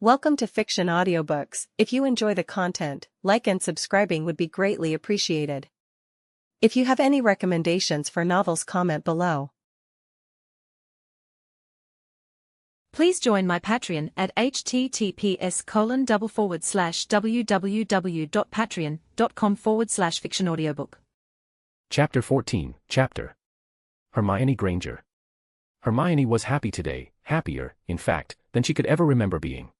Welcome to Fiction Audiobooks. If you enjoy the content, like and subscribing would be greatly appreciated. If you have any recommendations for novels, comment below. Please join my Patreon at https://www.patreon.com/fictionaudiobook. Chapter 14. Hermione Granger. Hermione was happy today, happier, in fact, than she could ever remember being.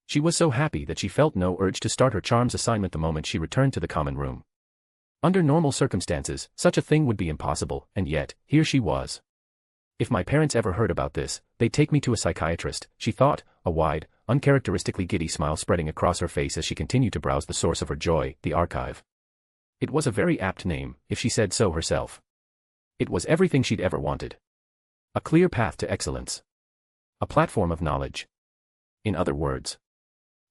She was so happy that she felt no urge to start her charms assignment the moment she returned to the common room. Under normal circumstances, such a thing would be impossible, and yet, here she was. If my parents ever heard about this, they'd take me to a psychiatrist, she thought, a wide, uncharacteristically giddy smile spreading across her face as she continued to browse the source of her joy, the archive. It was a very apt name, if she said so herself. It was everything she'd ever wanted. A clear path to excellence. A platform of knowledge. In other words.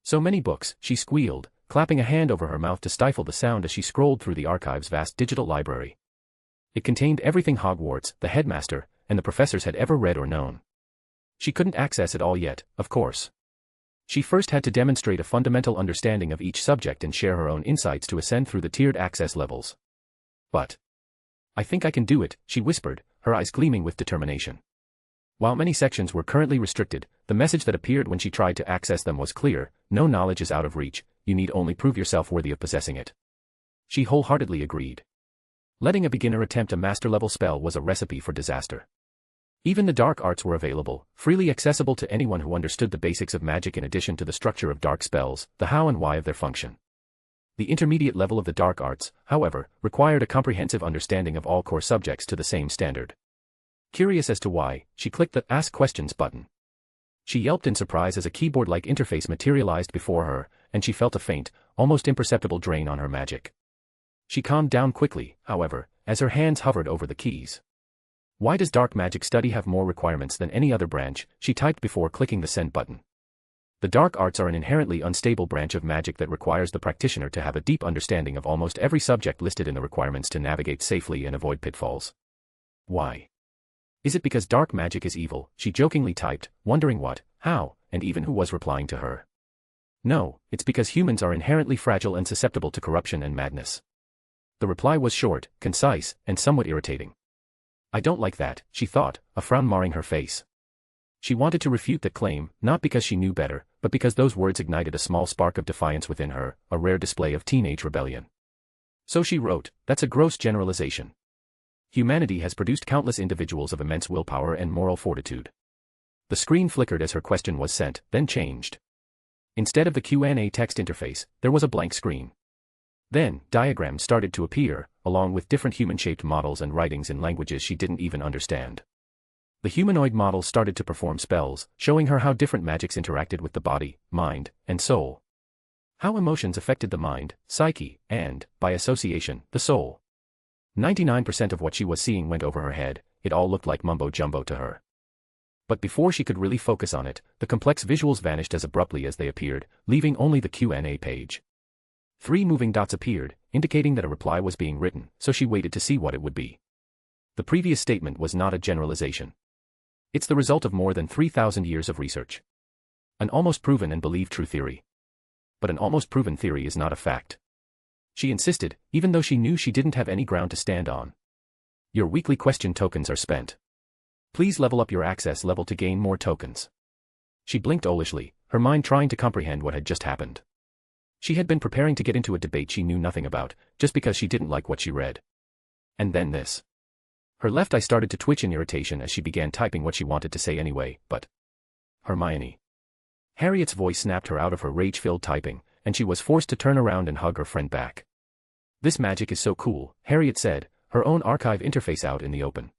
So many books, she squealed, clapping a hand over her mouth to stifle the sound as she scrolled through the archive's vast digital library. It contained everything Hogwarts, the headmaster, and the professors had ever read or known. She couldn't access it all yet, of course. She first had to demonstrate a fundamental understanding of each subject and share her own insights to ascend through the tiered access levels. But I think I can do it, she whispered, her eyes gleaming with determination. While many sections were currently restricted, the message that appeared when she tried to access them was clear: no knowledge is out of reach, you need only prove yourself worthy of possessing it. She wholeheartedly agreed. Letting a beginner attempt a master-level spell was a recipe for disaster. Even the dark arts were available, freely accessible to anyone who understood the basics of magic in addition to the structure of dark spells, the how and why of their function. The intermediate level of the dark arts, however, required a comprehensive understanding of all core subjects to the same standard. Curious as to why, she clicked the Ask Questions button. She yelped in surprise as a keyboard-like interface materialized before her, and she felt a faint, almost imperceptible drain on her magic. She calmed down quickly, however, as her hands hovered over the keys. Why does dark magic study have more requirements than any other branch? She typed before clicking the Send button. The dark arts are an inherently unstable branch of magic that requires the practitioner to have a deep understanding of almost every subject listed in the requirements to navigate safely and avoid pitfalls. Why? Is it because dark magic is evil? She jokingly typed, wondering what, how, and even who was replying to her. No, it's because humans are inherently fragile and susceptible to corruption and madness. The reply was short, concise, and somewhat irritating. I don't like that, she thought, a frown marring her face. She wanted to refute that claim, not because she knew better, but because those words ignited a small spark of defiance within her, a rare display of teenage rebellion. So she wrote, that's a gross generalization. Humanity has produced countless individuals of immense willpower and moral fortitude. The screen flickered as her question was sent, then changed. Instead of the Q&A text interface, there was a blank screen. Then, diagrams started to appear, along with different human-shaped models and writings in languages she didn't even understand. The humanoid model started to perform spells, showing her how different magics interacted with the body, mind, and soul. How emotions affected the mind, psyche, and, by association, the soul. 99% of what she was seeing went over her head, it all looked like mumbo-jumbo to her. But before she could really focus on it, the complex visuals vanished as abruptly as they appeared, leaving only the Q&A page. 3 moving dots appeared, indicating that a reply was being written, so she waited to see what it would be. The previous statement was not a generalization. It's the result of more than 3,000 years of research. An almost proven and believed true theory. But an almost proven theory is not a fact. She insisted, even though she knew she didn't have any ground to stand on. Your weekly question tokens are spent. Please level up your access level to gain more tokens. She blinked owlishly, her mind trying to comprehend what had just happened. She had been preparing to get into a debate she knew nothing about, just because she didn't like what she read. And then this. Her left eye started to twitch in irritation as she began typing what she wanted to say anyway, but Hermione. Harriet's voice snapped her out of her rage-filled typing, and she was forced to turn around and hug her friend back. This magic is so cool, Harriet said, her own archive interface out in the open.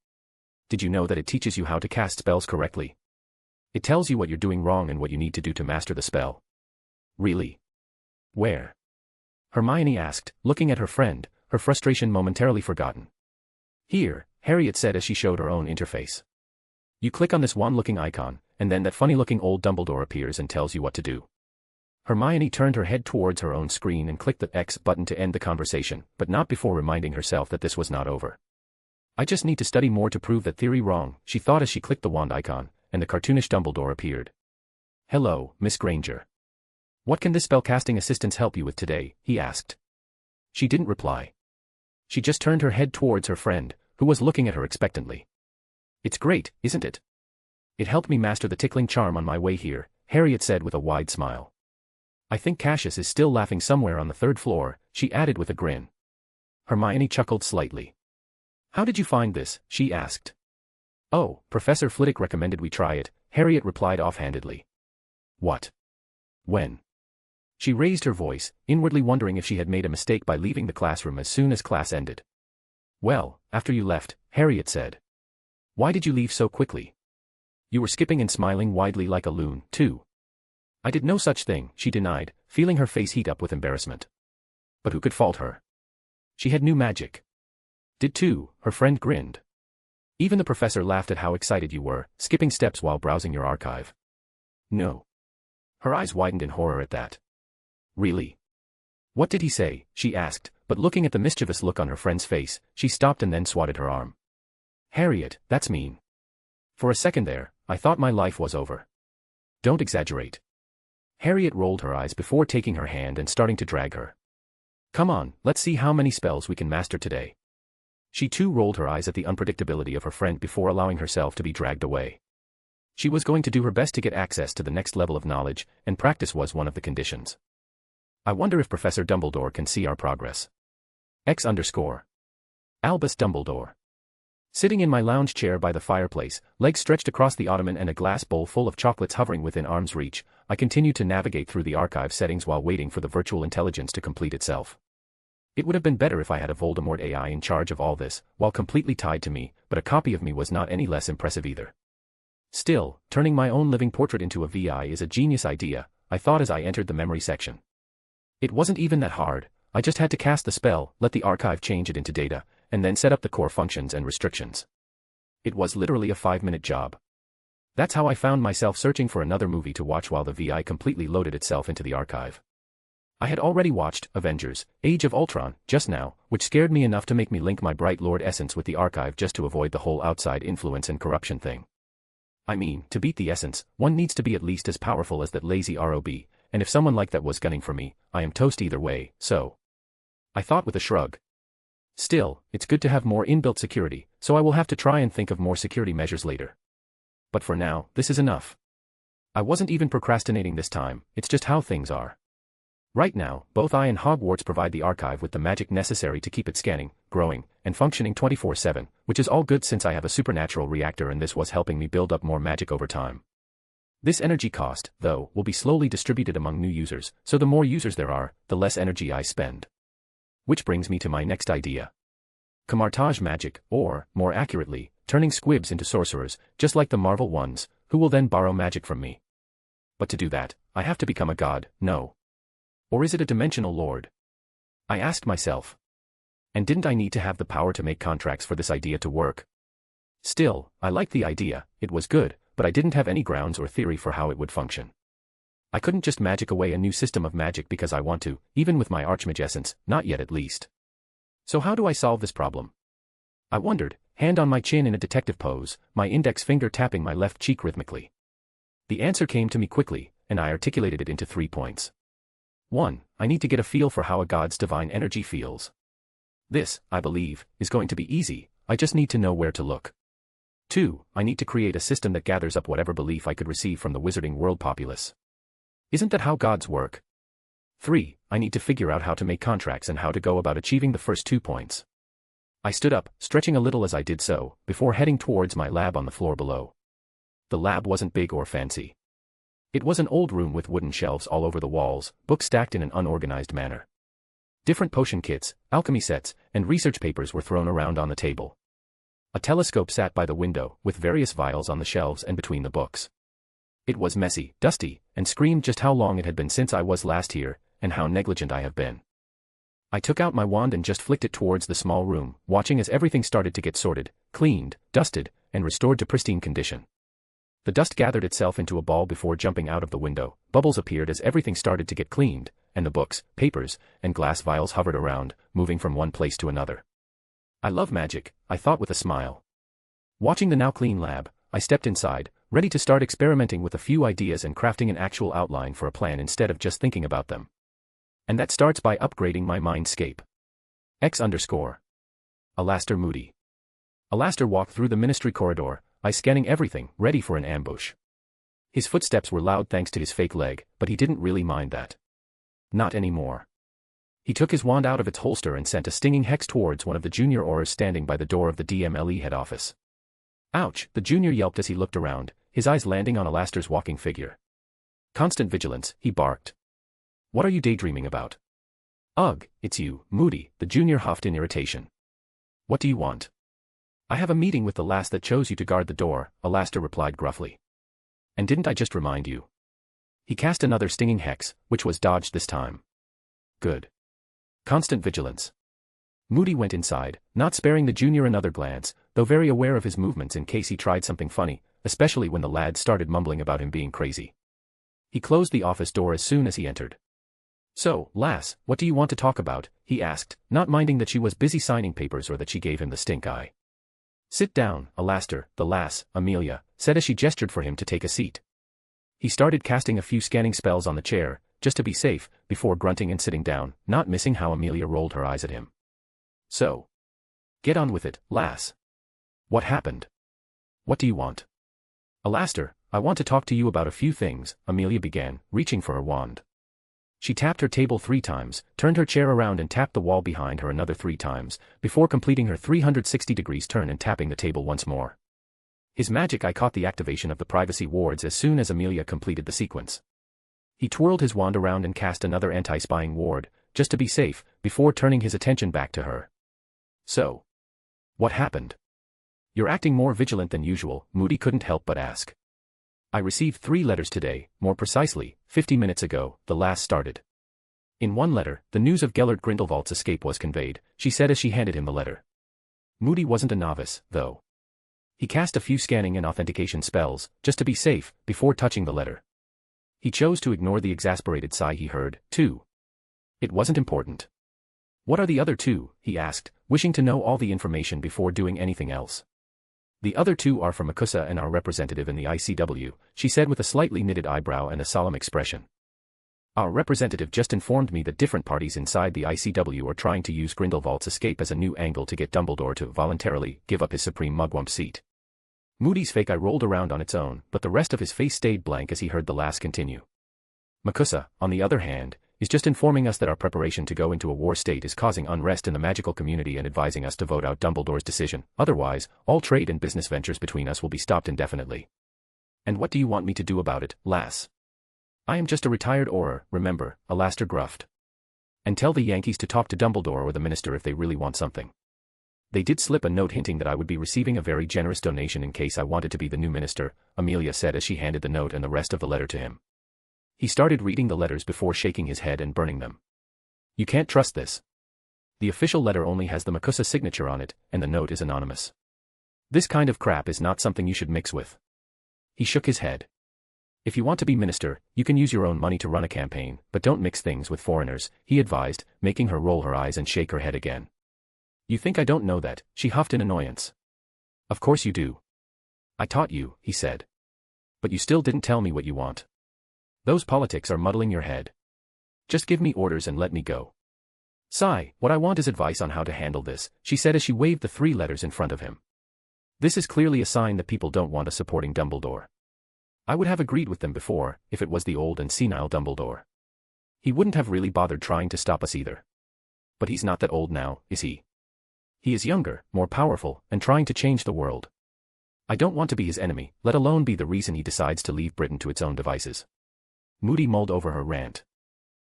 Did you know that it teaches you how to cast spells correctly? It tells you what you're doing wrong and what you need to do to master the spell. Really? Where? Hermione asked, looking at her friend, her frustration momentarily forgotten. Here, Harriet said as she showed her own interface. You click on this wand-looking icon, and then that funny-looking old Dumbledore appears and tells you what to do. Hermione turned her head towards her own screen and clicked the X button to end the conversation, but not before reminding herself that this was not over. I just need to study more to prove that theory wrong, she thought as she clicked the wand icon, and the cartoonish Dumbledore appeared. "Hello, Miss Granger. What can this spellcasting assistance help you with today?" he asked. She didn't reply. She just turned her head towards her friend, who was looking at her expectantly. "It's great, isn't it? It helped me master the tickling charm on my way here," Harriet said with a wide smile. "I think Cassius is still laughing somewhere on the third floor," she added with a grin. Hermione chuckled slightly. "How did you find this?" she asked. "Oh, Professor Flitwick recommended we try it," Harriet replied offhandedly. "What? When?" She raised her voice, inwardly wondering if she had made a mistake by leaving the classroom as soon as class ended. "Well, after you left," Harriet said. "Why did you leave so quickly? You were skipping and smiling widely like a loon, too." "I did no such thing," she denied, feeling her face heat up with embarrassment. But who could fault her? She had new magic. "Did too," her friend grinned. "Even the professor laughed at how excited you were, skipping steps while browsing your archive." "No." Her eyes widened in horror at that. "Really? What did he say?" she asked, but looking at the mischievous look on her friend's face, she stopped and then swatted her arm. "Harriet, that's mean. For a second there, I thought my life was over." "Don't exaggerate." Harriet rolled her eyes before taking her hand and starting to drag her. "Come on, let's see how many spells we can master today." She too rolled her eyes at the unpredictability of her friend before allowing herself to be dragged away. She was going to do her best to get access to the next level of knowledge, and practice was one of the conditions. "I wonder if Professor Dumbledore can see our progress. Albus Dumbledore." Sitting in my lounge chair by the fireplace, legs stretched across the ottoman and a glass bowl full of chocolates hovering within arm's reach, I continued to navigate through the archive settings while waiting for the virtual intelligence to complete itself. It would have been better if I had a Voldemort AI in charge of all this, while completely tied to me, but a copy of me was not any less impressive either. Still, turning my own living portrait into a VI is a genius idea, I thought as I entered the memory section. It wasn't even that hard, I just had to cast the spell, let the archive change it into data, and then set up the core functions and restrictions. It was literally a 5-minute job. That's how I found myself searching for another movie to watch while the VI completely loaded itself into the archive. I had already watched Avengers, Age of Ultron, just now, which scared me enough to make me link my Bright Lord essence with the archive just to avoid the whole outside influence and corruption thing. I mean, to beat the essence, one needs to be at least as powerful as that lazy ROB, and if someone like that was gunning for me, I am toast either way, so. I thought with a shrug. Still, it's good to have more inbuilt security, so I will have to try and think of more security measures later. But for now, this is enough. I wasn't even procrastinating this time, it's just how things are. Right now, both I and Hogwarts provide the archive with the magic necessary to keep it scanning, growing, and functioning 24/7, which is all good since I have a supernatural reactor and this was helping me build up more magic over time. This energy cost, though, will be slowly distributed among new users, so the more users there are, the less energy I spend. Which brings me to my next idea. Camartage magic, or, more accurately, turning squibs into sorcerers, just like the Marvel ones, who will then borrow magic from me. But to do that, I have to become a god, no. Or is it a dimensional lord? I asked myself. And didn't I need to have the power to make contracts for this idea to work? Still, I liked the idea, it was good, but I didn't have any grounds or theory for how it would function. I couldn't just magic away a new system of magic because I want to, even with my Archmage essence, not yet at least. So how do I solve this problem? I wondered, hand on my chin in a detective pose, my index finger tapping my left cheek rhythmically. The answer came to me quickly, and I articulated it into 3 points. 1. I need to get a feel for how a god's divine energy feels. This, I believe, is going to be easy, I just need to know where to look. 2. I need to create a system that gathers up whatever belief I could receive from the wizarding world populace. Isn't that how gods work? 3. I need to figure out how to make contracts and how to go about achieving the first 2 points. I stood up, stretching a little as I did so, before heading towards my lab on the floor below. The lab wasn't big or fancy. It was an old room with wooden shelves all over the walls, books stacked in an unorganized manner. Different potion kits, alchemy sets, and research papers were thrown around on the table. A telescope sat by the window, with various vials on the shelves and between the books. It was messy, dusty, and screamed just how long it had been since I was last here, and how negligent I have been. I took out my wand and just flicked it towards the small room, watching as everything started to get sorted, cleaned, dusted, and restored to pristine condition. The dust gathered itself into a ball before jumping out of the window, bubbles appeared as everything started to get cleaned, and the books, papers, and glass vials hovered around, moving from one place to another. I love magic, I thought with a smile. Watching the now clean lab, I stepped inside, ready to start experimenting with a few ideas and crafting an actual outline for a plan instead of just thinking about them. And that starts by upgrading my mindscape. X_. Alastair Moody. Alastair walked through the ministry corridor, eyes scanning everything, ready for an ambush. His footsteps were loud thanks to his fake leg, but he didn't really mind that. Not anymore. He took his wand out of its holster and sent a stinging hex towards one of the junior aurors standing by the door of the DMLE head office. Ouch, the junior yelped as he looked around, his eyes landing on Alastair's walking figure. Constant vigilance, he barked. What are you daydreaming about? Ugh, it's you, Moody, the junior huffed in irritation. What do you want? I have a meeting with the lass that chose you to guard the door, Alastair replied gruffly. And didn't I just remind you? He cast another stinging hex, which was dodged this time. Good. Constant vigilance. Moody went inside, not sparing the junior another glance, though very aware of his movements in case he tried something funny, especially when the lad started mumbling about him being crazy. He closed the office door as soon as he entered. So, lass, what do you want to talk about? He asked, not minding that she was busy signing papers or that she gave him the stink eye. Sit down, Alastair, the lass, Amelia, said as she gestured for him to take a seat. He started casting a few scanning spells on the chair, just to be safe, before grunting and sitting down, not missing how Amelia rolled her eyes at him. So. Get on with it, lass. What happened? What do you want? Alastair, I want to talk to you about a few things, Amelia began, reaching for her wand. She tapped her table 3 times, turned her chair around and tapped the wall behind her another 3 times, before completing her 360 degrees turn and tapping the table once more. His magic eye caught the activation of the privacy wards as soon as Amelia completed the sequence. He twirled his wand around and cast another anti-spying ward, just to be safe, before turning his attention back to her. So. What happened? You're acting more vigilant than usual, Moody couldn't help but ask. I received 3 letters today, more precisely, 50 minutes ago, the lass started. In one letter, the news of Gellert Grindelwald's escape was conveyed, she said as she handed him the letter. Moody wasn't a novice, though. He cast a few scanning and authentication spells, just to be safe, before touching the letter. He chose to ignore the exasperated sigh he heard, too. It wasn't important. What are the other 2, he asked, wishing to know all the information before doing anything else. The other 2 are from Makusa and our representative in the ICW, she said with a slightly knitted eyebrow and a solemn expression. Our representative just informed me that different parties inside the ICW are trying to use Grindelwald's escape as a new angle to get Dumbledore to voluntarily give up his supreme mugwump seat. Moody's fake eye rolled around on its own, but the rest of his face stayed blank as he heard the lass continue. Makusa, on the other hand, is just informing us that our preparation to go into a war state is causing unrest in the magical community and advising us to vote out Dumbledore's decision, otherwise, all trade and business ventures between us will be stopped indefinitely. And what do you want me to do about it, lass? I am just a retired Auror, remember, Alastair gruffed. And tell the Yankees to talk to Dumbledore or the minister if they really want something. They did slip a note hinting that I would be receiving a very generous donation in case I wanted to be the new minister, Amelia said as she handed the note and the rest of the letter to him. He started reading the letters before shaking his head and burning them. You can't trust this. The official letter only has the Makusa signature on it, and the note is anonymous. This kind of crap is not something you should mix with. He shook his head. If you want to be minister, you can use your own money to run a campaign, but don't mix things with foreigners, he advised, making her roll her eyes and shake her head again. You think I don't know that, she huffed in annoyance. Of course you do. I taught you, he said. But you still didn't tell me what you want. Those politics are muddling your head. Just give me orders and let me go. Sigh, what I want is advice on how to handle this, she said as she waved the 3 letters in front of him. This is clearly a sign that people don't want us supporting Dumbledore. I would have agreed with them before, if it was the old and senile Dumbledore. He wouldn't have really bothered trying to stop us either. But he's not that old now, is he? He is younger, more powerful, and trying to change the world. I don't want to be his enemy, let alone be the reason he decides to leave Britain to its own devices. Moody mulled over her rant.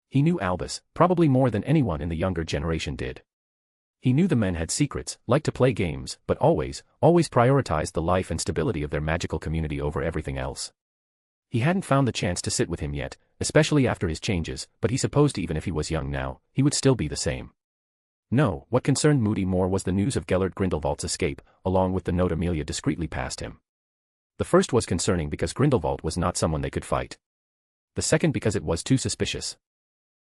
He knew Albus, probably more than anyone in the younger generation did. He knew the men had secrets, liked to play games, but always prioritized the life and stability of their magical community over everything else. He hadn't found the chance to sit with him yet, especially after his changes, but he supposed even if he was young now, he would still be the same. No, what concerned Moody more was the news of Gellert Grindelwald's escape, along with the note Amelia discreetly passed him. The first was concerning because Grindelwald was not someone they could fight. The second because it was too suspicious.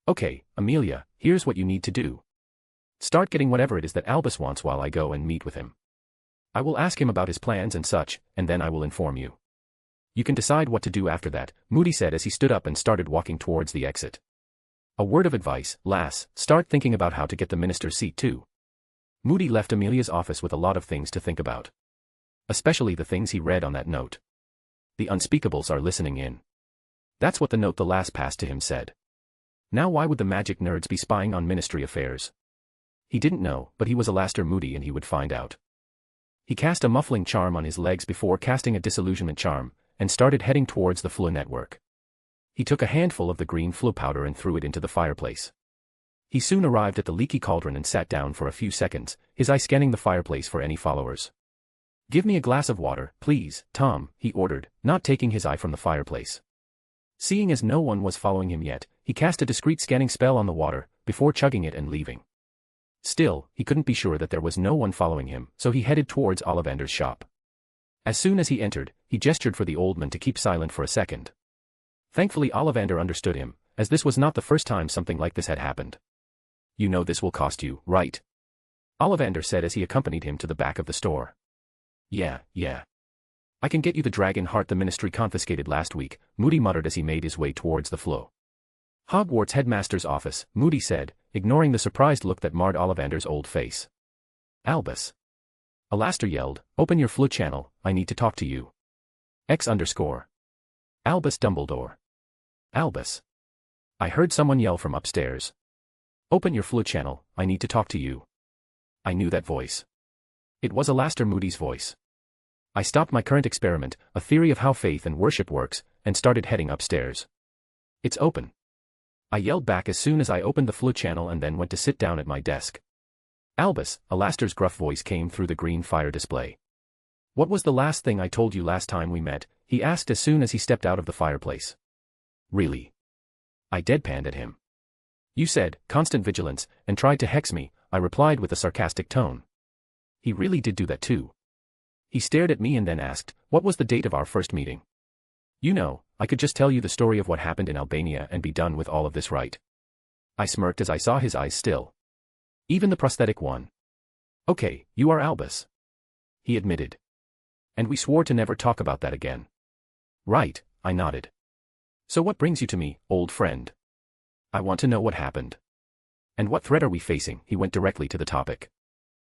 Okay, Amelia, here's what you need to do. Start getting whatever it is that Albus wants while I go and meet with him. I will ask him about his plans and such, and then I will inform you. You can decide what to do after that, Moody said as he stood up and started walking towards the exit. A word of advice, lass, start thinking about how to get the minister's seat too. Moody left Amelia's office with a lot of things to think about. Especially the things he read on that note. The unspeakables are listening in. That's what the note the lass passed to him said. Now why would the magic nerds be spying on ministry affairs? He didn't know, but he was Alastair Moody and he would find out. He cast a muffling charm on his legs before casting a disillusionment charm, and started heading towards the Floo network. He took a handful of the green Floo powder and threw it into the fireplace. He soon arrived at the leaky cauldron and sat down for a few seconds, his eye scanning the fireplace for any followers. "Give me a glass of water, please, Tom," he ordered, not taking his eye from the fireplace. Seeing as no one was following him yet, he cast a discreet scanning spell on the water, before chugging it and leaving. Still, he couldn't be sure that there was no one following him, so he headed towards Ollivander's shop. As soon as he entered, he gestured for the old man to keep silent for a second. Thankfully Ollivander understood him, as this was not the first time something like this had happened. "You know this will cost you, right?" Ollivander said as he accompanied him to the back of the store. Yeah. "I can get you the dragon heart the ministry confiscated last week," Moody muttered as he made his way towards the Floo. "Hogwarts headmaster's office," Moody said, ignoring the surprised look that marred Ollivander's old face. "Albus." Alastair yelled, "Open your Floo channel, I need to talk to you. X_. Albus Dumbledore. Albus. I heard someone yell from upstairs. Open your Floo channel, I need to talk to you." I knew that voice. It was Alastair Moody's voice. I stopped my current experiment, a theory of how faith and worship works, and started heading upstairs. "It's open." I yelled back as soon as I opened the Floo channel and then went to sit down at my desk. "Albus," Alastair's gruff voice came through the green fire display. "What was the last thing I told you last time we met?" he asked as soon as he stepped out of the fireplace. "Really?" I deadpanned at him. "You said, constant vigilance, and tried to hex me," I replied with a sarcastic tone. He really did do that too. He stared at me and then asked, "What was the date of our first meeting?" "You know, I could just tell you the story of what happened in Albania and be done with all of this, right?" I smirked as I saw his eyes still. Even the prosthetic one. "Okay, you are Albus," he admitted. "And we swore to never talk about that again." "Right," I nodded. "So what brings you to me, old friend?" "I want to know what happened." "And what threat are we facing?" He went directly to the topic.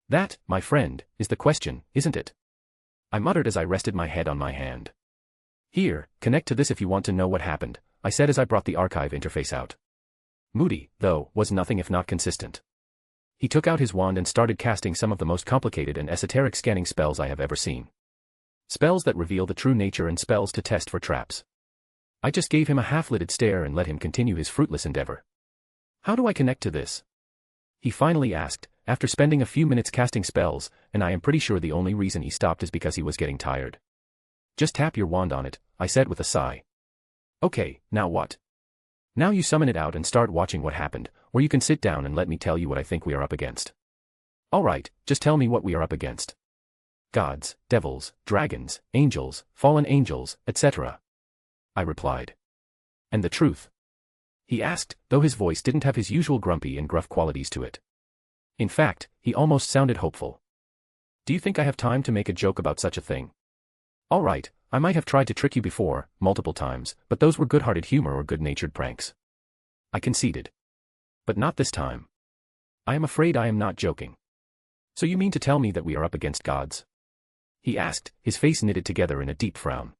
"That, my friend, is the question, isn't it?" I muttered as I rested my head on my hand. "Here, connect to this if you want to know what happened," I said as I brought the archive interface out. Moody, though, was nothing if not consistent. He took out his wand and started casting some of the most complicated and esoteric scanning spells I have ever seen. Spells that reveal the true nature and spells to test for traps. I just gave him a half-lidded stare and let him continue his fruitless endeavor. "How do I connect to this?" he finally asked, after spending a few minutes casting spells, and I am pretty sure the only reason he stopped is because he was getting tired. "Just tap your wand on it," I said with a sigh. "Okay, now what?" "Now you summon it out and start watching what happened, or you can sit down and let me tell you what I think we are up against." "Alright, just tell me what we are up against." "Gods, devils, dragons, angels, fallen angels, etc." I replied. "And the truth?" he asked, though his voice didn't have his usual grumpy and gruff qualities to it. In fact, he almost sounded hopeful. "Do you think I have time to make a joke about such a thing?" "Alright, I might have tried to trick you before, multiple times, but those were good-hearted humor or good-natured pranks." I conceded. "But not this time. I am afraid I am not joking." "So you mean to tell me that we are up against gods?" he asked, his face knitted together in a deep frown.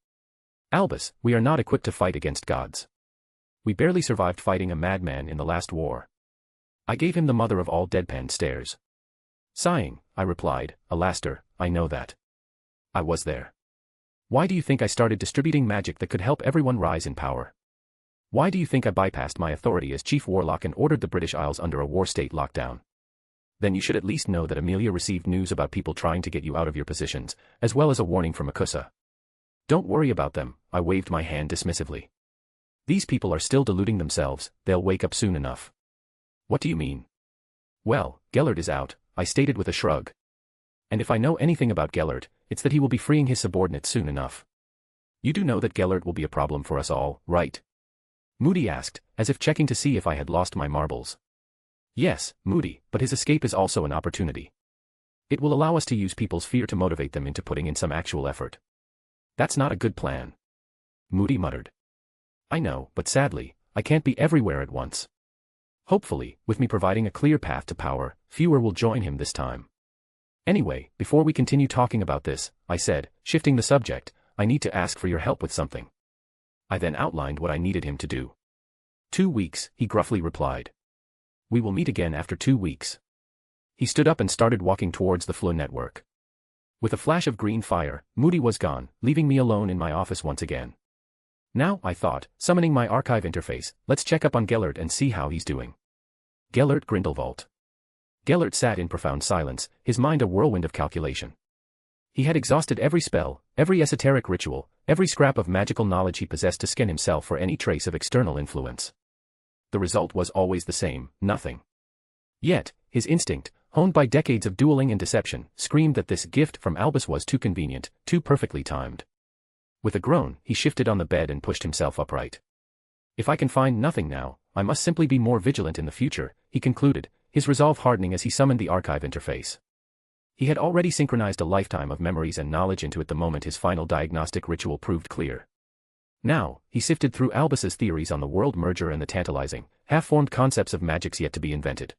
"Albus, we are not equipped to fight against gods. We barely survived fighting a madman in the last war." I gave him the mother of all deadpan stares. Sighing, I replied, "Alastair, I know that. I was there. Why do you think I started distributing magic that could help everyone rise in power? Why do you think I bypassed my authority as Chief Warlock and ordered the British Isles under a war state lockdown? Then you should at least know that Amelia received news about people trying to get you out of your positions, as well as a warning from Akusa. Don't worry about them," I waved my hand dismissively. "These people are still deluding themselves, they'll wake up soon enough." "What do you mean?" "Well, Gellert is out," I stated with a shrug. "And if I know anything about Gellert, it's that he will be freeing his subordinates soon enough. You do know that Gellert will be a problem for us all, right?" Moody asked, as if checking to see if I had lost my marbles. "Yes, Moody, but his escape is also an opportunity. It will allow us to use people's fear to motivate them into putting in some actual effort." "That's not a good plan." Moody muttered. I know, but sadly, I can't be everywhere at once. Hopefully, with me providing a clear path to power, fewer will join him this time. Anyway, before we continue talking about this, I said, shifting the subject, I need to ask for your help with something. I then outlined what I needed him to do. 2 weeks, he gruffly replied. We will meet again after 2 weeks. He stood up and started walking towards the flow network. With a flash of green fire, Moody was gone, leaving me alone in my office once again. Now, I thought, summoning my archive interface, let's check up on Gellert and see how he's doing. Gellert Grindelwald. Gellert sat in profound silence, his mind a whirlwind of calculation. He had exhausted every spell, every esoteric ritual, every scrap of magical knowledge he possessed to scan himself for any trace of external influence. The result was always the same, nothing. Yet, his instinct, honed by decades of dueling and deception, screamed that this gift from Albus was too convenient, too perfectly timed. With a groan, he shifted on the bed and pushed himself upright. If I can find nothing now, I must simply be more vigilant in the future, he concluded, his resolve hardening as he summoned the archive interface. He had already synchronized a lifetime of memories and knowledge into it the moment his final diagnostic ritual proved clear. Now, he sifted through Albus's theories on the world merger and the tantalizing, half-formed concepts of magics yet to be invented.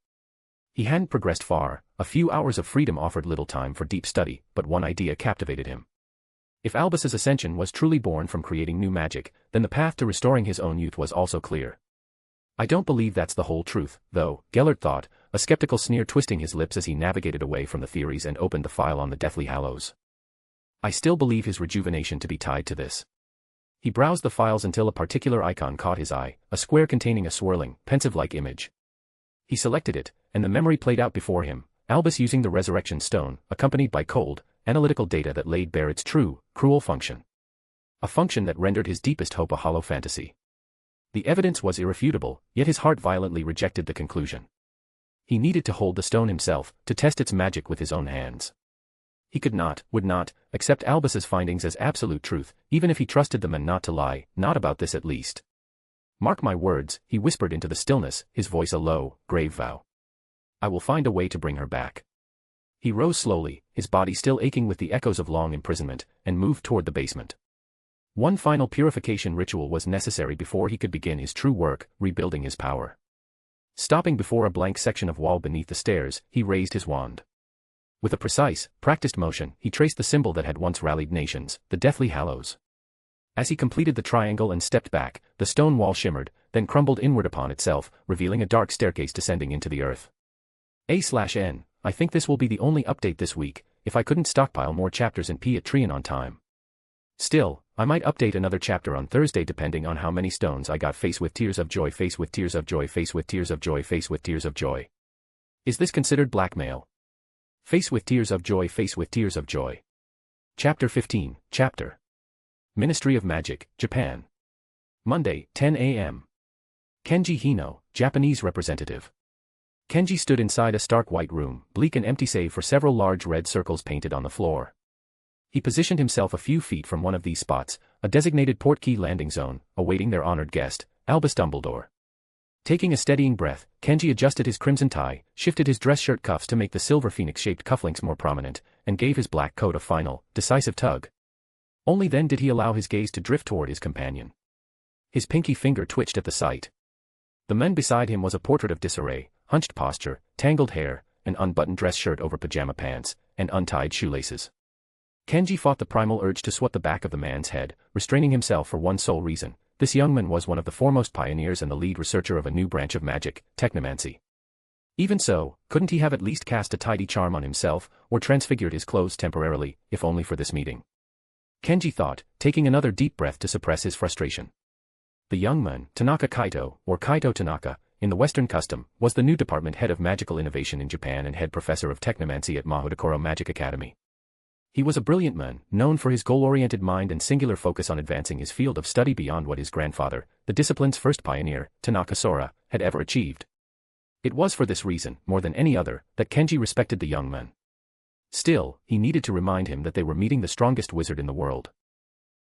He hadn't progressed far, a few hours of freedom offered little time for deep study, but one idea captivated him. If Albus's ascension was truly born from creating new magic, then the path to restoring his own youth was also clear. I don't believe that's the whole truth, though, Gellert thought, a skeptical sneer twisting his lips as he navigated away from the theories and opened the file on the Deathly Hallows. I still believe his rejuvenation to be tied to this. He browsed the files until a particular icon caught his eye, a square containing a swirling, pensive-like image. He selected it, and the memory played out before him, Albus using the Resurrection Stone, accompanied by cold, analytical data that laid bare its true, cruel function. A function that rendered his deepest hope a hollow fantasy. The evidence was irrefutable, yet his heart violently rejected the conclusion. He needed to hold the stone himself, to test its magic with his own hands. He could not, would not, accept Albus's findings as absolute truth, even if he trusted the man not to lie, not about this at least. Mark my words, he whispered into the stillness, his voice a low, grave vow. I will find a way to bring her back. He rose slowly, his body still aching with the echoes of long imprisonment, and moved toward the basement. One final purification ritual was necessary before he could begin his true work, rebuilding his power. Stopping before a blank section of wall beneath the stairs, he raised his wand. With a precise, practiced motion, he traced the symbol that had once rallied nations, the Deathly Hallows. As he completed the triangle and stepped back, the stone wall shimmered, then crumbled inward upon itself, revealing a dark staircase descending into the earth. A/N, I think this will be the only update this week, if I couldn't stockpile more chapters in Patreon on time. Still, I might update another chapter on Thursday depending on how many stones I got. Face with tears of joy, face with tears of joy, face with tears of joy, face with tears of joy. Is this considered blackmail? Face with tears of joy, face with tears of joy. Chapter 15, Chapter. Ministry of Magic, Japan. Monday, 10 a.m. Kenji Hino, Japanese representative. Kenji stood inside a stark white room, bleak and empty save for several large red circles painted on the floor. He positioned himself a few feet from one of these spots, a designated portkey landing zone, awaiting their honored guest, Albus Dumbledore. Taking a steadying breath, Kenji adjusted his crimson tie, shifted his dress shirt cuffs to make the silver phoenix-shaped cufflinks more prominent, and gave his black coat a final, decisive tug. Only then did he allow his gaze to drift toward his companion. His pinky finger twitched at the sight. The man beside him was a portrait of disarray, hunched posture, tangled hair, an unbuttoned dress shirt over pajama pants, and untied shoelaces. Kenji fought the primal urge to swat the back of the man's head, restraining himself for one sole reason. This young man was one of the foremost pioneers and the lead researcher of a new branch of magic, technomancy. Even so, couldn't he have at least cast a tidy charm on himself, or transfigured his clothes temporarily, if only for this meeting? Kenji thought, taking another deep breath to suppress his frustration. The young man, Tanaka Kaito, or Kaito Tanaka, in the Western custom, was the new department head of magical innovation in Japan and head professor of technomancy at Mahudakoro Magic Academy. He was a brilliant man, known for his goal-oriented mind and singular focus on advancing his field of study beyond what his grandfather, the discipline's first pioneer, Tanaka Sora, had ever achieved. It was for this reason, more than any other, that Kenji respected the young man. Still, he needed to remind him that they were meeting the strongest wizard in the world.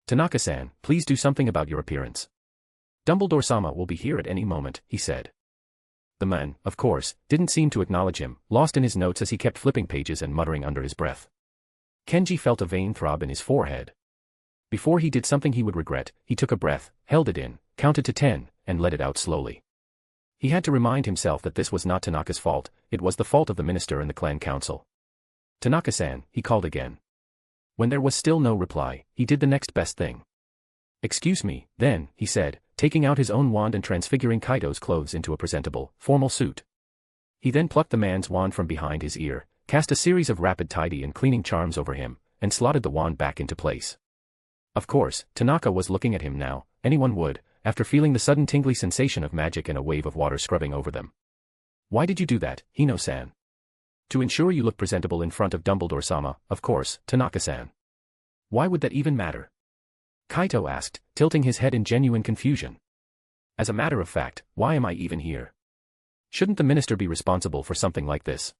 Tanaka-san, please do something about your appearance. Dumbledore-sama will be here at any moment, he said. The man, of course, didn't seem to acknowledge him, lost in his notes as he kept flipping pages and muttering under his breath. Kenji felt a vein throb in his forehead. Before he did something he would regret, he took a breath, held it in, counted to 10, and let it out slowly. He had to remind himself that this was not Tanaka's fault, it was the fault of the minister and the clan council. "Tanaka-san," he called again. When there was still no reply, he did the next best thing. "Excuse me, then," he said, taking out his own wand and transfiguring Kaito's clothes into a presentable, formal suit. He then plucked the man's wand from behind his ear, cast a series of rapid tidy and cleaning charms over him, and slotted the wand back into place. Of course, Tanaka was looking at him now, anyone would, after feeling the sudden tingly sensation of magic and a wave of water scrubbing over them. "Why did you do that, Hino-san?" "To ensure you look presentable in front of Dumbledore-sama, of course, Tanaka-san." "Why would that even matter?" Kaito asked, tilting his head in genuine confusion. "As a matter of fact, why am I even here? Shouldn't the minister be responsible for something like this?"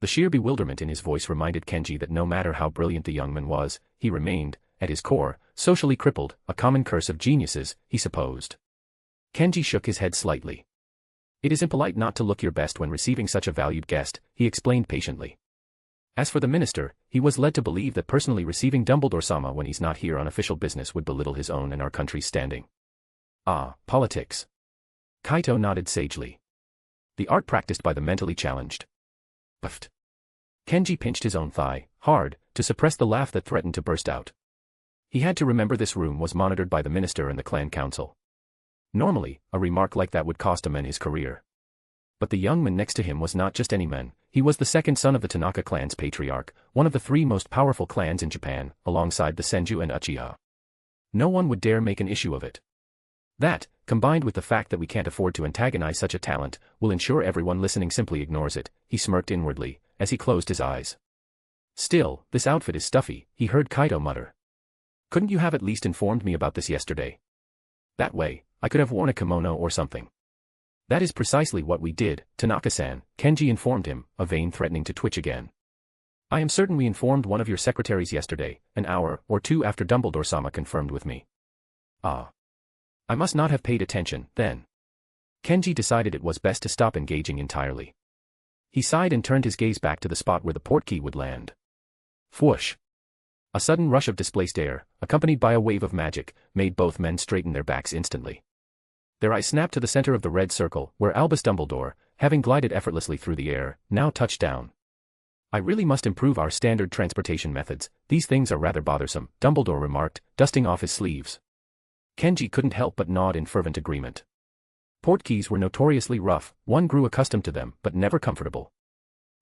The sheer bewilderment in his voice reminded Kenji that no matter how brilliant the young man was, he remained, at his core, socially crippled, a common curse of geniuses, he supposed. Kenji shook his head slightly. "It is impolite not to look your best when receiving such a valued guest," he explained patiently. As for the minister, he was led to believe that personally receiving Dumbledore-sama when he's not here on official business would belittle his own and our country's standing. "Ah, politics." Kaito nodded sagely. "The art practiced by the mentally challenged." Puffed. Kenji pinched his own thigh, hard, to suppress the laugh that threatened to burst out. He had to remember this room was monitored by the minister and the clan council. Normally, a remark like that would cost a man his career. But the young man next to him was not just any man, he was the second son of the Tanaka clan's patriarch, one of the three most powerful clans in Japan, alongside the Senju and Uchiha. No one would dare make an issue of it. That, combined with the fact that we can't afford to antagonize such a talent, will ensure everyone listening simply ignores it, he smirked inwardly, as he closed his eyes. "Still, this outfit is stuffy," he heard Kaito mutter. "Couldn't you have at least informed me about this yesterday? That way, I could have worn a kimono or something." "That is precisely what we did, Tanaka-san," Kenji informed him, a vein threatening to twitch again. "I am certain we informed one of your secretaries yesterday, an hour or two after Dumbledore-sama confirmed with me." "Ah. I must not have paid attention, then." Kenji decided it was best to stop engaging entirely. He sighed and turned his gaze back to the spot where the portkey would land. Whoosh! A sudden rush of displaced air, accompanied by a wave of magic, made both men straighten their backs instantly. Their eyes snapped to the center of the red circle, where Albus Dumbledore, having glided effortlessly through the air, now touched down. "I really must improve our standard transportation methods, these things are rather bothersome," Dumbledore remarked, dusting off his sleeves. Kenji couldn't help but nod in fervent agreement. Portkeys were notoriously rough, one grew accustomed to them but never comfortable.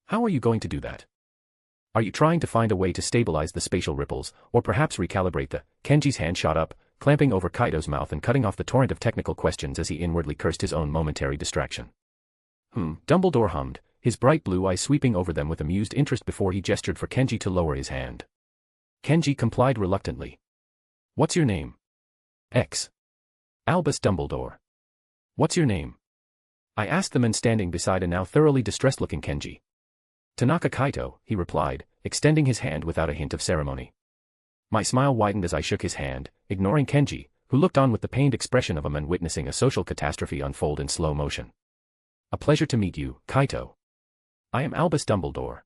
"How are you going to do that? Are you trying to find a way to stabilize the spatial ripples, or perhaps recalibrate the—" Kenji's hand shot up, clamping over Kaito's mouth and cutting off the torrent of technical questions as he inwardly cursed his own momentary distraction. Dumbledore hummed, his bright blue eyes sweeping over them with amused interest before he gestured for Kenji to lower his hand. Kenji complied reluctantly. "What's your name?" "X. Albus Dumbledore." "What's your name?" I asked the man standing beside a now thoroughly distressed-looking Kenji. "Tanaka Kaito," he replied, extending his hand without a hint of ceremony. My smile widened as I shook his hand, ignoring Kenji, who looked on with the pained expression of a man witnessing a social catastrophe unfold in slow motion. "A pleasure to meet you, Kaito. I am Albus Dumbledore."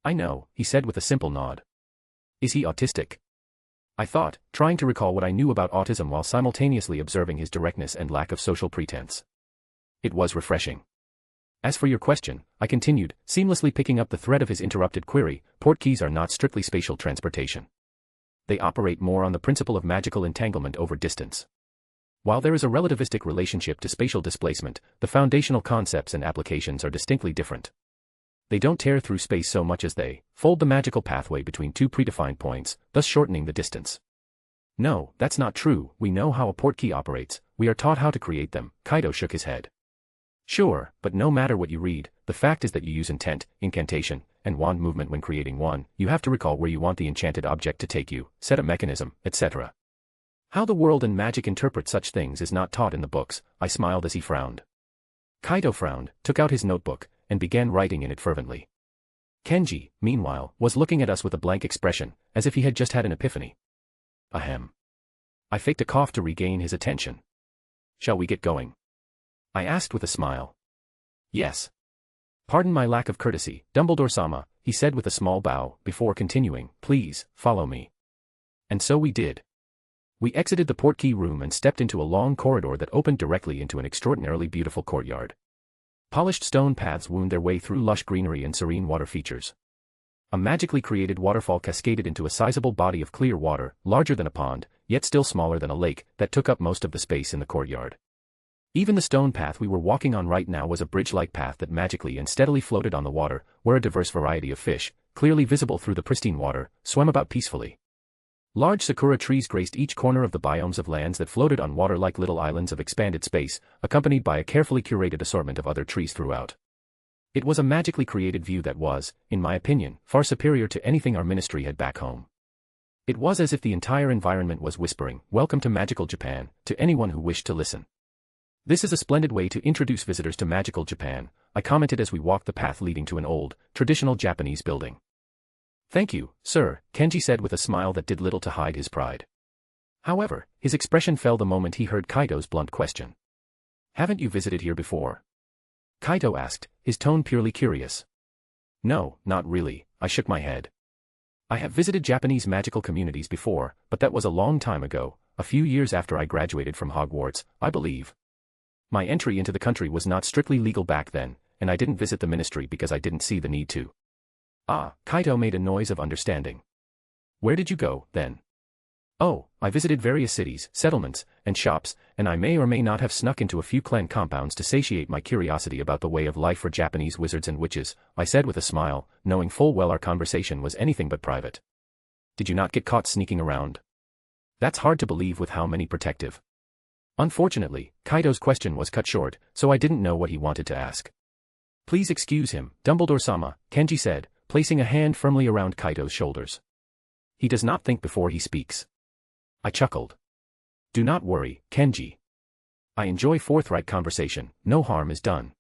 "I know," he said with a simple nod. "Is he autistic?" I thought, trying to recall what I knew about autism while simultaneously observing his directness and lack of social pretense. It was refreshing. "As for your question," I continued, seamlessly picking up the thread of his interrupted query, portkeys are not strictly spatial transportation. They operate more on the principle of magical entanglement over distance. While there is a relativistic relationship to spatial displacement, the foundational concepts and applications are distinctly different. They don't tear through space so much as they fold the magical pathway between two predefined points, thus shortening the distance. "No, that's not true, we know how a portkey operates, we are taught how to create them," Kaito shook his head. "Sure, but no matter what you read, the fact is that you use intent, incantation, and wand movement when creating one, you have to recall where you want the enchanted object to take you, set a mechanism, etc. How the world and magic interpret such things is not taught in the books," I smiled as he frowned. Kaito frowned, took out his notebook, and began writing in it fervently. Kenji, meanwhile, was looking at us with a blank expression, as if he had just had an epiphany. Ahem. I faked a cough to regain his attention. "Shall we get going?" I asked with a smile. "Yes." "Pardon my lack of courtesy, Dumbledore-sama," he said with a small bow, before continuing, "Please, follow me." And so we did. We exited the portkey room and stepped into a long corridor that opened directly into an extraordinarily beautiful courtyard. Polished stone paths wound their way through lush greenery and serene water features. A magically created waterfall cascaded into a sizable body of clear water, larger than a pond, yet still smaller than a lake, that took up most of the space in the courtyard. Even the stone path we were walking on right now was a bridge-like path that magically and steadily floated on the water, where a diverse variety of fish, clearly visible through the pristine water, swam about peacefully. Large sakura trees graced each corner of the biomes of lands that floated on water like little islands of expanded space, accompanied by a carefully curated assortment of other trees throughout. It was a magically created view that was, in my opinion, far superior to anything our ministry had back home. It was as if the entire environment was whispering, "Welcome to magical Japan," to anyone who wished to listen. "This is a splendid way to introduce visitors to magical Japan," I commented as we walked the path leading to an old, traditional Japanese building. "Thank you, sir," Kenji said with a smile that did little to hide his pride. However, his expression fell the moment he heard Kaito's blunt question. "Haven't you visited here before?" Kaito asked, his tone purely curious. "No, not really," I shook my head. "I have visited Japanese magical communities before, but that was a long time ago, a few years after I graduated from Hogwarts, I believe. My entry into the country was not strictly legal back then, and I didn't visit the ministry because I didn't see the need to." "Ah," Kaito made a noise of understanding. "Where did you go, then?" "Oh, I visited various cities, settlements, and shops, and I may or may not have snuck into a few clan compounds to satiate my curiosity about the way of life for Japanese wizards and witches," I said with a smile, knowing full well our conversation was anything but private. "Did you not get caught sneaking around?" "That's hard to believe with how many protective." Unfortunately, Kaito's question was cut short, so I didn't know what he wanted to ask. "Please excuse him, Dumbledore-sama," Kenji said, placing a hand firmly around Kaito's shoulders. "He does not think before he speaks." I chuckled. "Do not worry, Kenji. I enjoy forthright conversation, no harm is done."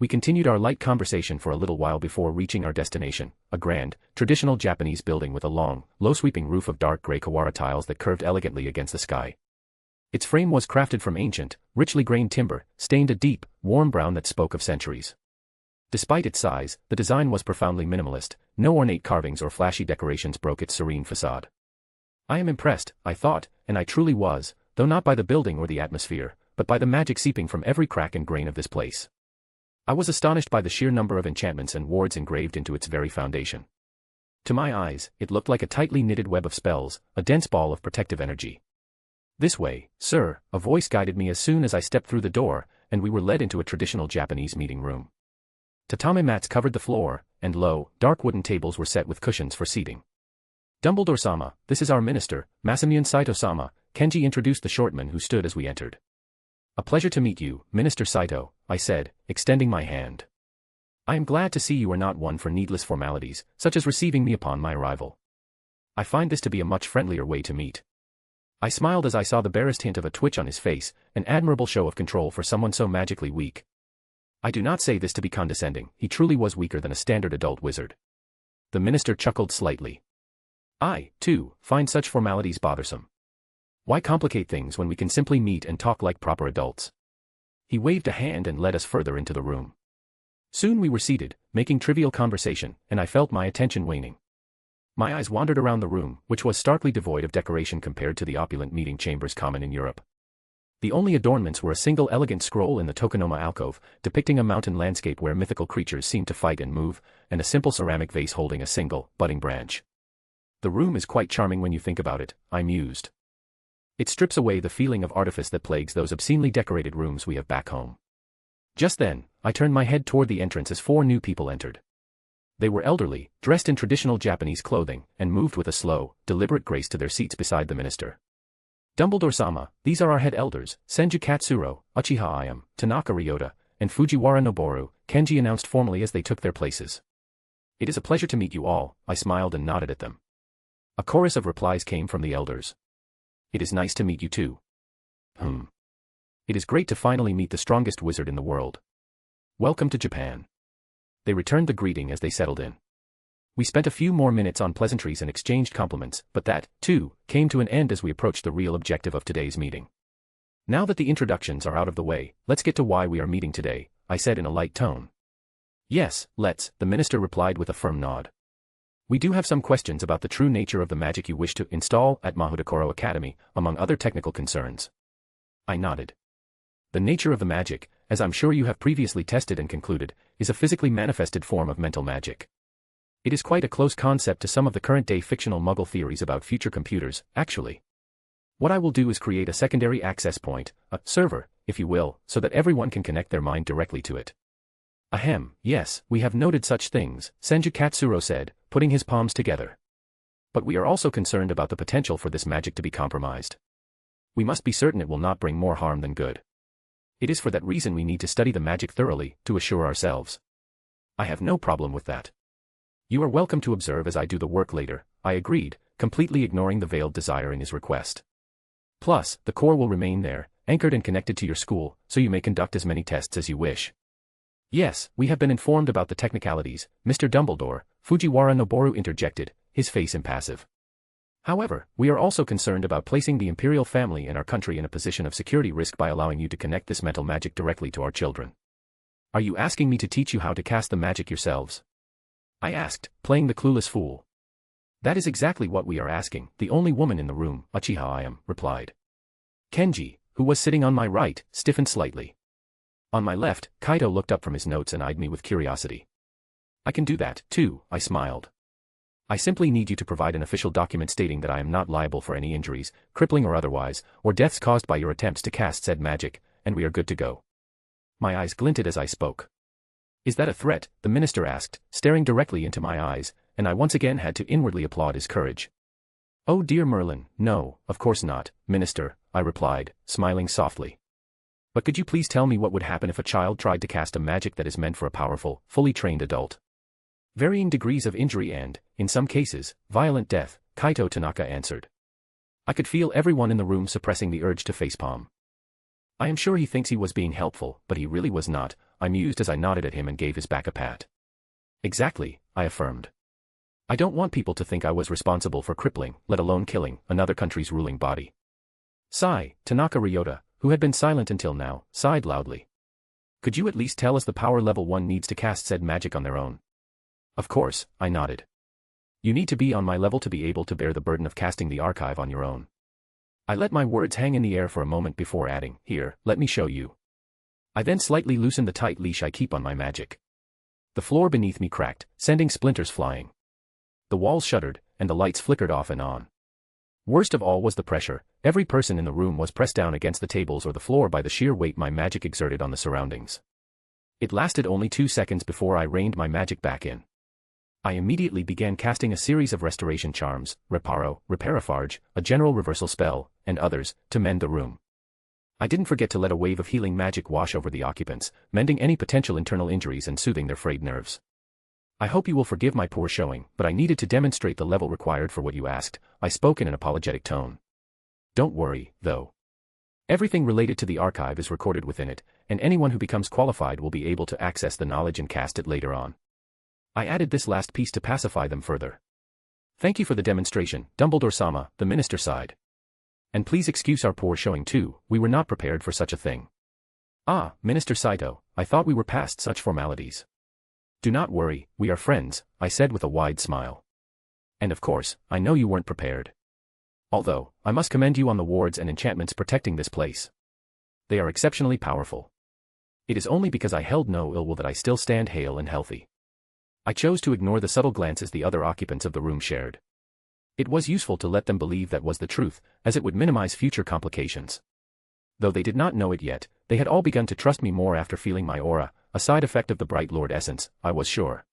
We continued our light conversation for a little while before reaching our destination, a grand, traditional Japanese building with a long, low-sweeping roof of dark gray Kawara tiles that curved elegantly against the sky. Its frame was crafted from ancient, richly grained timber, stained a deep, warm brown that spoke of centuries. Despite its size, the design was profoundly minimalist, no ornate carvings or flashy decorations broke its serene facade. I am impressed, I thought, and I truly was, though not by the building or the atmosphere, but by the magic seeping from every crack and grain of this place. I was astonished by the sheer number of enchantments and wards engraved into its very foundation. To my eyes, it looked like a tightly knitted web of spells, a dense ball of protective energy. "This way, sir," a voice guided me as soon as I stepped through the door, and we were led into a traditional Japanese meeting room. Tatame mats covered the floor, and low, dark wooden tables were set with cushions for seating. "Dumbledore-sama, this is our minister, Masamune Saito-sama," Kenji introduced the shortman who stood as we entered. "A pleasure to meet you, Minister Saito," I said, extending my hand. "I am glad to see you are not one for needless formalities, such as receiving me upon my arrival. I find this to be a much friendlier way to meet." I smiled as I saw the barest hint of a twitch on his face, an admirable show of control for someone so magically weak. I do not say this to be condescending, he truly was weaker than a standard adult wizard. The minister chuckled slightly. "I, too, find such formalities bothersome. Why complicate things when we can simply meet and talk like proper adults?" He waved a hand and led us further into the room. Soon we were seated, making trivial conversation, and I felt my attention waning. My eyes wandered around the room, which was starkly devoid of decoration compared to the opulent meeting chambers common in Europe. The only adornments were a single elegant scroll in the tokonoma alcove, depicting a mountain landscape where mythical creatures seemed to fight and move, and a simple ceramic vase holding a single, budding branch. "The room is quite charming when you think about it," I mused. "It strips away the feeling of artifice that plagues those obscenely decorated rooms we have back home." Just then, I turned my head toward the entrance as 4 new people entered. They were elderly, dressed in traditional Japanese clothing, and moved with a slow, deliberate grace to their seats beside the minister. "Dumbledore-sama, these are our head elders, Senju Katsuro, Uchiha Ayam, Tanaka Ryota, and Fujiwara Noboru," Kenji announced formally as they took their places. "It is a pleasure to meet you all," I smiled and nodded at them. A chorus of replies came from the elders. "It is nice to meet you too." "It is great to finally meet the strongest wizard in the world. Welcome to Japan." They returned the greeting as they settled in. We spent a few more minutes on pleasantries and exchanged compliments, but that, too, came to an end as we approached the real objective of today's meeting. "Now that the introductions are out of the way, let's get to why we are meeting today," I said in a light tone. "Yes, let's," the minister replied with a firm nod. We do have some questions about the true nature of the magic you wish to install at Mahudakoro Academy, among other technical concerns. I nodded. The nature of the magic, as I'm sure you have previously tested and concluded, is a physically manifested form of mental magic. It is quite a close concept to some of the current-day fictional Muggle theories about future computers, actually. What I will do is create a secondary access point, a server, if you will, so that everyone can connect their mind directly to it. Ahem, yes, we have noted such things, Senju Katsuro said, putting his palms together. But we are also concerned about the potential for this magic to be compromised. We must be certain it will not bring more harm than good. It is for that reason we need to study the magic thoroughly, to assure ourselves. I have no problem with that. You are welcome to observe as I do the work later, I agreed, completely ignoring the veiled desire in his request. Plus, the core will remain there, anchored and connected to your school, so you may conduct as many tests as you wish. Yes, we have been informed about the technicalities, Mr. Dumbledore, Fujiwara Noboru interjected, his face impassive. However, we are also concerned about placing the imperial family and our country in a position of security risk by allowing you to connect this mental magic directly to our children. Are you asking me to teach you how to cast the magic yourselves? I asked, playing the clueless fool. That is exactly what we are asking, the only woman in the room, Uchiha Ayam, replied. Kenji, who was sitting on my right, stiffened slightly. On my left, Kaito looked up from his notes and eyed me with curiosity. I can do that, too, I smiled. I simply need you to provide an official document stating that I am not liable for any injuries, crippling or otherwise, or deaths caused by your attempts to cast said magic, and we are good to go. My eyes glinted as I spoke. Is that a threat? The minister asked, staring directly into my eyes, and I once again had to inwardly applaud his courage. Oh dear Merlin, no, of course not, minister, I replied, smiling softly. But could you please tell me what would happen if a child tried to cast a magic that is meant for a powerful, fully trained adult? Varying degrees of injury and, in some cases, violent death, Kaito Tanaka answered. I could feel everyone in the room suppressing the urge to facepalm. I am sure he thinks he was being helpful, but he really was not, I mused as I nodded at him and gave his back a pat. Exactly, I affirmed. I don't want people to think I was responsible for crippling, let alone killing, another country's ruling body. Sigh, Tanaka Ryota, who had been silent until now, sighed loudly. Could you at least tell us the power level one needs to cast said magic on their own? Of course, I nodded. You need to be on my level to be able to bear the burden of casting the archive on your own. I let my words hang in the air for a moment before adding, here, let me show you. I then slightly loosened the tight leash I keep on my magic. The floor beneath me cracked, sending splinters flying. The walls shuddered, and the lights flickered off and on. Worst of all was the pressure, every person in the room was pressed down against the tables or the floor by the sheer weight my magic exerted on the surroundings. It lasted only 2 seconds before I reined my magic back in. I immediately began casting a series of restoration charms, Reparo, Reparafarge, a general reversal spell, and others, to mend the room. I didn't forget to let a wave of healing magic wash over the occupants, mending any potential internal injuries and soothing their frayed nerves. I hope you will forgive my poor showing, but I needed to demonstrate the level required for what you asked, I spoke in an apologetic tone. Don't worry, though. Everything related to the archive is recorded within it, and anyone who becomes qualified will be able to access the knowledge and cast it later on. I added this last piece to pacify them further. Thank you for the demonstration, Dumbledore-sama, the minister sighed. And please excuse our poor showing too, we were not prepared for such a thing. Ah, Minister Saito, I thought we were past such formalities. Do not worry, we are friends, I said with a wide smile. And of course, I know you weren't prepared. Although, I must commend you on the wards and enchantments protecting this place. They are exceptionally powerful. It is only because I held no ill will that I still stand hale and healthy. I chose to ignore the subtle glances the other occupants of the room shared. It was useful to let them believe that was the truth, as it would minimize future complications. Though they did not know it yet, they had all begun to trust me more after feeling my aura, a side effect of the Bright Lord essence, I was sure.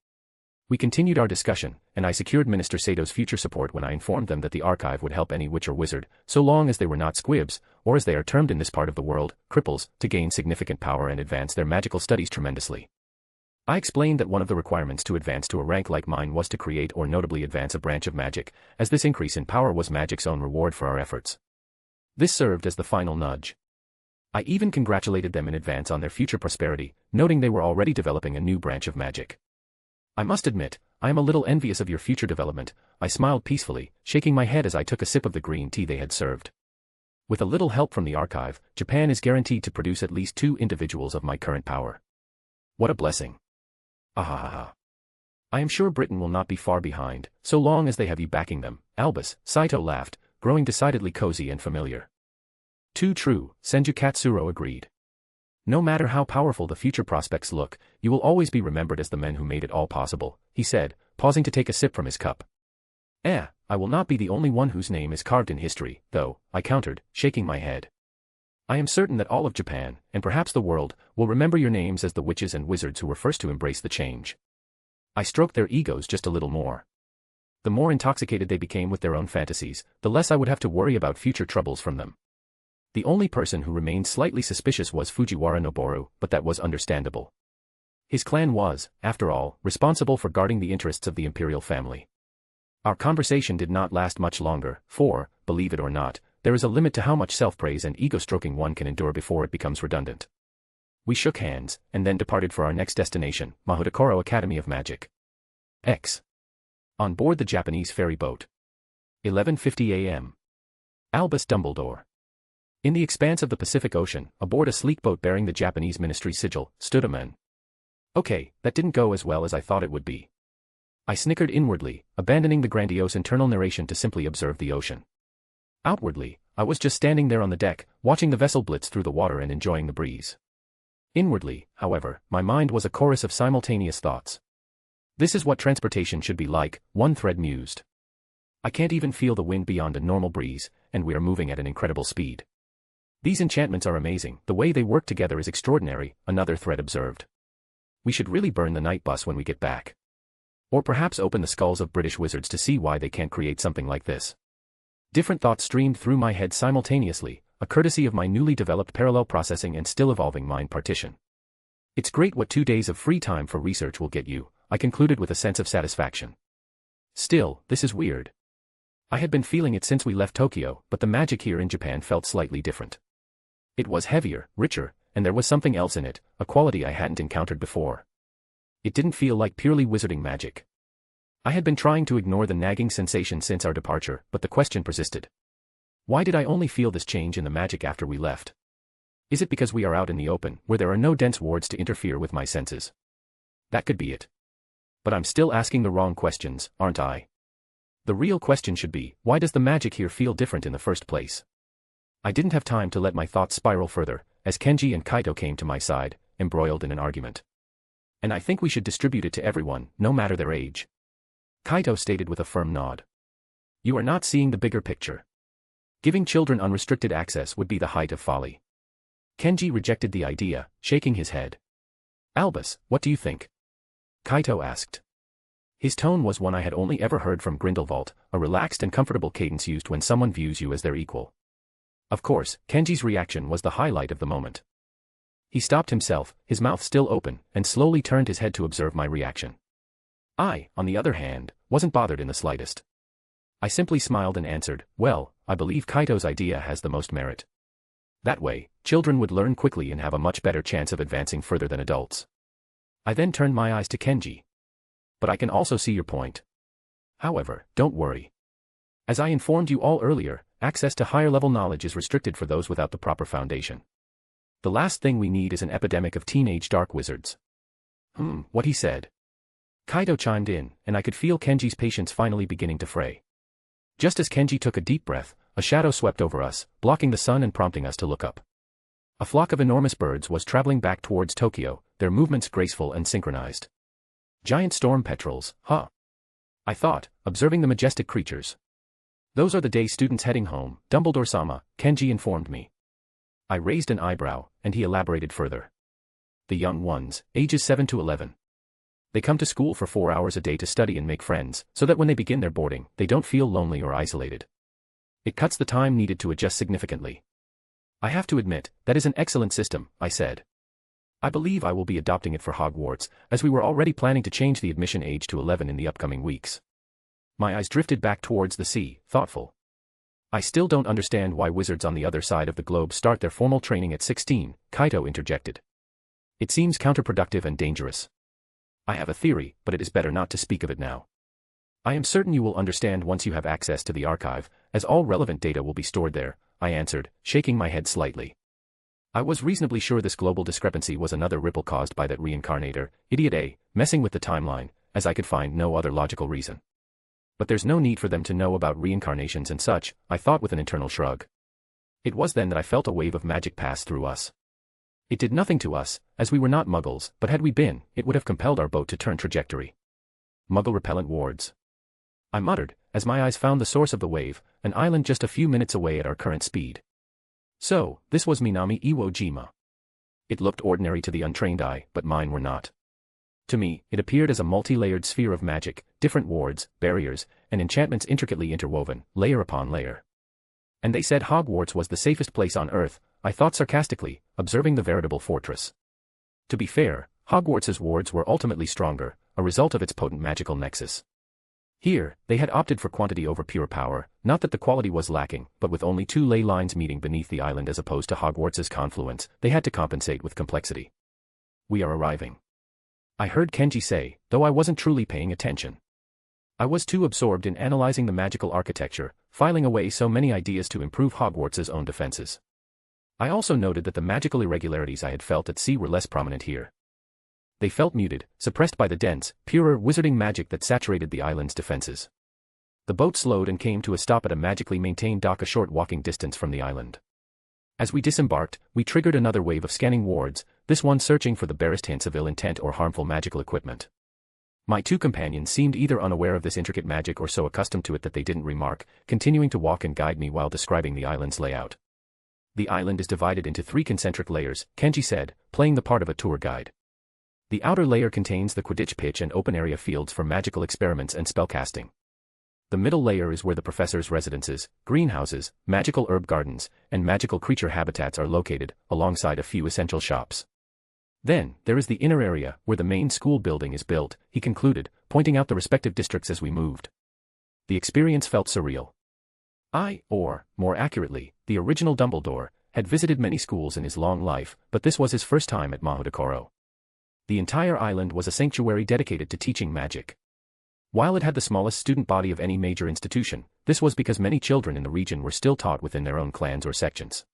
We continued our discussion, and I secured Minister Sato's future support when I informed them that the archive would help any witch or wizard, so long as they were not squibs, or as they are termed in this part of the world, cripples, to gain significant power and advance their magical studies tremendously. I explained that one of the requirements to advance to a rank like mine was to create or notably advance a branch of magic, as this increase in power was magic's own reward for our efforts. This served as the final nudge. I even congratulated them in advance on their future prosperity, noting they were already developing a new branch of magic. I must admit, I am a little envious of your future development, I smiled peacefully, shaking my head as I took a sip of the green tea they had served. With a little help from the archive, Japan is guaranteed to produce at least 2 individuals of my current power. What a blessing. Ahahaha. I am sure Britain will not be far behind, so long as they have you backing them, Albus, Saito laughed, growing decidedly cozy and familiar. Too true, Senju Katsuro agreed. No matter how powerful the future prospects look, you will always be remembered as the men who made it all possible, he said, pausing to take a sip from his cup. I will not be the only one whose name is carved in history, though, I countered, shaking my head. I am certain that all of Japan, and perhaps the world, will remember your names as the witches and wizards who were first to embrace the change. I stroked their egos just a little more. The more intoxicated they became with their own fantasies, the less I would have to worry about future troubles from them. The only person who remained slightly suspicious was Fujiwara Noboru, but that was understandable. His clan was, after all, responsible for guarding the interests of the imperial family. Our conversation did not last much longer, for, believe it or not, there is a limit to how much self-praise and ego-stroking one can endure before it becomes redundant. We shook hands, and then departed for our next destination, Mahotakoro Academy of Magic. X. On board the Japanese ferry boat. 11:50 a.m. Albus Dumbledore. In the expanse of the Pacific Ocean, aboard a sleek boat bearing the Japanese ministry sigil, stood a man. Okay, that didn't go as well as I thought it would be. I snickered inwardly, abandoning the grandiose internal narration to simply observe the ocean. Outwardly, I was just standing there on the deck, watching the vessel blitz through the water and enjoying the breeze. Inwardly, however, my mind was a chorus of simultaneous thoughts. This is what transportation should be like, one thread mused. I can't even feel the wind beyond a normal breeze, and we are moving at an incredible speed. These enchantments are amazing, the way they work together is extraordinary, another thread observed. We should really burn the night bus when we get back. Or perhaps open the skulls of British wizards to see why they can't create something like this. Different thoughts streamed through my head simultaneously, a courtesy of my newly developed parallel processing and still evolving mind partition. It's great what 2 days of free time for research will get you, I concluded with a sense of satisfaction. Still, this is weird. I had been feeling it since we left Tokyo, but the magic here in Japan felt slightly different. It was heavier, richer, and there was something else in it, a quality I hadn't encountered before. It didn't feel like purely wizarding magic. I had been trying to ignore the nagging sensation since our departure, but the question persisted. Why did I only feel this change in the magic after we left? Is it because we are out in the open, where there are no dense wards to interfere with my senses? That could be it. But I'm still asking the wrong questions, aren't I? The real question should be, why does the magic here feel different in the first place? I didn't have time to let my thoughts spiral further, as Kenji and Kaito came to my side, embroiled in an argument. And I think we should distribute it to everyone, no matter their age. Kaito stated with a firm nod. You are not seeing the bigger picture. Giving children unrestricted access would be the height of folly. Kenji rejected the idea, shaking his head. Albus, what do you think? Kaito asked. His tone was one I had only ever heard from Grindelwald, a relaxed and comfortable cadence used when someone views you as their equal. Of course, Kenji's reaction was the highlight of the moment. He stopped himself, his mouth still open, and slowly turned his head to observe my reaction. I, on the other hand, wasn't bothered in the slightest. I simply smiled and answered, well, I believe Kaito's idea has the most merit. That way, children would learn quickly and have a much better chance of advancing further than adults. I then turned my eyes to Kenji. But I can also see your point. However, don't worry. As I informed you all earlier, access to higher-level knowledge is restricted for those without the proper foundation. The last thing we need is an epidemic of teenage dark wizards. What he said. Kaito chimed in, and I could feel Kenji's patience finally beginning to fray. Just as Kenji took a deep breath, a shadow swept over us, blocking the sun and prompting us to look up. A flock of enormous birds was traveling back towards Tokyo, their movements graceful and synchronized. Giant storm petrels, huh? I thought, observing the majestic creatures. Those are the day students heading home, Dumbledore-sama, Kenji informed me. I raised an eyebrow, and he elaborated further. The young ones, ages 7 to 11. They come to school for 4 hours a day to study and make friends, so that when they begin their boarding, they don't feel lonely or isolated. It cuts the time needed to adjust significantly. I have to admit, that is an excellent system, I said. I believe I will be adopting it for Hogwarts, as we were already planning to change the admission age to 11 in the upcoming weeks. My eyes drifted back towards the sea, thoughtful. I still don't understand why wizards on the other side of the globe start their formal training at 16, Kaito interjected. It seems counterproductive and dangerous. I have a theory, but it is better not to speak of it now. I am certain you will understand once you have access to the archive, as all relevant data will be stored there, I answered, shaking my head slightly. I was reasonably sure this global discrepancy was another ripple caused by that reincarnator, Idiot A, messing with the timeline, as I could find no other logical reason. But there's no need for them to know about reincarnations and such, I thought with an internal shrug. It was then that I felt a wave of magic pass through us. It did nothing to us, as we were not muggles, but had we been, it would have compelled our boat to turn trajectory. Muggle-repellent wards. I muttered, as my eyes found the source of the wave, an island just a few minutes away at our current speed. So, this was Minami Iwo Jima. It looked ordinary to the untrained eye, but mine were not. To me, it appeared as a multi-layered sphere of magic, different wards, barriers, and enchantments intricately interwoven, layer upon layer. And they said Hogwarts was the safest place on Earth, I thought sarcastically, observing the veritable fortress. To be fair, Hogwarts's wards were ultimately stronger, a result of its potent magical nexus. Here, they had opted for quantity over pure power, not that the quality was lacking, but with only 2 ley lines meeting beneath the island as opposed to Hogwarts's confluence, they had to compensate with complexity. We are arriving. I heard Kenji say, though I wasn't truly paying attention. I was too absorbed in analyzing the magical architecture, filing away so many ideas to improve Hogwarts's own defenses. I also noted that the magical irregularities I had felt at sea were less prominent here. They felt muted, suppressed by the dense, purer wizarding magic that saturated the island's defenses. The boat slowed and came to a stop at a magically maintained dock a short walking distance from the island. As we disembarked, we triggered another wave of scanning wards, this one searching for the barest hints of ill intent or harmful magical equipment. My 2 companions seemed either unaware of this intricate magic or so accustomed to it that they didn't remark, continuing to walk and guide me while describing the island's layout. The island is divided into 3 concentric layers, Kenji said, playing the part of a tour guide. The outer layer contains the Quidditch pitch and open-area fields for magical experiments and spellcasting. The middle layer is where the professors' residences, greenhouses, magical herb gardens, and magical creature habitats are located, alongside a few essential shops. Then, there is the inner area, where the main school building is built, he concluded, pointing out the respective districts as we moved. The experience felt surreal. Or, more accurately, the original Dumbledore, had visited many schools in his long life, but this was his first time at Mahudakoro. The entire island was a sanctuary dedicated to teaching magic. While it had the smallest student body of any major institution, this was because many children in the region were still taught within their own clans or sections.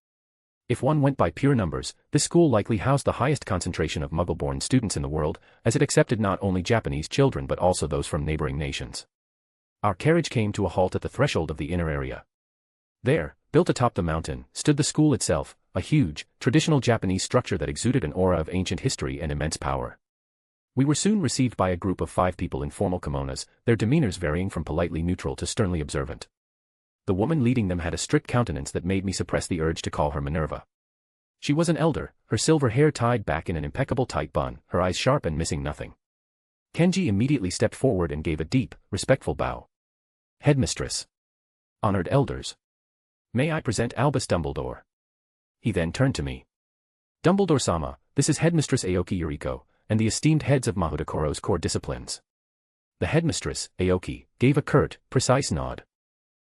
If one went by pure numbers, this school likely housed the highest concentration of Muggle-born students in the world, as it accepted not only Japanese children but also those from neighboring nations. Our carriage came to a halt at the threshold of the inner area. There, built atop the mountain, stood the school itself, a huge, traditional Japanese structure that exuded an aura of ancient history and immense power. We were soon received by a group of 5 people in formal kimonos, their demeanors varying from politely neutral to sternly observant. The woman leading them had a strict countenance that made me suppress the urge to call her Minerva. She was an elder, her silver hair tied back in an impeccable tight bun, her eyes sharp and missing nothing. Kenji immediately stepped forward and gave a deep, respectful bow. Headmistress. Honored elders. May I present Albus Dumbledore? He then turned to me. Dumbledore-sama, this is Headmistress Aoki Yuriko, and the esteemed heads of Mahudakoro's core disciplines. The headmistress, Aoki, gave a curt, precise nod.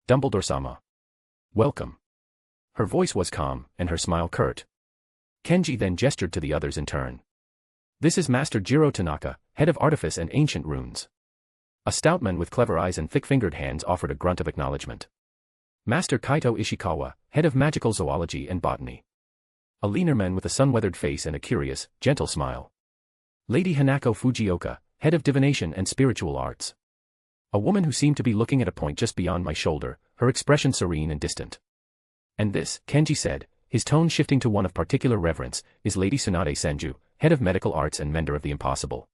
Dumbledore-sama. Welcome. Her voice was calm, and her smile curt. Kenji then gestured to the others in turn. This is Master Jiro Tanaka, head of artifice and ancient runes. A stout man with clever eyes and thick-fingered hands offered a grunt of acknowledgement. Master Kaito Ishikawa, head of magical zoology and botany. A leaner man with a sun-weathered face and a curious, gentle smile. Lady Hanako Fujioka, head of divination and spiritual arts. A woman who seemed to be looking at a point just beyond my shoulder, her expression serene and distant. And this, Kenji said, his tone shifting to one of particular reverence, is Lady Tsunade Senju, head of medical arts and mender of the impossible.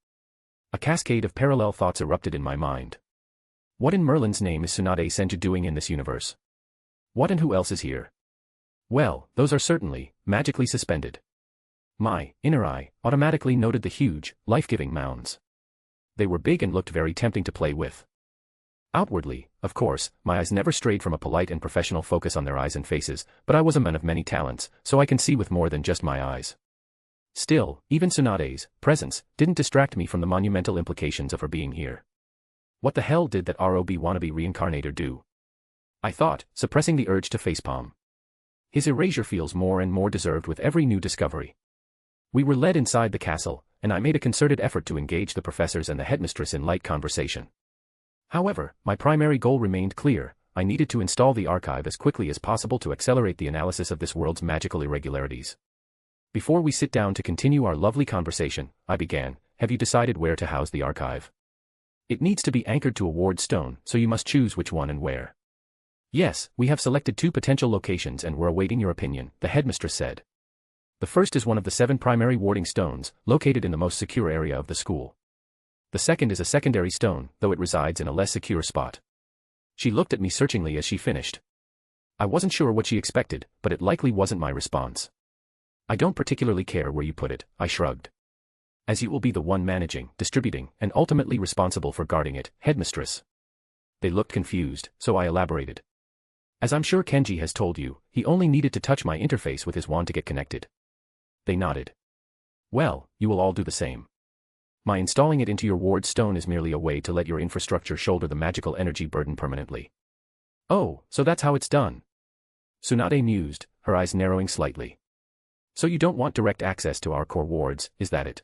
A cascade of parallel thoughts erupted in my mind. What in Merlin's name is Tsunade Senju doing in this universe? What and who else is here? Well, those are certainly, magically suspended. My inner eye automatically noted the huge, life-giving mounds. They were big and looked very tempting to play with. Outwardly, of course, my eyes never strayed from a polite and professional focus on their eyes and faces, but I was a man of many talents, so I can see with more than just my eyes. Still, even Tsunade's presence didn't distract me from the monumental implications of her being here. What the hell did that ROB wannabe reincarnator do? I thought, suppressing the urge to facepalm. His erasure feels more and more deserved with every new discovery. We were led inside the castle, and I made a concerted effort to engage the professors and the headmistress in light conversation. However, my primary goal remained clear. I needed to install the archive as quickly as possible to accelerate the analysis of this world's magical irregularities. Before we sit down to continue our lovely conversation, I began, have you decided where to house the archive? It needs to be anchored to a ward stone, so you must choose which one and where. Yes, we have selected 2 potential locations and we're awaiting your opinion, the headmistress said. The first is one of the 7 primary warding stones, located in the most secure area of the school. The second is a secondary stone, though it resides in a less secure spot. She looked at me searchingly as she finished. I wasn't sure what she expected, but it likely wasn't my response. I don't particularly care where you put it, I shrugged. As you will be the one managing, distributing, and ultimately responsible for guarding it, headmistress. They looked confused, so I elaborated. As I'm sure Kenji has told you, he only needed to touch my interface with his wand to get connected. They nodded. Well, you will all do the same. My installing it into your ward stone is merely a way to let your infrastructure shoulder the magical energy burden permanently. Oh, so that's how it's done. Tsunade mused, her eyes narrowing slightly. So you don't want direct access to our core wards, is that it?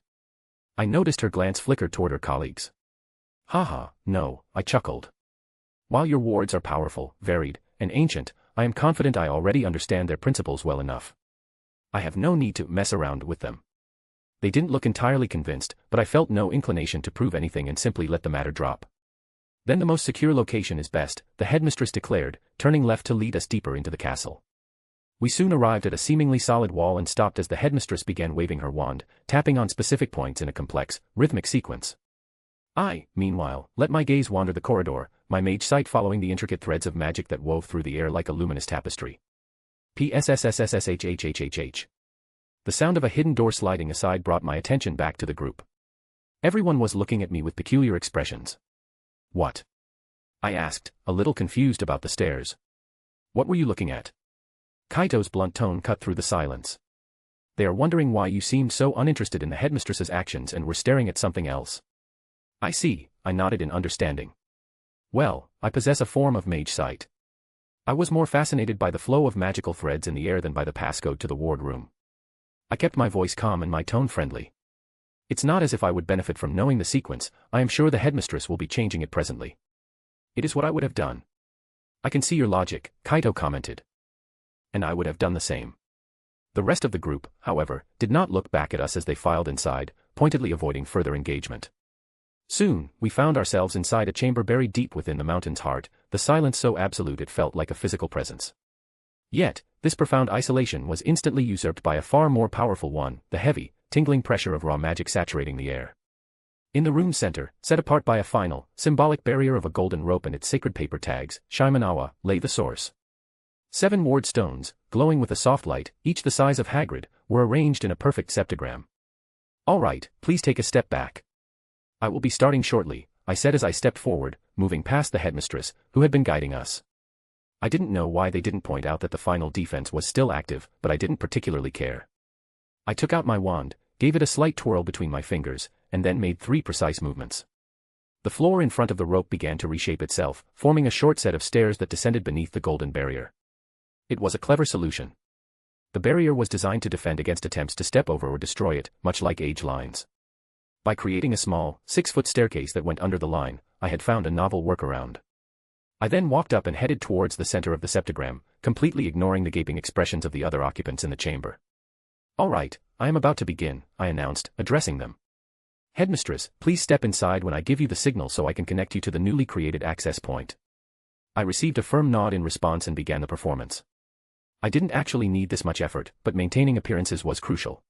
I noticed her glance flicker toward her colleagues. Haha, no, I chuckled. While your wards are powerful, varied, and ancient, I am confident I already understand their principles well enough. I have no need to mess around with them. They didn't look entirely convinced, but I felt no inclination to prove anything and simply let the matter drop. Then the most secure location is best, the headmistress declared, turning left to lead us deeper into the castle. We soon arrived at a seemingly solid wall and stopped as the headmistress began waving her wand, tapping on specific points in a complex, rhythmic sequence. I, meanwhile, let my gaze wander the corridor, my mage sight following the intricate threads of magic that wove through the air like a luminous tapestry. PSSSSSHHHHH. The sound of a hidden door sliding aside brought my attention back to the group. Everyone was looking at me with peculiar expressions. What? I asked, a little confused about the stairs. What were you looking at? Kaito's blunt tone cut through the silence. They are wondering why you seemed so uninterested in the headmistress's actions and were staring at something else. I see, I nodded in understanding. Well, I possess a form of mage sight. I was more fascinated by the flow of magical threads in the air than by the passcode to the ward room. I kept my voice calm and my tone friendly. It's not as if I would benefit from knowing the sequence, I am sure the headmistress will be changing it presently. It is what I would have done. I can see your logic, Kaito commented. And I would have done the same. The rest of the group, however, did not look back at us as they filed inside, pointedly avoiding further engagement. Soon, we found ourselves inside a chamber buried deep within the mountain's heart, the silence so absolute it felt like a physical presence. Yet, this profound isolation was instantly usurped by a far more powerful one, the heavy, tingling pressure of raw magic saturating the air. In the room's center, set apart by a final, symbolic barrier of a golden rope and its sacred paper tags, Shimanawa, lay the source. 7 ward stones, glowing with a soft light, each the size of Hagrid, were arranged in a perfect septagram. All right, please take a step back. I will be starting shortly, I said as I stepped forward, moving past the headmistress, who had been guiding us. I didn't know why they didn't point out that the final defense was still active, but I didn't particularly care. I took out my wand, gave it a slight twirl between my fingers, and then made 3 precise movements. The floor in front of the rope began to reshape itself, forming a short set of stairs that descended beneath the golden barrier. It was a clever solution. The barrier was designed to defend against attempts to step over or destroy it, much like age lines. By creating a small, 6-foot staircase that went under the line, I had found a novel workaround. I then walked up and headed towards the center of the septagram, completely ignoring the gaping expressions of the other occupants in the chamber. All right, I am about to begin, I announced, addressing them. Headmistress, please step inside when I give you the signal so I can connect you to the newly created access point. I received a firm nod in response and began the performance. I didn't actually need this much effort, but maintaining appearances was crucial.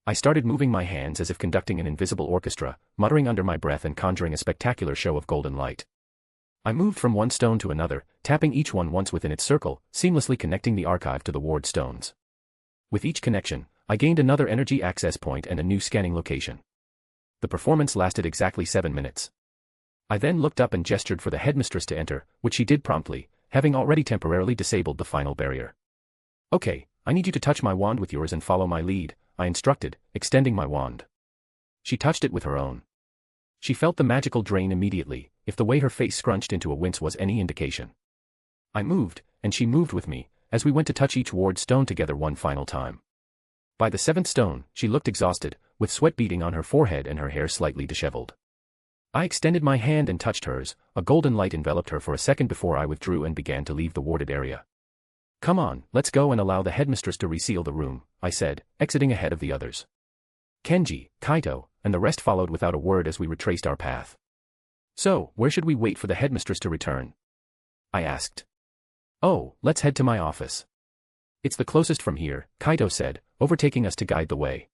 I started moving my hands as if conducting an invisible orchestra, muttering under my breath and conjuring a spectacular show of golden light. I moved from one stone to another, tapping each one once within its circle, seamlessly connecting the archive to the ward stones. With each connection, I gained another energy access point and a new scanning location. The performance lasted exactly 7 minutes. I then looked up and gestured for the headmistress to enter, which she did promptly, having already temporarily disabled the final barrier. Okay, I need you to touch my wand with yours and follow my lead, I instructed, extending my wand. She touched it with her own. She felt the magical drain immediately, if the way her face scrunched into a wince was any indication. I moved, and she moved with me, as we went to touch each ward stone together one final time. By the 7th stone, she looked exhausted, with sweat beading on her forehead and her hair slightly disheveled. I extended my hand and touched hers, a golden light enveloped her for a second before I withdrew and began to leave the warded area. Come on, let's go and allow the headmistress to reseal the room, I said, exiting ahead of the others. Kenji, Kaito, and the rest followed without a word as we retraced our path. So, where should we wait for the headmistress to return? I asked. Oh, let's head to my office. It's the closest from here, Kaito said, overtaking us to guide the way.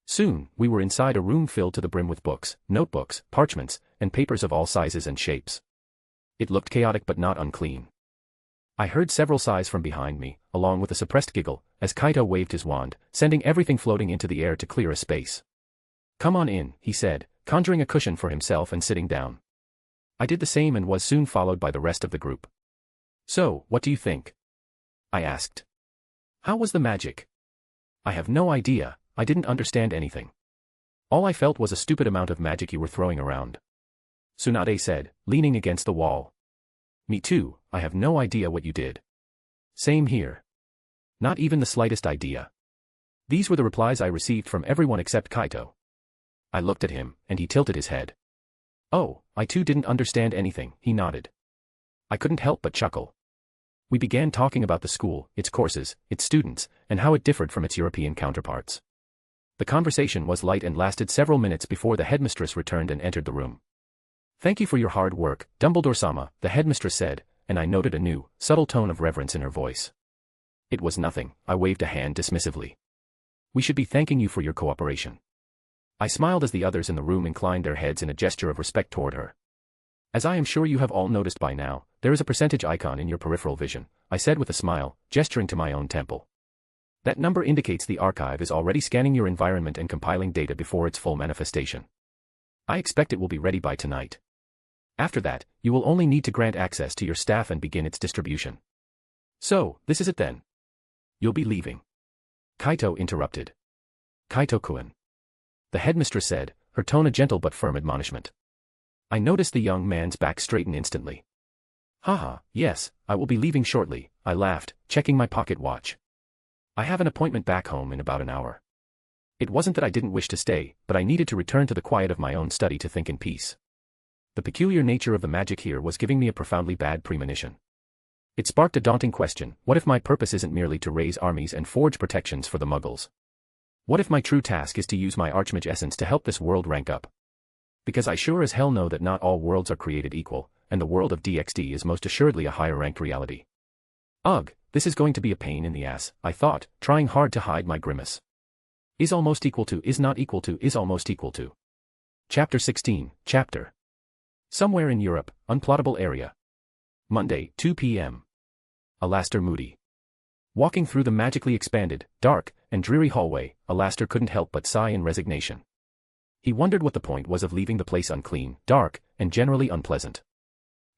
Soon, we were inside a room filled to the brim with books, notebooks, parchments, and papers of all sizes and shapes. It looked chaotic but not unclean. I heard several sighs from behind me, along with a suppressed giggle, as Kaito waved his wand, sending everything floating into the air to clear a space. Come on in, he said, conjuring a cushion for himself and sitting down. I did the same and was soon followed by the rest of the group. So, what do you think? I asked. How was the magic? I have no idea, I didn't understand anything. All I felt was a stupid amount of magic you were throwing around. Tsunade said, leaning against the wall. Me too, I have no idea what you did. Same here. Not even the slightest idea. These were the replies I received from everyone except Kaito. I looked at him, and he tilted his head. Oh, I too didn't understand anything, he nodded. I couldn't help but chuckle. We began talking about the school, its courses, its students, and how it differed from its European counterparts. The conversation was light and lasted several minutes before the headmistress returned and entered the room. Thank you for your hard work, Dumbledore-sama, the headmistress said, and I noted a new, subtle tone of reverence in her voice. It was nothing, I waved a hand dismissively. We should be thanking you for your cooperation. I smiled as the others in the room inclined their heads in a gesture of respect toward her. As I am sure you have all noticed by now, there is a percentage icon in your peripheral vision, I said with a smile, gesturing to my own temple. That number indicates the archive is already scanning your environment and compiling data before its full manifestation. I expect it will be ready by tonight. After that, you will only need to grant access to your staff and begin its distribution. So, this is it then. You'll be leaving. Kaito interrupted. Kaito-kun. The headmistress said, her tone a gentle but firm admonishment. I noticed the young man's back straighten instantly. Haha, yes, I will be leaving shortly, I laughed, checking my pocket watch. I have an appointment back home in about an hour. It wasn't that I didn't wish to stay, but I needed to return to the quiet of my own study to think in peace. The peculiar nature of the magic here was giving me a profoundly bad premonition. It sparked a daunting question, what if my purpose isn't merely to raise armies and forge protections for the Muggles? What if my true task is to use my Archmage essence to help this world rank up? Because I sure as hell know that not all worlds are created equal, and the world of DxD is most assuredly a higher-ranked reality. Ugh, this is going to be a pain in the ass, I thought, trying hard to hide my grimace. Is almost equal to is not equal to is almost equal to. Chapter 16, Chapter. Somewhere in Europe, unplottable area. Monday, 2 p.m. Alastair Moody. Walking through the magically expanded, dark, and dreary hallway, Alastair couldn't help but sigh in resignation. He wondered what the point was of leaving the place unclean, dark, and generally unpleasant.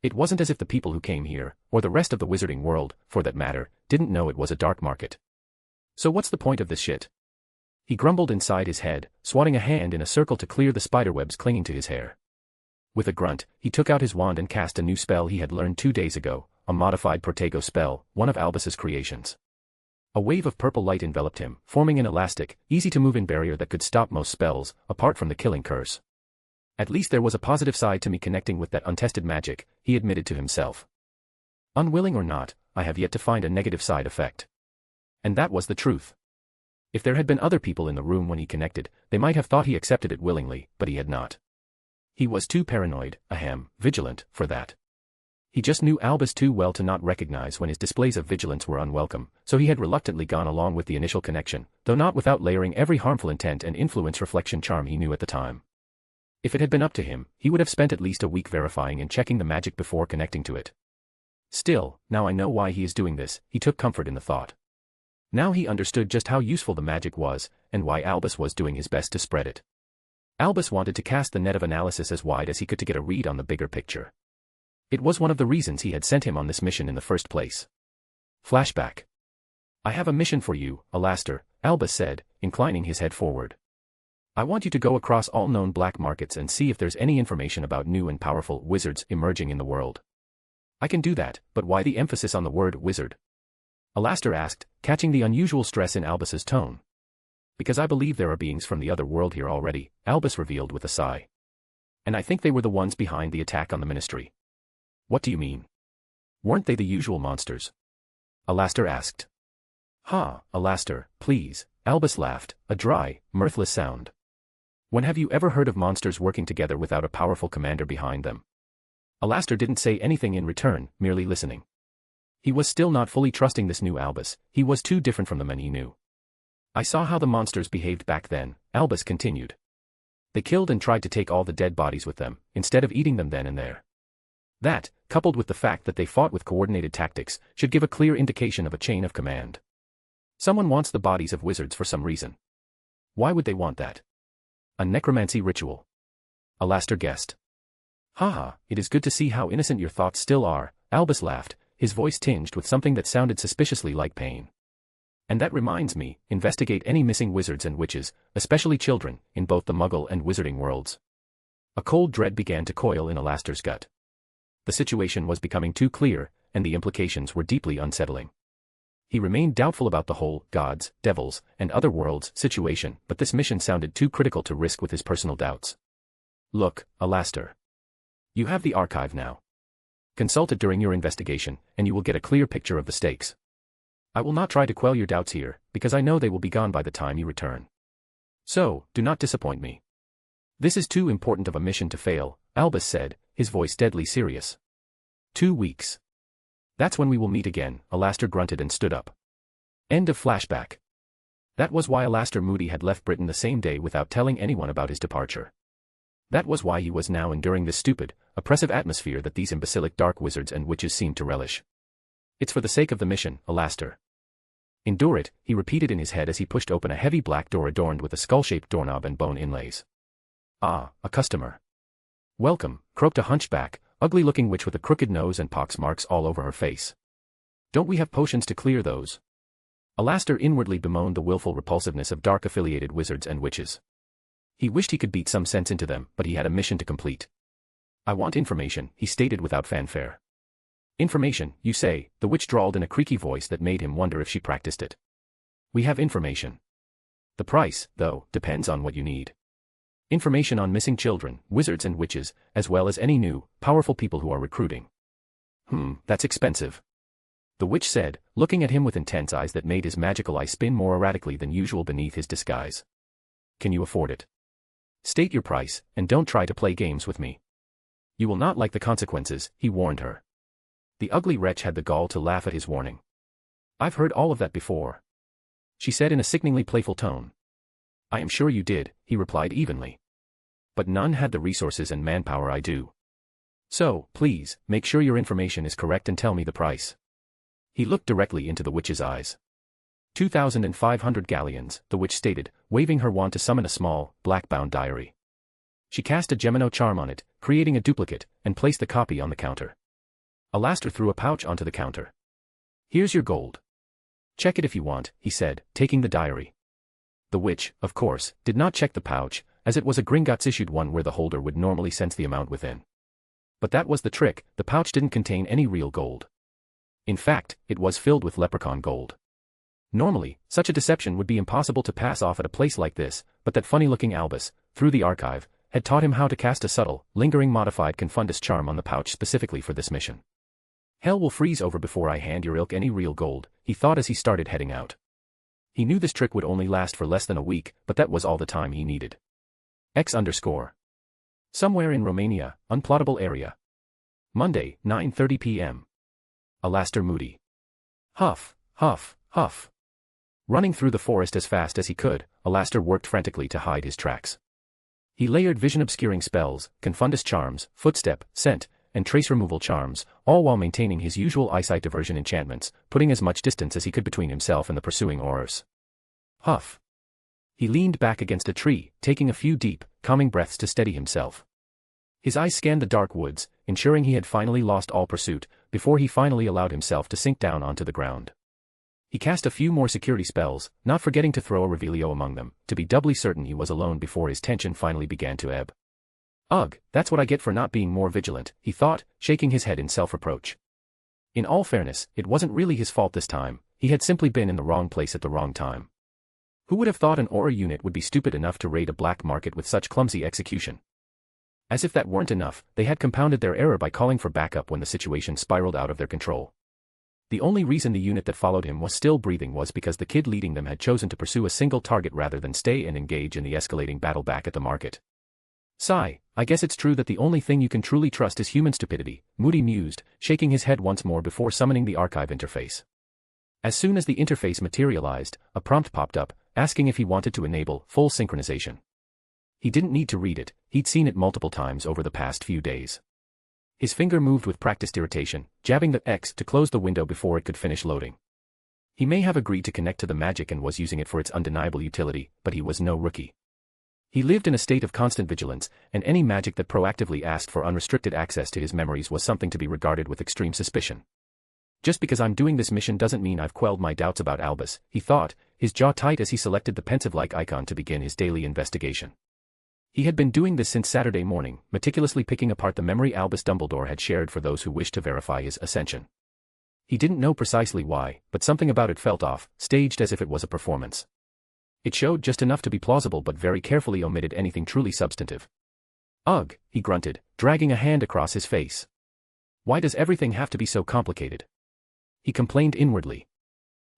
It wasn't as if the people who came here, or the rest of the wizarding world, for that matter, didn't know it was a dark market. So what's the point of this shit? He grumbled inside his head, swatting a hand in a circle to clear the spiderwebs clinging to his hair. With a grunt, he took out his wand and cast a new spell he had learned 2 days ago, a modified Protego spell, one of Albus's creations. A wave of purple light enveloped him, forming an elastic, easy-to-move-in barrier that could stop most spells, apart from the killing curse. At least there was a positive side to me connecting with that untested magic, he admitted to himself. Unwilling or not, I have yet to find a negative side effect. And that was the truth. If there had been other people in the room when he connected, they might have thought he accepted it willingly, but he had not. He was too paranoid, vigilant, for that. He just knew Albus too well to not recognize when his displays of vigilance were unwelcome, so he had reluctantly gone along with the initial connection, though not without layering every harmful intent and influence reflection charm he knew at the time. If it had been up to him, he would have spent at least a week verifying and checking the magic before connecting to it. Still, now I know why he is doing this, he took comfort in the thought. Now he understood just how useful the magic was, and why Albus was doing his best to spread it. Albus wanted to cast the net of analysis as wide as he could to get a read on the bigger picture. It was one of the reasons he had sent him on this mission in the first place. Flashback. I have a mission for you, Alastair, Albus said, inclining his head forward. I want you to go across all known black markets and see if there's any information about new and powerful wizards emerging in the world. I can do that, but why the emphasis on the word wizard? Alastair asked, catching the unusual stress in Albus's tone. Because I believe there are beings from the other world here already, Albus revealed with a sigh. And I think they were the ones behind the attack on the ministry. What do you mean? Weren't they the usual monsters? Alastair asked. Ha, Alastair, please, Albus laughed, a dry, mirthless sound. When have you ever heard of monsters working together without a powerful commander behind them? Alastair didn't say anything in return, merely listening. He was still not fully trusting this new Albus, he was too different from the men he knew. I saw how the monsters behaved back then, Albus continued. They killed and tried to take all the dead bodies with them, instead of eating them then and there. That, coupled with the fact that they fought with coordinated tactics, should give a clear indication of a chain of command. Someone wants the bodies of wizards for some reason. Why would they want that? A necromancy ritual. Alastair guessed. Haha, it is good to see how innocent your thoughts still are, Albus laughed, his voice tinged with something that sounded suspiciously like pain. And that reminds me, investigate any missing wizards and witches, especially children, in both the Muggle and Wizarding worlds. A cold dread began to coil in Alastair's gut. The situation was becoming too clear, and the implications were deeply unsettling. He remained doubtful about the whole gods, devils, and other worlds situation, but this mission sounded too critical to risk with his personal doubts. Look, Alastair. You have the archive now. Consult it during your investigation, and you will get a clear picture of the stakes. I will not try to quell your doubts here, because I know they will be gone by the time you return. So, do not disappoint me. This is too important of a mission to fail, Albus said, his voice deadly serious. 2 weeks. That's when we will meet again, Alastair grunted and stood up. End of flashback. That was why Alastair Moody had left Britain the same day without telling anyone about his departure. That was why he was now enduring this stupid, oppressive atmosphere that these imbecilic dark wizards and witches seemed to relish. It's for the sake of the mission, Alastair. Endure it, he repeated in his head as he pushed open a heavy black door adorned with a skull-shaped doorknob and bone inlays. Ah, a customer. Welcome, croaked a hunchback, ugly-looking witch with a crooked nose and pox marks all over her face. Don't we have potions to clear those? Alastair inwardly bemoaned the willful repulsiveness of dark-affiliated wizards and witches. He wished he could beat some sense into them, but he had a mission to complete. I want information, he stated without fanfare. Information, you say, the witch drawled in a creaky voice that made him wonder if she practiced it. We have information. The price, though, depends on what you need. Information on missing children, wizards and witches, as well as any new, powerful people who are recruiting. That's expensive. The witch said, looking at him with intense eyes that made his magical eye spin more erratically than usual beneath his disguise. Can you afford it? State your price, and don't try to play games with me. You will not like the consequences, he warned her. The ugly wretch had the gall to laugh at his warning. I've heard all of that before. She said in a sickeningly playful tone. I am sure you did, he replied evenly. But none had the resources and manpower I do. So, please, make sure your information is correct and tell me the price. He looked directly into the witch's eyes. 2,500 galleons, the witch stated, waving her wand to summon a small, black-bound diary. She cast a Gemino charm on it, creating a duplicate, and placed the copy on the counter. Alastair threw a pouch onto the counter. Here's your gold. Check it if you want, he said, taking the diary. The witch, of course, did not check the pouch, as it was a Gringotts-issued one where the holder would normally sense the amount within. But that was the trick, the pouch didn't contain any real gold. In fact, it was filled with leprechaun gold. Normally, such a deception would be impossible to pass off at a place like this, but that funny-looking Albus, through the archive, had taught him how to cast a subtle, lingering modified Confundus charm on the pouch specifically for this mission. Hell will freeze over before I hand your ilk any real gold, he thought as he started heading out. He knew this trick would only last for less than a week, but that was all the time he needed. X_. Somewhere in Romania, unplottable area. Monday, 9:30 p.m. Alastair Moody. Huff, huff, huff. Running through the forest as fast as he could, Alastair worked frantically to hide his tracks. He layered vision-obscuring spells, Confundus charms, footstep, scent, and trace removal charms, all while maintaining his usual eyesight diversion enchantments, putting as much distance as he could between himself and the pursuing aurors. Huff. He leaned back against a tree, taking a few deep, calming breaths to steady himself. His eyes scanned the dark woods, ensuring he had finally lost all pursuit, before he finally allowed himself to sink down onto the ground. He cast a few more security spells, not forgetting to throw a Revelio among them, to be doubly certain he was alone before his tension finally began to ebb. Ugh, that's what I get for not being more vigilant, he thought, shaking his head in self-reproach. In all fairness, it wasn't really his fault this time, he had simply been in the wrong place at the wrong time. Who would have thought an Aura unit would be stupid enough to raid a black market with such clumsy execution? As if that weren't enough, they had compounded their error by calling for backup when the situation spiraled out of their control. The only reason the unit that followed him was still breathing was because the kid leading them had chosen to pursue a single target rather than stay and engage in the escalating battle back at the market. Sigh, I guess it's true that the only thing you can truly trust is human stupidity, Moody mused, shaking his head once more before summoning the archive interface. As soon as the interface materialized, a prompt popped up, asking if he wanted to enable full synchronization. He didn't need to read it, he'd seen it multiple times over the past few days. His finger moved with practiced irritation, jabbing the X to close the window before it could finish loading. He may have agreed to connect to the magic and was using it for its undeniable utility, but he was no rookie. He lived in a state of constant vigilance, and any magic that proactively asked for unrestricted access to his memories was something to be regarded with extreme suspicion. Just because I'm doing this mission doesn't mean I've quelled my doubts about Albus, he thought, his jaw tight as he selected the pensive-like icon to begin his daily investigation. He had been doing this since Saturday morning, meticulously picking apart the memory Albus Dumbledore had shared for those who wished to verify his ascension. He didn't know precisely why, but something about it felt off, staged as if it was a performance. It showed just enough to be plausible but very carefully omitted anything truly substantive. Ugh, he grunted, dragging a hand across his face. Why does everything have to be so complicated? He complained inwardly.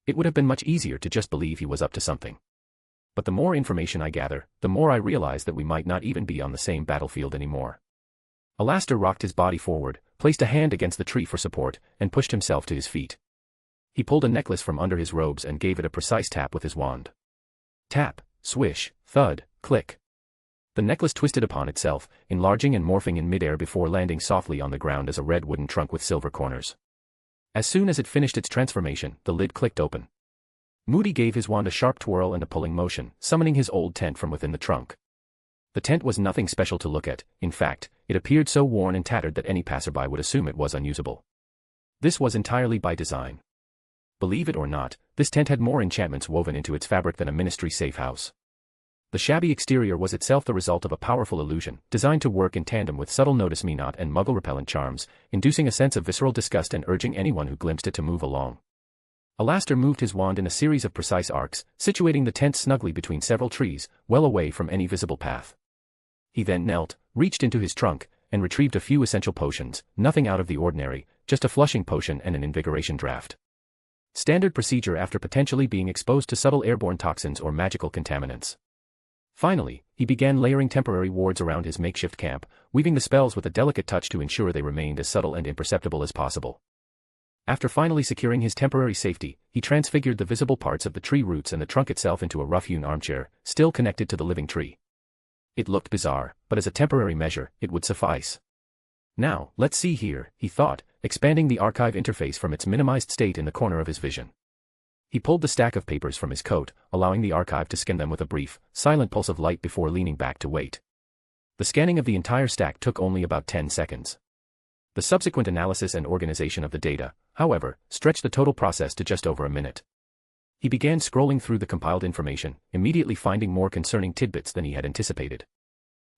It would have been much easier to just believe he was up to something. But the more information I gather, the more I realize that we might not even be on the same battlefield anymore. Alastair rocked his body forward, placed a hand against the tree for support, and pushed himself to his feet. He pulled a necklace from under his robes and gave it a precise tap with his wand. Tap, swish, thud, click. The necklace twisted upon itself, enlarging and morphing in midair before landing softly on the ground as a red wooden trunk with silver corners. As soon as it finished its transformation, the lid clicked open. Moody gave his wand a sharp twirl and a pulling motion, summoning his old tent from within the trunk. The tent was nothing special to look at, in fact, it appeared so worn and tattered that any passerby would assume it was unusable. This was entirely by design. Believe it or not, this tent had more enchantments woven into its fabric than a ministry safe house. The shabby exterior was itself the result of a powerful illusion, designed to work in tandem with subtle notice-me-not and muggle-repellent charms, inducing a sense of visceral disgust and urging anyone who glimpsed it to move along. Alastair moved his wand in a series of precise arcs, situating the tent snugly between several trees, well away from any visible path. He then knelt, reached into his trunk, and retrieved a few essential potions, nothing out of the ordinary, just a flushing potion and an invigoration draft. Standard procedure after potentially being exposed to subtle airborne toxins or magical contaminants. Finally, he began layering temporary wards around his makeshift camp, weaving the spells with a delicate touch to ensure they remained as subtle and imperceptible as possible. After finally securing his temporary safety, he transfigured the visible parts of the tree roots and the trunk itself into a rough-hewn armchair, still connected to the living tree. It looked bizarre, but as a temporary measure, it would suffice. Now, let's see here, he thought, expanding the archive interface from its minimized state in the corner of his vision. He pulled the stack of papers from his coat, allowing the archive to scan them with a brief, silent pulse of light before leaning back to wait. The scanning of the entire stack took only about 10 seconds. The subsequent analysis and organization of the data, however, stretched the total process to just over a minute. He began scrolling through the compiled information, immediately finding more concerning tidbits than he had anticipated.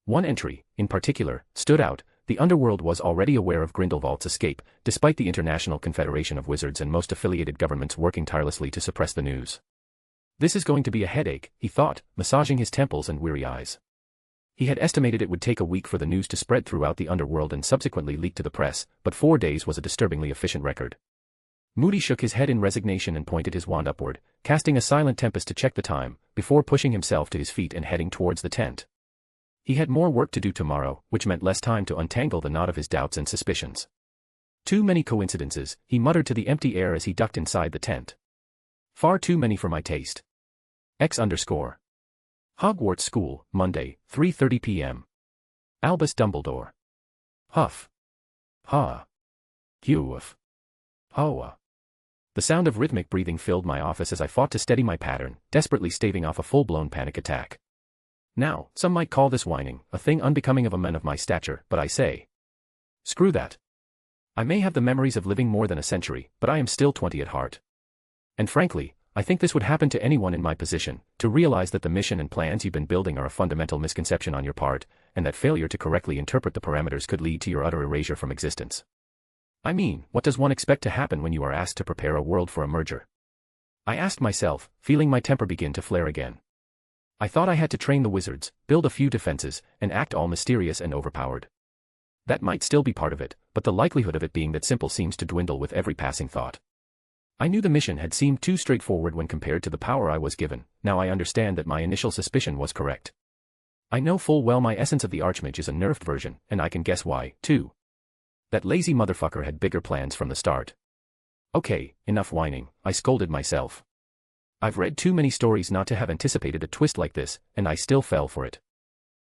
One entry, in particular, stood out. The underworld was already aware of Grindelwald's escape, despite the International Confederation of Wizards and most affiliated governments working tirelessly to suppress the news. This is going to be a headache, he thought, massaging his temples and weary eyes. He had estimated it would take a week for the news to spread throughout the underworld and subsequently leak to the press, but 4 days was a disturbingly efficient record. Moody shook his head in resignation and pointed his wand upward, casting a silent tempest to check the time, before pushing himself to his feet and heading towards the tent. He had more work to do tomorrow, which meant less time to untangle the knot of his doubts and suspicions. Too many coincidences, he muttered to the empty air as he ducked inside the tent. Far too many for my taste. X_. Hogwarts School, Monday, 3:30 p.m. Albus Dumbledore. Huff. Ha. Hewf. Hoa. The sound of rhythmic breathing filled my office as I fought to steady my pattern, desperately staving off a full-blown panic attack. Now, some might call this whining, a thing unbecoming of a man of my stature, but I say, screw that. I may have the memories of living more than a century, but I am still 20 at heart. And frankly, I think this would happen to anyone in my position, to realize that the mission and plans you've been building are a fundamental misconception on your part, and that failure to correctly interpret the parameters could lead to your utter erasure from existence. I mean, what does one expect to happen when you are asked to prepare a world for a merger? I asked myself, feeling my temper begin to flare again. I thought I had to train the wizards, build a few defenses, and act all mysterious and overpowered. That might still be part of it, but the likelihood of it being that simple seems to dwindle with every passing thought. I knew the mission had seemed too straightforward when compared to the power I was given. Now I understand that my initial suspicion was correct. I know full well my essence of the Archmage is a nerfed version, and I can guess why, too. That lazy motherfucker had bigger plans from the start. Okay, enough whining, I scolded myself. I've read too many stories not to have anticipated a twist like this, and I still fell for it.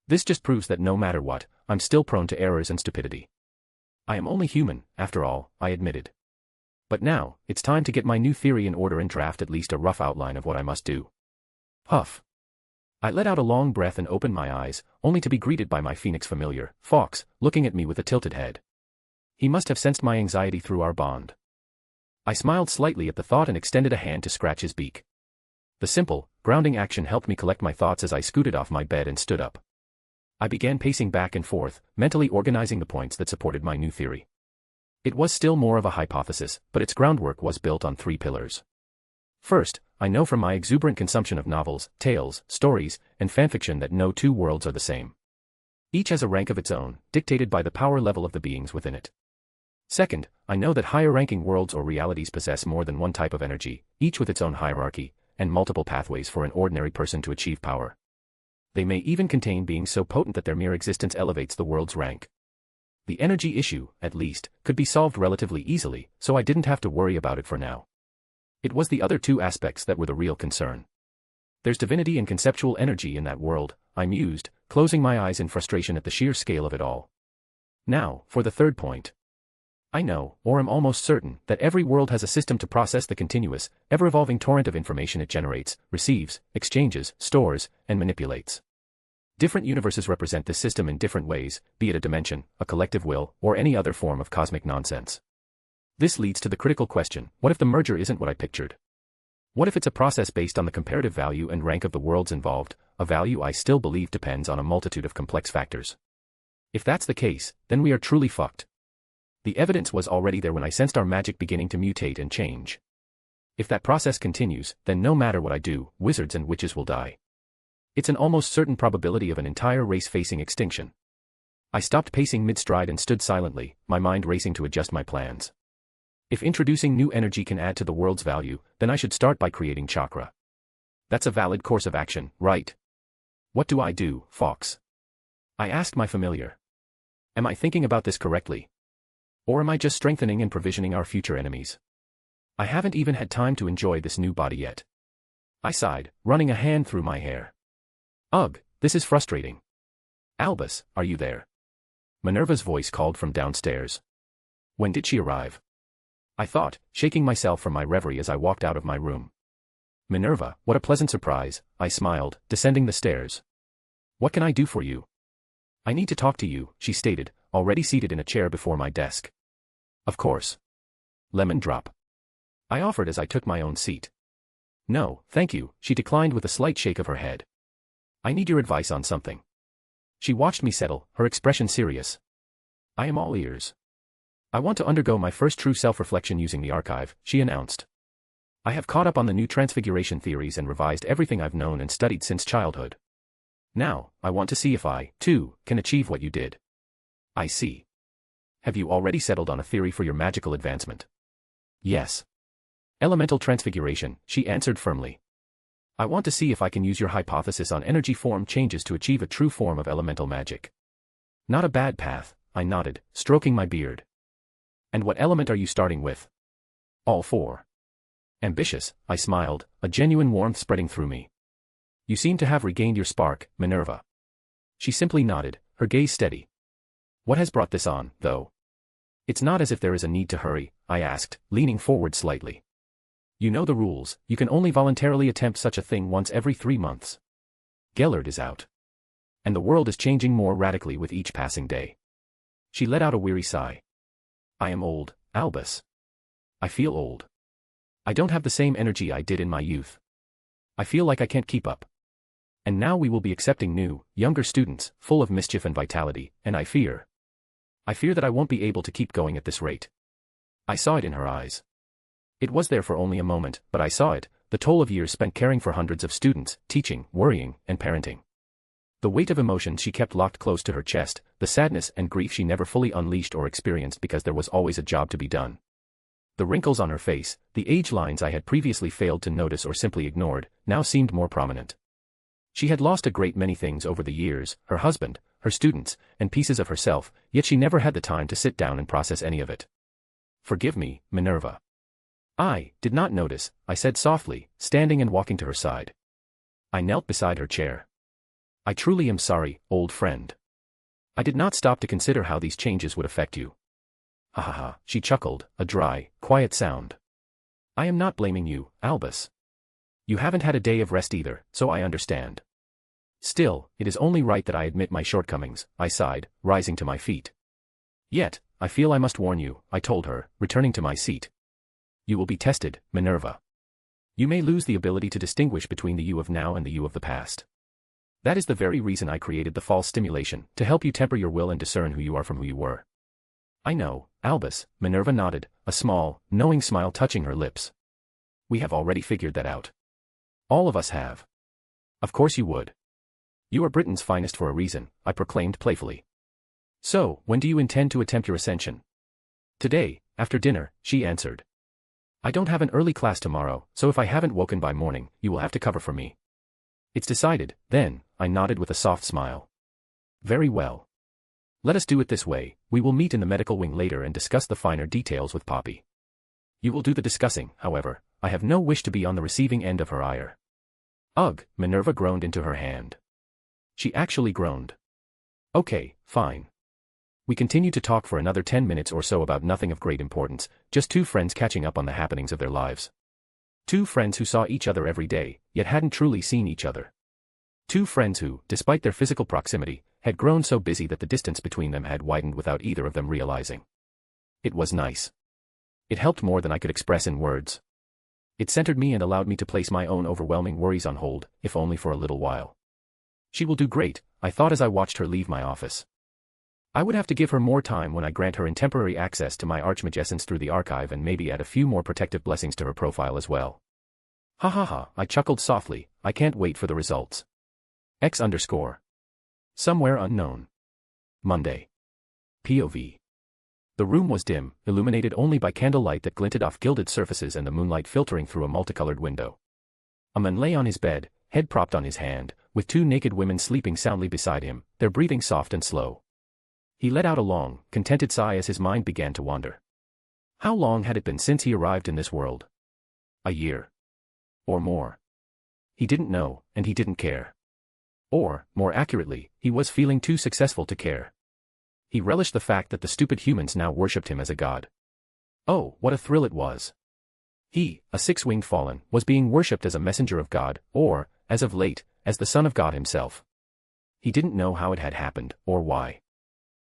This just proves that no matter what, I'm still prone to errors and stupidity. I am only human, after all, I admitted. But now, it's time to get my new theory in order and draft at least a rough outline of what I must do. Huff. I let out a long breath and opened my eyes, only to be greeted by my phoenix familiar, Fox, looking at me with a tilted head. He must have sensed my anxiety through our bond. I smiled slightly at the thought and extended a hand to scratch his beak. The simple, grounding action helped me collect my thoughts as I scooted off my bed and stood up. I began pacing back and forth, mentally organizing the points that supported my new theory. It was still more of a hypothesis, but its groundwork was built on 3 pillars. First, I know from my exuberant consumption of novels, tales, stories, and fanfiction that no 2 worlds are the same. Each has a rank of its own, dictated by the power level of the beings within it. Second, I know that higher-ranking worlds or realities possess more than one type of energy, each with its own hierarchy, and multiple pathways for an ordinary person to achieve power. They may even contain beings so potent that their mere existence elevates the world's rank. The energy issue, at least, could be solved relatively easily, so I didn't have to worry about it for now. It was the other 2 aspects that were the real concern. There's divinity and conceptual energy in that world, I mused, closing my eyes in frustration at the sheer scale of it all. Now, for the third point. I know, or am almost certain, that every world has a system to process the continuous, ever-evolving torrent of information it generates, receives, exchanges, stores, and manipulates. Different universes represent this system in different ways, be it a dimension, a collective will, or any other form of cosmic nonsense. This leads to the critical question, what if the merger isn't what I pictured? What if it's a process based on the comparative value and rank of the worlds involved, a value I still believe depends on a multitude of complex factors? If that's the case, then we are truly fucked. The evidence was already there when I sensed our magic beginning to mutate and change. If that process continues, then no matter what I do, wizards and witches will die. It's an almost certain probability of an entire race facing extinction. I stopped pacing mid-stride and stood silently, my mind racing to adjust my plans. If introducing new energy can add to the world's value, then I should start by creating chakra. That's a valid course of action, right? What do I do, Fox? I asked my familiar. Am I thinking about this correctly? Or am I just strengthening and provisioning our future enemies? I haven't even had time to enjoy this new body yet. I sighed, running a hand through my hair. Ugh, this is frustrating. Albus, are you there? Minerva's voice called from downstairs. When did she arrive? I thought, shaking myself from my reverie as I walked out of my room. Minerva, what a pleasant surprise, I smiled, descending the stairs. What can I do for you? I need to talk to you, she stated, already seated in a chair before my desk. Of course. Lemon drop. I offered as I took my own seat. No, thank you, she declined with a slight shake of her head. I need your advice on something. She watched me settle, her expression serious. I am all ears. I want to undergo my first true self-reflection using the archive, she announced. I have caught up on the new transfiguration theories and revised everything I've known and studied since childhood. Now, I want to see if I, too, can achieve what you did. I see. Have you already settled on a theory for your magical advancement? Yes. Elemental transfiguration, she answered firmly. I want to see if I can use your hypothesis on energy form changes to achieve a true form of elemental magic. Not a bad path, I nodded, stroking my beard. And what element are you starting with? All 4. Ambitious, I smiled, a genuine warmth spreading through me. You seem to have regained your spark, Minerva. She simply nodded, her gaze steady. What has brought this on, though? It's not as if there is a need to hurry, I asked, leaning forward slightly. You know the rules, you can only voluntarily attempt such a thing once every 3 months. Gellert is out. And the world is changing more radically with each passing day. She let out a weary sigh. I am old, Albus. I feel old. I don't have the same energy I did in my youth. I feel like I can't keep up. And now we will be accepting new, younger students, full of mischief and vitality, and I fear that I won't be able to keep going at this rate. I saw it in her eyes. It was there for only a moment, but I saw it, the toll of years spent caring for hundreds of students, teaching, worrying, and parenting. The weight of emotions she kept locked close to her chest, the sadness and grief she never fully unleashed or experienced because there was always a job to be done. The wrinkles on her face, the age lines I had previously failed to notice or simply ignored, now seemed more prominent. She had lost a great many things over the years, her husband, her students, and pieces of herself, yet she never had the time to sit down and process any of it. "Forgive me, Minerva. I did not notice," I said softly, standing and walking to her side. I knelt beside her chair. "I truly am sorry, old friend. I did not stop to consider how these changes would affect you." "Ha ha ha," she chuckled, a dry, quiet sound. "I am not blaming you, Albus. You haven't had a day of rest either, so I understand. Still, it is only right that I admit my shortcomings," I sighed, rising to my feet. "Yet, I feel I must warn you," I told her, returning to my seat. "You will be tested, Minerva. You may lose the ability to distinguish between the you of now and the you of the past. That is the very reason I created the false stimulation, to help you temper your will and discern who you are from who you were." "I know, Albus," Minerva nodded, a small, knowing smile touching her lips. "We have already figured that out. All of us have." "Of course you would. You are Britain's finest for a reason," I proclaimed playfully. "So, when do you intend to attempt your ascension?" "Today, after dinner," she answered. "I don't have an early class tomorrow, so if I haven't woken by morning, you will have to cover for me." "It's decided, then," I nodded with a soft smile. "Very well. Let us do it this way, we will meet in the medical wing later and discuss the finer details with Poppy. You will do the discussing, however. I have no wish to be on the receiving end of her ire." "Ugh," Minerva groaned into her hand. She actually groaned. "Okay, fine." We continued to talk for another 10 minutes or so about nothing of great importance, just two friends catching up on the happenings of their lives. Two friends who saw each other every day, yet hadn't truly seen each other. Two friends who, despite their physical proximity, had grown so busy that the distance between them had widened without either of them realizing. It was nice. It helped more than I could express in words. It centered me and allowed me to place my own overwhelming worries on hold, if only for a little while. She will do great, I thought as I watched her leave my office. I would have to give her more time when I grant her temporary access to my archmagescence through the archive and maybe add a few more protective blessings to her profile as well. Ha ha ha, I chuckled softly, I can't wait for the results. X_. Somewhere unknown. Monday. POV. The room was dim, illuminated only by candlelight that glinted off gilded surfaces and the moonlight filtering through a multicolored window. A man lay on his bed, head propped on his hand, with two naked women sleeping soundly beside him, their breathing soft and slow. He let out a long, contented sigh as his mind began to wander. How long had it been since he arrived in this world? A year. Or more. He didn't know, and he didn't care. Or, more accurately, he was feeling too successful to care. He relished the fact that the stupid humans now worshipped him as a god. Oh, what a thrill it was. He, a six-winged fallen, was being worshipped as a messenger of God, or, as of late, as the Son of God himself. He didn't know how it had happened, or why.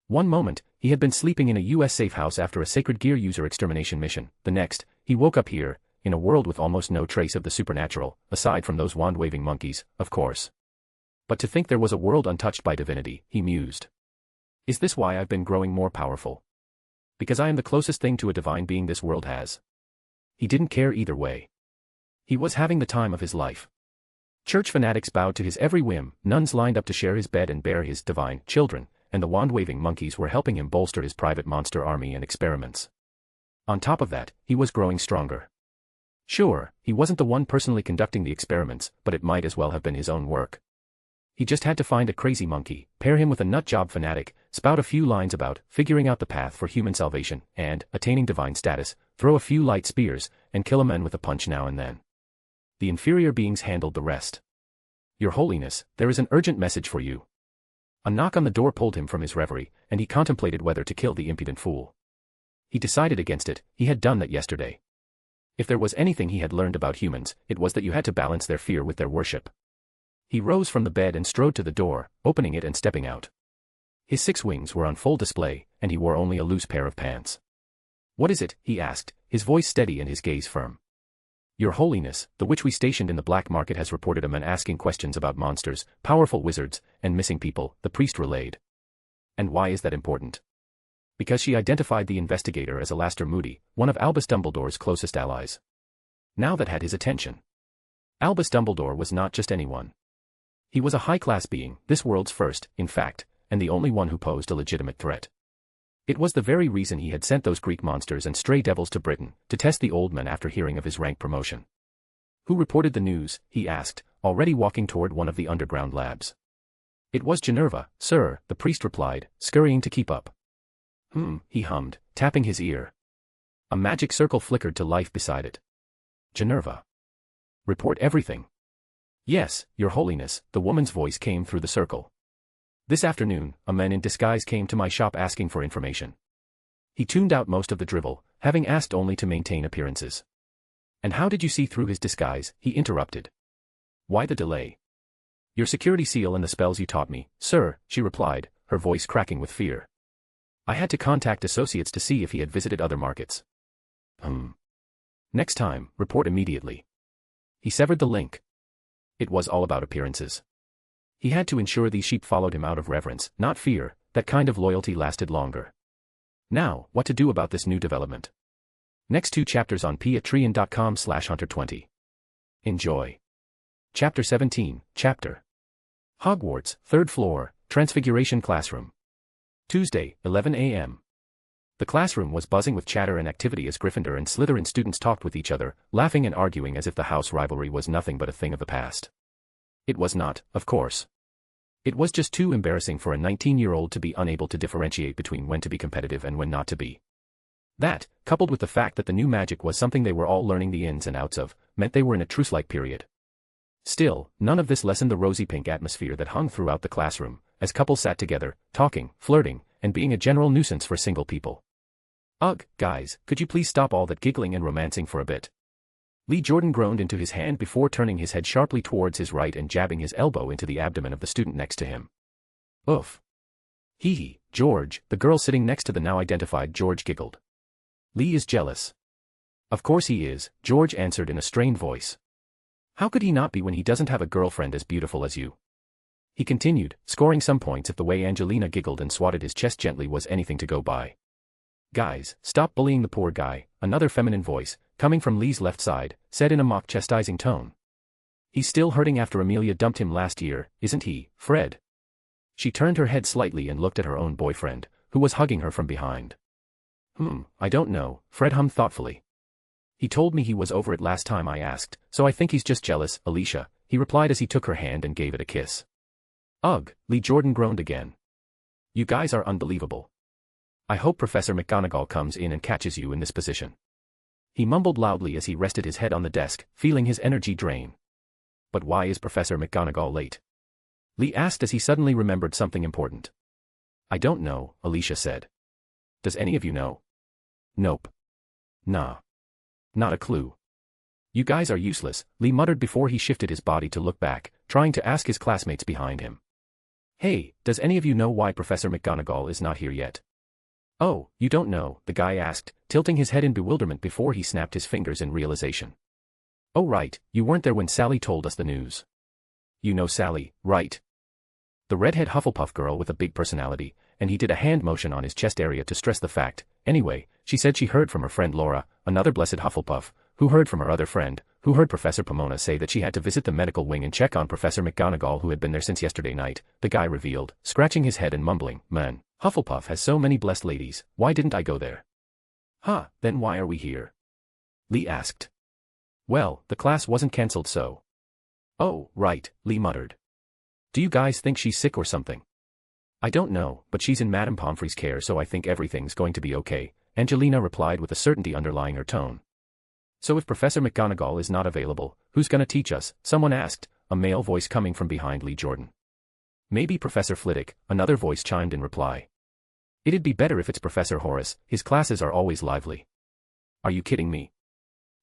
One moment, he had been sleeping in a US safe house after a sacred gear user extermination mission. The next, he woke up here, in a world with almost no trace of the supernatural, aside from those wand-waving monkeys, of course. But to think there was a world untouched by divinity, he mused. Is this why I've been growing more powerful? Because I am the closest thing to a divine being this world has. He didn't care either way. He was having the time of his life. Church fanatics bowed to his every whim, nuns lined up to share his bed and bear his divine children, and the wand-waving monkeys were helping him bolster his private monster army and experiments. On top of that, he was growing stronger. Sure, he wasn't the one personally conducting the experiments, but it might as well have been his own work. He just had to find a crazy monkey, pair him with a nutjob fanatic, spout a few lines about figuring out the path for human salvation, and, attaining divine status, throw a few light spears, and kill a man with a punch now and then. The inferior beings handled the rest. Your Holiness, there is an urgent message for you. A knock on the door pulled him from his reverie, and he contemplated whether to kill the impudent fool. He decided against it, he had done that yesterday. If there was anything he had learned about humans, it was that you had to balance their fear with their worship. He rose from the bed and strode to the door, opening it and stepping out. His 6 wings were on full display, and he wore only a loose pair of pants. What is it? He asked, his voice steady and his gaze firm. Your Holiness, the witch we stationed in the black market has reported a man asking questions about monsters, powerful wizards, and missing people, the priest relayed. And why is that important? Because she identified the investigator as Alastair Moody, one of Albus Dumbledore's closest allies. Now that had his attention. Albus Dumbledore was not just anyone. He was a high-class being, this world's first, in fact, and the only one who posed a legitimate threat. It was the very reason he had sent those Greek monsters and stray devils to Britain, to test the old man after hearing of his rank promotion. Who reported the news? He asked, already walking toward one of the underground labs. It was Ginevra, sir, the priest replied, scurrying to keep up. He hummed, tapping his ear. A magic circle flickered to life beside it. Ginevra. Report everything. Yes, Your Holiness, the woman's voice came through the circle. This afternoon, a man in disguise came to my shop asking for information. He tuned out most of the drivel, having asked only to maintain appearances. And how did you see through his disguise? He interrupted. Why the delay? Your security seal and the spells you taught me, sir, she replied, her voice cracking with fear. I had to contact associates to see if he had visited other markets. Next time, report immediately. He severed the link. It was all about appearances. He had to ensure these sheep followed him out of reverence, not fear. That kind of loyalty lasted longer. Now, what to do about this new development? Next 2 chapters on patreon.com/hunter20. Enjoy. Chapter 17, Chapter Hogwarts, 3rd floor, Transfiguration Classroom. Tuesday, 11 a.m. The classroom was buzzing with chatter and activity as Gryffindor and Slytherin students talked with each other, laughing and arguing as if the house rivalry was nothing but a thing of the past. It was not, of course. It was just too embarrassing for a 19-year-old to be unable to differentiate between when to be competitive and when not to be. That, coupled with the fact that the new magic was something they were all learning the ins and outs of, meant they were in a truce-like period. Still, none of this lessened the rosy-pink atmosphere that hung throughout the classroom, as couples sat together, talking, flirting, and being a general nuisance for single people. Ugh, guys, could you please stop all that giggling and romancing for a bit? Lee Jordan groaned into his hand before turning his head sharply towards his right and jabbing his elbow into the abdomen of the student next to him. Oof. Hee, George, the girl sitting next to the now identified George giggled. Lee is jealous. Of course he is, George answered in a strained voice. How could he not be when he doesn't have a girlfriend as beautiful as you? He continued, scoring some points if the way Angelina giggled and swatted his chest gently was anything to go by. Guys, stop bullying the poor guy, another feminine voice, coming from Lee's left side, said in a mock-chastising tone. He's still hurting after Amelia dumped him last year, isn't he, Fred? She turned her head slightly and looked at her own boyfriend, who was hugging her from behind. I don't know, Fred hummed thoughtfully. He told me he was over it last time I asked, so I think he's just jealous, Alicia, he replied as he took her hand and gave it a kiss. Ugh, Lee Jordan groaned again. You guys are unbelievable. I hope Professor McGonagall comes in and catches you in this position. He mumbled loudly as he rested his head on the desk, feeling his energy drain. But why is Professor McGonagall late? Lee asked as he suddenly remembered something important. I don't know, Alicia said. Does any of you know? Nope. Nah. Not a clue. You guys are useless, Lee muttered before he shifted his body to look back, trying to ask his classmates behind him. Hey, does any of you know why Professor McGonagall is not here yet? Oh, you don't know, the guy asked, tilting his head in bewilderment before he snapped his fingers in realization. Oh right, you weren't there when Sally told us the news. You know Sally, right? The redhead Hufflepuff girl with a big personality, and he did a hand motion on his chest area to stress the fact. Anyway, she said she heard from her friend Laura, another blessed Hufflepuff, who heard from her other friend, who heard Professor Pomona say that she had to visit the medical wing and check on Professor McGonagall who had been there since yesterday night, the guy revealed, scratching his head and mumbling, Man, Hufflepuff has so many blessed ladies, why didn't I go there? Huh, then why are we here? Lee asked. Well, the class wasn't cancelled so. Oh, right, Lee muttered. Do you guys think she's sick or something? I don't know, but she's in Madame Pomfrey's care so I think everything's going to be okay, Angelina replied with a certainty underlying her tone. So if Professor McGonagall is not available, who's gonna teach us? Someone asked, a male voice coming from behind Lee Jordan. Maybe Professor Flitwick, another voice chimed in reply. It'd be better if it's Professor Horace, his classes are always lively. Are you kidding me?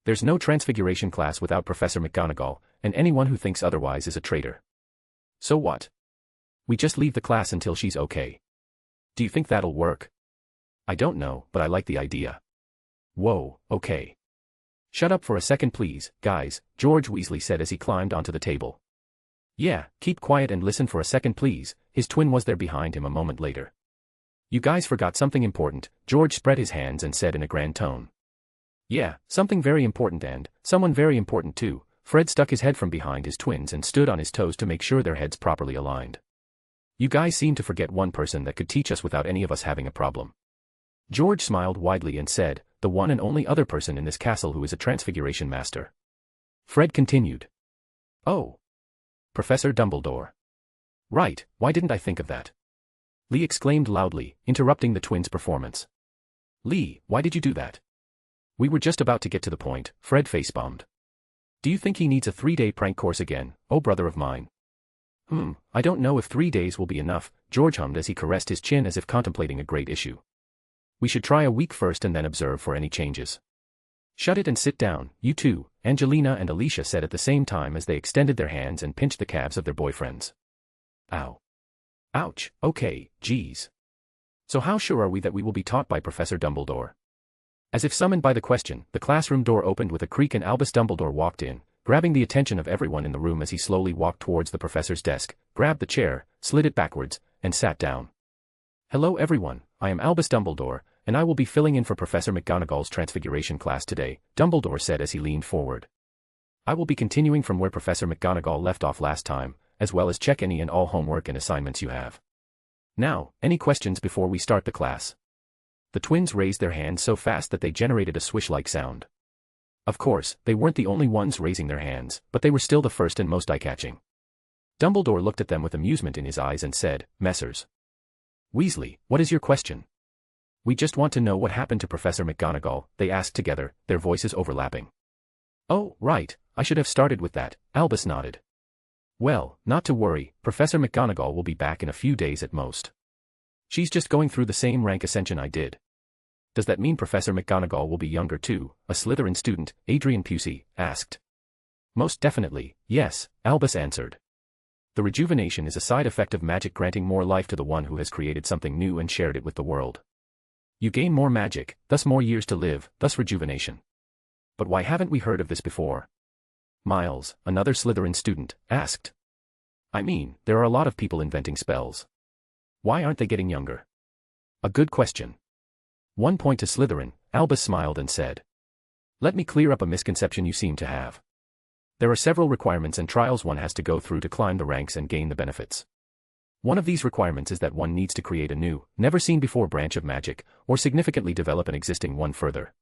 There's no Transfiguration class without Professor McGonagall, and anyone who thinks otherwise is a traitor. So what? We just leave the class until she's okay. Do you think that'll work? I don't know, but I like the idea. Whoa, okay. Shut up for a second please, guys, George Weasley said as he climbed onto the table. Yeah, keep quiet and listen for a second please, his twin was there behind him a moment later. You guys forgot something important, George spread his hands and said in a grand tone. Yeah, something very important and, someone very important too. Fred stuck his head from behind his twins and stood on his toes to make sure their heads properly aligned. You guys seem to forget one person that could teach us without any of us having a problem. George smiled widely and said, the one and only other person in this castle who is a Transfiguration master. Fred continued. Oh. Professor Dumbledore. Right, why didn't I think of that? Lee exclaimed loudly, interrupting the twins' performance. Lee, why did you do that? We were just about to get to the point, Fred facepalmed. Do you think he needs a 3-day prank course again, oh brother of mine? I don't know if 3 days will be enough, George hummed as he caressed his chin as if contemplating a great issue. We should try a week first and then observe for any changes. Shut it and sit down, you two, Angelina and Alicia said at the same time as they extended their hands and pinched the calves of their boyfriends. Ow. Ouch, okay, geez. So how sure are we that we will be taught by Professor Dumbledore? As if summoned by the question, the classroom door opened with a creak and Albus Dumbledore walked in, grabbing the attention of everyone in the room as he slowly walked towards the professor's desk, grabbed the chair, slid it backwards, and sat down. Hello everyone, I am Albus Dumbledore, and I will be filling in for Professor McGonagall's Transfiguration class today, Dumbledore said as he leaned forward. I will be continuing from where Professor McGonagall left off last time, as well as check any and all homework and assignments you have. Now, any questions before we start the class? The twins raised their hands so fast that they generated a swish-like sound. Of course, they weren't the only ones raising their hands, but they were still the first and most eye-catching. Dumbledore looked at them with amusement in his eyes and said, Messrs. Weasley, what is your question? We just want to know what happened to Professor McGonagall, they asked together, their voices overlapping. Oh, right, I should have started with that, Albus nodded. Well, not to worry, Professor McGonagall will be back in a few days at most. She's just going through the same rank ascension I did. Does that mean Professor McGonagall will be younger too? A Slytherin student, Adrian Pusey, asked. Most definitely, yes, Albus answered. The rejuvenation is a side effect of magic granting more life to the one who has created something new and shared it with the world. You gain more magic, thus more years to live, thus rejuvenation. But why haven't we heard of this before? Miles, another Slytherin student, asked. I mean, there are a lot of people inventing spells. Why aren't they getting younger? A good question. 1 point to Slytherin, Albus smiled and said. Let me clear up a misconception you seem to have. There are several requirements and trials one has to go through to climb the ranks and gain the benefits. One of these requirements is that one needs to create a new, never-seen-before branch of magic, or significantly develop an existing one further.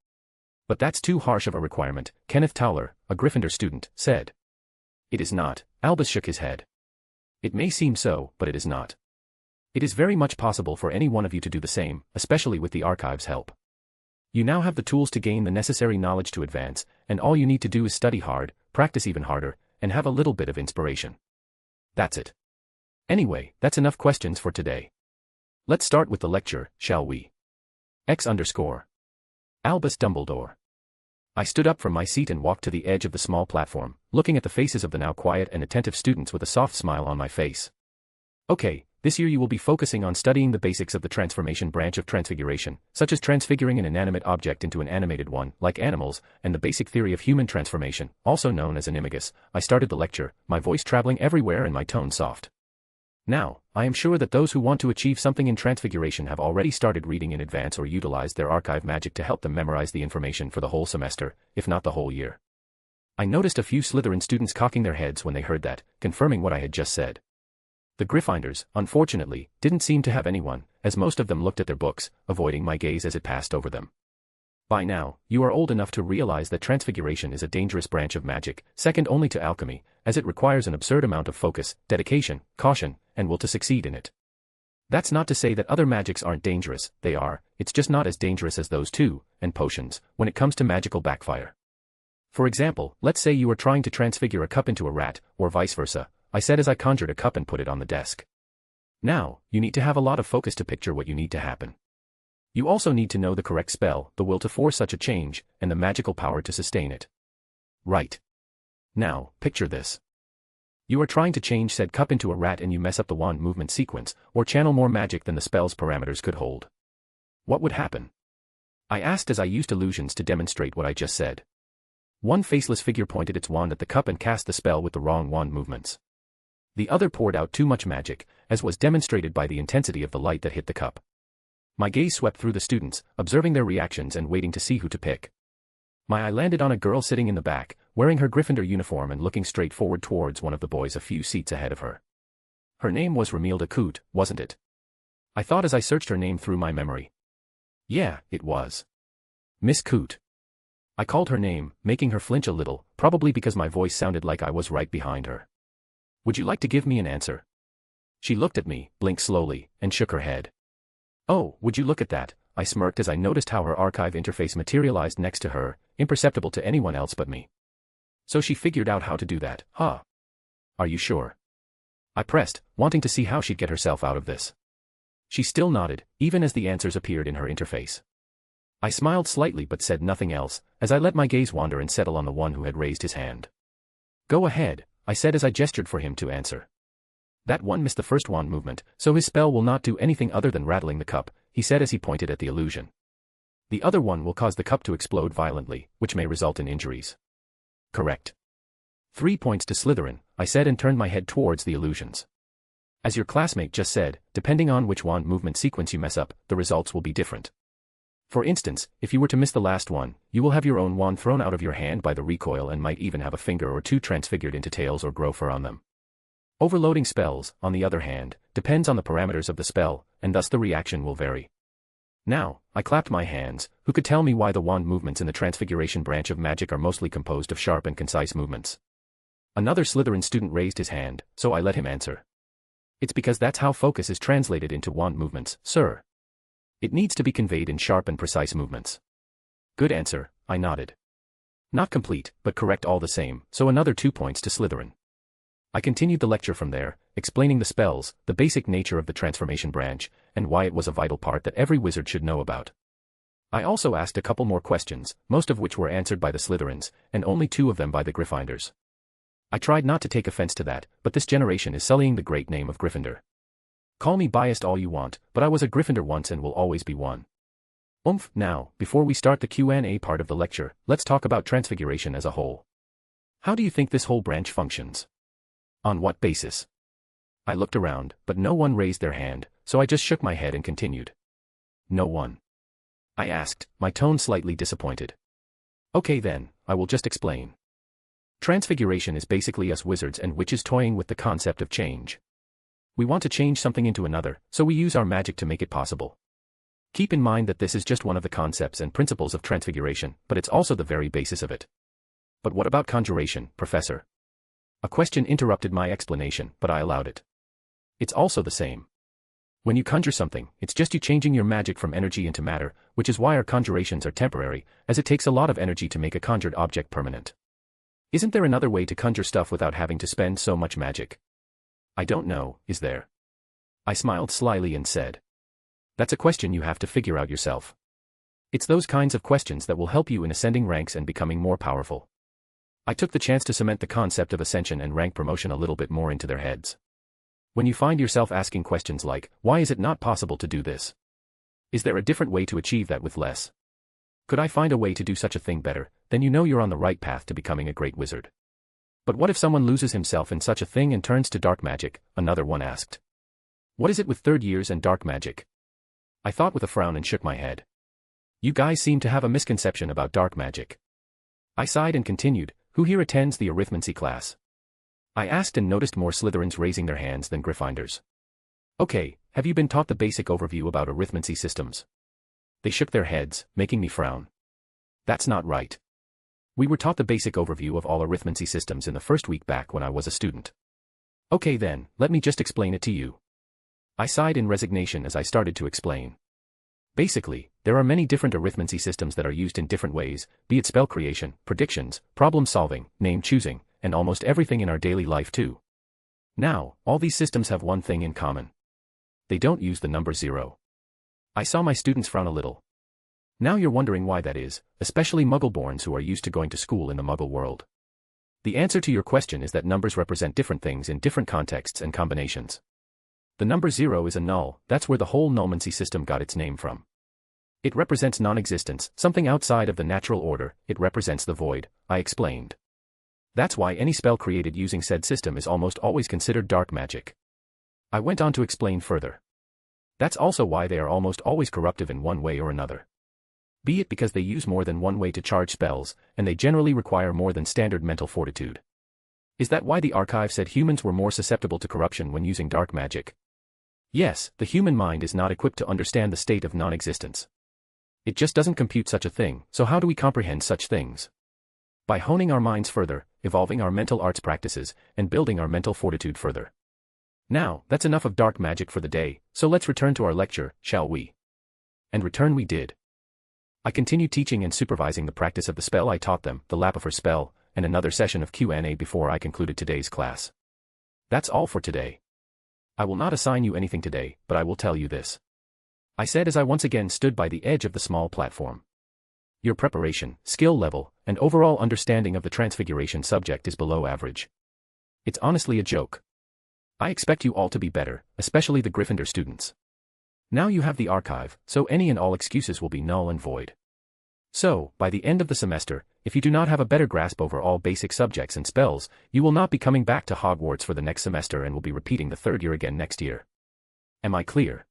But that's too harsh of a requirement, Kenneth Towler, a Gryffindor student, said. It is not, Albus shook his head. It may seem so, but it is not. It is very much possible for any one of you to do the same, especially with the archive's help. You now have the tools to gain the necessary knowledge to advance, and all you need to do is study hard, practice even harder, and have a little bit of inspiration. That's it. Anyway, that's enough questions for today. Let's start with the lecture, shall we? Albus Dumbledore. I stood up from my seat and walked to the edge of the small platform, looking at the faces of the now quiet and attentive students with a soft smile on my face. Okay, this year you will be focusing on studying the basics of the transformation branch of transfiguration, such as transfiguring an inanimate object into an animated one, like animals, and the basic theory of human transformation, also known as animagus. I started the lecture, my voice traveling everywhere and my tone soft. Now, I am sure that those who want to achieve something in transfiguration have already started reading in advance or utilized their archive magic to help them memorize the information for the whole semester, if not the whole year. I noticed a few Slytherin students cocking their heads when they heard that, confirming what I had just said. The Gryffindors, unfortunately, didn't seem to have anyone, as most of them looked at their books, avoiding my gaze as it passed over them. By now, you are old enough to realize that transfiguration is a dangerous branch of magic, second only to alchemy, as it requires an absurd amount of focus, dedication, caution, and will to succeed in it. That's not to say that other magics aren't dangerous, they are, it's just not as dangerous as those two, and potions, when it comes to magical backfire. For example, let's say you are trying to transfigure a cup into a rat, or vice versa, I said as I conjured a cup and put it on the desk. Now, you need to have a lot of focus to picture what you need to happen. You also need to know the correct spell, the will to force such a change, and the magical power to sustain it. Right. Now, picture this. You are trying to change said cup into a rat and you mess up the wand movement sequence, or channel more magic than the spell's parameters could hold. What would happen? I asked as I used illusions to demonstrate what I just said. One faceless figure pointed its wand at the cup and cast the spell with the wrong wand movements. The other poured out too much magic, as was demonstrated by the intensity of the light that hit the cup. My gaze swept through the students, observing their reactions and waiting to see who to pick. My eye landed on a girl sitting in the back, wearing her Gryffindor uniform and looking straight forward towards one of the boys a few seats ahead of her. Her name was Romilda Coote, wasn't it? I thought as I searched her name through my memory. Yeah, it was. Miss Coote. I called her name, making her flinch a little, probably because my voice sounded like I was right behind her. Would you like to give me an answer? She looked at me, blinked slowly, and shook her head. Oh, would you look at that? I smirked as I noticed how her archive interface materialized next to her, imperceptible to anyone else but me. So she figured out how to do that, huh? Are you sure? I pressed, wanting to see how she'd get herself out of this. She still nodded, even as the answers appeared in her interface. I smiled slightly but said nothing else, as I let my gaze wander and settle on the one who had raised his hand. Go ahead, I said as I gestured for him to answer. That one missed the first wand movement, so his spell will not do anything other than rattling the cup, he said as he pointed at the illusion. The other one will cause the cup to explode violently, which may result in injuries. Correct. 3 points to Slytherin, I said and turned my head towards the illusions. As your classmate just said, depending on which wand movement sequence you mess up, the results will be different. For instance, if you were to miss the last one, you will have your own wand thrown out of your hand by the recoil and might even have a finger or two transfigured into tails or grow fur on them. Overloading spells, on the other hand, depends on the parameters of the spell, and thus the reaction will vary. Now, I clapped my hands, who could tell me why the wand movements in the Transfiguration branch of magic are mostly composed of sharp and concise movements. Another Slytherin student raised his hand, so I let him answer. It's because that's how focus is translated into wand movements, sir. It needs to be conveyed in sharp and precise movements. Good answer, I nodded. Not complete, but correct all the same, so another 2 points to Slytherin. I continued the lecture from there, explaining the spells, the basic nature of the transformation branch, and why it was a vital part that every wizard should know about. I also asked a couple more questions, most of which were answered by the Slytherins, and only 2 of them by the Gryffindors. I tried not to take offense to that, but this generation is sullying the great name of Gryffindor. Call me biased all you want, but I was a Gryffindor once and will always be one. Now, before we start the Q&A part of the lecture, let's talk about Transfiguration as a whole. How do you think this whole branch functions? On what basis? I looked around, but no one raised their hand, so I just shook my head and continued. No one. I asked, my tone slightly disappointed. Okay then, I will just explain. Transfiguration is basically us wizards and witches toying with the concept of change. We want to change something into another, so we use our magic to make it possible. Keep in mind that this is just one of the concepts and principles of transfiguration, but it's also the very basis of it. But what about conjuration, Professor? A question interrupted my explanation, but I allowed it. It's also the same. When you conjure something, it's just you changing your magic from energy into matter, which is why our conjurations are temporary, as it takes a lot of energy to make a conjured object permanent. Isn't there another way to conjure stuff without having to spend so much magic? I don't know, is there? I smiled slyly and said. That's a question you have to figure out yourself. It's those kinds of questions that will help you in ascending ranks and becoming more powerful. I took the chance to cement the concept of ascension and rank promotion a little bit more into their heads. When you find yourself asking questions like, why is it not possible to do this? Is there a different way to achieve that with less? Could I find a way to do such a thing better? Then you know you're on the right path to becoming a great wizard. But what if someone loses himself in such a thing and turns to dark magic? Another one asked. What is it with third years and dark magic? I thought with a frown and shook my head. You guys seem to have a misconception about dark magic. I sighed and continued, who here attends the arithmancy class? I asked and noticed more Slytherins raising their hands than Gryffindors. Okay, have you been taught the basic overview about arithmancy systems? They shook their heads, making me frown. That's not right. We were taught the basic overview of all arithmancy systems in the first week back when I was a student. Okay then, let me just explain it to you. I sighed in resignation as I started to explain. Basically, there are many different arithmancy systems that are used in different ways, be it spell creation, predictions, problem solving, name choosing, and almost everything in our daily life too. Now, all these systems have one thing in common. They don't use the number 0. I saw my students frown a little. Now you're wondering why that is, especially Muggle-borns who are used to going to school in the Muggle world. The answer to your question is that numbers represent different things in different contexts and combinations. The number 0 is a null, that's where the whole nullmancy system got its name from. It represents non-existence, something outside of the natural order, it represents the void, I explained. That's why any spell created using said system is almost always considered dark magic. I went on to explain further. That's also why they are almost always corruptive in one way or another. Be it because they use more than one way to charge spells, and they generally require more than standard mental fortitude. Is that why the archive said humans were more susceptible to corruption when using dark magic? Yes, the human mind is not equipped to understand the state of non-existence. It just doesn't compute such a thing, so how do we comprehend such things? By honing our minds further, evolving our mental arts practices, and building our mental fortitude further. Now, that's enough of dark magic for the day, so let's return to our lecture, shall we? And return we did. I continued teaching and supervising the practice of the spell I taught them, the lap of her spell, and another session of Q&A before I concluded today's class. That's all for today. I will not assign you anything today, but I will tell you this. I said as I once again stood by the edge of the small platform. Your preparation, skill level, and overall understanding of the transfiguration subject is below average. It's honestly a joke. I expect you all to be better, especially the Gryffindor students. Now you have the archive, so any and all excuses will be null and void. So, by the end of the semester, if you do not have a better grasp over all basic subjects and spells, you will not be coming back to Hogwarts for the next semester and will be repeating the third year again next year. Am I clear?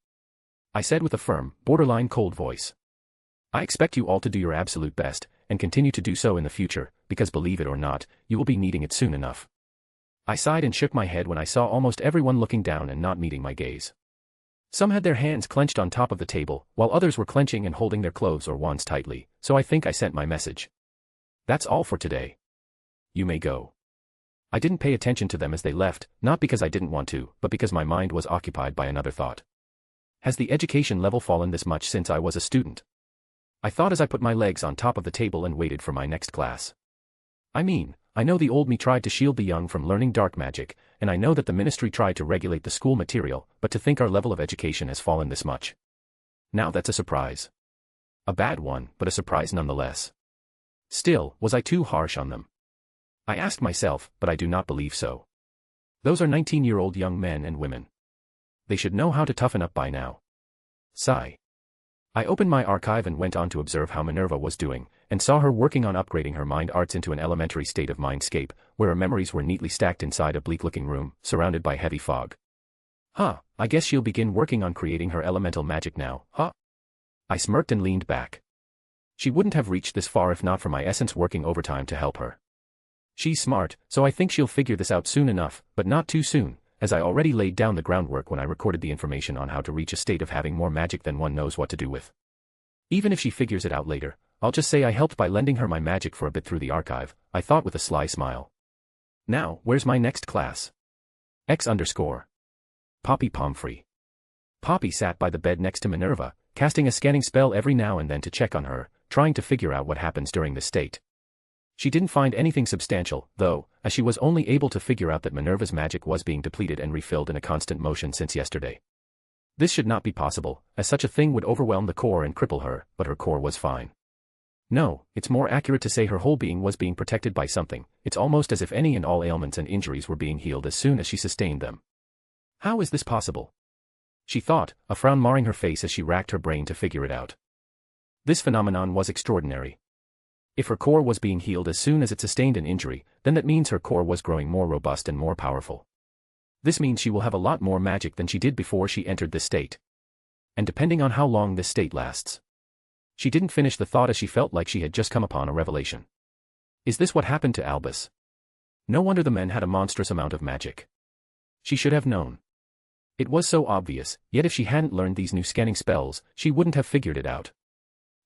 I said with a firm, borderline cold voice. I expect you all to do your absolute best, and continue to do so in the future, because believe it or not, you will be needing it soon enough. I sighed and shook my head when I saw almost everyone looking down and not meeting my gaze. Some had their hands clenched on top of the table, while others were clenching and holding their clothes or wands tightly, so I think I sent my message. That's all for today. You may go. I didn't pay attention to them as they left, not because I didn't want to, but because my mind was occupied by another thought. Has the education level fallen this much since I was a student? I thought as I put my legs on top of the table and waited for my next class. I know the old me tried to shield the young from learning dark magic, and I know that the ministry tried to regulate the school material, but to think our level of education has fallen this much. Now that's a surprise. A bad one, but a surprise nonetheless. Still, was I too harsh on them? I asked myself, but I do not believe so. Those are 19-year-old young men and women. They should know how to toughen up by now. Sigh. I opened my archive and went on to observe how Minerva was doing, and saw her working on upgrading her mind arts into an elementary state of mindscape, where her memories were neatly stacked inside a bleak-looking room, surrounded by heavy fog. I guess she'll begin working on creating her elemental magic now, I smirked and leaned back. She wouldn't have reached this far if not for my essence working overtime to help her. She's smart, so I think she'll figure this out soon enough, but not too soon, as I already laid down the groundwork when I recorded the information on how to reach a state of having more magic than one knows what to do with. Even if she figures it out later, I'll just say I helped by lending her my magic for a bit through the archive, I thought with a sly smile. Now, where's my next class? X_. Poppy Pomfrey. Poppy sat by the bed next to Minerva, casting a scanning spell every now and then to check on her, trying to figure out what happens during this state. She didn't find anything substantial, though, as she was only able to figure out that Minerva's magic was being depleted and refilled in a constant motion since yesterday. This should not be possible, as such a thing would overwhelm the core and cripple her, but her core was fine. No, it's more accurate to say her whole being was being protected by something. It's almost as if any and all ailments and injuries were being healed as soon as she sustained them. How is this possible? She thought, a frown marring her face as she racked her brain to figure it out. This phenomenon was extraordinary. If her core was being healed as soon as it sustained an injury, then that means her core was growing more robust and more powerful. This means she will have a lot more magic than she did before she entered this state. And depending on how long this state lasts. She didn't finish the thought as she felt like she had just come upon a revelation. Is this what happened to Albus? No wonder the men had a monstrous amount of magic. She should have known. It was so obvious, yet if she hadn't learned these new scanning spells, she wouldn't have figured it out.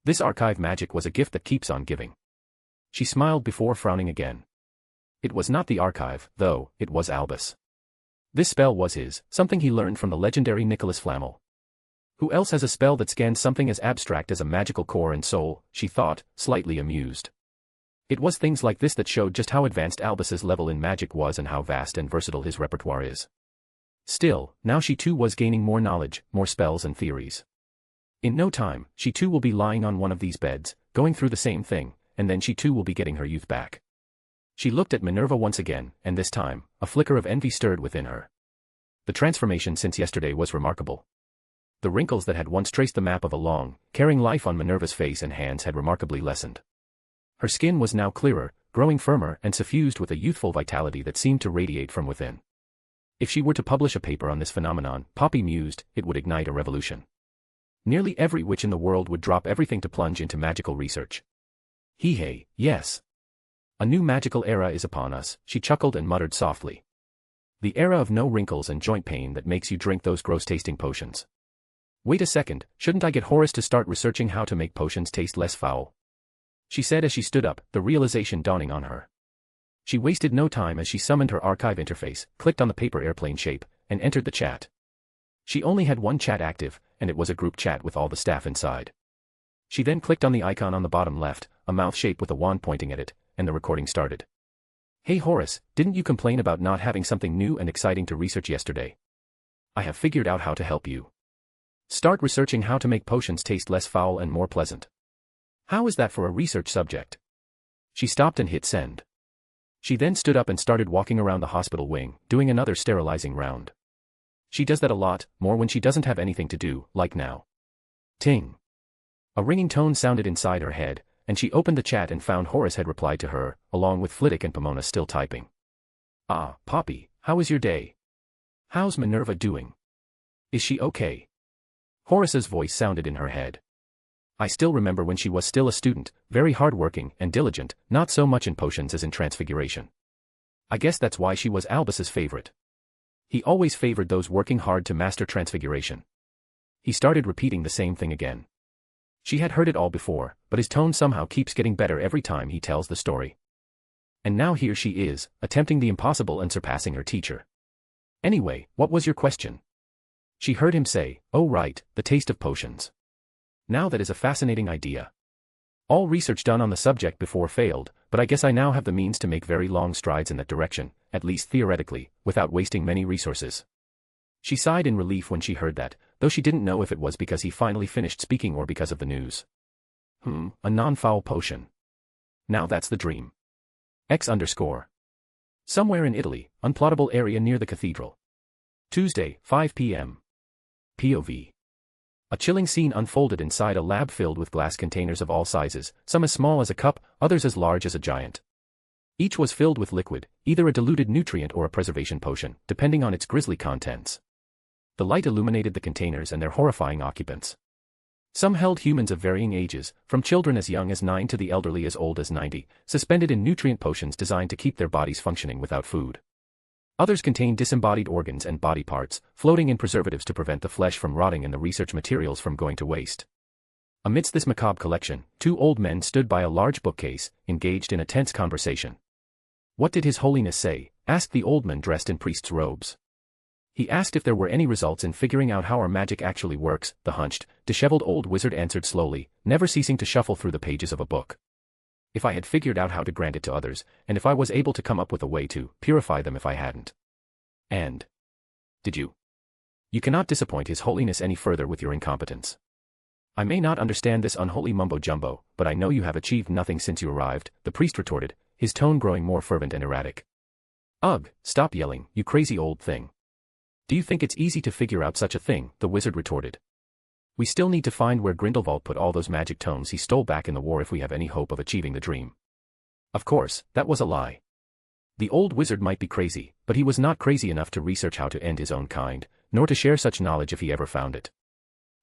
This archive magic was a gift that keeps on giving. She smiled before frowning again. It was not the archive, though, it was Albus. This spell was his, something he learned from the legendary Nicholas Flamel. Who else has a spell that scans something as abstract as a magical core and soul, she thought, slightly amused. It was things like this that showed just how advanced Albus's level in magic was and how vast and versatile his repertoire is. Still, now she too was gaining more knowledge, more spells and theories. In no time, she too will be lying on one of these beds, going through the same thing, and then she too will be getting her youth back. She looked at Minerva once again, and this time, a flicker of envy stirred within her. The transformation since yesterday was remarkable. The wrinkles that had once traced the map of a long, caring life on Minerva's face and hands had remarkably lessened. Her skin was now clearer, growing firmer and suffused with a youthful vitality that seemed to radiate from within. If she were to publish a paper on this phenomenon, Poppy mused, it would ignite a revolution. Nearly every witch in the world would drop everything to plunge into magical research. Hey, yes. A new magical era is upon us, she chuckled and muttered softly. The era of no wrinkles and joint pain that makes you drink those gross-tasting potions. Wait a second, shouldn't I get Horace to start researching how to make potions taste less foul? she said as she stood up, the realization dawning on her. She wasted no time as she summoned her archive interface, clicked on the paper airplane shape, and entered the chat. She only had one chat active, and it was a group chat with all the staff inside. She then clicked on the icon on the bottom left, a mouth shape with a wand pointing at it, and the recording started. "Hey Horace, didn't you complain about not having something new and exciting to research yesterday? I have figured out how to help you. Start researching how to make potions taste less foul and more pleasant. How is that for a research subject?" She stopped and hit send. She then stood up and started walking around the hospital wing, doing another sterilizing round. She does that a lot, more when she doesn't have anything to do, like now. Ting. A ringing tone sounded inside her head, and she opened the chat and found Horace had replied to her, along with Flitwick and Pomona still typing. "Ah, Poppy, how is your day? How's Minerva doing? Is she okay?" Horace's voice sounded in her head. "I still remember when she was still a student, very hardworking and diligent, not so much in potions as in transfiguration. I guess that's why she was Albus's favorite. He always favored those working hard to master transfiguration." He started repeating the same thing again. She had heard it all before, but his tone somehow keeps getting better every time he tells the story. And now here she is, attempting the impossible and surpassing her teacher. "Anyway, what was your question?" She heard him say, "Oh right, the taste of potions. Now that is a fascinating idea. All research done on the subject before failed, but I guess I now have the means to make very long strides in that direction, at least theoretically, without wasting many resources." She sighed in relief when she heard that, though she didn't know if it was because he finally finished speaking or because of the news. A non-foul potion. Now that's the dream. X_. Somewhere in Italy, unplottable area near the cathedral. Tuesday, 5 p.m. POV. A chilling scene unfolded inside a lab filled with glass containers of all sizes, some as small as a cup, others as large as a giant. Each was filled with liquid, either a diluted nutrient or a preservation potion, depending on its grisly contents. The light illuminated the containers and their horrifying occupants. Some held humans of varying ages, from children as young as 9 to the elderly as old as 90, suspended in nutrient potions designed to keep their bodies functioning without food. Others contained disembodied organs and body parts, floating in preservatives to prevent the flesh from rotting and the research materials from going to waste. Amidst this macabre collection, 2 old men stood by a large bookcase, engaged in a tense conversation. "What did His Holiness say?" asked the old man dressed in priest's robes. He asked if there were any results in figuring out how our magic actually works, the hunched, disheveled old wizard answered slowly, never ceasing to shuffle through the pages of a book. "If I had figured out how to grant it to others, and if I was able to come up with a way to purify them if I hadn't." "And did you? You cannot disappoint His Holiness any further with your incompetence. I may not understand this unholy mumbo-jumbo, but I know you have achieved nothing since you arrived," the priest retorted, his tone growing more fervent and erratic. "Ugh, stop yelling, you crazy old thing. Do you think it's easy to figure out such a thing?" the wizard retorted. "We still need to find where Grindelwald put all those magic tomes he stole back in the war if we have any hope of achieving the dream." Of course, that was a lie. The old wizard might be crazy, but he was not crazy enough to research how to end his own kind, nor to share such knowledge if he ever found it.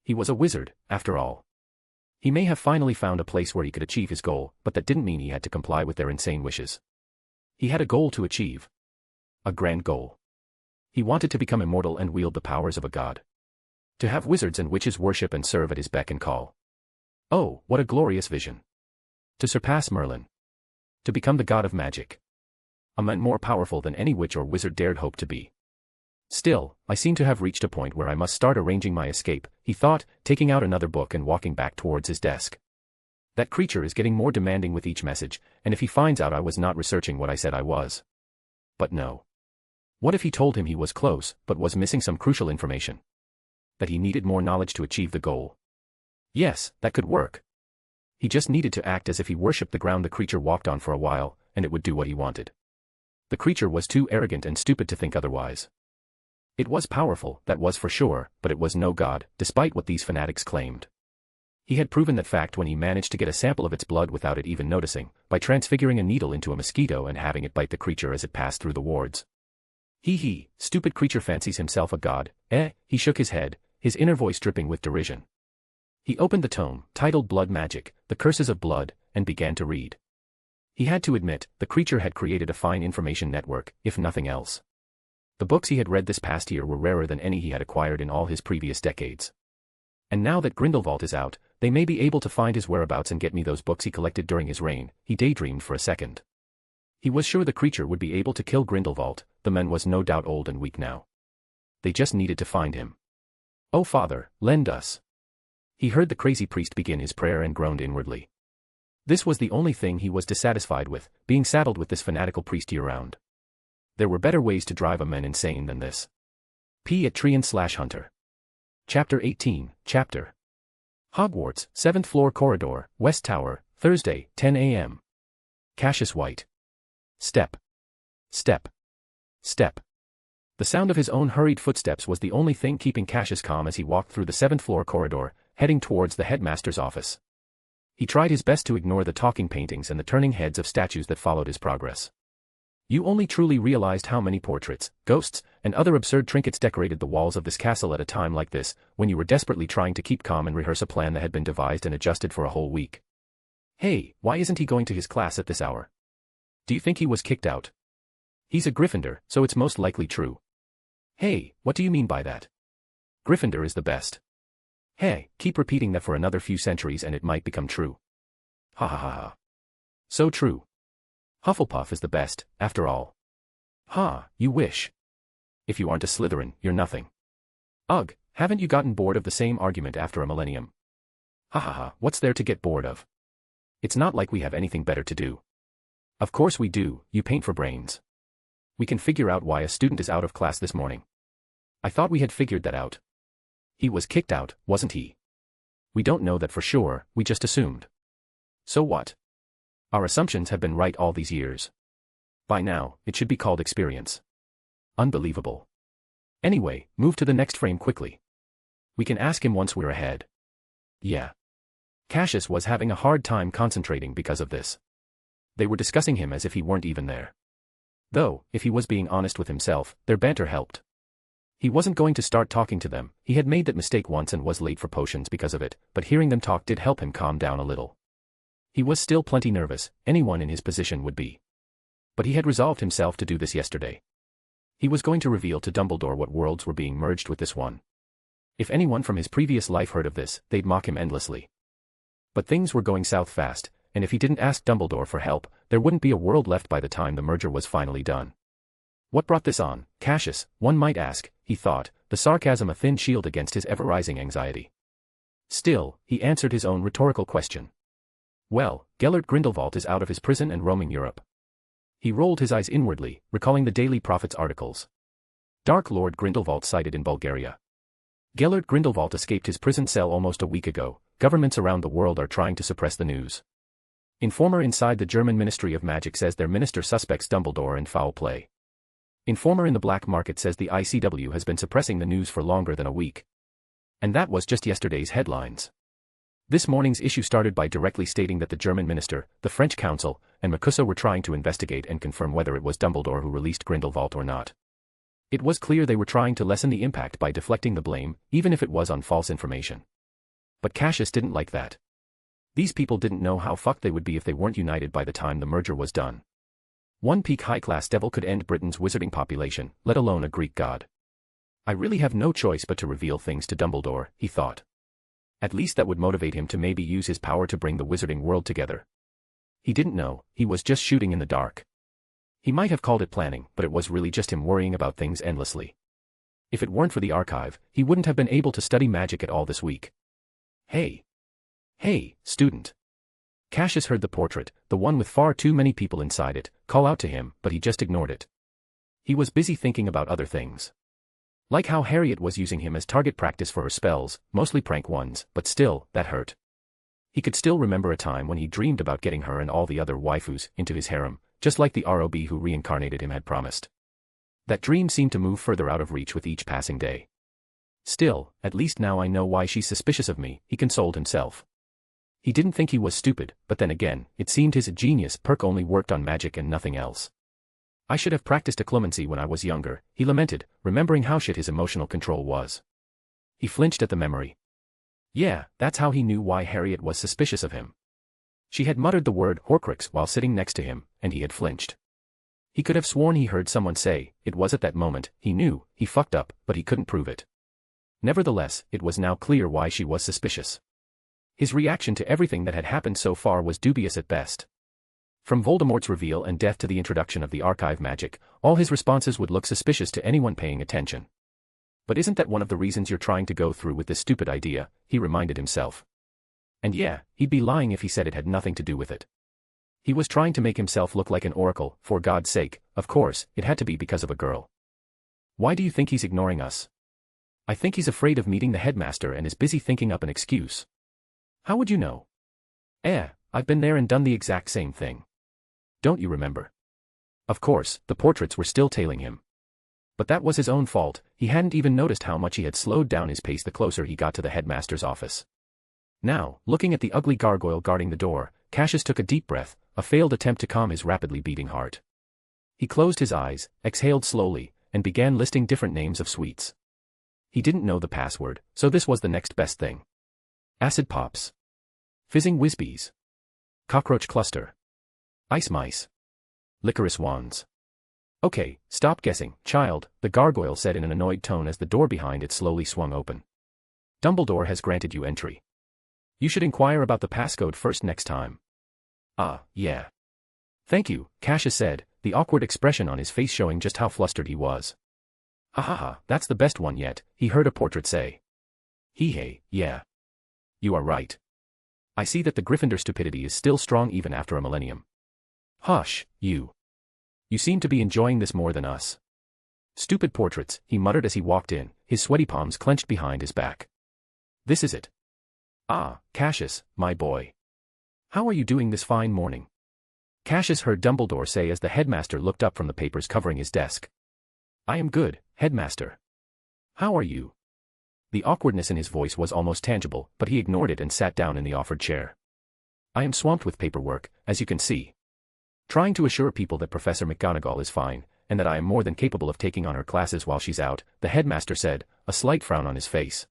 He was a wizard, after all. He may have finally found a place where he could achieve his goal, but that didn't mean he had to comply with their insane wishes. He had a goal to achieve. A grand goal. He wanted to become immortal and wield the powers of a god. To have wizards and witches worship and serve at his beck and call. Oh, what a glorious vision. To surpass Merlin. To become the god of magic. A man more powerful than any witch or wizard dared hope to be. Still, I seem to have reached a point where I must start arranging my escape, he thought, taking out another book and walking back towards his desk. That creature is getting more demanding with each message, and if he finds out I was not researching what I said I was. But no. What if he told him he was close, but was missing some crucial information? That he needed more knowledge to achieve the goal. Yes, that could work. He just needed to act as if he worshipped the ground the creature walked on for a while, and it would do what he wanted. The creature was too arrogant and stupid to think otherwise. It was powerful, that was for sure, but it was no god, despite what these fanatics claimed. He had proven that fact when he managed to get a sample of its blood without it even noticing, by transfiguring a needle into a mosquito and having it bite the creature as it passed through the wards. Stupid creature fancies himself a god, he shook his head, his inner voice dripping with derision. He opened the tome, titled Blood Magic, The Curses of Blood, and began to read. He had to admit, the creature had created a fine information network, if nothing else. The books he had read this past year were rarer than any he had acquired in all his previous decades. And now that Grindelwald is out, They may be able to find his whereabouts and get me those books he collected during his reign, he daydreamed for a second. He was sure the creature would be able to kill Grindelwald, the man was no doubt old and weak now. They just needed to find him. "Oh Father, lend us." He heard the crazy priest begin his prayer and groaned inwardly. This was the only thing he was dissatisfied with, being saddled with this fanatical priest year-round. There were better ways to drive a man insane than this. P. at Treant/Hunter. Chapter 18, Chapter. Hogwarts, 7th floor corridor, West Tower, Thursday, 10 a.m. Cassius White. Step. Step. Step. The sound of his own hurried footsteps was the only thing keeping Cassius calm as he walked through the 7th floor corridor, heading towards the headmaster's office. He tried his best to ignore the talking paintings and the turning heads of statues that followed his progress. You only truly realized how many portraits, ghosts, and other absurd trinkets decorated the walls of this castle at a time like this, when you were desperately trying to keep calm and rehearse a plan that had been devised and adjusted for a whole week. Hey, why isn't he going to his class at this hour? Do you think he was kicked out? He's a Gryffindor, so it's most likely true. Hey, what do you mean by that? Gryffindor is the best. Hey, keep repeating that for another few centuries and it might become true. Ha ha ha ha. So true. Hufflepuff is the best, after all. Ha, you wish. If you aren't a Slytherin, you're nothing. Ugh, haven't you gotten bored of the same argument after a millennium? Ha ha ha, what's there to get bored of? It's not like we have anything better to do. Of course we do, you paint for brains. We can figure out why a student is out of class this morning. I thought we had figured that out. He was kicked out, wasn't he? We don't know that for sure, we just assumed. So what? Our assumptions have been right all these years. By now, it should be called experience. Unbelievable. Anyway, move to the next frame quickly. We can ask him once we're ahead. Yeah. Cassius was having a hard time concentrating because of this. They were discussing him as if he weren't even there. Though, if he was being honest with himself, their banter helped. He wasn't going to start talking to them, he had made that mistake once and was late for potions because of it, but hearing them talk did help him calm down a little. He was still plenty nervous, anyone in his position would be. But he had resolved himself to do this yesterday. He was going to reveal to Dumbledore what worlds were being merged with this one. If anyone from his previous life heard of this, they'd mock him endlessly. But things were going south fast, and if he didn't ask Dumbledore for help, there wouldn't be a world left by the time the merger was finally done. What brought this on, Cassius, one might ask, he thought, the sarcasm a thin shield against his ever-rising anxiety. Still, he answered his own rhetorical question. Well, Gellert Grindelwald is out of his prison and roaming Europe. He rolled his eyes inwardly, recalling the Daily Prophet's articles. Dark Lord Grindelwald sighted in Bulgaria. Gellert Grindelwald escaped his prison cell almost a week ago. Governments around the world are trying to suppress the news. Informer inside the German Ministry of Magic says their minister suspects Dumbledore in foul play. Informer in the black market says the ICW has been suppressing the news for longer than a week. And that was just yesterday's headlines. This morning's issue started by directly stating that the German minister, the French council, and Makusa were trying to investigate and confirm whether it was Dumbledore who released Grindelwald or not. It was clear they were trying to lessen the impact by deflecting the blame, even if it was on false information. But Cassius didn't like that. These people didn't know how fucked they would be if they weren't united by the time the merger was done. One peak high-class devil could end Britain's wizarding population, let alone a Greek god. I really have no choice but to reveal things to Dumbledore, he thought. At least that would motivate him to maybe use his power to bring the wizarding world together. He didn't know, he was just shooting in the dark. He might have called it planning, but it was really just him worrying about things endlessly. If it weren't for the archive, he wouldn't have been able to study magic at all this week. Hey! Hey, student! Cassius heard the portrait, the one with far too many people inside it, call out to him, but he just ignored it. He was busy thinking about other things. Like how Harriet was using him as target practice for her spells, mostly prank ones, but still, that hurt. He could still remember a time when he dreamed about getting her and all the other waifus into his harem, just like the ROB who reincarnated him had promised. That dream seemed to move further out of reach with each passing day. Still, at least now I know why she's suspicious of me, he consoled himself. He didn't think he was stupid, but then again, it seemed his genius perk only worked on magic and nothing else. I should have practiced occlumency when I was younger, he lamented, remembering how shit his emotional control was. He flinched at the memory. Yeah, that's how he knew why Harriet was suspicious of him. She had muttered the word Horcrux while sitting next to him, and he had flinched. He could have sworn he heard someone say, it was at that moment, he knew, he fucked up, but he couldn't prove it. Nevertheless, it was now clear why she was suspicious. His reaction to everything that had happened so far was dubious at best. From Voldemort's reveal and death to the introduction of the archive magic, all his responses would look suspicious to anyone paying attention. But isn't that one of the reasons you're trying to go through with this stupid idea, he reminded himself. And yeah, he'd be lying if he said it had nothing to do with it. He was trying to make himself look like an oracle, for God's sake, of course, it had to be because of a girl. Why do you think he's ignoring us? I think he's afraid of meeting the headmaster and is busy thinking up an excuse. How would you know? I've been there and done the exact same thing. Don't you remember? Of course, the portraits were still tailing him. But that was his own fault, he hadn't even noticed how much he had slowed down his pace the closer he got to the headmaster's office. Now, looking at the ugly gargoyle guarding the door, Cassius took a deep breath, a failed attempt to calm his rapidly beating heart. He closed his eyes, exhaled slowly, and began listing different names of sweets. He didn't know the password, so this was the next best thing. Acid Pops. Fizzing Whizbees. Cockroach Cluster. Ice Mice. Licorice Wands. Okay, stop guessing, child, the gargoyle said in an annoyed tone as the door behind it slowly swung open. Dumbledore has granted you entry. You should inquire about the passcode first next time. Yeah. Thank you, Cassius said, the awkward expression on his face showing just how flustered he was. Ha, that's the best one yet, he heard a portrait say. Hey, yeah. You are right. I see that the Gryffindor stupidity is still strong even after a millennium. Hush, you. You seem to be enjoying this more than us. Stupid portraits, he muttered as he walked in, his sweaty palms clenched behind his back. This is it. Cassius, my boy. How are you doing this fine morning? Cassius heard Dumbledore say as the headmaster looked up from the papers covering his desk. I am good, headmaster. How are you? The awkwardness in his voice was almost tangible, but he ignored it and sat down in the offered chair. I am swamped with paperwork, as you can see. Trying to assure people that Professor McGonagall is fine, and that I am more than capable of taking on her classes while she's out, the headmaster said, a slight frown on his face.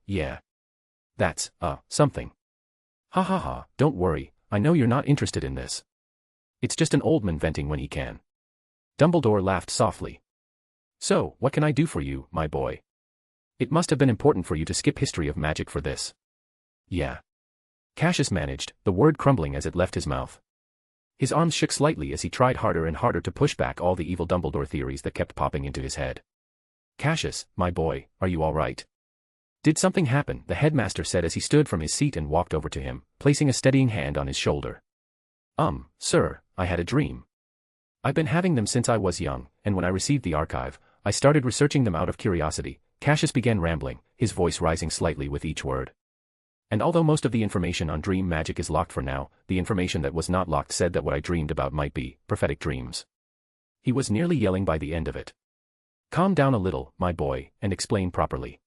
Yeah. That's, something. Ha, don't worry, I know you're not interested in this. It's just an old man venting when he can. Dumbledore laughed softly. So, what can I do for you, my boy? It must have been important for you to skip history of magic for this. Yeah. Cassius managed, the word crumbling as it left his mouth. His arms shook slightly as he tried harder and harder to push back all the evil Dumbledore theories that kept popping into his head. Cassius, my boy, are you all right? Did something happen? The headmaster said as he stood from his seat and walked over to him, placing a steadying hand on his shoulder. Sir, I had a dream. I've been having them since I was young, and when I received the archive, I started researching them out of curiosity. Cassius began rambling, his voice rising slightly with each word. And although most of the information on dream magic is locked for now, the information that was not locked said that what I dreamed about might be prophetic dreams. He was nearly yelling by the end of it. Calm down a little, my boy, and explain properly.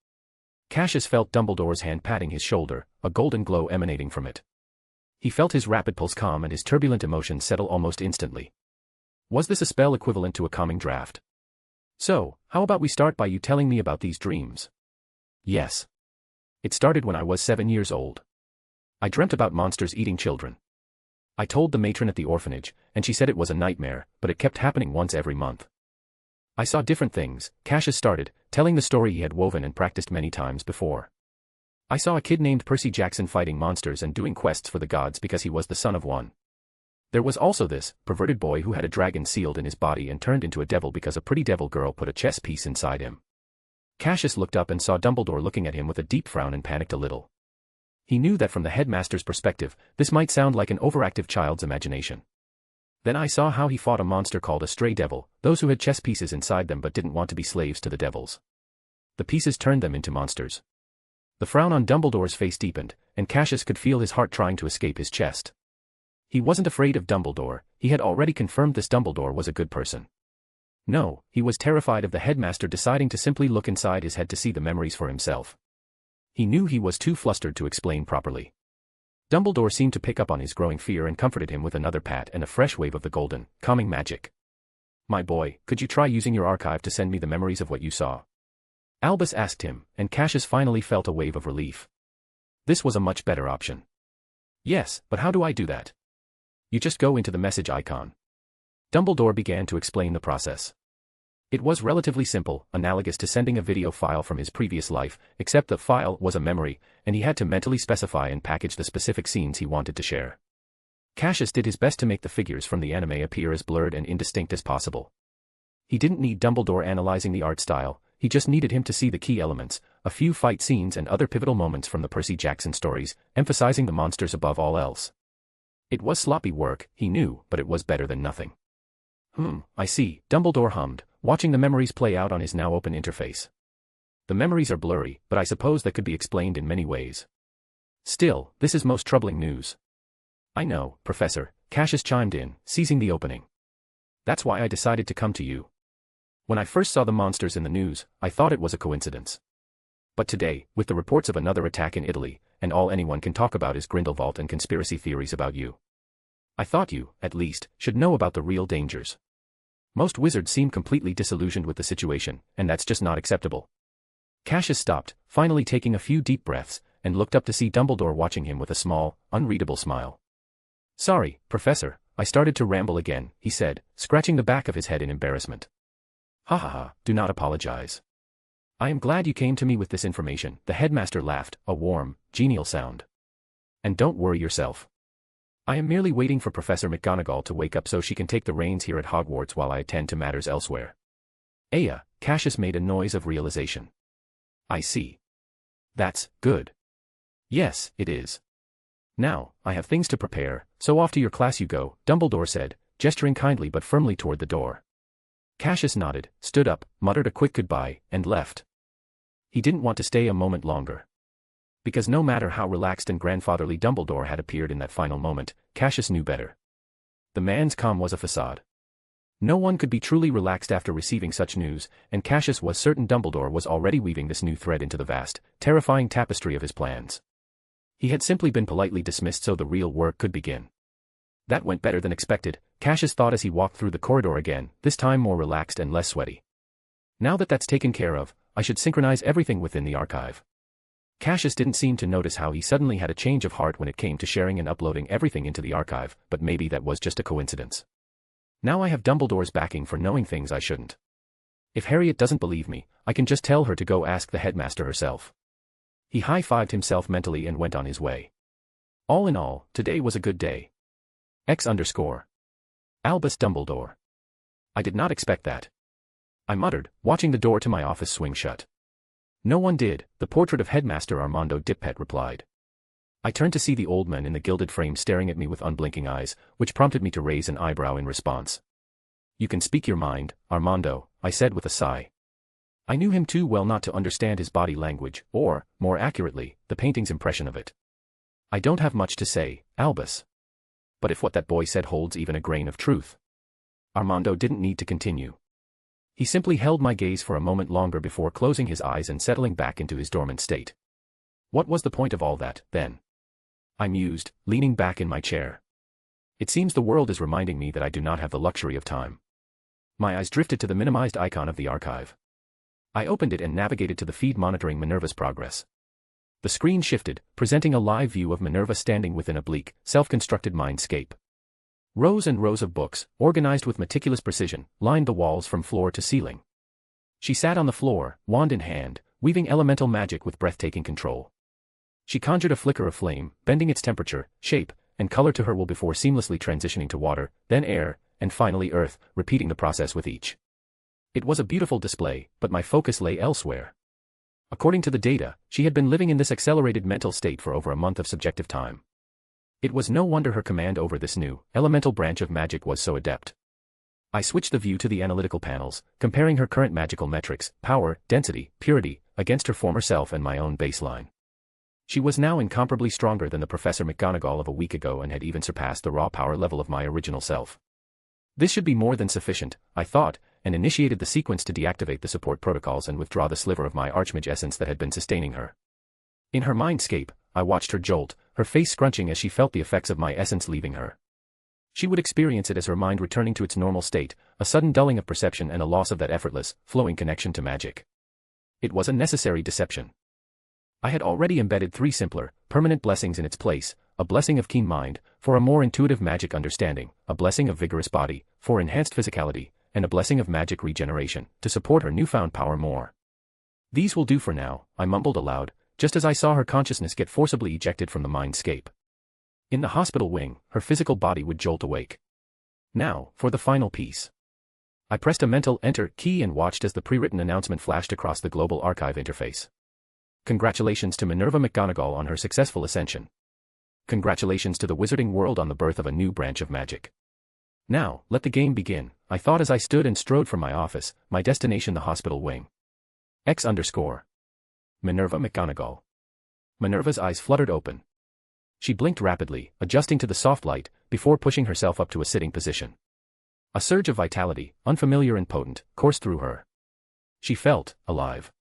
Cassius felt Dumbledore's hand patting his shoulder, a golden glow emanating from it. He felt his rapid pulse calm and his turbulent emotions settle almost instantly. Was this a spell equivalent to a calming draft? So, how about we start by you telling me about these dreams? Yes. It started when I was 7 years old. I dreamt about monsters eating children. I told the matron at the orphanage, and she said it was a nightmare, but it kept happening once every month. I saw different things, Cassius started, telling the story he had woven and practiced many times before. I saw a kid named Percy Jackson fighting monsters and doing quests for the gods because he was the son of one. There was also this perverted boy who had a dragon sealed in his body and turned into a devil because a pretty devil girl put a chess piece inside him. Cassius looked up and saw Dumbledore looking at him with a deep frown and panicked a little. He knew that from the headmaster's perspective, this might sound like an overactive child's imagination. Then I saw how he fought a monster called a stray devil, those who had chess pieces inside them but didn't want to be slaves to the devils. The pieces turned them into monsters. The frown on Dumbledore's face deepened, and Cassius could feel his heart trying to escape his chest. He wasn't afraid of Dumbledore, he had already confirmed this Dumbledore was a good person. No, he was terrified of the headmaster deciding to simply look inside his head to see the memories for himself. He knew he was too flustered to explain properly. Dumbledore seemed to pick up on his growing fear and comforted him with another pat and a fresh wave of the golden, calming magic. My boy, could you try using your archive to send me the memories of what you saw? Albus asked him, and Cassius finally felt a wave of relief. This was a much better option. Yes, but how do I do that? You just go into the message icon. Dumbledore began to explain the process. It was relatively simple, analogous to sending a video file from his previous life, except the file was a memory, and he had to mentally specify and package the specific scenes he wanted to share. Cassius did his best to make the figures from the anime appear as blurred and indistinct as possible. He didn't need Dumbledore analyzing the art style, he just needed him to see the key elements, a few fight scenes and other pivotal moments from the Percy Jackson stories, emphasizing the monsters above all else. It was sloppy work, he knew, but it was better than nothing. I see, Dumbledore hummed, watching the memories play out on his now open interface. The memories are blurry, but I suppose that could be explained in many ways. Still, this is most troubling news. I know, Professor, Cassius chimed in, seizing the opening. That's why I decided to come to you. When I first saw the monsters in the news, I thought it was a coincidence. But today, with the reports of another attack in Italy, and all anyone can talk about is Grindelwald and conspiracy theories about you, I thought you, at least, should know about the real dangers. Most wizards seem completely disillusioned with the situation, and that's just not acceptable. Cassius stopped, finally taking a few deep breaths, and looked up to see Dumbledore watching him with a small, unreadable smile. Sorry, Professor, I started to ramble again, he said, scratching the back of his head in embarrassment. Ha ha ha, do not apologize. I am glad you came to me with this information, the headmaster laughed, a warm, genial sound. And don't worry yourself. I am merely waiting for Professor McGonagall to wake up so she can take the reins here at Hogwarts while I attend to matters elsewhere. Aya, Cassius made a noise of realization. I see. That's good. Yes, it is. Now, I have things to prepare, so off to your class you go, Dumbledore said, gesturing kindly but firmly toward the door. Cassius nodded, stood up, muttered a quick goodbye, and left. He didn't want to stay a moment longer. Because no matter how relaxed and grandfatherly Dumbledore had appeared in that final moment, Cassius knew better. The man's calm was a facade. No one could be truly relaxed after receiving such news, and Cassius was certain Dumbledore was already weaving this new thread into the vast, terrifying tapestry of his plans. He had simply been politely dismissed so the real work could begin. That went better than expected, Cassius thought as he walked through the corridor again, this time more relaxed and less sweaty. Now that that's taken care of, I should synchronize everything within the archive. Cassius didn't seem to notice how he suddenly had a change of heart when it came to sharing and uploading everything into the archive, but maybe that was just a coincidence. Now I have Dumbledore's backing for knowing things I shouldn't. If Harriet doesn't believe me, I can just tell her to go ask the headmaster herself. He high-fived himself mentally and went on his way. All in all, today was a good day. X_. Albus Dumbledore. I did not expect that. I muttered, watching the door to my office swing shut. No one did, the portrait of Headmaster Armando Dippet replied. I turned to see the old man in the gilded frame staring at me with unblinking eyes, which prompted me to raise an eyebrow in response. You can speak your mind, Armando, I said with a sigh. I knew him too well not to understand his body language, or, more accurately, the painting's impression of it. I don't have much to say, Albus. But if what that boy said holds even a grain of truth. Armando didn't need to continue. He simply held my gaze for a moment longer before closing his eyes and settling back into his dormant state. What was the point of all that, then? I mused, leaning back in my chair. It seems the world is reminding me that I do not have the luxury of time. My eyes drifted to the minimized icon of the archive. I opened it and navigated to the feed monitoring Minerva's progress. The screen shifted, presenting a live view of Minerva standing within a bleak, self-constructed mindscape. Rows and rows of books, organized with meticulous precision, lined the walls from floor to ceiling. She sat on the floor, wand in hand, weaving elemental magic with breathtaking control. She conjured a flicker of flame, bending its temperature, shape, and color to her will before seamlessly transitioning to water, then air, and finally earth, repeating the process with each. It was a beautiful display, but my focus lay elsewhere. According to the data, she had been living in this accelerated mental state for over a month of subjective time. It was no wonder her command over this new, elemental branch of magic was so adept. I switched the view to the analytical panels, comparing her current magical metrics, power, density, purity, against her former self and my own baseline. She was now incomparably stronger than the Professor McGonagall of a week ago and had even surpassed the raw power level of my original self. This should be more than sufficient, I thought, and initiated the sequence to deactivate the support protocols and withdraw the sliver of my archmage essence that had been sustaining her. In her mindscape, I watched her jolt, her face scrunching as she felt the effects of my essence leaving her. She would experience it as her mind returning to its normal state, a sudden dulling of perception and a loss of that effortless, flowing connection to magic. It was a necessary deception. I had already embedded 3 simpler, permanent blessings in its place, a blessing of keen mind, for a more intuitive magic understanding, a blessing of vigorous body, for enhanced physicality, and a blessing of magic regeneration, to support her newfound power more. These will do for now, I mumbled aloud, just as I saw her consciousness get forcibly ejected from the mindscape. In the hospital wing, her physical body would jolt awake. Now, for the final piece. I pressed a mental enter key and watched as the pre-written announcement flashed across the global archive interface. Congratulations to Minerva McGonagall on her successful ascension. Congratulations to the wizarding world on the birth of a new branch of magic. Now, let the game begin, I thought as I stood and strode from my office, my destination the hospital wing. X_. Minerva McGonagall. Minerva's eyes fluttered open. She blinked rapidly, adjusting to the soft light, before pushing herself up to a sitting position. A surge of vitality, unfamiliar and potent, coursed through her. She felt alive.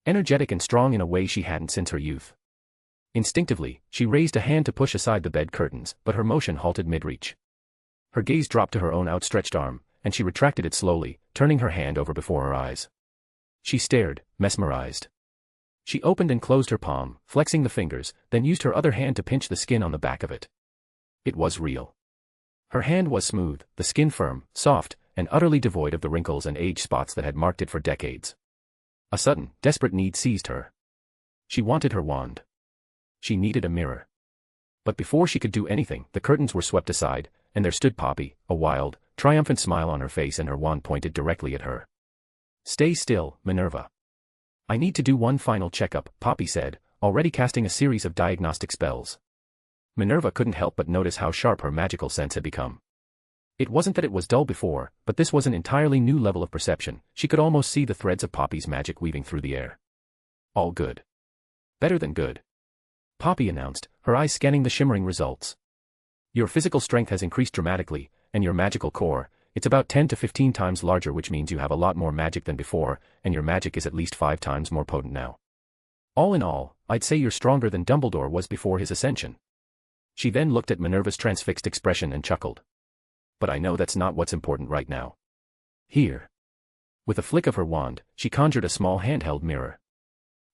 Energetic and strong in a way she hadn't since her youth. Instinctively, she raised a hand to push aside the bed curtains, but her motion halted mid-reach. Her gaze dropped to her own outstretched arm, and she retracted it slowly, turning her hand over before her eyes. She stared, mesmerized. She opened and closed her palm, flexing the fingers, then used her other hand to pinch the skin on the back of it. It was real. Her hand was smooth, the skin firm, soft, and utterly devoid of the wrinkles and age spots that had marked it for decades. A sudden, desperate need seized her. She wanted her wand. She needed a mirror. But before she could do anything, the curtains were swept aside, and there stood Poppy, a wild, triumphant smile on her face and her wand pointed directly at her. Stay still, Minerva. I need to do one final checkup, Poppy said, already casting a series of diagnostic spells. Minerva couldn't help but notice how sharp her magical sense had become. It wasn't that it was dull before, but this was an entirely new level of perception. She could almost see the threads of Poppy's magic weaving through the air. All good. Better than good. Poppy announced, her eyes scanning the shimmering results. Your physical strength has increased dramatically, and your magical core, it's about 10 to 15 times larger, which means you have a lot more magic than before, and your magic is at least 5 times more potent now. All in all, I'd say you're stronger than Dumbledore was before his ascension. She then looked at Minerva's transfixed expression and chuckled. But I know that's not what's important right now. Here. With a flick of her wand, she conjured a small handheld mirror.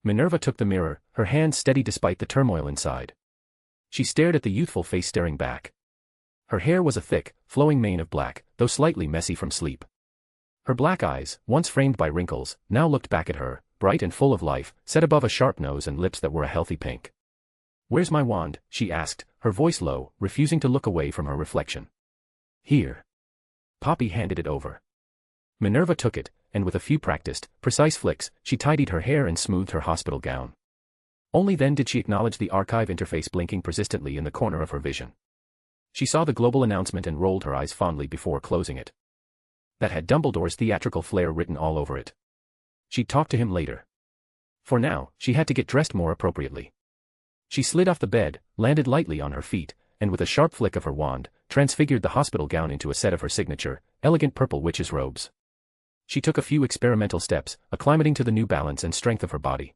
Minerva took the mirror, her hand steady despite the turmoil inside. She stared at the youthful face staring back. Her hair was a thick, flowing mane of black, though slightly messy from sleep. Her black eyes, once framed by wrinkles, now looked back at her, bright and full of life, set above a sharp nose and lips that were a healthy pink. Where's my wand? She asked, her voice low, refusing to look away from her reflection. Here. Poppy handed it over. Minerva took it, and with a few practiced, precise flicks, she tidied her hair and smoothed her hospital gown. Only then did she acknowledge the archive interface blinking persistently in the corner of her vision. She saw the global announcement and rolled her eyes fondly before closing it. That had Dumbledore's theatrical flair written all over it. She'd talk to him later. For now, she had to get dressed more appropriately. She slid off the bed, landed lightly on her feet, and with a sharp flick of her wand, transfigured the hospital gown into a set of her signature, elegant purple witch's robes. She took a few experimental steps, acclimating to the new balance and strength of her body.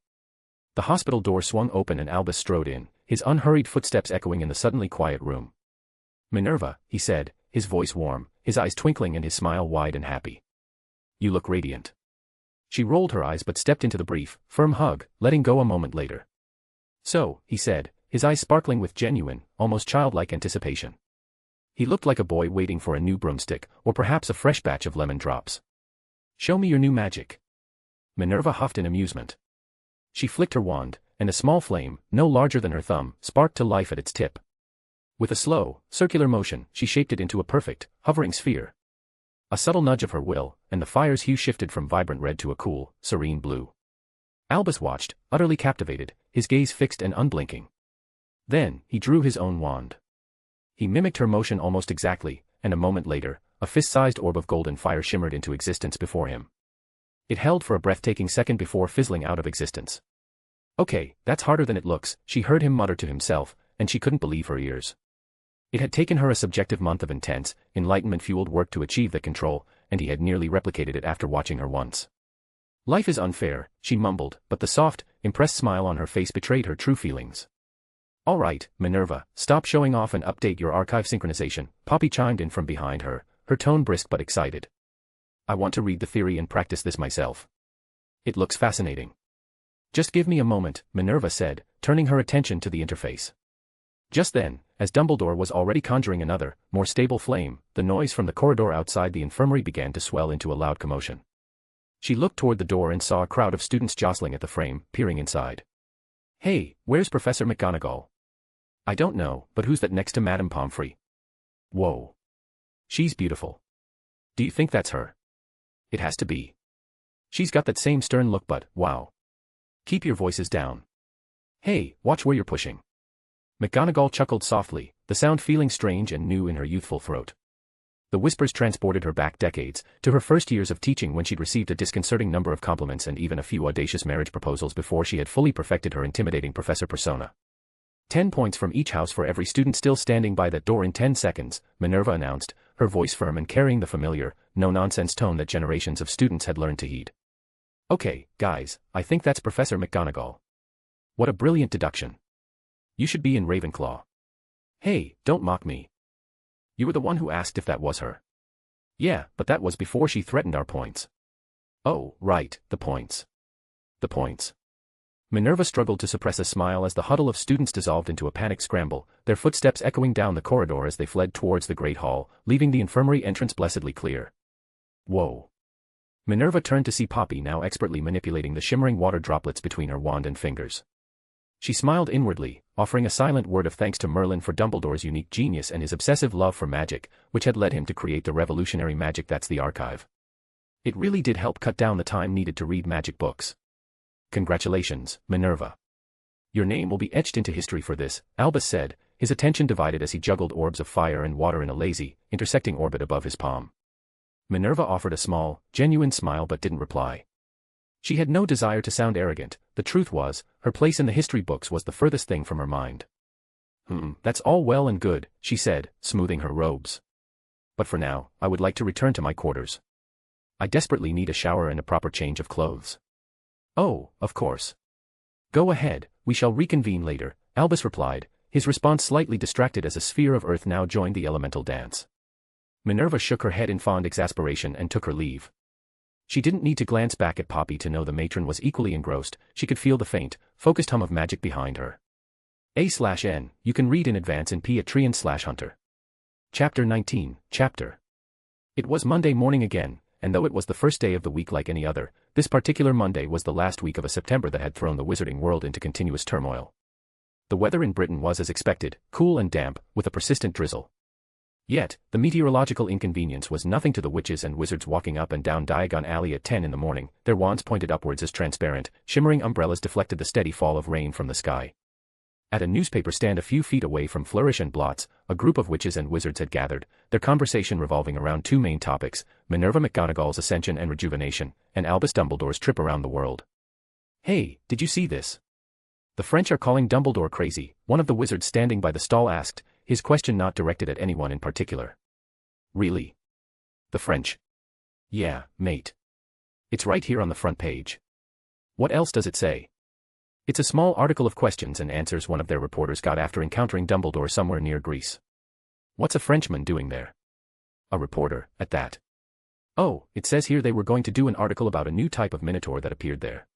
The hospital door swung open and Albus strode in, his unhurried footsteps echoing in the suddenly quiet room. Minerva, he said, his voice warm, his eyes twinkling and his smile wide and happy. You look radiant. She rolled her eyes but stepped into the brief, firm hug, letting go a moment later. So, he said, his eyes sparkling with genuine, almost childlike anticipation. He looked like a boy waiting for a new broomstick, or perhaps a fresh batch of lemon drops. Show me your new magic. Minerva huffed in amusement. She flicked her wand, and a small flame, no larger than her thumb, sparked to life at its tip. With a slow, circular motion, she shaped it into a perfect, hovering sphere. A subtle nudge of her will, and the fire's hue shifted from vibrant red to a cool, serene blue. Albus watched, utterly captivated, his gaze fixed and unblinking. Then, he drew his own wand. He mimicked her motion almost exactly, and a moment later, a fist-sized orb of golden fire shimmered into existence before him. It held for a breathtaking second before fizzling out of existence. Okay, that's harder than it looks, she heard him mutter to himself, and she couldn't believe her ears. It had taken her a subjective month of intense, enlightenment-fueled work to achieve the control, and he had nearly replicated it after watching her once. Life is unfair, she mumbled, but the soft, impressed smile on her face betrayed her true feelings. All right, Minerva, stop showing off and update your archive synchronization, Poppy chimed in from behind her, her tone brisk but excited. I want to read the theory and practice this myself. It looks fascinating. Just give me a moment, Minerva said, turning her attention to the interface. Just then, as Dumbledore was already conjuring another, more stable flame, the noise from the corridor outside the infirmary began to swell into a loud commotion. She looked toward the door and saw a crowd of students jostling at the frame, peering inside. "Hey, where's Professor McGonagall?" "I don't know, but who's that next to Madame Pomfrey?" "Whoa. She's beautiful. Do you think that's her?" "It has to be. She's got that same stern look, but, wow. Keep your voices down. Hey, watch where you're pushing." McGonagall chuckled softly, the sound feeling strange and new in her youthful throat. The whispers transported her back decades, to her first years of teaching when she'd received a disconcerting number of compliments and even a few audacious marriage proposals before she had fully perfected her intimidating professor persona. 10 points from each house for every student still standing by that door in 10 seconds, Minerva announced, her voice firm and carrying the familiar, no-nonsense tone that generations of students had learned to heed. "Okay, guys, I think that's Professor McGonagall. What a brilliant deduction. You should be in Ravenclaw. Hey, don't mock me. You were the one who asked if that was her." "Yeah, but that was before she threatened our points." "Oh, right, the points. The points." Minerva struggled to suppress a smile as the huddle of students dissolved into a panicked scramble, their footsteps echoing down the corridor as they fled towards the great hall, leaving the infirmary entrance blessedly clear. Whoa. Minerva turned to see Poppy now expertly manipulating the shimmering water droplets between her wand and fingers. She smiled inwardly, offering a silent word of thanks to Merlin for Dumbledore's unique genius and his obsessive love for magic, which had led him to create the revolutionary Magic That's the Archive. It really did help cut down the time needed to read magic books. "Congratulations, Minerva. Your name will be etched into history for this," Albus said, his attention divided as he juggled orbs of fire and water in a lazy, intersecting orbit above his palm. Minerva offered a small, genuine smile but didn't reply. She had no desire to sound arrogant. The truth was, her place in the history books was the furthest thing from her mind. That's all well and good," she said, smoothing her robes. "But for now, I would like to return to my quarters. I desperately need a shower and a proper change of clothes." "Oh, of course. Go ahead, we shall reconvene later," Albus replied, his response slightly distracted as a sphere of earth now joined the elemental dance. Minerva shook her head in fond exasperation and took her leave. She didn't need to glance back at Poppy to know the matron was equally engrossed. She could feel the faint, focused hum of magic behind her. A/N, you can read in advance in Patreon/Hunter. Chapter 19, Chapter. It was Monday morning again, and though it was the first day of the week like any other, this particular Monday was the last week of a September that had thrown the wizarding world into continuous turmoil. The weather in Britain was as expected, cool and damp, with a persistent drizzle. Yet, the meteorological inconvenience was nothing to the witches and wizards walking up and down Diagon Alley at 10 in the morning, their wands pointed upwards as transparent, shimmering umbrellas deflected the steady fall of rain from the sky. At a newspaper stand a few feet away from Flourish and Blots, a group of witches and wizards had gathered, their conversation revolving around two main topics, Minerva McGonagall's ascension and rejuvenation, and Albus Dumbledore's trip around the world. "Hey, did you see this? The French are calling Dumbledore crazy," one of the wizards standing by the stall asked, his question not directed at anyone in particular. "Really? The French?" "Yeah, mate. It's right here on the front page." "What else does it say?" "It's a small article of questions and answers one of their reporters got after encountering Dumbledore somewhere near Greece." "What's a Frenchman doing there?" "A reporter, at that." "Oh, it says here they were going to do an article about a new type of minotaur that appeared there.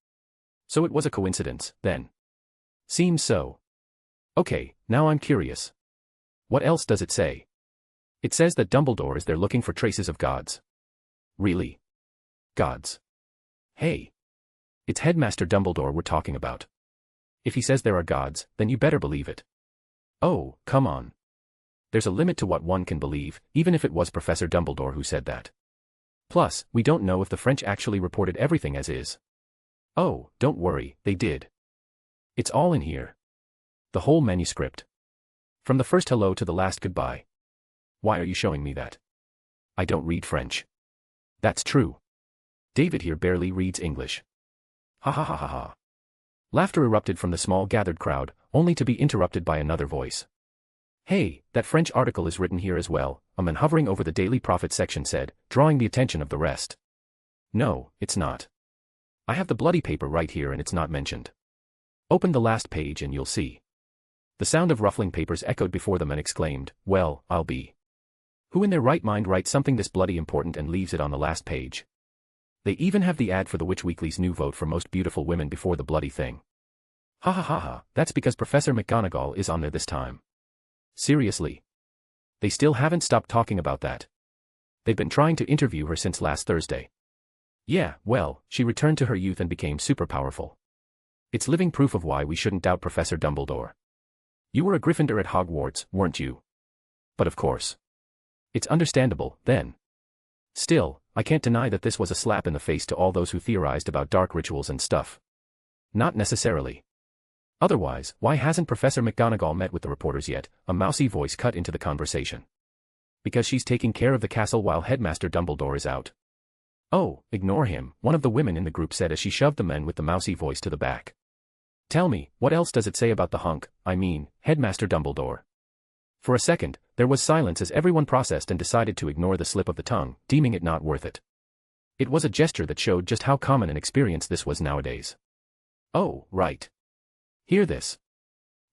So it was a coincidence, then?" "Seems so." "Okay, now I'm curious. What else does it say?" "It says that Dumbledore is there looking for traces of gods." "Really? Gods? Hey. It's Headmaster Dumbledore we're talking about. If he says there are gods, then you better believe it." "Oh, come on. There's a limit to what one can believe, even if it was Professor Dumbledore who said that. Plus, we don't know if the French actually reported everything as is." "Oh, don't worry, they did. It's all in here. The whole manuscript. From the first hello to the last goodbye." "Why are you showing me that?" "I don't read French." "That's true. David here barely reads English." Ha ha ha ha ha. Laughter erupted from the small gathered crowd, only to be interrupted by another voice. "Hey, that French article is written here as well," a man hovering over the Daily Prophet section said, drawing the attention of the rest. "No, it's not. I have the bloody paper right here and it's not mentioned. Open the last page and you'll see." The sound of ruffling papers echoed before them and exclaimed, "Well, I'll be. Who in their right mind writes something this bloody important and leaves it on the last page? They even have the ad for the Witch Weekly's new vote for most beautiful women before the bloody thing. Ha ha ha ha, that's because Professor McGonagall is on there this time." Seriously. They still haven't stopped talking about that. They've been trying to interview her since last Thursday. Yeah, well, she returned to her youth and became super powerful. It's living proof of why we shouldn't doubt Professor Dumbledore. You were a Gryffindor at Hogwarts, weren't you? But of course. It's understandable, then. Still, I can't deny that this was a slap in the face to all those who theorized about dark rituals and stuff. Not necessarily. Otherwise, why hasn't Professor McGonagall met with the reporters yet? A mousy voice cut into the conversation. Because she's taking care of the castle while Headmaster Dumbledore is out. Oh, ignore him, one of the women in the group said as she shoved the man with the mousy voice to the back. Tell me, what else does it say about the hunk, I mean, Headmaster Dumbledore? For a second, there was silence as everyone processed and decided to ignore the slip of the tongue, deeming it not worth it. It was a gesture that showed just how common an experience this was nowadays. Oh, right. Hear this.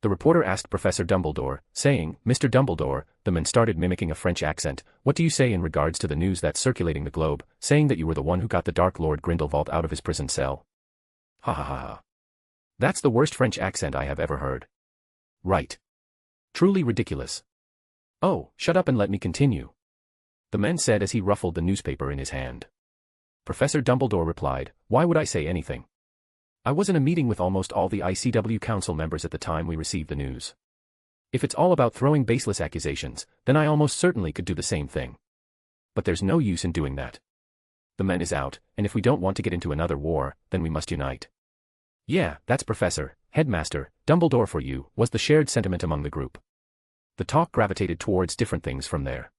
The reporter asked Professor Dumbledore, saying, Mr. Dumbledore, the man started mimicking a French accent, what do you say in regards to the news that's circulating the globe, saying that you were the one who got the Dark Lord Grindelwald out of his prison cell? Ha ha ha ha. That's the worst French accent I have ever heard. Right. Truly ridiculous. Oh, shut up and let me continue. The man said as he ruffled the newspaper in his hand. Professor Dumbledore replied, why would I say anything? I was in a meeting with almost all the ICW council members at the time we received the news. If it's all about throwing baseless accusations, then I almost certainly could do the same thing. But there's no use in doing that. The man is out, and if we don't want to get into another war, then we must unite. Yeah, that's Professor, Headmaster, Dumbledore for you, was the shared sentiment among the group. The talk gravitated towards different things from there.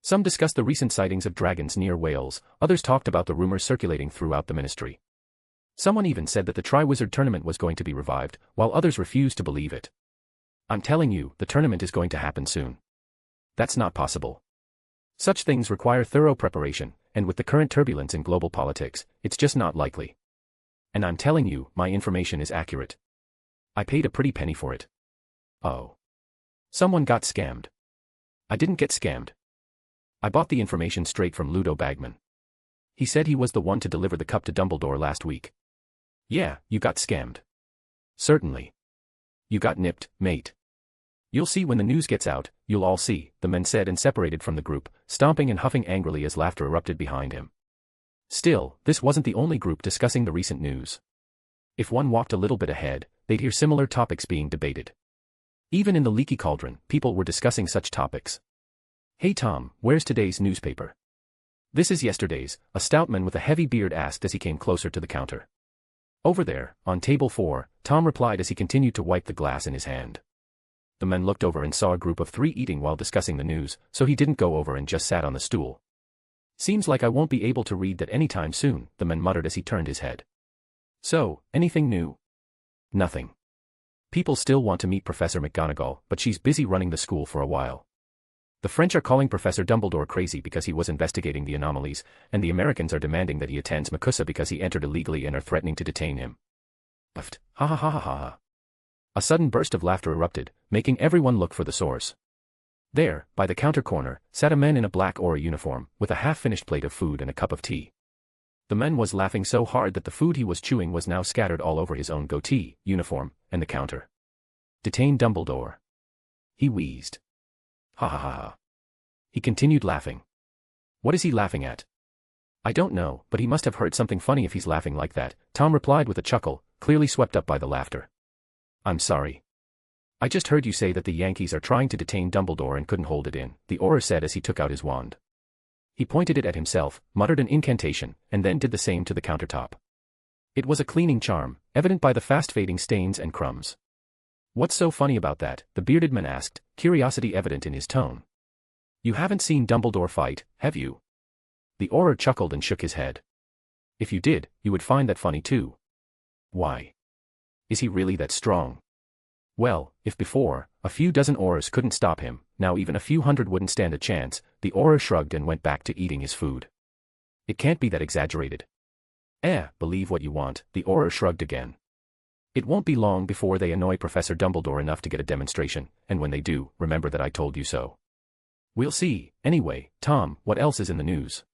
Some discussed the recent sightings of dragons near Wales, others talked about the rumors circulating throughout the ministry. Someone even said that the Triwizard Tournament was going to be revived, while others refused to believe it. I'm telling you, the tournament is going to happen soon. That's not possible. Such things require thorough preparation, and with the current turbulence in global politics, it's just not likely. And I'm telling you, my information is accurate. I paid a pretty penny for it. Oh. Someone got scammed. I didn't get scammed. I bought the information straight from Ludo Bagman. He said he was the one to deliver the cup to Dumbledore last week. Yeah, you got scammed. Certainly. You got nipped, mate. You'll see when the news gets out, you'll all see, the men said and separated from the group, stomping and huffing angrily as laughter erupted behind him. Still, this wasn't the only group discussing the recent news. If one walked a little bit ahead, they'd hear similar topics being debated. Even in the leaky cauldron, people were discussing such topics. Hey Tom, where's today's newspaper? This is yesterday's, a stout man with a heavy beard asked as he came closer to the counter. Over there, on table 4, Tom replied as he continued to wipe the glass in his hand. The man looked over and saw a group of 3 eating while discussing the news, so he didn't go over and just sat on the stool. Seems like I won't be able to read that anytime soon, the man muttered as he turned his head. So, anything new? Nothing. People still want to meet Professor McGonagall, but she's busy running the school for a while. The French are calling Professor Dumbledore crazy because he was investigating the anomalies, and the Americans are demanding that he attends MACUSA because he entered illegally and are threatening to detain him. Puffed. Ha ha ha ha ha. A sudden burst of laughter erupted, making everyone look for the source. There, by the counter corner, sat a man in a black Aura uniform, with a half-finished plate of food and a cup of tea. The man was laughing so hard that the food he was chewing was now scattered all over his own goatee, uniform, and the counter. Detain Dumbledore. He wheezed. Ha ha ha ha. He continued laughing. What is he laughing at? I don't know, but he must have heard something funny if he's laughing like that, Tom replied with a chuckle, clearly swept up by the laughter. I'm sorry. I just heard you say that the Yankees are trying to detain Dumbledore and couldn't hold it in, the Auror said as he took out his wand. He pointed it at himself, muttered an incantation, and then did the same to the countertop. It was a cleaning charm, evident by the fast-fading stains and crumbs. What's so funny about that? The bearded man asked, curiosity evident in his tone. You haven't seen Dumbledore fight, have you? The Auror chuckled and shook his head. If you did, you would find that funny too. Why? Is he really that strong? Well, if before, a few dozen Aurors couldn't stop him, now even a few hundred wouldn't stand a chance, the Auror shrugged and went back to eating his food. It can't be that exaggerated. Believe what you want, the Auror shrugged again. It won't be long before they annoy Professor Dumbledore enough to get a demonstration, and when they do, remember that I told you so. We'll see. Anyway, Tom, what else is in the news?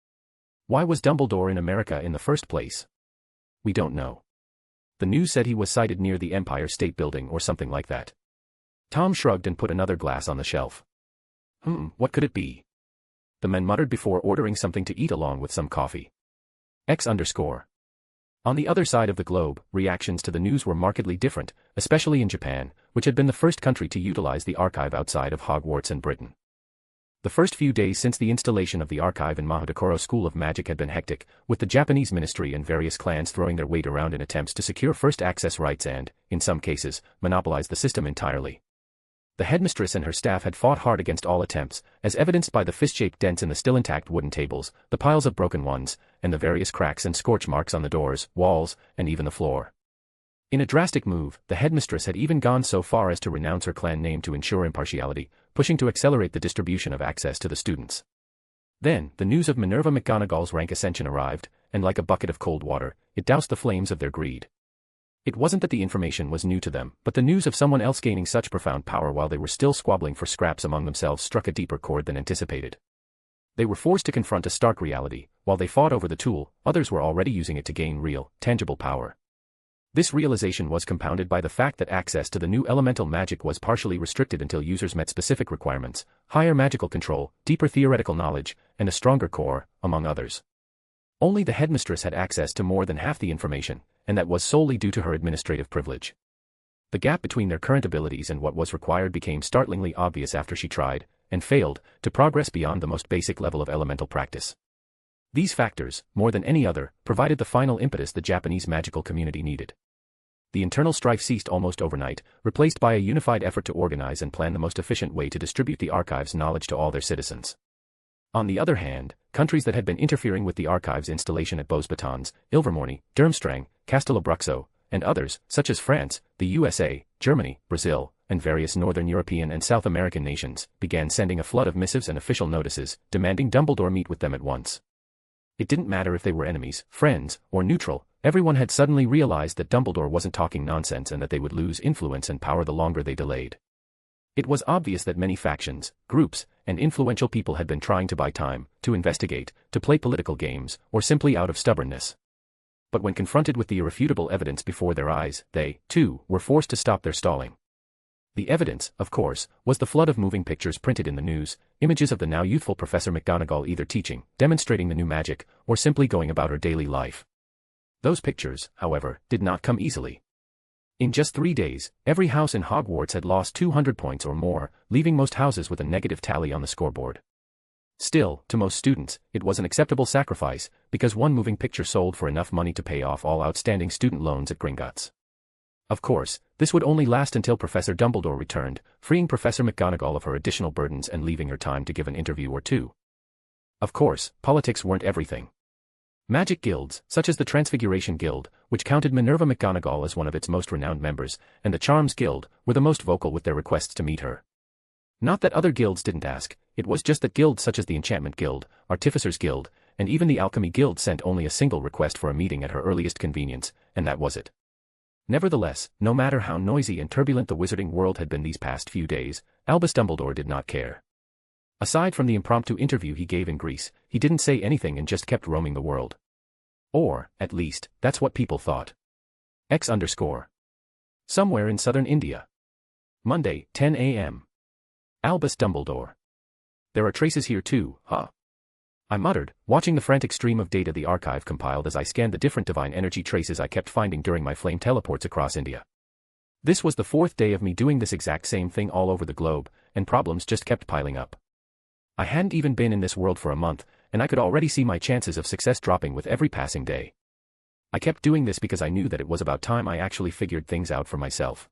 Why was Dumbledore in America in the first place? We don't know. The news said he was sighted near the Empire State Building or something like that. Tom shrugged and put another glass on the shelf. What could it be? The men muttered before ordering something to eat along with some coffee. X_. On the other side of the globe, reactions to the news were markedly different, especially in Japan, which had been the first country to utilize the archive outside of Hogwarts and Britain. The first few days since the installation of the archive in Mahadokoro School of Magic had been hectic, with the Japanese ministry and various clans throwing their weight around in attempts to secure first access rights and, in some cases, monopolize the system entirely. The headmistress and her staff had fought hard against all attempts, as evidenced by the fist-shaped dents in the still intact wooden tables, the piles of broken ones, and the various cracks and scorch marks on the doors, walls, and even the floor. In a drastic move, the headmistress had even gone so far as to renounce her clan name to ensure impartiality, pushing to accelerate the distribution of access to the students. Then, the news of Minerva McGonagall's rank ascension arrived, and like a bucket of cold water, it doused the flames of their greed. It wasn't that the information was new to them, but the news of someone else gaining such profound power while they were still squabbling for scraps among themselves struck a deeper chord than anticipated. They were forced to confront a stark reality: while they fought over the tool, others were already using it to gain real, tangible power. This realization was compounded by the fact that access to the new elemental magic was partially restricted until users met specific requirements: higher magical control, deeper theoretical knowledge, and a stronger core, among others. Only the headmistress had access to more than half the information, and that was solely due to her administrative privilege. The gap between their current abilities and what was required became startlingly obvious after she tried, and failed, to progress beyond the most basic level of elemental practice. These factors, more than any other, provided the final impetus the Japanese magical community needed. The internal strife ceased almost overnight, replaced by a unified effort to organize and plan the most efficient way to distribute the archive's knowledge to all their citizens. On the other hand, countries that had been interfering with the archive's installation at Beauxbatons, Ilvermorny, Durmstrang, Castello-Bruxo, and others, such as France, the USA, Germany, Brazil, and various Northern European and South American nations, began sending a flood of missives and official notices, demanding Dumbledore meet with them at once. It didn't matter if they were enemies, friends, or neutral, everyone had suddenly realized that Dumbledore wasn't talking nonsense and that they would lose influence and power the longer they delayed. It was obvious that many factions, groups, and influential people had been trying to buy time, to investigate, to play political games, or simply out of stubbornness. But when confronted with the irrefutable evidence before their eyes, they, too, were forced to stop their stalling. The evidence, of course, was the flood of moving pictures printed in the news, images of the now youthful Professor McGonagall either teaching, demonstrating the new magic, or simply going about her daily life. Those pictures, however, did not come easily. In just 3 days, every house in Hogwarts had lost 200 points or more, leaving most houses with a negative tally on the scoreboard. Still, to most students, it was an acceptable sacrifice, because one moving picture sold for enough money to pay off all outstanding student loans at Gringotts. Of course, this would only last until Professor Dumbledore returned, freeing Professor McGonagall of her additional burdens and leaving her time to give an interview or two. Of course, politics weren't everything. Magic guilds, such as the Transfiguration Guild, which counted Minerva McGonagall as one of its most renowned members, and the Charms Guild, were the most vocal with their requests to meet her. Not that other guilds didn't ask, it was just that guilds such as the Enchantment Guild, Artificers Guild, and even the Alchemy Guild sent only a single request for a meeting at her earliest convenience, and that was it. Nevertheless, no matter how noisy and turbulent the wizarding world had been these past few days, Albus Dumbledore did not care. Aside from the impromptu interview he gave in Greece, he didn't say anything and just kept roaming the world. Or, at least, that's what people thought. X_. Somewhere in southern India. Monday, 10 a.m. Albus Dumbledore. There are traces here too, huh? I muttered, watching the frantic stream of data the archive compiled as I scanned the different divine energy traces I kept finding during my flame teleports across India. This was the 4th day of me doing this exact same thing all over the globe, and problems just kept piling up. I hadn't even been in this world for a month, and I could already see my chances of success dropping with every passing day. I kept doing this because I knew that it was about time I actually figured things out for myself.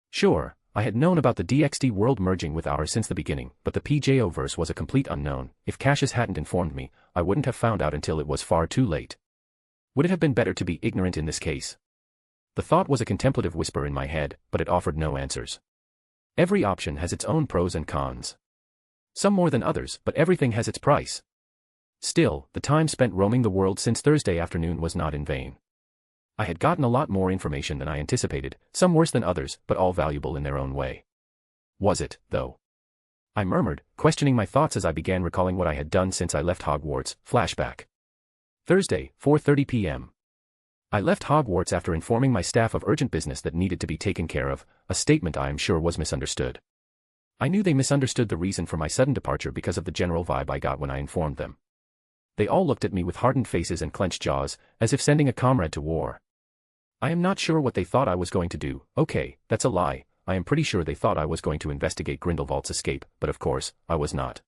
Sure, I had known about the DxD world merging with ours since the beginning, but the PJO-verse was a complete unknown. If Cassius hadn't informed me, I wouldn't have found out until it was far too late. Would it have been better to be ignorant in this case? The thought was a contemplative whisper in my head, but it offered no answers. Every option has its own pros and cons. Some more than others, but everything has its price. Still, the time spent roaming the world since Thursday afternoon was not in vain. I had gotten a lot more information than I anticipated, some worse than others, but all valuable in their own way. Was it, though? I murmured, questioning my thoughts as I began recalling what I had done since I left Hogwarts. Flashback. Thursday, 4:30 p.m. I left Hogwarts after informing my staff of urgent business that needed to be taken care of, a statement I am sure was misunderstood. I knew they misunderstood the reason for my sudden departure because of the general vibe I got when I informed them. They all looked at me with hardened faces and clenched jaws, as if sending a comrade to war. I am not sure what they thought I was going to do. Okay, that's a lie. I am pretty sure they thought I was going to investigate Grindelwald's escape, but of course, I was not.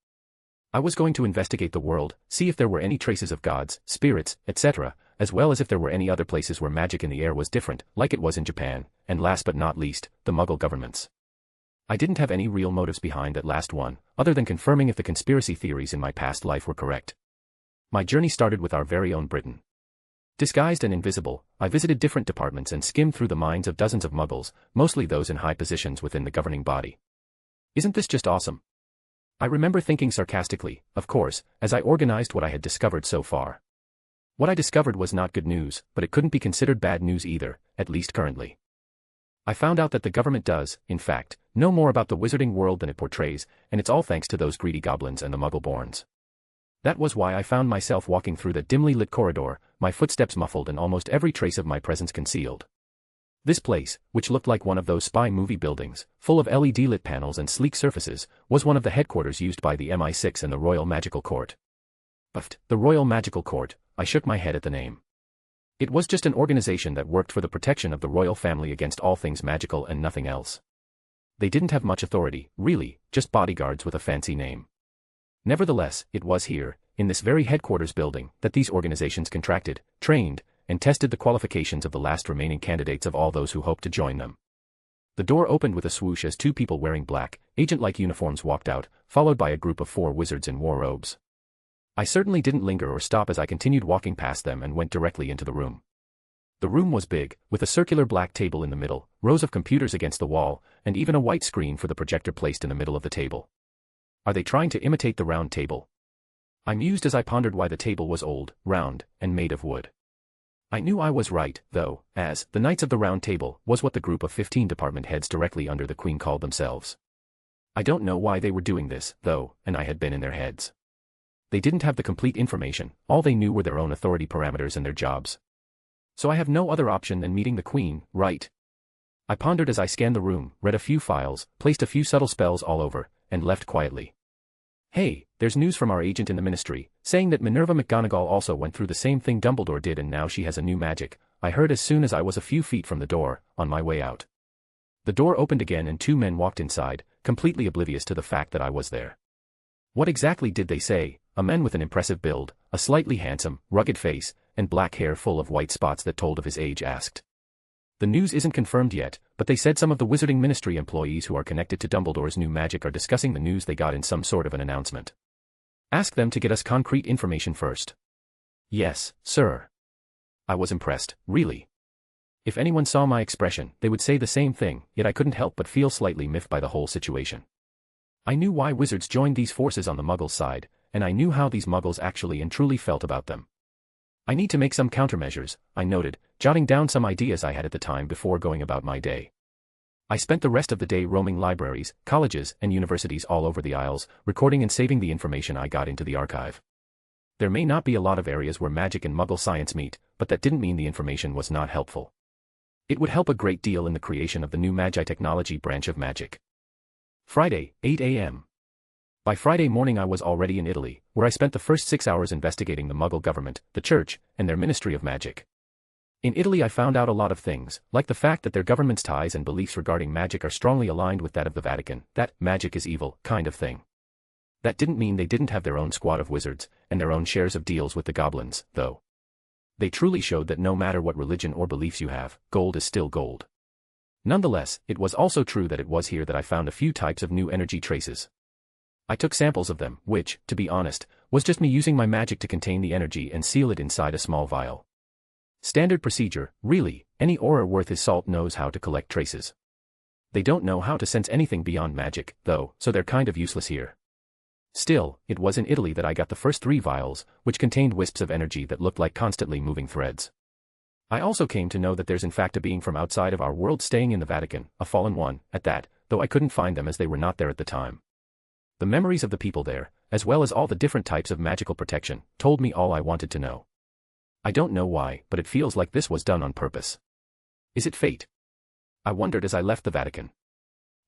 I was going to investigate the world, see if there were any traces of gods, spirits, etc., as well as if there were any other places where magic in the air was different, like it was in Japan, and last but not least, the Muggle governments. I didn't have any real motives behind that last one, other than confirming if the conspiracy theories in my past life were correct. My journey started with our very own Britain. Disguised and invisible, I visited different departments and skimmed through the minds of dozens of Muggles, mostly those in high positions within the governing body. Isn't this just awesome? I remember thinking sarcastically, of course, as I organized what I had discovered so far. What I discovered was not good news, but it couldn't be considered bad news either, at least currently. I found out that the government does, in fact, know more about the wizarding world than it portrays, and it's all thanks to those greedy goblins and the Muggle-borns. That was why I found myself walking through the dimly lit corridor, my footsteps muffled and almost every trace of my presence concealed. This place, which looked like one of those spy movie buildings, full of LED-lit panels and sleek surfaces, was one of the headquarters used by the MI6 and the Royal Magical Court. But the Royal Magical Court, I shook my head at the name. It was just an organization that worked for the protection of the royal family against all things magical and nothing else. They didn't have much authority, really, just bodyguards with a fancy name. Nevertheless, it was here, in this very headquarters building, that these organizations contracted, trained, and tested the qualifications of the last remaining candidates of all those who hoped to join them. The door opened with a swoosh as two people wearing black, agent-like uniforms walked out, followed by a group of 4 wizards in war robes. I certainly didn't linger or stop as I continued walking past them and went directly into the room. The room was big, with a circular black table in the middle, rows of computers against the wall, and even a white screen for the projector placed in the middle of the table. Are they trying to imitate the round table? I mused as I pondered why the table was old, round, and made of wood. I knew I was right, though, as the Knights of the Round Table was what the group of 15 department heads directly under the Queen called themselves. I don't know why they were doing this, though, and I had been in their heads. They didn't have the complete information, all they knew were their own authority parameters and their jobs. So I have no other option than meeting the Queen, right? I pondered as I scanned the room, read a few files, placed a few subtle spells all over, and left quietly. Hey, there's news from our agent in the ministry, saying that Minerva McGonagall also went through the same thing Dumbledore did and now she has a new magic, I heard as soon as I was a few feet from the door, on my way out. The door opened again and 2 men walked inside, completely oblivious to the fact that I was there. What exactly did they say? A man with an impressive build, a slightly handsome, rugged face, and black hair full of white spots that told of his age asked. The news isn't confirmed yet, but they said some of the Wizarding Ministry employees who are connected to Dumbledore's new magic are discussing the news they got in some sort of an announcement. Ask them to get us concrete information first. Yes, sir. I was impressed, really. If anyone saw my expression, they would say the same thing, yet I couldn't help but feel slightly miffed by the whole situation. I knew why wizards joined these forces on the Muggles' side, and I knew how these Muggles actually and truly felt about them. I need to make some countermeasures, I noted, jotting down some ideas I had at the time before going about my day. I spent the rest of the day roaming libraries, colleges, and universities all over the Isles, recording and saving the information I got into the archive. There may not be a lot of areas where magic and Muggle science meet, but that didn't mean the information was not helpful. It would help a great deal in the creation of the new Magi technology branch of magic. Friday, 8 a.m. By Friday morning I was already in Italy, where I spent the first 6 hours investigating the Muggle government, the Church, and their Ministry of Magic. In Italy I found out a lot of things, like the fact that their government's ties and beliefs regarding magic are strongly aligned with that of the Vatican, that magic is evil, kind of thing. That didn't mean they didn't have their own squad of wizards, and their own shares of deals with the goblins, though. They truly showed that no matter what religion or beliefs you have, gold is still gold. Nonetheless, it was also true that it was here that I found a few types of new energy traces. I took samples of them, which, to be honest, was just me using my magic to contain the energy and seal it inside a small vial. Standard procedure, really, any aura worth his salt knows how to collect traces. They don't know how to sense anything beyond magic, though, so they're kind of useless here. Still, it was in Italy that I got the first 3 vials, which contained wisps of energy that looked like constantly moving threads. I also came to know that there's in fact a being from outside of our world staying in the Vatican, a fallen one, at that, though I couldn't find them as they were not there at the time. The memories of the people there, as well as all the different types of magical protection, told me all I wanted to know. I don't know why, but it feels like this was done on purpose. Is it fate? I wondered as I left the Vatican.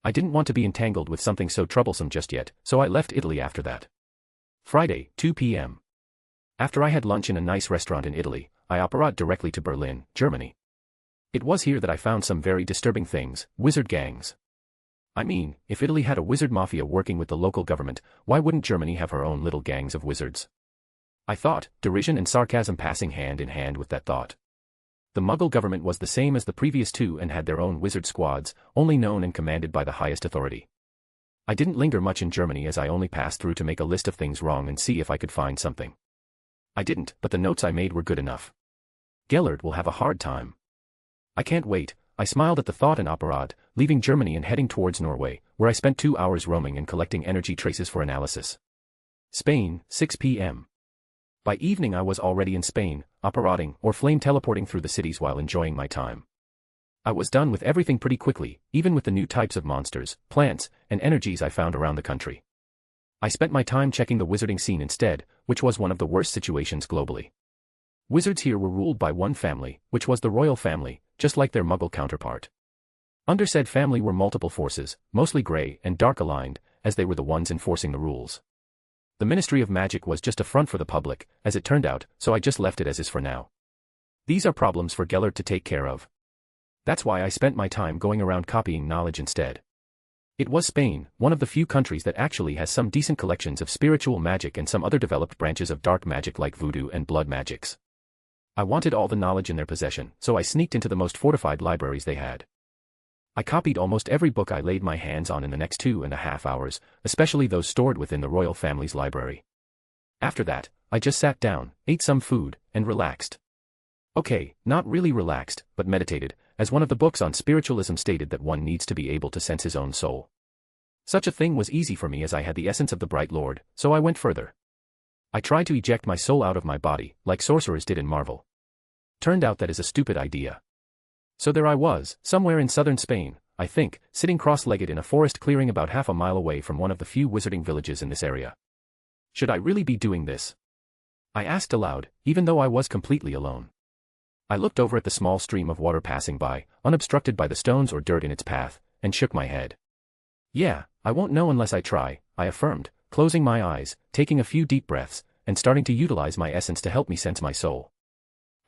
I didn't want to be entangled with something so troublesome just yet, so I left Italy after that. Friday, 2 p.m. After I had lunch in a nice restaurant in Italy, I operated directly to Berlin, Germany. It was here that I found some very disturbing things: wizard gangs. I mean, if Italy had a wizard mafia working with the local government, why wouldn't Germany have her own little gangs of wizards? I thought, derision and sarcasm passing hand in hand with that thought. The Muggle government was the same as the previous two and had their own wizard squads, only known and commanded by the highest authority. I didn't linger much in Germany as I only passed through to make a list of things wrong and see if I could find something. I didn't, but the notes I made were good enough. Gellert will have a hard time. I can't wait. I smiled at the thought and operated, leaving Germany and heading towards Norway, where I spent 2 hours roaming and collecting energy traces for analysis. Spain, 6 p.m. By evening I was already in Spain, operating or flame teleporting through the cities while enjoying my time. I was done with everything pretty quickly, even with the new types of monsters, plants, and energies I found around the country. I spent my time checking the wizarding scene instead, which was one of the worst situations globally. Wizards here were ruled by one family, which was the royal family, just like their Muggle counterpart. Under said family were multiple forces, mostly grey and dark aligned, as they were the ones enforcing the rules. The Ministry of Magic was just a front for the public, as it turned out, so I just left it as is for now. These are problems for Gellert to take care of. That's why I spent my time going around copying knowledge instead. It was Spain, one of the few countries that actually has some decent collections of spiritual magic and some other developed branches of dark magic like voodoo and blood magics. I wanted all the knowledge in their possession, so I sneaked into the most fortified libraries they had. I copied almost every book I laid my hands on in the next 2.5 hours, especially those stored within the royal family's library. After that, I just sat down, ate some food, and relaxed. Okay, not really relaxed, but meditated, as one of the books on spiritualism stated that one needs to be able to sense his own soul. Such a thing was easy for me as I had the essence of the Bright Lord, so I went further. I tried to eject my soul out of my body, like sorcerers did in Marvel. Turned out that is a stupid idea. So there I was, somewhere in southern Spain, I think, sitting cross-legged in a forest clearing about half a mile away from one of the few wizarding villages in this area. Should I really be doing this? I asked aloud, even though I was completely alone. I looked over at the small stream of water passing by, unobstructed by the stones or dirt in its path, and shook my head. Yeah, I won't know unless I try, I affirmed, closing my eyes, taking a few deep breaths, and starting to utilize my essence to help me sense my soul.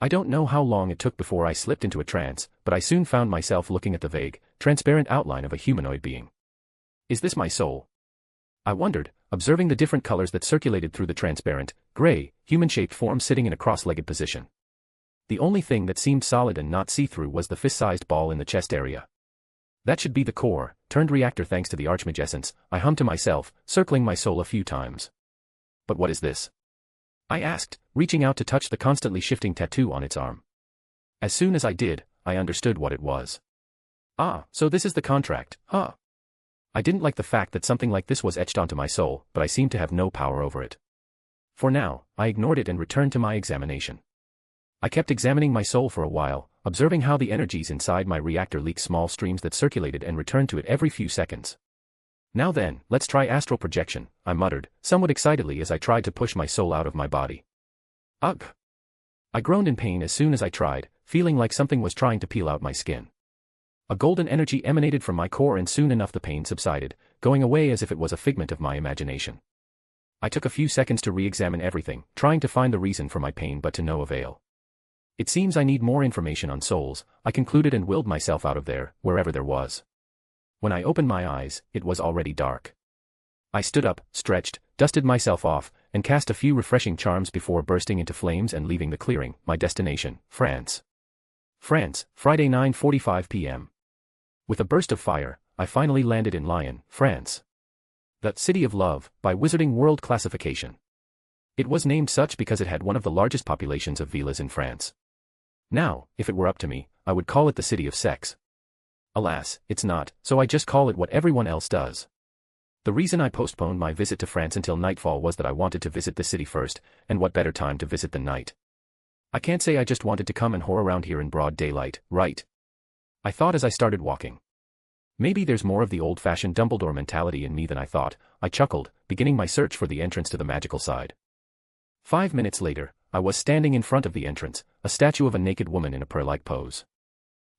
I don't know how long it took before I slipped into a trance, but I soon found myself looking at the vague, transparent outline of a humanoid being. Is this my soul? I wondered, observing the different colors that circulated through the transparent, gray, human-shaped form sitting in a cross-legged position. The only thing that seemed solid and not see-through was the fist-sized ball in the chest area. That should be the core, turned reactor thanks to the Archmage essence, I hummed to myself, circling my soul a few times. But what is this? I asked, reaching out to touch the constantly shifting tattoo on its arm. As soon as I did, I understood what it was. Ah, so this is the contract, huh? I didn't like the fact that something like this was etched onto my soul, but I seemed to have no power over it. For now, I ignored it and returned to my examination. I kept examining my soul for a while, observing how the energies inside my reactor leaked small streams that circulated and returned to it every few seconds. Now then, let's try astral projection, I muttered, somewhat excitedly as I tried to push my soul out of my body. Ugh! I groaned in pain as soon as I tried, feeling like something was trying to peel out my skin. A golden energy emanated from my core and soon enough the pain subsided, going away as if it was a figment of my imagination. I took a few seconds to re-examine everything, trying to find the reason for my pain but to no avail. It seems I need more information on souls, I concluded and willed myself out of there, wherever there was. When I opened my eyes, it was already dark. I stood up, stretched, dusted myself off, and cast a few refreshing charms before bursting into flames and leaving the clearing, my destination, France. France, Friday 9:45 p.m. With a burst of fire, I finally landed in Lyon, France. The City of Love, by Wizarding World classification. It was named such because it had one of the largest populations of villas in France. Now, if it were up to me, I would call it the City of Sex. Alas, it's not, so I just call it what everyone else does. The reason I postponed my visit to France until nightfall was that I wanted to visit the city first, and what better time to visit than night? I can't say I just wanted to come and whore around here in broad daylight, right? I thought as I started walking. Maybe there's more of the old-fashioned Dumbledore mentality in me than I thought, I chuckled, beginning my search for the entrance to the magical side. 5 minutes later, I was standing in front of the entrance, a statue of a naked woman in a prayer-like pose.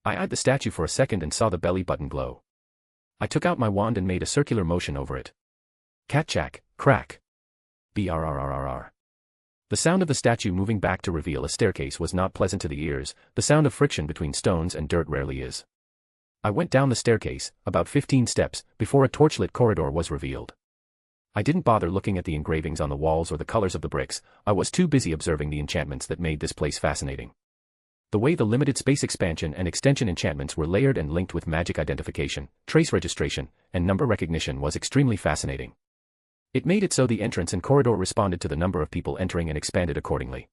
I eyed the statue for a second and saw the belly button glow. I took out my wand and made a circular motion over it. Cat-chack, crack. Brrrrrrr. The sound of the statue moving back to reveal a staircase was not pleasant to the ears. The sound of friction between stones and dirt rarely is. I went down the staircase, about 15 steps, before a torchlit corridor was revealed. I didn't bother looking at the engravings on the walls or the colors of the bricks. I was too busy observing the enchantments that made this place fascinating. The way the limited space expansion and extension enchantments were layered and linked with magic identification, trace registration, and number recognition was extremely fascinating. It made it so the entrance and corridor responded to the number of people entering and expanded accordingly.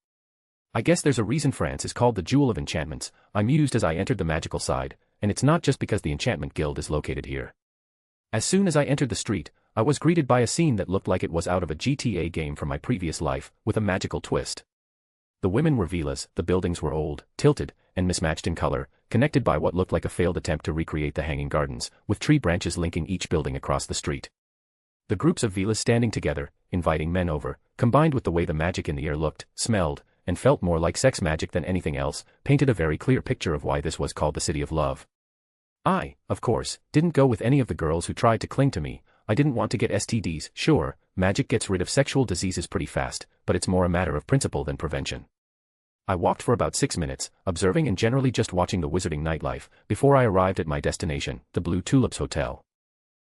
I guess there's a reason France is called the Jewel of Enchantments, I mused as I entered the magical side, and it's not just because the Enchantment Guild is located here. As soon as I entered the street, I was greeted by a scene that looked like it was out of a GTA game from my previous life, with a magical twist. The women were villas, the buildings were old, tilted, and mismatched in color, connected by what looked like a failed attempt to recreate the hanging gardens, with tree branches linking each building across the street. The groups of villas standing together, inviting men over, combined with the way the magic in the air looked, smelled, and felt more like sex magic than anything else, painted a very clear picture of why this was called the City of Love. I, of course, didn't go with any of the girls who tried to cling to me. I didn't want to get STDs. Sure, magic gets rid of sexual diseases pretty fast, but it's more a matter of principle than prevention. I walked for about 6 minutes, observing and generally just watching the wizarding nightlife, before I arrived at my destination, the Blue Tulips Hotel.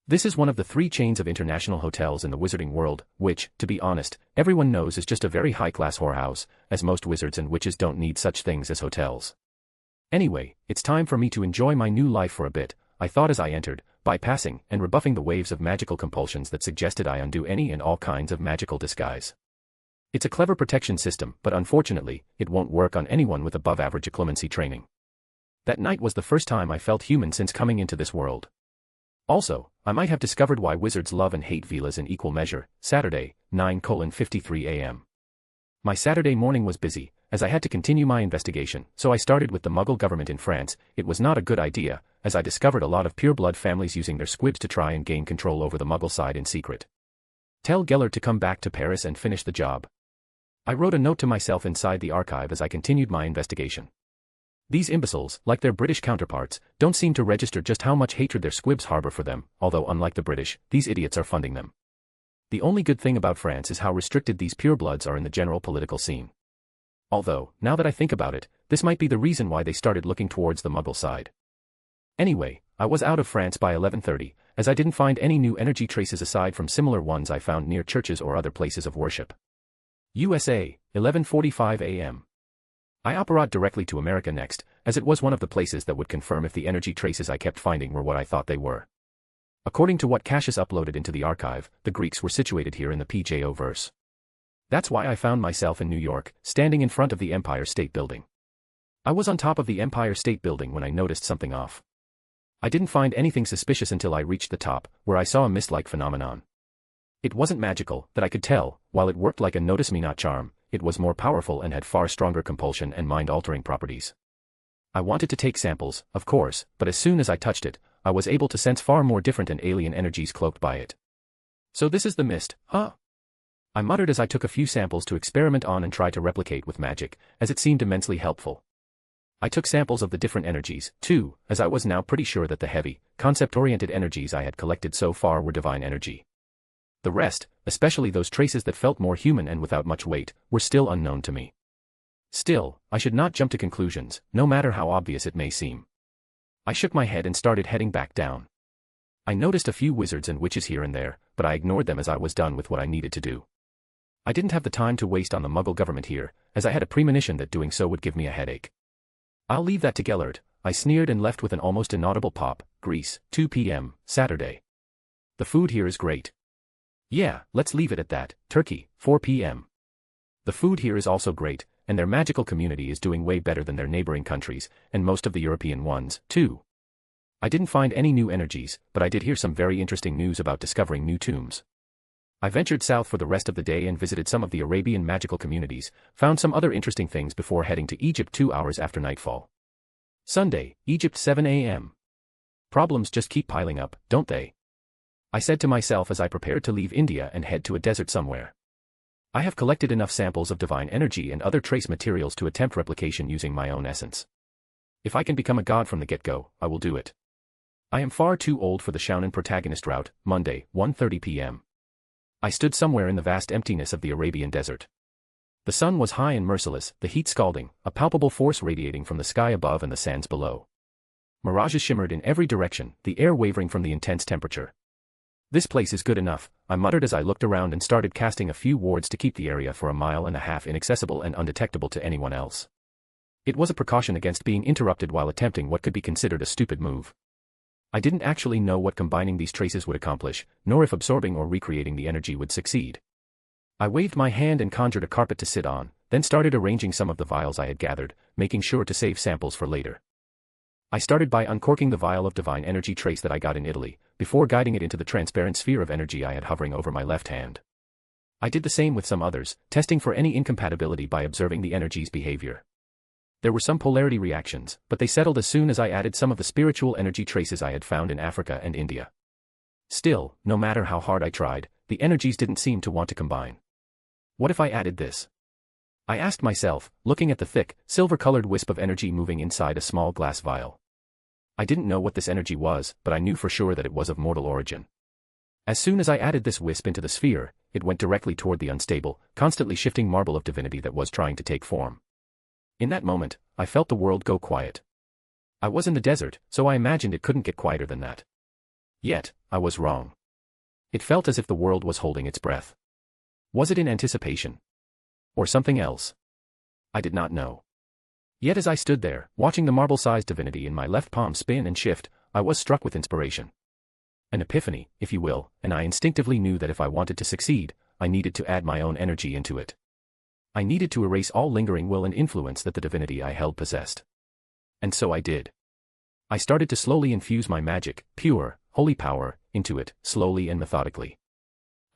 This is one of the 3 chains of international hotels in the wizarding world, which, to be honest, everyone knows is just a very high-class whorehouse, as most wizards and witches don't need such things as hotels. Anyway, it's time for me to enjoy my new life for a bit, I thought as I entered, bypassing and rebuffing the waves of magical compulsions that suggested I undo any and all kinds of magical disguise. It's a clever protection system, but unfortunately, it won't work on anyone with above-average occlumency training. That night was the first time I felt human since coming into this world. Also, I might have discovered why wizards love and hate villas in equal measure. Saturday, 9:53 a.m. My Saturday morning was busy, as I had to continue my investigation, so I started with the Muggle government in France. It was not a good idea, as I discovered a lot of pureblood families using their squibs to try and gain control over the Muggle side in secret. Tell Gellert to come back to Paris and finish the job. I wrote a note to myself inside the archive as I continued my investigation. These imbeciles, like their British counterparts, don't seem to register just how much hatred their squibs harbor for them, although unlike the British, these idiots are funding them. The only good thing about France is how restricted these purebloods are in the general political scene. Although, now that I think about it, this might be the reason why they started looking towards the Muggle side. Anyway, I was out of France by 11:30, as I didn't find any new energy traces aside from similar ones I found near churches or other places of worship. USA, 11:45 a.m. I operated directly to America next, as it was one of the places that would confirm if the energy traces I kept finding were what I thought they were. According to what Cassius uploaded into the archive, the Greeks were situated here in the PJO verse. That's why I found myself in New York, standing in front of the Empire State Building. I was on top of the Empire State Building when I noticed something off. I didn't find anything suspicious until I reached the top, where I saw a mist-like phenomenon. It wasn't magical, that I could tell, while it worked like a notice-me-not charm. It was more powerful and had far stronger compulsion and mind-altering properties. I wanted to take samples, of course, but as soon as I touched it, I was able to sense far more different and alien energies cloaked by it. So this is the mist, huh? I muttered as I took a few samples to experiment on and try to replicate with magic, as it seemed immensely helpful. I took samples of the different energies, too, as I was now pretty sure that the heavy, concept-oriented energies I had collected so far were divine energy. The rest, especially those traces that felt more human and without much weight, were still unknown to me. Still, I should not jump to conclusions, no matter how obvious it may seem. I shook my head and started heading back down. I noticed a few wizards and witches here and there, but I ignored them as I was done with what I needed to do. I didn't have the time to waste on the Muggle government here, as I had a premonition that doing so would give me a headache. I'll leave that to Gellert, I sneered and left with an almost inaudible pop. Greece, 2 p.m., Saturday. The food here is great. Yeah, let's leave it at that. Turkey, 4 p.m. The food here is also great, and their magical community is doing way better than their neighboring countries, and most of the European ones, too. I didn't find any new energies, but I did hear some very interesting news about discovering new tombs. I ventured south for the rest of the day and visited some of the Arabian magical communities, found some other interesting things before heading to Egypt 2 hours after nightfall. Sunday, Egypt 7 a.m. Problems just keep piling up, don't they? I said to myself as I prepared to leave India and head to a desert somewhere. I have collected enough samples of divine energy and other trace materials to attempt replication using my own essence. If I can become a god from the get-go, I will do it. I am far too old for the Shounen protagonist route. Monday, 1:30 p.m. I stood somewhere in the vast emptiness of the Arabian desert. The sun was high and merciless, the heat scalding, a palpable force radiating from the sky above and the sands below. Mirages shimmered in every direction, the air wavering from the intense temperature. This place is good enough, I muttered as I looked around and started casting a few wards to keep the area for a mile and a half inaccessible and undetectable to anyone else. It was a precaution against being interrupted while attempting what could be considered a stupid move. I didn't actually know what combining these traces would accomplish, nor if absorbing or recreating the energy would succeed. I waved my hand and conjured a carpet to sit on, then started arranging some of the vials I had gathered, making sure to save samples for later. I started by uncorking the vial of divine energy trace that I got in Italy, before guiding it into the transparent sphere of energy I had hovering over my left hand. I did the same with some others, testing for any incompatibility by observing the energy's behavior. There were some polarity reactions, but they settled as soon as I added some of the spiritual energy traces I had found in Africa and India. Still, no matter how hard I tried, the energies didn't seem to want to combine. What if I added this? I asked myself, looking at the thick, silver-colored wisp of energy moving inside a small glass vial. I didn't know what this energy was, but I knew for sure that it was of mortal origin. As soon as I added this wisp into the sphere, it went directly toward the unstable, constantly shifting marble of divinity that was trying to take form. In that moment, I felt the world go quiet. I was in the desert, so I imagined it couldn't get quieter than that. Yet, I was wrong. It felt as if the world was holding its breath. Was it in anticipation? Or something else? I did not know. Yet as I stood there, watching the marble-sized divinity in my left palm spin and shift, I was struck with inspiration. An epiphany, if you will, and I instinctively knew that if I wanted to succeed, I needed to add my own energy into it. I needed to erase all lingering will and influence that the divinity I held possessed. And so I did. I started to slowly infuse my magic, pure, holy power, into it, slowly and methodically.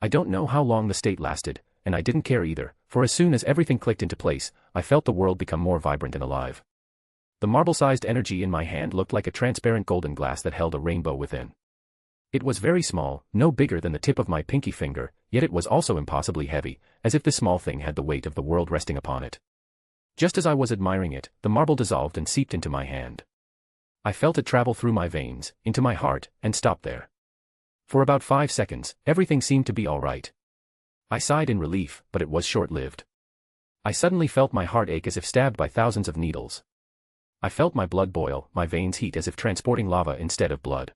I don't know how long the state lasted, and I didn't care either, for as soon as everything clicked into place, I felt the world become more vibrant and alive. The marble-sized energy in my hand looked like a transparent golden glass that held a rainbow within. It was very small, no bigger than the tip of my pinky finger, yet it was also impossibly heavy, as if this small thing had the weight of the world resting upon it. Just as I was admiring it, the marble dissolved and seeped into my hand. I felt it travel through my veins, into my heart, and stop there. For about 5 seconds, everything seemed to be all right. I sighed in relief, but it was short-lived. I suddenly felt my heart ache as if stabbed by thousands of needles. I felt my blood boil, my veins heat as if transporting lava instead of blood.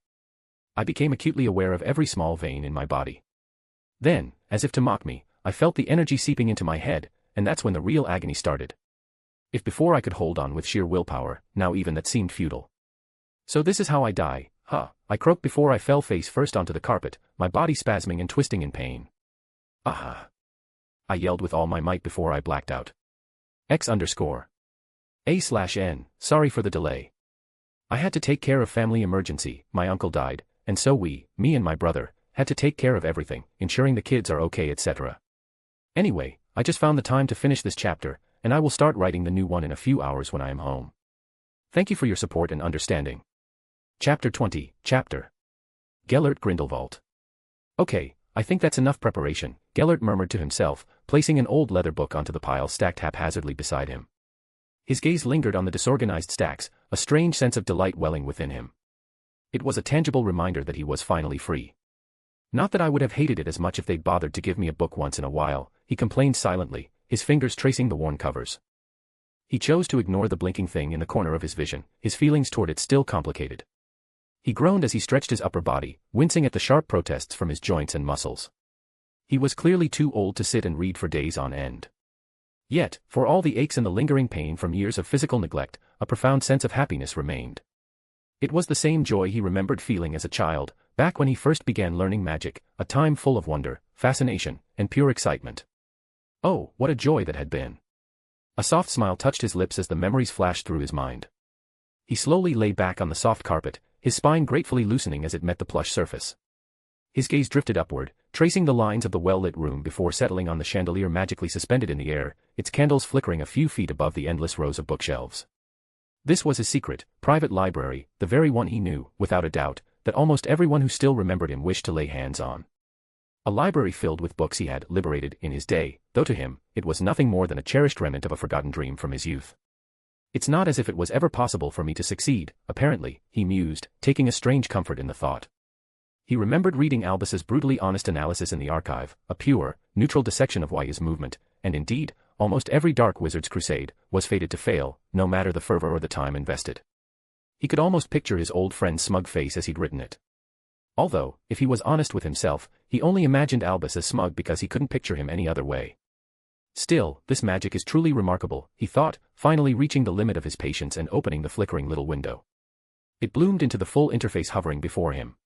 I became acutely aware of every small vein in my body. Then, as if to mock me, I felt the energy seeping into my head, and that's when the real agony started. If before I could hold on with sheer willpower, now even that seemed futile. So this is how I die, huh? I croaked before I fell face first onto the carpet, my body spasming and twisting in pain. Aha! I yelled with all my might before I blacked out. X_A/N, sorry for the delay. I had to take care of family emergency, my uncle died, and so me and my brother, had to take care of everything, ensuring the kids are okay etc. Anyway, I just found the time to finish this chapter, and I will start writing the new one in a few hours when I am home. Thank you for your support and understanding. Chapter 20, Gellert Grindelwald. Okay, I think that's enough preparation, Gellert murmured to himself, placing an old leather book onto the pile stacked haphazardly beside him. His gaze lingered on the disorganized stacks, a strange sense of delight welling within him. It was a tangible reminder that he was finally free. Not that I would have hated it as much if they'd bothered to give me a book once in a while, he complained silently, his fingers tracing the worn covers. He chose to ignore the blinking thing in the corner of his vision, his feelings toward it still complicated. He groaned as he stretched his upper body, wincing at the sharp protests from his joints and muscles. He was clearly too old to sit and read for days on end. Yet, for all the aches and the lingering pain from years of physical neglect, a profound sense of happiness remained. It was the same joy he remembered feeling as a child, back when he first began learning magic, a time full of wonder, fascination, and pure excitement. Oh, what a joy that had been. A soft smile touched his lips as the memories flashed through his mind. He slowly lay back on the soft carpet, his spine gratefully loosening as it met the plush surface. His gaze drifted upward, tracing the lines of the well-lit room before settling on the chandelier magically suspended in the air, its candles flickering a few feet above the endless rows of bookshelves. This was his secret, private library, the very one he knew, without a doubt, that almost everyone who still remembered him wished to lay hands on. A library filled with books he had liberated in his day, though to him, it was nothing more than a cherished remnant of a forgotten dream from his youth. It's not as if it was ever possible for me to succeed, apparently, he mused, taking a strange comfort in the thought. He remembered reading Albus's brutally honest analysis in the archive, a pure, neutral dissection of YU's movement, and indeed, almost every dark wizard's crusade was fated to fail, no matter the fervor or the time invested. He could almost picture his old friend's smug face as he'd written it. Although, if he was honest with himself, he only imagined Albus as smug because he couldn't picture him any other way. Still, this magic is truly remarkable, he thought, finally reaching the limit of his patience and opening the flickering little window. It bloomed into the full interface hovering before him.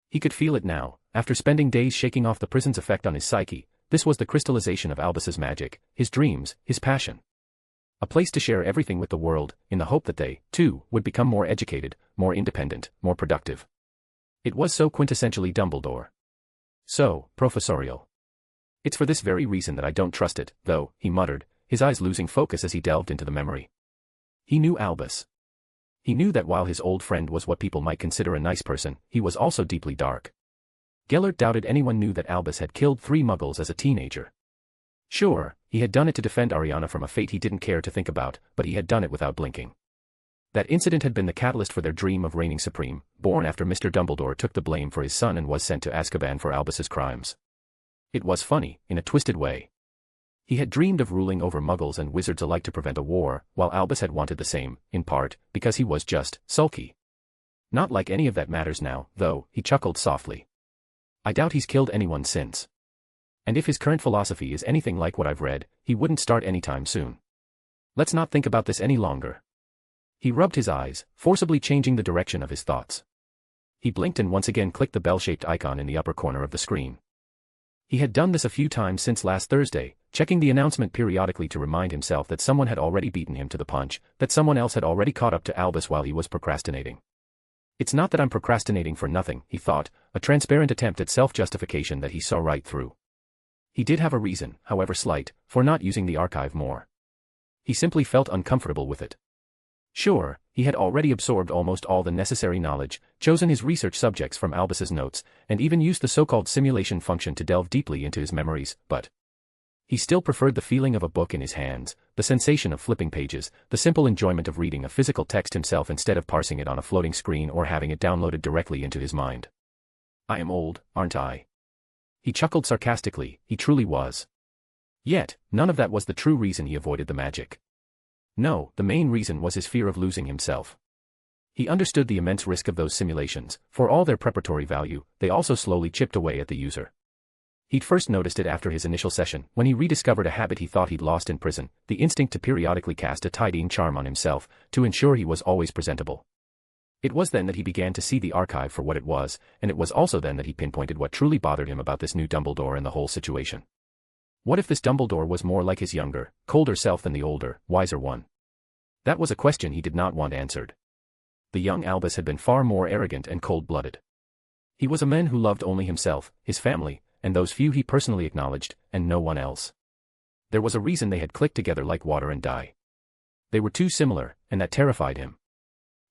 He could feel it now, after spending days shaking off the prison's effect on his psyche. This was the crystallization of Albus's magic, his dreams, his passion. A place to share everything with the world, in the hope that they, too, would become more educated, more independent, more productive. It was so quintessentially Dumbledore. So, professorial. It's for this very reason that I don't trust it, though, he muttered, his eyes losing focus as he delved into the memory. He knew Albus. He knew that while his old friend was what people might consider a nice person, he was also deeply dark. Gellert doubted anyone knew that Albus had killed 3 muggles as a teenager. Sure, he had done it to defend Ariana from a fate he didn't care to think about, but he had done it without blinking. That incident had been the catalyst for their dream of reigning supreme, born after Mr. Dumbledore took the blame for his son and was sent to Azkaban for Albus's crimes. It was funny, in a twisted way. He had dreamed of ruling over muggles and wizards alike to prevent a war, while Albus had wanted the same, in part, because he was just sulky. Not like any of that matters now, though, he chuckled softly. I doubt he's killed anyone since. And if his current philosophy is anything like what I've read, he wouldn't start anytime soon. Let's not think about this any longer. He rubbed his eyes, forcibly changing the direction of his thoughts. He blinked and once again clicked the bell-shaped icon in the upper corner of the screen. He had done this a few times since last Thursday, checking the announcement periodically to remind himself that someone had already beaten him to the punch, that someone else had already caught up to Albus while he was procrastinating. It's not that I'm procrastinating for nothing, he thought, a transparent attempt at self-justification that he saw right through. He did have a reason, however slight, for not using the archive more. He simply felt uncomfortable with it. Sure, he had already absorbed almost all the necessary knowledge, chosen his research subjects from Albus's notes, and even used the so-called simulation function to delve deeply into his memories, but he still preferred the feeling of a book in his hands, the sensation of flipping pages, the simple enjoyment of reading a physical text himself instead of parsing it on a floating screen or having it downloaded directly into his mind. I am old, aren't I? He chuckled sarcastically, he truly was. Yet, none of that was the true reason he avoided the magic. No, the main reason was his fear of losing himself. He understood the immense risk of those simulations. For all their preparatory value, they also slowly chipped away at the user. He'd first noticed it after his initial session, when he rediscovered a habit he thought he'd lost in prison, the instinct to periodically cast a tidying charm on himself, to ensure he was always presentable. It was then that he began to see the archive for what it was, and it was also then that he pinpointed what truly bothered him about this new Dumbledore and the whole situation. What if this Dumbledore was more like his younger, colder self than the older, wiser one? That was a question he did not want answered. The young Albus had been far more arrogant and cold-blooded. He was a man who loved only himself, his family, and those few he personally acknowledged, and no one else. There was a reason they had clicked together like water and dye. They were too similar, and that terrified him.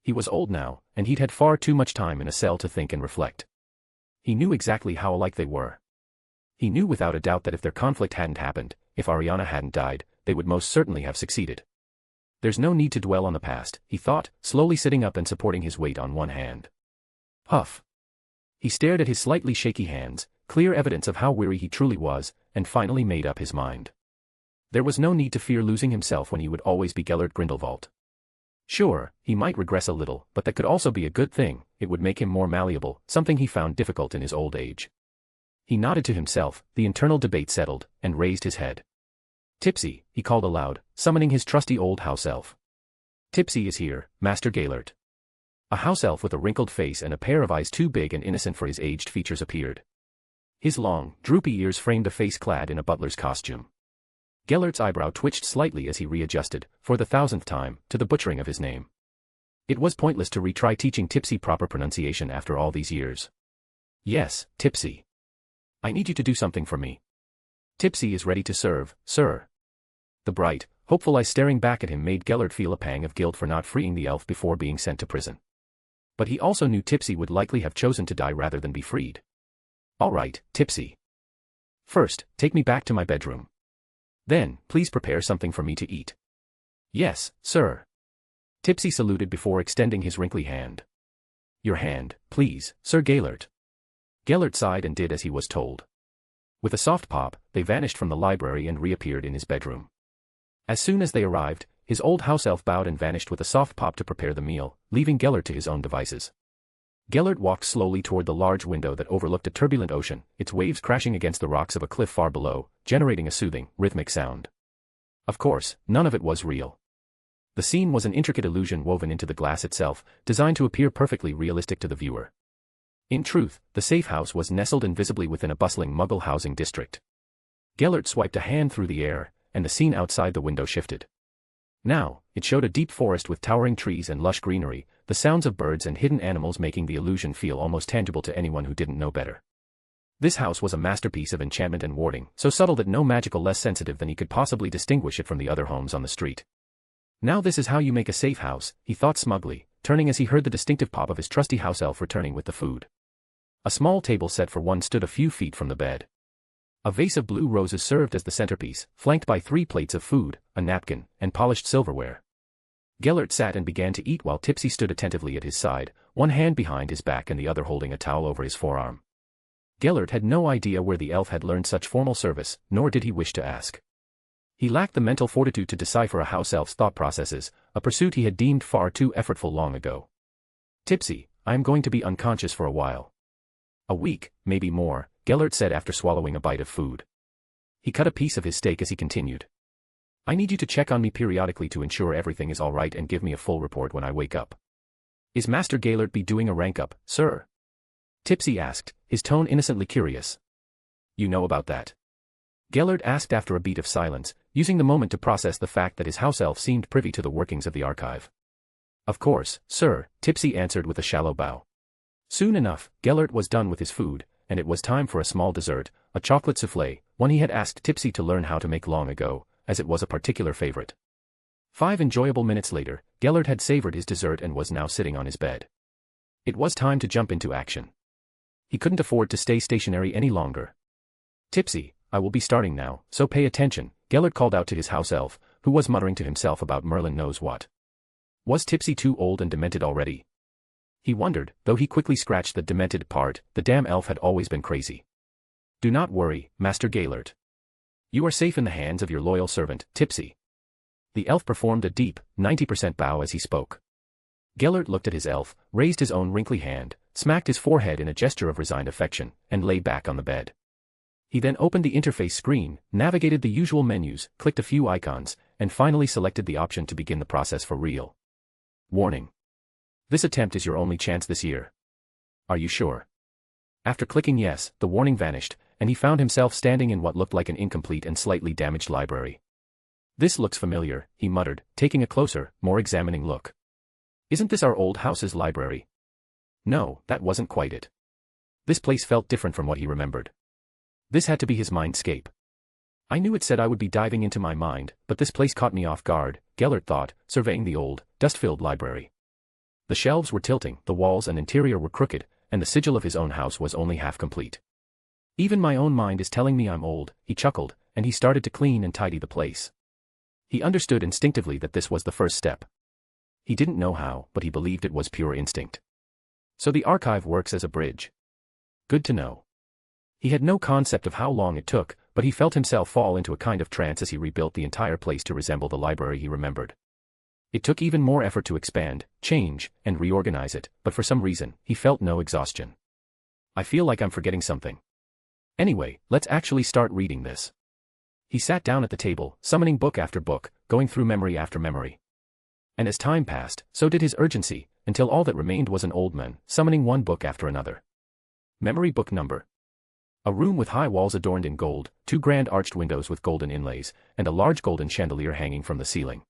He was old now, and he'd had far too much time in a cell to think and reflect. He knew exactly how alike they were. He knew without a doubt that if their conflict hadn't happened, if Ariana hadn't died, they would most certainly have succeeded. There's no need to dwell on the past, he thought, slowly sitting up and supporting his weight on one hand. Huff. He stared at his slightly shaky hands, clear evidence of how weary he truly was, and finally made up his mind. There was no need to fear losing himself when he would always be Gellert Grindelwald. Sure, he might regress a little, but that could also be a good thing. It would make him more malleable, something he found difficult in his old age. He nodded to himself, the internal debate settled, and raised his head. Tipsy, he called aloud, summoning his trusty old house elf. Tipsy is here, Master Gellert. A house elf with a wrinkled face and a pair of eyes too big and innocent for his aged features appeared. His long, droopy ears framed a face clad in a butler's costume. Gellert's eyebrow twitched slightly as he readjusted, for the 1000th time, to the butchering of his name. It was pointless to retry teaching Tipsy proper pronunciation after all these years. Yes, Tipsy. I need you to do something for me. Tipsy is ready to serve, sir. The bright, hopeful eyes staring back at him made Gellert feel a pang of guilt for not freeing the elf before being sent to prison. But he also knew Tipsy would likely have chosen to die rather than be freed. All right, Tipsy. First, take me back to my bedroom. Then, please prepare something for me to eat. Yes, sir. Tipsy saluted before extending his wrinkly hand. Your hand, please, Sir Gellert. Gellert sighed and did as he was told. With a soft pop, they vanished from the library and reappeared in his bedroom. As soon as they arrived, his old house elf bowed and vanished with a soft pop to prepare the meal, leaving Gellert to his own devices. Gellert walked slowly toward the large window that overlooked a turbulent ocean, its waves crashing against the rocks of a cliff far below, generating a soothing, rhythmic sound. Of course, none of it was real. The scene was an intricate illusion woven into the glass itself, designed to appear perfectly realistic to the viewer. In truth, the safe house was nestled invisibly within a bustling Muggle housing district. Gellert swiped a hand through the air, and the scene outside the window shifted. Now, it showed a deep forest with towering trees and lush greenery, the sounds of birds and hidden animals making the illusion feel almost tangible to anyone who didn't know better. This house was a masterpiece of enchantment and warding, so subtle that no magical less sensitive than he could possibly distinguish it from the other homes on the street. Now this is how you make a safe house, he thought smugly, turning as he heard the distinctive pop of his trusty house elf returning with the food. A small table set for one stood a few feet from the bed. A vase of blue roses served as the centerpiece, flanked by 3 plates of food, a napkin, and polished silverware. Gellert sat and began to eat while Tipsy stood attentively at his side, one hand behind his back and the other holding a towel over his forearm. Gellert had no idea where the elf had learned such formal service, nor did he wish to ask. He lacked the mental fortitude to decipher a house elf's thought processes, a pursuit he had deemed far too effortful long ago. Tipsy, I am going to be unconscious for a while. A week, maybe more, Gellert said after swallowing a bite of food. He cut a piece of his steak as he continued. I need you to check on me periodically to ensure everything is all right and give me a full report when I wake up. Is Master Gellert be doing a rank up, sir? Tipsy asked, his tone innocently curious. You know about that? Gellert asked after a beat of silence, using the moment to process the fact that his house elf seemed privy to the workings of the archive. Of course, sir, Tipsy answered with a shallow bow. Soon enough, Gellert was done with his food, and it was time for a small dessert, a chocolate soufflé, one he had asked Tipsy to learn how to make long ago, as it was a particular favorite. 5 enjoyable minutes later, Gellert had savored his dessert and was now sitting on his bed. It was time to jump into action. He couldn't afford to stay stationary any longer. Tipsy, I will be starting now, so pay attention, Gellert called out to his house elf, who was muttering to himself about Merlin knows what. Was Tipsy too old and demented already? He wondered, though he quickly scratched the demented part, the damn elf had always been crazy. Do not worry, Master Gellert. You are safe in the hands of your loyal servant, Tipsy. The elf performed a deep, 90% bow as he spoke. Gellert looked at his elf, raised his own wrinkly hand, smacked his forehead in a gesture of resigned affection, and lay back on the bed. He then opened the interface screen, navigated the usual menus, clicked a few icons, and finally selected the option to begin the process for real. Warning. This attempt is your only chance this year. Are you sure? After clicking yes, the warning vanished, and he found himself standing in what looked like an incomplete and slightly damaged library. This looks familiar, he muttered, taking a closer, more examining look. Isn't this our old house's library? No, that wasn't quite it. This place felt different from what he remembered. This had to be his mindscape. I knew it said I would be diving into my mind, but this place caught me off guard, Gellert thought, surveying the old, dust-filled library. The shelves were tilting, the walls and interior were crooked, and the sigil of his own house was only half complete. Even my own mind is telling me I'm old, he chuckled, and he started to clean and tidy the place. He understood instinctively that this was the first step. He didn't know how, but he believed it was pure instinct. So the archive works as a bridge. Good to know. He had no concept of how long it took, but he felt himself fall into a kind of trance as he rebuilt the entire place to resemble the library he remembered. It took even more effort to expand, change, and reorganize it, but for some reason, he felt no exhaustion. I feel like I'm forgetting something. Anyway, let's actually start reading this. He sat down at the table, summoning book after book, going through memory after memory. And as time passed, so did his urgency, until all that remained was an old man, summoning one book after another. Memory book number. A room with high walls adorned in gold, 2 grand arched windows with golden inlays, and a large golden chandelier hanging from the ceiling.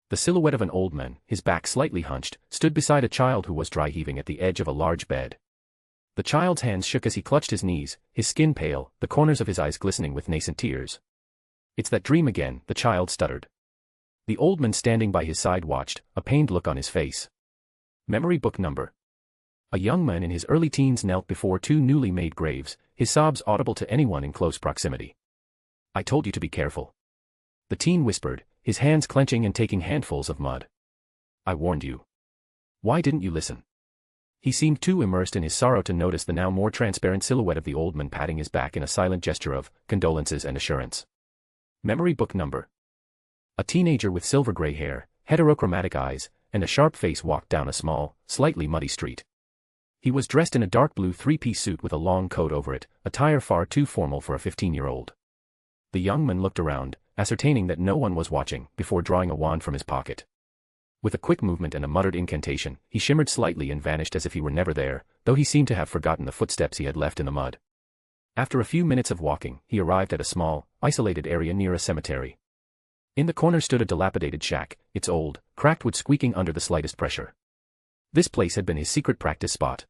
The silhouette of an old man, his back slightly hunched, stood beside a child who was dry heaving at the edge of a large bed. The child's hands shook as he clutched his knees, his skin pale, the corners of his eyes glistening with nascent tears. It's that dream again, the child stuttered. The old man standing by his side watched, a pained look on his face. Memory book number. A young man in his early teens knelt before two newly made graves, his sobs audible to anyone in close proximity. "I told you to be careful," the teen whispered, his hands clenching and taking handfuls of mud. "I warned you. Why didn't you listen?" He seemed too immersed in his sorrow to notice the now more transparent silhouette of the old man patting his back in a silent gesture of condolences and assurance. Memory book number. A teenager with silver-gray hair, heterochromatic eyes, and a sharp face walked down a small, slightly muddy street. He was dressed in a dark blue three-piece suit with a long coat over it, attire far too formal for a 15-year-old. The young man looked around, ascertaining that no one was watching, before drawing a wand from his pocket. With a quick movement and a muttered incantation, he shimmered slightly and vanished as if he were never there, though he seemed to have forgotten the footsteps he had left in the mud. After a few minutes of walking, he arrived at a small, isolated area near a cemetery. In the corner stood a dilapidated shack, its old, cracked wood squeaking under the slightest pressure. This place had been his secret practice spot.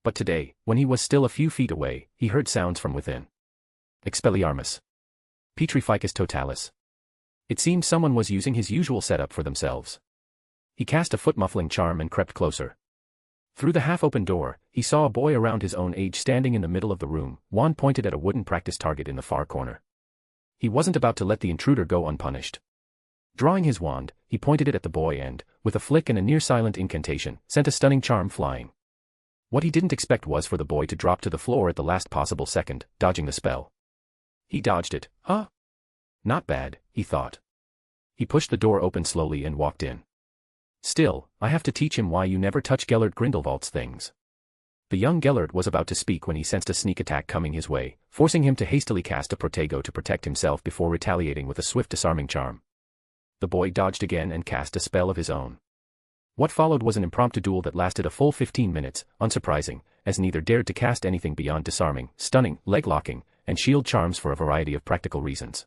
But today, when he was still a few feet away, he heard sounds from within. Expelliarmus. Petrificus totalis. It seemed someone was using his usual setup for themselves. He cast a foot-muffling charm and crept closer. Through the half-open door, he saw a boy around his own age standing in the middle of the room, wand pointed at a wooden practice target in the far corner. He wasn't about to let the intruder go unpunished. Drawing his wand, he pointed it at the boy and, with a flick and a near-silent incantation, sent a stunning charm flying. What he didn't expect was for the boy to drop to the floor at the last possible second, dodging the spell. He dodged it, huh? Not bad, he thought. He pushed the door open slowly and walked in. Still, I have to teach him why you never touch Gellert Grindelwald's things. The young Gellert was about to speak when he sensed a sneak attack coming his way, forcing him to hastily cast a protego to protect himself before retaliating with a swift disarming charm. The boy dodged again and cast a spell of his own. What followed was an impromptu duel that lasted a full 15 minutes, unsurprising, as neither dared to cast anything beyond disarming, stunning, leg-locking, and shield charms for a variety of practical reasons.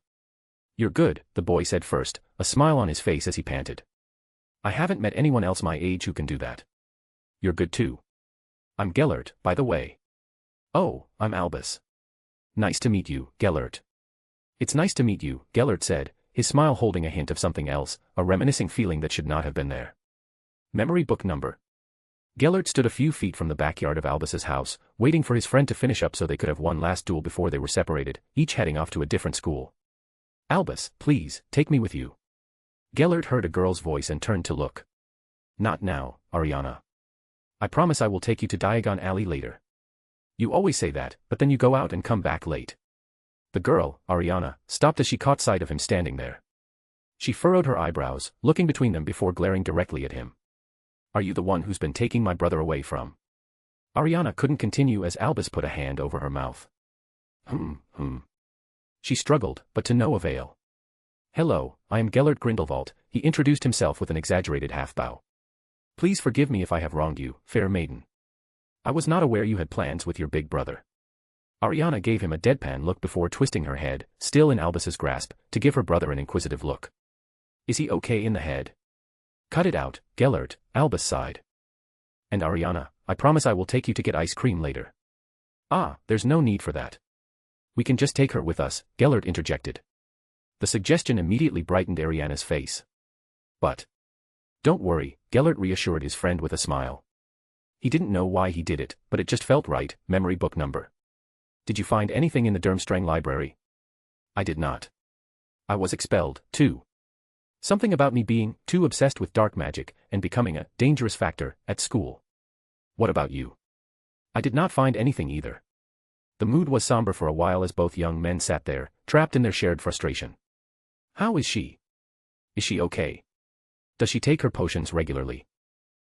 "You're good," the boy said first, a smile on his face as he panted. "I haven't met anyone else my age who can do that." "You're good too." "I'm Gellert, by the way." "Oh, I'm Albus." "Nice to meet you, Gellert." "It's nice to meet you," Gellert said, his smile holding a hint of something else, a reminiscing feeling that should not have been there. Memory book number. Gellert stood a few feet from the backyard of Albus's house, waiting for his friend to finish up so they could have one last duel before they were separated, each heading off to a different school. "Albus, please, take me with you." Gellert heard a girl's voice and turned to look. "Not now, Ariana. I promise I will take you to Diagon Alley later." "You always say that, but then you go out and come back late." The girl, Ariana, stopped as she caught sight of him standing there. She furrowed her eyebrows, looking between them before glaring directly at him. "Are you the one who's been taking my brother away from?" Ariana couldn't continue as Albus put a hand over her mouth. She struggled, but to no avail. "Hello, I am Gellert Grindelwald," he introduced himself with an exaggerated half-bow. "Please forgive me if I have wronged you, fair maiden. I was not aware you had plans with your big brother." Ariana gave him a deadpan look before twisting her head, still in Albus's grasp, to give her brother an inquisitive look. "Is he okay in the head?" "Cut it out, Gellert," Albus sighed. "And Ariana, I promise I will take you to get ice cream later." "Ah, there's no need for that. We can just take her with us," Gellert interjected. The suggestion immediately brightened Ariana's face. "But don't worry," Gellert reassured his friend with a smile. He didn't know why he did it, but it just felt right. Memory book number. "Did you find anything in the Durmstrang library?" "I did not. I was expelled, too. Something about me being too obsessed with dark magic and becoming a dangerous factor at school." "What about you?" "I did not find anything either." The mood was somber for a while as both young men sat there, trapped in their shared frustration. "How is she? Is she okay? Does she take her potions regularly?"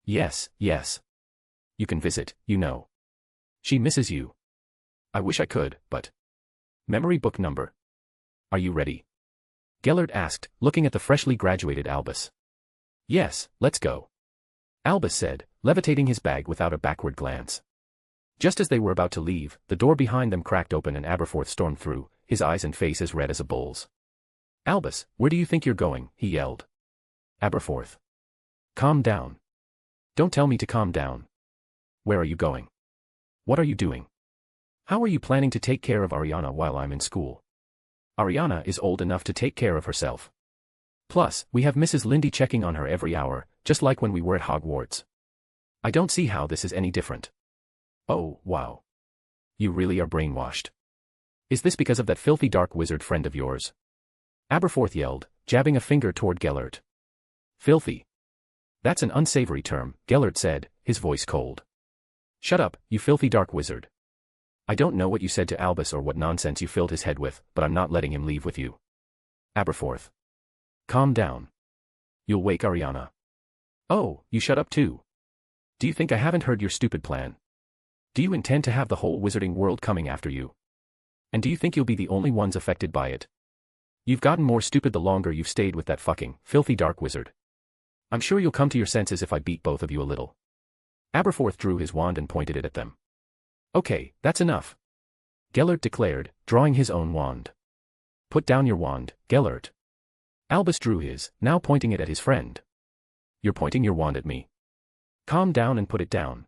Yes. You can visit, you know. She misses you." "I wish I could, but..." Memory book number. "Are you ready?" Gellert asked, looking at the freshly graduated Albus. "Yes, let's go," Albus said, levitating his bag without a backward glance. Just as they were about to leave, the door behind them cracked open and Aberforth stormed through, his eyes and face as red as a bull's. "Albus, where do you think you're going?" he yelled. "Aberforth. Calm down. Don't tell me to calm down. Where are you going? What are you doing? How are you planning to take care of Ariana while I'm in school?" "Ariana is old enough to take care of herself. Plus, we have Mrs. Lindy checking on her every hour, just like when we were at Hogwarts." I don't see how this is any different. Oh, wow. You really are brainwashed. Is this because of that filthy dark wizard friend of yours? Aberforth yelled, jabbing a finger toward Gellert. Filthy. That's an unsavory term, Gellert said, his voice cold. Shut up, you filthy dark wizard. I don't know what you said to Albus or what nonsense you filled his head with, but I'm not letting him leave with you. Aberforth. Calm down. You'll wake Ariana. Oh, you shut up too. Do you think I haven't heard your stupid plan? Do you intend to have the whole wizarding world coming after you? And do you think you'll be the only ones affected by it? You've gotten more stupid the longer you've stayed with that fucking, filthy dark wizard. I'm sure you'll come to your senses if I beat both of you a little. Aberforth drew his wand and pointed it at them. Okay, that's enough. Gellert declared, drawing his own wand. Put down your wand, Gellert. Albus drew his, now pointing it at his friend. You're pointing your wand at me. Calm down and put it down.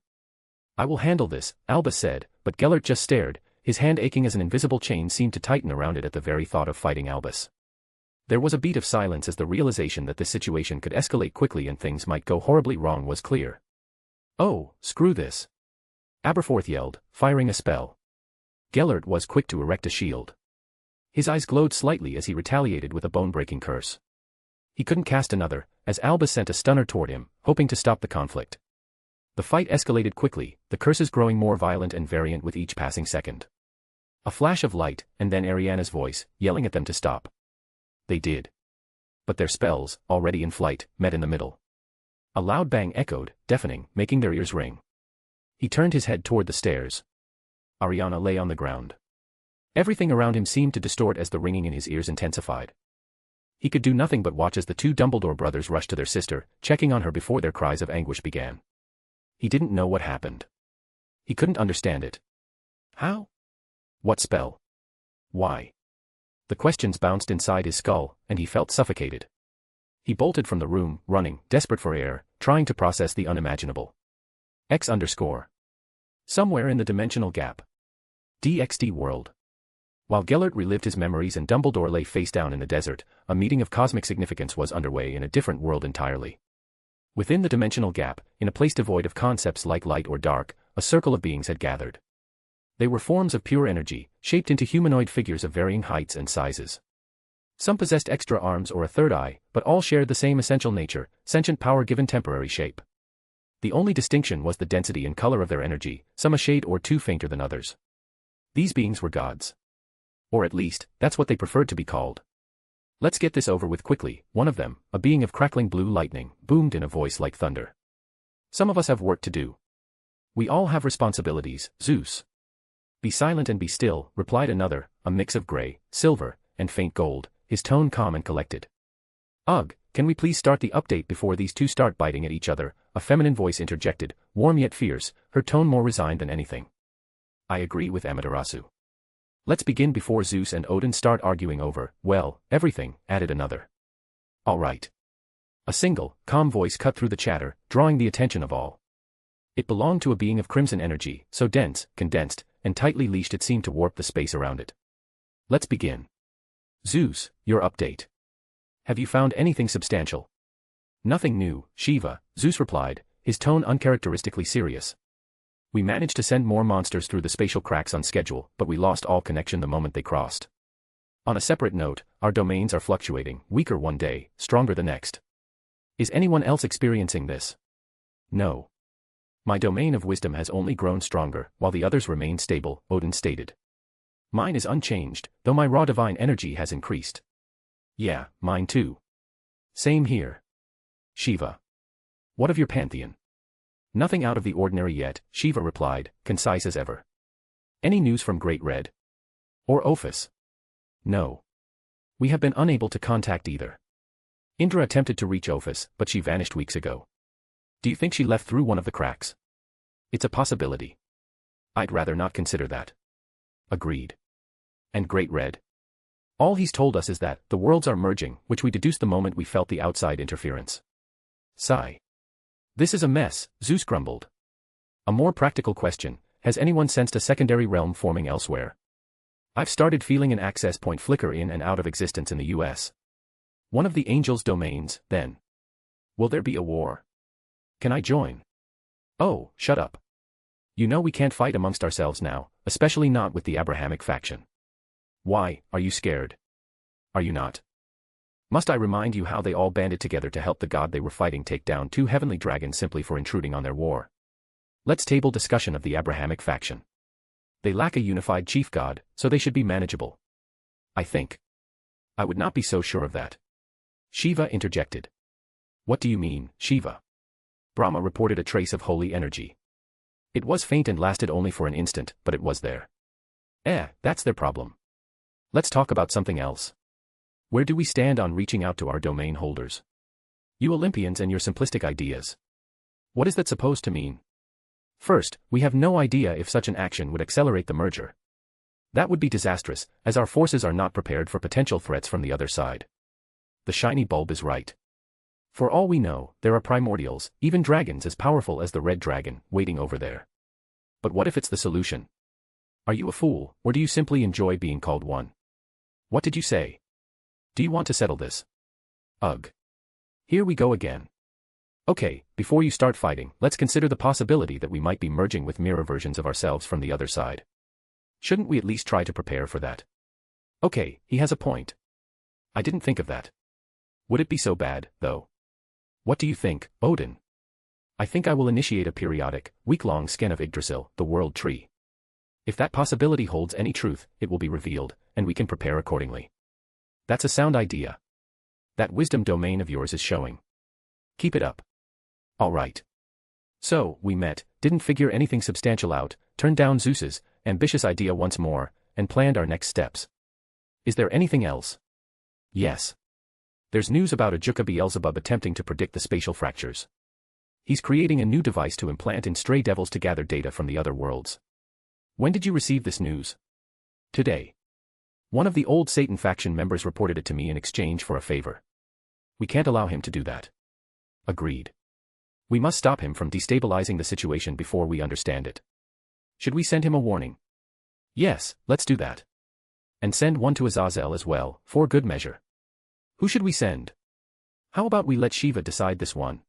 I will handle this, Albus said, but Gellert just stared, his hand aching as an invisible chain seemed to tighten around it at the very thought of fighting Albus. There was a beat of silence as the realization that this situation could escalate quickly and things might go horribly wrong was clear. Oh, screw this. Aberforth yelled, firing a spell. Gellert was quick to erect a shield. His eyes glowed slightly as he retaliated with a bone-breaking curse. He couldn't cast another, as Albus sent a stunner toward him, hoping to stop the conflict. The fight escalated quickly, the curses growing more violent and variant with each passing second. A flash of light, and then Ariana's voice, yelling at them to stop. They did. But their spells, already in flight, met in the middle. A loud bang echoed, deafening, making their ears ring. He turned his head toward the stairs. Ariana lay on the ground. Everything around him seemed to distort as the ringing in his ears intensified. He could do nothing but watch as the two Dumbledore brothers rushed to their sister, checking on her before their cries of anguish began. He didn't know what happened. He couldn't understand it. How? What spell? Why? The questions bounced inside his skull, and he felt suffocated. He bolted from the room, running, desperate for air, trying to process the unimaginable. X_. Somewhere in the dimensional gap. DXD world. While Gellert relived his memories and Dumbledore lay face down in the desert, a meeting of cosmic significance was underway in a different world entirely. Within the dimensional gap, in a place devoid of concepts like light or dark, a circle of beings had gathered. They were forms of pure energy, shaped into humanoid figures of varying heights and sizes. Some possessed extra arms or a third eye, but all shared the same essential nature, sentient power given temporary shape. The only distinction was the density and color of their energy, some a shade or two fainter than others. These beings were gods. Or at least, that's what they preferred to be called. Let's get this over with quickly, one of them, a being of crackling blue lightning, boomed in a voice like thunder. Some of us have work to do. We all have responsibilities, Zeus. Be silent and be still, replied another, a mix of gray, silver, and faint gold, his tone calm and collected. Ugh, can we please start the update before these two start biting at each other, a feminine voice interjected, warm yet fierce, her tone more resigned than anything. I agree with Amaterasu. Let's begin before Zeus and Odin start arguing over, well, everything, added another. All right. A single, calm voice cut through the chatter, drawing the attention of all. It belonged to a being of crimson energy, so dense, condensed, and tightly leashed it seemed to warp the space around it. Let's begin. Zeus, your update. Have you found anything substantial? Nothing new, Shiva, Zeus replied, his tone uncharacteristically serious. We managed to send more monsters through the spatial cracks on schedule, but we lost all connection the moment they crossed. On a separate note, our domains are fluctuating, weaker one day, stronger the next. Is anyone else experiencing this? No. My domain of wisdom has only grown stronger, while the others remain stable, Odin stated. Mine is unchanged, though my raw divine energy has increased. Yeah, mine too. Same here. Shiva. What of your pantheon? Nothing out of the ordinary yet, Shiva replied, concise as ever. Any news from Great Red? Or Ophis? No. We have been unable to contact either. Indra attempted to reach Ophis, but she vanished weeks ago. Do you think she left through one of the cracks? It's a possibility. I'd rather not consider that. Agreed. And Great Red? All he's told us is that the worlds are merging, which we deduced the moment we felt the outside interference. Sigh. This is a mess, Zeus grumbled. A more practical question, has anyone sensed a secondary realm forming elsewhere? I've started feeling an access point flicker in and out of existence in the US. One of the angels' domains, then. Will there be a war? Can I join? Oh, shut up. You know we can't fight amongst ourselves now, especially not with the Abrahamic faction. Why, are you scared? Are you not? Must I remind you how they all banded together to help the god they were fighting take down 2 heavenly dragons simply for intruding on their war? Let's table discussion of the Abrahamic faction. They lack a unified chief god, so they should be manageable. I think. I would not be so sure of that. Shiva interjected. What do you mean, Shiva? Brahma reported a trace of holy energy. It was faint and lasted only for an instant, but it was there. That's their problem. Let's talk about something else. Where do we stand on reaching out to our domain holders? You Olympians and your simplistic ideas. What is that supposed to mean? First, we have no idea if such an action would accelerate the merger. That would be disastrous, as our forces are not prepared for potential threats from the other side. The shiny bulb is right. For all we know, there are primordials, even dragons as powerful as the red dragon, waiting over there. But what if it's the solution? Are you a fool, or do you simply enjoy being called one? What did you say? Do you want to settle this? Ugh. Here we go again. Okay, before you start fighting, let's consider the possibility that we might be merging with mirror versions of ourselves from the other side. Shouldn't we at least try to prepare for that? Okay, he has a point. I didn't think of that. Would it be so bad, though? What do you think, Odin? I think I will initiate a periodic, week-long scan of Yggdrasil, the world tree. If that possibility holds any truth, it will be revealed, and we can prepare accordingly. That's a sound idea. That wisdom domain of yours is showing. Keep it up. All right. So, we met, didn't figure anything substantial out, turned down Zeus's ambitious idea once more, and planned our next steps. Is there anything else? Yes. There's news about Ajuka Beelzebub attempting to predict the spatial fractures. He's creating a new device to implant in stray devils to gather data from the other worlds. When did you receive this news? Today. One of the old Satan faction members reported it to me in exchange for a favor. We can't allow him to do that. Agreed. We must stop him from destabilizing the situation before we understand it. Should we send him a warning? Yes, let's do that. And send one to Azazel as well, for good measure. Who should we send? How about we let Shiva decide this one?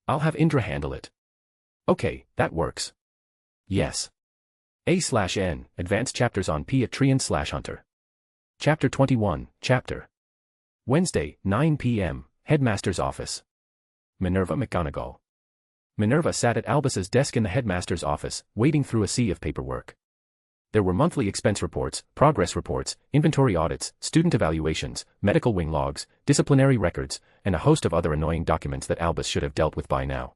I'll have Indra handle it. Okay, that works. Yes. A/N, Advanced Chapters on Trian/Hunter. Chapter 21, Chapter. Wednesday, 9 p.m., Headmaster's Office. Minerva McGonagall. Minerva sat at Albus's desk in the headmaster's office, wading through a sea of paperwork. There were monthly expense reports, progress reports, inventory audits, student evaluations, medical wing logs, disciplinary records, and a host of other annoying documents that Albus should have dealt with by now.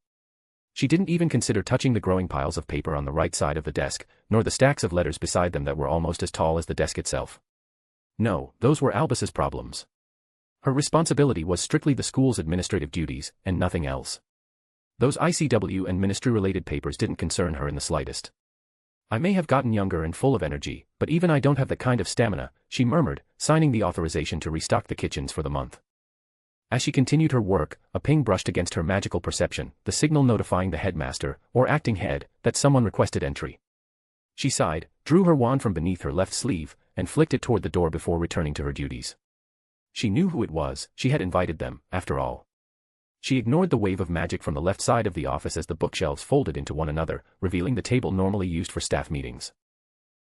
She didn't even consider touching the growing piles of paper on the right side of the desk, nor the stacks of letters beside them that were almost as tall as the desk itself. No, those were Albus's problems. Her responsibility was strictly the school's administrative duties, and nothing else. Those ICW and ministry-related papers didn't concern her in the slightest. I may have gotten younger and full of energy, but even I don't have the kind of stamina, she murmured, signing the authorization to restock the kitchens for the month. As she continued her work, a ping brushed against her magical perception, the signal notifying the headmaster, or acting head, that someone requested entry. She sighed, drew her wand from beneath her left sleeve, and flicked it toward the door before returning to her duties. She knew who it was, she had invited them, after all. She ignored the wave of magic from the left side of the office as the bookshelves folded into one another, revealing the table normally used for staff meetings.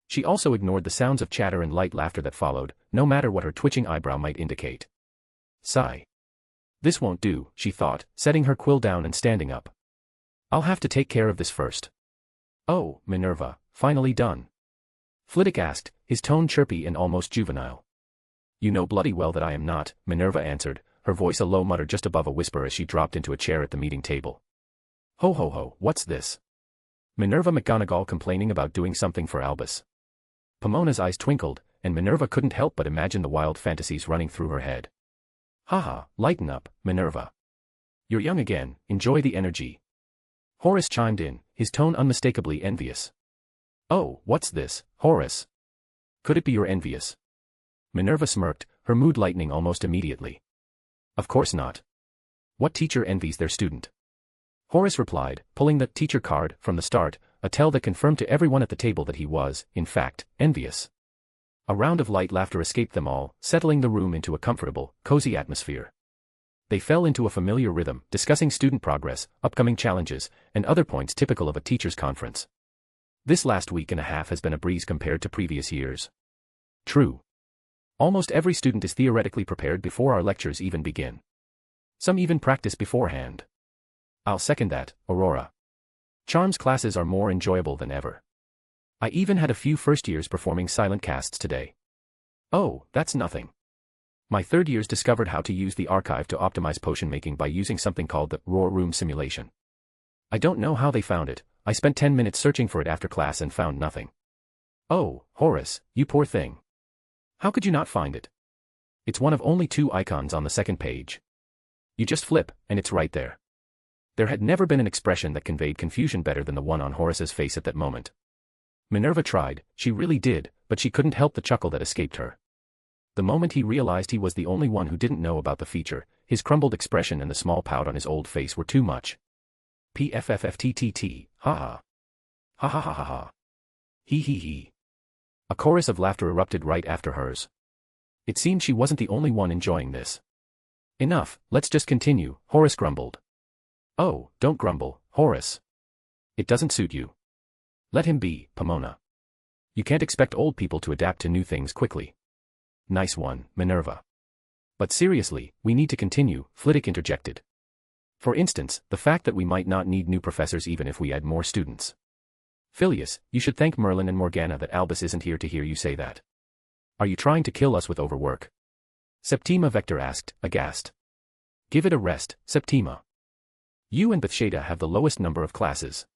She also ignored the sounds of chatter and light laughter that followed, no matter what her twitching eyebrow might indicate. Sigh. This won't do, she thought, setting her quill down and standing up. I'll have to take care of this first. Oh, Minerva, finally done? Flitwick asked, his tone chirpy and almost juvenile. You know bloody well that I am not, Minerva answered, her voice a low mutter just above a whisper as she dropped into a chair at the meeting table. Ho ho ho, what's this? Minerva McGonagall complaining about doing something for Albus. Pomona's eyes twinkled, and Minerva couldn't help but imagine the wild fantasies running through her head. Haha, lighten up, Minerva. You're young again, enjoy the energy. Horace chimed in, his tone unmistakably envious. Oh, what's this, Horace? Could it be you're envious? Minerva smirked, her mood lightening almost immediately. Of course not. What teacher envies their student? Horace replied, pulling the teacher card from the start, a tell that confirmed to everyone at the table that he was, in fact, envious. A round of light laughter escaped them all, settling the room into a comfortable, cozy atmosphere. They fell into a familiar rhythm, discussing student progress, upcoming challenges, and other points typical of a teacher's conference. This last week and a half has been a breeze compared to previous years. True. Almost every student is theoretically prepared before our lectures even begin. Some even practice beforehand. I'll second that, Aurora. Charm's classes are more enjoyable than ever. I even had a few first years performing silent casts today. Oh, that's nothing. My third years discovered how to use the archive to optimize potion making by using something called the Roar Room simulation. I don't know how they found it. I spent 10 minutes searching for it after class and found nothing. Oh, Horace, you poor thing. How could you not find it? It's one of only 2 icons on the second page. You just flip, and it's right there. There had never been an expression that conveyed confusion better than the one on Horace's face at that moment. Minerva tried, she really did, but she couldn't help the chuckle that escaped her. The moment he realized he was the only one who didn't know about the feature, his crumbled expression and the small pout on his old face were too much. PFFFTTT, ha ha. Ha ha ha ha ha. He he he. A chorus of laughter erupted right after hers. It seemed she wasn't the only one enjoying this. Enough, let's just continue, Horace grumbled. Oh, don't grumble, Horace. It doesn't suit you. Let him be, Pomona. You can't expect old people to adapt to new things quickly. Nice one, Minerva. But seriously, we need to continue, Flitwick interjected. For instance, the fact that we might not need new professors even if we add more students. Phileas, you should thank Merlin and Morgana that Albus isn't here to hear you say that. Are you trying to kill us with overwork? Septima Vector asked, aghast. Give it a rest, Septima. You and Bethsaida have the lowest number of classes.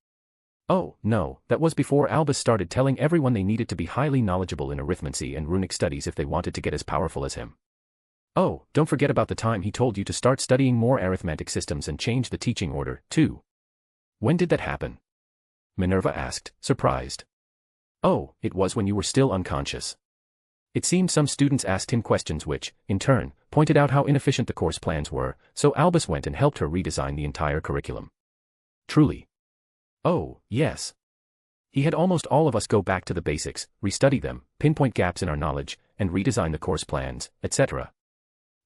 Oh, no, that was before Albus started telling everyone they needed to be highly knowledgeable in arithmancy and runic studies if they wanted to get as powerful as him. Oh, don't forget about the time he told you to start studying more arithmetic systems and change the teaching order, too. When did that happen? Minerva asked, surprised. Oh, it was when you were still unconscious. It seemed some students asked him questions which, in turn, pointed out how inefficient the course plans were, so Albus went and helped her redesign the entire curriculum. Truly. Oh, yes. He had almost all of us go back to the basics, restudy them, pinpoint gaps in our knowledge, and redesign the course plans, etc.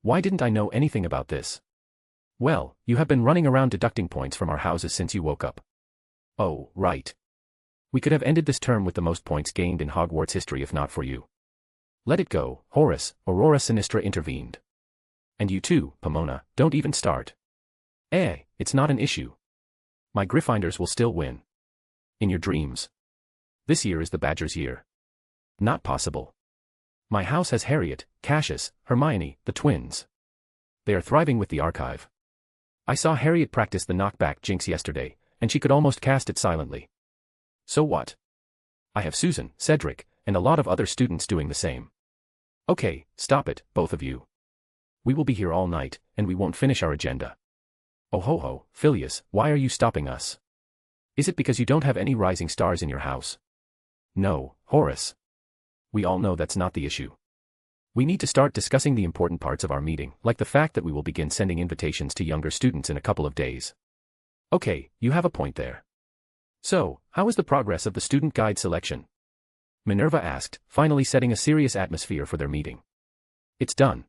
Why didn't I know anything about this? Well, you have been running around deducting points from our houses since you woke up. Oh, right. We could have ended this term with the most points gained in Hogwarts history if not for you. Let it go, Horace, Aurora Sinistra intervened. And you too, Pomona, don't even start. It's not an issue. My Gryffindors will still win. In your dreams. This year is the Badgers' year. Not possible. My house has Harriet, Cassius, Hermione, the twins. They are thriving with the archive. I saw Harriet practice the knockback jinx yesterday, and she could almost cast it silently. So what? I have Susan, Cedric, and a lot of other students doing the same. Okay, stop it, both of you. We will be here all night, and we won't finish our agenda. Oh ho ho, Phileas, why are you stopping us? Is it because you don't have any rising stars in your house? No, Horace. We all know that's not the issue. We need to start discussing the important parts of our meeting, like the fact that we will begin sending invitations to younger students in a couple of days. Okay, you have a point there. So, how is the progress of the student guide selection? Minerva asked, finally setting a serious atmosphere for their meeting. It's done.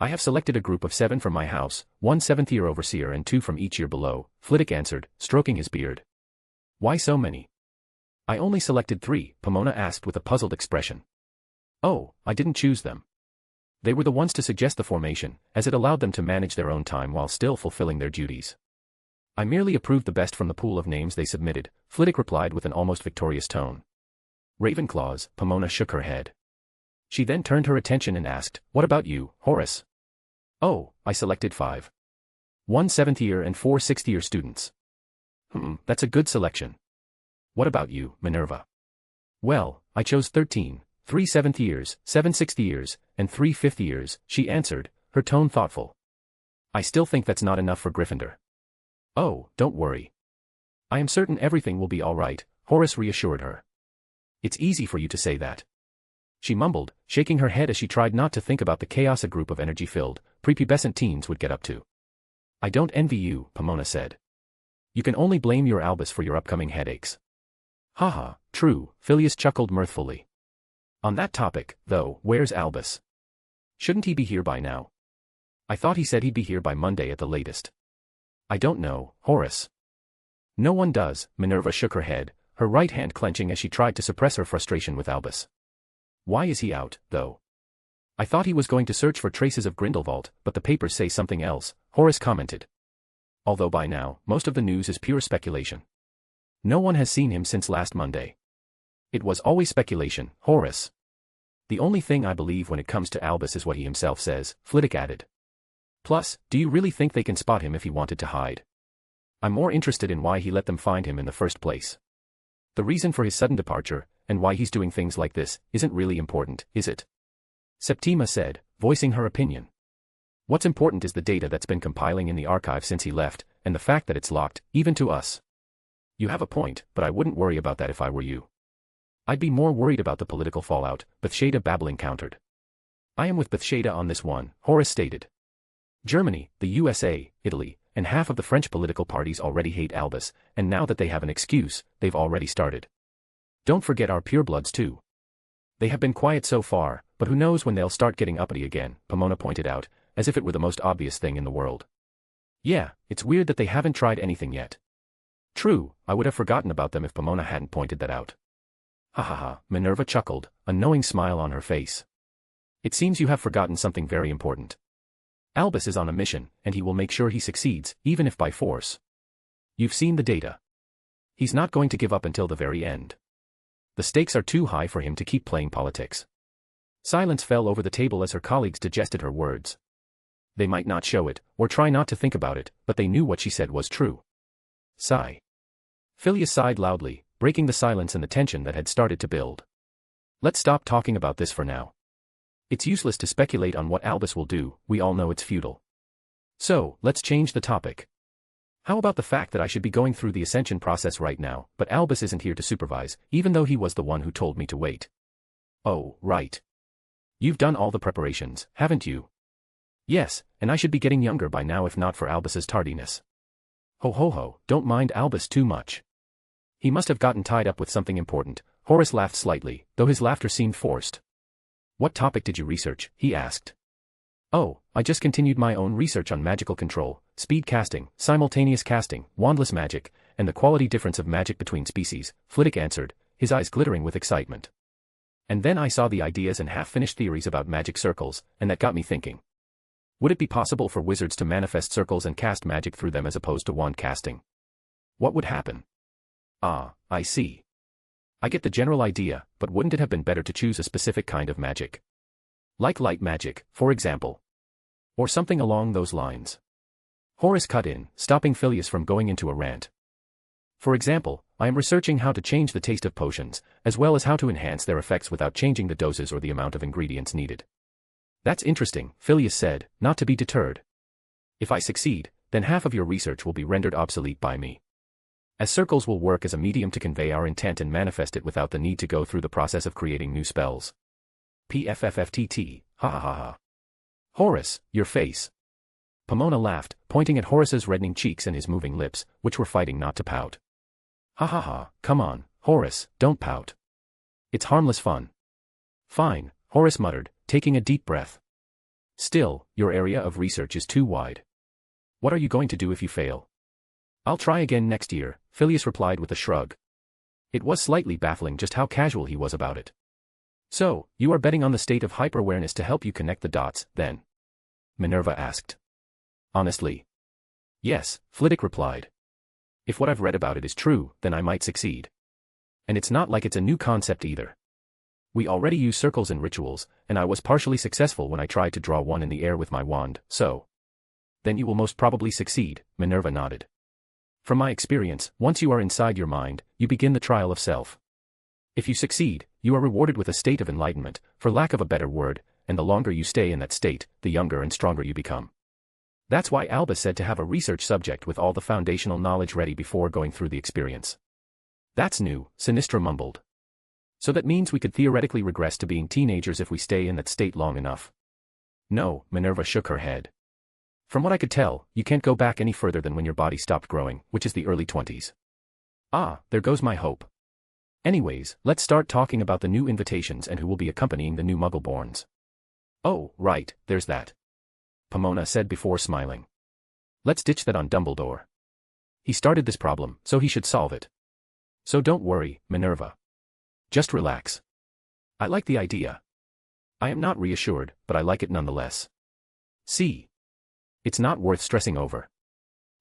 I have selected a group of 7 from my house, 1 7th-year overseer and 2 from each year below, Flitwick answered, stroking his beard. Why so many? I only selected 3, Pomona asked with a puzzled expression. Oh, I didn't choose them. They were the ones to suggest the formation, as it allowed them to manage their own time while still fulfilling their duties. I merely approved the best from the pool of names they submitted, Flitwick replied with an almost victorious tone. Ravenclaws, Pomona shook her head. She then turned her attention and asked, what about you, Horace? Oh, I selected 5. 1 7th-year and 4 6th-year students. That's a good selection. What about you, Minerva? Well, I chose 13, 3 7th-years, 7 6th-years, and 3 5th-years, she answered, her tone thoughtful. I still think that's not enough for Gryffindor. Oh, don't worry. I am certain everything will be all right, Horace reassured her. It's easy for you to say that. She mumbled, shaking her head as she tried not to think about the chaos a group of energy-filled, prepubescent teens would get up to. I don't envy you, Pomona said. You can only blame your Albus for your upcoming headaches. Haha, true, Phileas chuckled mirthfully. On that topic, though, where's Albus? Shouldn't he be here by now? I thought he said he'd be here by Monday at the latest. I don't know, Horace. No one does, Minerva shook her head, her right hand clenching as she tried to suppress her frustration with Albus. Why is he out, though? I thought he was going to search for traces of Grindelwald, but the papers say something else, Horace commented. Although by now, most of the news is pure speculation. No one has seen him since last Monday. It was always speculation, Horace. The only thing I believe when it comes to Albus is what he himself says, Flitwick added. Plus, do you really think they can spot him if he wanted to hide? I'm more interested in why he let them find him in the first place. The reason for his sudden departure, and why he's doing things like this, isn't really important, is it? Septima said, voicing her opinion. What's important is the data that's been compiling in the archive since he left, and the fact that it's locked, even to us. You have a point, but I wouldn't worry about that if I were you. I'd be more worried about the political fallout, Bathsheba babbling countered. I am with Bathsheba on this one, Horace stated. Germany, the USA, Italy, and half of the French political parties already hate Albus, and now that they have an excuse, they've already started. Don't forget our purebloods too. They have been quiet so far, but who knows when they'll start getting uppity again, Pomona pointed out, as if it were the most obvious thing in the world. Yeah, it's weird that they haven't tried anything yet. True, I would have forgotten about them if Pomona hadn't pointed that out. Ha ha ha, Minerva chuckled, a knowing smile on her face. It seems you have forgotten something very important. Albus is on a mission, and he will make sure he succeeds, even if by force. You've seen the data. He's not going to give up until the very end. The stakes are too high for him to keep playing politics. Silence fell over the table as her colleagues digested her words. They might not show it, or try not to think about it, but they knew what she said was true. Sigh. Phileas sighed loudly, breaking the silence and the tension that had started to build. Let's stop talking about this for now. It's useless to speculate on what Albus will do, we all know it's futile. So, let's change the topic. How about the fact that I should be going through the ascension process right now, but Albus isn't here to supervise, even though he was the one who told me to wait. Oh, right. You've done all the preparations, haven't you? Yes, and I should be getting younger by now if not for Albus's tardiness. Ho ho ho, don't mind Albus too much. He must have gotten tied up with something important, Horace laughed slightly, though his laughter seemed forced. What topic did you research? He asked. Oh, I just continued my own research on magical control, speed casting, simultaneous casting, wandless magic, and the quality difference of magic between species, Flitwick answered, his eyes glittering with excitement. And then I saw the ideas and half-finished theories about magic circles, and that got me thinking. Would it be possible for wizards to manifest circles and cast magic through them as opposed to wand casting? What would happen? Ah, I see. I get the general idea, but wouldn't it have been better to choose a specific kind of magic? Like light magic, for example. Or something along those lines. Horace cut in, stopping Phileas from going into a rant. For example, I am researching how to change the taste of potions, as well as how to enhance their effects without changing the doses or the amount of ingredients needed. That's interesting, Phileas said, not to be deterred. If I succeed, then half of your research will be rendered obsolete by me. As circles will work as a medium to convey our intent and manifest it without the need to go through the process of creating new spells. PFFFTT, ha ha ha ha. Horace, your face. Pomona laughed, pointing at Horace's reddening cheeks and his moving lips, which were fighting not to pout. Ha ha ha, come on, Horace, don't pout. It's harmless fun. Fine, Horace muttered, taking a deep breath. Still, your area of research is too wide. What are you going to do if you fail? I'll try again next year, Phileas replied with a shrug. It was slightly baffling just how casual he was about it. So, you are betting on the state of hyper-awareness to help you connect the dots, then? Minerva asked. Honestly? Yes, Flitwick replied. If what I've read about it is true, then I might succeed. And it's not like it's a new concept either. We already use circles in rituals, and I was partially successful when I tried to draw one in the air with my wand, so. Then you will most probably succeed, Minerva nodded. From my experience, once you are inside your mind, you begin the trial of self. If you succeed, you are rewarded with a state of enlightenment, for lack of a better word, and the longer you stay in that state, the younger and stronger you become. That's why Albus said to have a research subject with all the foundational knowledge ready before going through the experience. That's new, Sinistra mumbled. So that means we could theoretically regress to being teenagers if we stay in that state long enough. No, Minerva shook her head. From what I could tell, you can't go back any further than when your body stopped growing, which is the early 20s. Ah, there goes my hope. Anyways, let's start talking about the new invitations and who will be accompanying the new Muggleborns. Oh, right, there's that. Pomona said before smiling. Let's ditch that on Dumbledore. He started this problem, so he should solve it. So don't worry, Minerva. Just relax. I like the idea. I am not reassured, but I like it nonetheless. See? It's not worth stressing over.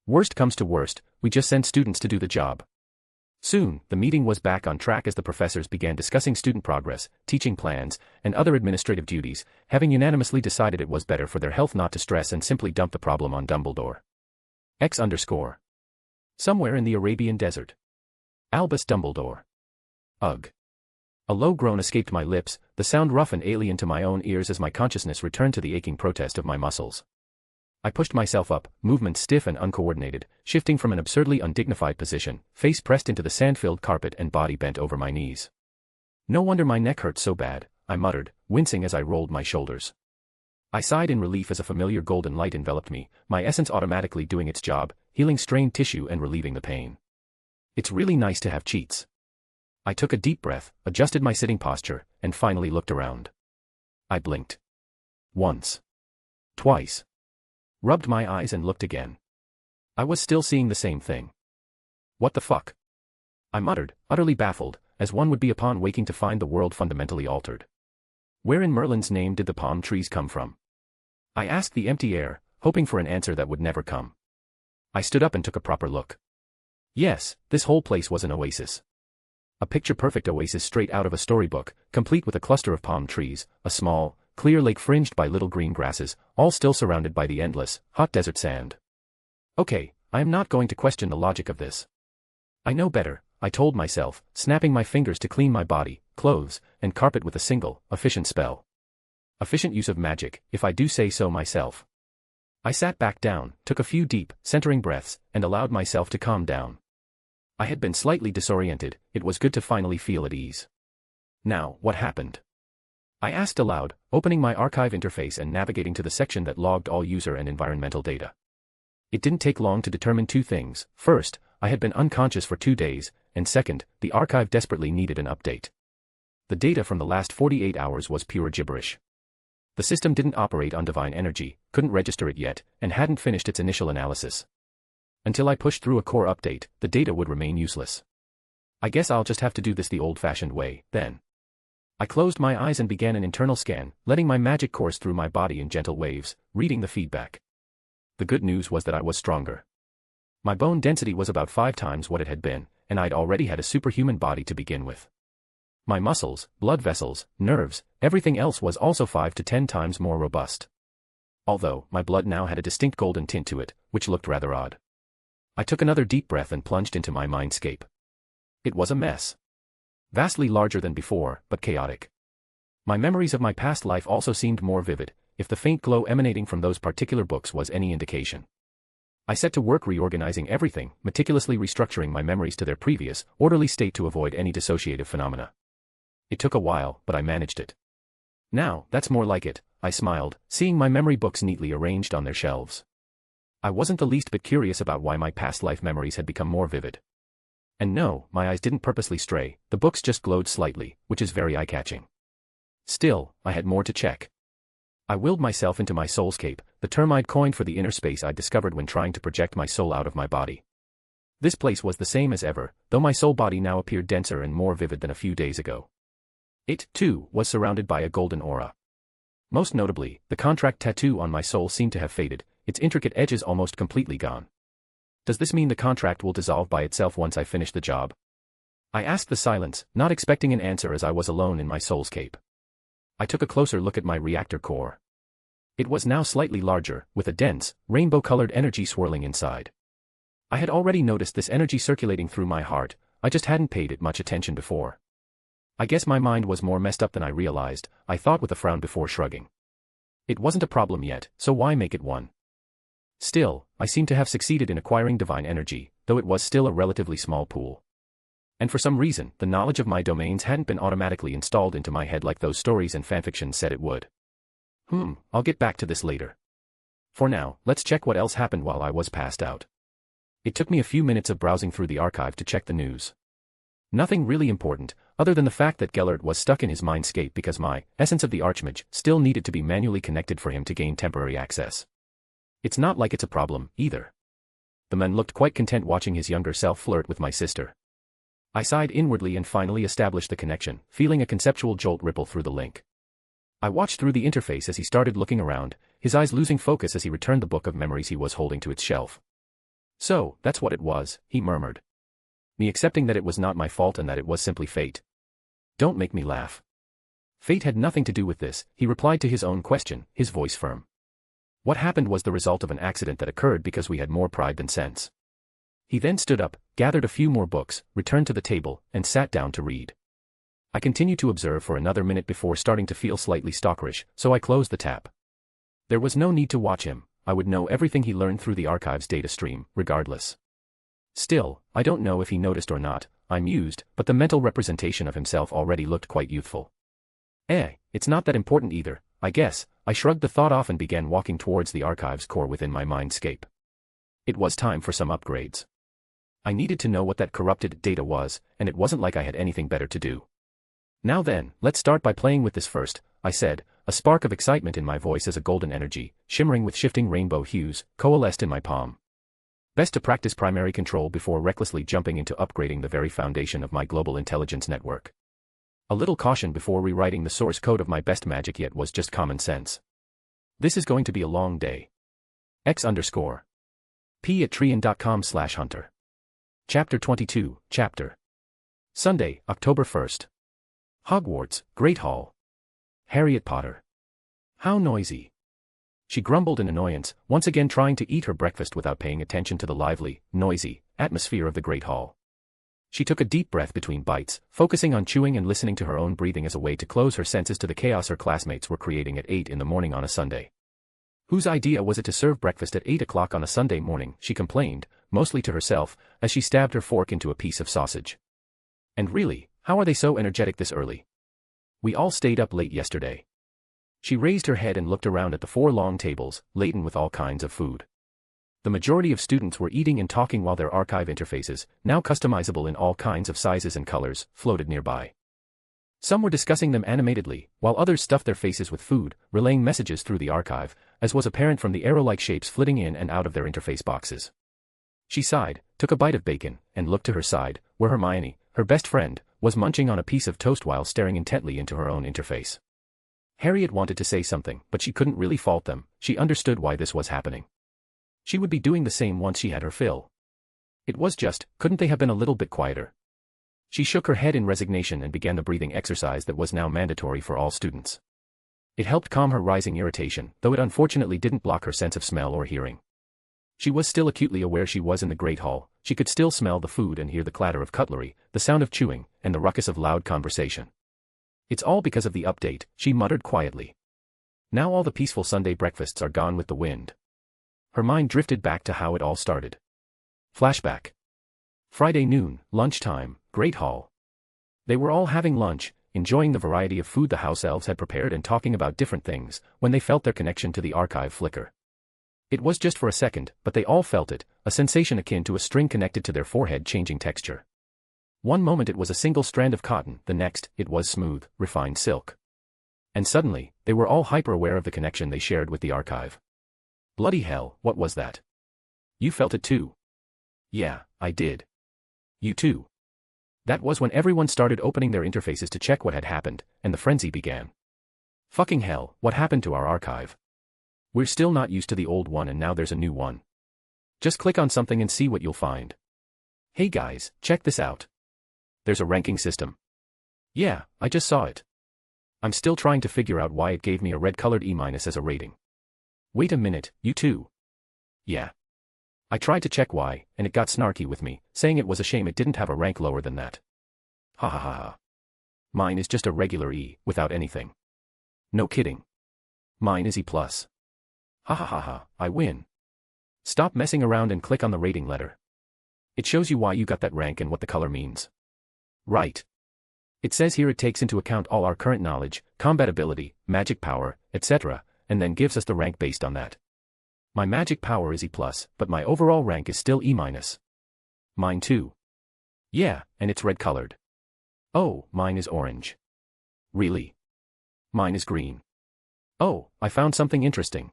Worst comes to worst, we just send students to do the job. Soon, the meeting was back on track as the professors began discussing student progress, teaching plans, and other administrative duties, having unanimously decided it was better for their health not to stress and simply dump the problem on Dumbledore. X_. Somewhere in the Arabian desert. Albus Dumbledore. Ugh. A low groan escaped my lips, the sound rough and alien to my own ears as my consciousness returned to the aching protest of my muscles. I pushed myself up, movement stiff and uncoordinated, shifting from an absurdly undignified position, face pressed into the sand-filled carpet and body bent over my knees. No wonder my neck hurt so bad, I muttered, wincing as I rolled my shoulders. I sighed in relief as a familiar golden light enveloped me, my essence automatically doing its job, healing strained tissue and relieving the pain. It's really nice to have cheats. I took a deep breath, adjusted my sitting posture, and finally looked around. I blinked. Once. Twice. Rubbed my eyes and looked again. I was still seeing the same thing. What the fuck? I muttered, utterly baffled, as one would be upon waking to find the world fundamentally altered. Where in Merlin's name did the palm trees come from? I asked the empty air, hoping for an answer that would never come. I stood up and took a proper look. Yes, this whole place was an oasis. A picture-perfect oasis straight out of a storybook, complete with a cluster of palm trees, a small, clear lake fringed by little green grasses, all still surrounded by the endless, hot desert sand. Okay, I am not going to question the logic of this. I know better, I told myself, snapping my fingers to clean my body, clothes, and carpet with a single, efficient spell. Efficient use of magic, if I do say so myself. I sat back down, took a few deep, centering breaths, and allowed myself to calm down. I had been slightly disoriented, it was good to finally feel at ease. Now, what happened? I asked aloud, opening my archive interface and navigating to the section that logged all user and environmental data. It didn't take long to determine two things. First, I had been unconscious for 2 days, and second, the archive desperately needed an update. The data from the last 48 hours was pure gibberish. The system didn't operate on divine energy, couldn't register it yet, and hadn't finished its initial analysis. Until I pushed through a core update, the data would remain useless. I guess I'll just have to do this the old-fashioned way, then. I closed my eyes and began an internal scan, letting my magic course through my body in gentle waves, reading the feedback. The good news was that I was stronger. My bone density was about 5 times what it had been, and I'd already had a superhuman body to begin with. My muscles, blood vessels, nerves, everything else was also 5 to 10 times more robust. Although, my blood now had a distinct golden tint to it, which looked rather odd. I took another deep breath and plunged into my mindscape. It was a mess. Vastly larger than before, but chaotic. My memories of my past life also seemed more vivid, if the faint glow emanating from those particular books was any indication. I set to work reorganizing everything, meticulously restructuring my memories to their previous, orderly state to avoid any dissociative phenomena. It took a while, but I managed it. Now, that's more like it, I smiled, seeing my memory books neatly arranged on their shelves. I wasn't the least bit curious about why my past life memories had become more vivid. And no, my eyes didn't purposely stray, the books just glowed slightly, which is very eye-catching. Still, I had more to check. I willed myself into my soulscape, the term I'd coined for the inner space I'd discovered when trying to project my soul out of my body. This place was the same as ever, though my soul body now appeared denser and more vivid than a few days ago. It, too, was surrounded by a golden aura. Most notably, the contract tattoo on my soul seemed to have faded, its intricate edges almost completely gone. Does this mean the contract will dissolve by itself once I finish the job? I asked the silence, not expecting an answer as I was alone in my soulscape. I took a closer look at my reactor core. It was now slightly larger, with a dense, rainbow-colored energy swirling inside. I had already noticed this energy circulating through my heart, I just hadn't paid it much attention before. I guess my mind was more messed up than I realized, I thought with a frown before shrugging. It wasn't a problem yet, so why make it one? Still, I seemed to have succeeded in acquiring divine energy, though it was still a relatively small pool. And for some reason, the knowledge of my domains hadn't been automatically installed into my head like those stories and fanfiction said it would. I'll get back to this later. For now, let's check what else happened while I was passed out. It took me a few minutes of browsing through the archive to check the news. Nothing really important, other than the fact that Gellert was stuck in his mindscape because my essence of the Archmage still needed to be manually connected for him to gain temporary access. It's not like it's a problem, either. The man looked quite content watching his younger self flirt with my sister. I sighed inwardly and finally established the connection, feeling a conceptual jolt ripple through the link. I watched through the interface as he started looking around, his eyes losing focus as he returned the book of memories he was holding to its shelf. So, that's what it was, he murmured. Me accepting that it was not my fault and that it was simply fate. Don't make me laugh. Fate had nothing to do with this, he replied to his own question, his voice firm. What happened was the result of an accident that occurred because we had more pride than sense. He then stood up, gathered a few more books, returned to the table, and sat down to read. I continued to observe for another minute before starting to feel slightly stalkerish, so I closed the tab. There was no need to watch him, I would know everything he learned through the archive's data stream, regardless. Still, I don't know if he noticed or not, I mused, but the mental representation of himself already looked quite youthful. It's not that important either, I guess. I shrugged the thought off and began walking towards the archive's core within my mindscape. It was time for some upgrades. I needed to know what that corrupted data was, and it wasn't like I had anything better to do. Now then, let's start by playing with this first, I said, a spark of excitement in my voice as a golden energy, shimmering with shifting rainbow hues, coalesced in my palm. Best to practice primary control before recklessly jumping into upgrading the very foundation of my global intelligence network. A little caution before rewriting the source code of my best magic yet was just common sense. This is going to be a long day. P@Trian.com/hunter. Chapter 22, Chapter. Sunday, October 1st. Hogwarts, Great Hall. Harriet Potter. How noisy. She grumbled in annoyance, once again trying to eat her breakfast without paying attention to the lively, noisy atmosphere of the Great Hall. She took a deep breath between bites, focusing on chewing and listening to her own breathing as a way to close her senses to the chaos her classmates were creating at 8 in the morning on a Sunday. Whose idea was it to serve breakfast at 8 o'clock on a Sunday morning, she complained, mostly to herself, as she stabbed her fork into a piece of sausage. And really, how are they so energetic this early? We all stayed up late yesterday. She raised her head and looked around at the 4 long tables, laden with all kinds of food. The majority of students were eating and talking while their archive interfaces, now customizable in all kinds of sizes and colors, floated nearby. Some were discussing them animatedly, while others stuffed their faces with food, relaying messages through the archive, as was apparent from the arrow-like shapes flitting in and out of their interface boxes. She sighed, took a bite of bacon, and looked to her side, where Hermione, her best friend, was munching on a piece of toast while staring intently into her own interface. Harriet wanted to say something, but she couldn't really fault them. She understood why this was happening. She would be doing the same once she had her fill. It was just, couldn't they have been a little bit quieter? She shook her head in resignation and began the breathing exercise that was now mandatory for all students. It helped calm her rising irritation, though it unfortunately didn't block her sense of smell or hearing. She was still acutely aware she was in the Great Hall. She could still smell the food and hear the clatter of cutlery, the sound of chewing, and the ruckus of loud conversation. It's all because of the update, she muttered quietly. Now all the peaceful Sunday breakfasts are gone with the wind. Her mind drifted back to how it all started. Flashback. Friday noon, lunchtime, Great Hall. They were all having lunch, enjoying the variety of food the house elves had prepared and talking about different things, when they felt their connection to the archive flicker. It was just for a second, but they all felt it, a sensation akin to a string connected to their forehead changing texture. One moment it was a single strand of cotton, the next, it was smooth, refined silk. And suddenly, they were all hyper-aware of the connection they shared with the archive. Bloody hell, what was that? You felt it too? Yeah, I did. You too. That was when everyone started opening their interfaces to check what had happened, and the frenzy began. Fucking hell, what happened to our archive? We're still not used to the old one and now there's a new one. Just click on something and see what you'll find. Hey guys, check this out. There's a ranking system. Yeah, I just saw it. I'm still trying to figure out why it gave me a red-colored E- as a rating. Wait a minute, you too? Yeah. I tried to check why, and it got snarky with me, saying it was a shame it didn't have a rank lower than that. Ha ha ha ha. Mine is just a regular E, without anything. No kidding. Mine is E+. Ha ha ha ha, I win. Stop messing around and click on the rating letter. It shows you why you got that rank and what the color means. Right. It says here it takes into account all our current knowledge, combat ability, magic power, etc., and then gives us the rank based on that. My magic power is E+, but my overall rank is still E-. Mine too. Yeah, and it's red-colored. Oh, mine is orange. Really? Mine is green. Oh, I found something interesting.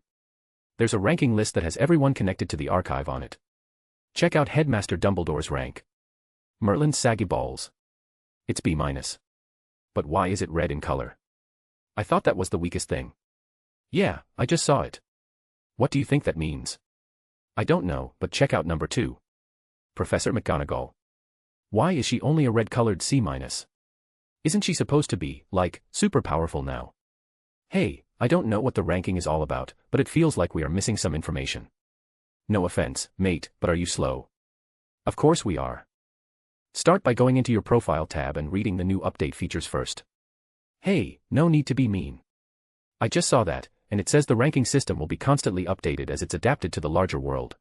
There's a ranking list that has everyone connected to the archive on it. Check out Headmaster Dumbledore's rank. Merlin's saggy balls. It's B-. But why is it red in color? I thought that was the weakest thing. Yeah, I just saw it. What do you think that means? I don't know, but check out number 2. Professor McGonagall. Why is she only a red-colored C-? Isn't she supposed to be, like, super powerful now? Hey, I don't know what the ranking is all about, but it feels like we are missing some information. No offense, mate, but are you slow? Of course we are. Start by going into your profile tab and reading the new update features first. Hey, no need to be mean. I just saw that, and it says the ranking system will be constantly updated as it's adapted to the larger world.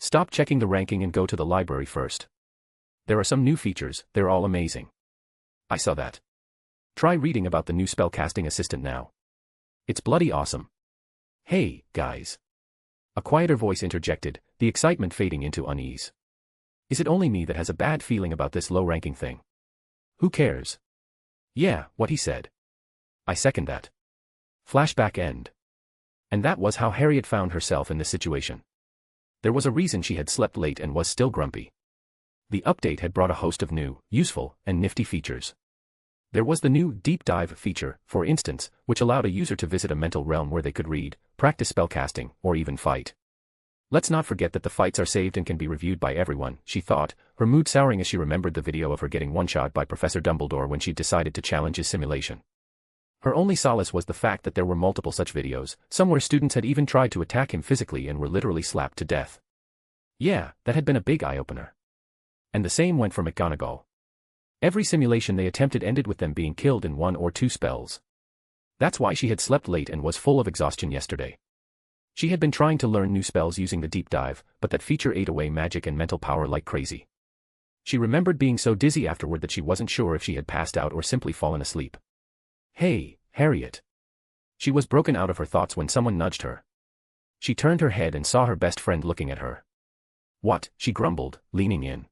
Stop checking the ranking and go to the library first. There are some new features, they're all amazing. I saw that. Try reading about the new spellcasting assistant now. It's bloody awesome. Hey, guys. A quieter voice interjected, the excitement fading into unease. Is it only me that has a bad feeling about this low-ranking thing? Who cares? Yeah, what he said. I second that. Flashback end. And that was how Harriet found herself in this situation. There was a reason she had slept late and was still grumpy. The update had brought a host of new, useful, and nifty features. There was the new Deep Dive feature, for instance, which allowed a user to visit a mental realm where they could read, practice spellcasting, or even fight. Let's not forget that the fights are saved and can be reviewed by everyone, she thought, her mood souring as she remembered the video of her getting one-shot by Professor Dumbledore when she decided to challenge his simulation. Her only solace was the fact that there were multiple such videos, some where students had even tried to attack him physically and were literally slapped to death. Yeah, that had been a big eye-opener. And the same went for McGonagall. Every simulation they attempted ended with them being killed in 1 or 2 spells. That's why she had slept late and was full of exhaustion yesterday. She had been trying to learn new spells using the deep dive, but that feature ate away magic and mental power like crazy. She remembered being so dizzy afterward that she wasn't sure if she had passed out or simply fallen asleep. Hey, Harriet. She was broken out of her thoughts when someone nudged her. She turned her head and saw her best friend looking at her. What? She grumbled, leaning in.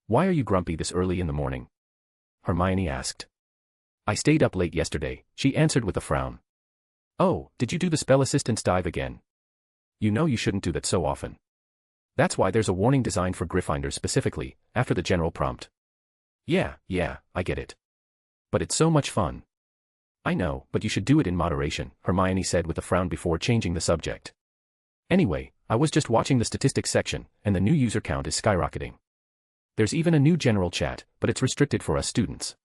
Why are you grumpy this early in the morning? Hermione asked. I stayed up late yesterday, she answered with a frown. Oh, did you do the spell assistance dive again? You know you shouldn't do that so often. That's why there's a warning designed for Gryffindors specifically, after the general prompt. Yeah, I get it. But it's so much fun. I know, but you should do it in moderation, Hermione said with a frown before changing the subject. Anyway, I was just watching the statistics section, and the new user count is skyrocketing. There's even a new general chat, but it's restricted for us students.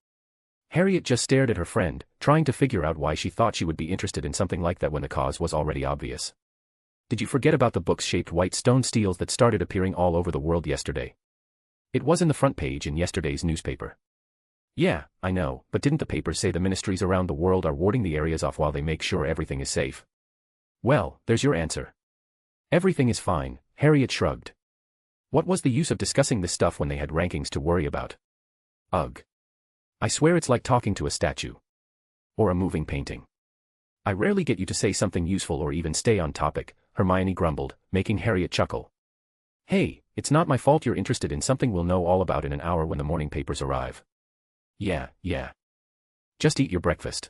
Harriet just stared at her friend, trying to figure out why she thought she would be interested in something like that when the cause was already obvious. Did you forget about the books-shaped white stone steels that started appearing all over the world yesterday? It was in the front page in yesterday's newspaper. Yeah, I know, but didn't the papers say the ministries around the world are warding the areas off while they make sure everything is safe? Well, there's your answer. Everything is fine, Harriet shrugged. What was the use of discussing this stuff when they had rankings to worry about? Ugh. I swear it's like talking to a statue. Or a moving painting. I rarely get you to say something useful or even stay on topic, Hermione grumbled, making Harriet chuckle. Hey, it's not my fault you're interested in something we'll know all about in an hour when the morning papers arrive. Yeah. Just eat your breakfast.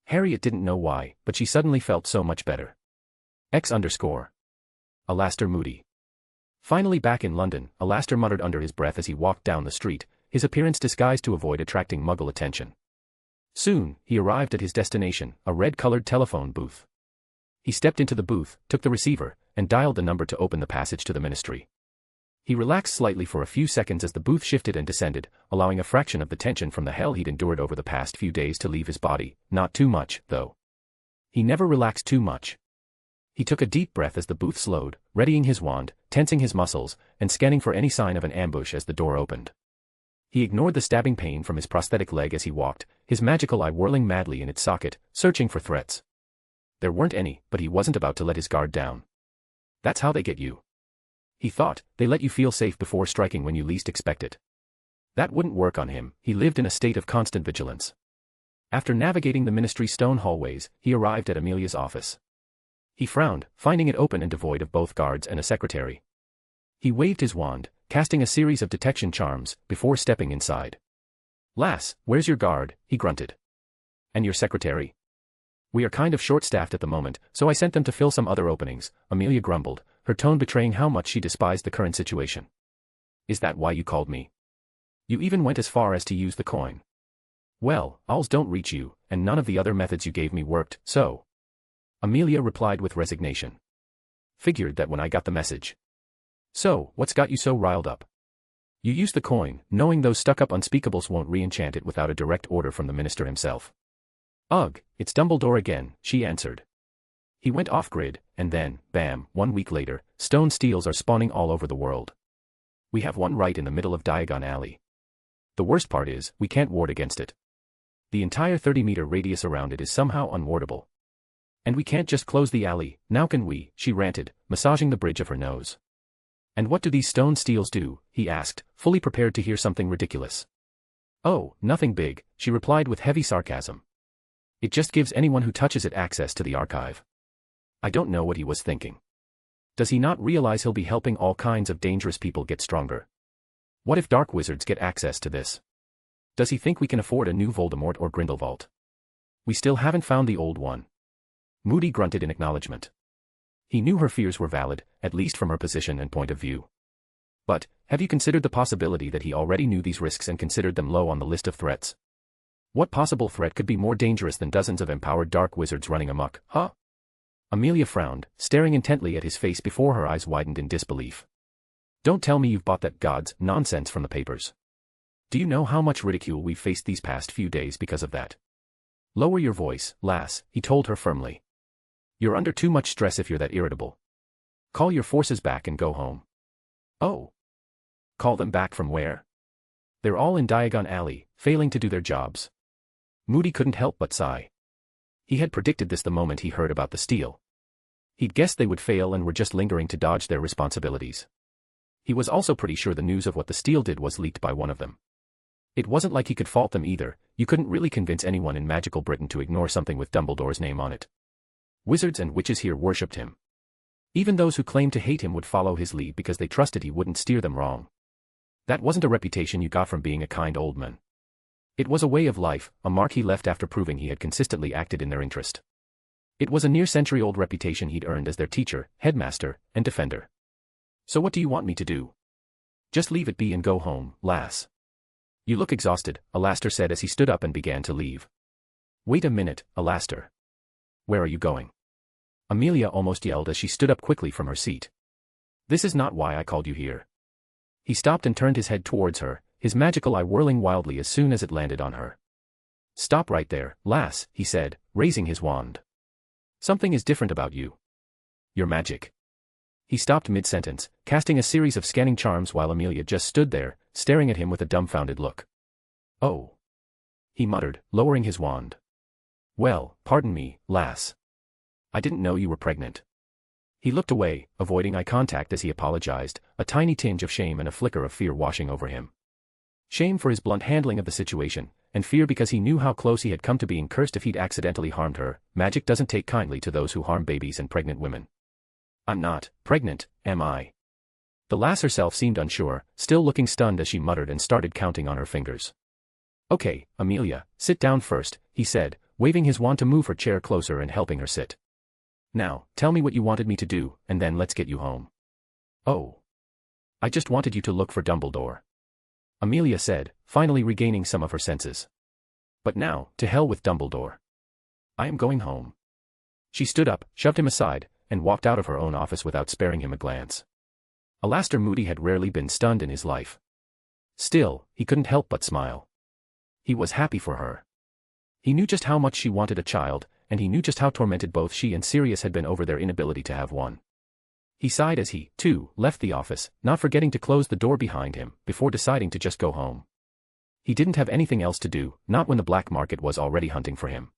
Harriet didn't know why, but she suddenly felt so much better. Alastair Moody. Finally back in London, Alastair muttered under his breath as he walked down the street, his appearance disguised to avoid attracting Muggle attention. Soon, he arrived at his destination, a red-colored telephone booth. He stepped into the booth, took the receiver, and dialed the number to open the passage to the ministry. He relaxed slightly for a few seconds as the booth shifted and descended, allowing a fraction of the tension from the hell he'd endured over the past few days to leave his body, not too much, though. He never relaxed too much. He took a deep breath as the booth slowed, readying his wand, tensing his muscles, and scanning for any sign of an ambush as the door opened. He ignored the stabbing pain from his prosthetic leg as he walked, his magical eye whirling madly in its socket, searching for threats. There weren't any, but he wasn't about to let his guard down. That's how they get you. He thought, they let you feel safe before striking when you least expect it. That wouldn't work on him, he lived in a state of constant vigilance. After navigating the ministry's stone hallways, he arrived at Amelia's office. He frowned, finding it open and devoid of both guards and a secretary. He waved his wand, casting a series of detection charms, before stepping inside. Lass, where's your guard? He grunted. And your secretary? We are kind of short-staffed at the moment, so I sent them to fill some other openings, Amelia grumbled, her tone betraying how much she despised the current situation. Is that why you called me? You even went as far as to use the coin. Well, owls don't reach you, and none of the other methods you gave me worked, so. Amelia replied with resignation. Figured that when I got the message. So, what's got you so riled up? You used the coin, knowing those stuck-up unspeakables won't re-enchant it without a direct order from the minister himself. Ugh, it's Dumbledore again, she answered. He went off-grid, and then, bam, 1 week later, stone steels are spawning all over the world. We have one right in the middle of Diagon Alley. The worst part is, we can't ward against it. The entire 30-meter radius around it is somehow unwardable. And we can't just close the alley, now can we, she ranted, massaging the bridge of her nose. And what do these stone steels do, he asked, fully prepared to hear something ridiculous. Oh, nothing big, she replied with heavy sarcasm. It just gives anyone who touches it access to the archive. I don't know what he was thinking. Does he not realize he'll be helping all kinds of dangerous people get stronger? What if dark wizards get access to this? Does he think we can afford a new Voldemort or Grindelwald? We still haven't found the old one. Moody grunted in acknowledgement. He knew her fears were valid, at least from her position and point of view. But, have you considered the possibility that he already knew these risks and considered them low on the list of threats? What possible threat could be more dangerous than dozens of empowered dark wizards running amok, huh? Amelia frowned, staring intently at his face before her eyes widened in disbelief. Don't tell me you've bought that God's nonsense from the papers. Do you know how much ridicule we've faced these past few days because of that? Lower your voice, lass, he told her firmly. You're under too much stress if you're that irritable. Call your forces back and go home. Oh. Call them back from where? They're all in Diagon Alley, failing to do their jobs. Moody couldn't help but sigh. He had predicted this the moment he heard about the steal. He'd guessed they would fail and were just lingering to dodge their responsibilities. He was also pretty sure the news of what the steal did was leaked by one of them. It wasn't like he could fault them either, you couldn't really convince anyone in magical Britain to ignore something with Dumbledore's name on it. Wizards and witches here worshipped him. Even those who claimed to hate him would follow his lead because they trusted he wouldn't steer them wrong. That wasn't a reputation you got from being a kind old man. It was a way of life, a mark he left after proving he had consistently acted in their interest. It was a near-century-old reputation he'd earned as their teacher, headmaster, and defender. So what do you want me to do? Just leave it be and go home, lass. You look exhausted, Alastair said as he stood up and began to leave. Wait a minute, Alastair. Where are you going? Amelia almost yelled as she stood up quickly from her seat. This is not why I called you here. He stopped and turned his head towards her, his magical eye whirling wildly as soon as it landed on her. Stop right there, lass, he said, raising his wand. Something is different about you. Your magic. He stopped mid-sentence, casting a series of scanning charms while Amelia just stood there, staring at him with a dumbfounded look. Oh. He muttered, lowering his wand. Well, pardon me, lass. I didn't know you were pregnant. He looked away, avoiding eye contact as he apologized, a tiny tinge of shame and a flicker of fear washing over him. Shame for his blunt handling of the situation, and fear because he knew how close he had come to being cursed if he'd accidentally harmed her. Magic doesn't take kindly to those who harm babies and pregnant women. I'm not pregnant, am I? The lass herself seemed unsure, still looking stunned as she muttered and started counting on her fingers. Okay, Amelia, sit down first, he said, waving his wand to move her chair closer and helping her sit. Now, tell me what you wanted me to do, and then let's get you home. Oh. I just wanted you to look for Dumbledore. Amelia said, finally regaining some of her senses. But now, to hell with Dumbledore. I am going home. She stood up, shoved him aside, and walked out of her own office without sparing him a glance. Alastair Moody had rarely been stunned in his life. Still, he couldn't help but smile. He was happy for her. He knew just how much she wanted a child, and he knew just how tormented both she and Sirius had been over their inability to have one. He sighed as he, too, left the office, not forgetting to close the door behind him, before deciding to just go home. He didn't have anything else to do, not when the black market was already hunting for him.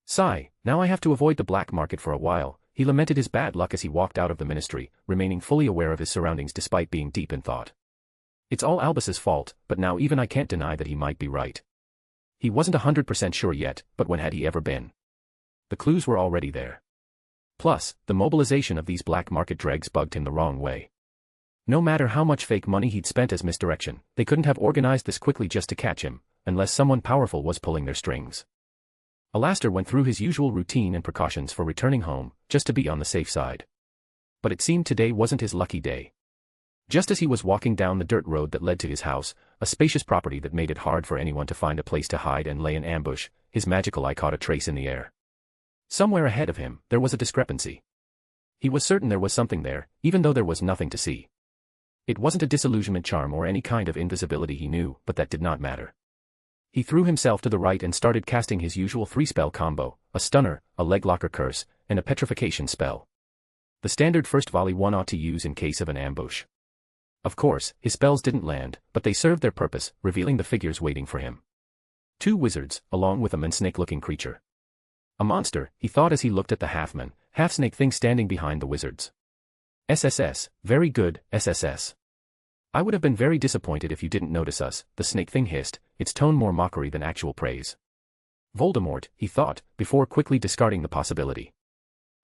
Sigh, now I have to avoid the black market for a while, he lamented his bad luck as he walked out of the ministry, remaining fully aware of his surroundings despite being deep in thought. It's all Albus's fault, but now even I can't deny that he might be right. He wasn't 100% sure yet, but when had he ever been? The clues were already there. Plus, the mobilization of these black market dregs bugged him the wrong way. No matter how much fake money he'd spent as misdirection, they couldn't have organized this quickly just to catch him, unless someone powerful was pulling their strings. Alastair went through his usual routine and precautions for returning home, just to be on the safe side. But it seemed today wasn't his lucky day. Just as he was walking down the dirt road that led to his house, a spacious property that made it hard for anyone to find a place to hide and lay in ambush, his magical eye caught a trace in the air. Somewhere ahead of him, there was a discrepancy. He was certain there was something there, even though there was nothing to see. It wasn't a disillusionment charm or any kind of invisibility he knew, but that did not matter. He threw himself to the right and started casting his usual 3-spell combo, a stunner, a leglocker curse, and a petrification spell. The standard first volley one ought to use in case of an ambush. Of course, his spells didn't land, but they served their purpose, revealing the figures waiting for him. 2 wizards, along with a man-snake-looking creature. A monster, he thought as he looked at the half-man, half-snake thing standing behind the wizards. SSS, very good, SSS. I would have been very disappointed if you didn't notice us, the snake thing hissed, its tone more mockery than actual praise. Voldemort, he thought, before quickly discarding the possibility.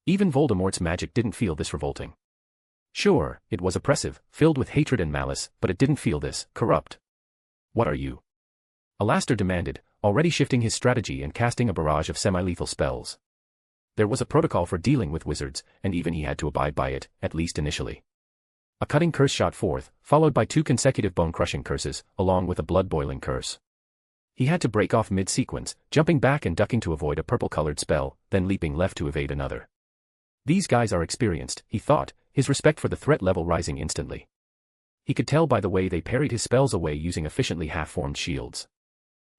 Even Voldemort's magic didn't feel this revolting. Sure, it was oppressive, filled with hatred and malice, but it didn't feel this corrupt. What are you? Alastair demanded, already shifting his strategy and casting a barrage of semi-lethal spells. There was a protocol for dealing with wizards, and even he had to abide by it, at least initially. A cutting curse shot forth, followed by 2 consecutive bone-crushing curses, along with a blood-boiling curse. He had to break off mid-sequence, jumping back and ducking to avoid a purple-colored spell, then leaping left to evade another. These guys are experienced, he thought, his respect for the threat level rising instantly. He could tell by the way they parried his spells away using efficiently half-formed shields.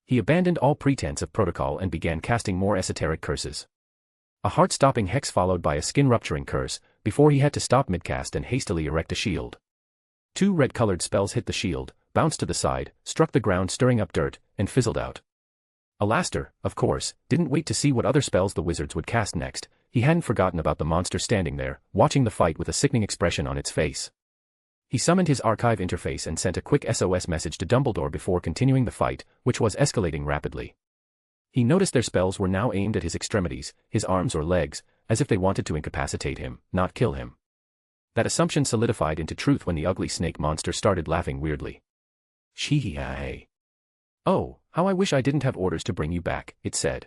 He abandoned all pretense of protocol and began casting more esoteric curses. A heart-stopping hex followed by a skin-rupturing curse, before he had to stop mid-cast and hastily erect a shield. 2 red-colored spells hit the shield, bounced to the side, struck the ground stirring up dirt, and fizzled out. Alastair, of course, didn't wait to see what other spells the wizards would cast next. He hadn't forgotten about the monster standing there, watching the fight with a sickening expression on its face. He summoned his archive interface and sent a quick SOS message to Dumbledore before continuing the fight, which was escalating rapidly. He noticed their spells were now aimed at his extremities, his arms or legs, as if they wanted to incapacitate him, not kill him. That assumption solidified into truth when the ugly snake monster started laughing weirdly. Shee-hee-ha-hey. Oh, how I wish I didn't have orders to bring you back, it said.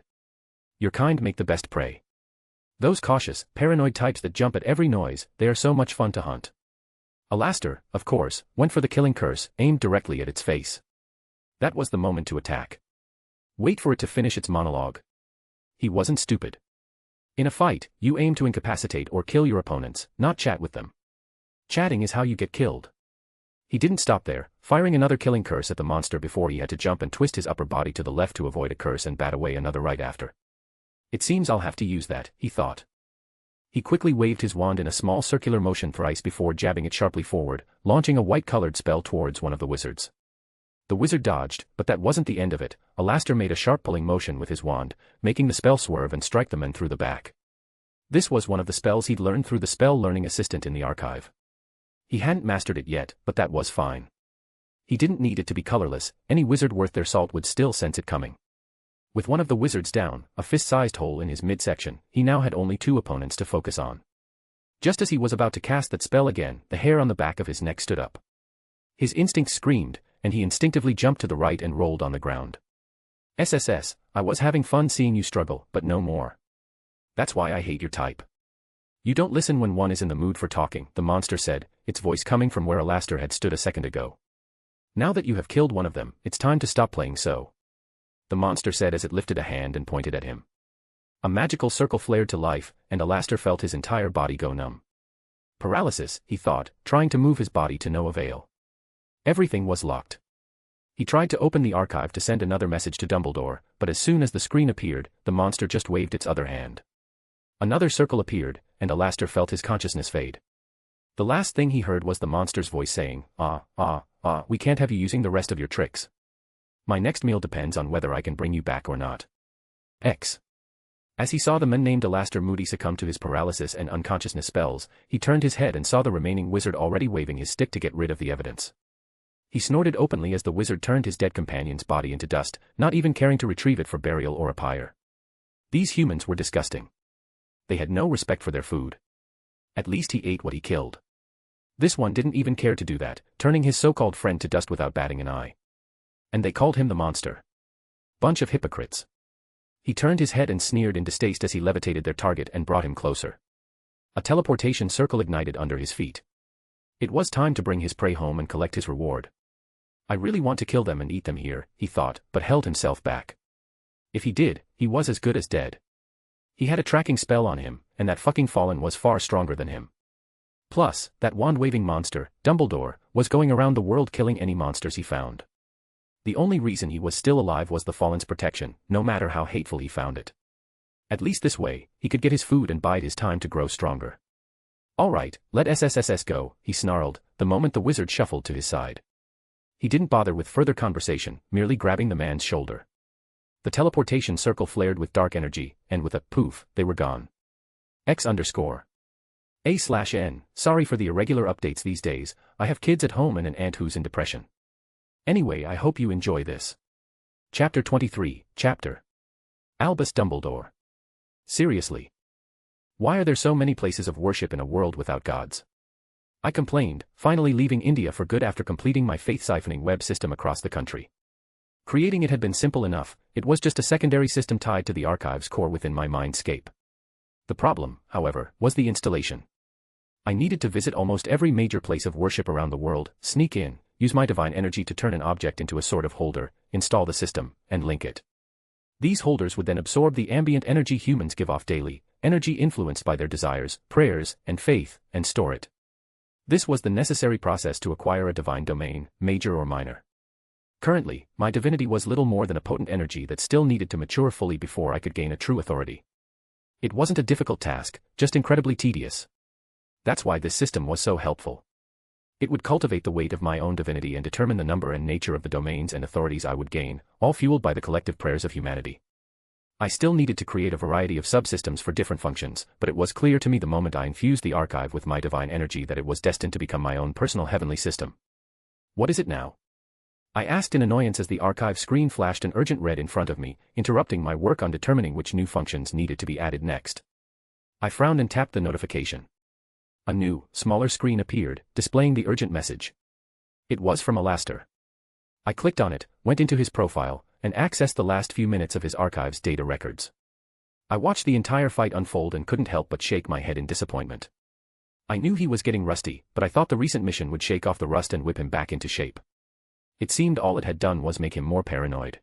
Your kind make the best prey. Those cautious, paranoid types that jump at every noise, they are so much fun to hunt. Alastair, of course, went for the killing curse, aimed directly at its face. That was the moment to attack. Wait for it to finish its monologue. He wasn't stupid. In a fight, you aim to incapacitate or kill your opponents, not chat with them. Chatting is how you get killed. He didn't stop there, firing another killing curse at the monster before he had to jump and twist his upper body to the left to avoid a curse and bat away another right after. It seems I'll have to use that, he thought. He quickly waved his wand in a small circular motion thrice before jabbing it sharply forward, launching a white-colored spell towards one of the wizards. The wizard dodged, but that wasn't the end of it. Alastair made a sharp pulling motion with his wand, making the spell swerve and strike the man through the back. This was one of the spells he'd learned through the spell learning assistant in the archive. He hadn't mastered it yet, but that was fine. He didn't need it to be colorless, any wizard worth their salt would still sense it coming. With one of the wizards down, a fist-sized hole in his midsection, he now had only 2 opponents to focus on. Just as he was about to cast that spell again, the hair on the back of his neck stood up. His instinct screamed, and he instinctively jumped to the right and rolled on the ground. SSS, I was having fun seeing you struggle, but no more. That's why I hate your type. You don't listen when one is in the mood for talking, the monster said, its voice coming from where Alastair had stood a second ago. Now that you have killed one of them, it's time to stop playing so. The monster said as it lifted a hand and pointed at him. A magical circle flared to life, and Alastair felt his entire body go numb. Paralysis, he thought, trying to move his body to no avail. Everything was locked. He tried to open the archive to send another message to Dumbledore, but as soon as the screen appeared, the monster just waved its other hand. Another circle appeared, and Alastair felt his consciousness fade. The last thing he heard was the monster's voice saying, we can't have you using the rest of your tricks. My next meal depends on whether I can bring you back or not. X. As he saw the man named Alastair Moody succumb to his paralysis and unconsciousness spells, he turned his head and saw the remaining wizard already waving his stick to get rid of the evidence. He snorted openly as the wizard turned his dead companion's body into dust, not even caring to retrieve it for burial or a pyre. These humans were disgusting. They had no respect for their food. At least he ate what he killed. This one didn't even care to do that, turning his so-called friend to dust without batting an eye. And they called him the monster. Bunch of hypocrites. He turned his head and sneered in distaste as he levitated their target and brought him closer. A teleportation circle ignited under his feet. It was time to bring his prey home and collect his reward. I really want to kill them and eat them here, he thought, but held himself back. If he did, he was as good as dead. He had a tracking spell on him, and that fucking Fallen was far stronger than him. Plus, that wand-waving monster, Dumbledore, was going around the world killing any monsters he found. The only reason he was still alive was the Fallen's protection, no matter how hateful he found it. At least this way, he could get his food and bide his time to grow stronger. All right, let SSSS go, he snarled, the moment the wizard shuffled to his side. He didn't bother with further conversation, merely grabbing the man's shoulder. The teleportation circle flared with dark energy, and with a poof, they were gone. X_A/N, sorry for the irregular updates these days, I have kids at home and an aunt who's in depression. Anyway, I hope you enjoy this. Chapter 23, Chapter Albus Dumbledore. Seriously. Why are there so many places of worship in a world without gods? I complained, finally leaving India for good after completing my faith-siphoning web system across the country. Creating it had been simple enough, it was just a secondary system tied to the archives core within my mindscape. The problem, however, was the installation. I needed to visit almost every major place of worship around the world, sneak in, use my divine energy to turn an object into a sort of holder, install the system, and link it. These holders would then absorb the ambient energy humans give off daily, energy influenced by their desires, prayers, and faith, and store it. This was the necessary process to acquire a divine domain, major or minor. Currently, my divinity was little more than a potent energy that still needed to mature fully before I could gain a true authority. It wasn't a difficult task, just incredibly tedious. That's why this system was so helpful. It would cultivate the weight of my own divinity and determine the number and nature of the domains and authorities I would gain, all fueled by the collective prayers of humanity. I still needed to create a variety of subsystems for different functions, but it was clear to me the moment I infused the archive with my divine energy that it was destined to become my own personal heavenly system. What is it now? I asked in annoyance as the archive screen flashed an urgent red in front of me, interrupting my work on determining which new functions needed to be added next. I frowned and tapped the notification. A new, smaller screen appeared, displaying the urgent message. It was from Alastair. I clicked on it, went into his profile, and accessed the last few minutes of his archive's data records. I watched the entire fight unfold and couldn't help but shake my head in disappointment. I knew he was getting rusty, but I thought the recent mission would shake off the rust and whip him back into shape. It seemed all it had done was make him more paranoid.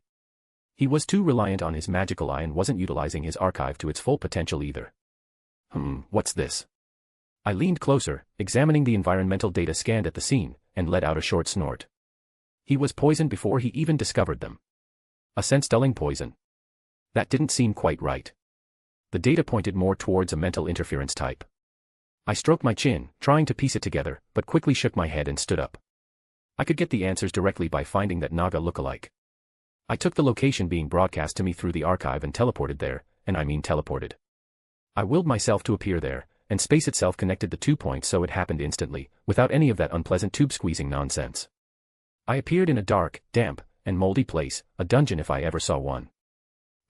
He was too reliant on his magical eye and wasn't utilizing his archive to its full potential either. What's this? I leaned closer, examining the environmental data scanned at the scene, and let out a short snort. He was poisoned before he even discovered them. A sense-dulling poison. That didn't seem quite right. The data pointed more towards a mental interference type. I stroked my chin, trying to piece it together, but quickly shook my head and stood up. I could get the answers directly by finding that Naga look-alike. I took the location being broadcast to me through the archive and teleported there, and I mean teleported. I willed myself to appear there, and space itself connected the 2 points so it happened instantly, without any of that unpleasant tube-squeezing nonsense. I appeared in a dark, damp, and moldy place, a dungeon if I ever saw one.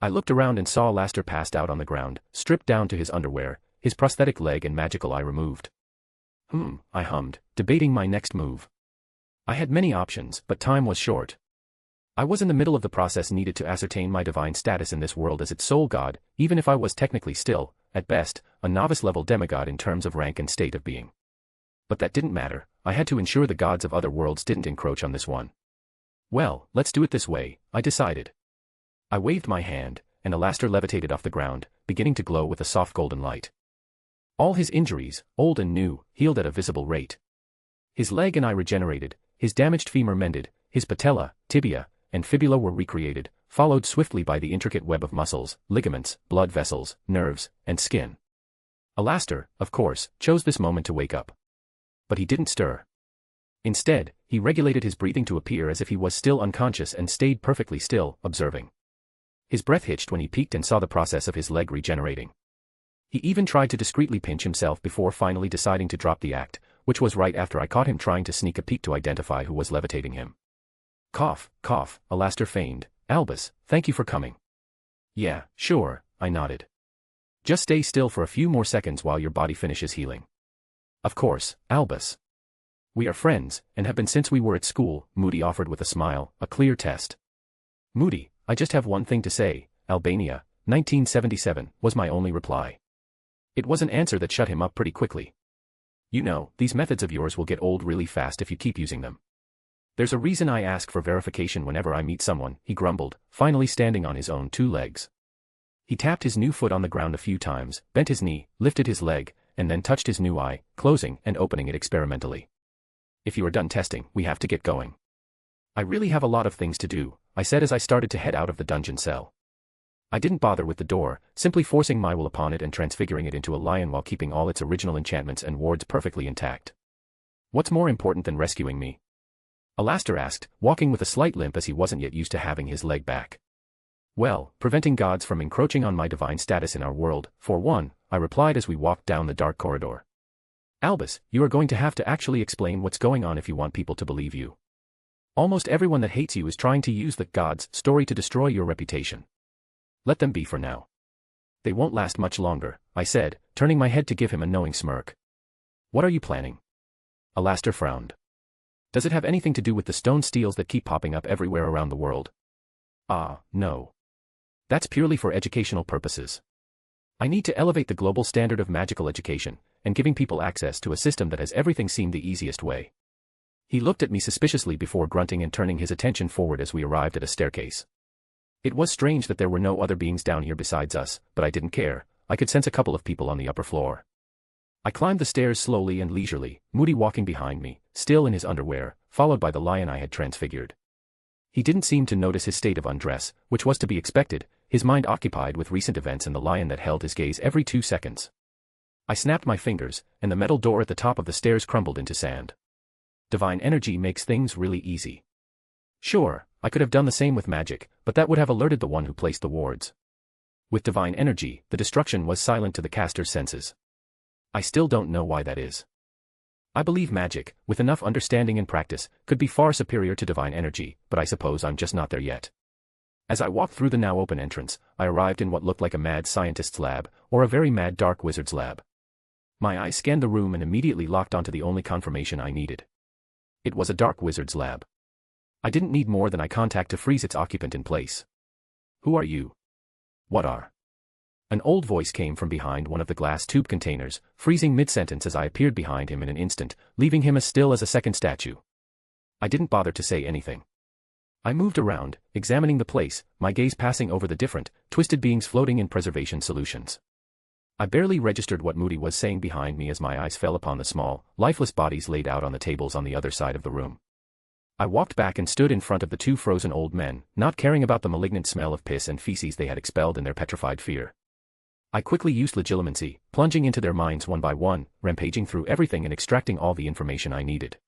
I looked around and saw Alastair passed out on the ground, stripped down to his underwear, his prosthetic leg and magical eye removed. I hummed, debating my next move. I had many options, but time was short. I was in the middle of the process needed to ascertain my divine status in this world as its sole god, even if I was technically still, at best, a novice-level demigod in terms of rank and state of being. But that didn't matter, I had to ensure the gods of other worlds didn't encroach on this one. Well, let's do it this way, I decided. I waved my hand, and Alastair levitated off the ground, beginning to glow with a soft golden light. All his injuries, old and new, healed at a visible rate. His leg and eye regenerated, his damaged femur mended, his patella, tibia, and fibula were recreated, followed swiftly by the intricate web of muscles, ligaments, blood vessels, nerves, and skin. Alastair, of course, chose this moment to wake up. But he didn't stir. Instead, he regulated his breathing to appear as if he was still unconscious and stayed perfectly still, observing. His breath hitched when he peeked and saw the process of his leg regenerating. He even tried to discreetly pinch himself before finally deciding to drop the act, which was right after I caught him trying to sneak a peek to identify who was levitating him. Cough, cough, Alastair feigned. Albus, thank you for coming. Yeah, sure, I nodded. Just stay still for a few more seconds while your body finishes healing. Of course, Albus. We are friends, and have been since we were at school, Moody offered with a smile, a clear test. Moody, I just have one thing to say, Albania, 1977, was my only reply. It was an answer that shut him up pretty quickly. You know, these methods of yours will get old really fast if you keep using them. There's a reason I ask for verification whenever I meet someone, he grumbled, finally standing on his own two legs. He tapped his new foot on the ground a few times, bent his knee, lifted his leg, and then touched his new eye, closing and opening it experimentally. If you are done testing, we have to get going. I really have a lot of things to do, I said as I started to head out of the dungeon cell. I didn't bother with the door, simply forcing my will upon it and transfiguring it into a lion while keeping all its original enchantments and wards perfectly intact. What's more important than rescuing me? Alastair asked, walking with a slight limp as he wasn't yet used to having his leg back. Well, preventing gods from encroaching on my divine status in our world, for one, I replied as we walked down the dark corridor. Albus, you are going to have to actually explain what's going on if you want people to believe you. Almost everyone that hates you is trying to use the gods' story to destroy your reputation. Let them be for now. They won't last much longer, I said, turning my head to give him a knowing smirk. What are you planning? Alastair frowned. Does it have anything to do with the stone steels that keep popping up everywhere around the world? Ah, no. That's purely for educational purposes. I need to elevate the global standard of magical education, and giving people access to a system that has everything seem the easiest way. He looked at me suspiciously before grunting and turning his attention forward as we arrived at a staircase. It was strange that there were no other beings down here besides us, but I didn't care. I could sense a couple of people on the upper floor. I climbed the stairs slowly and leisurely, Moody walking behind me, still in his underwear, followed by the lion I had transfigured. He didn't seem to notice his state of undress, which was to be expected, his mind occupied with recent events and the lion that held his gaze every 2 seconds. I snapped my fingers, and the metal door at the top of the stairs crumbled into sand. Divine energy makes things really easy. Sure, I could have done the same with magic, but that would have alerted the one who placed the wards. With divine energy, the destruction was silent to the caster's senses. I still don't know why that is. I believe magic, with enough understanding and practice, could be far superior to divine energy, but I suppose I'm just not there yet. As I walked through the now open entrance, I arrived in what looked like a mad scientist's lab, or a very mad dark wizard's lab. My eyes scanned the room and immediately locked onto the only confirmation I needed. It was a dark wizard's lab. I didn't need more than eye contact to freeze its occupant in place. Who are you? What are? An old voice came from behind one of the glass tube containers, freezing mid-sentence as I appeared behind him in an instant, leaving him as still as a second statue. I didn't bother to say anything. I moved around, examining the place, my gaze passing over the different, twisted beings floating in preservation solutions. I barely registered what Moody was saying behind me as my eyes fell upon the small, lifeless bodies laid out on the tables on the other side of the room. I walked back and stood in front of the two frozen old men, not caring about the malignant smell of piss and feces they had expelled in their petrified fear. I quickly used legilimency, plunging into their minds one by one, rampaging through everything and extracting all the information I needed.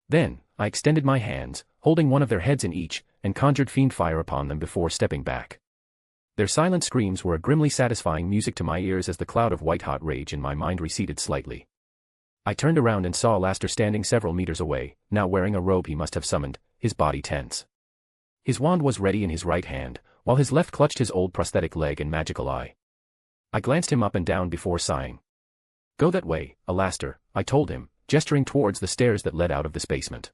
Then, I extended my hands, holding one of their heads in each, and conjured fiend fire upon them before stepping back. Their silent screams were a grimly satisfying music to my ears as the cloud of white-hot rage in my mind receded slightly. I turned around and saw Alastair standing several meters away, now wearing a robe he must have summoned, his body tense. His wand was ready in his right hand, while his left clutched his old prosthetic leg and magical eye. I glanced him up and down before sighing. Go that way, Alastair, I told him, gesturing towards the stairs that led out of this basement.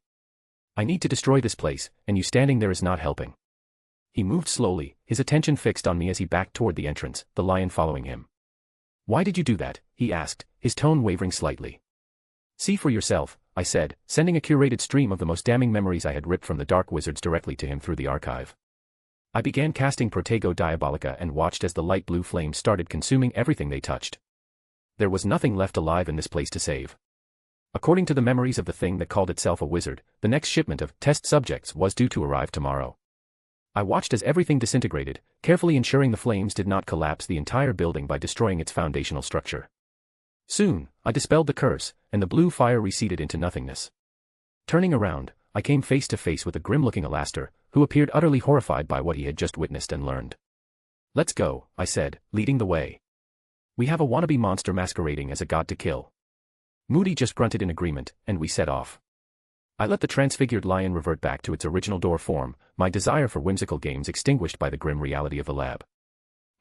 I need to destroy this place, and you standing there is not helping. He moved slowly, his attention fixed on me as he backed toward the entrance, the lion following him. Why did you do that? He asked, his tone wavering slightly. See for yourself, I said, sending a curated stream of the most damning memories I had ripped from the dark wizards directly to him through the archive. I began casting Protego Diabolica and watched as the light blue flames started consuming everything they touched. There was nothing left alive in this place to save. According to the memories of the thing that called itself a wizard, the next shipment of test subjects was due to arrive tomorrow. I watched as everything disintegrated, carefully ensuring the flames did not collapse the entire building by destroying its foundational structure. Soon, I dispelled the curse, and the blue fire receded into nothingness. Turning around, I came face to face with a grim-looking Alastair, who appeared utterly horrified by what he had just witnessed and learned. Let's go, I said, leading the way. We have a wannabe monster masquerading as a god to kill. Moody just grunted in agreement, and we set off. I let the transfigured lion revert back to its original door form, my desire for whimsical games extinguished by the grim reality of the lab.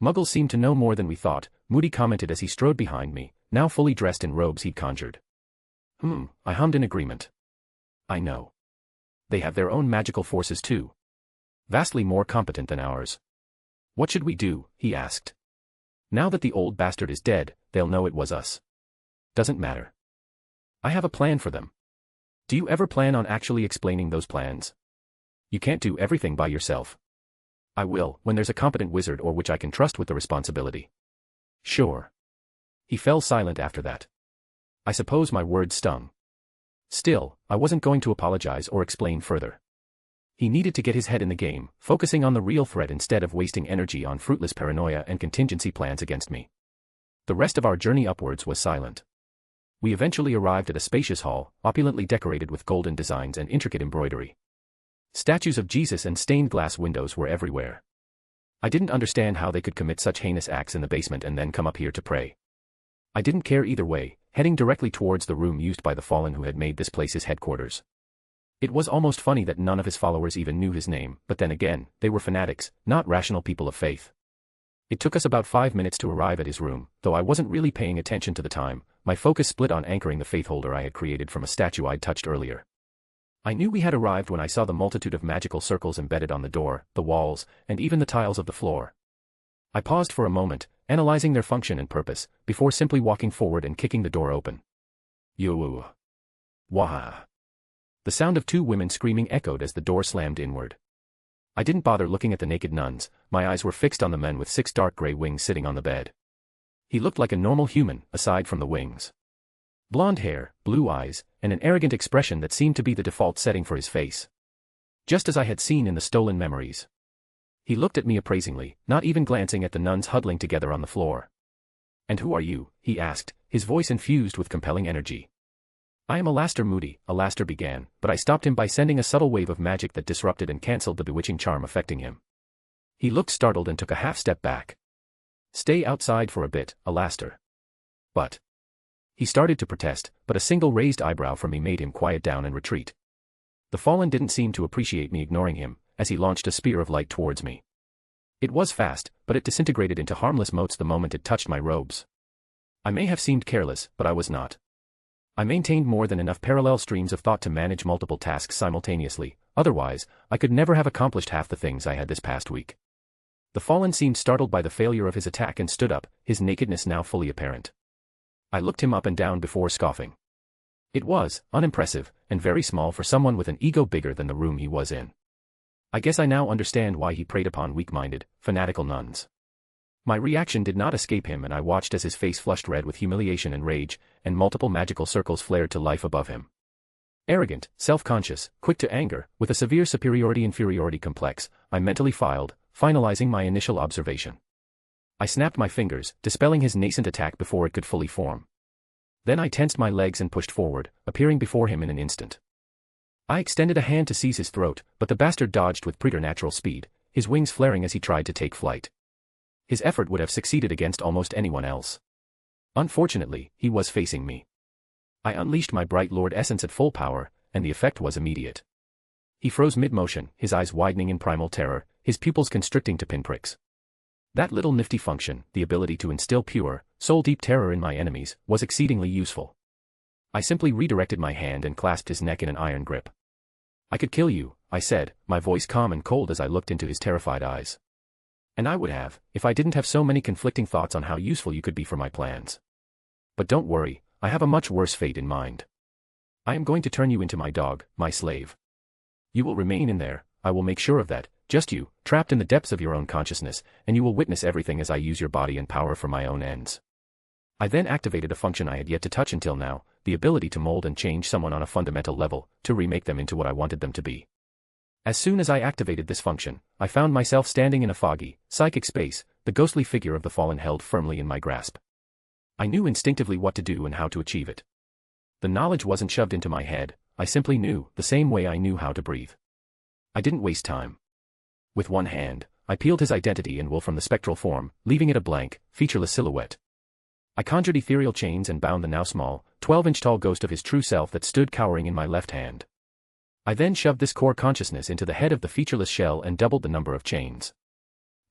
Muggles seemed to know more than we thought, Moody commented as he strode behind me, now fully dressed in robes he'd conjured. I hummed in agreement. I know. They have their own magical forces too. Vastly more competent than ours. What should we do? He asked. Now that the old bastard is dead, they'll know it was us. Doesn't matter. I have a plan for them. Do you ever plan on actually explaining those plans? You can't do everything by yourself. I will, when there's a competent wizard or which I can trust with the responsibility. Sure. He fell silent after that. I suppose my words stung. Still, I wasn't going to apologize or explain further. He needed to get his head in the game, focusing on the real threat instead of wasting energy on fruitless paranoia and contingency plans against me. The rest of our journey upwards was silent. We eventually arrived at a spacious hall, opulently decorated with golden designs and intricate embroidery. Statues of Jesus and stained glass windows were everywhere. I didn't understand how they could commit such heinous acts in the basement and then come up here to pray. I didn't care either way, heading directly towards the room used by the fallen who had made this place his headquarters. It was almost funny that none of his followers even knew his name, but then again, they were fanatics, not rational people of faith. It took us about 5 minutes to arrive at his room, though I wasn't really paying attention to the time. My focus split on anchoring the faith holder I had created from a statue I'd touched earlier. I knew we had arrived when I saw the multitude of magical circles embedded on the door, the walls, and even the tiles of the floor. I paused for a moment, analyzing their function and purpose, before simply walking forward and kicking the door open. Yo. Wah. The sound of 2 women screaming echoed as the door slammed inward. I didn't bother looking at the naked nuns, my eyes were fixed on the man with 6 dark gray wings sitting on the bed. He looked like a normal human, aside from the wings. Blonde hair, blue eyes, and an arrogant expression that seemed to be the default setting for his face. Just as I had seen in the stolen memories. He looked at me appraisingly, not even glancing at the nuns huddling together on the floor. "And who are you?" he asked, his voice infused with compelling energy. "I am Alastair Moody," Alastair began, but I stopped him by sending a subtle wave of magic that disrupted and cancelled the bewitching charm affecting him. He looked startled and took a half-step back. "Stay outside for a bit, Alastair." "But..." He started to protest, but a single raised eyebrow from me made him quiet down and retreat. The fallen didn't seem to appreciate me ignoring him, as he launched a spear of light towards me. It was fast, but it disintegrated into harmless motes the moment it touched my robes. I may have seemed careless, but I was not. I maintained more than enough parallel streams of thought to manage multiple tasks simultaneously, otherwise, I could never have accomplished half the things I had this past week. The fallen seemed startled by the failure of his attack and stood up, his nakedness now fully apparent. I looked him up and down before scoffing. It was unimpressive, and very small for someone with an ego bigger than the room he was in. I guess I now understand why he preyed upon weak-minded, fanatical nuns. My reaction did not escape him and I watched as his face flushed red with humiliation and rage, and multiple magical circles flared to life above him. Arrogant, self-conscious, quick to anger, with a severe superiority-inferiority complex, I mentally filed, finalizing my initial observation. I snapped my fingers, dispelling his nascent attack before it could fully form. Then I tensed my legs and pushed forward, appearing before him in an instant. I extended a hand to seize his throat, but the bastard dodged with preternatural speed, his wings flaring as he tried to take flight. His effort would have succeeded against almost anyone else. Unfortunately, he was facing me. I unleashed my bright Lord Essence at full power, and the effect was immediate. He froze mid-motion, his eyes widening in primal terror, his pupils constricting to pinpricks. That little nifty function, the ability to instill pure, soul-deep terror in my enemies, was exceedingly useful. I simply redirected my hand and clasped his neck in an iron grip. "I could kill you," I said, my voice calm and cold as I looked into his terrified eyes. "And I would have, if I didn't have so many conflicting thoughts on how useful you could be for my plans. But don't worry, I have a much worse fate in mind. I am going to turn you into my dog, my slave. You will remain in there, I will make sure of that, just you, trapped in the depths of your own consciousness, and you will witness everything as I use your body and power for my own ends." I then activated a function I had yet to touch until now, the ability to mold and change someone on a fundamental level, to remake them into what I wanted them to be. As soon as I activated this function, I found myself standing in a foggy, psychic space, the ghostly figure of the fallen held firmly in my grasp. I knew instinctively what to do and how to achieve it. The knowledge wasn't shoved into my head, I simply knew, the same way I knew how to breathe. I didn't waste time. With one hand, I peeled his identity and will from the spectral form, leaving it a blank, featureless silhouette. I conjured ethereal chains and bound the now small, 12-inch-tall ghost of his true self that stood cowering in my left hand. I then shoved this core consciousness into the head of the featureless shell and doubled the number of chains.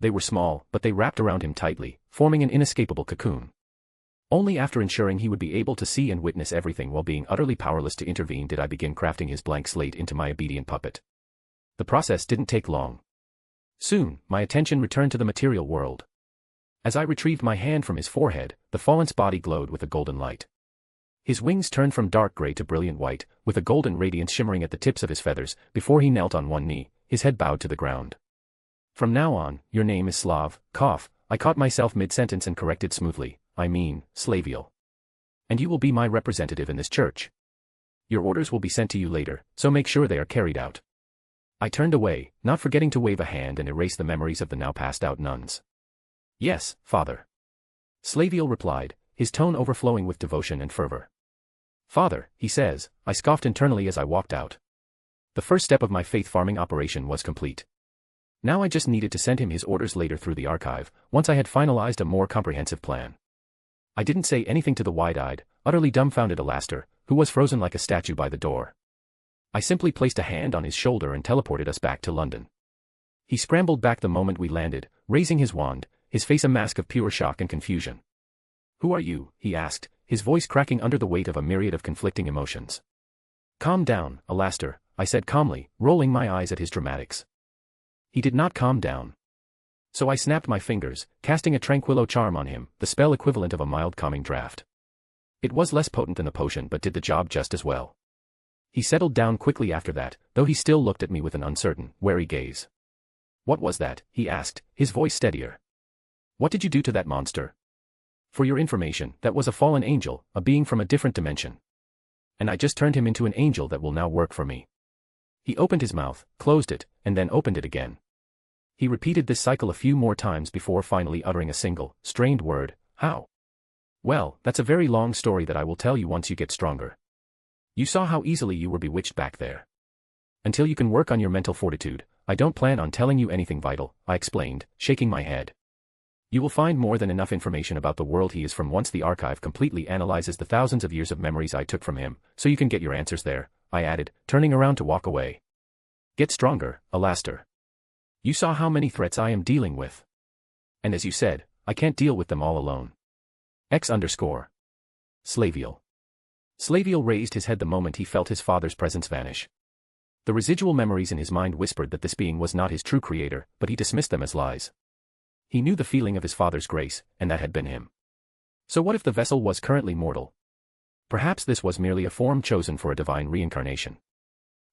They were small, but they wrapped around him tightly, forming an inescapable cocoon. Only after ensuring he would be able to see and witness everything while being utterly powerless to intervene did I begin crafting his blank slate into my obedient puppet. The process didn't take long. Soon, my attention returned to the material world. As I retrieved my hand from his forehead, the fallen's body glowed with a golden light. His wings turned from dark gray to brilliant white, with a golden radiance shimmering at the tips of his feathers. Before he knelt on one knee, his head bowed to the ground. From now on, your name is Slav, cough. I caught myself mid-sentence and corrected smoothly, I mean, Slaviel. And you will be my representative in this church. Your orders will be sent to you later, so make sure they are carried out. I turned away, not forgetting to wave a hand and erase the memories of the now passed-out nuns. Yes, Father. Slaviel replied, his tone overflowing with devotion and fervor. Father, he says, I scoffed internally as I walked out. The first step of my faith farming operation was complete. Now I just needed to send him his orders later through the archive, once I had finalized a more comprehensive plan. I didn't say anything to the wide-eyed, utterly dumbfounded Alastair, who was frozen like a statue by the door. I simply placed a hand on his shoulder and teleported us back to London. He scrambled back the moment we landed, raising his wand, his face a mask of pure shock and confusion. Who are you? He asked, his voice cracking under the weight of a myriad of conflicting emotions. Calm down, Alastair, I said calmly, rolling my eyes at his dramatics. He did not calm down. So I snapped my fingers, casting a tranquillo charm on him, the spell equivalent of a mild calming draft. It was less potent than the potion but did the job just as well. He settled down quickly after that, though he still looked at me with an uncertain, wary gaze. What was that? He asked, his voice steadier. What did you do to that monster? For your information, that was a fallen angel, a being from a different dimension. And I just turned him into an angel that will now work for me. He opened his mouth, closed it, and then opened it again. He repeated this cycle a few more times before finally uttering a single, strained word, how? Well, that's a very long story that I will tell you once you get stronger. You saw how easily you were bewitched back there. Until you can work on your mental fortitude, I don't plan on telling you anything vital, I explained, shaking my head. You will find more than enough information about the world he is from once the archive completely analyzes the thousands of years of memories I took from him, so you can get your answers there, I added, turning around to walk away. Get stronger, Alastair. You saw how many threats I am dealing with. And as you said, I can't deal with them all alone. X_. Slaviel. Slaviel raised his head the moment he felt his father's presence vanish. The residual memories in his mind whispered that this being was not his true creator, but he dismissed them as lies. He knew the feeling of his father's grace, and that had been him. So what if the vessel was currently mortal? Perhaps this was merely a form chosen for a divine reincarnation.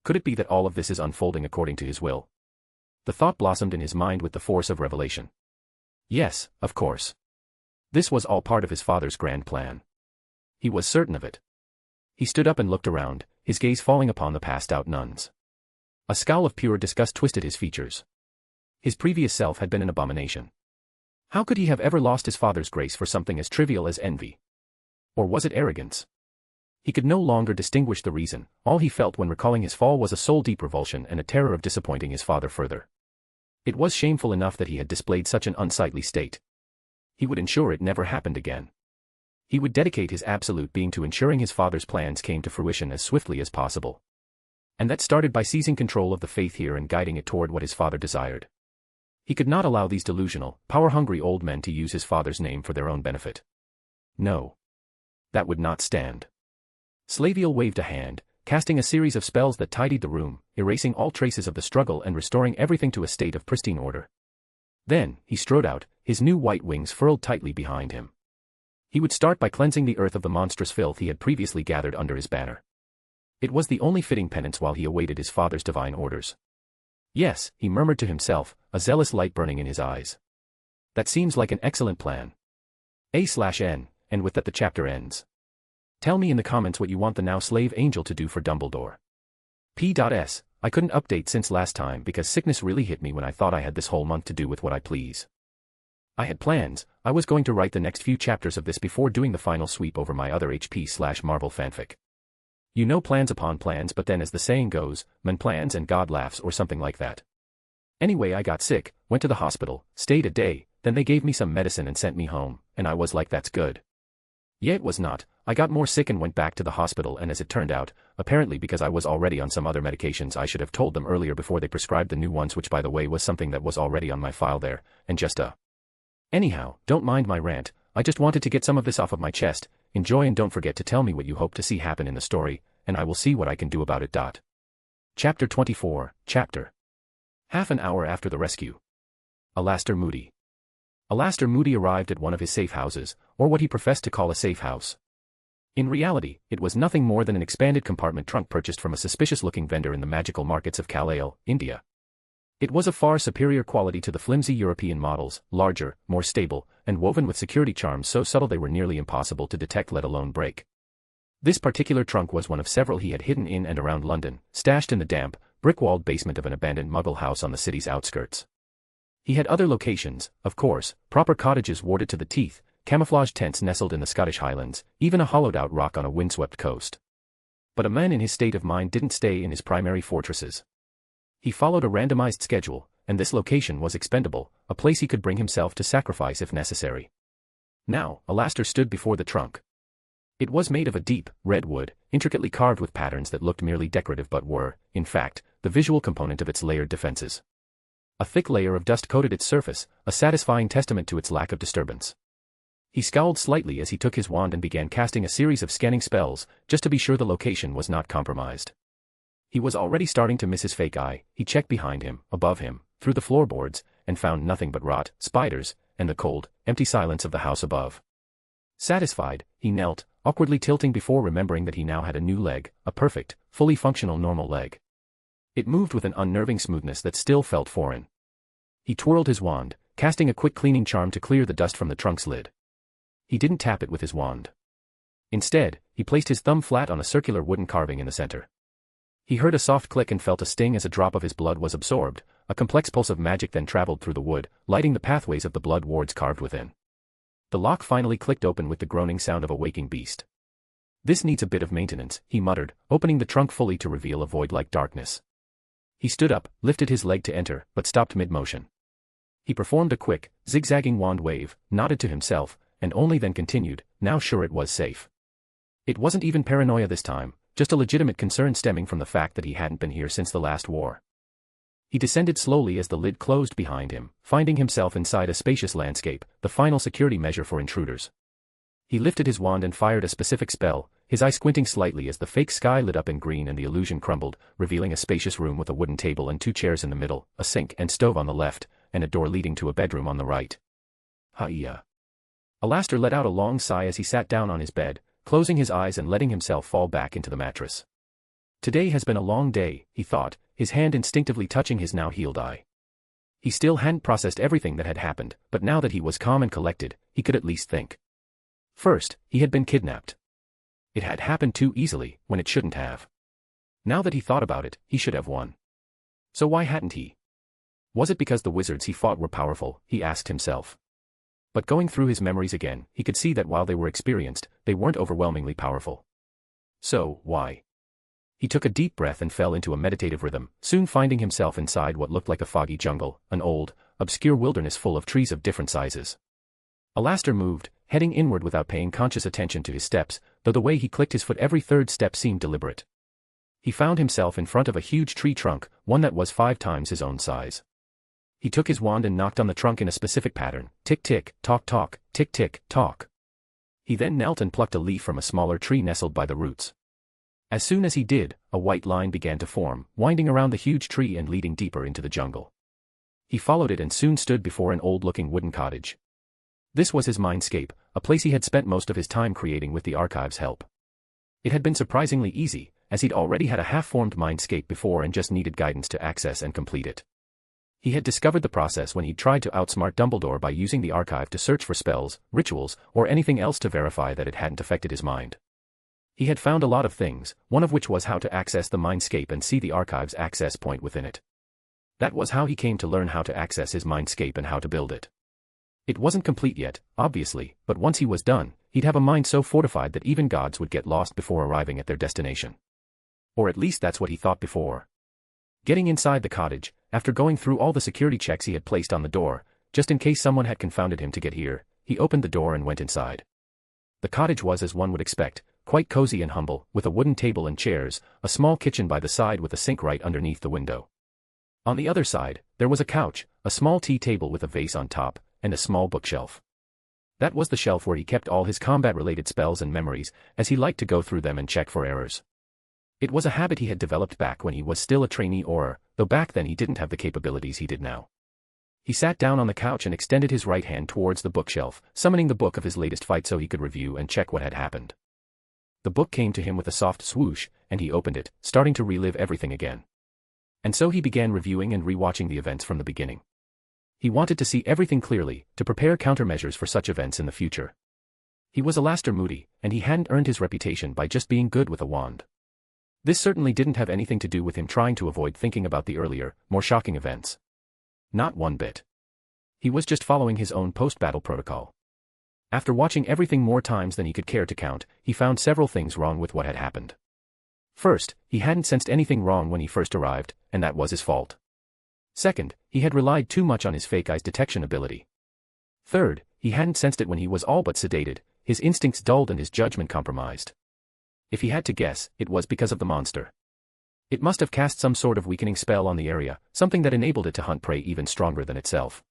Could it be that all of this is unfolding according to his will? The thought blossomed in his mind with the force of revelation. Yes, of course. This was all part of his father's grand plan. He was certain of it. He stood up and looked around, his gaze falling upon the passed-out nuns. A scowl of pure disgust twisted his features. His previous self had been an abomination. How could he have ever lost his father's grace for something as trivial as envy? Or was it arrogance? He could no longer distinguish the reason. All he felt when recalling his fall was a soul-deep revulsion and a terror of disappointing his father further. It was shameful enough that he had displayed such an unsightly state. He would ensure it never happened again. He would dedicate his absolute being to ensuring his father's plans came to fruition as swiftly as possible. And that started by seizing control of the faith here and guiding it toward what his father desired. He could not allow these delusional, power-hungry old men to use his father's name for their own benefit. No. That would not stand. Slaviel waved a hand, casting a series of spells that tidied the room, erasing all traces of the struggle and restoring everything to a state of pristine order. Then, he strode out, his new white wings furled tightly behind him. He would start by cleansing the earth of the monstrous filth he had previously gathered under his banner. It was the only fitting penance while he awaited his father's divine orders. Yes, he murmured to himself, a zealous light burning in his eyes. That seems like an excellent plan. A/N, and with that the chapter ends. Tell me in the comments what you want the now slave angel to do for Dumbledore. P.S. I couldn't update since last time because sickness really hit me when I thought I had this whole month to do with what I please. I had plans. I was going to write the next few chapters of this before doing the final sweep over my other HP/Marvel fanfic. You know, plans upon plans, but then as the saying goes, man plans and God laughs or something like that. Anyway, I got sick, went to the hospital, stayed a day, then they gave me some medicine and sent me home, and I was like, that's good. Yeah, it was not. I got more sick and went back to the hospital, and as it turned out, apparently because I was already on some other medications, I should have told them earlier before they prescribed the new ones, which by the way was something that was already on my file there, and Anyhow, don't mind my rant, I just wanted to get some of this off of my chest. Enjoy and don't forget to tell me what you hope to see happen in the story, and I will see what I can do about it. Chapter 24, Chapter. Half an hour after the rescue. Alastor Moody. Alastor Moody arrived at one of his safe houses, or what he professed to call a safe house. In reality, it was nothing more than an expanded compartment trunk purchased from a suspicious-looking vendor in the magical markets of Kalale, India. It was of far superior quality to the flimsy European models, larger, more stable, and woven with security charms so subtle they were nearly impossible to detect let alone break. This particular trunk was one of several he had hidden in and around London, stashed in the damp, brick-walled basement of an abandoned Muggle house on the city's outskirts. He had other locations, of course, proper cottages warded to the teeth, camouflage tents nestled in the Scottish Highlands, even a hollowed-out rock on a windswept coast. But a man in his state of mind didn't stay in his primary fortresses. He followed a randomized schedule, and this location was expendable, a place he could bring himself to sacrifice if necessary. Now, Alastor stood before the trunk. It was made of a deep, red wood, intricately carved with patterns that looked merely decorative but were, in fact, the visual component of its layered defenses. A thick layer of dust coated its surface, a satisfying testament to its lack of disturbance. He scowled slightly as he took his wand and began casting a series of scanning spells, just to be sure the location was not compromised. He was already starting to miss his fake eye. He checked behind him, above him, through the floorboards, and found nothing but rot, spiders, and the cold, empty silence of the house above. Satisfied, he knelt, awkwardly tilting before remembering that he now had a new leg, a perfect, fully functional normal leg. It moved with an unnerving smoothness that still felt foreign. He twirled his wand, casting a quick cleaning charm to clear the dust from the trunk's lid. He didn't tap it with his wand. Instead, he placed his thumb flat on a circular wooden carving in the center. He heard a soft click and felt a sting as a drop of his blood was absorbed. A complex pulse of magic then traveled through the wood, lighting the pathways of the blood wards carved within. The lock finally clicked open with the groaning sound of a waking beast. "This needs a bit of maintenance," he muttered, opening the trunk fully to reveal a void-like darkness. He stood up, lifted his leg to enter, but stopped mid-motion. He performed a quick, zigzagging wand wave, nodded to himself, and only then continued, now sure it was safe. It wasn't even paranoia this time, just a legitimate concern stemming from the fact that he hadn't been here since the last war. He descended slowly as the lid closed behind him, finding himself inside a spacious landscape, the final security measure for intruders. He lifted his wand and fired a specific spell, his eye squinting slightly as the fake sky lit up in green and the illusion crumbled, revealing a spacious room with a wooden table and 2 chairs in the middle, a sink and stove on the left, and a door leading to a bedroom on the right. "Ha-ya." Alastor let out a long sigh as he sat down on his bed, closing his eyes and letting himself fall back into the mattress. Today has been a long day, he thought, his hand instinctively touching his now healed eye. He still hadn't processed everything that had happened, but now that he was calm and collected, he could at least think. First, he had been kidnapped. It had happened too easily, when it shouldn't have. Now that he thought about it, he should have won. So why hadn't he? Was it because the wizards he fought were powerful, he asked himself. But going through his memories again, he could see that while they were experienced, they weren't overwhelmingly powerful. So, why? He took a deep breath and fell into a meditative rhythm, soon finding himself inside what looked like a foggy jungle, an old, obscure wilderness full of trees of different sizes. Alastor moved, heading inward without paying conscious attention to his steps, though the way he clicked his foot every third step seemed deliberate. He found himself in front of a huge tree trunk, one that was 5 times his own size. He took his wand and knocked on the trunk in a specific pattern, tick-tick, talk-talk, tick-tick, talk. He then knelt and plucked a leaf from a smaller tree nestled by the roots. As soon as he did, a white line began to form, winding around the huge tree and leading deeper into the jungle. He followed it and soon stood before an old-looking wooden cottage. This was his mindscape, a place he had spent most of his time creating with the archive's help. It had been surprisingly easy, as he'd already had a half-formed mindscape before and just needed guidance to access and complete it. He had discovered the process when he tried to outsmart Dumbledore by using the archive to search for spells, rituals, or anything else to verify that it hadn't affected his mind. He had found a lot of things, one of which was how to access the mindscape and see the archive's access point within it. That was how he came to learn how to access his mindscape and how to build it. It wasn't complete yet, obviously, but once he was done, he'd have a mind so fortified that even gods would get lost before arriving at their destination. Or at least that's what he thought before. Getting inside the cottage, after going through all the security checks he had placed on the door, just in case someone had confounded him to get here, he opened the door and went inside. The cottage was as one would expect, quite cozy and humble, with a wooden table and chairs, a small kitchen by the side with a sink right underneath the window. On the other side, there was a couch, a small tea table with a vase on top, and a small bookshelf. That was the shelf where he kept all his combat-related spells and memories, as he liked to go through them and check for errors. It was a habit he had developed back when he was still a trainee Auror, though back then he didn't have the capabilities he did now. He sat down on the couch and extended his right hand towards the bookshelf, summoning the book of his latest fight so he could review and check what had happened. The book came to him with a soft swoosh, and he opened it, starting to relive everything again. And so he began reviewing and rewatching the events from the beginning. He wanted to see everything clearly, to prepare countermeasures for such events in the future. He was Alastair Moody, and he hadn't earned his reputation by just being good with a wand. This certainly didn't have anything to do with him trying to avoid thinking about the earlier, more shocking events. Not one bit. He was just following his own post-battle protocol. After watching everything more times than he could care to count, he found several things wrong with what had happened. First, he hadn't sensed anything wrong when he first arrived, and that was his fault. Second, he had relied too much on his fake eyes detection ability. Third, he hadn't sensed it when he was all but sedated, his instincts dulled and his judgment compromised. If he had to guess, it was because of the monster. It must have cast some sort of weakening spell on the area, something that enabled it to hunt prey even stronger than itself.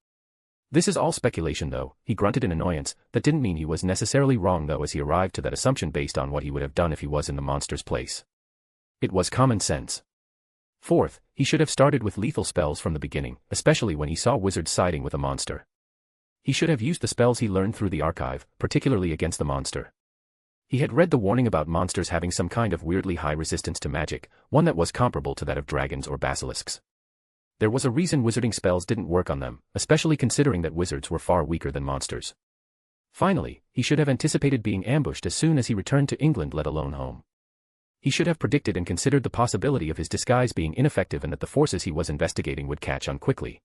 This is all speculation though, he grunted in annoyance. That didn't mean he was necessarily wrong though, as he arrived to that assumption based on what he would have done if he was in the monster's place. It was common sense. Fourth, he should have started with lethal spells from the beginning, especially when he saw wizards siding with a monster. He should have used the spells he learned through the archive, particularly against the monster. He had read the warning about monsters having some kind of weirdly high resistance to magic, one that was comparable to that of dragons or basilisks. There was a reason wizarding spells didn't work on them, especially considering that wizards were far weaker than monsters. Finally, he should have anticipated being ambushed as soon as he returned to England, let alone home. He should have predicted and considered the possibility of his disguise being ineffective and that the forces he was investigating would catch on quickly.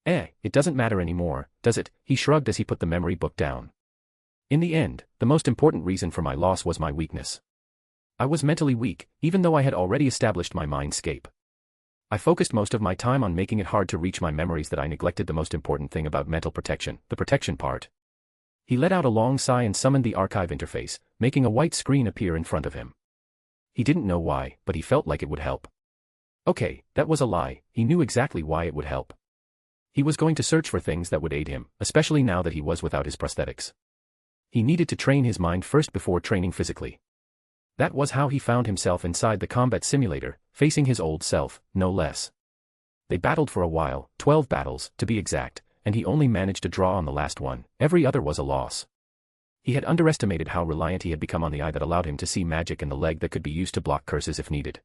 It doesn't matter anymore, does it? He shrugged as he put the memory book down. In the end, the most important reason for my loss was my weakness. I was mentally weak, even though I had already established my mindscape. I focused most of my time on making it hard to reach my memories that I neglected the most important thing about mental protection, the protection part. He let out a long sigh and summoned the archive interface, making a white screen appear in front of him. He didn't know why, but he felt like it would help. Okay, that was a lie, he knew exactly why it would help. He was going to search for things that would aid him, especially now that he was without his prosthetics. He needed to train his mind first before training physically. That was how he found himself inside the combat simulator, facing his old self, no less. They battled for a while, 12 battles, to be exact, and he only managed to draw on the last one. Every other was a loss. He had underestimated how reliant he had become on the eye that allowed him to see magic and the leg that could be used to block curses if needed.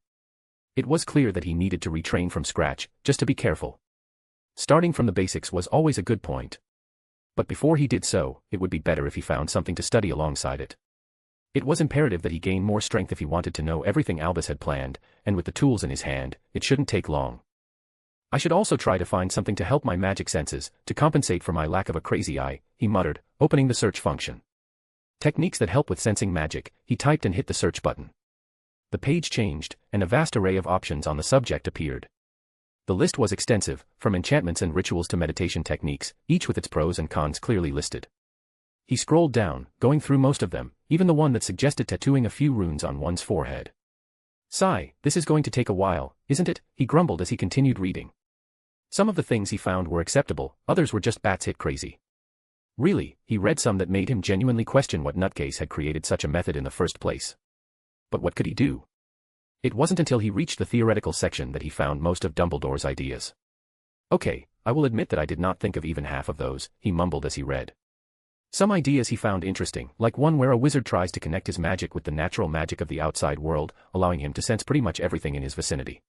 It was clear that he needed to retrain from scratch, just to be careful. Starting from the basics was always a good point. But before he did so, it would be better if he found something to study alongside it. It was imperative that he gain more strength if he wanted to know everything Albus had planned, and with the tools in his hand, it shouldn't take long. I should also try to find something to help my magic senses, to compensate for my lack of a crazy eye, he muttered, opening the search function. Techniques that help with sensing magic, he typed and hit the search button. The page changed, and a vast array of options on the subject appeared. The list was extensive, from enchantments and rituals to meditation techniques, each with its pros and cons clearly listed. He scrolled down, going through most of them, even the one that suggested tattooing a few runes on one's forehead. Sigh, this is going to take a while, isn't it? He grumbled as he continued reading. Some of the things he found were acceptable, others were just bats-hit crazy. Really, he read some that made him genuinely question what nutcase had created such a method in the first place. But what could he do? It wasn't until he reached the theoretical section that he found most of Dumbledore's ideas. Okay, I will admit that I did not think of even half of those, he mumbled as he read. Some ideas he found interesting, like one where a wizard tries to connect his magic with the natural magic of the outside world, allowing him to sense pretty much everything in his vicinity.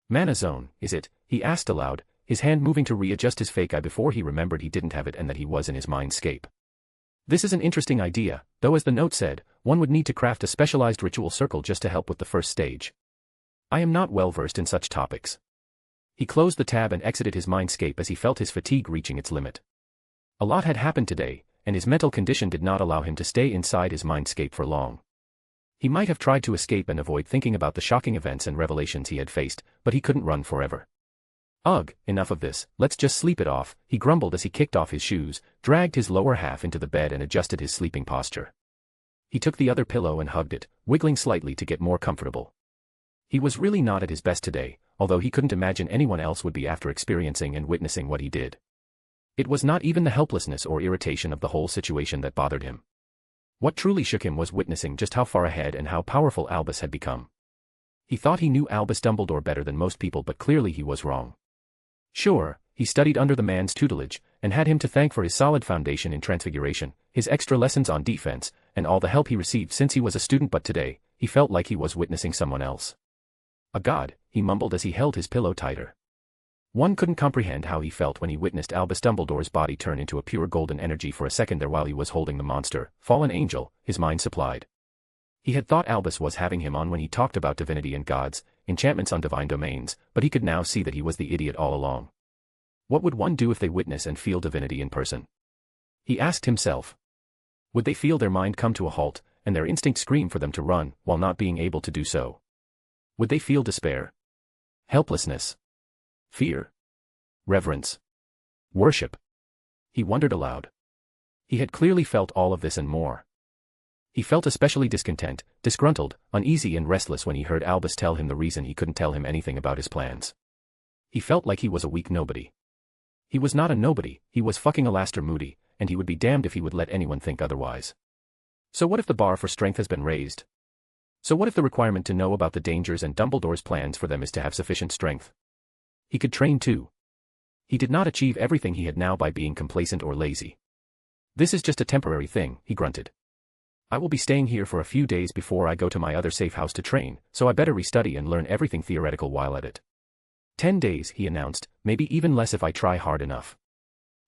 Mana zone, is it? He asked aloud, his hand moving to readjust his fake eye before he remembered he didn't have it and that he was in his mindscape. This is an interesting idea, though as the note said, one would need to craft a specialized ritual circle just to help with the first stage. I am not well versed in such topics. He closed the tab and exited his mindscape as he felt his fatigue reaching its limit. A lot had happened today, and his mental condition did not allow him to stay inside his mindscape for long. He might have tried to escape and avoid thinking about the shocking events and revelations he had faced, but he couldn't run forever. Ugh, enough of this, let's just sleep it off, he grumbled as he kicked off his shoes, dragged his lower half into the bed and adjusted his sleeping posture. He took the other pillow and hugged it, wiggling slightly to get more comfortable. He was really not at his best today, although he couldn't imagine anyone else would be after experiencing and witnessing what he did. It was not even the helplessness or irritation of the whole situation that bothered him. What truly shook him was witnessing just how far ahead and how powerful Albus had become. He thought he knew Albus Dumbledore better than most people, but clearly he was wrong. Sure, he studied under the man's tutelage, and had him to thank for his solid foundation in transfiguration, his extra lessons on defense, and all the help he received since he was a student. But today, he felt like he was witnessing someone else. A god, he mumbled as he held his pillow tighter. One couldn't comprehend how he felt when he witnessed Albus Dumbledore's body turn into a pure golden energy for a second there while he was holding the monster, fallen angel, his mind supplied. He had thought Albus was having him on when he talked about divinity and gods, enchantments on divine domains, but he could now see that he was the idiot all along. What would one do if they witness and feel divinity in person? He asked himself. Would they feel their mind come to a halt, and their instinct scream for them to run, while not being able to do so? Would they feel despair? Helplessness? Fear? Reverence? Worship? He wondered aloud. He had clearly felt all of this and more. He felt especially discontent, disgruntled, uneasy and restless when he heard Albus tell him the reason he couldn't tell him anything about his plans. He felt like he was a weak nobody. He was not a nobody, he was fucking Alastair Moody, and he would be damned if he would let anyone think otherwise. So what if the bar for strength has been raised? So what if the requirement to know about the dangers and Dumbledore's plans for them is to have sufficient strength? He could train too. He did not achieve everything he had now by being complacent or lazy. This is just a temporary thing, he grunted. I will be staying here for a few days before I go to my other safe house to train, so I better restudy and learn everything theoretical while at it. 10 days, he announced, maybe even less if I try hard enough.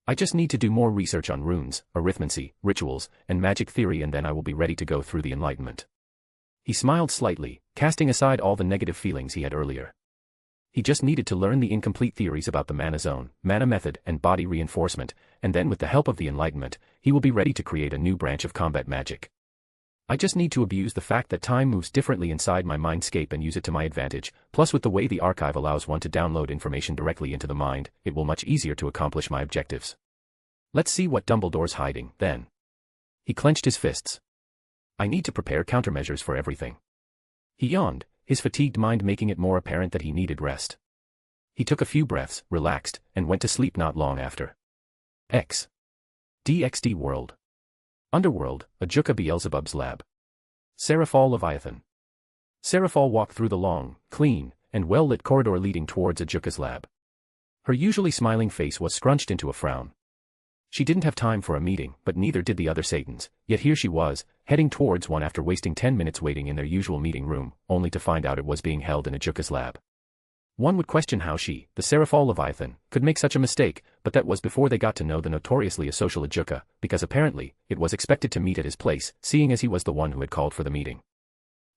I just need to do more research on runes, arithmancy, rituals, and magic theory, and then I will be ready to go through the Enlightenment. He smiled slightly, casting aside all the negative feelings he had earlier. He just needed to learn the incomplete theories about the mana zone, mana method, and body reinforcement, and then with the help of the Enlightenment, he will be ready to create a new branch of combat magic. I just need to abuse the fact that time moves differently inside my mindscape and use it to my advantage, plus with the way the archive allows one to download information directly into the mind, it will much easier to accomplish my objectives. Let's see what Dumbledore's hiding, then. He clenched his fists. I need to prepare countermeasures for everything. He yawned, his fatigued mind making it more apparent that he needed rest. He took a few breaths, relaxed, and went to sleep not long after. DXD World. Underworld, Ajuka Beelzebub's lab. Seraphal Leviathan. Seraphal walked through the long, clean, and well-lit corridor leading towards Ajuka's lab. Her usually smiling face was scrunched into a frown. She didn't have time for a meeting, but neither did the other Satans, yet here she was, heading towards one after wasting 10 minutes waiting in their usual meeting room, only to find out it was being held in Ajuka's lab. One would question how she, the Seraphal Leviathan, could make such a mistake, but that was before they got to know the notoriously asocial Ajuka, because apparently, it was expected to meet at his place, seeing as he was the one who had called for the meeting.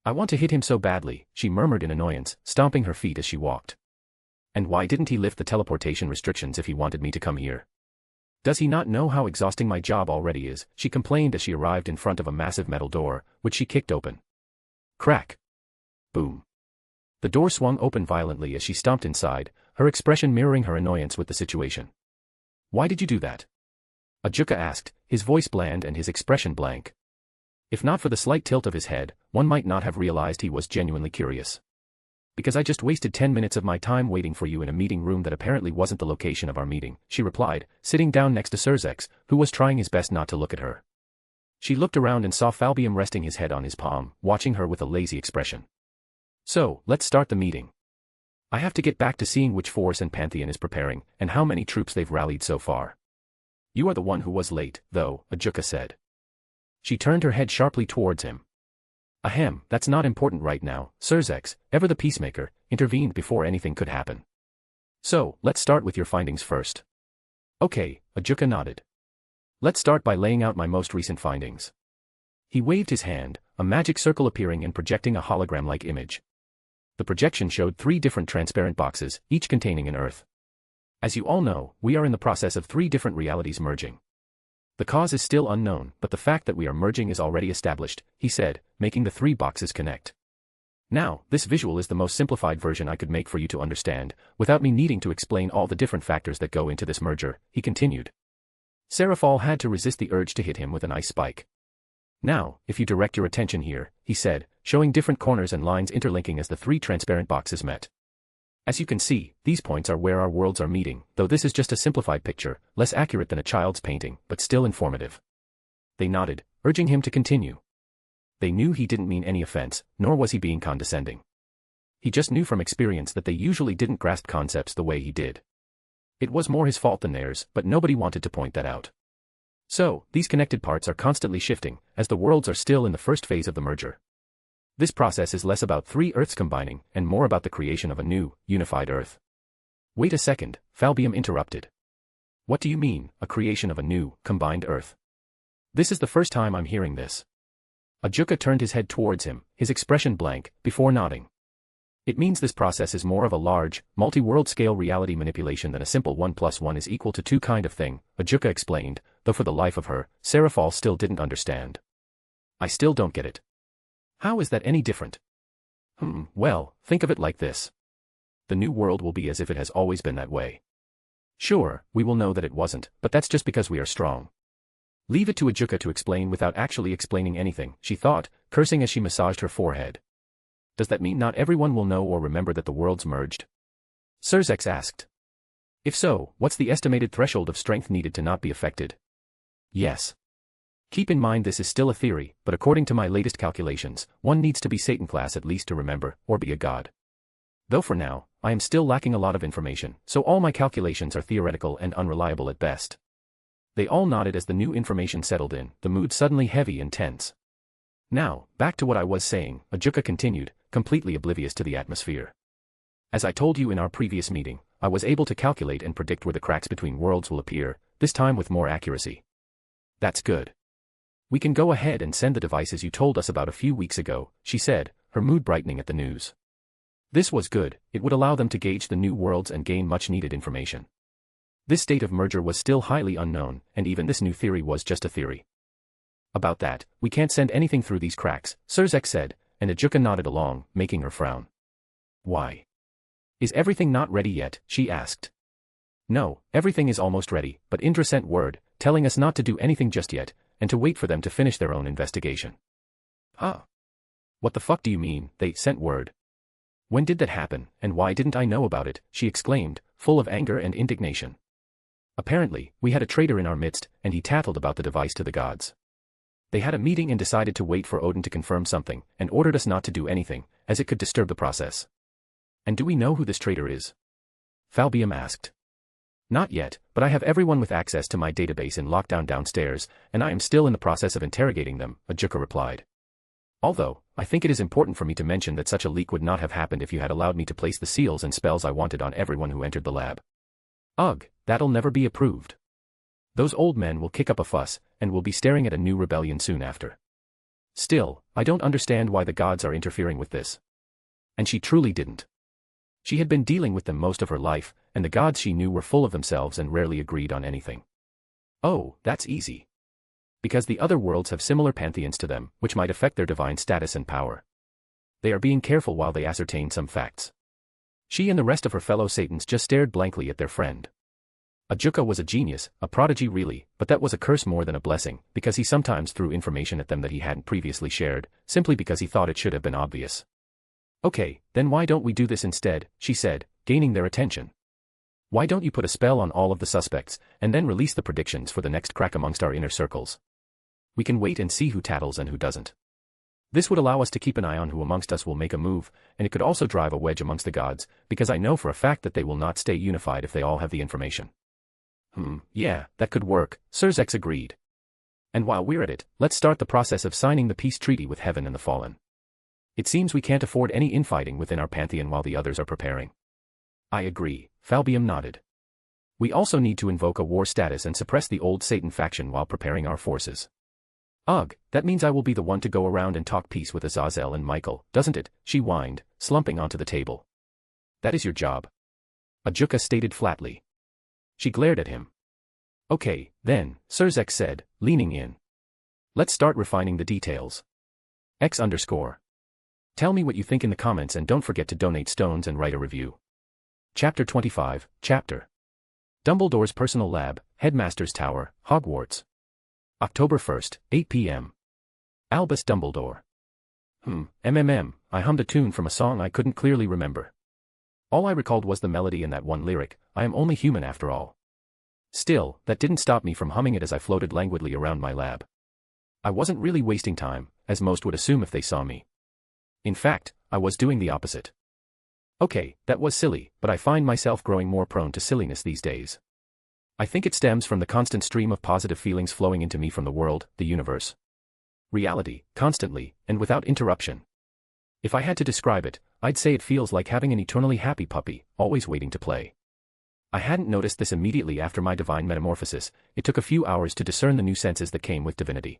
I want to hit him so badly, she murmured in annoyance, stomping her feet as she walked. And why didn't he lift the teleportation restrictions if he wanted me to come here? Does he not know how exhausting my job already is? She complained as she arrived in front of a massive metal door, which she kicked open. Crack. Boom. The door swung open violently as she stomped inside, her expression mirroring her annoyance with the situation. Why did you do that? Ajuka asked, his voice bland and his expression blank. If not for the slight tilt of his head, one might not have realized he was genuinely curious. Because I just wasted 10 minutes of my time waiting for you in a meeting room that apparently wasn't the location of our meeting, she replied, sitting down next to Surzex, who was trying his best not to look at her. She looked around and saw Falbium resting his head on his palm, watching her with a lazy expression. So, let's start the meeting. I have to get back to seeing which force and Pantheon is preparing, and how many troops they've rallied so far. You are the one who was late, though, Ajuka said. She turned her head sharply towards him. Ahem, that's not important right now, Surzex, ever the peacemaker, intervened before anything could happen. So, let's start with your findings first. Okay, Ajuka nodded. Let's start by laying out my most recent findings. He waved his hand, a magic circle appearing and projecting a hologram-like image. The projection showed 3 different transparent boxes, each containing an Earth. As you all know, we are in the process of 3 different realities merging. The cause is still unknown, but the fact that we are merging is already established, he said, making the 3 boxes connect. Now, this visual is the most simplified version I could make for you to understand, without me needing to explain all the different factors that go into this merger, he continued. Seraphal had to resist the urge to hit him with an ice spike. Now, if you direct your attention here, he said, showing different corners and lines interlinking as the 3 transparent boxes met. As you can see, these points are where our worlds are meeting, though this is just a simplified picture, less accurate than a child's painting, but still informative. They nodded, urging him to continue. They knew he didn't mean any offense, nor was he being condescending. He just knew from experience that they usually didn't grasp concepts the way he did. It was more his fault than theirs, but nobody wanted to point that out. So, these connected parts are constantly shifting, as the worlds are still in the first phase of the merger. This process is less about 3 Earths combining, and more about the creation of a new, unified Earth. Wait a second, Falbium interrupted. What do you mean, a creation of a new, combined Earth? This is the first time I'm hearing this. Ajuka turned his head towards him, his expression blank, before nodding. It means this process is more of a large, multi-world scale reality manipulation than a simple 1 + 1 = 2 kind of thing, Ajuka explained, though for the life of her, Serafal still didn't understand. I still don't get it. How is that any different? Well, think of it like this. The new world will be as if it has always been that way. Sure, we will know that it wasn't, but that's just because we are strong. Leave it to Ajuka to explain without actually explaining anything, she thought, cursing as she massaged her forehead. Does that mean not everyone will know or remember that the worlds merged? Serzex asked. If so, what's the estimated threshold of strength needed to not be affected? Yes. Keep in mind this is still a theory, but according to my latest calculations, one needs to be Satan class at least to remember, or be a god. Though for now, I am still lacking a lot of information, so all my calculations are theoretical and unreliable at best. They all nodded as the new information settled in, the mood suddenly heavy and tense. Now, back to what I was saying, Ajuka continued, completely oblivious to the atmosphere. As I told you in our previous meeting, I was able to calculate and predict where the cracks between worlds will appear, this time with more accuracy. That's good. We can go ahead and send the devices you told us about a few weeks ago, she said, her mood brightening at the news. This was good, it would allow them to gauge the new worlds and gain much-needed information. This state of merger was still highly unknown, and even this new theory was just a theory. About that, we can't send anything through these cracks, Serzex said, and Ajuka nodded along, making her frown. Why? Is everything not ready yet, she asked. No, everything is almost ready, but Indra sent word, telling us not to do anything just yet, and to wait for them to finish their own investigation. Huh? What the fuck do you mean, they sent word? When did that happen, and why didn't I know about it, she exclaimed, full of anger and indignation. Apparently, we had a traitor in our midst, and he tattled about the device to the gods. They had a meeting and decided to wait for Odin to confirm something, and ordered us not to do anything, as it could disturb the process. And do we know who this traitor is? Falbium asked. Not yet, but I have everyone with access to my database in lockdown downstairs, and I am still in the process of interrogating them, Ajuka replied. Although, I think it is important for me to mention that such a leak would not have happened if you had allowed me to place the seals and spells I wanted on everyone who entered the lab. Ugh, that'll never be approved. Those old men will kick up a fuss, and will be staring at a new rebellion soon after. Still, I don't understand why the gods are interfering with this. And she truly didn't. She had been dealing with them most of her life, and the gods she knew were full of themselves and rarely agreed on anything. Oh, that's easy. Because the other worlds have similar pantheons to them, which might affect their divine status and power. They are being careful while they ascertain some facts. She and the rest of her fellow Satans just stared blankly at their friend. Ajuka was a genius, a prodigy really, but that was a curse more than a blessing, because he sometimes threw information at them that he hadn't previously shared, simply because he thought it should have been obvious. Okay, then why don't we do this instead, she said, gaining their attention. Why don't you put a spell on all of the suspects, and then release the predictions for the next crack amongst our inner circles? We can wait and see who tattles and who doesn't. This would allow us to keep an eye on who amongst us will make a move, and it could also drive a wedge amongst the gods, because I know for a fact that they will not stay unified if they all have the information. Yeah, that could work, Serzex agreed. And while we're at it, let's start the process of signing the peace treaty with Heaven and the Fallen. It seems we can't afford any infighting within our pantheon while the others are preparing. I agree, Falbium nodded. We also need to invoke a war status and suppress the old Satan faction while preparing our forces. Ugh, that means I will be the one to go around and talk peace with Azazel and Michael, doesn't it? She whined, slumping onto the table. That is your job. Ajuka stated flatly. She glared at him. Okay, then, Serzex said, leaning in. Let's start refining the details. X_. Tell me what you think in the comments and don't forget to donate stones and write a review. Chapter 25, Chapter. Dumbledore's Personal Lab, Headmaster's Tower, Hogwarts. October 1st, 8 p.m. Albus Dumbledore. I hummed a tune from a song I couldn't clearly remember. All I recalled was the melody and that one lyric, I am only human after all. Still, that didn't stop me from humming it as I floated languidly around my lab. I wasn't really wasting time, as most would assume if they saw me. In fact, I was doing the opposite. Okay, that was silly, but I find myself growing more prone to silliness these days. I think it stems from the constant stream of positive feelings flowing into me from the world, the universe. Reality, constantly, and without interruption. If I had to describe it, I'd say it feels like having an eternally happy puppy, always waiting to play. I hadn't noticed this immediately after my divine metamorphosis. It took a few hours to discern the new senses that came with divinity.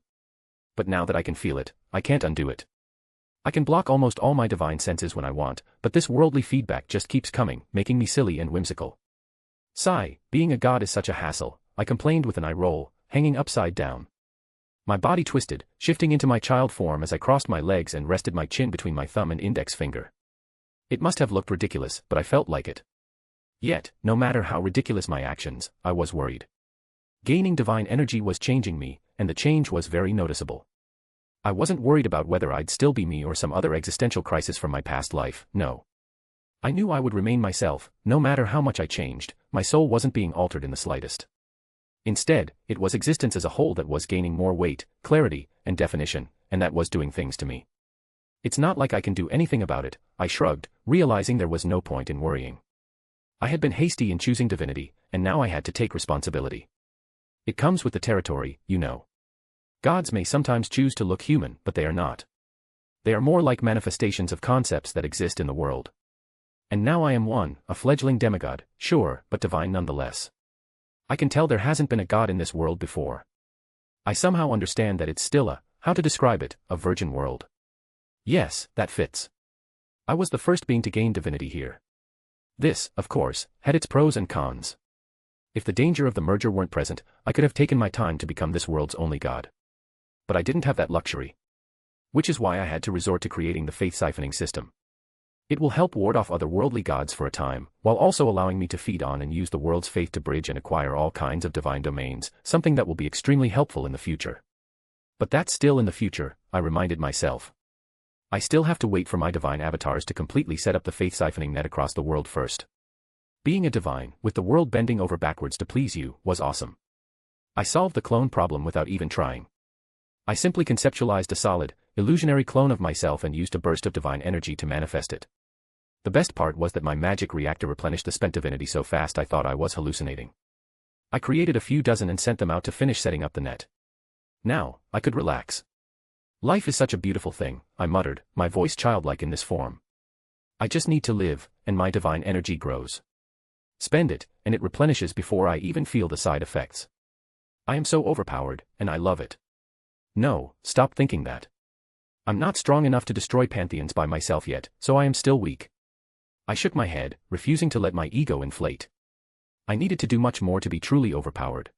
But now that I can feel it, I can't undo it. I can block almost all my divine senses when I want, but this worldly feedback just keeps coming, making me silly and whimsical. Sigh, being a god is such a hassle, I complained with an eye roll, hanging upside down. My body twisted, shifting into my child form as I crossed my legs and rested my chin between my thumb and index finger. It must have looked ridiculous, but I felt like it. Yet, no matter how ridiculous my actions, I was worried. Gaining divine energy was changing me, and the change was very noticeable. I wasn't worried about whether I'd still be me or some other existential crisis from my past life, no. I knew I would remain myself, no matter how much I changed. My soul wasn't being altered in the slightest. Instead, it was existence as a whole that was gaining more weight, clarity, and definition, and that was doing things to me. It's not like I can do anything about it, I shrugged, realizing there was no point in worrying. I had been hasty in choosing divinity, and now I had to take responsibility. It comes with the territory, you know. Gods may sometimes choose to look human, but they are not. They are more like manifestations of concepts that exist in the world. And now I am one, a fledgling demigod, sure, but divine nonetheless. I can tell there hasn't been a god in this world before. I somehow understand that it's still how to describe it, a virgin world. Yes, that fits. I was the first being to gain divinity here. This, of course, had its pros and cons. If the danger of the merger weren't present, I could have taken my time to become this world's only god. But I didn't have that luxury. Which is why I had to resort to creating the faith siphoning system. It will help ward off other worldly gods for a time, while also allowing me to feed on and use the world's faith to bridge and acquire all kinds of divine domains, something that will be extremely helpful in the future. But that's still in the future, I reminded myself. I still have to wait for my divine avatars to completely set up the faith siphoning net across the world first. Being a divine, with the world bending over backwards to please you, was awesome. I solved the clone problem without even trying. I simply conceptualized a solid, illusionary clone of myself and used a burst of divine energy to manifest it. The best part was that my magic reactor replenished the spent divinity so fast I thought I was hallucinating. I created a few dozen and sent them out to finish setting up the net. Now, I could relax. Life is such a beautiful thing, I muttered, my voice childlike in this form. I just need to live, and my divine energy grows. Spend it, and it replenishes before I even feel the side effects. I am so overpowered, and I love it. No, stop thinking that. I'm not strong enough to destroy pantheons by myself yet, so I am still weak. I shook my head, refusing to let my ego inflate. I needed to do much more to be truly overpowered.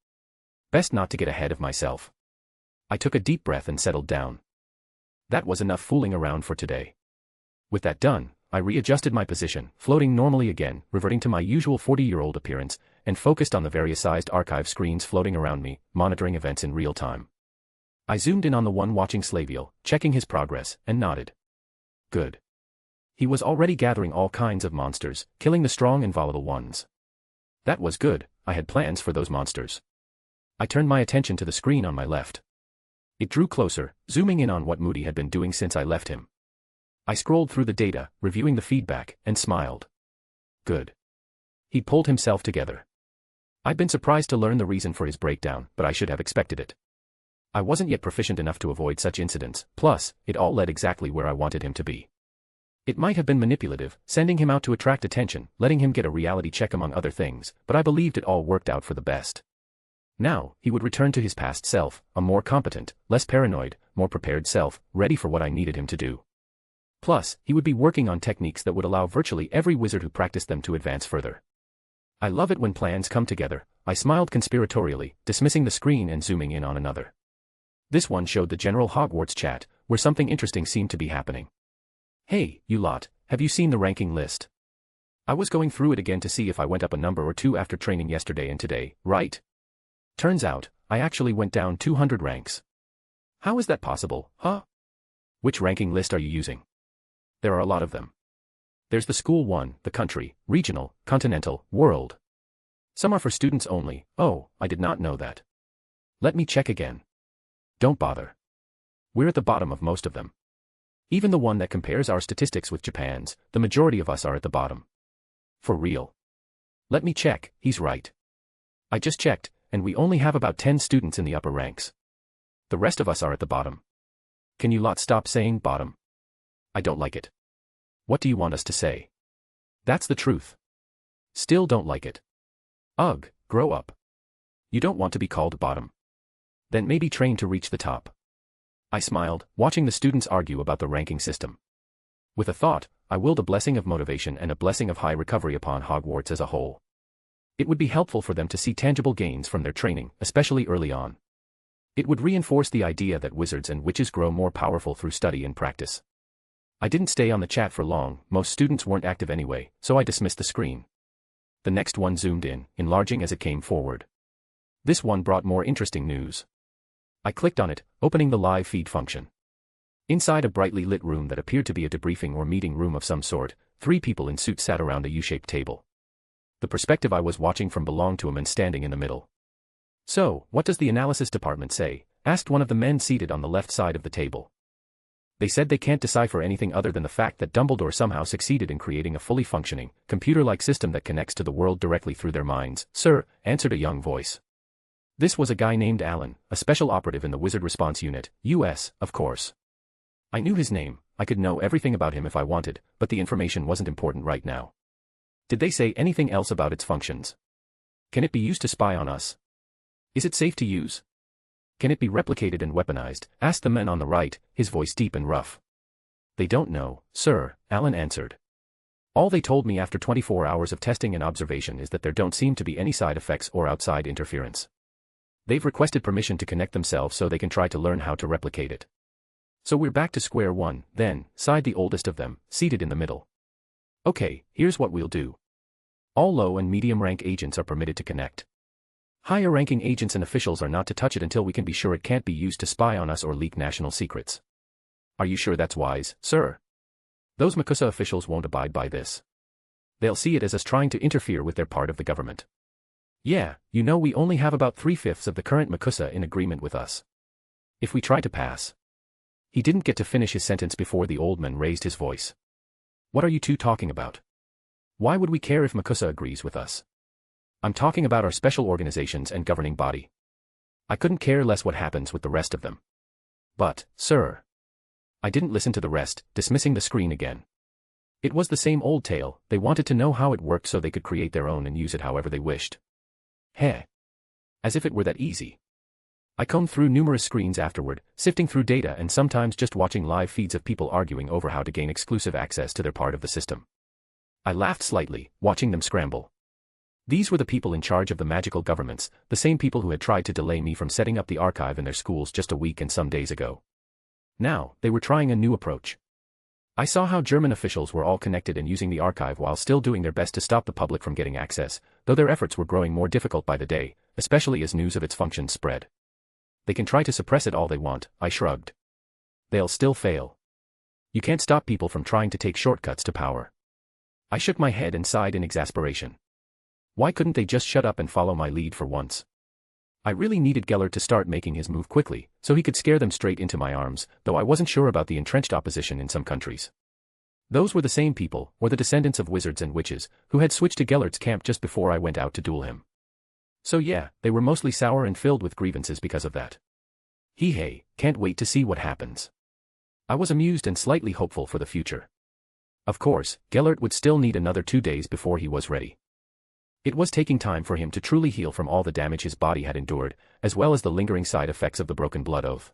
Best not to get ahead of myself. I took a deep breath and settled down. That was enough fooling around for today. With that done, I readjusted my position, floating normally again, reverting to my usual 40-year-old appearance, and focused on the various sized archive screens floating around me, monitoring events in real time. I zoomed in on the one watching Slaviel, checking his progress, and nodded. Good. He was already gathering all kinds of monsters, killing the strong and volatile ones. That was good, I had plans for those monsters. I turned my attention to the screen on my left. It drew closer, zooming in on what Moody had been doing since I left him. I scrolled through the data, reviewing the feedback, and smiled. Good. He pulled himself together. I'd been surprised to learn the reason for his breakdown, but I should have expected it. I wasn't yet proficient enough to avoid such incidents, plus, it all led exactly where I wanted him to be. It might have been manipulative, sending him out to attract attention, letting him get a reality check among other things, but I believed it all worked out for the best. Now, he would return to his past self, a more competent, less paranoid, more prepared self, ready for what I needed him to do. Plus, he would be working on techniques that would allow virtually every wizard who practiced them to advance further. I love it when plans come together, I smiled conspiratorially, dismissing the screen and zooming in on another. This one showed the general Hogwarts chat, where something interesting seemed to be happening. Hey, you lot, have you seen the ranking list? I was going through it again to see if I went up a number or two after training yesterday and today, right? Turns out, I actually went down 200 ranks. How is that possible, huh? Which ranking list are you using? There are a lot of them. There's the school one, the country, regional, continental, world. Some are for students only. Oh, I did not know that. Let me check again. Don't bother. We're at the bottom of most of them. Even the one that compares our statistics with Japan's, the majority of us are at the bottom. For real. Let me check, he's right. I just checked, and we only have about 10 students in the upper ranks. The rest of us are at the bottom. Can you lot stop saying bottom? I don't like it. What do you want us to say? That's the truth. Still don't like it. Ugh, grow up. You don't want to be called bottom. Then maybe train to reach the top. I smiled, watching the students argue about the ranking system. With a thought, I willed a blessing of motivation and a blessing of high recovery upon Hogwarts as a whole. It would be helpful for them to see tangible gains from their training, especially early on. It would reinforce the idea that wizards and witches grow more powerful through study and practice. I didn't stay on the chat for long, most students weren't active anyway, so I dismissed the screen. The next one zoomed in, enlarging as it came forward. This one brought more interesting news. I clicked on it, opening the live feed function. Inside a brightly lit room that appeared to be a debriefing or meeting room of some sort, 3 people in suits sat around a U-shaped table. The perspective I was watching from belonged to a man standing in the middle. "So, what does the analysis department say?" asked one of the men seated on the left side of the table. "They said they can't decipher anything other than the fact that Dumbledore somehow succeeded in creating a fully functioning, computer-like system that connects to the world directly through their minds, sir," answered a young voice. This was a guy named Alan, a special operative in the Wizard Response Unit, US, of course. I knew his name, I could know everything about him if I wanted, but the information wasn't important right now. Did they say anything else about its functions? Can it be used to spy on us? Is it safe to use? Can it be replicated and weaponized? Asked the man on the right, his voice deep and rough. They don't know, sir, Alan answered. All they told me after 24 hours of testing and observation is that there don't seem to be any side effects or outside interference. They've requested permission to connect themselves so they can try to learn how to replicate it. So we're back to square one, then, sighed the oldest of them, seated in the middle. Okay, here's what we'll do. All low and medium rank agents are permitted to connect. Higher ranking agents and officials are not to touch it until we can be sure it can't be used to spy on us or leak national secrets. Are you sure that's wise, sir? Those MACUSA officials won't abide by this. They'll see it as us trying to interfere with their part of the government. Yeah, you know we only have about 3/5 of the current MACUSA in agreement with us. If we try to pass. He didn't get to finish his sentence before the old man raised his voice. What are you two talking about? Why would we care if MACUSA agrees with us? I'm talking about our special organizations and governing body. I couldn't care less what happens with the rest of them. But, sir. I didn't listen to the rest, dismissing the screen again. It was the same old tale, they wanted to know how it worked so they could create their own and use it however they wished. Heh. As if it were that easy. I combed through numerous screens afterward, sifting through data and sometimes just watching live feeds of people arguing over how to gain exclusive access to their part of the system. I laughed slightly, watching them scramble. These were the people in charge of the magical governments, the same people who had tried to delay me from setting up the archive in their schools just a week and some days ago. Now, they were trying a new approach. I saw how German officials were all connected and using the archive while still doing their best to stop the public from getting access, though their efforts were growing more difficult by the day, especially as news of its functions spread. They can try to suppress it all they want, I shrugged. They'll still fail. You can't stop people from trying to take shortcuts to power. I shook my head and sighed in exasperation. Why couldn't they just shut up and follow my lead for once? I really needed Gellert to start making his move quickly, so he could scare them straight into my arms, though I wasn't sure about the entrenched opposition in some countries. Those were the same people, or the descendants of wizards and witches, who had switched to Gellert's camp just before I went out to duel him. So yeah, they were mostly sour and filled with grievances because of that. Hey, can't wait to see what happens. I was amused and slightly hopeful for the future. Of course, Gellert would still need another 2 days before he was ready. It was taking time for him to truly heal from all the damage his body had endured, as well as the lingering side effects of the broken blood oath.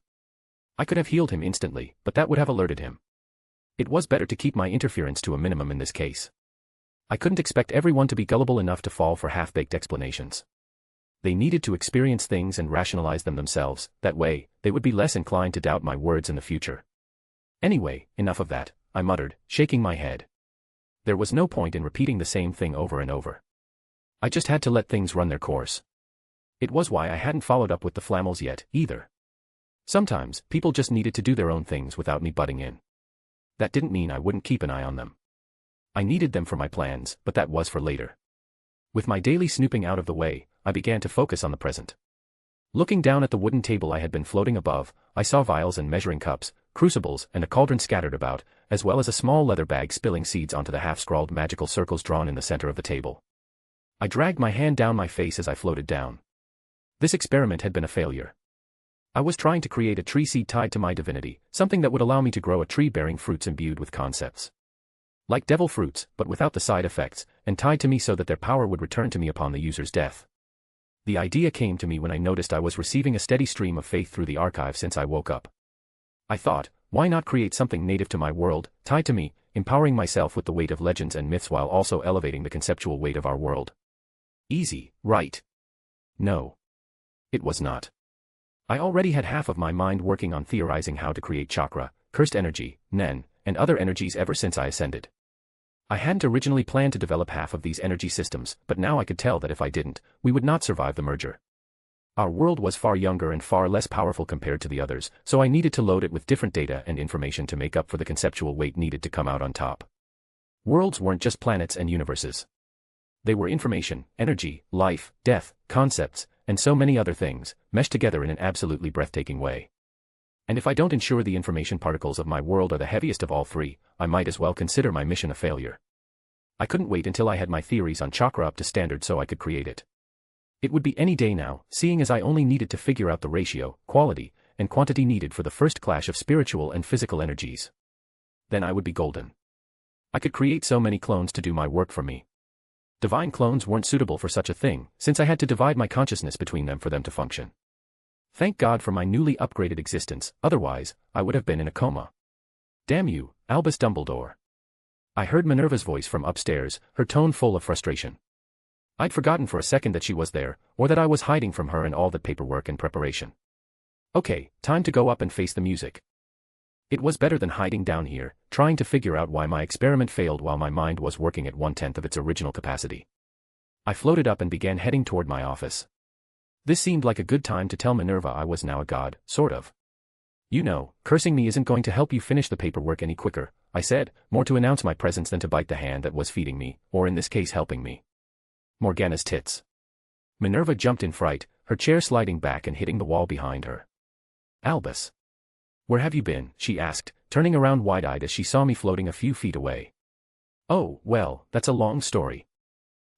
I could have healed him instantly, but that would have alerted him. It was better to keep my interference to a minimum in this case. I couldn't expect everyone to be gullible enough to fall for half-baked explanations. They needed to experience things and rationalize them themselves, that way, they would be less inclined to doubt my words in the future. Anyway, enough of that, I muttered, shaking my head. There was no point in repeating the same thing over and over. I just had to let things run their course. It was why I hadn't followed up with the Flammels yet, either. Sometimes, people just needed to do their own things without me butting in. That didn't mean I wouldn't keep an eye on them. I needed them for my plans, but that was for later. With my daily snooping out of the way, I began to focus on the present. Looking down at the wooden table I had been floating above, I saw vials and measuring cups, crucibles, and a cauldron scattered about, as well as a small leather bag spilling seeds onto the half-scrawled magical circles drawn in the center of the table. I dragged my hand down my face as I floated down. This experiment had been a failure. I was trying to create a tree seed tied to my divinity, something that would allow me to grow a tree bearing fruits imbued with concepts. Like devil fruits, but without the side effects, and tied to me so that their power would return to me upon the user's death. The idea came to me when I noticed I was receiving a steady stream of faith through the archive since I woke up. I thought, why not create something native to my world, tied to me, empowering myself with the weight of legends and myths while also elevating the conceptual weight of our world? Easy, right? No. It was not. I already had half of my mind working on theorizing how to create chakra, cursed energy, nen, and other energies ever since I ascended. I hadn't originally planned to develop half of these energy systems, but now I could tell that if I didn't, we would not survive the merger. Our world was far younger and far less powerful compared to the others, so I needed to load it with different data and information to make up for the conceptual weight needed to come out on top. Worlds weren't just planets and universes. They were information, energy, life, death, concepts, and so many other things, meshed together in an absolutely breathtaking way. And if I don't ensure the information particles of my world are the heaviest of all three, I might as well consider my mission a failure. I couldn't wait until I had my theories on chakra up to standard so I could create it. It would be any day now, seeing as I only needed to figure out the ratio, quality, and quantity needed for the first clash of spiritual and physical energies. Then I would be golden. I could create so many clones to do my work for me. Divine clones weren't suitable for such a thing, since I had to divide my consciousness between them for them to function. Thank God for my newly upgraded existence, otherwise, I would have been in a coma. Damn you, Albus Dumbledore. I heard Minerva's voice from upstairs, her tone full of frustration. I'd forgotten for a second that she was there, or that I was hiding from her in all that paperwork and preparation. Okay, time to go up and face the music. It was better than hiding down here, trying to figure out why my experiment failed while my mind was working at 1/10 of its original capacity. I floated up and began heading toward my office. This seemed like a good time to tell Minerva I was now a god, sort of. You know, cursing me isn't going to help you finish the paperwork any quicker, I said, more to announce my presence than to bite the hand that was feeding me, or in this case helping me. Morgana's tits. Minerva jumped in fright, her chair sliding back and hitting the wall behind her. Albus. Where have you been? She asked, turning around wide-eyed as she saw me floating a few feet away. Oh, well, that's a long story.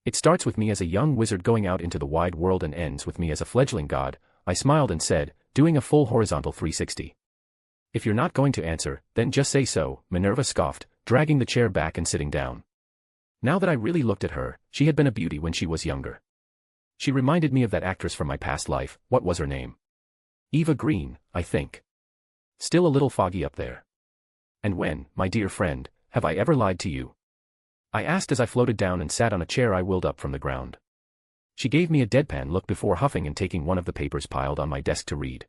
It starts with me as a young wizard going out into the wide world and ends with me as a fledgling god, I smiled and said, doing a full horizontal 360. If you're not going to answer, then just say so, Minerva scoffed, dragging the chair back and sitting down. Now that I really looked at her, she had been a beauty when she was younger. She reminded me of that actress from my past life, what was her name? Eva Green, I think. Still a little foggy up there. And when, my dear friend, have I ever lied to you? I asked as I floated down and sat on a chair I wheeled up from the ground. She gave me a deadpan look before huffing and taking one of the papers piled on my desk to read.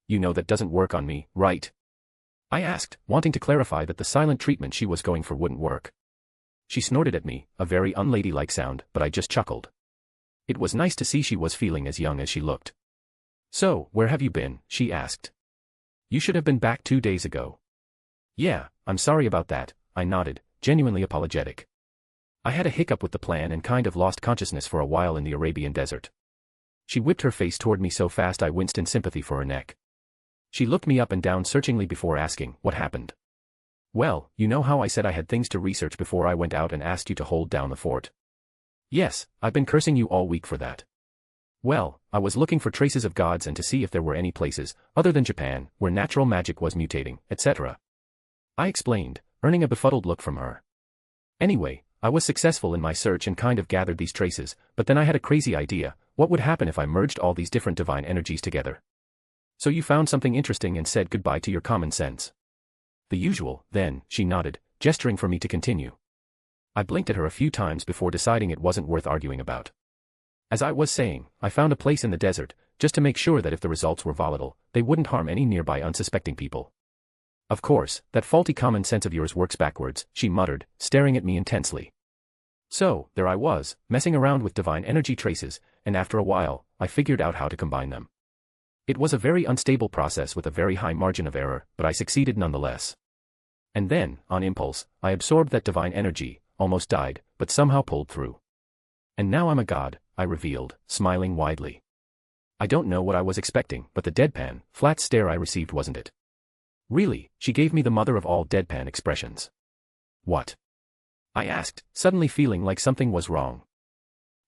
You know that doesn't work on me, right? I asked, wanting to clarify that the silent treatment she was going for wouldn't work. She snorted at me, a very unladylike sound, but I just chuckled. It was nice to see she was feeling as young as she looked. So, where have you been? She asked. You should have been back 2 days ago. Yeah, I'm sorry about that, I nodded, genuinely apologetic. I had a hiccup with the plan and kind of lost consciousness for a while in the Arabian desert. She whipped her face toward me so fast I winced in sympathy for her neck. She looked me up and down searchingly before asking, what happened? Well, you know how I said I had things to research before I went out and asked you to hold down the fort? Yes, I've been cursing you all week for that. Well, I was looking for traces of gods and to see if there were any places, other than Japan, where natural magic was mutating, etc. I explained, earning a befuddled look from her. Anyway, I was successful in my search and kind of gathered these traces, but then I had a crazy idea, what would happen if I merged all these different divine energies together? So you found something interesting and said goodbye to your common sense. The usual, then, she nodded, gesturing for me to continue. I blinked at her a few times before deciding it wasn't worth arguing about. As I was saying, I found a place in the desert, just to make sure that if the results were volatile, they wouldn't harm any nearby unsuspecting people. Of course, that faulty common sense of yours works backwards, she muttered, staring at me intensely. So, there I was, messing around with divine energy traces, and after a while, I figured out how to combine them. It was a very unstable process with a very high margin of error, but I succeeded nonetheless. And then, on impulse, I absorbed that divine energy, almost died, but somehow pulled through. And now I'm a god, I revealed, smiling widely. I don't know what I was expecting, but the deadpan, flat stare I received wasn't it. Really, she gave me the mother of all deadpan expressions. What? I asked, suddenly feeling like something was wrong.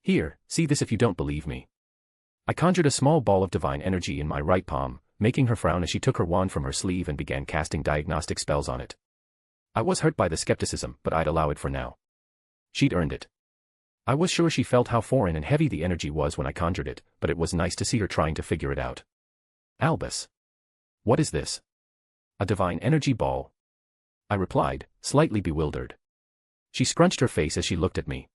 Here, see this if you don't believe me. I conjured a small ball of divine energy in my right palm, making her frown as she took her wand from her sleeve and began casting diagnostic spells on it. I was hurt by the skepticism, but I'd allow it for now. She'd earned it. I was sure she felt how foreign and heavy the energy was when I conjured it, but it was nice to see her trying to figure it out. Albus. What is this? A divine energy ball? I replied, slightly bewildered. She scrunched her face as she looked at me.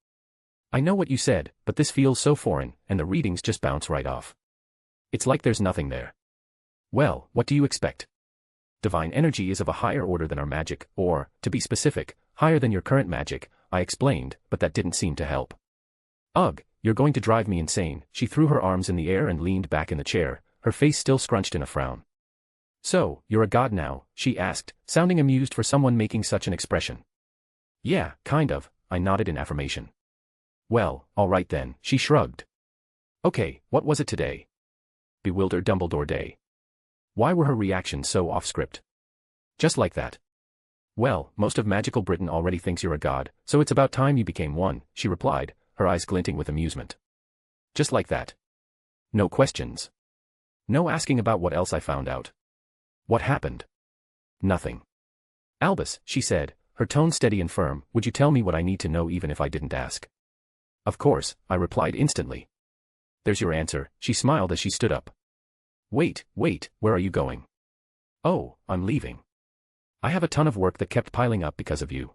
I know what you said, but this feels so foreign, and the readings just bounce right off. It's like there's nothing there. Well, what do you expect? Divine energy is of a higher order than our magic, or, to be specific, higher than your current magic, I explained, but that didn't seem to help. Ugh, you're going to drive me insane. She threw her arms in the air and leaned back in the chair, her face still scrunched in a frown. So, you're a god now? She asked, sounding amused for someone making such an expression. Yeah, kind of, I nodded in affirmation. Well, all right then, she shrugged. Okay, what was it today? Bewildered Dumbledore Day. Why were her reactions so off-script? Just like that. Well, most of magical Britain already thinks you're a god, so it's about time you became one, she replied, her eyes glinting with amusement. Just like that. No questions. No asking about what else I found out. What happened? Nothing. Albus, she said, her tone steady and firm, would you tell me what I need to know even if I didn't ask? Of course, I replied instantly. There's your answer, she smiled as she stood up. Wait, where are you going? Oh, I'm leaving. I have a ton of work that kept piling up because of you.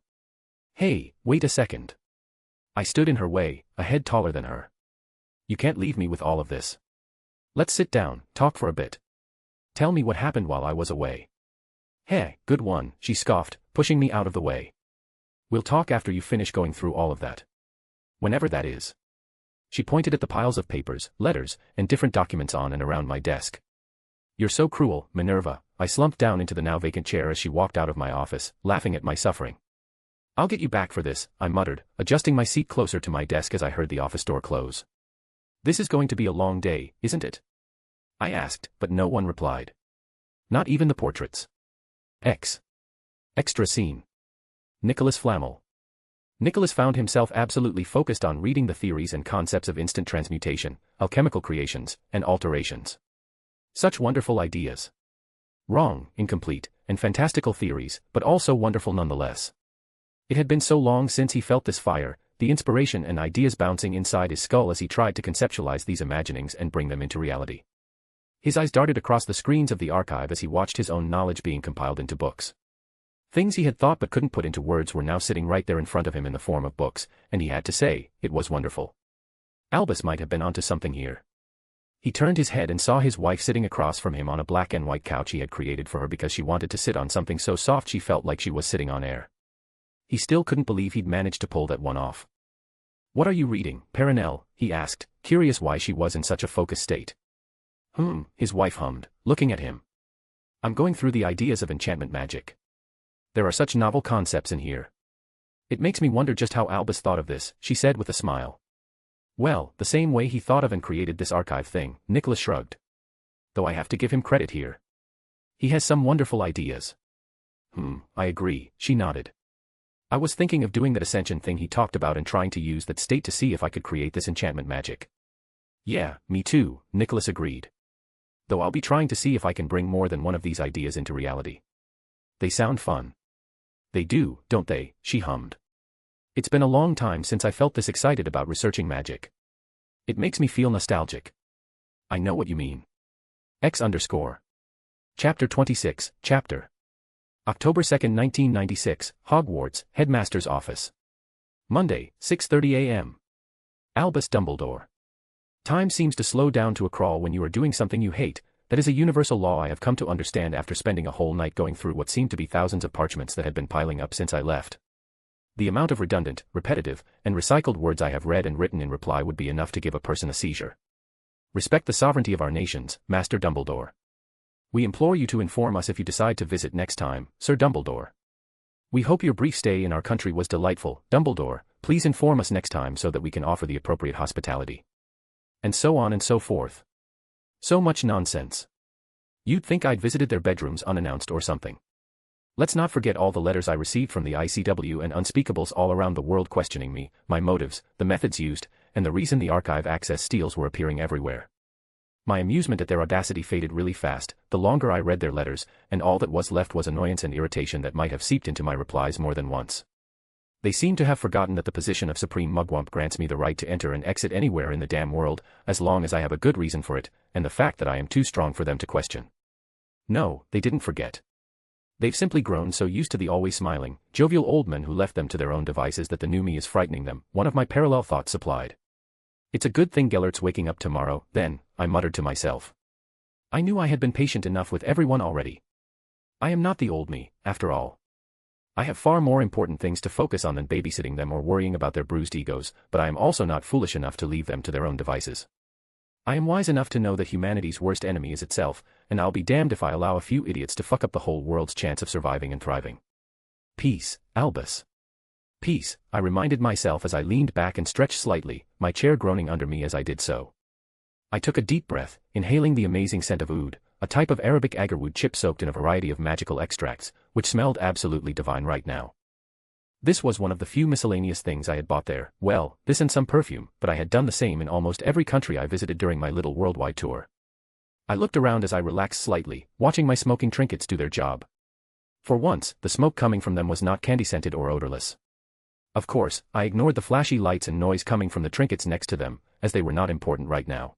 Hey, wait a second. I stood in her way, a head taller than her. You can't leave me with all of this. Let's sit down, talk for a bit. Tell me what happened while I was away. Hey, good one, she scoffed, pushing me out of the way. We'll talk after you finish going through all of that. Whenever that is. She pointed at the piles of papers, letters, and different documents on and around my desk. You're so cruel, Minerva. I slumped down into the now vacant chair as she walked out of my office, laughing at my suffering. I'll get you back for this, I muttered, adjusting my seat closer to my desk as I heard the office door close. This is going to be a long day, isn't it? I asked, but no one replied. Not even the portraits. Extra scene. Nicholas Flamel. Nicholas found himself absolutely focused on reading the theories and concepts of instant transmutation, alchemical creations, and alterations. Such wonderful ideas. Wrong, incomplete, and fantastical theories, but also wonderful nonetheless. It had been so long since he felt this fire, the inspiration and ideas bouncing inside his skull as he tried to conceptualize these imaginings and bring them into reality. His eyes darted across the screens of the archive as he watched his own knowledge being compiled into books. Things he had thought but couldn't put into words were now sitting right there in front of him in the form of books, and he had to say, it was wonderful. Albus might have been onto something here. He turned his head and saw his wife sitting across from him on a black and white couch he had created for her because she wanted to sit on something so soft she felt like she was sitting on air. He still couldn't believe he'd managed to pull that one off. What are you reading, Perenelle? He asked, curious why she was in such a focused state. His wife hummed, looking at him. I'm going through the ideas of enchantment magic. There are such novel concepts in here. It makes me wonder just how Albus thought of this, she said with a smile. Well, the same way he thought of and created this archive thing, Nicholas shrugged. Though I have to give him credit here. He has some wonderful ideas. I agree, she nodded. I was thinking of doing that ascension thing he talked about and trying to use that state to see if I could create this enchantment magic. Yeah, me too, Nicholas agreed. Though I'll be trying to see if I can bring more than one of these ideas into reality. They sound fun. They do, don't they, she hummed. It's been a long time since I felt this excited about researching magic. It makes me feel nostalgic. I know what you mean. Chapter 26, Chapter. October 2nd, 1996, Hogwarts, Headmaster's Office. Monday, 6:30 a.m. Albus Dumbledore. Time seems to slow down to a crawl when you are doing something you hate. That is a universal law I have come to understand after spending a whole night going through what seemed to be thousands of parchments that had been piling up since I left. The amount of redundant, repetitive, and recycled words I have read and written in reply would be enough to give a person a seizure. Respect the sovereignty of our nations, Master Dumbledore. We implore you to inform us if you decide to visit next time, Sir Dumbledore. We hope your brief stay in our country was delightful, Dumbledore. Please inform us next time so that we can offer the appropriate hospitality. And so on and so forth. So much nonsense. You'd think I'd visited their bedrooms unannounced or something. Let's not forget all the letters I received from the ICW and unspeakables all around the world questioning me, my motives, the methods used, and the reason the archive access steals were appearing everywhere. My amusement at their audacity faded really fast, the longer I read their letters, and all that was left was annoyance and irritation that might have seeped into my replies more than once. They seem to have forgotten that the position of Supreme Mugwump grants me the right to enter and exit anywhere in the damn world, as long as I have a good reason for it, and the fact that I am too strong for them to question. No, they didn't forget. They've simply grown so used to the always smiling, jovial old men who left them to their own devices that the new me is frightening them, one of my parallel thoughts supplied. It's a good thing Gellert's waking up tomorrow, then, I muttered to myself. I knew I had been patient enough with everyone already. I am not the old me, after all. I have far more important things to focus on than babysitting them or worrying about their bruised egos, but I am also not foolish enough to leave them to their own devices. I am wise enough to know that humanity's worst enemy is itself, and I'll be damned if I allow a few idiots to fuck up the whole world's chance of surviving and thriving. Peace, Albus. Peace, I reminded myself as I leaned back and stretched slightly, my chair groaning under me as I did so. I took a deep breath, inhaling the amazing scent of oud, a type of Arabic agarwood chip soaked in a variety of magical extracts, which smelled absolutely divine right now. This was one of the few miscellaneous things I had bought there, well, this and some perfume, but I had done the same in almost every country I visited during my little worldwide tour. I looked around as I relaxed slightly, watching my smoking trinkets do their job. For once, the smoke coming from them was not candy-scented or odorless. Of course, I ignored the flashy lights and noise coming from the trinkets next to them, as they were not important right now.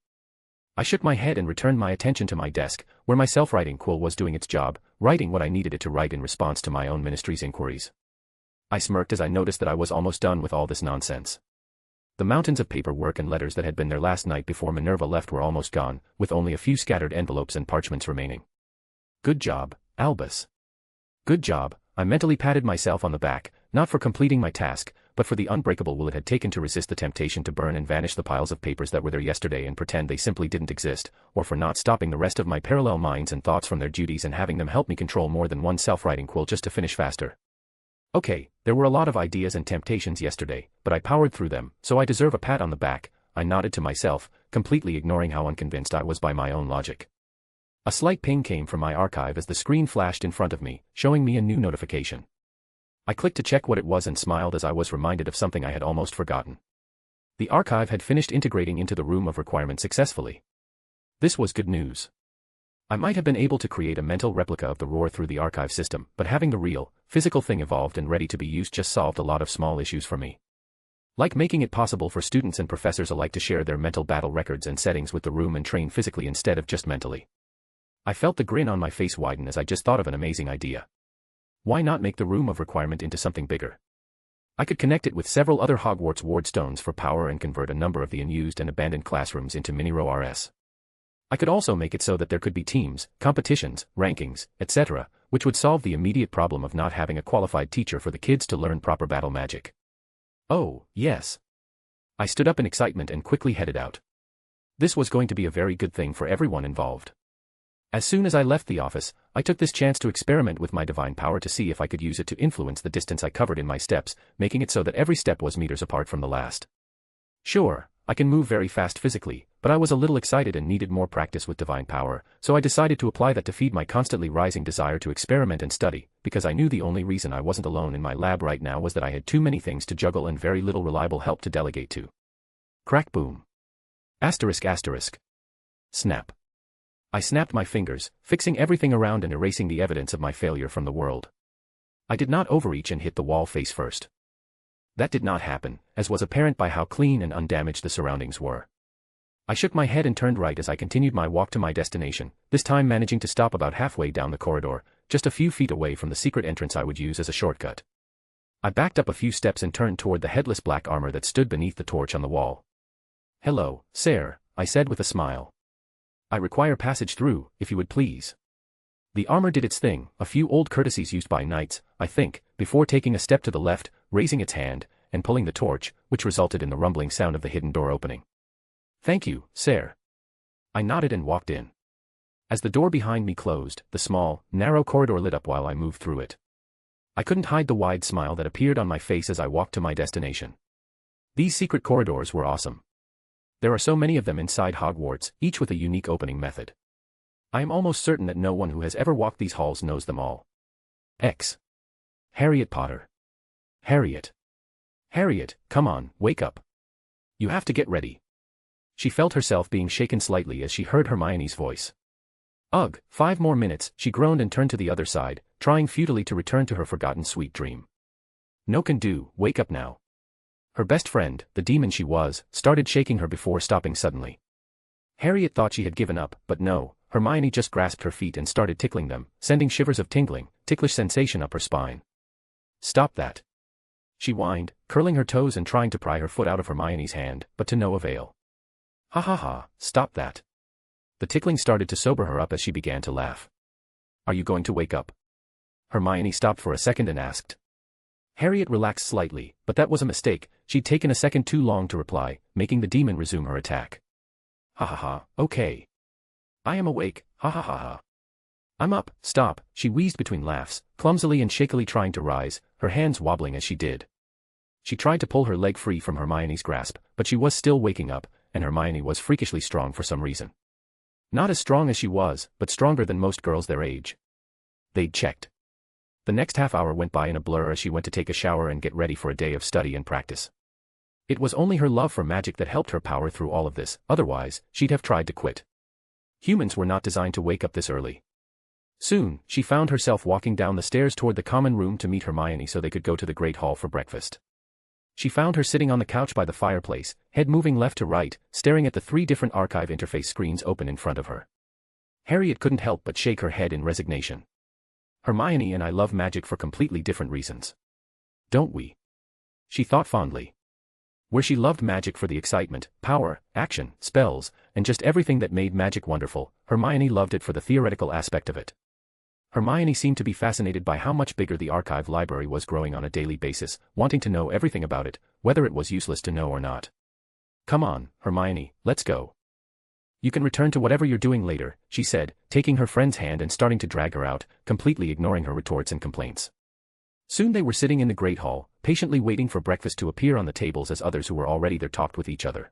I shook my head and returned my attention to my desk, where my self-writing quill was doing its job, writing what I needed it to write in response to my own ministry's inquiries. I smirked as I noticed that I was almost done with all this nonsense. The mountains of paperwork and letters that had been there last night before Minerva left were almost gone, with only a few scattered envelopes and parchments remaining. Good job, Albus. Good job, I mentally patted myself on the back, not for completing my task, but for the unbreakable will it had taken to resist the temptation to burn and vanish the piles of papers that were there yesterday and pretend they simply didn't exist, or for not stopping the rest of my parallel minds and thoughts from their duties and having them help me control more than one self-writing quill just to finish faster. Okay, there were a lot of ideas and temptations yesterday, but I powered through them, so I deserve a pat on the back, I nodded to myself, completely ignoring how unconvinced I was by my own logic. A slight ping came from my archive as the screen flashed in front of me, showing me a new notification. I clicked to check what it was and smiled as I was reminded of something I had almost forgotten. The archive had finished integrating into the room of requirement successfully. This was good news. I might have been able to create a mental replica of the roar through the archive system, but having the real, physical thing evolved and ready to be used just solved a lot of small issues for me. Like making it possible for students and professors alike to share their mental battle records and settings with the room and train physically instead of just mentally. I felt the grin on my face widen as I just thought of an amazing idea. Why not make the room of requirement into something bigger? I could connect it with several other Hogwarts ward stones for power and convert a number of the unused and abandoned classrooms into mini-row RS. I could also make it so that there could be teams, competitions, rankings, etc., which would solve the immediate problem of not having a qualified teacher for the kids to learn proper battle magic. Oh, yes. I stood up in excitement and quickly headed out. This was going to be a very good thing for everyone involved. As soon as I left the office, I took this chance to experiment with my divine power to see if I could use it to influence the distance I covered in my steps, making it so that every step was meters apart from the last. Sure, I can move very fast physically, but I was a little excited and needed more practice with divine power, so I decided to apply that to feed my constantly rising desire to experiment and study, because I knew the only reason I wasn't alone in my lab right now was that I had too many things to juggle and very little reliable help to delegate to. Crack boom. Asterisk asterisk. Snap. I snapped my fingers, fixing everything around and erasing the evidence of my failure from the world. I did not overreach and hit the wall face first. That did not happen, as was apparent by how clean and undamaged the surroundings were. I shook my head and turned right as I continued my walk to my destination, this time managing to stop about halfway down the corridor, just a few feet away from the secret entrance I would use as a shortcut. I backed up a few steps and turned toward the headless black armor that stood beneath the torch on the wall. "Hello, sir," I said with a smile. "I require passage through, if you would please." The armor did its thing, a few old courtesies used by knights, I think, before taking a step to the left, raising its hand, and pulling the torch, which resulted in the rumbling sound of the hidden door opening. "Thank you, sir." I nodded and walked in. As the door behind me closed, the small, narrow corridor lit up while I moved through it. I couldn't hide the wide smile that appeared on my face as I walked to my destination. These secret corridors were awesome. There are so many of them inside Hogwarts, each with a unique opening method. I am almost certain that no one who has ever walked these halls knows them all. X. Harriet Potter. Harriet. Harriet, come on, wake up. You have to get ready. She felt herself being shaken slightly as she heard Hermione's voice. Ugh, 5 more minutes, she groaned and turned to the other side, trying futilely to return to her forgotten sweet dream. No can do, wake up now. Her best friend, the demon she was, started shaking her before stopping suddenly. Harriet thought she had given up, but no, Hermione just grasped her feet and started tickling them, sending shivers of tingling, ticklish sensation up her spine. Stop that. She whined, curling her toes and trying to pry her foot out of Hermione's hand, but to no avail. Ha ha ha, stop that. The tickling started to sober her up as she began to laugh. Are you going to wake up? Hermione stopped for a second and asked. Harriet relaxed slightly, but that was a mistake, she'd taken a second too long to reply, making the demon resume her attack. Ha ha ha, okay. I am awake, ha ha ha ha. I'm up, stop, she wheezed between laughs, clumsily and shakily trying to rise, her hands wobbling as she did. She tried to pull her leg free from Hermione's grasp, but she was still waking up, and Hermione was freakishly strong for some reason. Not as strong as she was, but stronger than most girls their age. They'd checked. The next half hour went by in a blur as she went to take a shower and get ready for a day of study and practice. It was only her love for magic that helped her power through all of this, otherwise, she'd have tried to quit. Humans were not designed to wake up this early. Soon, she found herself walking down the stairs toward the common room to meet Hermione so they could go to the Great Hall for breakfast. She found her sitting on the couch by the fireplace, head moving left to right, staring at the 3 different archive interface screens open in front of her. Harriet couldn't help but shake her head in resignation. Hermione and I love magic for completely different reasons. Don't we? She thought fondly. Where she loved magic for the excitement, power, action, spells, and just everything that made magic wonderful, Hermione loved it for the theoretical aspect of it. Hermione seemed to be fascinated by how much bigger the archive library was growing on a daily basis, wanting to know everything about it, whether it was useless to know or not. Come on, Hermione, let's go. You can return to whatever you're doing later, she said, taking her friend's hand and starting to drag her out, completely ignoring her retorts and complaints. Soon they were sitting in the Great Hall, patiently waiting for breakfast to appear on the tables as others who were already there talked with each other.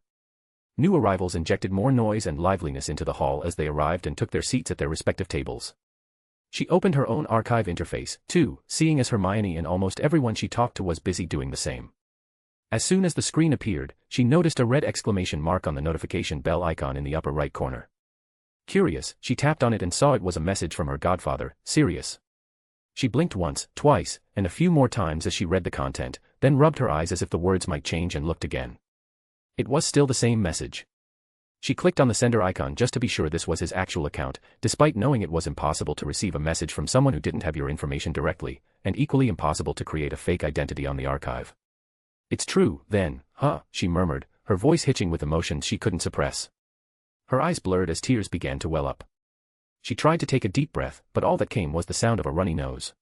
New arrivals injected more noise and liveliness into the hall as they arrived and took their seats at their respective tables. She opened her own archive interface, too, seeing as Hermione and almost everyone she talked to was busy doing the same. As soon as the screen appeared, she noticed a red exclamation mark on the notification bell icon in the upper right corner. Curious, she tapped on it and saw it was a message from her godfather, Sirius. She blinked once, twice, and a few more times as she read the content, then rubbed her eyes as if the words might change and looked again. It was still the same message. She clicked on the sender icon just to be sure this was his actual account, despite knowing it was impossible to receive a message from someone who didn't have your information directly, and equally impossible to create a fake identity on the archive. It's true, then, huh, she murmured, her voice hitching with emotions she couldn't suppress. Her eyes blurred as tears began to well up. She tried to take a deep breath, but all that came was the sound of a runny nose.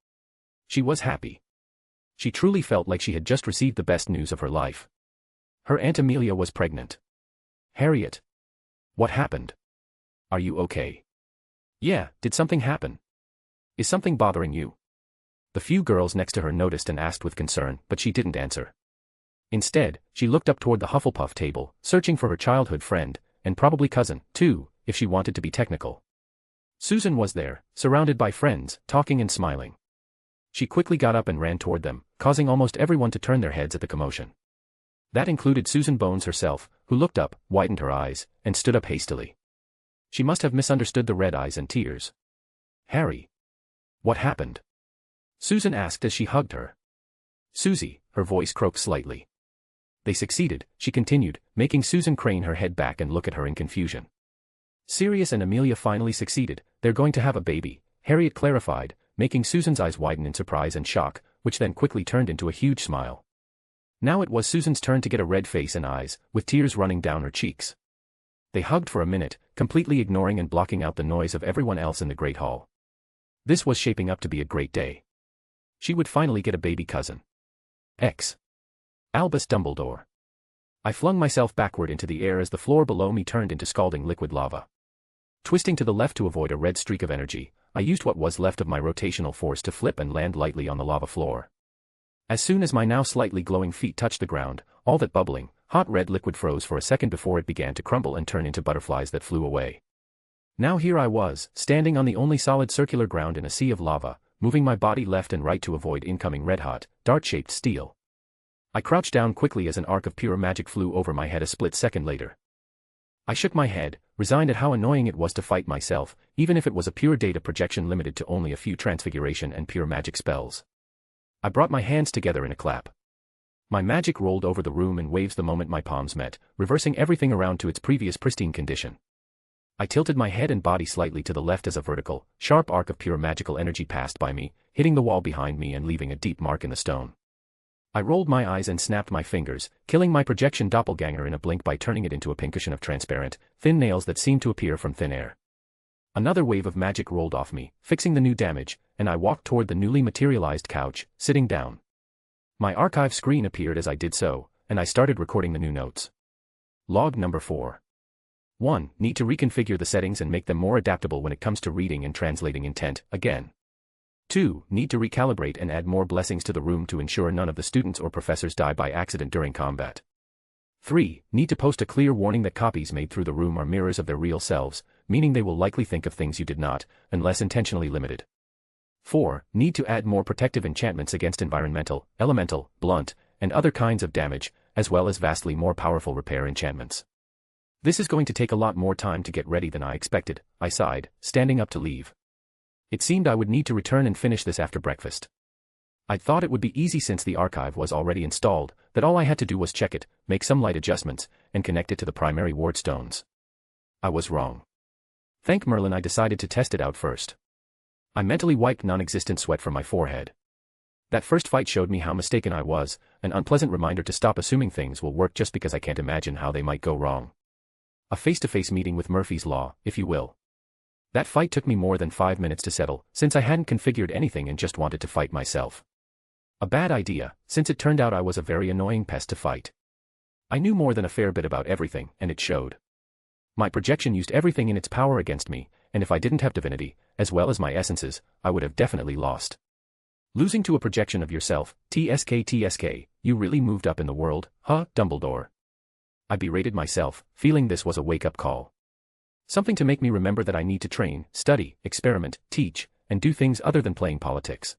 She was happy. She truly felt like she had just received the best news of her life. Her Aunt Amelia was pregnant. Harriet. What happened? Are you okay? Yeah, did something happen? Is something bothering you? The few girls next to her noticed and asked with concern, but she didn't answer. Instead, she looked up toward the Hufflepuff table, searching for her childhood friend, and probably cousin, too, if she wanted to be technical. Susan was there, surrounded by friends, talking and smiling. She quickly got up and ran toward them, causing almost everyone to turn their heads at the commotion. That included Susan Bones herself, who looked up, widened her eyes, and stood up hastily. She must have misunderstood the red eyes and tears. Harry. What happened? Susan asked as she hugged her. Susie, her voice croaked slightly. They succeeded, she continued, making Susan crane her head back and look at her in confusion. Sirius and Amelia finally succeeded, they're going to have a baby, Harriet clarified, making Susan's eyes widen in surprise and shock, which then quickly turned into a huge smile. Now it was Susan's turn to get a red face and eyes, with tears running down her cheeks. They hugged for a minute, completely ignoring and blocking out the noise of everyone else in the Great Hall. This was shaping up to be a great day. She would finally get a baby cousin. X. Albus Dumbledore. I flung myself backward into the air as the floor below me turned into scalding liquid lava. Twisting to the left to avoid a red streak of energy, I used what was left of my rotational force to flip and land lightly on the lava floor. As soon as my now slightly glowing feet touched the ground, all that bubbling, hot red liquid froze for a second before it began to crumble and turn into butterflies that flew away. Now here I was, standing on the only solid circular ground in a sea of lava, moving my body left and right to avoid incoming red-hot, dart-shaped steel. I crouched down quickly as an arc of pure magic flew over my head a split second later. I shook my head, resigned at how annoying it was to fight myself, even if it was a pure data projection limited to only a few transfiguration and pure magic spells. I brought my hands together in a clap. My magic rolled over the room in waves the moment my palms met, reversing everything around to its previous pristine condition. I tilted my head and body slightly to the left as a vertical, sharp arc of pure magical energy passed by me, hitting the wall behind me and leaving a deep mark in the stone. I rolled my eyes and snapped my fingers, killing my projection doppelganger in a blink by turning it into a pincushion of transparent, thin nails that seemed to appear from thin air. Another wave of magic rolled off me, fixing the new damage, and I walked toward the newly materialized couch, sitting down. My archive screen appeared as I did so, and I started recording the new notes. Log number 4. 1. Need to reconfigure the settings and make them more adaptable when it comes to reading and translating intent, again. 2. Need to recalibrate and add more blessings to the room to ensure none of the students or professors die by accident during combat. 3. Need to post a clear warning that copies made through the room are mirrors of their real selves, meaning they will likely think of things you did not, unless intentionally limited. 4. Need to add more protective enchantments against environmental, elemental, blunt, and other kinds of damage, as well as vastly more powerful repair enchantments. This is going to take a lot more time to get ready than I expected, I sighed, standing up to leave. It seemed I would need to return and finish this after breakfast. I'd thought it would be easy since the archive was already installed, that all I had to do was check it, make some light adjustments, and connect it to the primary ward stones. I was wrong. Thank Merlin I decided to test it out first. I mentally wiped non-existent sweat from my forehead. That first fight showed me how mistaken I was, an unpleasant reminder to stop assuming things will work just because I can't imagine how they might go wrong. A face-to-face meeting with Murphy's Law, if you will. That fight took me more than 5 minutes to settle, since I hadn't configured anything and just wanted to fight myself. A bad idea, since it turned out I was a very annoying pest to fight. I knew more than a fair bit about everything, and it showed. My projection used everything in its power against me, and if I didn't have divinity, as well as my essences, I would have definitely lost. Losing to a projection of yourself, TSK, you really moved up in the world, huh, Dumbledore? I berated myself, feeling this was a wake-up call. Something to make me remember that I need to train, study, experiment, teach, and do things other than playing politics.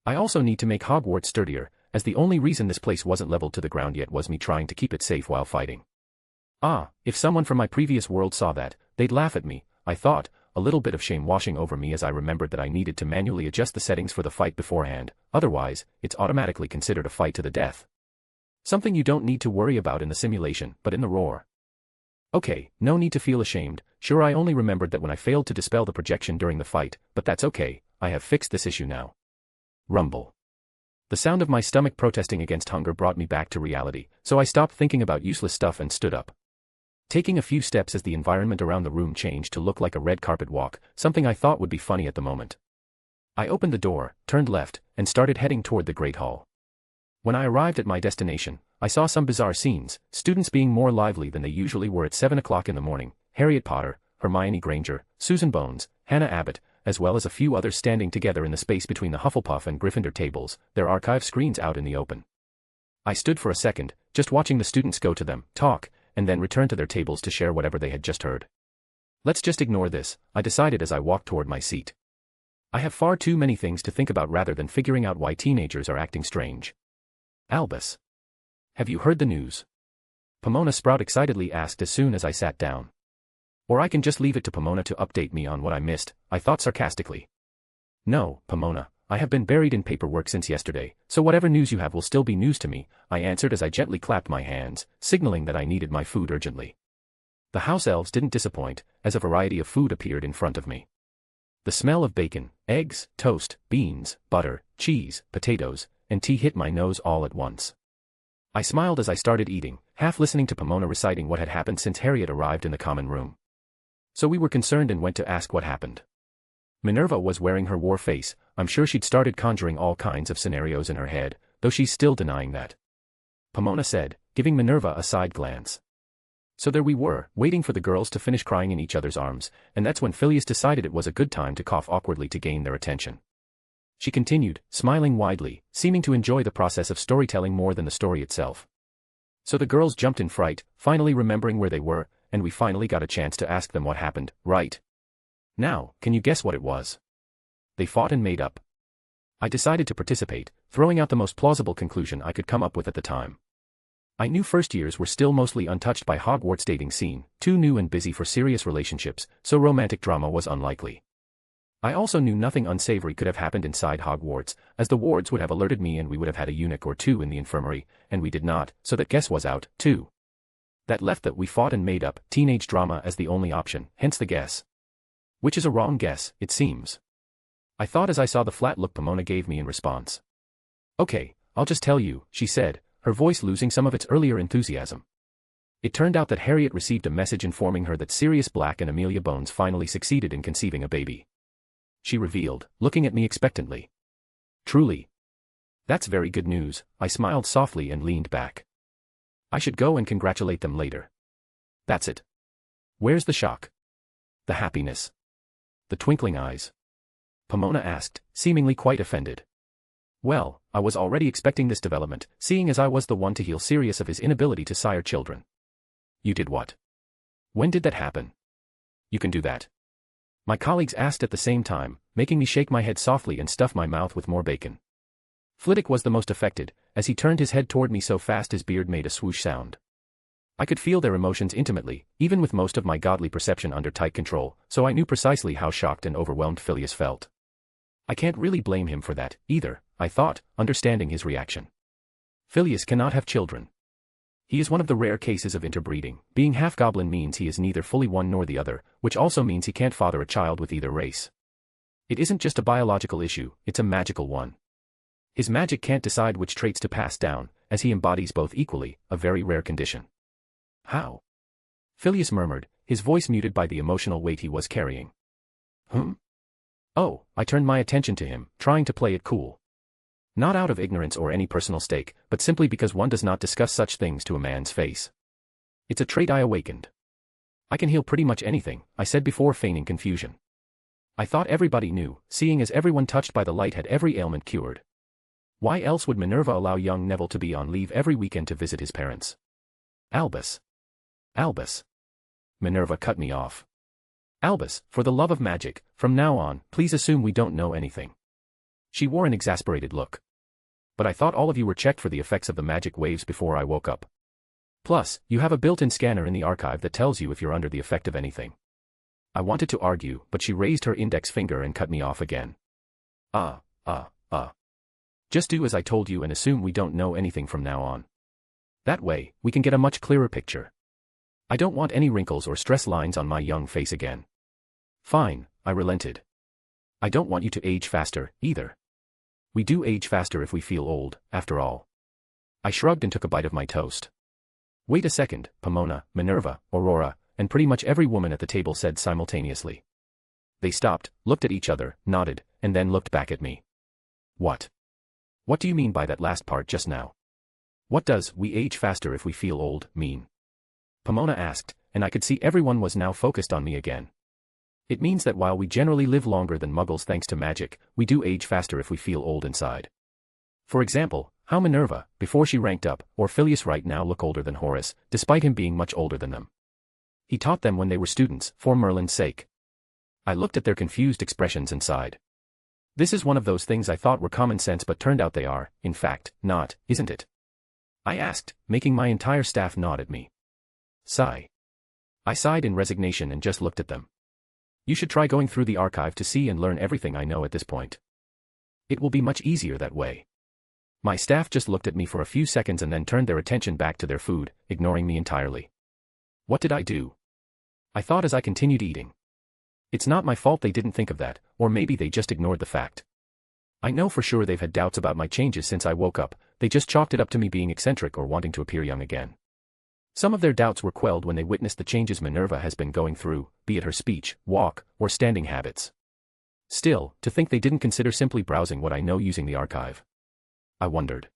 I also need to make Hogwarts sturdier, as the only reason this place wasn't leveled to the ground yet was me trying to keep it safe while fighting. If someone from my previous world saw that, they'd laugh at me, I thought, a little bit of shame washing over me as I remembered that I needed to manually adjust the settings for the fight beforehand, otherwise, it's automatically considered a fight to the death. Something you don't need to worry about in the simulation, but in the roar. Okay, no need to feel ashamed, sure I only remembered that when I failed to dispel the projection during the fight, but that's okay, I have fixed this issue now. Rumble. The sound of my stomach protesting against hunger brought me back to reality, so I stopped thinking about useless stuff and stood up. Taking a few steps as the environment around the room changed to look like a red carpet walk, something I thought would be funny at the moment. I opened the door, turned left, and started heading toward the Great Hall. When I arrived at my destination, I saw some bizarre scenes, students being more lively than they usually were at 7 o'clock in the morning, Harriet Potter, Hermione Granger, Susan Bones, Hannah Abbott, as well as a few others standing together in the space between the Hufflepuff and Gryffindor tables, their archive screens out in the open. I stood for a second, just watching the students go to them, talk, and then return to their tables to share whatever they had just heard. Let's just ignore this, I decided as I walked toward my seat. I have far too many things to think about rather than figuring out why teenagers are acting strange. Albus. Have you heard the news? Pomona Sprout excitedly asked as soon as I sat down. Or I can just leave it to Pomona to update me on what I missed, I thought sarcastically. No, Pomona, I have been buried in paperwork since yesterday, so whatever news you have will still be news to me, I answered as I gently clapped my hands, signaling that I needed my food urgently. The house elves didn't disappoint, as a variety of food appeared in front of me. The smell of bacon, eggs, toast, beans, butter, cheese, potatoes, and tea hit my nose all at once. I smiled as I started eating, half listening to Pomona reciting what had happened since Harriet arrived in the common room. So we were concerned and went to ask what happened. Minerva was wearing her war face, I'm sure she'd started conjuring all kinds of scenarios in her head, though she's still denying that. Pomona said, giving Minerva a side glance. So there we were, waiting for the girls to finish crying in each other's arms, and that's when Phileas decided it was a good time to cough awkwardly to gain their attention. She continued, smiling widely, seeming to enjoy the process of storytelling more than the story itself. So the girls jumped in fright, finally remembering where they were, and we finally got a chance to ask them what happened, right? Now, can you guess what it was? They fought and made up. I decided to participate, throwing out the most plausible conclusion I could come up with at the time. I knew first years were still mostly untouched by Hogwarts dating scene, too new and busy for serious relationships, so romantic drama was unlikely. I also knew nothing unsavory could have happened inside Hogwarts, as the wards would have alerted me and we would have had a eunuch or two in the infirmary, and we did not, so that guess was out, too. That left that we fought and made up teenage drama as the only option, hence the guess. Which is a wrong guess, it seems. I thought as I saw the flat look Pomona gave me in response. Okay, I'll just tell you, she said, her voice losing some of its earlier enthusiasm. It turned out that Harriet received a message informing her that Sirius Black and Amelia Bones finally succeeded in conceiving a baby. She revealed, looking at me expectantly. Truly. That's very good news, I smiled softly and leaned back. I should go and congratulate them later. That's it. Where's the shock? The happiness? The twinkling eyes? Pomona asked, seemingly quite offended. Well, I was already expecting this development, seeing as I was the one to heal Sirius of his inability to sire children. You did what? When did that happen? You can do that. My colleagues asked at the same time, making me shake my head softly and stuff my mouth with more bacon. Flitwick was the most affected, as he turned his head toward me so fast his beard made a swoosh sound. I could feel their emotions intimately, even with most of my godly perception under tight control, so I knew precisely how shocked and overwhelmed Phileas felt. I can't really blame him for that, either, I thought, understanding his reaction. Phileas cannot have children. He is one of the rare cases of interbreeding. Being half-goblin means he is neither fully one nor the other, which also means he can't father a child with either race. It isn't just a biological issue, it's a magical one. His magic can't decide which traits to pass down, as he embodies both equally, a very rare condition. How? Phileas murmured, his voice muted by the emotional weight he was carrying. Oh, I turned my attention to him, trying to play it cool. Not out of ignorance or any personal stake, but simply because one does not discuss such things to a man's face. It's a trait I awakened. I can heal pretty much anything, I said before feigning confusion. I thought everybody knew, seeing as everyone touched by the light had every ailment cured. Why else would Minerva allow young Neville to be on leave every weekend to visit his parents? Albus. Albus. Minerva cut me off. Albus, for the love of magic, from now on, please assume we don't know anything. She wore an exasperated look. But I thought all of you were checked for the effects of the magic waves before I woke up. Plus, you have a built-in scanner in the archive that tells you if you're under the effect of anything. I wanted to argue, but she raised her index finger and cut me off again. Just do as I told you and assume we don't know anything from now on. That way, we can get a much clearer picture. I don't want any wrinkles or stress lines on my young face again. Fine, I relented. I don't want you to age faster, either. We do age faster if we feel old, after all. I shrugged and took a bite of my toast. Wait a second, Pomona, Minerva, Aurora, and pretty much every woman at the table said simultaneously. They stopped, looked at each other, nodded, and then looked back at me. What? What do you mean by that last part just now? What does "we age faster if we feel old" mean? Pomona asked, and I could see everyone was now focused on me again. It means that while we generally live longer than Muggles thanks to magic, we do age faster if we feel old inside. For example, how Minerva, before she ranked up, or Phileas right now look older than Horace, despite him being much older than them. He taught them when they were students, for Merlin's sake. I looked at their confused expressions and sighed. This is one of those things I thought were common sense but turned out they are, in fact, not, isn't it? I asked, making my entire staff nod at me. Sigh. I sighed in resignation and just looked at them. You should try going through the archive to see and learn everything I know at this point. It will be much easier that way. My staff just looked at me for a few seconds and then turned their attention back to their food, ignoring me entirely. What did I do? I thought as I continued eating. It's not my fault they didn't think of that, or maybe they just ignored the fact. I know for sure they've had doubts about my changes since I woke up, they just chalked it up to me being eccentric or wanting to appear young again. Some of their doubts were quelled when they witnessed the changes Minerva has been going through, be it her speech, walk, or standing habits. Still, to think they didn't consider simply browsing what I know using the archive. I wondered.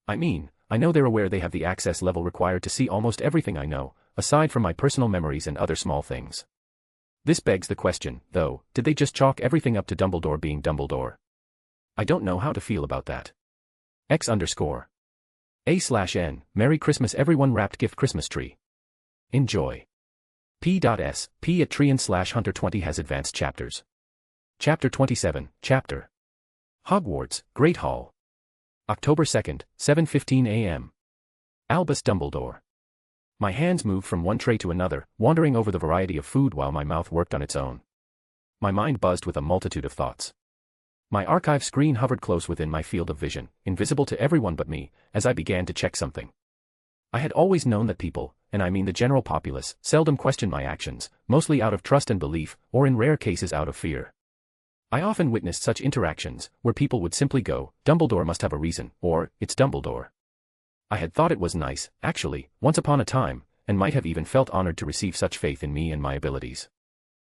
I mean, I know they're aware they have the access level required to see almost everything I know, aside from my personal memories and other small things. This begs the question, though, did they just chalk everything up to Dumbledore being Dumbledore? I don't know how to feel about that. X_A/N, Merry Christmas everyone wrapped gift Christmas tree. Enjoy. P.S. P at Treant/Hunter 20 has advanced chapters. Chapter 27, Chapter Hogwarts, Great Hall. October 2nd, 7:15 a.m. Albus Dumbledore. My hands moved from one tray to another, wandering over the variety of food while my mouth worked on its own. My mind buzzed with a multitude of thoughts. My archive screen hovered close within my field of vision, invisible to everyone but me, as I began to check something. I had always known that people, and I mean the general populace, seldom question my actions, mostly out of trust and belief, or in rare cases out of fear. I often witnessed such interactions, where people would simply go, "Dumbledore must have a reason," or, "It's Dumbledore." I had thought it was nice, actually, once upon a time, and might have even felt honored to receive such faith in me and my abilities.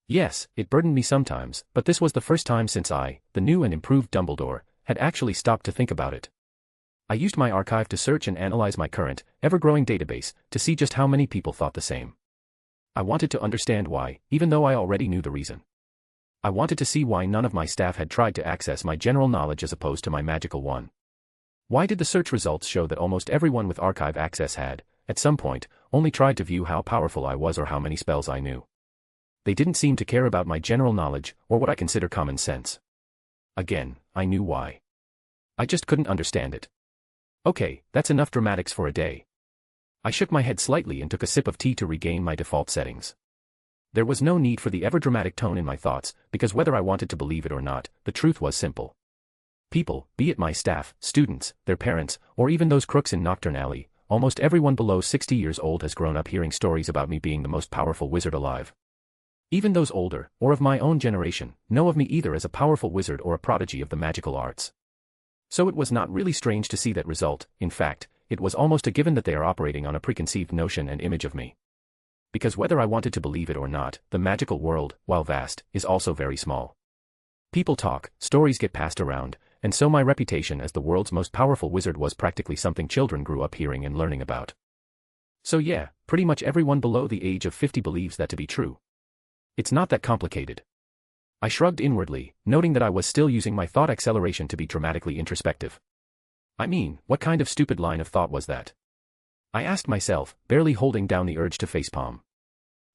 Yes, it burdened me sometimes, but this was the first time since I, the new and improved Dumbledore, had actually stopped to think about it. I used my archive to search and analyze my current, ever-growing database, to see just how many people thought the same. I wanted to understand why, even though I already knew the reason. I wanted to see why none of my staff had tried to access my general knowledge as opposed to my magical one. Why did the search results show that almost everyone with archive access had, at some point, only tried to view how powerful I was or how many spells I knew? They didn't seem to care about my general knowledge, or what I consider common sense. Again, I knew why. I just couldn't understand it. Okay, that's enough dramatics for a day. I shook my head slightly and took a sip of tea to regain my default settings. There was no need for the ever-dramatic tone in my thoughts, because whether I wanted to believe it or not, the truth was simple. People, be it my staff, students, their parents, or even those crooks in Nocturne Alley, almost everyone below 60 years old has grown up hearing stories about me being the most powerful wizard alive. Even those older, or of my own generation, know of me either as a powerful wizard or a prodigy of the magical arts. So it was not really strange to see that result. In fact, it was almost a given that they are operating on a preconceived notion and image of me. Because whether I wanted to believe it or not, the magical world, while vast, is also very small. People talk, stories get passed around, and so my reputation as the world's most powerful wizard was practically something children grew up hearing and learning about. So yeah, pretty much everyone below the age of 50 believes that to be true. It's not that complicated. I shrugged inwardly, noting that I was still using my thought acceleration to be dramatically introspective. I mean, what kind of stupid line of thought was that? I asked myself, barely holding down the urge to facepalm.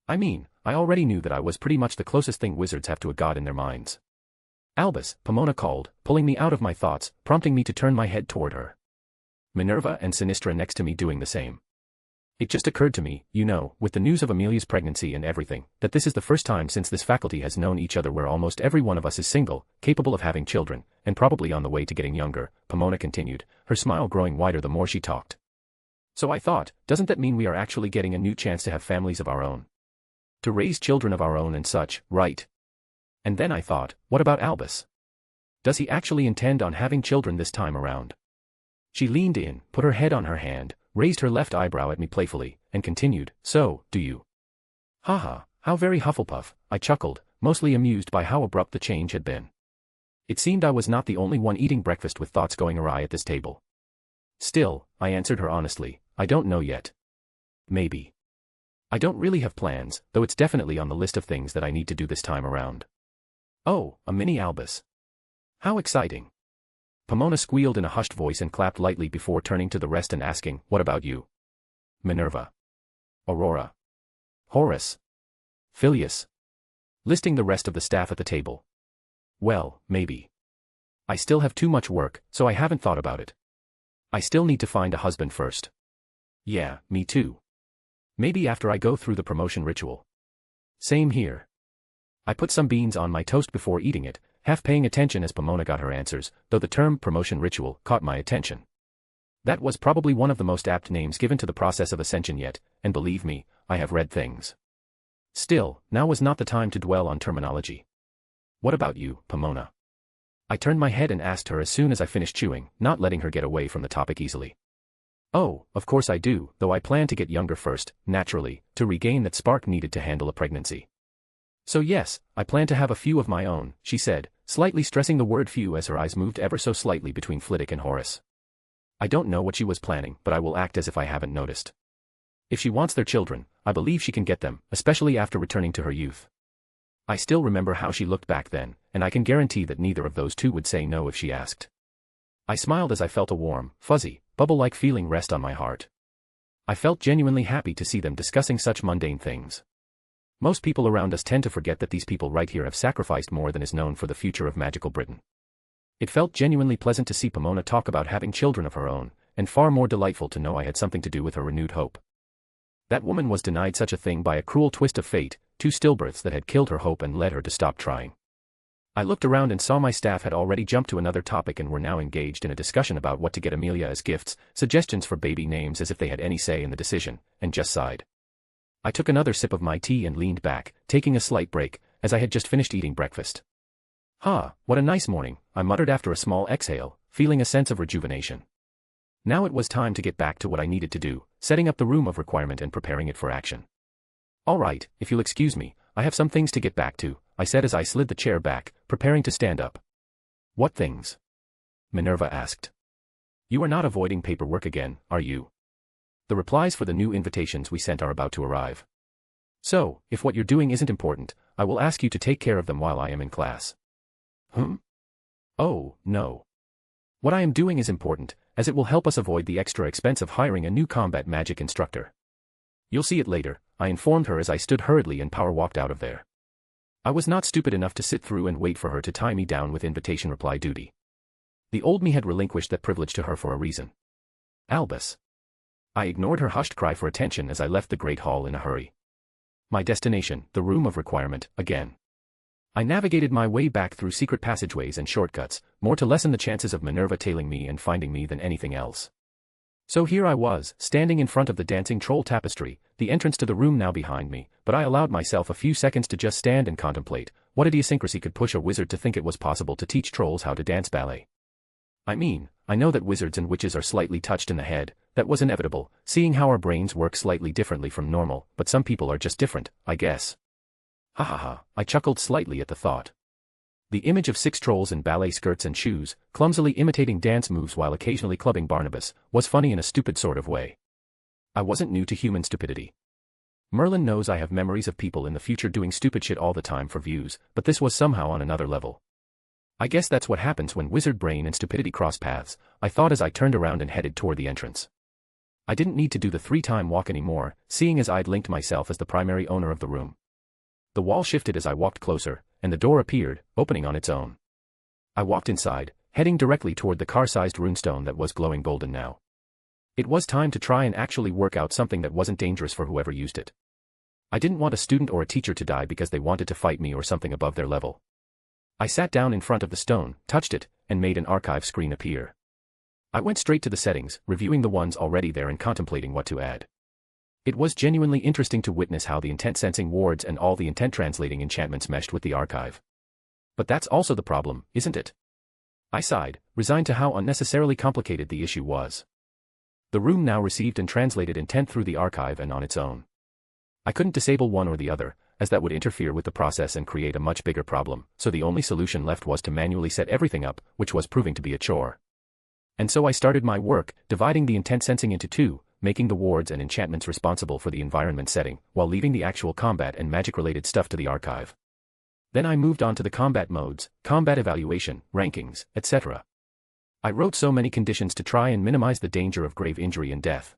I mean, I already knew that I was pretty much the closest thing wizards have to a god in their minds. "Albus," Pomona called, pulling me out of my thoughts, prompting me to turn my head toward her. Minerva and Sinistra next to me doing the same. It just occurred to me, with the news of Amelia's pregnancy and everything, that this is the first time since this faculty has known each other where almost every one of us is single, capable of having children, and probably on the way to getting younger, Pomona continued, her smile growing wider the more she talked. So I thought, doesn't that mean we are actually getting a new chance to have families of our own? To raise children of our own and such, right? And then I thought, what about Albus? Does he actually intend on having children this time around? She leaned in, put her head on her hand, raised her left eyebrow at me playfully, and continued, "So, do you?" Haha, how very Hufflepuff, I chuckled, mostly amused by how abrupt the change had been. It seemed I was not the only one eating breakfast with thoughts going awry at this table. Still, I answered her honestly, I don't know yet. Maybe. I don't really have plans, though it's definitely on the list of things that I need to do this time around. Oh, a mini Albus. How exciting. Pomona squealed in a hushed voice and clapped lightly before turning to the rest and asking, "What about you?" Minerva. Aurora. Horace. Phileas. Listing the rest of the staff at the table. Well, maybe. I still have too much work, so I haven't thought about it. I still need to find a husband first. Yeah, me too. Maybe after I go through the promotion ritual. Same here. I put some beans on my toast before eating it, half paying attention as Pomona got her answers, though the term promotion ritual caught my attention. That was probably one of the most apt names given to the process of ascension yet, and believe me, I have read things. Still, now was not the time to dwell on terminology. What about you, Pomona? I turned my head and asked her as soon as I finished chewing, not letting her get away from the topic easily. Oh, of course I do, though I plan to get younger first, naturally, to regain that spark needed to handle a pregnancy. So yes, I plan to have a few of my own, she said, slightly stressing the word few as her eyes moved ever so slightly between Flitwick and Horace. I don't know what she was planning, but I will act as if I haven't noticed. If she wants their children, I believe she can get them, especially after returning to her youth. I still remember how she looked back then, and I can guarantee that neither of those two would say no if she asked. I smiled as I felt a warm, fuzzy, bubble-like feeling rest on my heart. I felt genuinely happy to see them discussing such mundane things. Most people around us tend to forget that these people right here have sacrificed more than is known for the future of magical Britain. It felt genuinely pleasant to see Pomona talk about having children of her own, and far more delightful to know I had something to do with her renewed hope. That woman was denied such a thing by a cruel twist of fate, 2 stillbirths that had killed her hope and led her to stop trying. I looked around and saw my staff had already jumped to another topic and were now engaged in a discussion about what to get Amelia as gifts, suggestions for baby names as if they had any say in the decision, and just sighed. I took another sip of my tea and leaned back, taking a slight break, as I had just finished eating breakfast. What a nice morning, I muttered after a small exhale, feeling a sense of rejuvenation. Now it was time to get back to what I needed to do, setting up the room of requirement and preparing it for action. All right, if you'll excuse me, I have some things to get back to, I said as I slid the chair back, preparing to stand up. What things? Minerva asked. You are not avoiding paperwork again, are you? The replies for the new invitations we sent are about to arrive. So, if what you're doing isn't important, I will ask you to take care of them while I am in class. Oh, no. What I am doing is important, as it will help us avoid the extra expense of hiring a new combat magic instructor. You'll see it later, I informed her as I stood hurriedly and power walked out of there. I was not stupid enough to sit through and wait for her to tie me down with invitation reply duty. The old me had relinquished that privilege to her for a reason. Albus. I ignored her hushed cry for attention as I left the great hall in a hurry. My destination, the room of requirement, again. I navigated my way back through secret passageways and shortcuts, more to lessen the chances of Minerva tailing me and finding me than anything else. So here I was, standing in front of the dancing troll tapestry, the entrance to the room now behind me, but I allowed myself a few seconds to just stand and contemplate. What idiosyncrasy could push a wizard to think it was possible to teach trolls how to dance ballet? I mean, I know that wizards and witches are slightly touched in the head, that was inevitable, seeing how our brains work slightly differently from normal, but some people are just different, I guess. Ha ha ha, I chuckled slightly at the thought. The image of 6 trolls in ballet skirts and shoes, clumsily imitating dance moves while occasionally clubbing Barnabas, was funny in a stupid sort of way. I wasn't new to human stupidity. Merlin knows I have memories of people in the future doing stupid shit all the time for views, but this was somehow on another level. I guess that's what happens when wizard brain and stupidity cross paths, I thought as I turned around and headed toward the entrance. I didn't need to do the 3-time walk anymore, seeing as I'd linked myself as the primary owner of the room. The wall shifted as I walked closer, and the door appeared, opening on its own. I walked inside, heading directly toward the car-sized runestone that was glowing golden now. It was time to try and actually work out something that wasn't dangerous for whoever used it. I didn't want a student or a teacher to die because they wanted to fight me or something above their level. I sat down in front of the stone, touched it, and made an archive screen appear. I went straight to the settings, reviewing the ones already there and contemplating what to add. It was genuinely interesting to witness how the intent sensing wards and all the intent translating enchantments meshed with the archive. But that's also the problem, isn't it? I sighed, resigned to how unnecessarily complicated the issue was. The room now received and translated intent through the archive and on its own. I couldn't disable one or the other, as that would interfere with the process and create a much bigger problem, so the only solution left was to manually set everything up, which was proving to be a chore. And so I started my work, dividing the intent sensing into 2, making the wards and enchantments responsible for the environment setting, while leaving the actual combat and magic-related stuff to the archive. Then I moved on to the combat modes, combat evaluation, rankings, etc. I wrote so many conditions to try and minimize the danger of grave injury and death.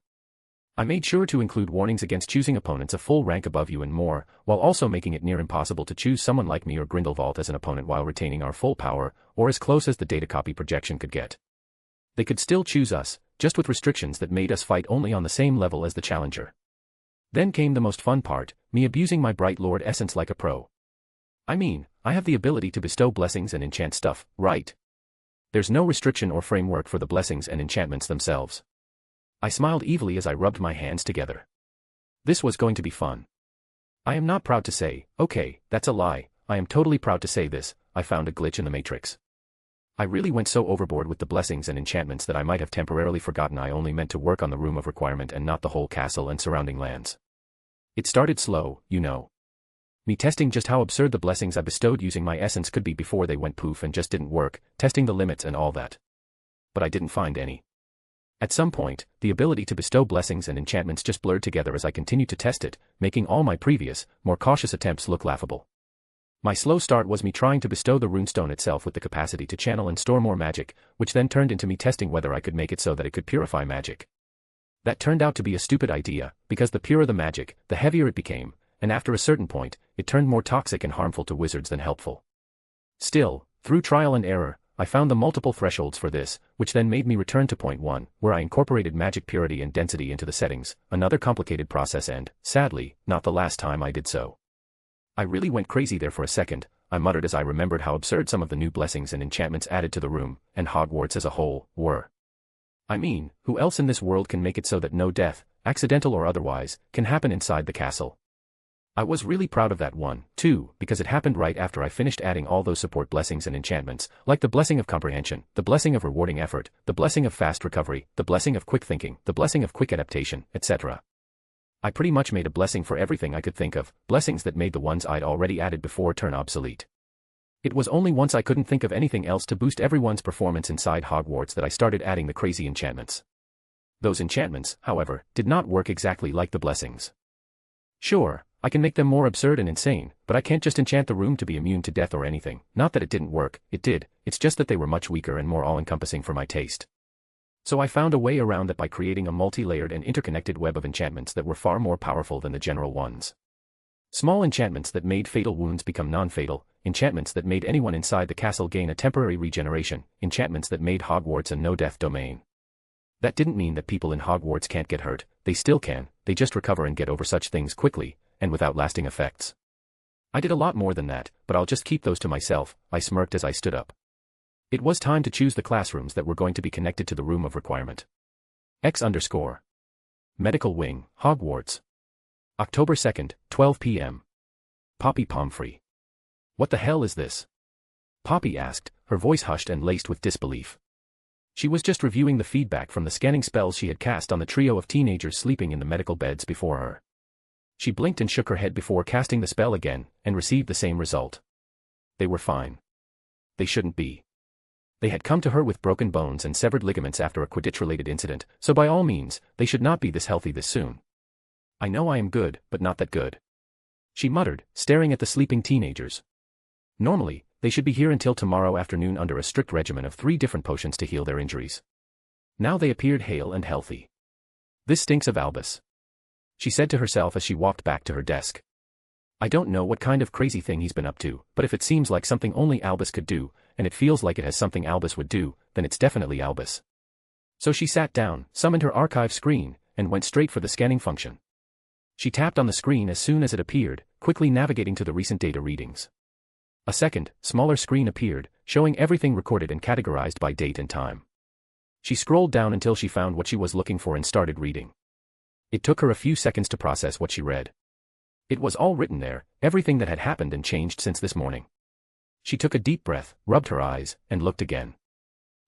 I made sure to include warnings against choosing opponents a full rank above you and more, while also making it near impossible to choose someone like me or Grindelwald as an opponent while retaining our full power, or as close as the data copy projection could get. They could still choose us, just with restrictions that made us fight only on the same level as the challenger. Then came the most fun part, me abusing my Bright Lord essence like a pro. I mean, I have the ability to bestow blessings and enchant stuff, right? There's no restriction or framework for the blessings and enchantments themselves. I smiled evilly as I rubbed my hands together. This was going to be fun. I am not proud to say, okay, that's a lie, I am totally proud to say this, I found a glitch in the matrix. I really went so overboard with the blessings and enchantments that I might have temporarily forgotten I only meant to work on the room of requirement and not the whole castle and surrounding lands. It started slow, you know. Me testing just how absurd the blessings I bestowed using my essence could be before they went poof and just didn't work, testing the limits and all that. But I didn't find any. At some point, the ability to bestow blessings and enchantments just blurred together as I continued to test it, making all my previous, more cautious attempts look laughable. My slow start was me trying to bestow the runestone itself with the capacity to channel and store more magic, which then turned into me testing whether I could make it so that it could purify magic. That turned out to be a stupid idea, because the purer the magic, the heavier it became, and after a certain point, it turned more toxic and harmful to wizards than helpful. Still, through trial and error, I found the multiple thresholds for this, which then made me return to point 1, where I incorporated magic purity and density into the settings, another complicated process and, sadly, not the last time I did so. I really went crazy there for a second, I muttered as I remembered how absurd some of the new blessings and enchantments added to the room, and Hogwarts as a whole, were. I mean, who else in this world can make it so that no death, accidental or otherwise, can happen inside the castle? I was really proud of that one, too, because it happened right after I finished adding all those support blessings and enchantments, like the blessing of comprehension, the blessing of rewarding effort, the blessing of fast recovery, the blessing of quick thinking, the blessing of quick adaptation, etc. I pretty much made a blessing for everything I could think of, blessings that made the ones I'd already added before turn obsolete. It was only once I couldn't think of anything else to boost everyone's performance inside Hogwarts that I started adding the crazy enchantments. Those enchantments, however, did not work exactly like the blessings. Sure, I can make them more absurd and insane, but I can't just enchant the room to be immune to death or anything. Not that it didn't work, it did, it's just that they were much weaker and more all-encompassing for my taste. So I found a way around that by creating a multi-layered and interconnected web of enchantments that were far more powerful than the general ones. Small enchantments that made fatal wounds become non-fatal, enchantments that made anyone inside the castle gain a temporary regeneration, enchantments that made Hogwarts a no-death domain. That didn't mean that people in Hogwarts can't get hurt, they still can, they just recover and get over such things quickly, and without lasting effects. I did a lot more than that, but I'll just keep those to myself, I smirked as I stood up. It was time to choose the classrooms that were going to be connected to the room of requirement. X_. Medical Wing, Hogwarts. October 2nd, 12 p.m. Poppy Pomfrey. What the hell is this? Poppy asked, her voice hushed and laced with disbelief. She was just reviewing the feedback from the scanning spells she had cast on the trio of teenagers sleeping in the medical beds before her. She blinked and shook her head before casting the spell again, and received the same result. They were fine. They shouldn't be. They had come to her with broken bones and severed ligaments after a Quidditch-related incident, so by all means, they should not be this healthy this soon. I know I am good, but not that good. She muttered, staring at the sleeping teenagers. Normally, they should be here until tomorrow afternoon under a strict regimen of 3 different potions to heal their injuries. Now they appeared hale and healthy. This stinks of Albus, she said to herself as she walked back to her desk. I don't know what kind of crazy thing he's been up to, but if it seems like something only Albus could do, and it feels like it has something Albus would do, then it's definitely Albus. So she sat down, summoned her archive screen, and went straight for the scanning function. She tapped on the screen as soon as it appeared, quickly navigating to the recent data readings. A second, smaller screen appeared, showing everything recorded and categorized by date and time. She scrolled down until she found what she was looking for and started reading. It took her a few seconds to process what she read. It was all written there, everything that had happened and changed since this morning. She took a deep breath, rubbed her eyes, and looked again.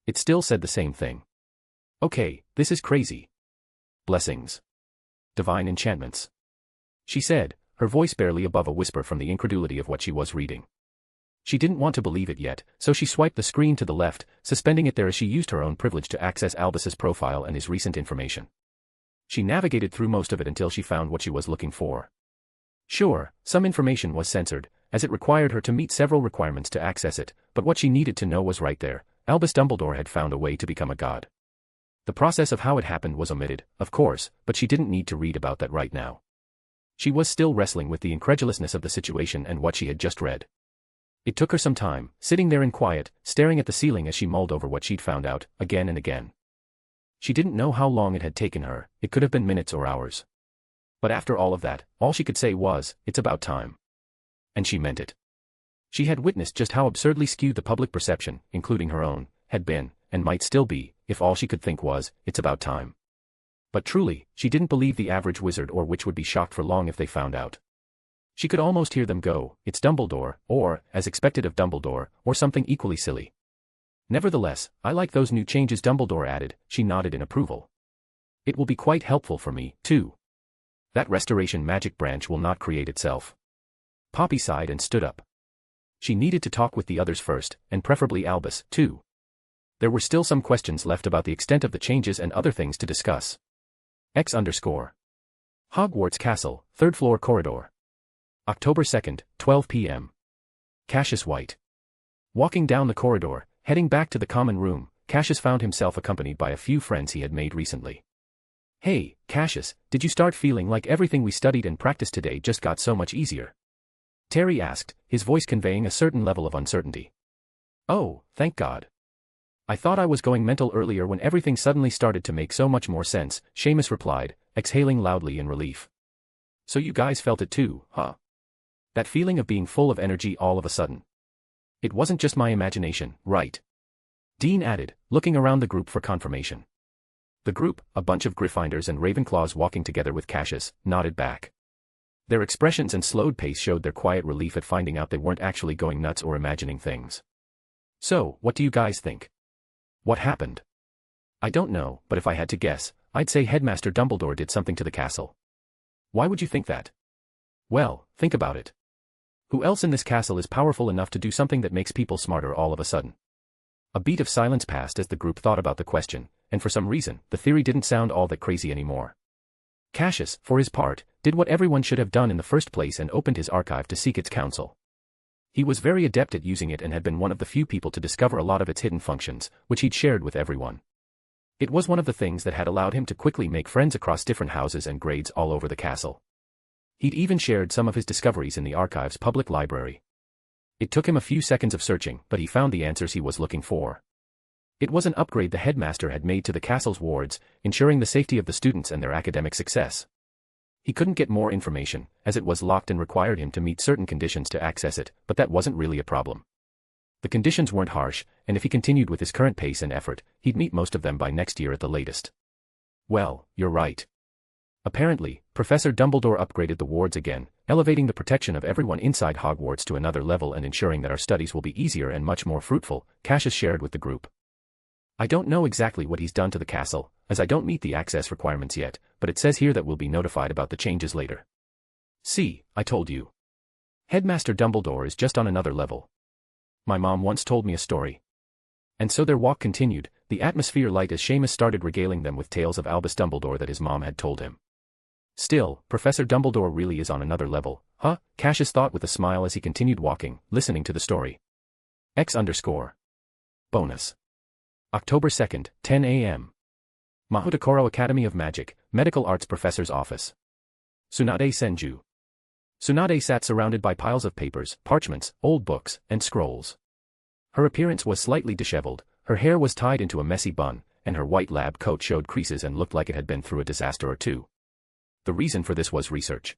It still said the same thing. Okay, this is crazy. Blessings. Divine enchantments. She said, her voice barely above a whisper from the incredulity of what she was reading. She didn't want to believe it yet, so she swiped the screen to the left, suspending it there as she used her own privilege to access Albus's profile and his recent information. She navigated through most of it until she found what she was looking for. Sure, some information was censored, as it required her to meet several requirements to access it, but what she needed to know was right there. Albus Dumbledore had found a way to become a god. The process of how it happened was omitted, of course, but she didn't need to read about that right now. She was still wrestling with the incredulousness of the situation and what she had just read. It took her some time, sitting there in quiet, staring at the ceiling as she mulled over what she'd found out, again and again. She didn't know how long it had taken her, it could have been minutes or hours. But after all of that, all she could say was, it's about time. And she meant it. She had witnessed just how absurdly skewed the public perception, including her own, had been, and might still be, if all she could think was, it's about time. But truly, she didn't believe the average wizard or witch would be shocked for long if they found out. She could almost hear them go, it's Dumbledore, or, as expected of Dumbledore, or something equally silly. Nevertheless, I like those new changes Dumbledore added, she nodded in approval. It will be quite helpful for me, too. That restoration magic branch will not create itself. Poppy sighed and stood up. She needed to talk with the others first, and preferably Albus, too. There were still some questions left about the extent of the changes and other things to discuss. X_. Hogwarts Castle, 3rd floor corridor. October 2nd, 12 p.m. Cassius White. Walking down the corridor, heading back to the common room, Cassius found himself accompanied by a few friends he had made recently. Hey, Cassius, did you start feeling like everything we studied and practiced today just got so much easier? Terry asked, his voice conveying a certain level of uncertainty. Oh, thank God. I thought I was going mental earlier when everything suddenly started to make so much more sense, Seamus replied, exhaling loudly in relief. So you guys felt it too, huh? That feeling of being full of energy all of a sudden. It wasn't just my imagination, right? Dean added, looking around the group for confirmation. The group, a bunch of Gryffindors and Ravenclaws walking together with Cassius, nodded back. Their expressions and slowed pace showed their quiet relief at finding out they weren't actually going nuts or imagining things. So, what do you guys think? What happened? I don't know, but if I had to guess, I'd say Headmaster Dumbledore did something to the castle. Why would you think that? Well, think about it. Who else in this castle is powerful enough to do something that makes people smarter all of a sudden? A beat of silence passed as the group thought about the question, and for some reason, the theory didn't sound all that crazy anymore. Cassius, for his part, did what everyone should have done in the first place and opened his archive to seek its counsel. He was very adept at using it and had been one of the few people to discover a lot of its hidden functions, which he'd shared with everyone. It was one of the things that had allowed him to quickly make friends across different houses and grades all over the castle. He'd even shared some of his discoveries in the archive's public library. It took him a few seconds of searching, but he found the answers he was looking for. It was an upgrade the headmaster had made to the castle's wards, ensuring the safety of the students and their academic success. He couldn't get more information, as it was locked and required him to meet certain conditions to access it, but that wasn't really a problem. The conditions weren't harsh, and if he continued with his current pace and effort, he'd meet most of them by next year at the latest. Well, you're right. Apparently, Professor Dumbledore upgraded the wards again, elevating the protection of everyone inside Hogwarts to another level and ensuring that our studies will be easier and much more fruitful, Cassius shared with the group. I don't know exactly what he's done to the castle, as I don't meet the access requirements yet, but it says here that we'll be notified about the changes later. See, I told you. Headmaster Dumbledore is just on another level. My mom once told me a story. And so their walk continued, the atmosphere light as Seamus started regaling them with tales of Albus Dumbledore that his mom had told him. Still, Professor Dumbledore really is on another level, huh? Cassius thought with a smile as he continued walking, listening to the story. X_. Bonus. October 2nd, 10 a.m. Mahotakoro Academy of Magic, Medical Arts Professor's Office. Tsunade Senju. Tsunade sat surrounded by piles of papers, parchments, old books, and scrolls. Her appearance was slightly disheveled, her hair was tied into a messy bun, and her white lab coat showed creases and looked like it had been through a disaster or two. The reason for this was research.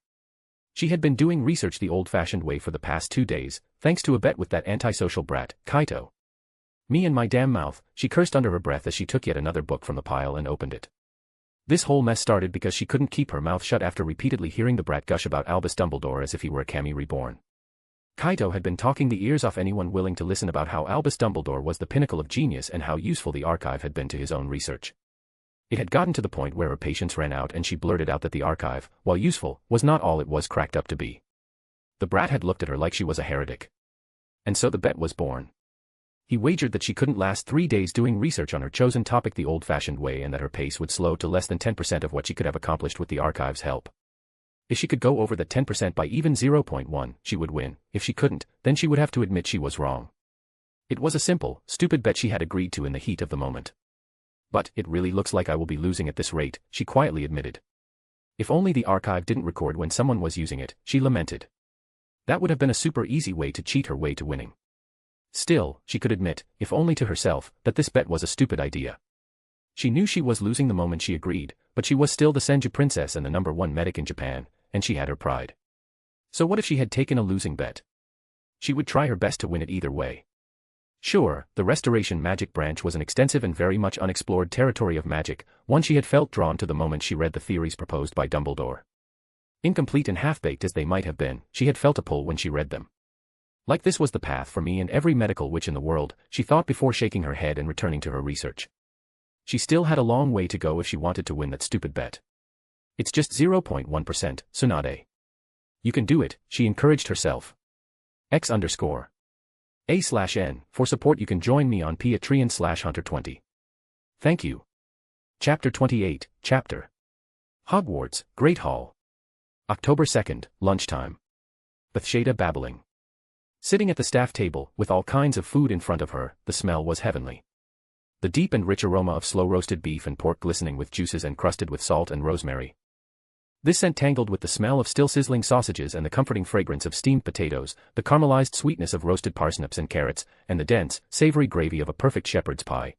She had been doing research the old-fashioned way for the past 2 days, thanks to a bet with that antisocial brat, Kaito. Me and my damn mouth, she cursed under her breath as she took yet another book from the pile and opened it. This whole mess started because she couldn't keep her mouth shut after repeatedly hearing the brat gush about Albus Dumbledore as if he were a Kami reborn. Kaito had been talking the ears off anyone willing to listen about how Albus Dumbledore was the pinnacle of genius and how useful the archive had been to his own research. It had gotten to the point where her patience ran out and she blurted out that the archive, while useful, was not all it was cracked up to be. The brat had looked at her like she was a heretic. And so the bet was born. He wagered that she couldn't last 3 days doing research on her chosen topic the old-fashioned way and that her pace would slow to less than 10% of what she could have accomplished with the archive's help. If she could go over that 10% by even 0.1, she would win. If she couldn't, then she would have to admit she was wrong. It was a simple, stupid bet she had agreed to in the heat of the moment. But it really looks like I will be losing at this rate, she quietly admitted. If only the archive didn't record when someone was using it, she lamented. That would have been a super easy way to cheat her way to winning. Still, she could admit, if only to herself, that this bet was a stupid idea. She knew she was losing the moment she agreed, but she was still the Senju princess and the #1 medic in Japan, and she had her pride. So what if she had taken a losing bet? She would try her best to win it either way. Sure, the Restoration Magic branch was an extensive and very much unexplored territory of magic, one she had felt drawn to the moment she read the theories proposed by Dumbledore. Incomplete and half-baked as they might have been, she had felt a pull when she read them. Like this was the path for me and every medical witch in the world, she thought before shaking her head and returning to her research. She still had a long way to go if she wanted to win that stupid bet. It's just 0.1%, Tsunade. You can do it, she encouraged herself. X_. A/N, for support you can join me on Patreon/Hunter20. Thank you. Chapter 28, Chapter. Hogwarts, Great Hall. October 2nd, lunchtime. Bethsaida babbling. Sitting at the staff table, with all kinds of food in front of her, the smell was heavenly. The deep and rich aroma of slow-roasted beef and pork glistening with juices and crusted with salt and rosemary. This scent tangled with the smell of still sizzling sausages and the comforting fragrance of steamed potatoes, the caramelized sweetness of roasted parsnips and carrots, and the dense, savory gravy of a perfect shepherd's pie.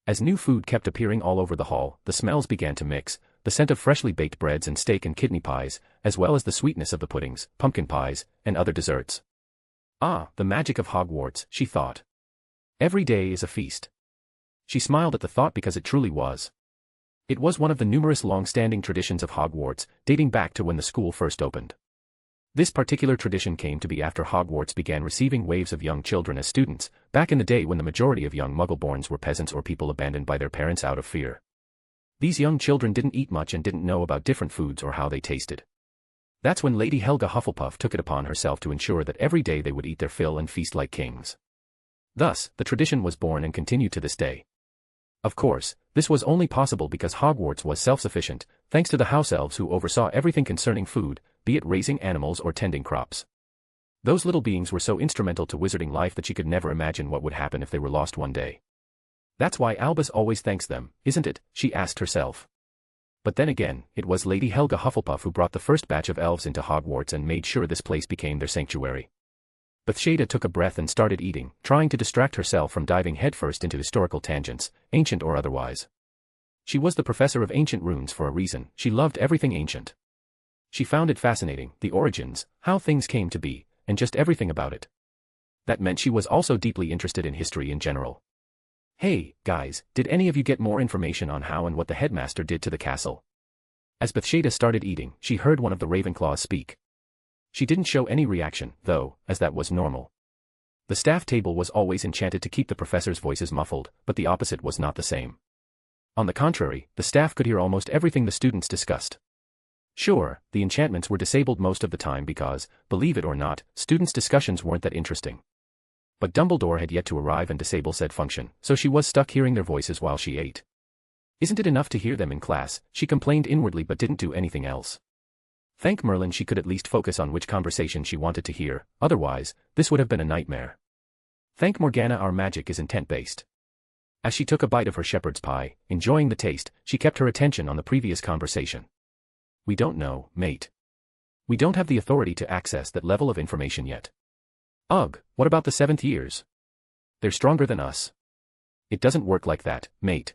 As new food kept appearing all over the hall, the smells began to mix, the scent of freshly baked breads and steak and kidney pies, as well as the sweetness of the puddings, pumpkin pies, and other desserts. Ah, the magic of Hogwarts, she thought. Every day is a feast. She smiled at the thought because it truly was. It was one of the numerous long-standing traditions of Hogwarts, dating back to when the school first opened. This particular tradition came to be after Hogwarts began receiving waves of young children as students, back in the day when the majority of young Muggleborns were peasants or people abandoned by their parents out of fear. These young children didn't eat much and didn't know about different foods or how they tasted. That's when Lady Helga Hufflepuff took it upon herself to ensure that every day they would eat their fill and feast like kings. Thus, the tradition was born and continued to this day. Of course, this was only possible because Hogwarts was self-sufficient, thanks to the house elves who oversaw everything concerning food, be it raising animals or tending crops. Those little beings were so instrumental to wizarding life that she could never imagine what would happen if they were lost one day. That's why Albus always thanks them, isn't it? She asked herself. But then again, it was Lady Helga Hufflepuff who brought the first batch of elves into Hogwarts and made sure this place became their sanctuary. Bathsheba took a breath and started eating, trying to distract herself from diving headfirst into historical tangents, ancient or otherwise. She was the professor of ancient runes for a reason. She loved everything ancient. She found it fascinating, the origins, how things came to be, and just everything about it. That meant she was also deeply interested in history in general. Hey, guys, did any of you get more information on how and what the headmaster did to the castle? As Bathsheba started eating, she heard one of the Ravenclaws speak. She didn't show any reaction, though, as that was normal. The staff table was always enchanted to keep the professors' voices muffled, but the opposite was not the same. On the contrary, the staff could hear almost everything the students discussed. Sure, the enchantments were disabled most of the time because, believe it or not, students' discussions weren't that interesting. But Dumbledore had yet to arrive and disable said function, so she was stuck hearing their voices while she ate. Isn't it enough to hear them in class? She complained inwardly but didn't do anything else. Thank Merlin she could at least focus on which conversation she wanted to hear, otherwise, this would have been a nightmare. Thank Morgana our magic is intent-based. As she took a bite of her shepherd's pie, enjoying the taste, she kept her attention on the previous conversation. We don't know, mate. We don't have the authority to access that level of information yet. Ugh, what about the 7th years? They're stronger than us. It doesn't work like that, mate.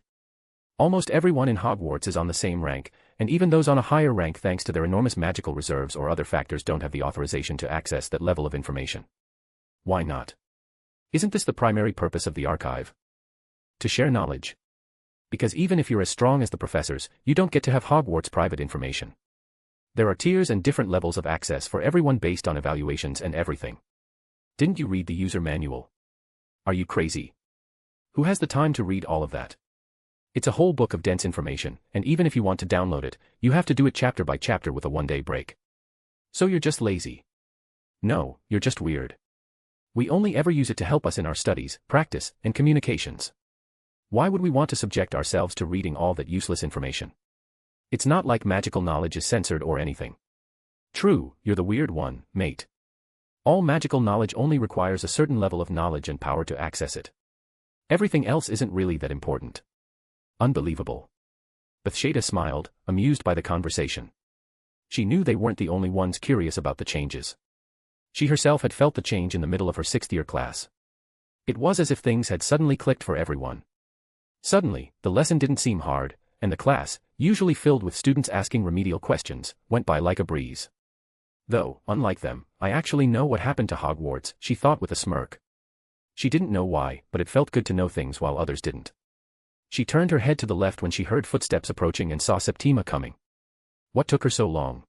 Almost everyone in Hogwarts is on the same rank, and even those on a higher rank thanks to their enormous magical reserves or other factors don't have the authorization to access that level of information. Why not? Isn't this the primary purpose of the archive? To share knowledge. Because even if you're as strong as the professors, you don't get to have Hogwarts private information. There are tiers and different levels of access for everyone based on evaluations and everything. Didn't you read the user manual? Are you crazy? Who has the time to read all of that? It's a whole book of dense information, and even if you want to download it, you have to do it chapter by chapter with a one-day break. So you're just lazy. No, you're just weird. We only ever use it to help us in our studies, practice, and communications. Why would we want to subject ourselves to reading all that useless information? It's not like magical knowledge is censored or anything. True, you're the weird one, mate. All magical knowledge only requires a certain level of knowledge and power to access it. Everything else isn't really that important. Unbelievable. Bathsheba smiled, amused by the conversation. She knew they weren't the only ones curious about the changes. She herself had felt the change in the middle of her 6th-year class. It was as if things had suddenly clicked for everyone. Suddenly, the lesson didn't seem hard, and the class, usually filled with students asking remedial questions, went by like a breeze. Though, unlike them, I actually know what happened to Hogwarts, she thought with a smirk. She didn't know why, but it felt good to know things while others didn't. She turned her head to the left when she heard footsteps approaching and saw Septima coming. What took her so long?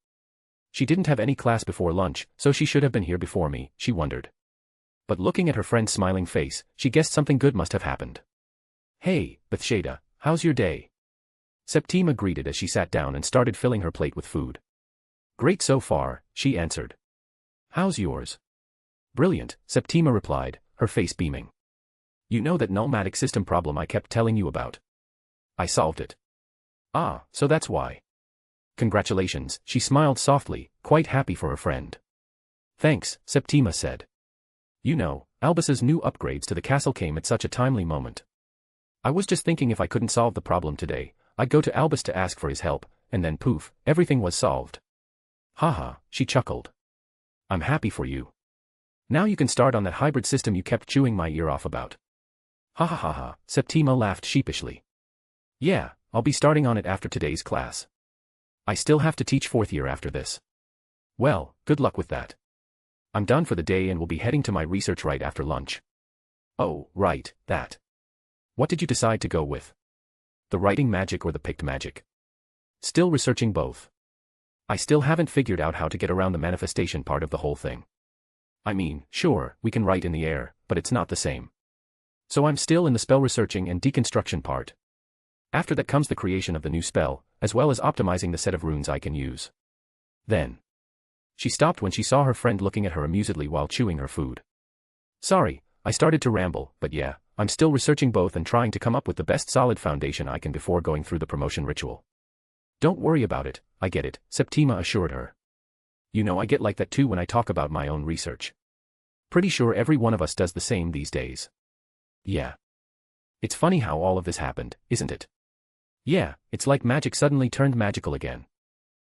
She didn't have any class before lunch, so she should have been here before me, she wondered. But looking at her friend's smiling face, she guessed something good must have happened. Hey, Bathsheba, how's your day? Septima greeted as she sat down and started filling her plate with food. Great so far, she answered. How's yours? Brilliant, Septima replied, her face beaming. You know that nullmatic system problem I kept telling you about? I solved it. Ah, so that's why. Congratulations, she smiled softly, quite happy for her friend. Thanks, Septima said. You know, Albus's new upgrades to the castle came at such a timely moment. I was just thinking if I couldn't solve the problem today, I'd go to Albus to ask for his help, and then poof, everything was solved. Haha, she chuckled. I'm happy for you. Now you can start on that hybrid system you kept chewing my ear off about. Ha ha ha ha, Septima laughed sheepishly. Yeah, I'll be starting on it after today's class. I still have to teach 4th year after this. Well, good luck with that. I'm done for the day and will be heading to my research right after lunch. Oh, right, that. What did you decide to go with? The writing magic or the picked magic? Still researching both. I still haven't figured out how to get around the manifestation part of the whole thing. I mean, sure, we can write in the air, but it's not the same. So I'm still in the spell researching and deconstruction part. After that comes the creation of the new spell, as well as optimizing the set of runes I can use. Then. She stopped when she saw her friend looking at her amusedly while chewing her food. Sorry, I started to ramble, but yeah, I'm still researching both and trying to come up with the best solid foundation I can before going through the promotion ritual. Don't worry about it, I get it, Septima assured her. You know I get like that too when I talk about my own research. Pretty sure every one of us does the same these days. Yeah. It's funny how all of this happened, isn't it? Yeah, it's like magic suddenly turned magical again.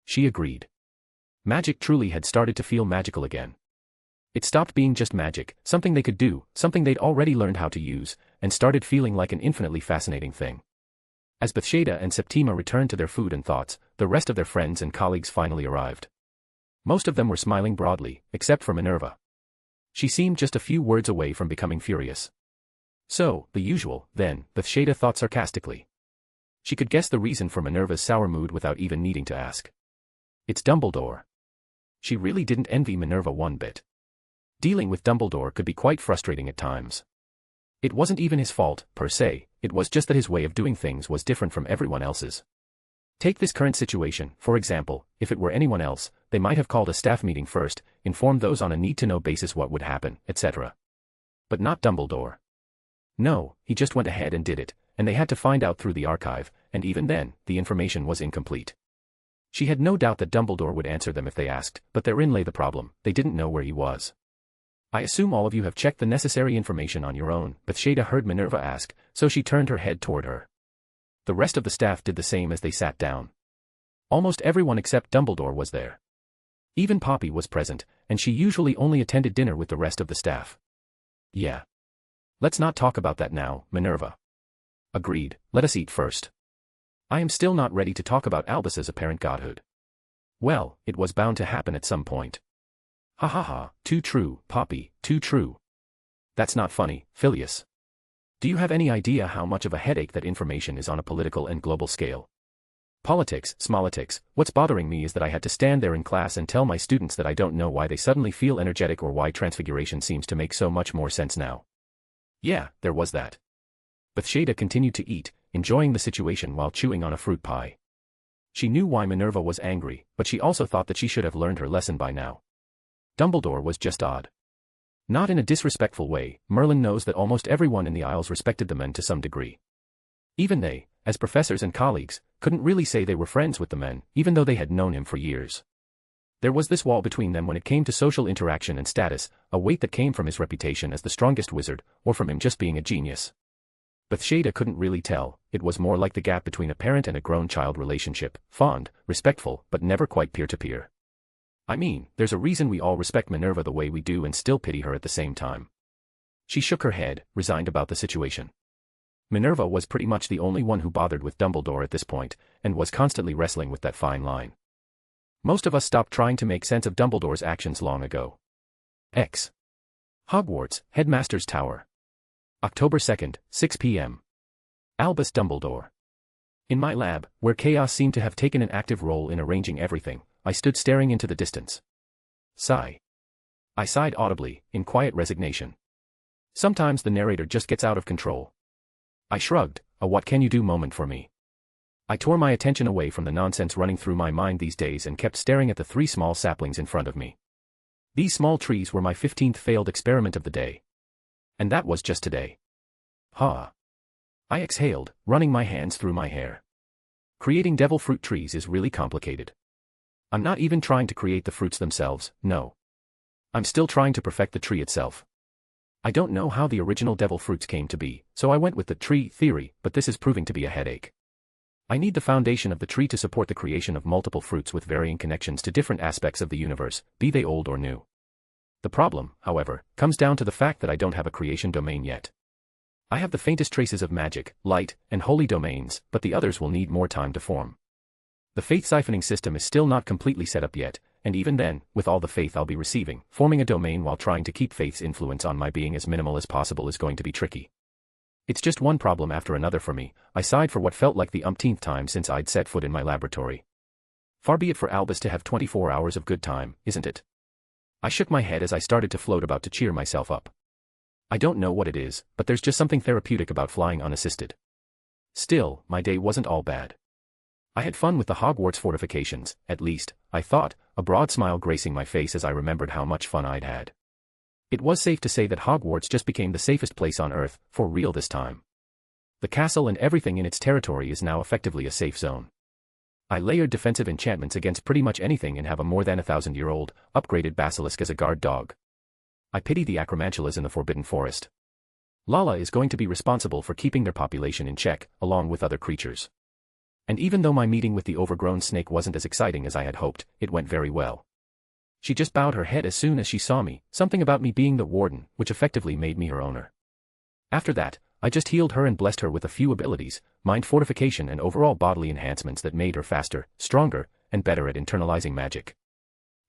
She agreed. Magic truly had started to feel magical again. It stopped being just magic, something they could do, something they'd already learned how to use, and started feeling like an infinitely fascinating thing. As Bethsaida and Septima returned to their food and thoughts, the rest of their friends and colleagues finally arrived. Most of them were smiling broadly, except for Minerva. She seemed just a few words away from becoming furious. So, the usual, then, Bethsaida thought sarcastically. She could guess the reason for Minerva's sour mood without even needing to ask. It's Dumbledore. She really didn't envy Minerva one bit. Dealing with Dumbledore could be quite frustrating at times. It wasn't even his fault, per se, it was just that his way of doing things was different from everyone else's. Take this current situation, for example, if it were anyone else, they might have called a staff meeting first, informed those on a need-to-know basis what would happen, etc. But not Dumbledore. No, he just went ahead and did it, and they had to find out through the archive, and even then, the information was incomplete. She had no doubt that Dumbledore would answer them if they asked, but therein lay the problem, they didn't know where he was. I assume all of you have checked the necessary information on your own, Bethsaida heard Minerva ask, so she turned her head toward her. The rest of the staff did the same as they sat down. Almost everyone except Dumbledore was there. Even Poppy was present, and she usually only attended dinner with the rest of the staff. Yeah. Let's not talk about that now, Minerva. Agreed, let us eat first. I am still not ready to talk about Albus's apparent godhood. Well, it was bound to happen at some point. Ha ha ha, too true, Poppy, too true. That's not funny, Phileas. Do you have any idea how much of a headache that information is on a political and global scale? Politics, smolitics, what's bothering me is that I had to stand there in class and tell my students that I don't know why they suddenly feel energetic or why transfiguration seems to make so much more sense now. Yeah, there was that. Bethsaida continued to eat, enjoying the situation while chewing on a fruit pie. She knew why Minerva was angry, but she also thought that she should have learned her lesson by now. Dumbledore was just odd. Not in a disrespectful way, Merlin knows that almost everyone in the Isles respected the men to some degree. Even they, as professors and colleagues, couldn't really say they were friends with the men, even though they had known him for years. There was this wall between them when it came to social interaction and status, a weight that came from his reputation as the strongest wizard, or from him just being a genius. Bethsaida couldn't really tell, it was more like the gap between a parent and a grown child relationship, fond, respectful, but never quite peer-to-peer. I mean, there's a reason we all respect Minerva the way we do and still pity her at the same time. She shook her head, resigned about the situation. Minerva was pretty much the only one who bothered with Dumbledore at this point, and was constantly wrestling with that fine line. Most of us stopped trying to make sense of Dumbledore's actions long ago. X. Hogwarts, Headmaster's Tower. October 2nd, 6 p.m. Albus Dumbledore. In my lab, where chaos seemed to have taken an active role in arranging everything, I stood staring into the distance. Sigh. I sighed audibly, in quiet resignation. Sometimes the narrator just gets out of control. I shrugged, a what-can-you-do moment for me. I tore my attention away from the nonsense running through my mind these days and kept staring at the 3 small saplings in front of me. These small trees were my 15th failed experiment of the day. And that was just today. Ha. I exhaled, running my hands through my hair. Creating devil fruit trees is really complicated. I'm not even trying to create the fruits themselves, no. I'm still trying to perfect the tree itself. I don't know how the original devil fruits came to be, so I went with the tree theory, but this is proving to be a headache. I need the foundation of the tree to support the creation of multiple fruits with varying connections to different aspects of the universe, be they old or new. The problem, however, comes down to the fact that I don't have a creation domain yet. I have the faintest traces of magic, light, and holy domains, but the others will need more time to form. The faith siphoning system is still not completely set up yet, and even then, with all the faith I'll be receiving, forming a domain while trying to keep faith's influence on my being as minimal as possible is going to be tricky. It's just one problem after another for me. I sighed for what felt like the umpteenth time since I'd set foot in my laboratory. Far be it for Albus to have 24 hours of good time, isn't it? I shook my head as I started to float about to cheer myself up. I don't know what it is, but there's just something therapeutic about flying unassisted. Still, my day wasn't all bad. I had fun with the Hogwarts fortifications, at least, I thought, a broad smile gracing my face as I remembered how much fun I'd had. It was safe to say that Hogwarts just became the safest place on Earth, for real this time. The castle and everything in its territory is now effectively a safe zone. I layered defensive enchantments against pretty much anything and have a more than 1,000-year-old, upgraded basilisk as a guard dog. I pity the acromantulas in the Forbidden Forest. Lala is going to be responsible for keeping their population in check, along with other creatures. And even though my meeting with the overgrown snake wasn't as exciting as I had hoped, it went very well. She just bowed her head as soon as she saw me, something about me being the warden, which effectively made me her owner. After that, I just healed her and blessed her with a few abilities, mind fortification and overall bodily enhancements that made her faster, stronger, and better at internalizing magic.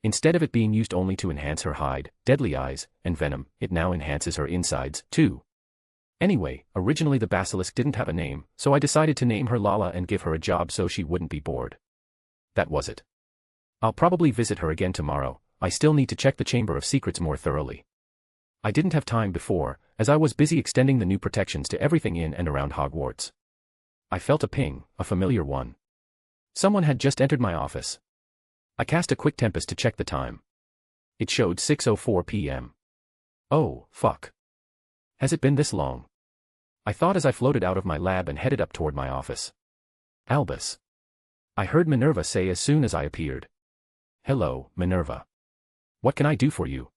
Instead of it being used only to enhance her hide, deadly eyes, and venom, it now enhances her insides, too. Anyway, originally the basilisk didn't have a name, so I decided to name her Lala and give her a job so she wouldn't be bored. That was it. I'll probably visit her again tomorrow. I still need to check the Chamber of Secrets more thoroughly. I didn't have time before, as I was busy extending the new protections to everything in and around Hogwarts. I felt a ping, a familiar one. Someone had just entered my office. I cast a quick tempest to check the time. It showed 6:04 p.m. Oh, fuck. Has it been this long? I thought as I floated out of my lab and headed up toward my office. Albus. I heard Minerva say as soon as I appeared. Hello, Minerva. What can I do for you?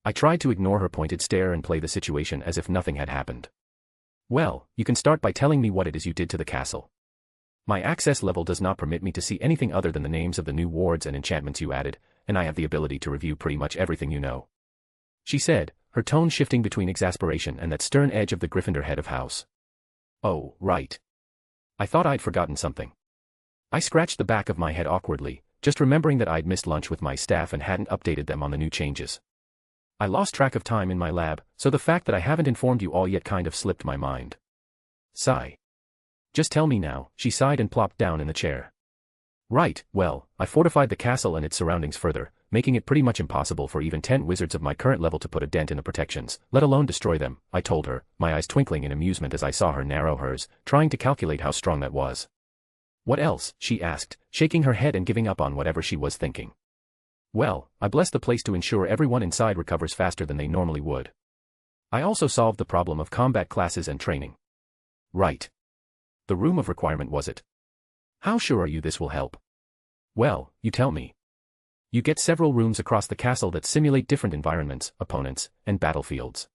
I tried to ignore her pointed stare and play the situation as if nothing had happened. Well, you can start by telling me what it is you did to the castle. My access level does not permit me to see anything other than the names of the new wards and enchantments you added, and I have the ability to review pretty much everything you know. She said, her tone shifting between exasperation and that stern edge of the Gryffindor head of house. Oh, right. I thought I'd forgotten something. I scratched the back of my head awkwardly, just remembering that I'd missed lunch with my staff and hadn't updated them on the new changes. I lost track of time in my lab, so the fact that I haven't informed you all yet kind of slipped my mind. Sigh. Just tell me now, she sighed and plopped down in the chair. Right, well, I fortified the castle and its surroundings further, making it pretty much impossible for even 10 wizards of my current level to put a dent in the protections, let alone destroy them, I told her, my eyes twinkling in amusement as I saw her narrow hers, trying to calculate how strong that was. What else? She asked, shaking her head and giving up on whatever she was thinking. Well, I blessed the place to ensure everyone inside recovers faster than they normally would. I also solved the problem of combat classes and training. Right. The room of requirement was it? How sure are you this will help? Well, you tell me. You get several rooms across the castle that simulate different environments, opponents, and battlefields.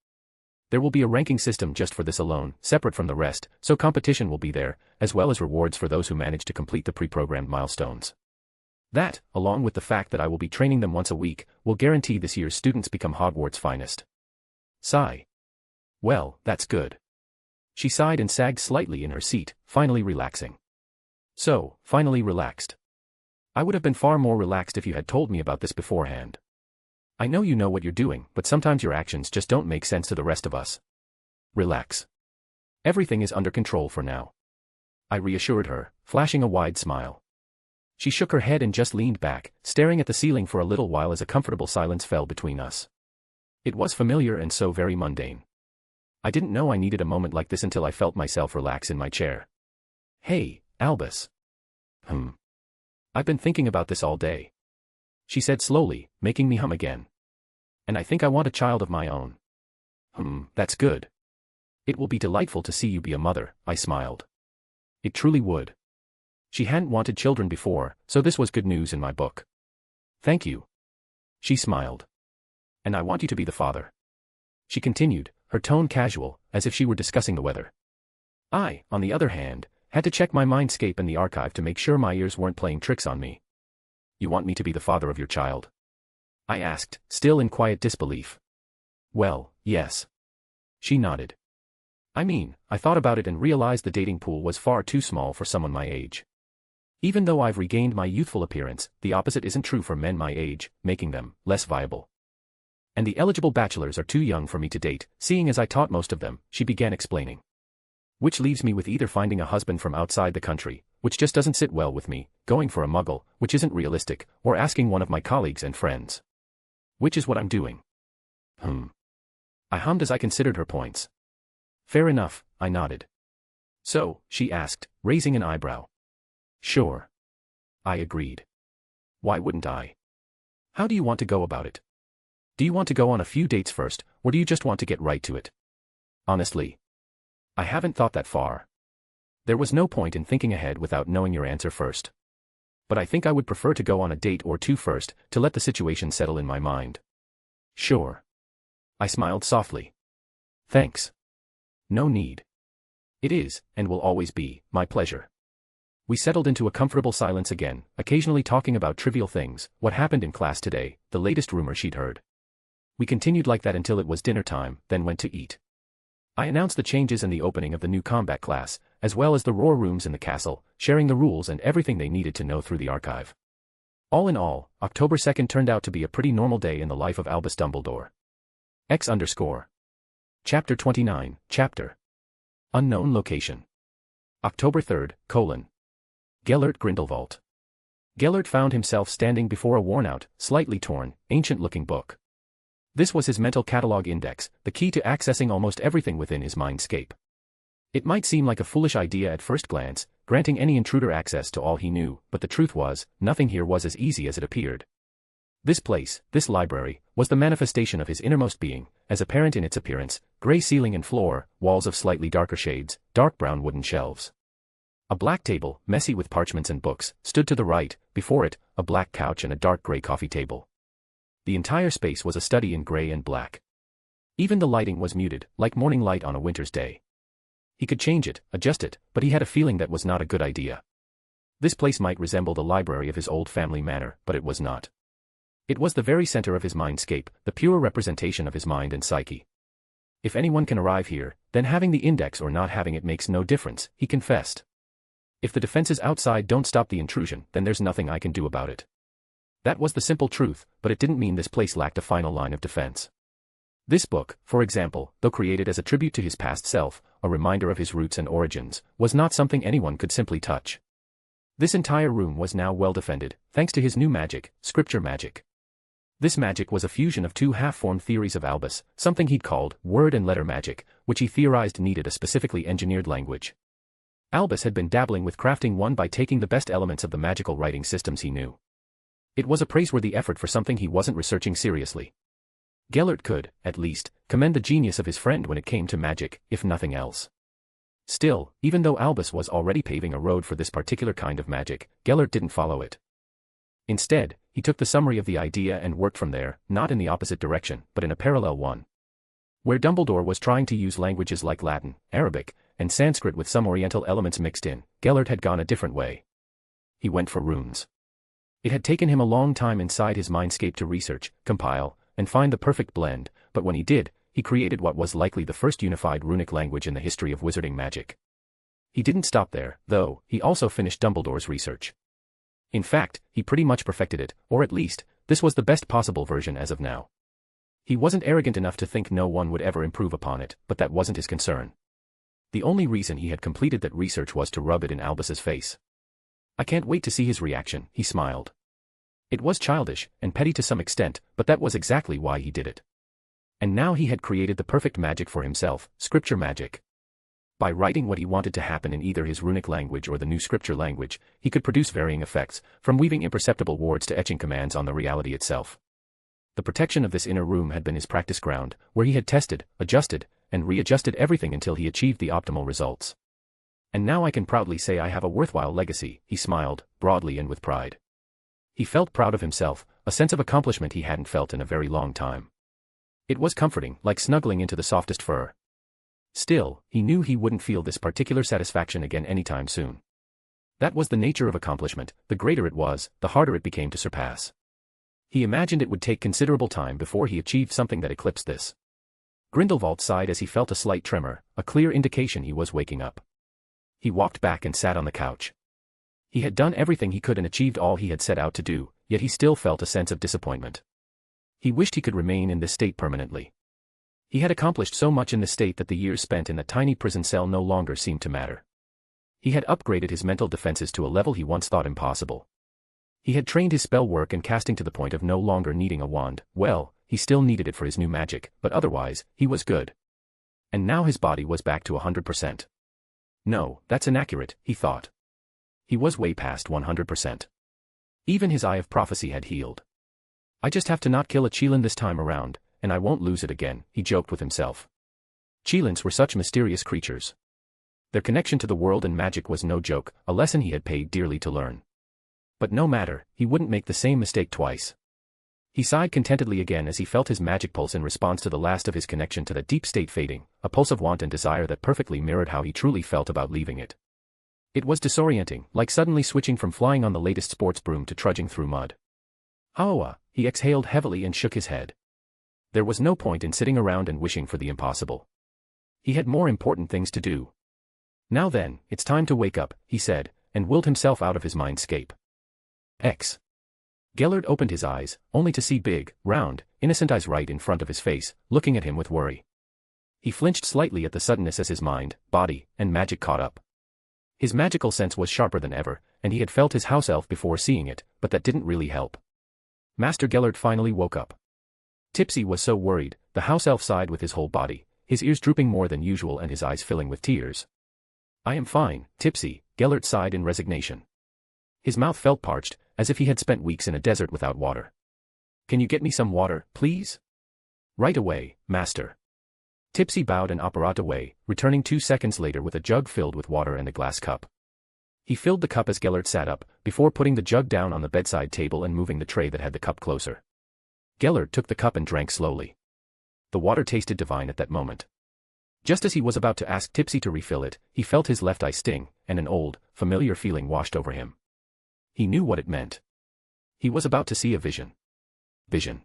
There will be a ranking system just for this alone, separate from the rest, so competition will be there, as well as rewards for those who manage to complete the pre-programmed milestones. That, along with the fact that I will be training them once a week, will guarantee this year's students become Hogwarts' finest. Sigh. Well, that's good. She sighed and sagged slightly in her seat, finally relaxing. So, finally relaxed. I would have been far more relaxed if you had told me about this beforehand. I know you know what you're doing, but sometimes your actions just don't make sense to the rest of us. Relax. Everything is under control for now. I reassured her, flashing a wide smile. She shook her head and just leaned back, staring at the ceiling for a little while as a comfortable silence fell between us. It was familiar and so very mundane. I didn't know I needed a moment like this until I felt myself relax in my chair. Hey, Albus. I've been thinking about this all day. She said slowly, making me hum again. And I think I want a child of my own. That's good. It will be delightful to see you be a mother, I smiled. It truly would. She hadn't wanted children before, so this was good news in my book. Thank you. She smiled. And I want you to be the father. She continued, her tone casual, as if she were discussing the weather. I, on the other hand, had to check my mindscape and the archive to make sure my ears weren't playing tricks on me. You want me to be the father of your child? I asked, still in quiet disbelief. Well, yes. She nodded. I mean, I thought about it and realized the dating pool was far too small for someone my age. Even though I've regained my youthful appearance, the opposite isn't true for men my age, making them less viable. And the eligible bachelors are too young for me to date, seeing as I taught most of them, she began explaining. Which leaves me with either finding a husband from outside the country, which just doesn't sit well with me, going for a muggle, which isn't realistic, or asking one of my colleagues and friends. Which is what I'm doing. I hummed as I considered her points. Fair enough, I nodded. So, she asked, raising an eyebrow. Sure. I agreed. Why wouldn't I? How do you want to go about it? Do you want to go on a few dates first, or do you just want to get right to it? Honestly, I haven't thought that far. There was no point in thinking ahead without knowing your answer first. But I think I would prefer to go on a date or two first, to let the situation settle in my mind. Sure. I smiled softly. Thanks. No need. It is, and will always be, my pleasure. We settled into a comfortable silence again, occasionally talking about trivial things, what happened in class today, the latest rumor she'd heard. We continued like that until it was dinner time, then went to eat. I announced the changes and the opening of the new combat class, as well as the roar rooms in the castle, sharing the rules and everything they needed to know through the archive. All in all, October 2nd turned out to be a pretty normal day in the life of Albus Dumbledore. X_. Chapter 29, Chapter. Unknown Location. October 3rd, Gellert Grindelwald. Gellert found himself standing before a worn-out, slightly torn, ancient-looking book. This was his mental catalog index, the key to accessing almost everything within his mindscape. It might seem like a foolish idea at first glance, granting any intruder access to all he knew, but the truth was, nothing here was as easy as it appeared. This place, this library, was the manifestation of his innermost being, as apparent in its appearance, gray ceiling and floor, walls of slightly darker shades, dark brown wooden shelves. A black table, messy with parchments and books, stood to the right, before it, a black couch and a dark gray coffee table. The entire space was a study in gray and black. Even the lighting was muted, like morning light on a winter's day. He could change it, adjust it, but he had a feeling that was not a good idea. This place might resemble the library of his old family manor, but it was not. It was the very center of his mindscape, the pure representation of his mind and psyche. If anyone can arrive here, then having the index or not having it makes no difference, he confessed. If the defenses outside don't stop the intrusion, then there's nothing I can do about it. That was the simple truth, but it didn't mean this place lacked a final line of defense. This book, for example, though created as a tribute to his past self, a reminder of his roots and origins, was not something anyone could simply touch. This entire room was now well defended, thanks to his new magic, scripture magic. This magic was a fusion of two half-formed theories of Albus, something he'd called word and letter magic, which he theorized needed a specifically engineered language. Albus had been dabbling with crafting one by taking the best elements of the magical writing systems he knew. It was a praiseworthy effort for something he wasn't researching seriously. Gellert could, at least, commend the genius of his friend when it came to magic, if nothing else. Still, even though Albus was already paving a road for this particular kind of magic, Gellert didn't follow it. Instead, he took the summary of the idea and worked from there, not in the opposite direction, but in a parallel one. Where Dumbledore was trying to use languages like Latin, Arabic, and Sanskrit with some Oriental elements mixed in, Gellert had gone a different way. He went for runes. It had taken him a long time inside his mindscape to research, compile, and find the perfect blend, but when he did, he created what was likely the first unified runic language in the history of wizarding magic. He didn't stop there, though, he also finished Dumbledore's research. In fact, he pretty much perfected it, or at least, this was the best possible version as of now. He wasn't arrogant enough to think no one would ever improve upon it, but that wasn't his concern. The only reason he had completed that research was to rub it in Albus's face. I can't wait to see his reaction, he smiled. It was childish, and petty to some extent, but that was exactly why he did it. And now he had created the perfect magic for himself, scripture magic. By writing what he wanted to happen in either his runic language or the new scripture language, he could produce varying effects, from weaving imperceptible words to etching commands on the reality itself. The protection of this inner room had been his practice ground, where he had tested, adjusted, and readjusted everything until he achieved the optimal results. And now I can proudly say I have a worthwhile legacy, he smiled, broadly and with pride. He felt proud of himself, a sense of accomplishment he hadn't felt in a very long time. It was comforting, like snuggling into the softest fur. Still, he knew he wouldn't feel this particular satisfaction again anytime soon. That was the nature of accomplishment, the greater it was, the harder it became to surpass. He imagined it would take considerable time before he achieved something that eclipsed this. Grindelwald sighed as he felt a slight tremor, a clear indication he was waking up. He walked back and sat on the couch. He had done everything he could and achieved all he had set out to do, yet he still felt a sense of disappointment. He wished he could remain in this state permanently. He had accomplished so much in this state that the years spent in that tiny prison cell no longer seemed to matter. He had upgraded his mental defenses to a level he once thought impossible. He had trained his spell work and casting to the point of no longer needing a wand. Well, he still needed it for his new magic, but otherwise, he was good. And now his body was back to 100%. No, that's inaccurate, he thought. He was way past 100%. Even his eye of prophecy had healed. I just have to not kill a Qilin this time around, and I won't lose it again, he joked with himself. Qilins were such mysterious creatures. Their connection to the world and magic was no joke, a lesson he had paid dearly to learn. But no matter, he wouldn't make the same mistake twice. He sighed contentedly again as he felt his magic pulse in response to the last of his connection to that deep state fading, a pulse of want and desire that perfectly mirrored how he truly felt about leaving it. It was disorienting, like suddenly switching from flying on the latest sports broom to trudging through mud. Hawa, he exhaled heavily and shook his head. There was no point in sitting around and wishing for the impossible. He had more important things to do. Now then, it's time to wake up, he said, and willed himself out of his mindscape. Gellert opened his eyes, only to see big, round, innocent eyes right in front of his face, looking at him with worry. He flinched slightly at the suddenness as his mind, body, and magic caught up. His magical sense was sharper than ever, and he had felt his house elf before seeing it, but that didn't really help. Master Gellert finally woke up. Tipsy was so worried, the house elf sighed with his whole body, his ears drooping more than usual and his eyes filling with tears. I am fine, Tipsy, Gellert sighed in resignation. His mouth felt parched, as if he had spent weeks in a desert without water. Can you get me some water, please? Right away, master. Tipsy bowed and apparat away, returning 2 seconds later with a jug filled with water and a glass cup. He filled the cup as Gellert sat up, before putting the jug down on the bedside table and moving the tray that had the cup closer. Gellert took the cup and drank slowly. The water tasted divine at that moment. Just as he was about to ask Tipsy to refill it, he felt his left eye sting, and an old, familiar feeling washed over him. He knew what it meant. He was about to see a vision. Vision.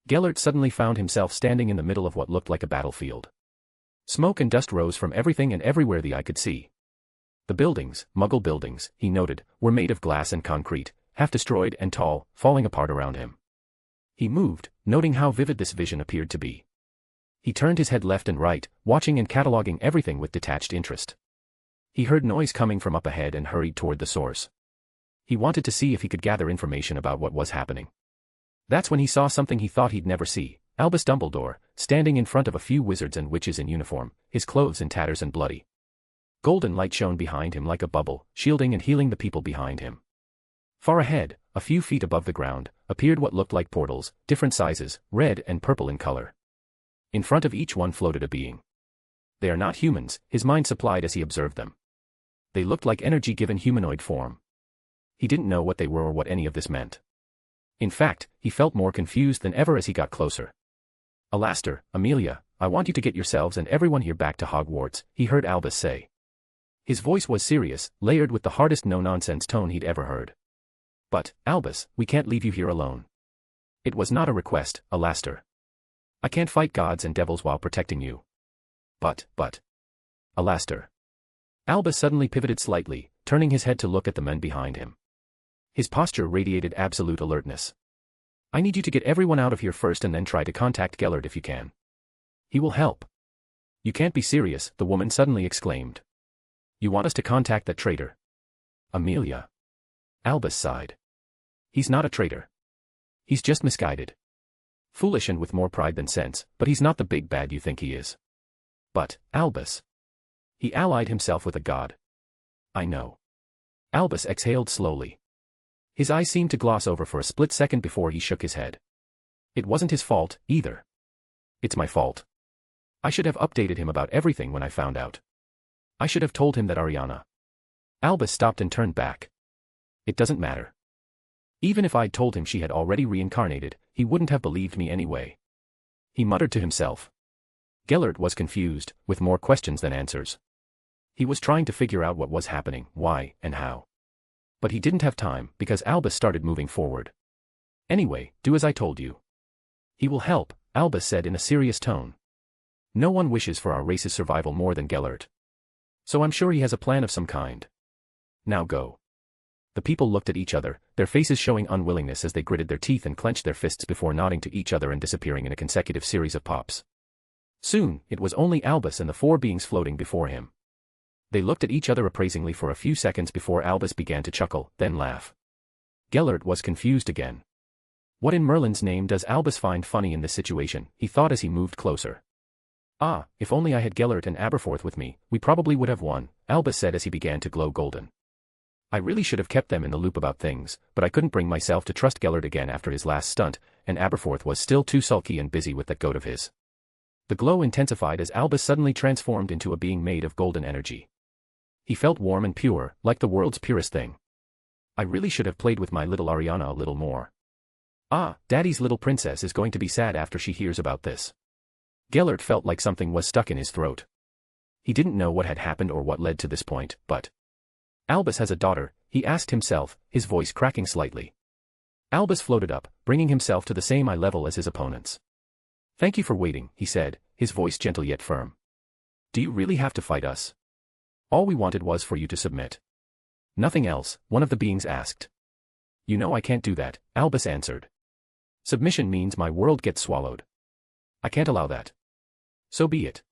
Gellert suddenly found himself standing in the middle of what looked like a battlefield. Smoke and dust rose from everything and everywhere the eye could see. The buildings, Muggle buildings, he noted, were made of glass and concrete, half destroyed and tall, falling apart around him. He moved, noting how vivid this vision appeared to be. He turned his head left and right, watching and cataloging everything with detached interest. He heard noise coming from up ahead and hurried toward the source. He wanted to see if he could gather information about what was happening. That's when he saw something he thought he'd never see, Albus Dumbledore, standing in front of a few wizards and witches in uniform, his clothes in tatters and bloody. Golden light shone behind him like a bubble, shielding and healing the people behind him. Far ahead, a few feet above the ground, appeared what looked like portals, different sizes, red and purple in color. In front of each one floated a being. They are not humans, his mind supplied as he observed them. They looked like energy-given humanoid form. He didn't know what they were or what any of this meant. In fact, he felt more confused than ever as he got closer. Alastair, Amelia, I want you to get yourselves and everyone here back to Hogwarts, he heard Albus say. His voice was serious, layered with the hardest no-nonsense tone he'd ever heard. But, Albus, we can't leave you here alone. It was not a request, Alastair. I can't fight gods and devils while protecting you. But. Alastair. Albus suddenly pivoted slightly, turning his head to look at the men behind him. His posture radiated absolute alertness. I need you to get everyone out of here first and then try to contact Gellert if you can. He will help. You can't be serious, the woman suddenly exclaimed. You want us to contact that traitor? Amelia. Albus sighed. He's not a traitor. He's just misguided. Foolish and with more pride than sense, but he's not the big bad you think he is. But, Albus. He allied himself with a god. I know. Albus exhaled slowly. His eyes seemed to gloss over for a split second before he shook his head. It wasn't his fault, either. It's my fault. I should have updated him about everything when I found out. I should have told him that Ariana. Albus stopped and turned back. It doesn't matter. Even if I'd told him she had already reincarnated, he wouldn't have believed me anyway. He muttered to himself. Gellert was confused, with more questions than answers. He was trying to figure out what was happening, why, and how. But he didn't have time, because Albus started moving forward. Anyway, do as I told you. He will help, Albus said in a serious tone. No one wishes for our race's survival more than Gellert. So I'm sure he has a plan of some kind. Now go. The people looked at each other, their faces showing unwillingness as they gritted their teeth and clenched their fists before nodding to each other and disappearing in a consecutive series of pops. Soon, it was only Albus and the four beings floating before him. They looked at each other appraisingly for a few seconds before Albus began to chuckle, then laugh. Gellert was confused again. What in Merlin's name does Albus find funny in this situation, he thought as he moved closer. Ah, if only I had Gellert and Aberforth with me, we probably would have won, Albus said as he began to glow golden. I really should have kept them in the loop about things, but I couldn't bring myself to trust Gellert again after his last stunt, and Aberforth was still too sulky and busy with that goat of his. The glow intensified as Albus suddenly transformed into a being made of golden energy. He felt warm and pure, like the world's purest thing. I really should have played with my little Ariana a little more. Ah, Daddy's little princess is going to be sad after she hears about this. Gellert felt like something was stuck in his throat. He didn't know what had happened or what led to this point, but... Albus has a daughter, he asked himself, his voice cracking slightly. Albus floated up, bringing himself to the same eye level as his opponents. Thank you for waiting, he said, his voice gentle yet firm. Do you really have to fight us? All we wanted was for you to submit. Nothing else, one of the beings asked. You know I can't do that, Albus answered. Submission means my world gets swallowed. I can't allow that. So be it.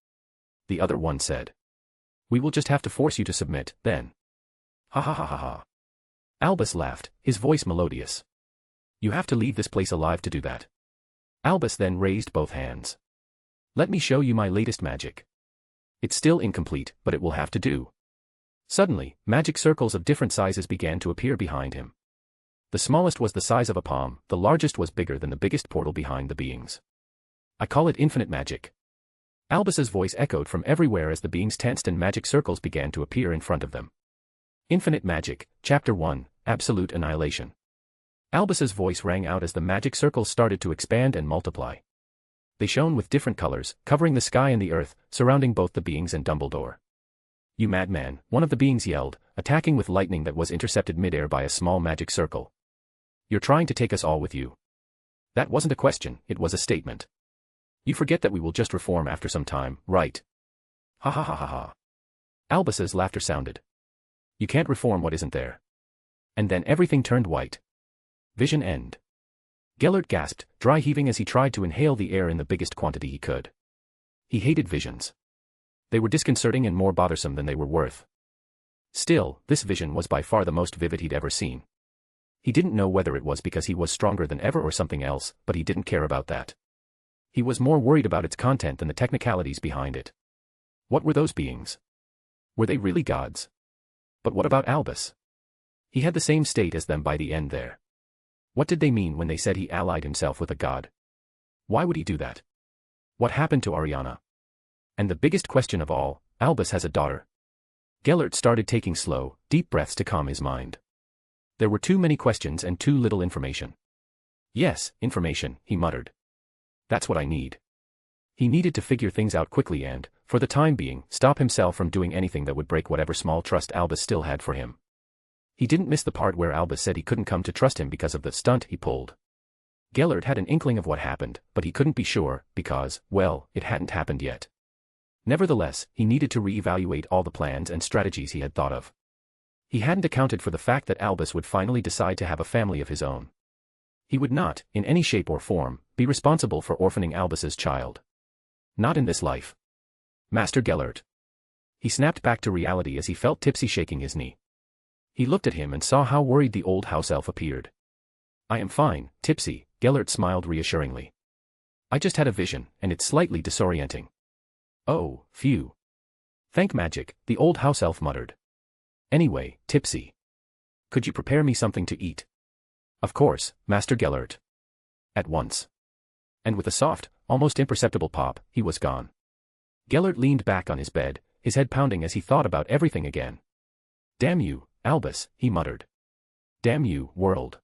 The other one said. We will just have to force you to submit, then. Ha ha ha ha ha. Albus laughed, his voice melodious. You have to leave this place alive to do that. Albus then raised both hands. Let me show you my latest magic. It's still incomplete, but it will have to do. Suddenly, magic circles of different sizes began to appear behind him. The smallest was the size of a palm, the largest was bigger than the biggest portal behind the beings. I call it infinite magic. Albus's voice echoed from everywhere as the beings tensed and magic circles began to appear in front of them. Infinite Magic, Chapter 1, Absolute Annihilation. Albus's voice rang out as the magic circles started to expand and multiply. They shone with different colors, covering the sky and the earth, surrounding both the beings and Dumbledore. You madman, one of the beings yelled, attacking with lightning that was intercepted midair by a small magic circle. You're trying to take us all with you. That wasn't a question, it was a statement. You forget that we will just reform after some time, right? Ha ha ha ha ha. Albus's laughter sounded. You can't reform what isn't there. And then everything turned white. Vision end. Gellert gasped, dry heaving as he tried to inhale the air in the biggest quantity he could. He hated visions. They were disconcerting and more bothersome than they were worth. Still, this vision was by far the most vivid he'd ever seen. He didn't know whether it was because he was stronger than ever or something else, but he didn't care about that. He was more worried about its content than the technicalities behind it. What were those beings? Were they really gods? But what about Albus? He had the same state as them by the end there. What did they mean when they said he allied himself with a god? Why would he do that? What happened to Ariana? And the biggest question of all, Albus has a daughter. Gellert started taking slow, deep breaths to calm his mind. There were too many questions and too little information. Yes, information, he muttered. That's what I need. He needed to figure things out quickly and, for the time being, stop himself from doing anything that would break whatever small trust Albus still had for him. He didn't miss the part where Albus said he couldn't come to trust him because of the stunt he pulled. Gellert had an inkling of what happened, but he couldn't be sure, because, well, it hadn't happened yet. Nevertheless, he needed to re-evaluate all the plans and strategies he had thought of. He hadn't accounted for the fact that Albus would finally decide to have a family of his own. He would not, in any shape or form, be responsible for orphaning Albus's child. Not in this life. Master Gellert. He snapped back to reality as he felt Tipsy shaking his knee. He looked at him and saw how worried the old house elf appeared. I am fine, Tipsy, Gellert smiled reassuringly. I just had a vision, and it's slightly disorienting. Oh, phew. Thank magic, the old house elf muttered. Anyway, Tipsy. Could you prepare me something to eat? Of course, Master Gellert. At once. And with a soft, almost imperceptible pop, he was gone. Gellert leaned back on his bed, his head pounding as he thought about everything again. Damn you, Albus, he muttered. Damn you, world.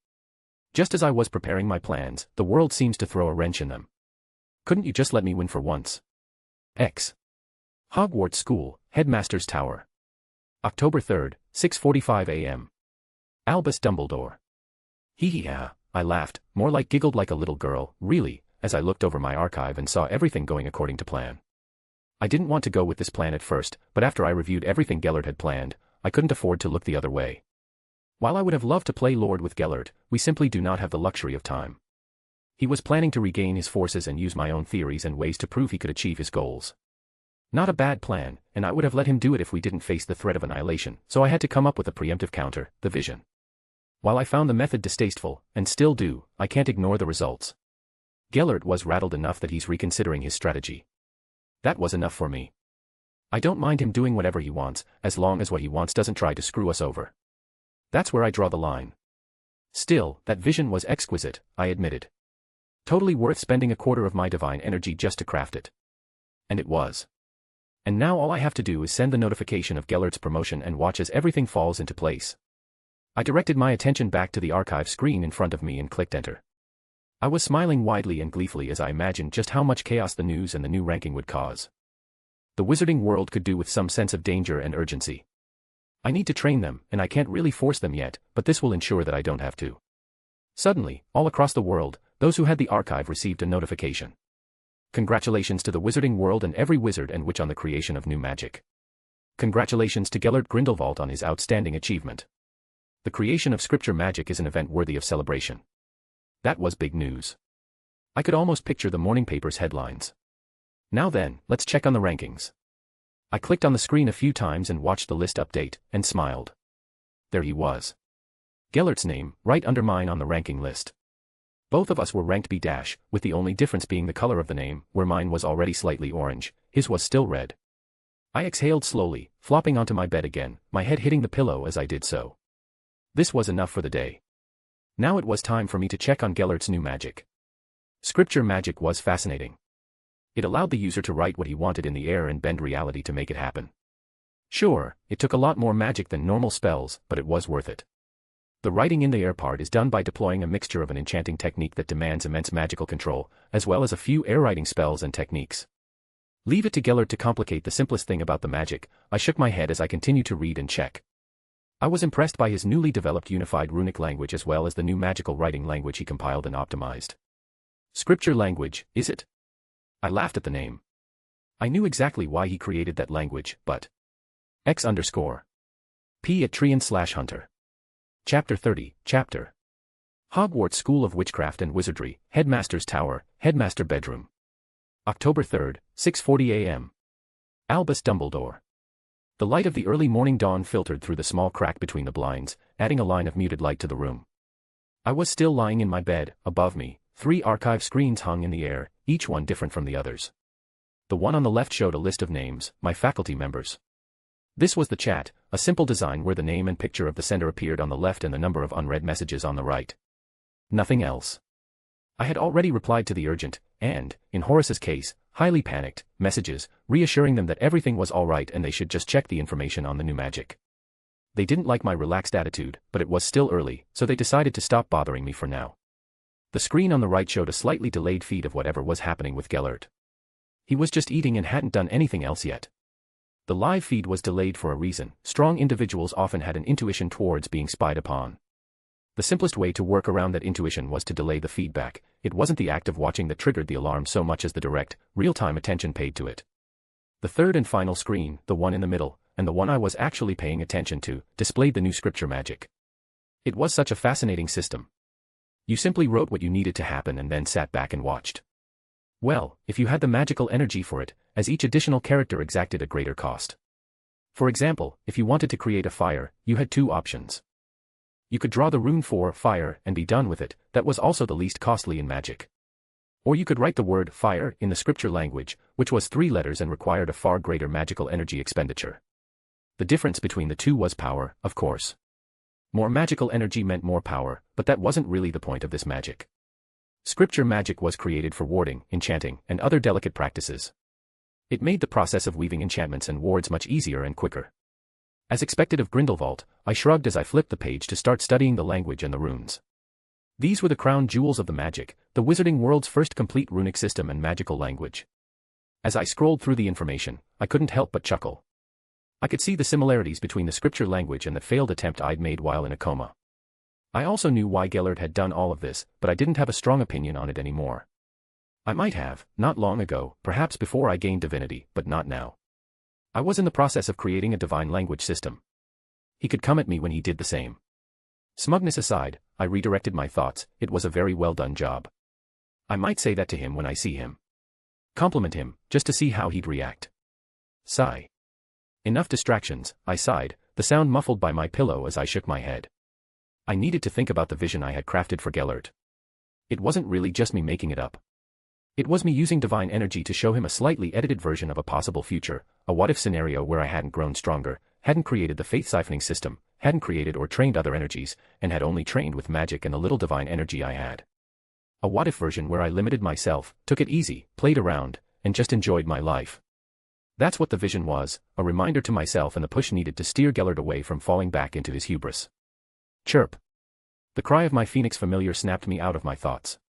Just as I was preparing my plans, the world seems to throw a wrench in them. Couldn't you just let me win for once? X. Hogwarts School, Headmaster's Tower. October 3rd, 6:45 a.m. Albus Dumbledore. Hee-hee-ha, I laughed, more like giggled like a little girl, really, as I looked over my archive and saw everything going according to plan. I didn't want to go with this plan at first, but after I reviewed everything Gellert had planned, I couldn't afford to look the other way. While I would have loved to play Lord with Gellert, we simply do not have the luxury of time. He was planning to regain his forces and use my own theories and ways to prove he could achieve his goals. Not a bad plan, and I would have let him do it if we didn't face the threat of annihilation, so I had to come up with a preemptive counter, the vision. While I found the method distasteful, and still do, I can't ignore the results. Gellert was rattled enough that he's reconsidering his strategy. That was enough for me. I don't mind him doing whatever he wants, as long as what he wants doesn't try to screw us over. That's where I draw the line. Still, that vision was exquisite, I admitted. Totally worth spending a quarter of my divine energy just to craft it. And it was. And now all I have to do is send the notification of Gellert's promotion and watch as everything falls into place. I directed my attention back to the archive screen in front of me and clicked enter. I was smiling widely and gleefully as I imagined just how much chaos the news and the new ranking would cause. The wizarding world could do with some sense of danger and urgency. I need to train them, and I can't really force them yet, but this will ensure that I don't have to. Suddenly, all across the world, those who had the archive received a notification. Congratulations to the wizarding world and every wizard and witch on the creation of new magic. Congratulations to Gellert Grindelwald on his outstanding achievement. The creation of scripture magic is an event worthy of celebration. That was big news. I could almost picture the morning paper's headlines. Now then, let's check on the rankings. I clicked on the screen a few times and watched the list update, and smiled. There he was. Gellert's name, right under mine on the ranking list. Both of us were ranked B-, with the only difference being the color of the name, where mine was already slightly orange, his was still red. I exhaled slowly, flopping onto my bed again, my head hitting the pillow as I did so. This was enough for the day. Now it was time for me to check on Gellert's new magic. Scripture magic was fascinating. It allowed the user to write what he wanted in the air and bend reality to make it happen. Sure, it took a lot more magic than normal spells, but it was worth it. The writing in the air part is done by deploying a mixture of an enchanting technique that demands immense magical control, as well as a few air writing spells and techniques. Leave it to Gellert to complicate the simplest thing about the magic. I shook my head as I continued to read and check. I was impressed by his newly developed unified runic language as well as the new magical writing language he compiled and optimized. Scripture language, is it? I laughed at the name. I knew exactly why he created that language, but... P@Trian/Hunter. Chapter 30, Chapter. Hogwarts School of Witchcraft and Wizardry, Headmaster's Tower, Headmaster Bedroom. October 3rd, 6:40 a.m. Albus Dumbledore. The light of the early morning dawn filtered through the small crack between the blinds, adding a line of muted light to the room. I was still lying in my bed. Above me, 3 archive screens hung in the air, each one different from the others. The one on the left showed a list of names, my faculty members. This was the chat, a simple design where the name and picture of the sender appeared on the left and the number of unread messages on the right. Nothing else. I had already replied to the urgent, and, in Horace's case, highly panicked, messages, reassuring them that everything was alright and they should just check the information on the new magic. They didn't like my relaxed attitude, but it was still early, so they decided to stop bothering me for now. The screen on the right showed a slightly delayed feed of whatever was happening with Gellert. He was just eating and hadn't done anything else yet. The live feed was delayed for a reason. Strong individuals often had an intuition towards being spied upon. The simplest way to work around that intuition was to delay the feedback. It wasn't the act of watching that triggered the alarm so much as the direct, real-time attention paid to it. The third and final screen, the one in the middle, and the one I was actually paying attention to, displayed the new scripture magic. It was such a fascinating system. You simply wrote what you needed to happen and then sat back and watched. Well, if you had the magical energy for it, as each additional character exacted a greater cost. For example, if you wanted to create a fire, you had 2 options. You could draw the rune for fire and be done with it, that was also the least costly in magic. Or you could write the word fire in the scripture language, which was 3 letters and required a far greater magical energy expenditure. The difference between the two was power, of course. More magical energy meant more power, but that wasn't really the point of this magic. Scripture magic was created for warding, enchanting, and other delicate practices. It made the process of weaving enchantments and wards much easier and quicker. As expected of Grindelwald, I shrugged as I flipped the page to start studying the language and the runes. These were the crown jewels of the magic, the wizarding world's first complete runic system and magical language. As I scrolled through the information, I couldn't help but chuckle. I could see the similarities between the scripture language and the failed attempt I'd made while in a coma. I also knew why Gellert had done all of this, but I didn't have a strong opinion on it anymore. I might have, not long ago, perhaps before I gained divinity, but not now. I was in the process of creating a divine language system. He could come at me when he did the same. Smugness aside, I redirected my thoughts. It was a very well done job. I might say that to him when I see him. Compliment him, just to see how he'd react. Sigh. Enough distractions, I sighed, the sound muffled by my pillow as I shook my head. I needed to think about the vision I had crafted for Gellert. It wasn't really just me making it up. It was me using divine energy to show him a slightly edited version of a possible future, a what-if scenario where I hadn't grown stronger, hadn't created the faith-siphoning system, hadn't created or trained other energies, and had only trained with magic and the little divine energy I had. A what-if version where I limited myself, took it easy, played around, and just enjoyed my life. That's what the vision was, a reminder to myself and the push needed to steer Gellert away from falling back into his hubris. Chirp. The cry of my phoenix familiar snapped me out of my thoughts.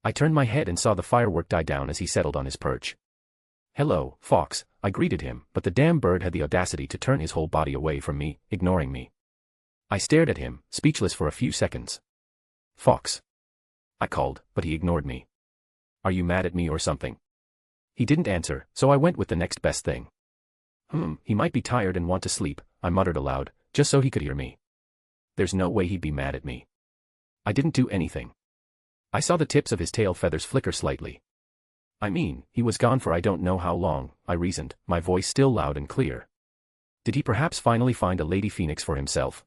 I turned my head and saw the firework die down as he settled on his perch. Hello, Fox, I greeted him, but the damn bird had the audacity to turn his whole body away from me, ignoring me. I stared at him, speechless for a few seconds. Fox. I called, but he ignored me. Are you mad at me or something? He didn't answer, so I went with the next best thing. He might be tired and want to sleep, I muttered aloud, just so he could hear me. There's no way he'd be mad at me. I didn't do anything. I saw the tips of his tail feathers flicker slightly. I mean, he was gone for I don't know how long, I reasoned, my voice still loud and clear. Did he perhaps finally find a lady phoenix for himself?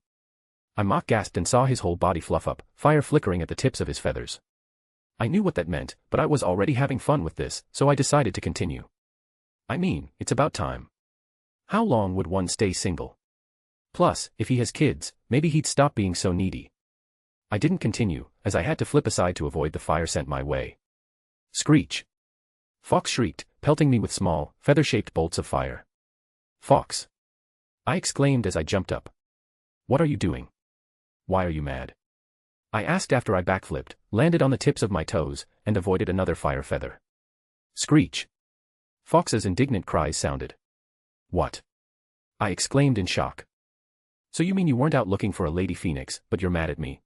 I mock-gasped and saw his whole body fluff up, fire flickering at the tips of his feathers. I knew what that meant, but I was already having fun with this, so I decided to continue. I mean, it's about time. How long would one stay single? Plus, if he has kids, maybe he'd stop being so needy. I didn't continue, as I had to flip aside to avoid the fire sent my way. Screech. Fox shrieked, pelting me with small, feather-shaped bolts of fire. Fox. I exclaimed as I jumped up. What are you doing? Why are you mad? I asked after I backflipped, landed on the tips of my toes, and avoided another fire feather. Screech. Fox's indignant cries sounded. What? I exclaimed in shock. So you mean you weren't out looking for a lady phoenix, but you're mad at me?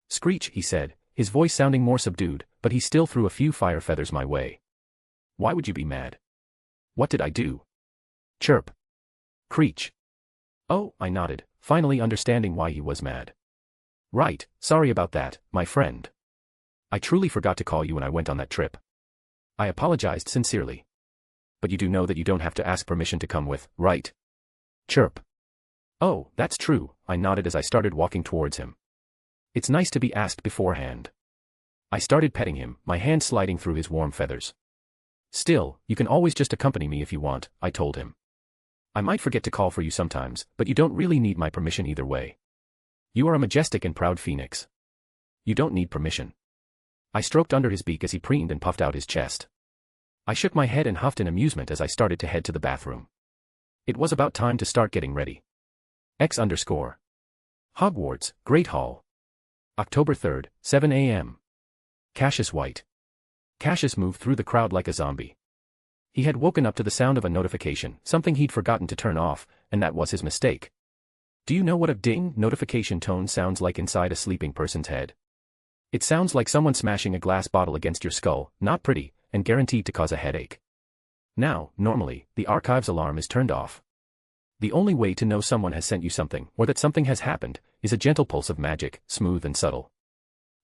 Screech, he said, his voice sounding more subdued, but he still threw a few fire feathers my way. Why would you be mad? What did I do? Chirp. Creech. Oh, I nodded, finally understanding why he was mad. Right, sorry about that, my friend. I truly forgot to call you when I went on that trip. I apologized sincerely. But you do know that you don't have to ask permission to come with, right? Chirp. Oh, that's true, I nodded as I started walking towards him. It's nice to be asked beforehand. I started petting him, my hand sliding through his warm feathers. Still, you can always just accompany me if you want, I told him. I might forget to call for you sometimes, but you don't really need my permission either way. You are a majestic and proud phoenix. You don't need permission. I stroked under his beak as he preened and puffed out his chest. I shook my head and huffed in amusement as I started to head to the bathroom. It was about time to start getting ready. X_. Hogwarts, Great Hall. October 3rd, 7 a.m. Cassius White. Cassius moved through the crowd like a zombie. He had woken up to the sound of a notification, something he'd forgotten to turn off, and that was his mistake. Do you know what a ding notification tone sounds like inside a sleeping person's head? It sounds like someone smashing a glass bottle against your skull, not pretty, and guaranteed to cause a headache. Now, normally, the archives alarm is turned off. The only way to know someone has sent you something, or that something has happened, is a gentle pulse of magic, smooth and subtle.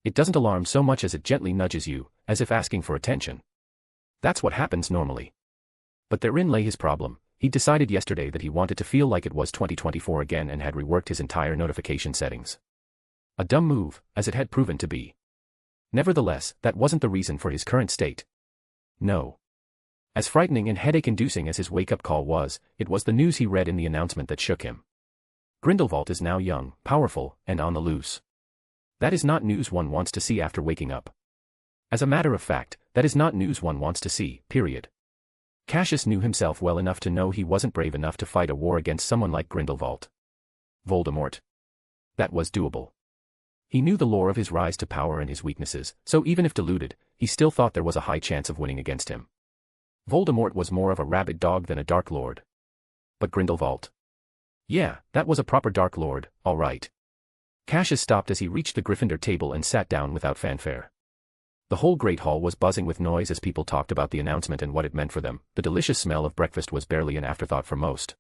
It doesn't alarm so much as it gently nudges you, as if asking for attention. That's what happens normally. But therein lay his problem. He decided yesterday that he wanted to feel like it was 2024 again and had reworked his entire notification settings. A dumb move, as it had proven to be. Nevertheless, that wasn't the reason for his current state. No. As frightening and headache-inducing as his wake-up call was, it was the news he read in the announcement that shook him. Grindelwald is now young, powerful, and on the loose. That is not news one wants to see after waking up. As a matter of fact, that is not news one wants to see, period. Cassius knew himself well enough to know he wasn't brave enough to fight a war against someone like Grindelwald. Voldemort. That was doable. He knew the lore of his rise to power and his weaknesses, so even if deluded, he still thought there was a high chance of winning against him. Voldemort was more of a rabid dog than a Dark Lord. But Grindelwald? Yeah, that was a proper Dark Lord, all right. Cassius stopped as he reached the Gryffindor table and sat down without fanfare. The whole great hall was buzzing with noise as people talked about the announcement and what it meant for them. The delicious smell of breakfast was barely an afterthought for most.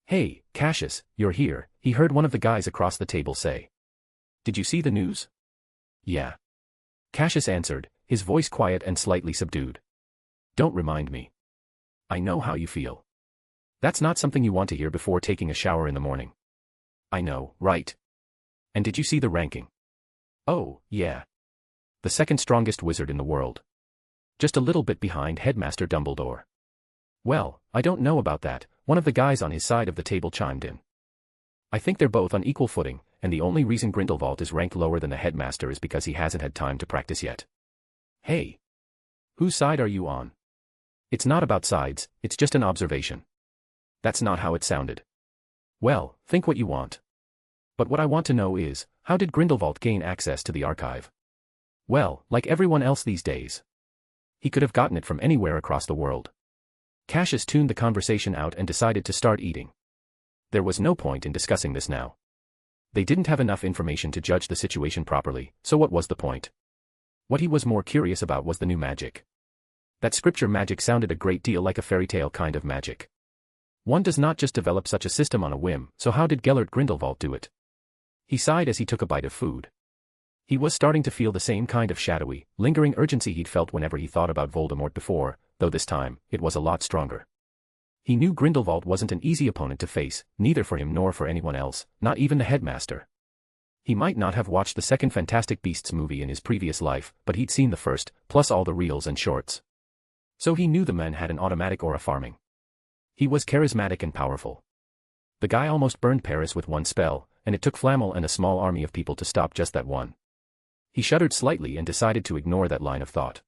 "Hey, Cassius, you're here," he heard one of the guys across the table say. "Did you see the news?" "Yeah." Cassius answered, his voice quiet and slightly subdued. "Don't remind me. I know how you feel. That's not something you want to hear before taking a shower in the morning." "I know, right? And did you see the ranking?" "Oh, yeah. The second strongest wizard in the world. Just a little bit behind Headmaster Dumbledore." "Well, I don't know about that," one of the guys on his side of the table chimed in. "I think they're both on equal footing, and the only reason Grindelwald is ranked lower than the headmaster is because he hasn't had time to practice yet." "Hey. Whose side are you on?" "It's not about sides, it's just an observation." "That's not how it sounded." "Well, think what you want. But what I want to know is, how did Grindelwald gain access to the archive?" "Well, like everyone else these days. He could have gotten it from anywhere across the world." Cassius tuned the conversation out and decided to start eating. There was no point in discussing this now. They didn't have enough information to judge the situation properly, so what was the point? What he was more curious about was the new magic. That scripture magic sounded a great deal like a fairy tale kind of magic. One does not just develop such a system on a whim, so how did Gellert Grindelwald do it? He sighed as he took a bite of food. He was starting to feel the same kind of shadowy, lingering urgency he'd felt whenever he thought about Voldemort before, though this time, it was a lot stronger. He knew Grindelwald wasn't an easy opponent to face, neither for him nor for anyone else, not even the headmaster. He might not have watched the second Fantastic Beasts movie in his previous life, but he'd seen the first, plus all the reels and shorts. So he knew the man had an automatic aura farming. He was charismatic and powerful. The guy almost burned Paris with one spell, and it took Flammel and a small army of people to stop just that one. He shuddered slightly and decided to ignore that line of thought.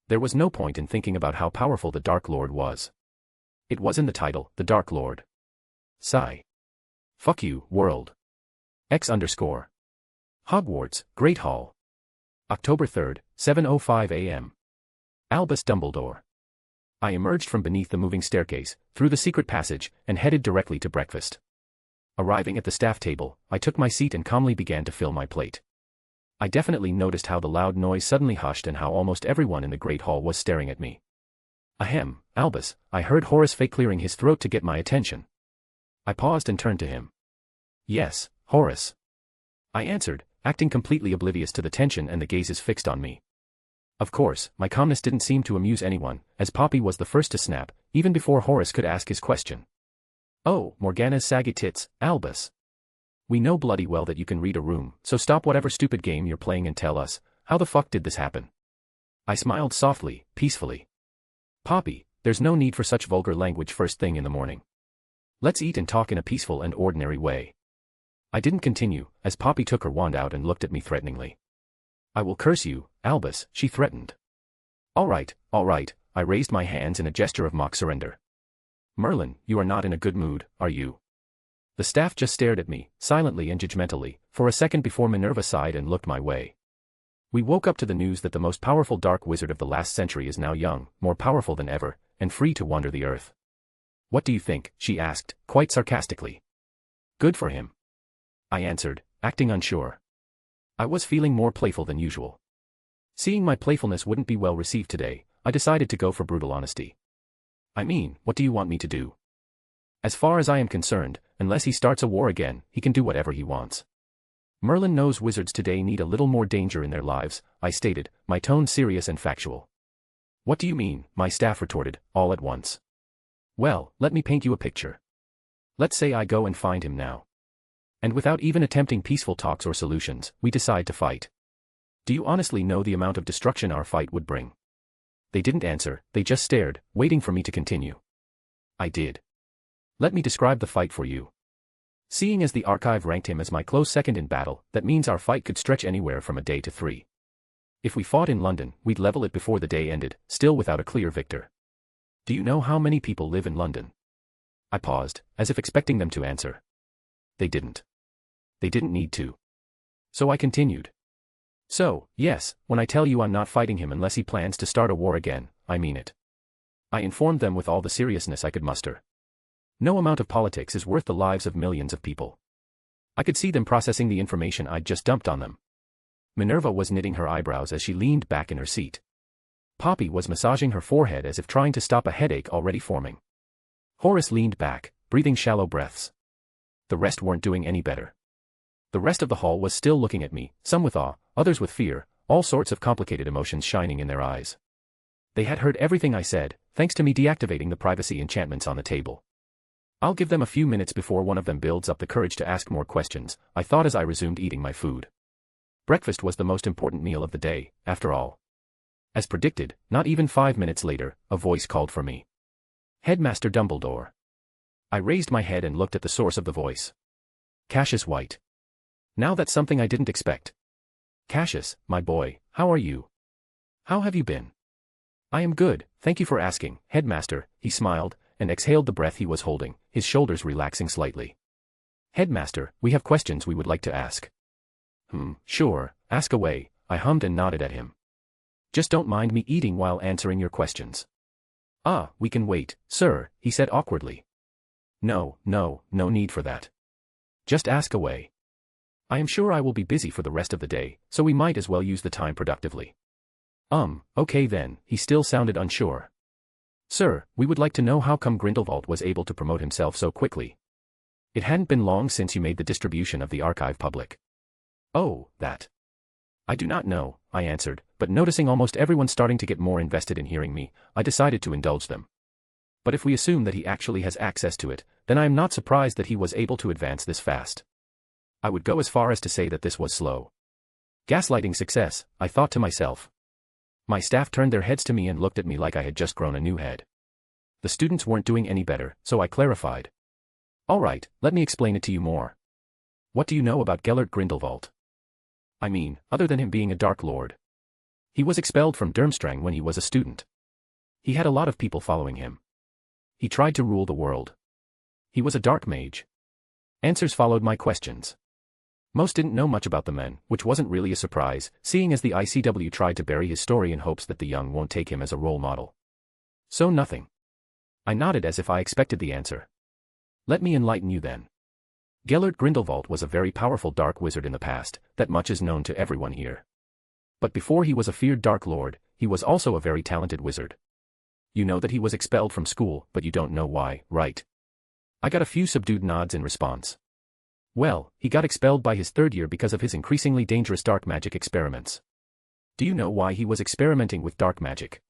There was no point in thinking about how powerful the Dark Lord was. It was in the title, the Dark Lord. Sigh. Fuck you, world. X_. Hogwarts, Great Hall. October 3rd, 7:05 a.m. Albus Dumbledore. I emerged from beneath the moving staircase, through the secret passage, and headed directly to breakfast. Arriving at the staff table, I took my seat and calmly began to fill my plate. I definitely noticed how the loud noise suddenly hushed and how almost everyone in the Great Hall was staring at me. "Ahem, Albus," I heard Horace fake clearing his throat to get my attention. I paused and turned to him. "Yes, Horace," I answered, acting completely oblivious to the tension and the gazes fixed on me. Of course, my calmness didn't seem to amuse anyone, as Poppy was the first to snap, even before Horace could ask his question. "Oh, Morgana's saggy tits, Albus. We know bloody well that you can read a room, so stop whatever stupid game you're playing and tell us, how the fuck did this happen?" I smiled softly, peacefully. "Poppy, there's no need for such vulgar language first thing in the morning. Let's eat and talk in a peaceful and ordinary way." I didn't continue, as Poppy took her wand out and looked at me threateningly. "I will curse you, Albus," she threatened. All right, I raised my hands in a gesture of mock surrender. "Merlin, you are not in a good mood, are you?" The staff just stared at me, silently and judgmentally, for a second before Minerva sighed and looked my way. "We woke up to the news that the most powerful dark wizard of the last century is now young, more powerful than ever, and free to wander the earth." "What do you think?" she asked, quite sarcastically. "Good for him," I answered, acting unsure. I was feeling more playful than usual. Seeing my playfulness wouldn't be well received today, I decided to go for brutal honesty. "I mean, what do you want me to do? As far as I am concerned, unless he starts a war again, he can do whatever he wants. Merlin knows wizards today need a little more danger in their lives," I stated, my tone serious and factual. "What do you mean?" my staff retorted, all at once. "Well, let me paint you a picture. Let's say I go and find him now. And without even attempting peaceful talks or solutions, we decide to fight. Do you honestly know the amount of destruction our fight would bring?" They didn't answer, they just stared, waiting for me to continue. I did. "Let me describe the fight for you. Seeing as the archive ranked him as my close second in battle, that means our fight could stretch anywhere from a day to 3. If we fought in London, we'd level it before the day ended, still without a clear victor. Do you know how many people live in London?" I paused, as if expecting them to answer. They didn't. They didn't need to. So I continued. "So, yes, when I tell you I'm not fighting him unless he plans to start a war again, I mean it." I informed them with all the seriousness I could muster. No amount of politics is worth the lives of millions of people. I could see them processing the information I'd just dumped on them. Minerva was knitting her eyebrows as she leaned back in her seat. Poppy was massaging her forehead as if trying to stop a headache already forming. Horace leaned back, breathing shallow breaths. The rest weren't doing any better. The rest of the hall was still looking at me, some with awe, others with fear, all sorts of complicated emotions shining in their eyes. They had heard everything I said, thanks to me deactivating the privacy enchantments on the table. I'll give them a few minutes before one of them builds up the courage to ask more questions, I thought as I resumed eating my food. Breakfast was the most important meal of the day, after all. As predicted, not even 5 minutes later, a voice called for me. Headmaster Dumbledore. I raised my head and looked at the source of the voice. Cassius White. Now that's something I didn't expect. Cassius, my boy, how are you? How have you been? I am good, thank you for asking, Headmaster, he smiled, and exhaled the breath he was holding, his shoulders relaxing slightly. Headmaster, we have questions we would like to ask. Sure, ask away, I hummed and nodded at him. Just don't mind me eating while answering your questions. Ah, we can wait, sir, he said awkwardly. No need for that. Just ask away. I am sure I will be busy for the rest of the day, so we might as well use the time productively. Okay then, he still sounded unsure. Sir, we would like to know how come Grindelwald was able to promote himself so quickly. It hadn't been long since you made the distribution of the archive public. Oh, that. I do not know, I answered, but noticing almost everyone starting to get more invested in hearing me, I decided to indulge them. But if we assume that he actually has access to it, then I am not surprised that he was able to advance this fast. I would go as far as to say that this was slow. Gaslighting success, I thought to myself. My staff turned their heads to me and looked at me like I had just grown a new head. The students weren't doing any better, so I clarified. All right, let me explain it to you more. What do you know about Gellert Grindelwald? I mean, other than him being a Dark Lord. He was expelled from Durmstrang when he was a student. He had a lot of people following him. He tried to rule the world. He was a dark mage. Answers followed my questions. Most didn't know much about the men, which wasn't really a surprise, seeing as the ICW tried to bury his story in hopes that the young won't take him as a role model. So nothing. I nodded as if I expected the answer. Let me enlighten you then. Gellert Grindelwald was a very powerful dark wizard in the past, that much is known to everyone here. But before he was a feared Dark Lord, he was also a very talented wizard. You know that he was expelled from school, but you don't know why, right? I got a few subdued nods in response. Well, he got expelled by his third year because of his increasingly dangerous dark magic experiments. Do you know why he was experimenting with dark magic?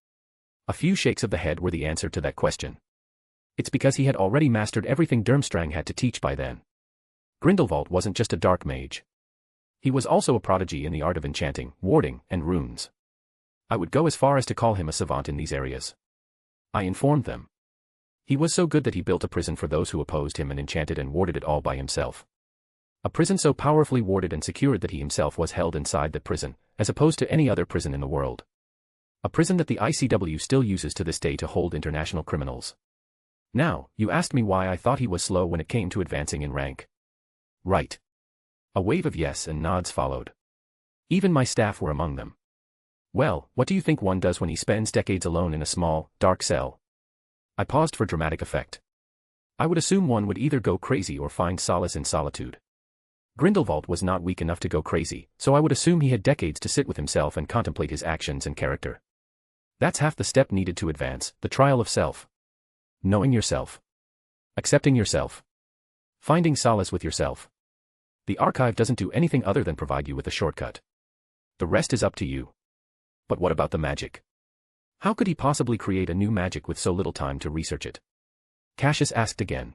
A few shakes of the head were the answer to that question. It's because he had already mastered everything Durmstrang had to teach by then. Grindelwald wasn't just a dark mage. He was also a prodigy in the art of enchanting, warding, and runes. I would go as far as to call him a savant in these areas. I informed them. He was so good that he built a prison for those who opposed him and enchanted and warded it all by himself. A prison so powerfully warded and secured that he himself was held inside the prison, as opposed to any other prison in the world. A prison that the ICW still uses to this day to hold international criminals. Now, you asked me why I thought he was slow when it came to advancing in rank. Right. A wave of yes and nods followed. Even my staff were among them. Well, what do you think one does when he spends decades alone in a small, dark cell? I paused for dramatic effect. I would assume one would either go crazy or find solace in solitude. Grindelwald was not weak enough to go crazy, so I would assume he had decades to sit with himself and contemplate his actions and character. That's half the step needed to advance, the trial of self. Knowing yourself. Accepting yourself. Finding solace with yourself. The archive doesn't do anything other than provide you with a shortcut. The rest is up to you. But what about the magic? How could he possibly create a new magic with so little time to research it? Cassius asked again.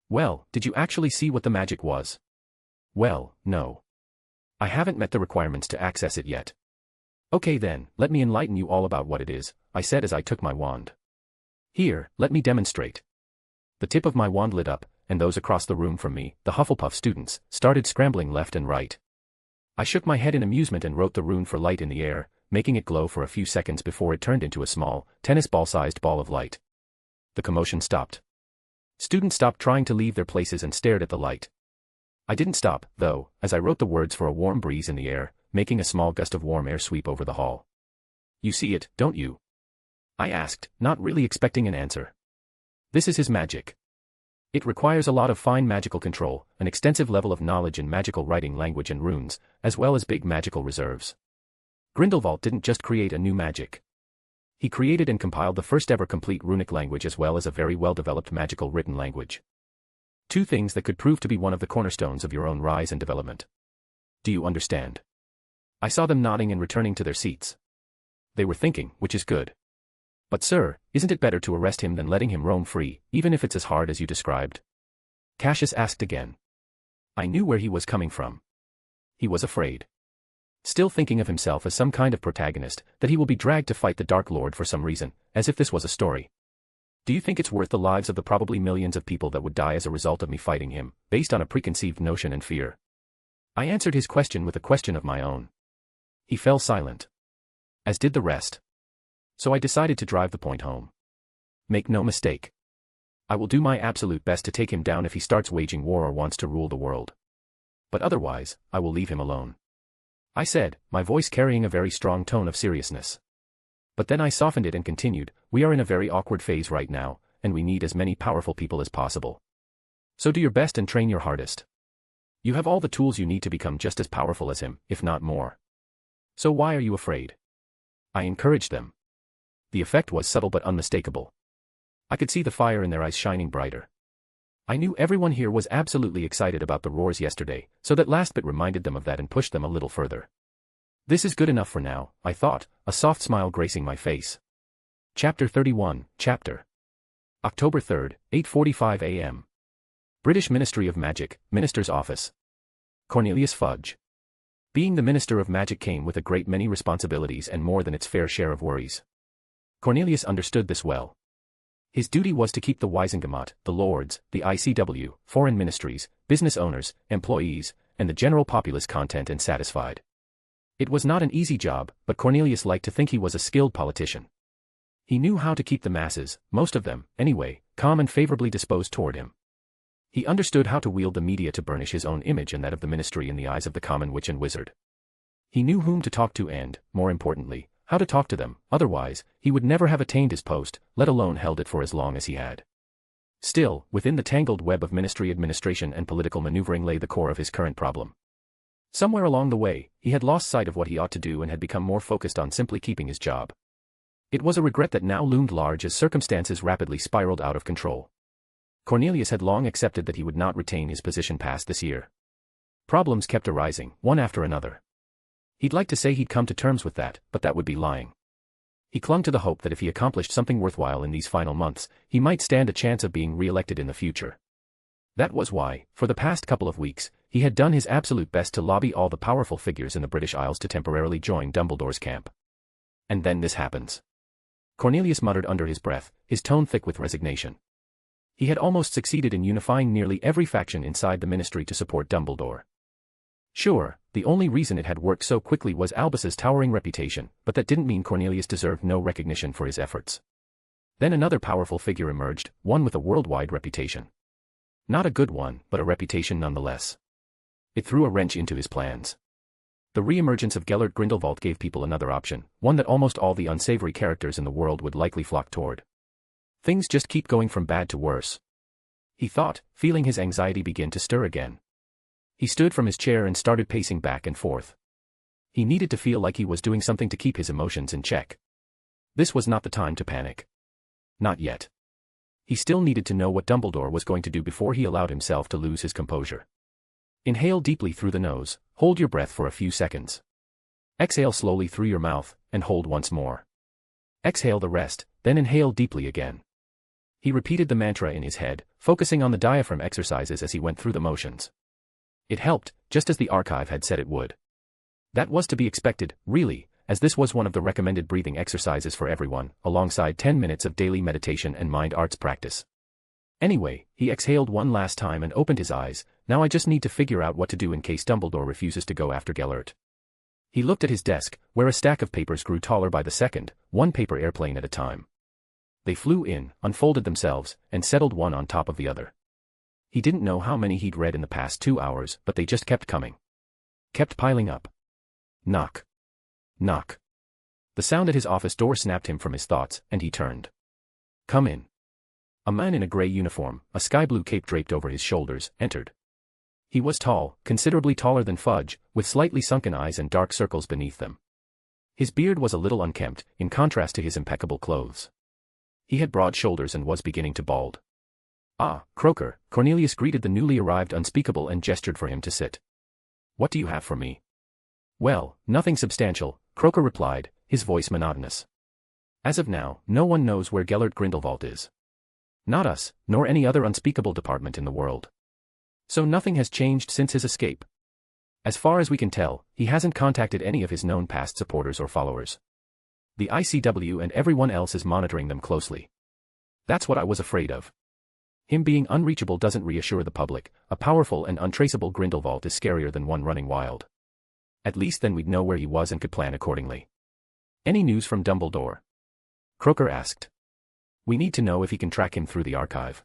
Well, did you actually see what the magic was? Well, no. I haven't met the requirements to access it yet. Okay then, let me enlighten you all about what it is, I said as I took my wand. Here, let me demonstrate. The tip of my wand lit up, and those across the room from me, the Hufflepuff students, started scrambling left and right. I shook my head in amusement and wrote the rune for light in the air, making it glow for a few seconds before it turned into a small, tennis ball-sized ball of light. The commotion stopped. Students stopped trying to leave their places and stared at the light. I didn't stop, though, as I wrote the words for a warm breeze in the air, making a small gust of warm air sweep over the hall. You see it, don't you? I asked, not really expecting an answer. This is his magic. It requires a lot of fine magical control, an extensive level of knowledge in magical writing language and runes, as well as big magical reserves. Grindelwald didn't just create a new magic. He created and compiled the first ever complete runic language as well as a very well-developed magical written language. Two things that could prove to be one of the cornerstones of your own rise and development. Do you understand? I saw them nodding and returning to their seats. They were thinking, which is good. But sir, isn't it better to arrest him than letting him roam free, even if it's as hard as you described? Cassius asked again. I knew where he was coming from. He was afraid. Still thinking of himself as some kind of protagonist, that he will be dragged to fight the Dark Lord for some reason, as if this was a story. Do you think it's worth the lives of the probably millions of people that would die as a result of me fighting him, based on a preconceived notion and fear? I answered his question with a question of my own. He fell silent. As did the rest. So I decided to drive the point home. Make no mistake. I will do my absolute best to take him down if he starts waging war or wants to rule the world. But otherwise, I will leave him alone. I said, my voice carrying a very strong tone of seriousness. But then I softened it and continued, we are in a very awkward phase right now, and we need as many powerful people as possible. So do your best and train your hardest. You have all the tools you need to become just as powerful as him, if not more. So why are you afraid? I encouraged them. The effect was subtle but unmistakable. I could see the fire in their eyes shining brighter. I knew everyone here was absolutely excited about the roars yesterday, so that last bit reminded them of that and pushed them a little further. This is good enough for now, I thought, a soft smile gracing my face. Chapter 31, Chapter. October 3rd, 8:45 a.m. British Ministry of Magic, Minister's Office. Cornelius Fudge. Being the Minister of Magic came with a great many responsibilities and more than its fair share of worries. Cornelius understood this well. His duty was to keep the Wisengamot, the Lords, the ICW, foreign ministries, business owners, employees, and the general populace content and satisfied. It was not an easy job, but Cornelius liked to think he was a skilled politician. He knew how to keep the masses, most of them, anyway, calm and favorably disposed toward him. He understood how to wield the media to burnish his own image and that of the ministry in the eyes of the common witch and wizard. He knew whom to talk to and, more importantly, how to talk to them, otherwise, he would never have attained his post, let alone held it for as long as he had. Still, within the tangled web of ministry administration and political maneuvering lay the core of his current problem. Somewhere along the way, he had lost sight of what he ought to do and had become more focused on simply keeping his job. It was a regret that now loomed large as circumstances rapidly spiraled out of control. Cornelius had long accepted that he would not retain his position past this year. Problems kept arising, one after another. He'd like to say he'd come to terms with that, but that would be lying. He clung to the hope that if he accomplished something worthwhile in these final months, he might stand a chance of being re-elected in the future. That was why, for the past couple of weeks, he had done his absolute best to lobby all the powerful figures in the British Isles to temporarily join Dumbledore's camp. And then this happens. Cornelius muttered under his breath, his tone thick with resignation. He had almost succeeded in unifying nearly every faction inside the ministry to support Dumbledore. Sure, the only reason it had worked so quickly was Albus's towering reputation, but that didn't mean Cornelius deserved no recognition for his efforts. Then another powerful figure emerged, one with a worldwide reputation. Not a good one, but a reputation nonetheless. It threw a wrench into his plans. The re-emergence of Gellert Grindelwald gave people another option, one that almost all the unsavory characters in the world would likely flock toward. Things just keep going from bad to worse. He thought, feeling his anxiety begin to stir again. He stood from his chair and started pacing back and forth. He needed to feel like he was doing something to keep his emotions in check. This was not the time to panic. Not yet. He still needed to know what Dumbledore was going to do before he allowed himself to lose his composure. Inhale deeply through the nose, hold your breath for a few seconds. Exhale slowly through your mouth, and hold once more. Exhale the rest, then inhale deeply again. He repeated the mantra in his head, focusing on the diaphragm exercises as he went through the motions. It helped, just as the archive had said it would. That was to be expected, really, as this was one of the recommended breathing exercises for everyone, alongside 10 minutes of daily meditation and mind arts practice. Anyway, he exhaled one last time and opened his eyes. Now I just need to figure out what to do in case Dumbledore refuses to go after Gellert. He looked at his desk, where a stack of papers grew taller by the second, one paper airplane at a time. They flew in, unfolded themselves, and settled one on top of the other. He didn't know how many he'd read in the past 2 hours, but they just kept coming. Kept piling up. Knock. Knock. The sound at his office door snapped him from his thoughts, and he turned. Come in. A man in a gray uniform, a sky-blue cape draped over his shoulders, entered. He was tall, considerably taller than Fudge, with slightly sunken eyes and dark circles beneath them. His beard was a little unkempt, in contrast to his impeccable clothes. He had broad shoulders and was beginning to bald. "Ah, Croker," Cornelius greeted the newly arrived unspeakable and gestured for him to sit. "What do you have for me?" "Well, nothing substantial," Croker replied, his voice monotonous. "As of now, no one knows where Gellert Grindelwald is. Not us, nor any other unspeakable department in the world. So nothing has changed since his escape. As far as we can tell, he hasn't contacted any of his known past supporters or followers. The ICW and everyone else is monitoring them closely. That's what I was afraid of. Him being unreachable doesn't reassure the public. A powerful and untraceable Grindelwald is scarier than one running wild. At least then we'd know where he was and could plan accordingly." "Any news from Dumbledore?" Croker asked. "We need to know if he can track him through the archive.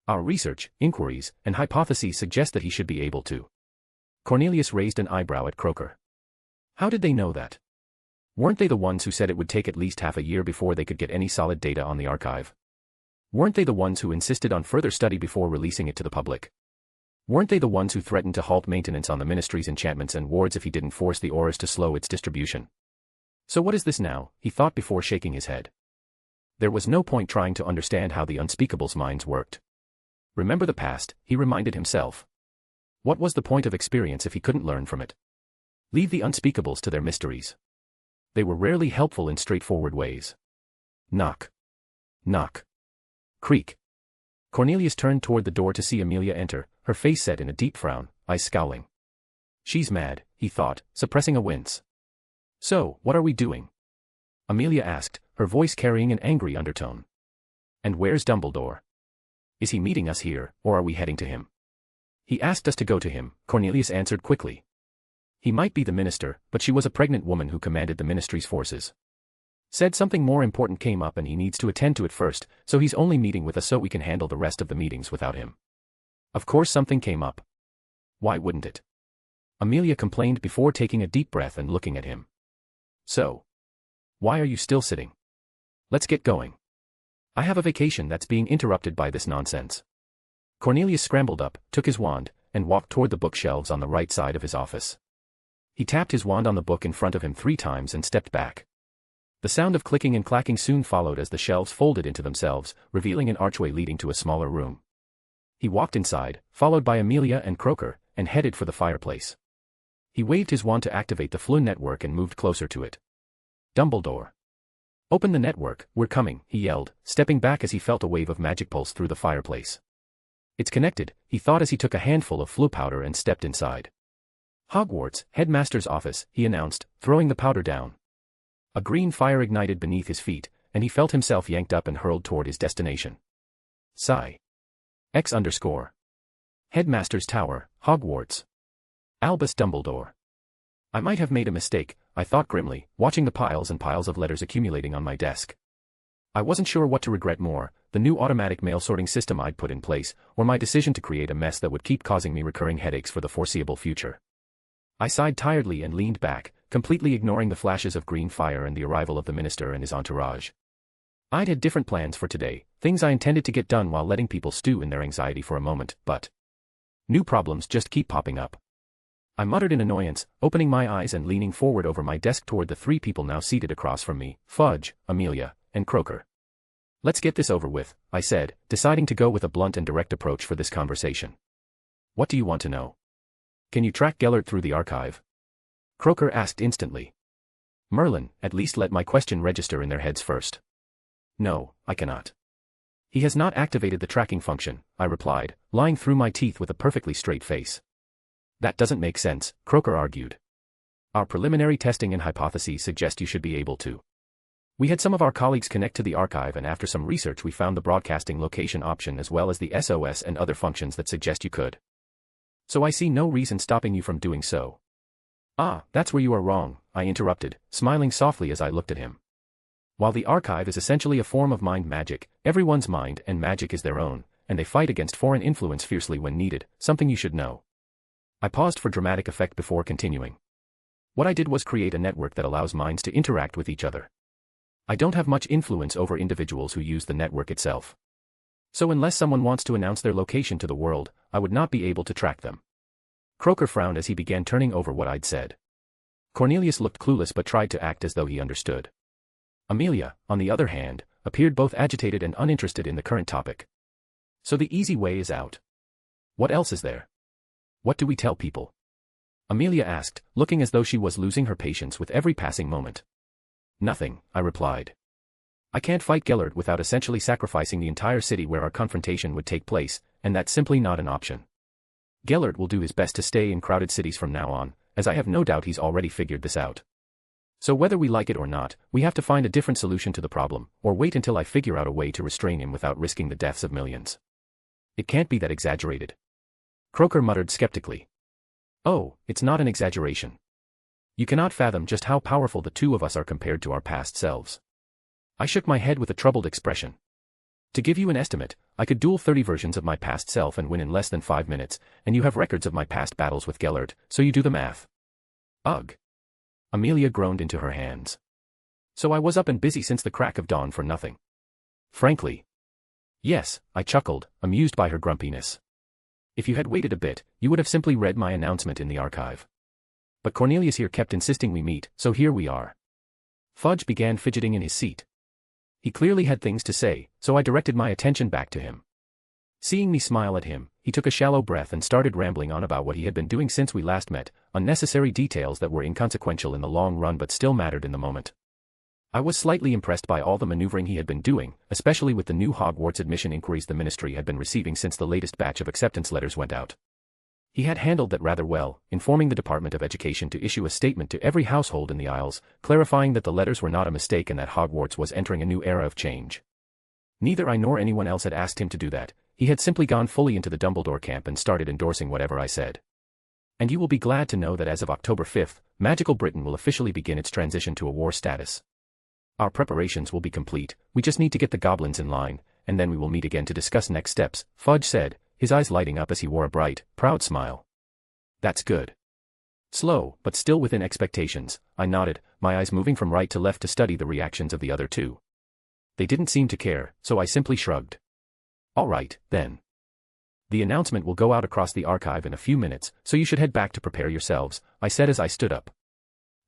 Our research, inquiries, and hypotheses suggest that he should be able to." Cornelius raised an eyebrow at Croker. "How did they know that? Weren't they the ones who said it would take at least half a year before they could get any solid data on the archive? Weren't they the ones who insisted on further study before releasing it to the public? Weren't they the ones who threatened to halt maintenance on the ministry's enchantments and wards if he didn't force the auras to slow its distribution? So what is this now?" he thought before shaking his head. There was no point trying to understand how the unspeakable's minds worked. Remember the past, he reminded himself. What was the point of experience if he couldn't learn from it? Leave the unspeakables to their mysteries. They were rarely helpful in straightforward ways. Knock. Knock. Creak. Cornelius turned toward the door to see Amelia enter, her face set in a deep frown, eyes scowling. "She's mad," he thought, suppressing a wince. "So, what are we doing?" Amelia asked, her voice carrying an angry undertone. "And where's Dumbledore? Is he meeting us here, or are we heading to him?" "He asked us to go to him," Cornelius answered quickly. "He might be the minister, but she was a pregnant woman who commanded the ministry's forces. Said something more important came up and he needs to attend to it first, so he's only meeting with us so we can handle the rest of the meetings without him." Of course something came up. Why wouldn't it? Amelia complained before taking a deep breath and looking at him. "So. Why are you still sitting? Let's get going. I have a vacation that's being interrupted by this nonsense." Cornelius scrambled up, took his wand, and walked toward the bookshelves on the right side of his office. He tapped his wand on the book in front of him 3 times and stepped back. The sound of clicking and clacking soon followed as the shelves folded into themselves, revealing an archway leading to a smaller room. He walked inside, followed by Amelia and Croker, and headed for the fireplace. He waved his wand to activate the Flynn network and moved closer to it. "Dumbledore. Open the network, we're coming," he yelled, stepping back as he felt a wave of magic pulse through the fireplace. "It's connected," he thought as he took a handful of flu powder and stepped inside. "Hogwarts, headmaster's office," he announced, throwing the powder down. A green fire ignited beneath his feet, and he felt himself yanked up and hurled toward his destination. Psi. X_. Headmaster's Tower, Hogwarts. Albus Dumbledore. I might have made a mistake, I thought grimly, watching the piles and piles of letters accumulating on my desk. I wasn't sure what to regret more, the new automatic mail sorting system I'd put in place, or my decision to create a mess that would keep causing me recurring headaches for the foreseeable future. I sighed tiredly and leaned back, completely ignoring the flashes of green fire and the arrival of the minister and his entourage. I'd had different plans for today, things I intended to get done while letting people stew in their anxiety for a moment, but new problems just keep popping up. I muttered in annoyance, opening my eyes and leaning forward over my desk toward the 3 people now seated across from me, Fudge, Amelia, and Croker. "Let's get this over with," I said, deciding to go with a blunt and direct approach for this conversation. "What do you want to know? Can you track Gellert through the archive?" Croker asked instantly. Merlin, at least let my question register in their heads first. "No, I cannot. He has not activated the tracking function," I replied, lying through my teeth with a perfectly straight face. "That doesn't make sense," Croker argued. "Our preliminary testing and hypotheses suggest you should be able to. We had some of our colleagues connect to the archive and after some research we found the broadcasting location option as well as the SOS and other functions that suggest you could. So I see no reason stopping you from doing so." "Ah, that's where you are wrong," I interrupted, smiling softly as I looked at him. "While the archive is essentially a form of mind magic, everyone's mind and magic is their own, and they fight against foreign influence fiercely when needed, something you should know." I paused for dramatic effect before continuing. "What I did was create a network that allows minds to interact with each other. I don't have much influence over individuals who use the network itself. So unless someone wants to announce their location to the world, I would not be able to track them. Croker frowned as he began turning over what I'd said. Cornelius looked clueless but tried to act as though he understood. Amelia, on the other hand, appeared both agitated and uninterested in the current topic. So the easy way is out. What else is there? What do we tell people? Amelia asked, looking as though she was losing her patience with every passing moment. Nothing, I replied. I can't fight Gellert without essentially sacrificing the entire city where our confrontation would take place, and that's simply not an option. Gellert will do his best to stay in crowded cities from now on, as I have no doubt he's already figured this out. So whether we like it or not, we have to find a different solution to the problem, or wait until I figure out a way to restrain him without risking the deaths of millions. It can't be that exaggerated. Croker muttered skeptically. Oh, it's not an exaggeration. You cannot fathom just how powerful the two of us are compared to our past selves. I shook my head with a troubled expression. To give you an estimate, I could duel 30 versions of my past self and win in less than 5 minutes, and you have records of my past battles with Gellert, so you do the math. Ugh. Amelia groaned into her hands. So I was up and busy since the crack of dawn for nothing. Frankly. Yes, I chuckled, amused by her grumpiness. If you had waited a bit, you would have simply read my announcement in the archive. But Cornelius here kept insisting we meet, so here we are. Fudge began fidgeting in his seat. He clearly had things to say, so I directed my attention back to him. Seeing me smile at him, he took a shallow breath and started rambling on about what he had been doing since we last met, unnecessary details that were inconsequential in the long run but still mattered in the moment. I was slightly impressed by all the maneuvering he had been doing, especially with the new Hogwarts admission inquiries the ministry had been receiving since the latest batch of acceptance letters went out. He had handled that rather well, informing the Department of Education to issue a statement to every household in the Isles, clarifying that the letters were not a mistake and that Hogwarts was entering a new era of change. Neither I nor anyone else had asked him to do that. He had simply gone fully into the Dumbledore camp and started endorsing whatever I said. And you will be glad to know that as of October 5th, Magical Britain will officially begin its transition to a war status. Our preparations will be complete, we just need to get the goblins in line, and then we will meet again to discuss next steps, Fudge said, his eyes lighting up as he wore a bright, proud smile. That's good. Slow, but still within expectations, I nodded, my eyes moving from right to left to study the reactions of the other two. They didn't seem to care, so I simply shrugged. All right, then. The announcement will go out across the archive in a few minutes, so you should head back to prepare yourselves, I said as I stood up.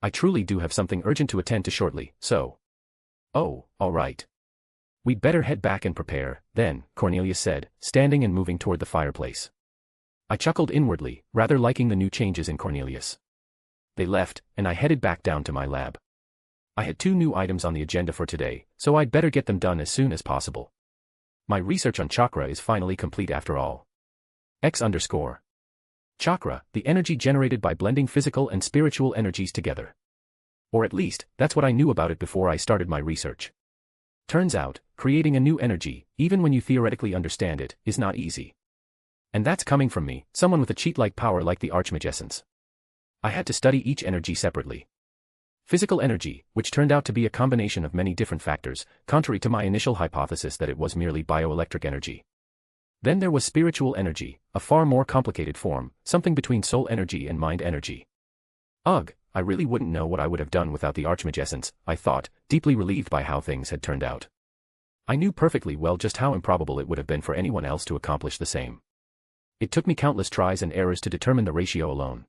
I truly do have something urgent to attend to shortly, so. Oh, all right. We'd better head back and prepare, then, Cornelius said, standing and moving toward the fireplace. I chuckled inwardly, rather liking the new changes in Cornelius. They left, and I headed back down to my lab. I had 2 new items on the agenda for today, so I'd better get them done as soon as possible. My research on chakra is finally complete after all. Chakra, the energy generated by blending physical and spiritual energies together. Or at least, that's what I knew about it before I started my research. Turns out, creating a new energy, even when you theoretically understand it, is not easy. And that's coming from me, someone with a cheat-like power like the Archmagicians. I had to study each energy separately. Physical energy, which turned out to be a combination of many different factors, contrary to my initial hypothesis that it was merely bioelectric energy. Then there was spiritual energy, a far more complicated form, something between soul energy and mind energy. Ugh, I really wouldn't know what I would have done without the Archmagicians, I thought, deeply relieved by how things had turned out. I knew perfectly well just how improbable it would have been for anyone else to accomplish the same. It took me countless tries and errors to determine the ratio alone.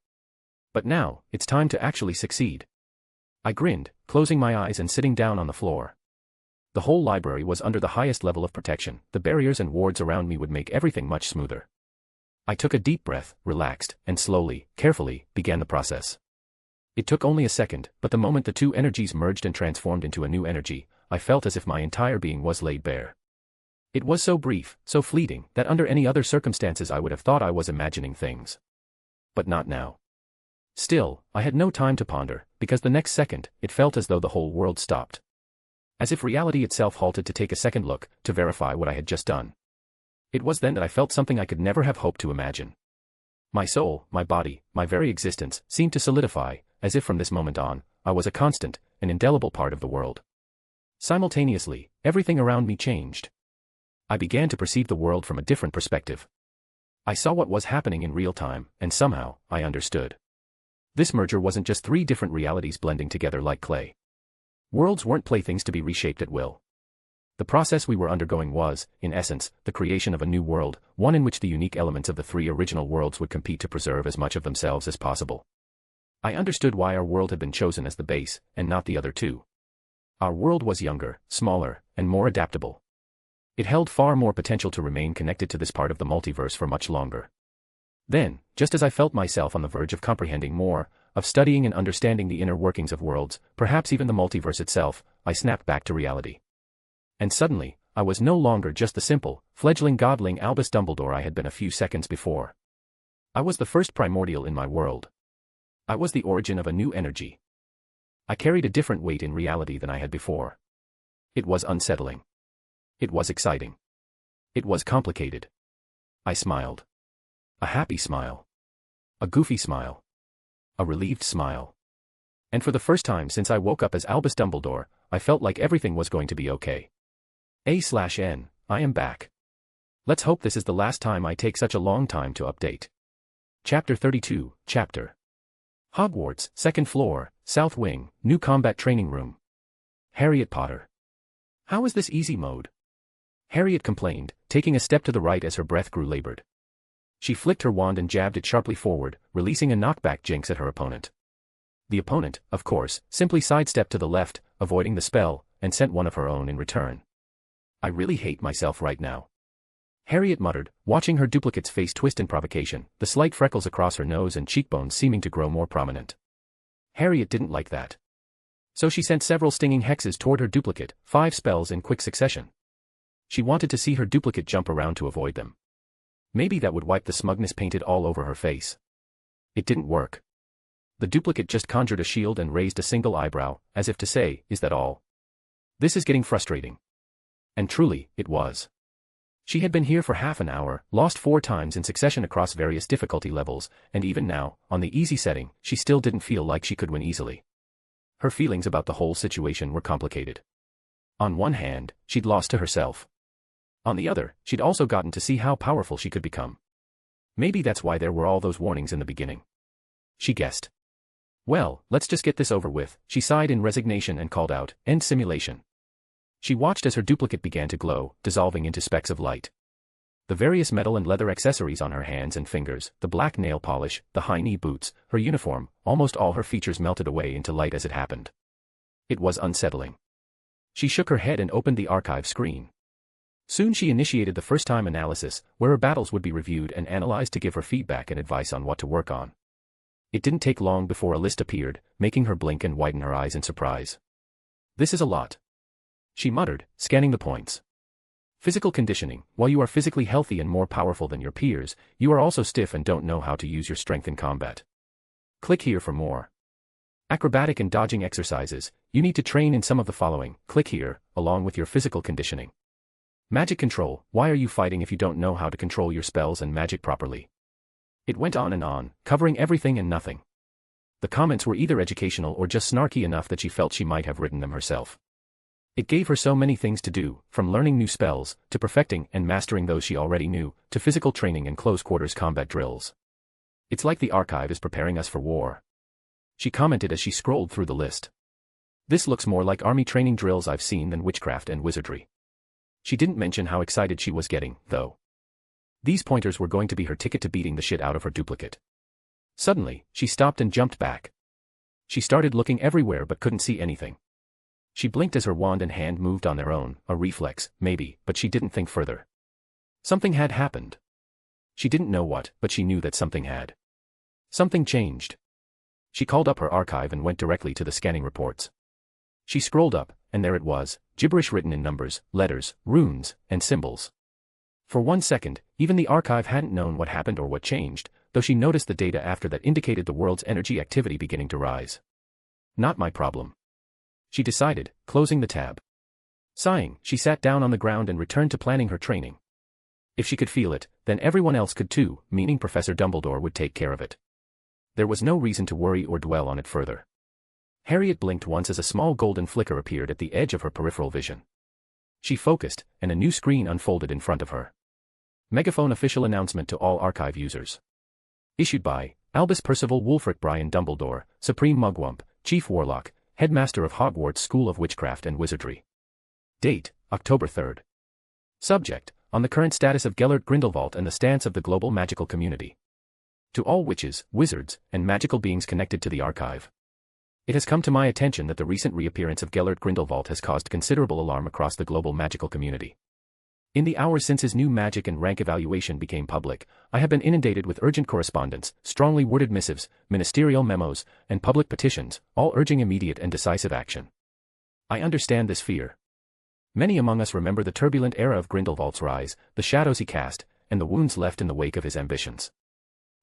But now, it's time to actually succeed. I grinned, closing my eyes and sitting down on the floor. The whole library was under the highest level of protection, the barriers and wards around me would make everything much smoother. I took a deep breath, relaxed, and slowly, carefully, began the process. It took only a second, but the moment the 2 energies merged and transformed into a new energy, I felt as if my entire being was laid bare. It was so brief, so fleeting, that under any other circumstances I would have thought I was imagining things. But not now. Still, I had no time to ponder, because the next second, it felt as though the whole world stopped. As if reality itself halted to take a second look, to verify what I had just done. It was then that I felt something I could never have hoped to imagine. My soul, my body, my very existence, seemed to solidify, as if from this moment on, I was a constant, an indelible part of the world. Simultaneously, everything around me changed. I began to perceive the world from a different perspective. I saw what was happening in real time, and somehow, I understood. This merger wasn't just 3 different realities blending together like clay. Worlds weren't playthings to be reshaped at will. The process we were undergoing was, in essence, the creation of a new world, one in which the unique elements of the three original worlds would compete to preserve as much of themselves as possible. I understood why our world had been chosen as the base, and not the other two. Our world was younger, smaller, and more adaptable. It held far more potential to remain connected to this part of the multiverse for much longer. Then, just as I felt myself on the verge of comprehending more, of studying and understanding the inner workings of worlds, perhaps even the multiverse itself, I snapped back to reality. And suddenly, I was no longer just the simple, fledgling godling Albus Dumbledore I had been a few seconds before. I was the first primordial in my world. I was the origin of a new energy. I carried a different weight in reality than I had before. It was unsettling. It was exciting. It was complicated. I smiled. A happy smile. A goofy smile. A relieved smile. And for the first time since I woke up as Albus Dumbledore, I felt like everything was going to be okay. A/N, I am back. Let's hope this is the last time I take such a long time to update. Chapter 32, Chapter Hogwarts, 2nd floor, South Wing, new combat training room. Harriet Potter. How is this easy mode? Harriet complained, taking a step to the right as her breath grew labored. She flicked her wand and jabbed it sharply forward, releasing a knockback jinx at her opponent. The opponent, of course, simply sidestepped to the left, avoiding the spell, and sent one of her own in return. I really hate myself right now. Harriet muttered, watching her duplicate's face twist in provocation, the slight freckles across her nose and cheekbones seeming to grow more prominent. Harriet didn't like that. So she sent several stinging hexes toward her duplicate, 5 spells in quick succession. She wanted to see her duplicate jump around to avoid them. Maybe that would wipe the smugness painted all over her face. It didn't work. The duplicate just conjured a shield and raised a single eyebrow, as if to say, "Is that all?" This is getting frustrating. And truly, it was. She had been here for half an hour, lost 4 times in succession across various difficulty levels, and even now, on the easy setting, she still didn't feel like she could win easily. Her feelings about the whole situation were complicated. On one hand, she'd lost to herself. On the other, she'd also gotten to see how powerful she could become. Maybe that's why there were all those warnings in the beginning. She guessed. Well, let's just get this over with, she sighed in resignation and called out, "End simulation." She watched as her duplicate began to glow, dissolving into specks of light. The various metal and leather accessories on her hands and fingers, the black nail polish, the high-knee boots, her uniform, almost all her features melted away into light as it happened. It was unsettling. She shook her head and opened the archive screen. Soon she initiated the first-time analysis, where her battles would be reviewed and analyzed to give her feedback and advice on what to work on. It didn't take long before a list appeared, making her blink and widen her eyes in surprise. This is a lot. She muttered, scanning the points. Physical conditioning. While you are physically healthy and more powerful than your peers, you are also stiff and don't know how to use your strength in combat. Click here for more. Acrobatic and dodging exercises. You need to train in some of the following. Click here, along with your physical conditioning. Magic control. Why are you fighting if you don't know how to control your spells and magic properly? It went on, covering everything and nothing. The comments were either educational or just snarky enough that she felt she might have written them herself. It gave her so many things to do, from learning new spells, to perfecting and mastering those she already knew, to physical training and close-quarters combat drills. It's like the archive is preparing us for war. She commented as she scrolled through the list. This looks more like army training drills I've seen than witchcraft and wizardry. She didn't mention how excited she was getting, though. These pointers were going to be her ticket to beating the shit out of her duplicate. Suddenly, she stopped and jumped back. She started looking everywhere but couldn't see anything. She blinked as her wand and hand moved on their own, a reflex, maybe, but she didn't think further. Something had happened. She didn't know what, but she knew that something had. Something changed. She called up her archive and went directly to the scanning reports. She scrolled up, and there it was, gibberish written in numbers, letters, runes, and symbols. For 1 second, even the archive hadn't known what happened or what changed, though she noticed the data after that indicated the world's energy activity beginning to rise. Not my problem. She decided, closing the tab. Sighing, she sat down on the ground and returned to planning her training. If she could feel it, then everyone else could too, meaning Professor Dumbledore would take care of it. There was no reason to worry or dwell on it further. Harriet blinked once as a small golden flicker appeared at the edge of her peripheral vision. She focused, and a new screen unfolded in front of her. Megaphone official announcement to all archive users. Issued by Albus Percival Wulfric Brian Dumbledore, Supreme Mugwump, Chief Warlock, Headmaster of Hogwarts School of Witchcraft and Wizardry. Date, October 3rd. Subject: on the current status of Gellert Grindelwald and the stance of the global magical community. To all witches, wizards, and magical beings connected to the archive. It has come to my attention that the recent reappearance of Gellert Grindelwald has caused considerable alarm across the global magical community. In the hours since his new magic and rank evaluation became public, I have been inundated with urgent correspondence, strongly worded missives, ministerial memos, and public petitions, all urging immediate and decisive action. I understand this fear. Many among us remember the turbulent era of Grindelwald's rise, the shadows he cast, and the wounds left in the wake of his ambitions.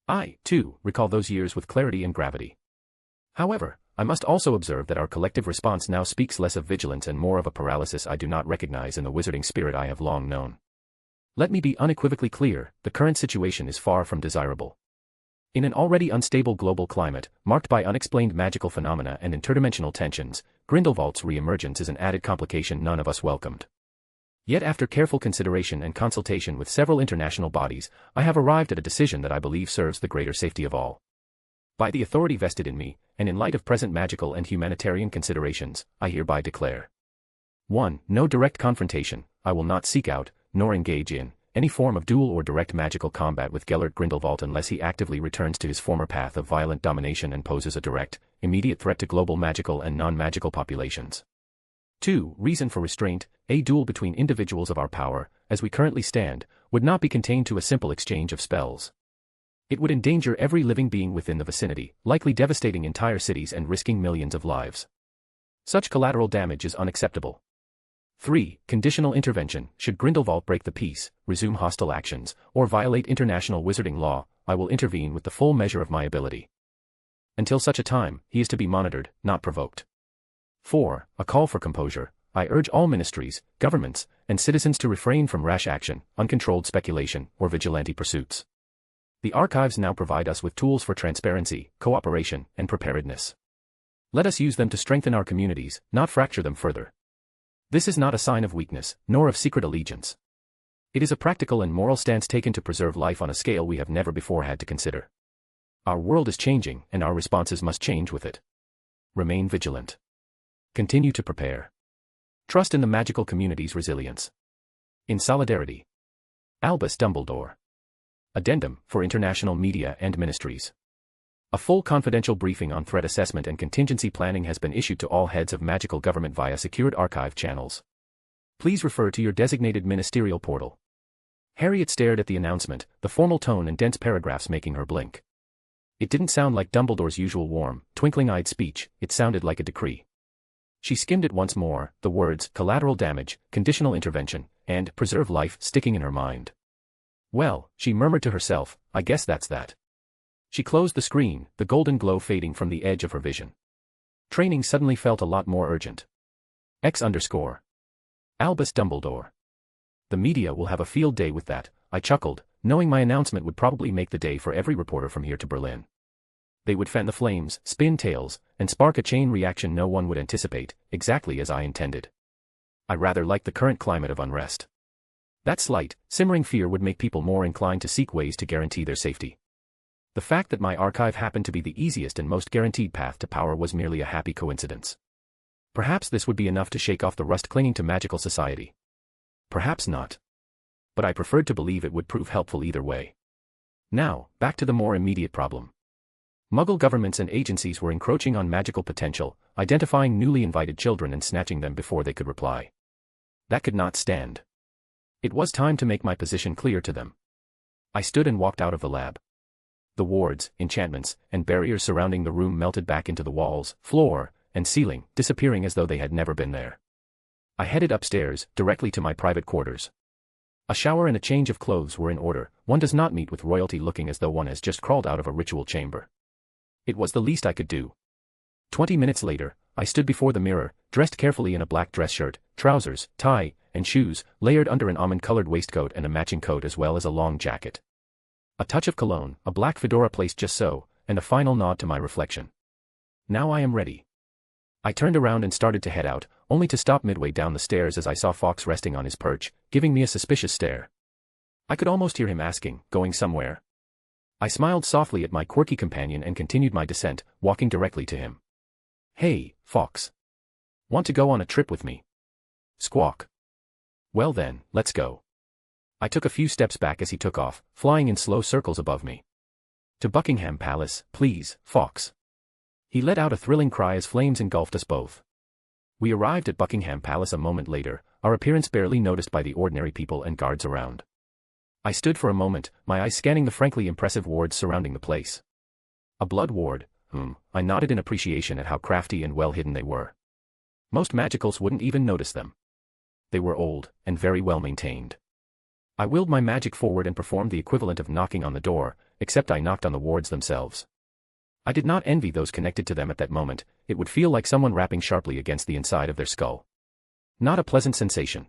I, too, recall those years with clarity and gravity. However, I must also observe that our collective response now speaks less of vigilance and more of a paralysis I do not recognize in the wizarding spirit I have long known. Let me be unequivocally clear, the current situation is far from desirable. In an already unstable global climate, marked by unexplained magical phenomena and interdimensional tensions, Grindelwald's re-emergence is an added complication none of us welcomed. Yet after careful consideration and consultation with several international bodies, I have arrived at a decision that I believe serves the greater safety of all. By the authority vested in me, and in light of present magical and humanitarian considerations, I hereby declare. 1. No direct confrontation. I will not seek out, nor engage in, any form of dual or direct magical combat with Gellert Grindelwald unless he actively returns to his former path of violent domination and poses a direct, immediate threat to global magical and non-magical populations. 2. Reason for restraint. A duel between individuals of our power, as we currently stand, would not be contained to a simple exchange of spells. It would endanger every living being within the vicinity, likely devastating entire cities and risking millions of lives. Such collateral damage is unacceptable. 3. Conditional intervention. Should Grindelwald break the peace, resume hostile actions, or violate international wizarding law, I will intervene with the full measure of my ability. Until such a time, he is to be monitored, not provoked. 4. A call for composure. I urge all ministries, governments, and citizens to refrain from rash action, uncontrolled speculation, or vigilante pursuits. The archives now provide us with tools for transparency, cooperation, and preparedness. Let us use them to strengthen our communities, not fracture them further. This is not a sign of weakness, nor of secret allegiance. It is a practical and moral stance taken to preserve life on a scale we have never before had to consider. Our world is changing, and our responses must change with it. Remain vigilant. Continue to prepare. Trust in the magical community's resilience. In solidarity. Albus Dumbledore. Addendum, for international media and ministries. A full confidential briefing on threat assessment and contingency planning has been issued to all heads of magical government via secured archive channels. Please refer to your designated ministerial portal. Harriet stared at the announcement, the formal tone and dense paragraphs making her blink. It didn't sound like Dumbledore's usual warm, twinkling-eyed speech, it sounded like a decree. She skimmed it once more, the words, collateral damage, conditional intervention, and preserve life sticking in her mind. Well, she murmured to herself, I guess that's that. She closed the screen, the golden glow fading from the edge of her vision. Training suddenly felt a lot more urgent. X_. Albus Dumbledore. The media will have a field day with that, I chuckled, knowing my announcement would probably make the day for every reporter from here to Berlin. They would fan the flames, spin tales, and spark a chain reaction no one would anticipate, exactly as I intended. I rather liked the current climate of unrest. That slight, simmering fear would make people more inclined to seek ways to guarantee their safety. The fact that my archive happened to be the easiest and most guaranteed path to power was merely a happy coincidence. Perhaps this would be enough to shake off the rust clinging to magical society. Perhaps not. But I preferred to believe it would prove helpful either way. Now, back to the more immediate problem. Muggle governments and agencies were encroaching on magical potential, identifying newly invited children and snatching them before they could reply. That could not stand. It was time to make my position clear to them. I stood and walked out of the lab. The wards, enchantments, and barriers surrounding the room melted back into the walls, floor, and ceiling, disappearing as though they had never been there. I headed upstairs, directly to my private quarters. A shower and a change of clothes were in order. One does not meet with royalty looking as though one has just crawled out of a ritual chamber. It was the least I could do. 20 minutes later, I stood before the mirror, dressed carefully in a black dress shirt, trousers, tie, and shoes, layered under an almond-colored waistcoat and a matching coat as well as a long jacket. A touch of cologne, a black fedora placed just so, and a final nod to my reflection. Now I am ready. I turned around and started to head out, only to stop midway down the stairs as I saw Fawkes resting on his perch, giving me a suspicious stare. I could almost hear him asking, going somewhere? I smiled softly at my quirky companion and continued my descent, walking directly to him. Hey, Fawkes. Want to go on a trip with me? Squawk. Well then, let's go. I took a few steps back as he took off, flying in slow circles above me. To Buckingham Palace, please, Fawkes. He let out a thrilling cry as flames engulfed us both. We arrived at Buckingham Palace a moment later, our appearance barely noticed by the ordinary people and guards around. I stood for a moment, my eyes scanning the frankly impressive wards surrounding the place. A blood ward, I nodded in appreciation at how crafty and well hidden they were. Most magicals wouldn't even notice them. They were old, and very well maintained. I willed my magic forward and performed the equivalent of knocking on the door, except I knocked on the wards themselves. I did not envy those connected to them at that moment, it would feel like someone rapping sharply against the inside of their skull. Not a pleasant sensation.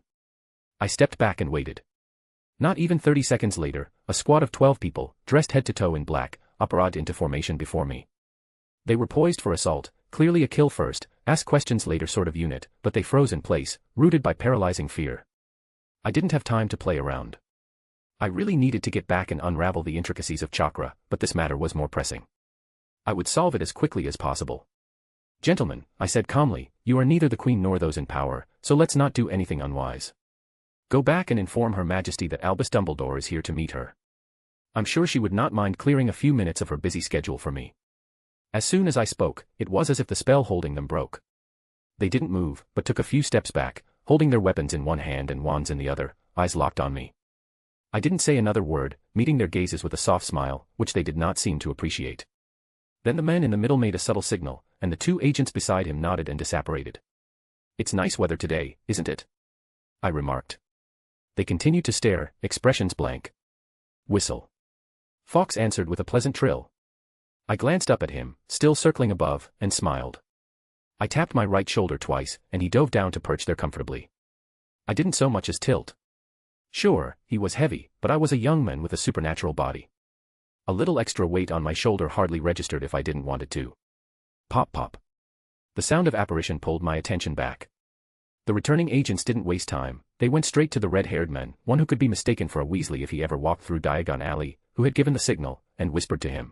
I stepped back and waited. Not even 30 seconds later, a squad of 12 people, dressed head to toe in black, operated into formation before me. They were poised for assault, clearly a kill first, ask questions later sort of unit, but they froze in place, rooted by paralyzing fear. I didn't have time to play around. I really needed to get back and unravel the intricacies of chakra, but this matter was more pressing. I would solve it as quickly as possible. Gentlemen, I said calmly, you are neither the Queen nor those in power, so let's not do anything unwise. Go back and inform Her Majesty that Albus Dumbledore is here to meet her. I'm sure she would not mind clearing a few minutes of her busy schedule for me. As soon as I spoke, it was as if the spell holding them broke. They didn't move, but took a few steps back, holding their weapons in one hand and wands in the other, eyes locked on me. I didn't say another word, meeting their gazes with a soft smile, which they did not seem to appreciate. Then the man in the middle made a subtle signal, and the two agents beside him nodded and disapparated. It's nice weather today, isn't it? I remarked. They continued to stare, expressions blank. Whistle. Fawkes answered with a pleasant trill. I glanced up at him, still circling above, and smiled. I tapped my right shoulder twice, and he dove down to perch there comfortably. I didn't so much as tilt. Sure, he was heavy, but I was a young man with a supernatural body. A little extra weight on my shoulder hardly registered if I didn't want it to. Pop pop. The sound of apparition pulled my attention back. The returning agents didn't waste time, they went straight to the red-haired man, one who could be mistaken for a Weasley if he ever walked through Diagon Alley, who had given the signal, and whispered to him.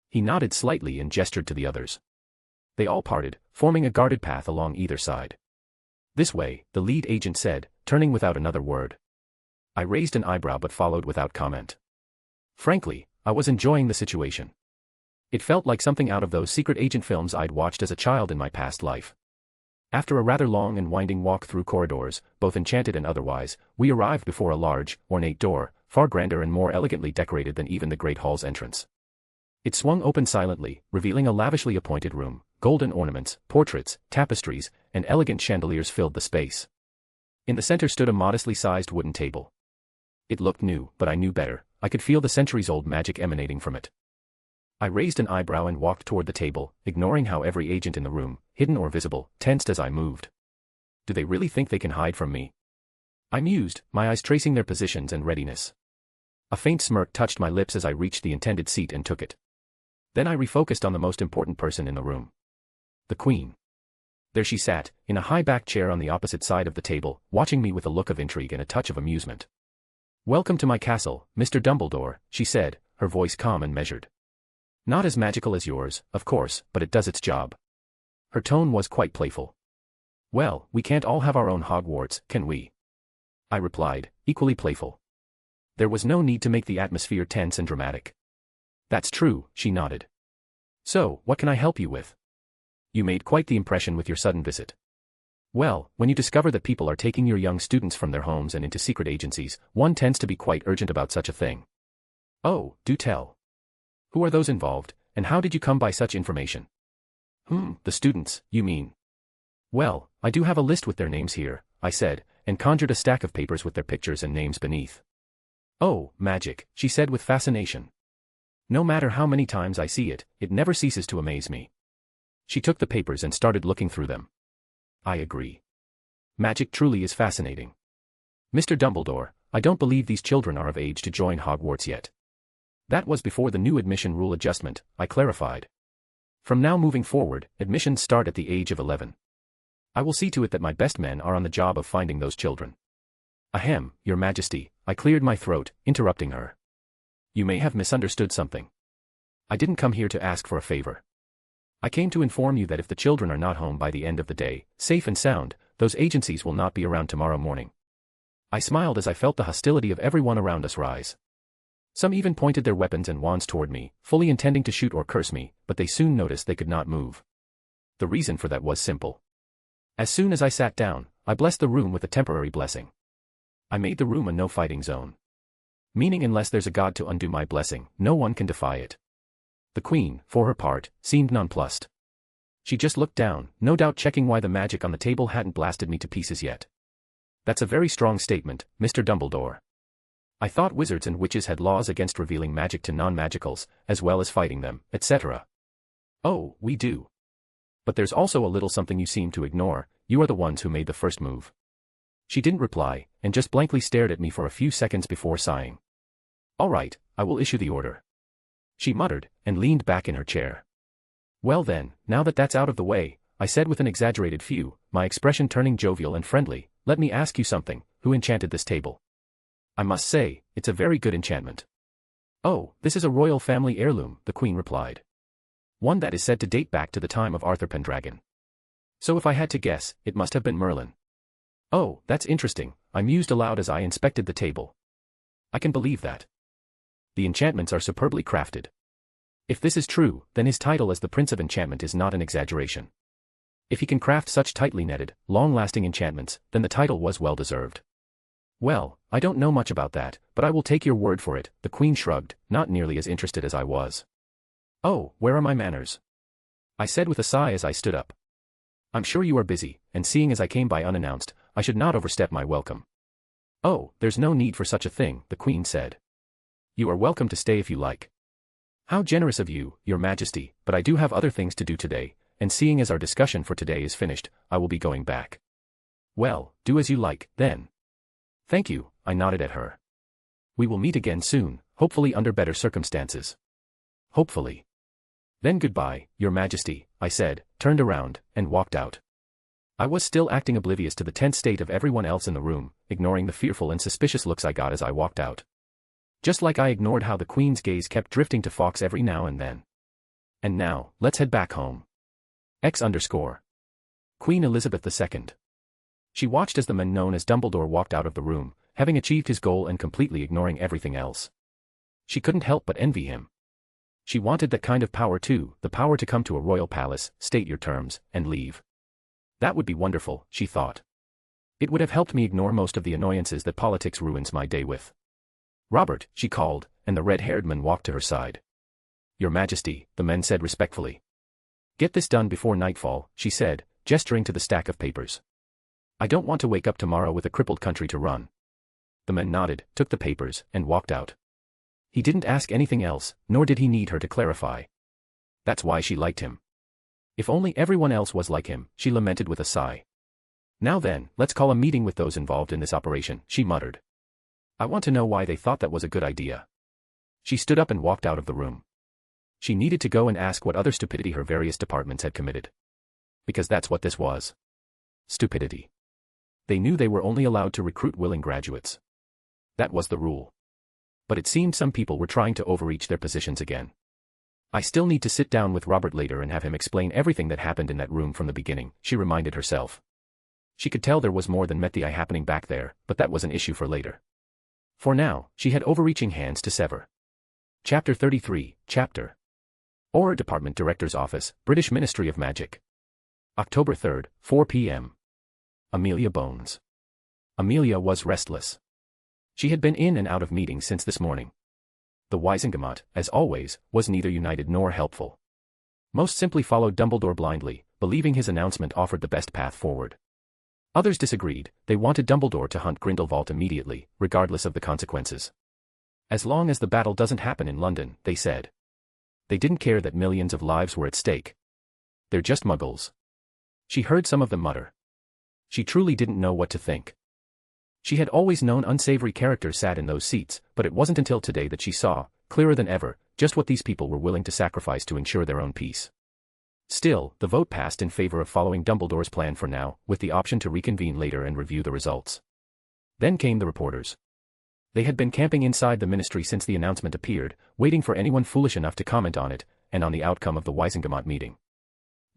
He nodded slightly and gestured to the others. They all parted, forming a guarded path along either side. This way, the lead agent said, turning without another word. I raised an eyebrow but followed without comment. Frankly, I was enjoying the situation. It felt like something out of those secret agent films I'd watched as a child in my past life. After a rather long and winding walk through corridors, both enchanted and otherwise, we arrived before a large, ornate door, far grander and more elegantly decorated than even the Great Hall's entrance. It swung open silently, revealing a lavishly appointed room. Golden ornaments, portraits, tapestries, and elegant chandeliers filled the space. In the center stood a modestly sized wooden table. It looked new, but I knew better. I could feel the centuries-old magic emanating from it. I raised an eyebrow and walked toward the table, ignoring how every agent in the room, hidden or visible, tensed as I moved. Do they really think they can hide from me? I mused, my eyes tracing their positions and readiness. A faint smirk touched my lips as I reached the intended seat and took it. Then I refocused on the most important person in the room. The Queen. There she sat, in a high-backed chair on the opposite side of the table, watching me with a look of intrigue and a touch of amusement. "Welcome to my castle, Mr. Dumbledore," she said, her voice calm and measured. "Not as magical as yours, of course, but it does its job." Her tone was quite playful. "Well, we can't all have our own Hogwarts, can we?" I replied, equally playful. There was no need to make the atmosphere tense and dramatic. "That's true," she nodded. "So, what can I help you with? You made quite the impression with your sudden visit." "Well, when you discover that people are taking your young students from their homes and into secret agencies, one tends to be quite urgent about such a thing." "Oh, do tell. Who are those involved, and how did you come by such information?" The students, you mean?" "Well, I do have a list with their names here," I said, and conjured a stack of papers with their pictures and names beneath. "Oh, magic," she said with fascination. "No matter how many times I see it, it never ceases to amaze me." She took the papers and started looking through them. I agree. Magic truly is fascinating. "Mr. Dumbledore, I don't believe these children are of age to join Hogwarts yet." "That was before the new admission rule adjustment," I clarified. "From now moving forward, admissions start at the age of 11. I will see to it that my best men are on the job of finding those children." "Ahem, Your Majesty," I cleared my throat, interrupting her. "You may have misunderstood something. I didn't come here to ask for a favor. I came to inform you that if the children are not home by the end of the day, safe and sound, those agencies will not be around tomorrow morning." I smiled as I felt the hostility of everyone around us rise. Some even pointed their weapons and wands toward me, fully intending to shoot or curse me, but they soon noticed they could not move. The reason for that was simple. As soon as I sat down, I blessed the room with a temporary blessing. I made the room a no-fighting zone. Meaning unless there's a god to undo my blessing, no one can defy it. The queen, for her part, seemed nonplussed. She just looked down, no doubt checking why the magic on the table hadn't blasted me to pieces yet. That's a very strong statement, Mr. Dumbledore. I thought wizards and witches had laws against revealing magic to non-magicals, as well as fighting them, etc. Oh, we do. But there's also a little something you seem to ignore. You are the ones who made the first move. She didn't reply, and just blankly stared at me for a few seconds before sighing. All right, I will issue the order. She muttered, and leaned back in her chair. Well then, now that that's out of the way, I said with an exaggerated few, my expression turning jovial and friendly, let me ask you something, who enchanted this table? I must say, it's a very good enchantment. Oh, this is a royal family heirloom, the queen replied. One that is said to date back to the time of Arthur Pendragon. So if I had to guess, it must have been Merlin. Oh, that's interesting, I mused aloud as I inspected the table. I can believe that. The enchantments are superbly crafted. If this is true, then his title as the Prince of Enchantment is not an exaggeration. If he can craft such tightly netted, long-lasting enchantments, then the title was well-deserved. Well, I don't know much about that, but I will take your word for it, the queen shrugged, not nearly as interested as I was. Oh, where are my manners? I said with a sigh as I stood up. I'm sure you are busy, and seeing as I came by unannounced, I should not overstep my welcome. Oh, there's no need for such a thing, the queen said. You are welcome to stay if you like. How generous of you, your majesty, but I do have other things to do today, and seeing as our discussion for today is finished, I will be going back. Well, do as you like, then. Thank you, I nodded at her. We will meet again soon, hopefully under better circumstances. Hopefully. Then goodbye, your majesty, I said, turned around, and walked out. I was still acting oblivious to the tense state of everyone else in the room, ignoring the fearful and suspicious looks I got as I walked out. Just like I ignored how the queen's gaze kept drifting to Fawkes every now and then. And now, let's head back home. Queen Elizabeth II. She watched as the man known as Dumbledore walked out of the room, having achieved his goal and completely ignoring everything else. She couldn't help but envy him. She wanted that kind of power too, the power to come to a royal palace, state your terms, and leave. That would be wonderful, she thought. It would have helped me ignore most of the annoyances that politics ruins my day with. Robert, she called, and the red-haired man walked to her side. Your Majesty, the man said respectfully. Get this done before nightfall, she said, gesturing to the stack of papers. I don't want to wake up tomorrow with a crippled country to run. The man nodded, took the papers, and walked out. He didn't ask anything else, nor did he need her to clarify. That's why she liked him. If only everyone else was like him, she lamented with a sigh. Now then, let's call a meeting with those involved in this operation, she muttered. I want to know why they thought that was a good idea. She stood up and walked out of the room. She needed to go and ask what other stupidity her various departments had committed. Because that's what this was. Stupidity. They knew they were only allowed to recruit willing graduates. That was the rule. But it seemed some people were trying to overreach their positions again. I still need to sit down with Robert later and have him explain everything that happened in that room from the beginning, she reminded herself. She could tell there was more than met the eye happening back there, but that was an issue for later. For now, she had overreaching hands to sever. Chapter 33, Chapter. Aura Department Director's Office, British Ministry of Magic. October 3, 4 p.m. Amelia Bones. Amelia was restless. She had been in and out of meetings since this morning. The Wizengamot, as always, was neither united nor helpful. Most simply followed Dumbledore blindly, believing his announcement offered the best path forward. Others disagreed, they wanted Dumbledore to hunt Grindelwald immediately, regardless of the consequences. As long as the battle doesn't happen in London, they said. They didn't care that millions of lives were at stake. They're just muggles. She heard some of them mutter. She truly didn't know what to think. She had always known unsavory characters sat in those seats, but it wasn't until today that she saw, clearer than ever, just what these people were willing to sacrifice to ensure their own peace. Still, the vote passed in favor of following Dumbledore's plan for now, with the option to reconvene later and review the results. Then came the reporters. They had been camping inside the ministry since the announcement appeared, waiting for anyone foolish enough to comment on it, and on the outcome of the Wizengamot meeting.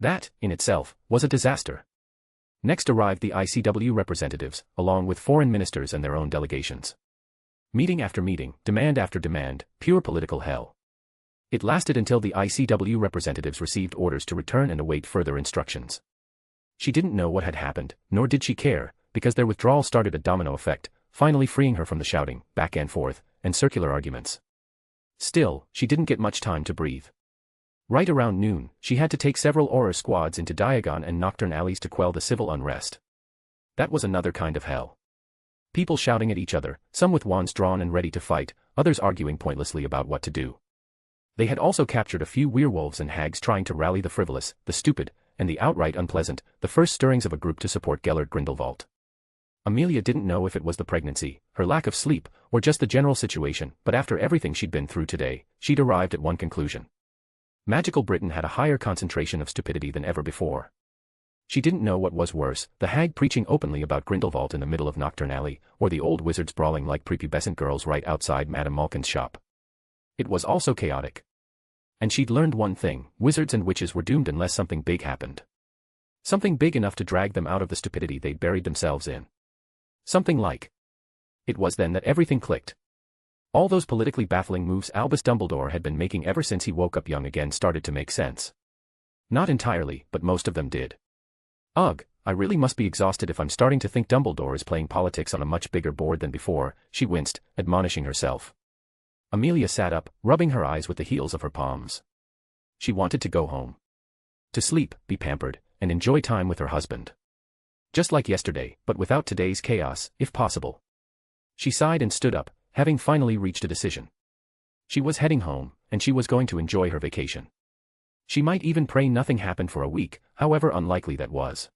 That, in itself, was a disaster. Next arrived the ICW representatives, along with foreign ministers and their own delegations. Meeting after meeting, demand after demand, pure political hell. It lasted until the ICW representatives received orders to return and await further instructions. She didn't know what had happened, nor did she care, because their withdrawal started a domino effect, finally freeing her from the shouting, back and forth, and circular arguments. Still, she didn't get much time to breathe. Right around noon, she had to take several Auror squads into Diagon and Nocturne alleys to quell the civil unrest. That was another kind of hell. People shouting at each other, some with wands drawn and ready to fight, others arguing pointlessly about what to do. They had also captured a few werewolves and hags trying to rally the frivolous, the stupid, and the outright unpleasant, the first stirrings of a group to support Gellert Grindelwald. Amelia didn't know if it was the pregnancy, her lack of sleep, or just the general situation, but after everything she'd been through today, she'd arrived at one conclusion. Magical Britain had a higher concentration of stupidity than ever before. She didn't know what was worse, the hag preaching openly about Grindelwald in the middle of Nocturne Alley, or the old wizards brawling like prepubescent girls right outside Madame Malkin's shop. It was also chaotic. And she'd learned one thing, wizards and witches were doomed unless something big happened. Something big enough to drag them out of the stupidity they'd buried themselves in. Something like. It was then that everything clicked. All those politically baffling moves Albus Dumbledore had been making ever since he woke up young again started to make sense. Not entirely, but most of them did. Ugh, I really must be exhausted if I'm starting to think Dumbledore is playing politics on a much bigger board than before, she winced, admonishing herself. Amelia sat up, rubbing her eyes with the heels of her palms. She wanted to go home. To sleep, be pampered, and enjoy time with her husband. Just like yesterday, but without today's chaos, if possible. She sighed and stood up, having finally reached a decision. She was heading home, and she was going to enjoy her vacation. She might even pray nothing happened for a week, however unlikely that was.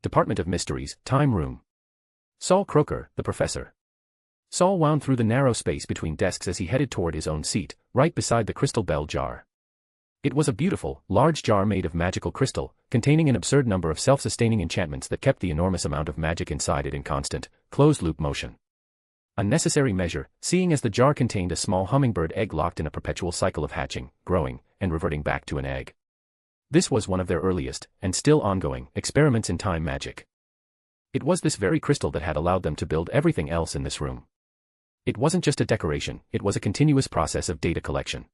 Department of Mysteries, Time Room. Saul Croker, the professor. Saul wound through the narrow space between desks as he headed toward his own seat, right beside the crystal bell jar. It was a beautiful, large jar made of magical crystal, containing an absurd number of self-sustaining enchantments that kept the enormous amount of magic inside it in constant, closed-loop motion. A necessary measure, seeing as the jar contained a small hummingbird egg locked in a perpetual cycle of hatching, growing, and reverting back to an egg. This was one of their earliest, and still ongoing, experiments in time magic. It was this very crystal that had allowed them to build everything else in this room. It wasn't just a decoration, it was a continuous process of data collection.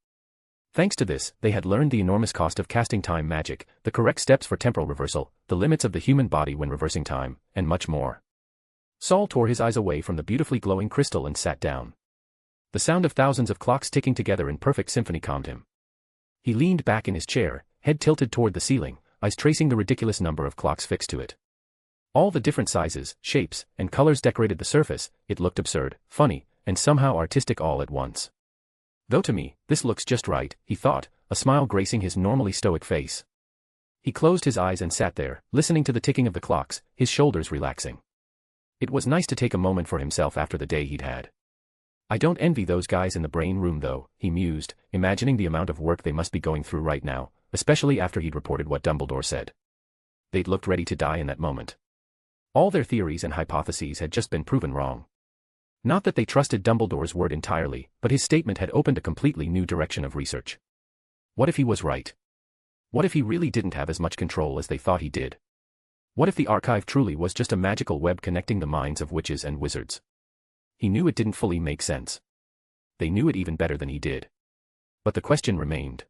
Thanks to this, they had learned the enormous cost of casting time magic, the correct steps for temporal reversal, the limits of the human body when reversing time, and much more. Saul tore his eyes away from the beautifully glowing crystal and sat down. The sound of thousands of clocks ticking together in perfect symphony calmed him. He leaned back in his chair, head tilted toward the ceiling, eyes tracing the ridiculous number of clocks fixed to it. All the different sizes, shapes, and colors decorated the surface. It looked absurd, funny, and somehow artistic all at once. Though to me, this looks just right, he thought, a smile gracing his normally stoic face. He closed his eyes and sat there, listening to the ticking of the clocks, his shoulders relaxing. It was nice to take a moment for himself after the day he'd had. I don't envy those guys in the brain room though, he mused, imagining the amount of work they must be going through right now, especially after he'd reported what Dumbledore said. They'd looked ready to die in that moment. All their theories and hypotheses had just been proven wrong. Not that they trusted Dumbledore's word entirely, but his statement had opened a completely new direction of research. What if he was right? What if he really didn't have as much control as they thought he did? What if the archive truly was just a magical web connecting the minds of witches and wizards? He knew it didn't fully make sense. They knew it even better than he did. But the question remained.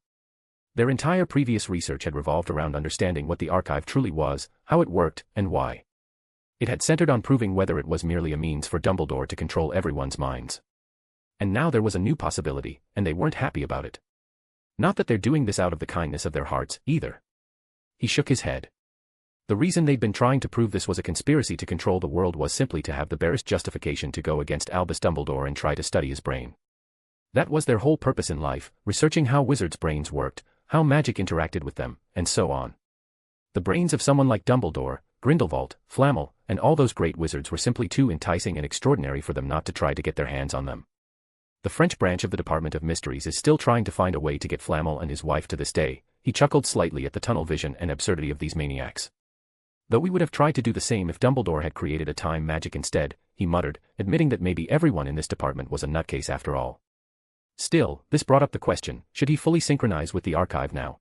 Their entire previous research had revolved around understanding what the archive truly was, how it worked, and why. It had centered on proving whether it was merely a means for Dumbledore to control everyone's minds. And now there was a new possibility, and they weren't happy about it. Not that they're doing this out of the kindness of their hearts, either. He shook his head. The reason they'd been trying to prove this was a conspiracy to control the world was simply to have the barest justification to go against Albus Dumbledore and try to study his brain. That was their whole purpose in life, researching how wizards' brains worked, how magic interacted with them, and so on. The brains of someone like Dumbledore, Grindelwald, Flammel, and all those great wizards were simply too enticing and extraordinary for them not to try to get their hands on them. The French branch of the Department of Mysteries is still trying to find a way to get Flammel and his wife to this day. He chuckled slightly at the tunnel vision and absurdity of these maniacs. Though we would have tried to do the same if Dumbledore had created a time magic instead, he muttered, admitting that maybe everyone in this department was a nutcase after all. Still, this brought up the question, should he fully synchronize with the archive now?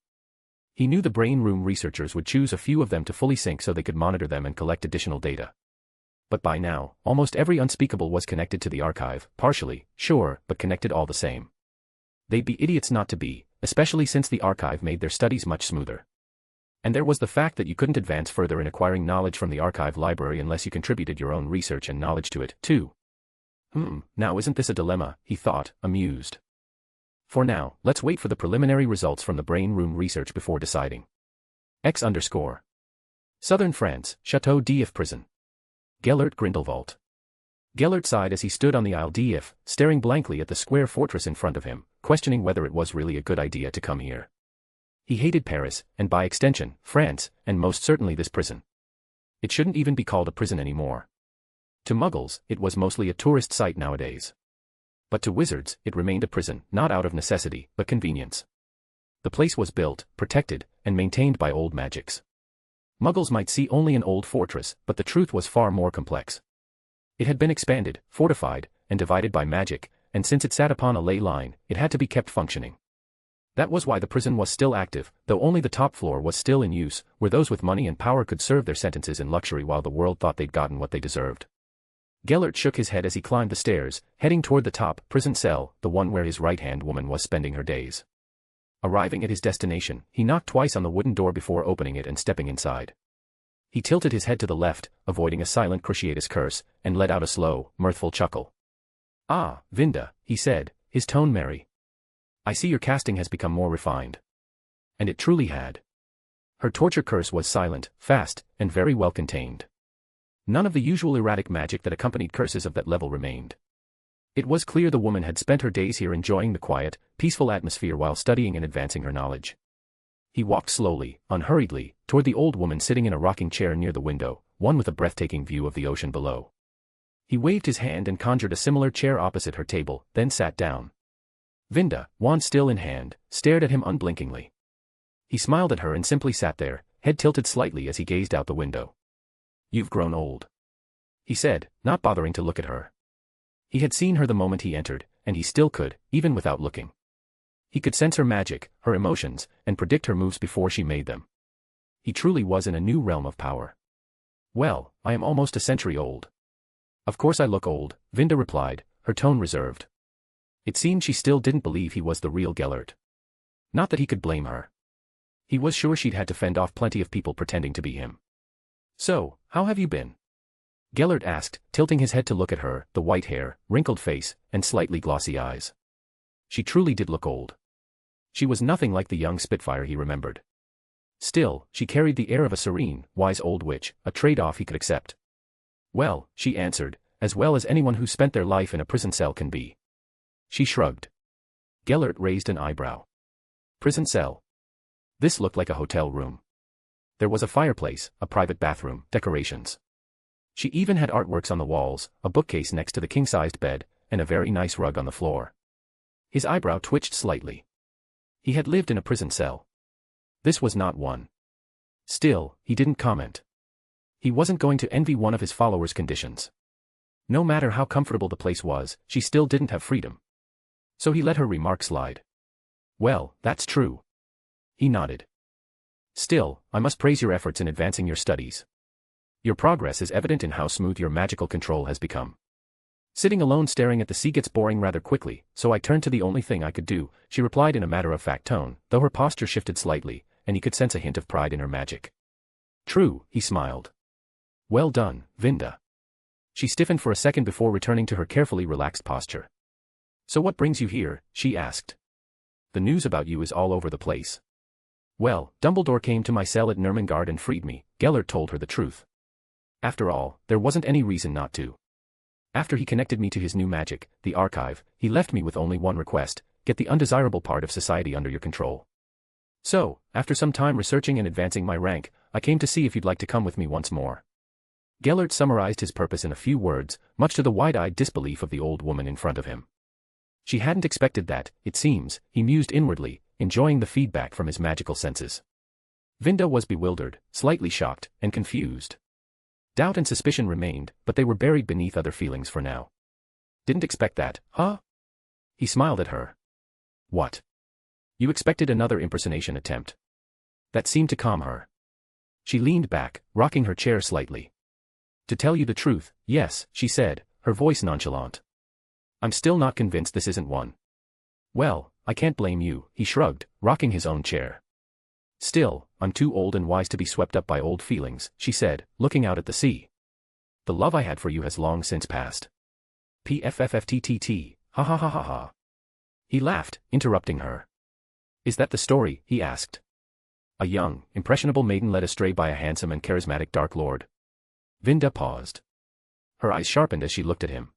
He knew the brain room researchers would choose a few of them to fully sync so they could monitor them and collect additional data. But by now, almost every unspeakable was connected to the archive, partially, sure, but connected all the same. They'd be idiots not to be, especially since the archive made their studies much smoother. And there was the fact that you couldn't advance further in acquiring knowledge from the archive library unless you contributed your own research and knowledge to it, too. Now isn't this a dilemma, he thought, amused. For now, let's wait for the preliminary results from the brain room research before deciding. X_. Southern France, Chateau d'If prison. Gellert Grindelwald. Gellert sighed as he stood on the Isle d'If, staring blankly at the square fortress in front of him, questioning whether it was really a good idea to come here. He hated Paris, and by extension, France, and most certainly this prison. It shouldn't even be called a prison anymore. To muggles, it was mostly a tourist site nowadays. But to wizards, it remained a prison, not out of necessity, but convenience. The place was built, protected, and maintained by old magics. Muggles might see only an old fortress, but the truth was far more complex. It had been expanded, fortified, and divided by magic, and since it sat upon a ley line, it had to be kept functioning. That was why the prison was still active, though only the top floor was still in use, where those with money and power could serve their sentences in luxury while the world thought they'd gotten what they deserved. Gellert shook his head as he climbed the stairs, heading toward the top prison cell, the one where his right-hand woman was spending her days. Arriving at his destination, he knocked twice on the wooden door before opening it and stepping inside. He tilted his head to the left, avoiding a silent cruciatus curse, and let out a slow, mirthful chuckle. "Ah, Vinda," he said, his tone merry. "I see your casting has become more refined." And it truly had. Her torture curse was silent, fast, and very well contained. None of the usual erratic magic that accompanied curses of that level remained. It was clear the woman had spent her days here enjoying the quiet, peaceful atmosphere while studying and advancing her knowledge. He walked slowly, unhurriedly, toward the old woman sitting in a rocking chair near the window, one with a breathtaking view of the ocean below. He waved his hand and conjured a similar chair opposite her table, then sat down. Vinda, wand still in hand, stared at him unblinkingly. He smiled at her and simply sat there, head tilted slightly as he gazed out the window. "You've grown old," he said, not bothering to look at her. He had seen her the moment he entered, and he still could, even without looking. He could sense her magic, her emotions, and predict her moves before she made them. He truly was in a new realm of power. "Well, I am almost a century old." "Of course I look old," Vinda replied, her tone reserved. It seemed she still didn't believe he was the real Gellert. Not that he could blame her. He was sure she'd had to fend off plenty of people pretending to be him. "So, how have you been?" Gellert asked, tilting his head to look at her, the white hair, wrinkled face, and slightly glossy eyes. She truly did look old. She was nothing like the young Spitfire he remembered. Still, she carried the air of a serene, wise old witch, a trade-off he could accept. "Well," she answered, "as well as anyone who spent their life in a prison cell can be." She shrugged. Gellert raised an eyebrow. Prison cell. This looked like a hotel room. There was a fireplace, a private bathroom, decorations. She even had artworks on the walls, a bookcase next to the king-sized bed, and a very nice rug on the floor. His eyebrow twitched slightly. He had lived in a prison cell. This was not one. Still, he didn't comment. He wasn't going to envy one of his followers' conditions. No matter how comfortable the place was, she still didn't have freedom. So he let her remark slide. "Well, that's true." He nodded. "Still, I must praise your efforts in advancing your studies. Your progress is evident in how smooth your magical control has become." Sitting alone staring at the sea gets boring rather quickly, so I turned to the only thing I could do, she replied in a matter-of-fact tone, though her posture shifted slightly, and he could sense a hint of pride in her magic. "True," he smiled. "Well done, Vinda." She stiffened for a second before returning to her carefully relaxed posture. "So what brings you here?" she asked. "The news about you is all over the place." "Well, Dumbledore came to my cell at Nurmengard and freed me," Gellert told her the truth. After all, there wasn't any reason not to. After he connected me to his new magic, the archive, he left me with only one request: get the undesirable part of society under your control. So, after some time researching and advancing my rank, I came to see if you'd like to come with me once more. Gellert summarized his purpose in a few words, much to the wide-eyed disbelief of the old woman in front of him. She hadn't expected that, it seems, he mused inwardly, enjoying the feedback from his magical senses. Vinda was bewildered, slightly shocked, and confused. Doubt and suspicion remained, but they were buried beneath other feelings for now. "Didn't expect that, huh?" He smiled at her. "What? You expected another impersonation attempt?" That seemed to calm her. She leaned back, rocking her chair slightly. To tell you the truth, yes, she said, her voice nonchalant. I'm still not convinced this isn't one. Well, I can't blame you, he shrugged, rocking his own chair. Still, I'm too old and wise to be swept up by old feelings, she said, looking out at the sea. The love I had for you has long since passed. PFFFTTT, ha ha ha ha ha. He laughed, interrupting her. Is that the story, he asked. A young, impressionable maiden led astray by a handsome and charismatic Dark Lord. Vinda paused. Her eyes sharpened as she looked at him.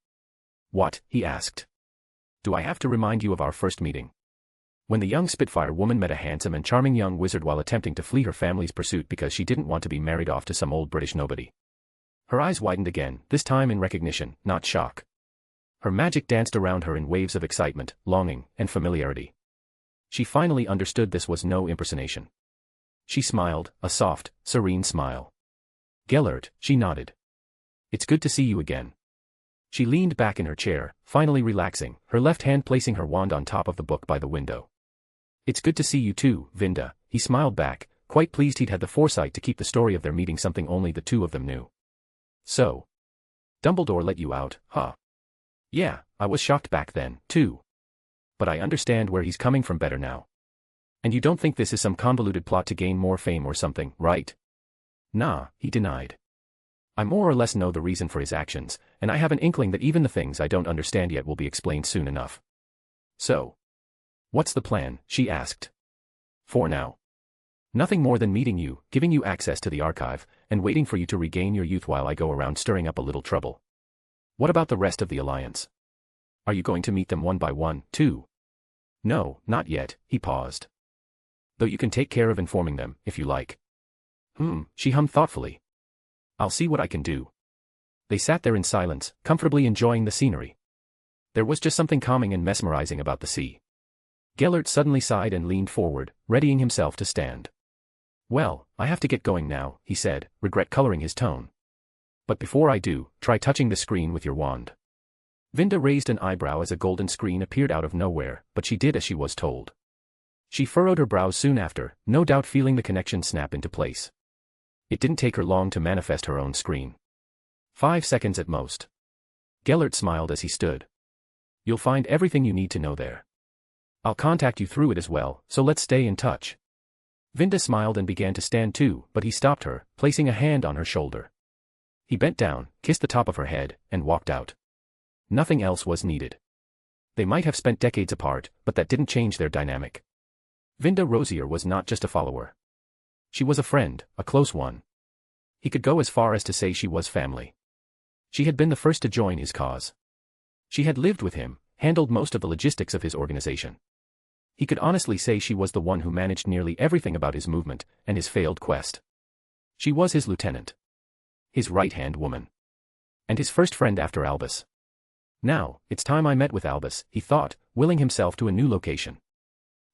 What, he asked. Do I have to remind you of our first meeting? When the young Spitfire woman met a handsome and charming young wizard while attempting to flee her family's pursuit because she didn't want to be married off to some old British nobody. Her eyes widened again, this time in recognition, not shock. Her magic danced around her in waves of excitement, longing, and familiarity. She finally understood this was no impersonation. She smiled, a soft, serene smile. Gellert, she nodded. It's good to see you again. She leaned back in her chair, finally relaxing, her left hand placing her wand on top of the book by the window. It's good to see you too, Vinda, he smiled back, quite pleased he'd had the foresight to keep the story of their meeting something only the two of them knew. So. Dumbledore let you out, huh? Yeah, I was shocked back then, too. But I understand where he's coming from better now. And you don't think this is some convoluted plot to gain more fame or something, right? Nah, he denied. I more or less know the reason for his actions, and I have an inkling that even the things I don't understand yet will be explained soon enough. So. What's the plan, she asked. For now. Nothing more than meeting you, giving you access to the archive, and waiting for you to regain your youth while I go around stirring up a little trouble. What about the rest of the Alliance? Are you going to meet them one by one, too? No, not yet, he paused. Though you can take care of informing them, if you like. She hummed thoughtfully. I'll see what I can do. They sat there in silence, comfortably enjoying the scenery. There was just something calming and mesmerizing about the sea. Gellert suddenly sighed and leaned forward, readying himself to stand. Well, I have to get going now, he said, regret coloring his tone. But before I do, try touching the screen with your wand. Vinda raised an eyebrow as a golden screen appeared out of nowhere, but she did as she was told. She furrowed her brows soon after, no doubt feeling the connection snap into place. It didn't take her long to manifest her own screen. 5 seconds at most. Gellert smiled as he stood. You'll find everything you need to know there. I'll contact you through it as well, so let's stay in touch. Vinda smiled and began to stand too, but he stopped her, placing a hand on her shoulder. He bent down, kissed the top of her head, and walked out. Nothing else was needed. They might have spent decades apart, but that didn't change their dynamic. Vinda Rosier was not just a follower. She was a friend, a close one. He could go as far as to say she was family. She had been the first to join his cause. She had lived with him, handled most of the logistics of his organization. He could honestly say she was the one who managed nearly everything about his movement and his failed quest. She was his lieutenant. His right-hand woman. And his first friend after Albus. Now, it's time I met with Albus, he thought, willing himself to a new location.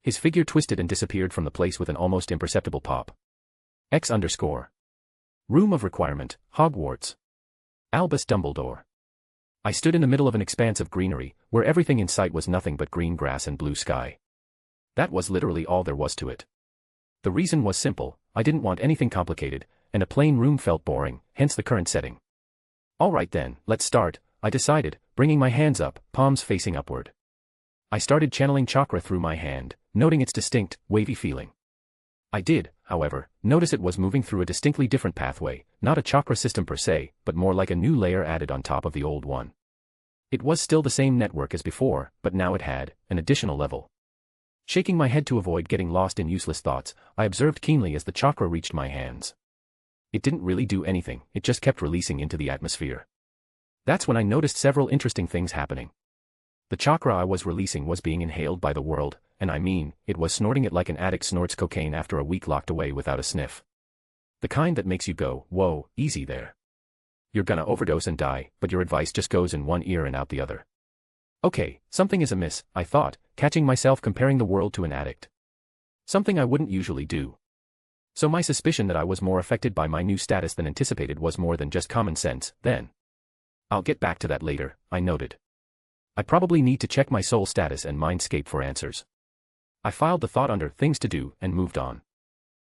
His figure twisted and disappeared from the place with an almost imperceptible pop. X_. Room of requirement, Hogwarts. Albus Dumbledore. I stood in the middle of an expanse of greenery, where everything in sight was nothing but green grass and blue sky. That was literally all there was to it. The reason was simple, I didn't want anything complicated, and a plain room felt boring, hence the current setting. Alright then, let's start, I decided, bringing my hands up, palms facing upward. I started channeling chakra through my hand, noting its distinct, wavy feeling. I did, however, notice it was moving through a distinctly different pathway, not a chakra system per se, but more like a new layer added on top of the old one. It was still the same network as before, but now it had an additional level. Shaking my head to avoid getting lost in useless thoughts, I observed keenly as the chakra reached my hands. It didn't really do anything, it just kept releasing into the atmosphere. That's when I noticed several interesting things happening. The chakra I was releasing was being inhaled by the world, and I mean, it was snorting it like an addict snorts cocaine after a week locked away without a sniff. The kind that makes you go, whoa, easy there. You're gonna overdose and die, but your advice just goes in one ear and out the other. Okay, something is amiss, I thought, catching myself comparing the world to an addict. Something I wouldn't usually do. So my suspicion that I was more affected by my new status than anticipated was more than just common sense, then. I'll get back to that later, I noted. I probably need to check my soul status and mindscape for answers. I filed the thought under things to do and moved on.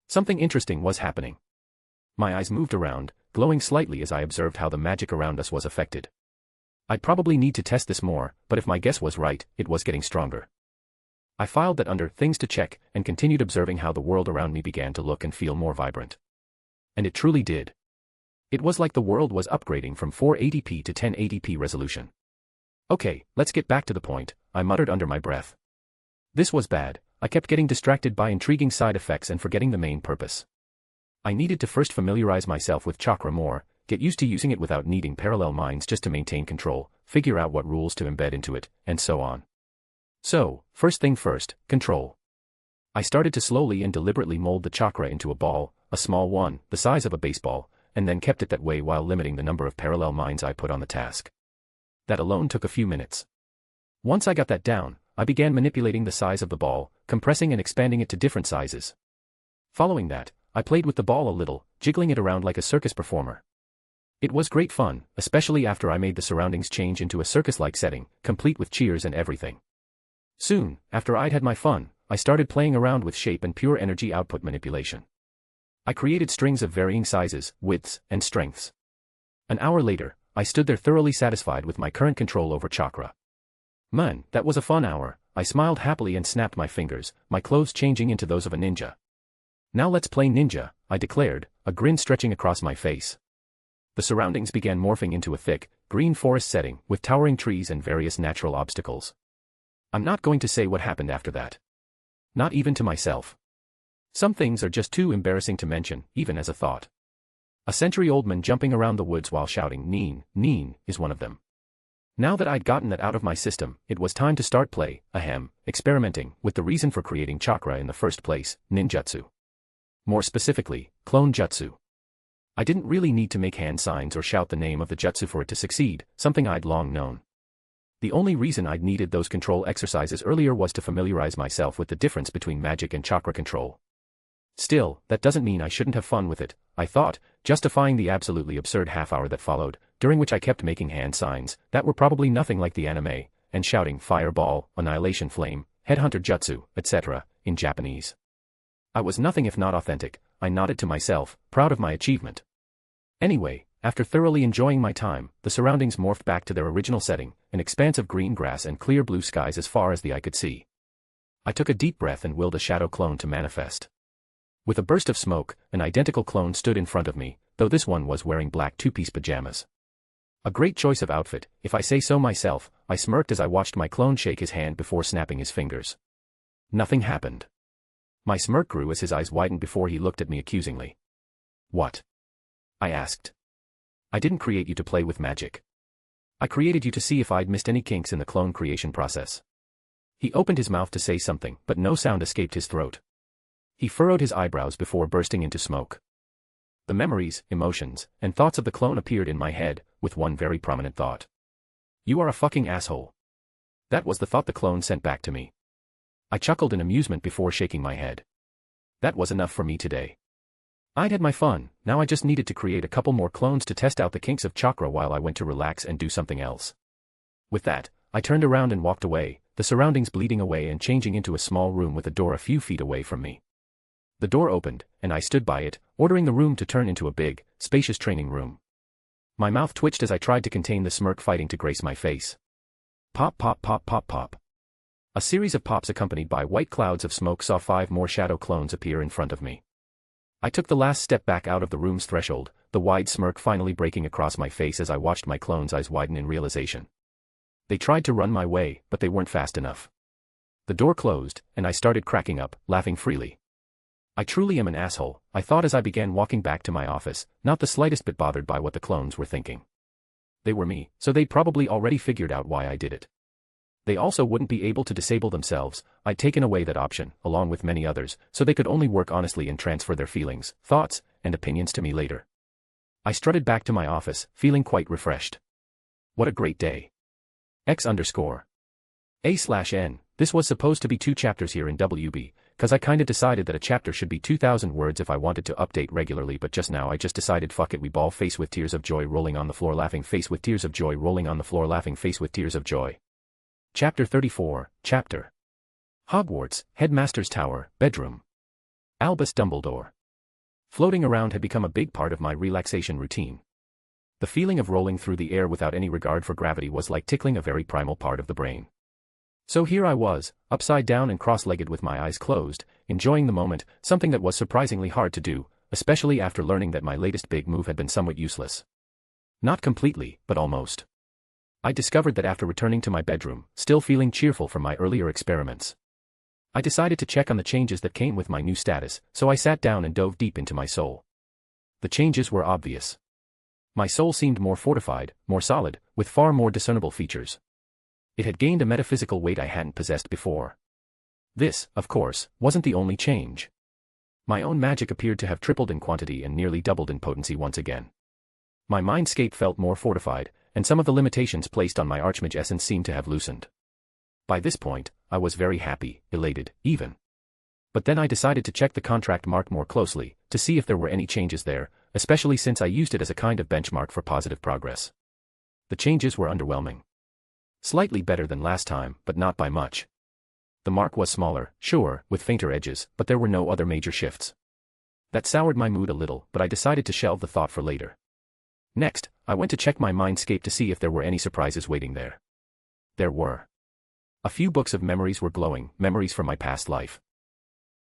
Something interesting was happening. My eyes moved around, glowing slightly as I observed how the magic around us was affected. I'd probably need to test this more, but if my guess was right, it was getting stronger. I filed that under Things to Check and continued observing how the world around me began to look and feel more vibrant. And it truly did. It was like the world was upgrading from 480p to 1080p resolution. Okay, let's get back to the point, I muttered under my breath. This was bad. I kept getting distracted by intriguing side effects and forgetting the main purpose. I needed to first familiarize myself with chakra more, get used to using it without needing parallel minds just to maintain control, figure out what rules to embed into it, and so on. So, first thing first, control. I started to slowly and deliberately mold the chakra into a ball, a small one, the size of a baseball, and then kept it that way while limiting the number of parallel minds I put on the task. That alone took a few minutes. Once I got that down, I began manipulating the size of the ball, compressing and expanding it to different sizes. Following that, I played with the ball a little, jiggling it around like a circus performer. It was great fun, especially after I made the surroundings change into a circus-like setting, complete with cheers and everything. Soon, after I'd had my fun, I started playing around with shape and pure energy output manipulation. I created strings of varying sizes, widths, and strengths. An hour later, I stood there thoroughly satisfied with my current control over chakra. Man, that was a fun hour. I smiled happily and snapped my fingers, my clothes changing into those of a ninja. Now let's play ninja, I declared, a grin stretching across my face. The surroundings began morphing into a thick, green forest setting with towering trees and various natural obstacles. I'm not going to say what happened after that. Not even to myself. Some things are just too embarrassing to mention, even as a thought. A century-old man jumping around the woods while shouting "Neen, Neen" is one of them. Now that I'd gotten that out of my system, it was time to start experimenting with the reason for creating chakra in the first place, ninjutsu. More specifically, clone jutsu. I didn't really need to make hand signs or shout the name of the jutsu for it to succeed, something I'd long known. The only reason I'd needed those control exercises earlier was to familiarize myself with the difference between magic and chakra control. Still, that doesn't mean I shouldn't have fun with it, I thought, justifying the absolutely absurd half-hour that followed, during which I kept making hand signs that were probably nothing like the anime, and shouting fireball, annihilation flame, headhunter jutsu, etc., in Japanese. I was nothing if not authentic, I nodded to myself, proud of my achievement. Anyway, after thoroughly enjoying my time, the surroundings morphed back to their original setting, an expanse of green grass and clear blue skies as far as the eye could see. I took a deep breath and willed a shadow clone to manifest. With a burst of smoke, an identical clone stood in front of me, though this one was wearing black two-piece pajamas. A great choice of outfit, if I say so myself, I smirked as I watched my clone shake his hand before snapping his fingers. Nothing happened. My smirk grew as his eyes widened before he looked at me accusingly. What? I asked. I didn't create you to play with magic. I created you to see if I'd missed any kinks in the clone creation process. He opened his mouth to say something, but no sound escaped his throat. He furrowed his eyebrows before bursting into smoke. The memories, emotions, and thoughts of the clone appeared in my head, with one very prominent thought. You are a fucking asshole. That was the thought the clone sent back to me. I chuckled in amusement before shaking my head. That was enough for me today. I'd had my fun, now I just needed to create a couple more clones to test out the kinks of chakra while I went to relax and do something else. With that, I turned around and walked away, the surroundings bleeding away and changing into a small room with a door a few feet away from me. The door opened, and I stood by it, ordering the room to turn into a big, spacious training room. My mouth twitched as I tried to contain the smirk fighting to grace my face. Pop pop pop pop pop. A series of pops accompanied by white clouds of smoke saw 5 more shadow clones appear in front of me. I took the last step back out of the room's threshold, the wide smirk finally breaking across my face as I watched my clones' eyes widen in realization. They tried to run my way, but they weren't fast enough. The door closed, and I started cracking up, laughing freely. I truly am an asshole, I thought as I began walking back to my office, not the slightest bit bothered by what the clones were thinking. They were me, so they'd probably already figured out why I did it. They also wouldn't be able to disable themselves, I'd taken away that option, along with many others, so they could only work honestly and transfer their feelings, thoughts, and opinions to me later. I strutted back to my office, feeling quite refreshed. What a great day. X_A/N, this was supposed to be 2 chapters here in WB, cause I kinda decided that a chapter should be 2,000 words if I wanted to update regularly, but just now I just decided fuck it, we ball face with tears of joy rolling on the floor laughing face with tears of joy rolling on the floor laughing face with tears of joy. Chapter 34, Chapter Hogwarts, Headmaster's Tower, Bedroom. Albus Dumbledore. Floating around had become a big part of my relaxation routine. The feeling of rolling through the air without any regard for gravity was like tickling a very primal part of the brain. So here I was, upside down and cross-legged with my eyes closed, enjoying the moment, something that was surprisingly hard to do, especially after learning that my latest big move had been somewhat useless. Not completely, but almost. I discovered that after returning to my bedroom, still feeling cheerful from my earlier experiments, I decided to check on the changes that came with my new status, so I sat down and dove deep into my soul. The changes were obvious. My soul seemed more fortified, more solid, with far more discernible features. It had gained a metaphysical weight I hadn't possessed before. This, of course, wasn't the only change. My own magic appeared to have tripled in quantity and nearly doubled in potency once again. My mindscape felt more fortified, and some of the limitations placed on my archmage essence seemed to have loosened. By this point, I was very happy, elated, even. But then I decided to check the contract mark more closely, to see if there were any changes there, especially since I used it as a kind of benchmark for positive progress. The changes were underwhelming. Slightly better than last time, but not by much. The mark was smaller, sure, with fainter edges, but there were no other major shifts. That soured my mood a little, but I decided to shelve the thought for later. Next, I went to check my mindscape to see if there were any surprises waiting there. There were. A few books of memories were glowing, memories from my past life.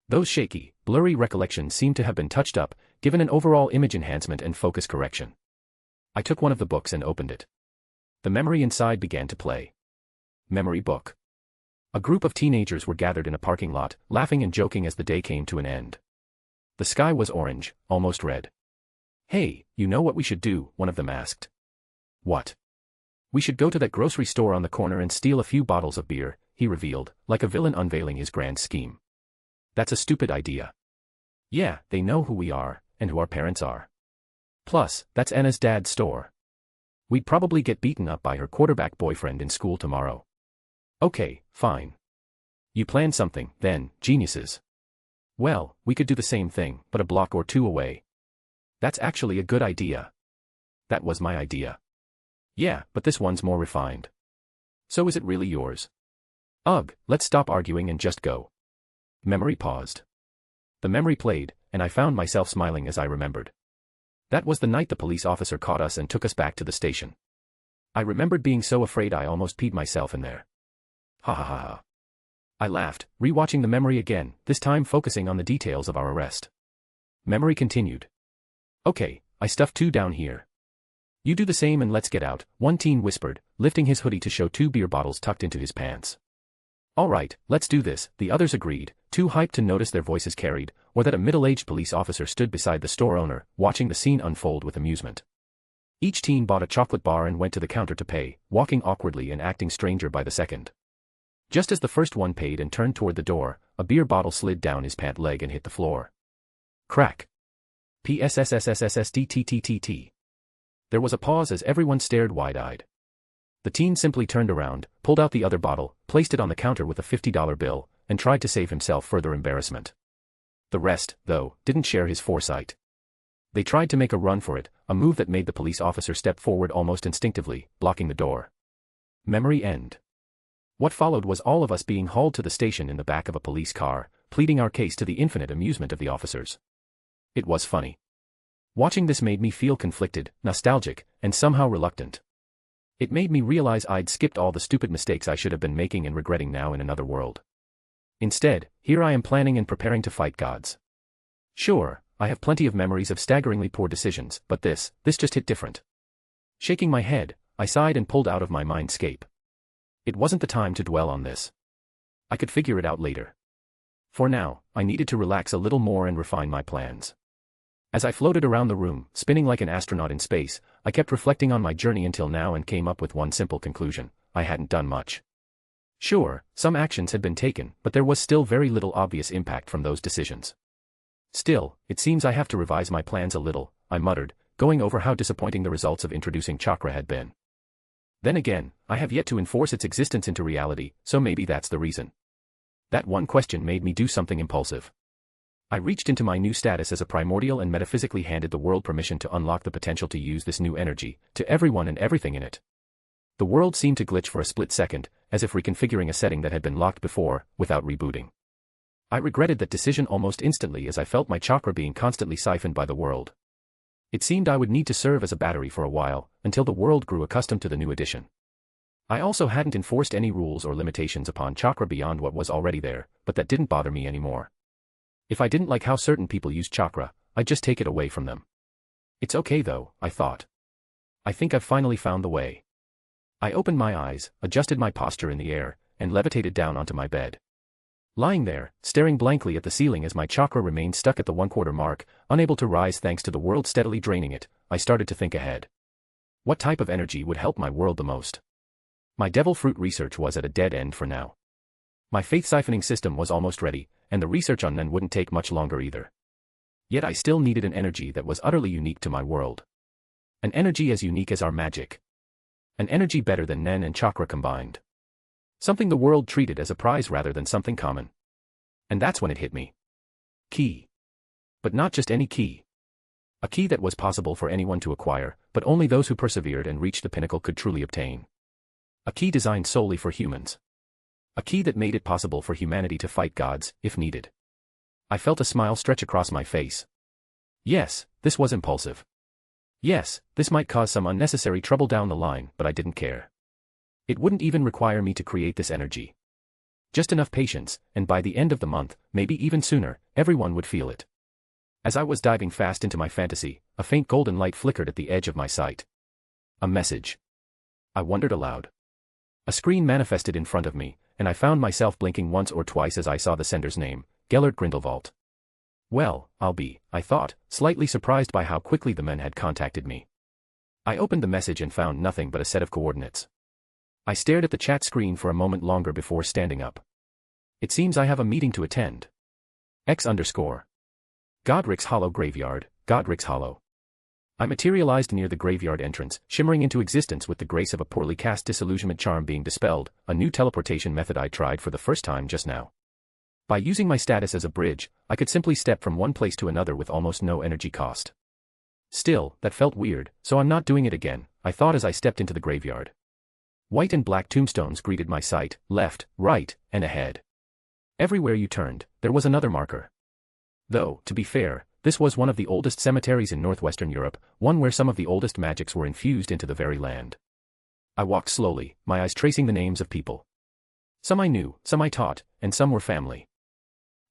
Those shaky, blurry recollections seemed to have been touched up, given an overall image enhancement and focus correction. I took one of the books and opened it. The memory inside began to play. Memory book. A group of teenagers were gathered in a parking lot, laughing and joking as the day came to an end. The sky was orange, almost red. "Hey, you know what we should do?" one of them asked. "What?" "We should go to that grocery store on the corner and steal a few bottles of beer," he revealed, like a villain unveiling his grand scheme. "That's a stupid idea." "Yeah, they know who we are, and who our parents are. Plus, that's Anna's dad's store. We'd probably get beaten up by her quarterback boyfriend in school tomorrow." "Okay, fine. You planned something, then, geniuses." "Well, we could do the same thing, but a block or two away." "That's actually a good idea." "That was my idea." "Yeah, but this one's more refined." "So is it really yours?" "Ugh, let's stop arguing and just go." Memory paused. The memory played, and I found myself smiling as I remembered. That was the night the police officer caught us and took us back to the station. I remembered being so afraid I almost peed myself in there. Ha ha ha ha. I laughed, rewatching the memory again, this time focusing on the details of our arrest. Memory continued. "Okay, I stuffed 2 down here. You do the same and let's get out," one teen whispered, lifting his hoodie to show 2 beer bottles tucked into his pants. "All right, let's do this," the others agreed, too hyped to notice their voices carried, or that a middle-aged police officer stood beside the store owner, watching the scene unfold with amusement. Each teen bought a chocolate bar and went to the counter to pay, walking awkwardly and acting stranger by the second. Just as the first one paid and turned toward the door, a beer bottle slid down his pant leg and hit the floor. Crack. PSSSSSSDTTTT. There was a pause as everyone stared wide-eyed. The teen simply turned around, pulled out the other bottle, placed it on the counter with a $50 bill, and tried to save himself further embarrassment. The rest, though, didn't share his foresight. They tried to make a run for it, a move that made the police officer step forward almost instinctively, blocking the door. Memory end. What followed was all of us being hauled to the station in the back of a police car, pleading our case to the infinite amusement of the officers. It was funny. Watching this made me feel conflicted, nostalgic, and somehow reluctant. It made me realize I'd skipped all the stupid mistakes I should have been making and regretting now in another world. Instead, here I am planning and preparing to fight gods. Sure, I have plenty of memories of staggeringly poor decisions, but this just hit different. Shaking my head, I sighed and pulled out of my mindscape. It wasn't the time to dwell on this. I could figure it out later. For now, I needed to relax a little more and refine my plans. As I floated around the room, spinning like an astronaut in space, I kept reflecting on my journey until now and came up with one simple conclusion: I hadn't done much. Sure, some actions had been taken, but there was still very little obvious impact from those decisions. Still, it seems I have to revise my plans a little, I muttered, going over how disappointing the results of introducing chakra had been. Then again, I have yet to enforce its existence into reality, so maybe that's the reason. That one question made me do something impulsive. I reached into my new status as a primordial and metaphysically handed the world permission to unlock the potential to use this new energy, to everyone and everything in it. The world seemed to glitch for a split second, as if reconfiguring a setting that had been locked before, without rebooting. I regretted that decision almost instantly as I felt my chakra being constantly siphoned by the world. It seemed I would need to serve as a battery for a while, until the world grew accustomed to the new addition. I also hadn't enforced any rules or limitations upon chakra beyond what was already there, but that didn't bother me anymore. If I didn't like how certain people use chakra, I'd just take it away from them. It's okay though, I thought. I think I've finally found the way. I opened my eyes, adjusted my posture in the air, and levitated down onto my bed. Lying there, staring blankly at the ceiling as my chakra remained stuck at the 1/4 mark, unable to rise thanks to the world steadily draining it, I started to think ahead. What type of energy would help my world the most? My devil fruit research was at a dead end for now. My faith siphoning system was almost ready, and the research on Nen wouldn't take much longer either. Yet I still needed an energy that was utterly unique to my world. An energy as unique as our magic. An energy better than Nen and chakra combined. Something the world treated as a prize rather than something common. And that's when it hit me. Key. But not just any key. A key that was possible for anyone to acquire, but only those who persevered and reached the pinnacle could truly obtain. A key designed solely for humans. A key that made it possible for humanity to fight gods, if needed. I felt a smile stretch across my face. Yes, this was impulsive. Yes, this might cause some unnecessary trouble down the line, but I didn't care. It wouldn't even require me to create this energy. Just enough patience, and by the end of the month, maybe even sooner, everyone would feel it. As I was diving fast into my fantasy, a faint golden light flickered at the edge of my sight. A message. I wondered aloud. A screen manifested in front of me, and I found myself blinking once or twice as I saw the sender's name, Gellert Grindelwald. Well, I thought, slightly surprised by how quickly the men had contacted me. I opened the message and found nothing but a set of coordinates. I stared at the chat screen for a moment longer before standing up. It seems I have a meeting to attend. X_. Godric's Hollow Graveyard, Godric's Hollow. I materialized near the graveyard entrance, shimmering into existence with the grace of a poorly cast disillusionment charm being dispelled, a new teleportation method I tried for the first time just now. By using my status as a bridge, I could simply step from one place to another with almost no energy cost. Still, that felt weird, so I'm not doing it again, I thought as I stepped into the graveyard. White and black tombstones greeted my sight, left, right, and ahead. Everywhere you turned, there was another marker. Though, to be fair, this was one of the oldest cemeteries in northwestern Europe, one where some of the oldest magics were infused into the very land. I walked slowly, my eyes tracing the names of people. Some I knew, some I taught, and some were family.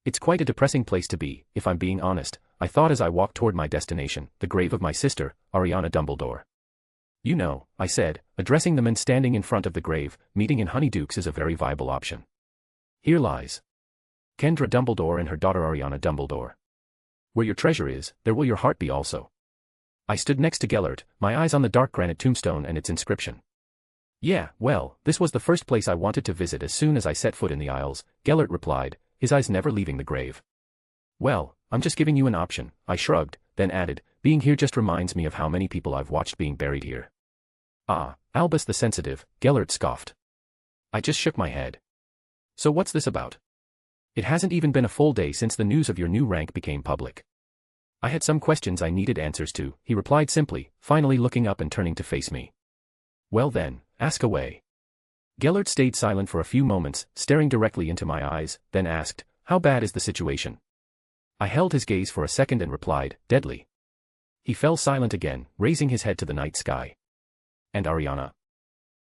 It's quite a depressing place to be, if I'm being honest, I thought as I walked toward my destination, the grave of my sister, Ariana Dumbledore. You know, I said, addressing the men standing in front of the grave, meeting in Honeydukes is a very viable option. Here lies Kendra Dumbledore and her daughter Ariana Dumbledore. Where your treasure is, there will your heart be also. I stood next to Gellert, my eyes on the dark granite tombstone and its inscription. Yeah, well, this was the first place I wanted to visit as soon as I set foot in the Isles, Gellert replied, his eyes never leaving the grave. Well, I'm just giving you an option, I shrugged, then added, being here just reminds me of how many people I've watched being buried here. Ah, Albus the Sensitive, Gellert scoffed. I just shook my head. So what's this about? It hasn't even been a full day since the news of your new rank became public. I had some questions I needed answers to, he replied simply, finally looking up and turning to face me. Well then, ask away. Gellert stayed silent for a few moments, staring directly into my eyes, then asked, how bad is the situation? I held his gaze for a second and replied, deadly. He fell silent again, raising his head to the night sky. And Ariana?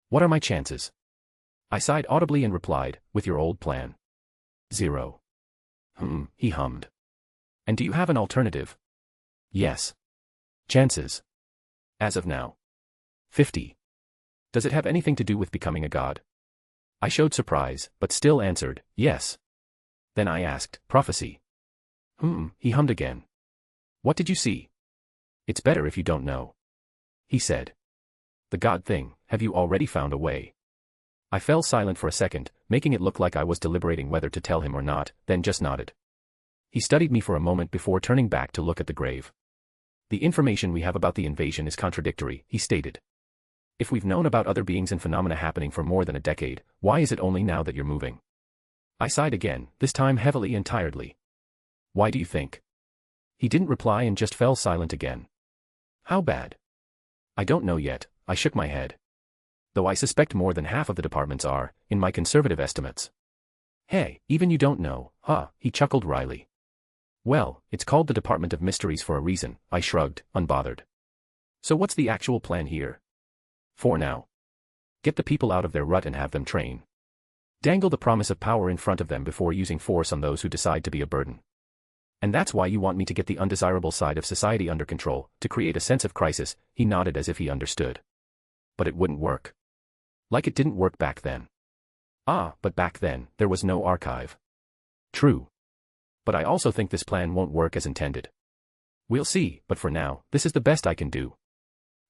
What are my chances? I sighed audibly and replied, with your old plan. 0. He hummed. And do you have an alternative? Yes. Chances. As of now. 50. Does it have anything to do with becoming a god? I showed surprise, but still answered, yes. Then I asked, prophecy. He hummed again. What did you see? It's better if you don't know. He said. The god thing, have you already found a way? I fell silent for a second, making it look like I was deliberating whether to tell him or not, then just nodded. He studied me for a moment before turning back to look at the grave. The information we have about the invasion is contradictory, he stated. If we've known about other beings and phenomena happening for more than a decade, why is it only now that you're moving? I sighed again, this time heavily and tiredly. Why do you think? He didn't reply and just fell silent again. How bad? I don't know yet, I shook my head. Though I suspect more than half of the departments are, in my conservative estimates. Hey, even you don't know, huh? He chuckled wryly. Well, it's called the Department of Mysteries for a reason, I shrugged, unbothered. So what's the actual plan here? For now. Get the people out of their rut and have them train. Dangle the promise of power in front of them before using force on those who decide to be a burden. And that's why you want me to get the undesirable side of society under control, to create a sense of crisis. He nodded as if he understood. But it wouldn't work. Like it didn't work back then. Ah, but back then, there was no archive. True. But I also think this plan won't work as intended. We'll see, but for now, this is the best I can do.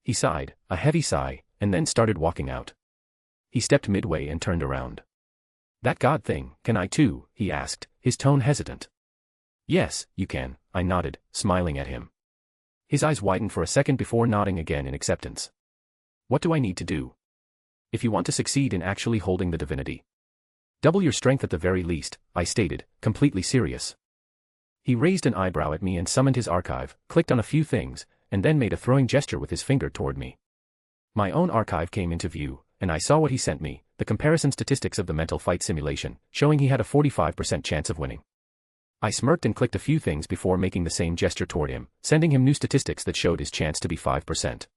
He sighed, a heavy sigh, and then started walking out. He stepped midway and turned around. That God thing, can I too? He asked, his tone hesitant. Yes, you can, I nodded, smiling at him. His eyes widened for a second before nodding again in acceptance. What do I need to do? If you want to succeed in actually holding the divinity. Double your strength at the very least, I stated, completely serious. He raised an eyebrow at me and summoned his archive, clicked on a few things, and then made a throwing gesture with his finger toward me. My own archive came into view, and I saw what he sent me, the comparison statistics of the mental fight simulation, showing he had a 45% chance of winning. I smirked and clicked a few things before making the same gesture toward him, sending him new statistics that showed his chance to be 5%.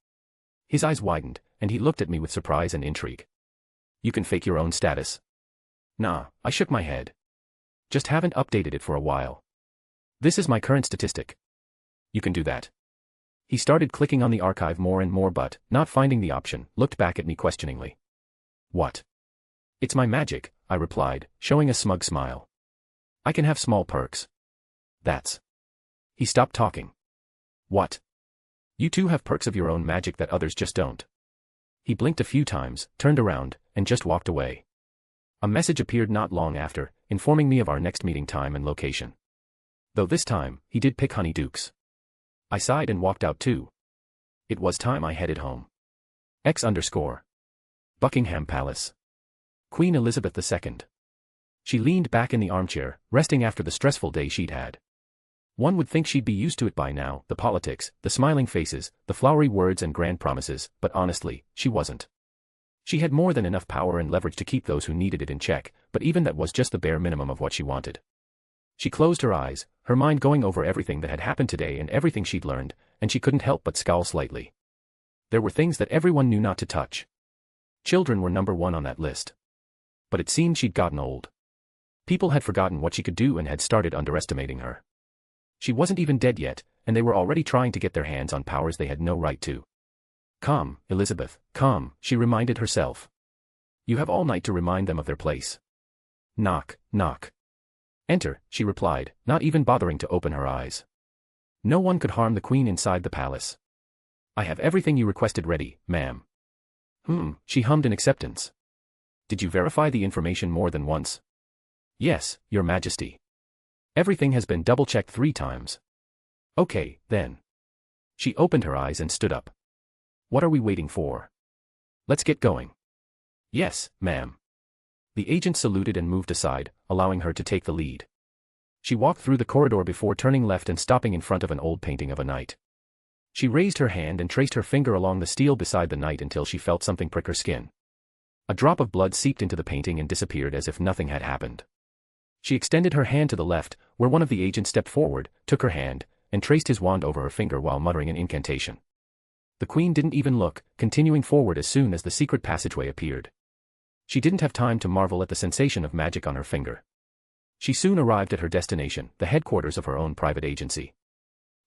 His eyes widened, and he looked at me with surprise and intrigue. You can fake your own status. Nah, I shook my head. Just haven't updated it for a while. This is my current statistic. You can do that. He started clicking on the archive more and more but, not finding the option, looked back at me questioningly. What? It's my magic, I replied, showing a smug smile. I can have small perks. That's. He stopped talking. What? You too have perks of your own magic that others just don't. He blinked a few times, turned around, and just walked away. A message appeared not long after, informing me of our next meeting time and location. Though this time, he did pick Honeydukes. I sighed and walked out too. It was time I headed home. Buckingham Palace. Queen Elizabeth II. She leaned back in the armchair, resting after the stressful day she'd had. One would think she'd be used to it by now, the politics, the smiling faces, the flowery words and grand promises, but honestly, she wasn't. She had more than enough power and leverage to keep those who needed it in check, but even that was just the bare minimum of what she wanted. She closed her eyes, her mind going over everything that had happened today and everything she'd learned, and she couldn't help but scowl slightly. There were things that everyone knew not to touch. Children were number one on that list. But it seemed she'd gotten old. People had forgotten what she could do and had started underestimating her. She wasn't even dead yet, and they were already trying to get their hands on powers they had no right to. Calm, Elizabeth, calm, she reminded herself. You have all night to remind them of their place. Knock, knock. Enter, she replied, not even bothering to open her eyes. No one could harm the queen inside the palace. I have everything you requested ready, ma'am. She hummed in acceptance. Did you verify the information more than once? Yes, your majesty. Everything has been double-checked 3 times. Okay, then. She opened her eyes and stood up. What are we waiting for? Let's get going. Yes, ma'am. The agent saluted and moved aside, allowing her to take the lead. She walked through the corridor before turning left and stopping in front of an old painting of a knight. She raised her hand and traced her finger along the steel beside the knight until she felt something prick her skin. A drop of blood seeped into the painting and disappeared as if nothing had happened. She extended her hand to the left, where one of the agents stepped forward, took her hand, and traced his wand over her finger while muttering an incantation. The queen didn't even look, continuing forward as soon as the secret passageway appeared. She didn't have time to marvel at the sensation of magic on her finger. She soon arrived at her destination, the headquarters of her own private agency.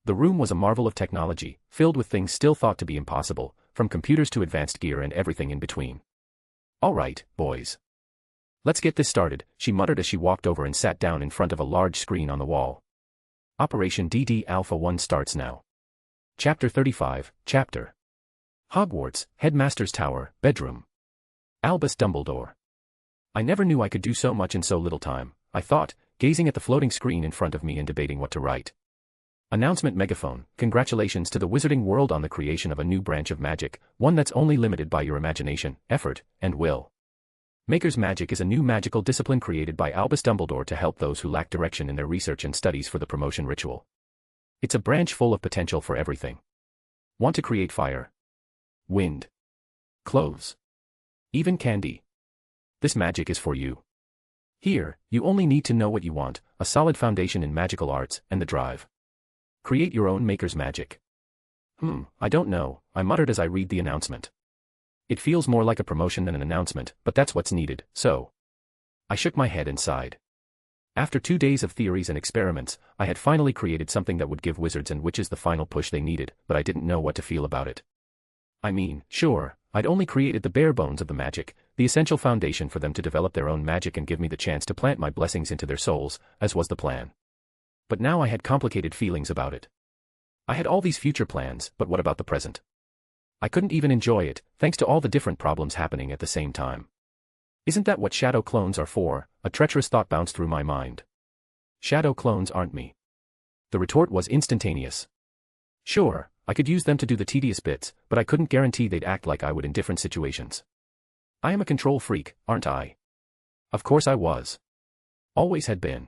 The room was a marvel of technology, filled with things still thought to be impossible, from computers to advanced gear and everything in between. All right, boys. Let's get this started, she muttered as she walked over and sat down in front of a large screen on the wall. Operation DD Alpha 1 starts now. Chapter 35, Chapter. Hogwarts, Headmaster's Tower, Bedroom. Albus Dumbledore. I never knew I could do so much in so little time, I thought, gazing at the floating screen in front of me and debating what to write. Announcement megaphone, congratulations to the wizarding world on the creation of a new branch of magic, one that's only limited by your imagination, effort, and will. Maker's Magic is a new magical discipline created by Albus Dumbledore to help those who lack direction in their research and studies for the promotion ritual. It's a branch full of potential for everything. Want to create fire? Wind? Clothes? Even candy? This magic is for you. Here, you only need to know what you want, a solid foundation in magical arts, and the drive. Create your own maker's magic. I don't know, I muttered as I read the announcement. It feels more like a promotion than an announcement, but that's what's needed, so. I shook my head and sighed. After 2 days of theories and experiments, I had finally created something that would give wizards and witches the final push they needed, but I didn't know what to feel about it. I mean, sure, I'd only created the bare bones of the magic, the essential foundation for them to develop their own magic and give me the chance to plant my blessings into their souls, as was the plan. But now I had complicated feelings about it. I had all these future plans, but what about the present? I couldn't even enjoy it, thanks to all the different problems happening at the same time. Isn't that what shadow clones are for? A treacherous thought bounced through my mind. Shadow clones aren't me. The retort was instantaneous. Sure, I could use them to do the tedious bits, but I couldn't guarantee they'd act like I would in different situations. I am a control freak, aren't I? Of course I was. Always had been.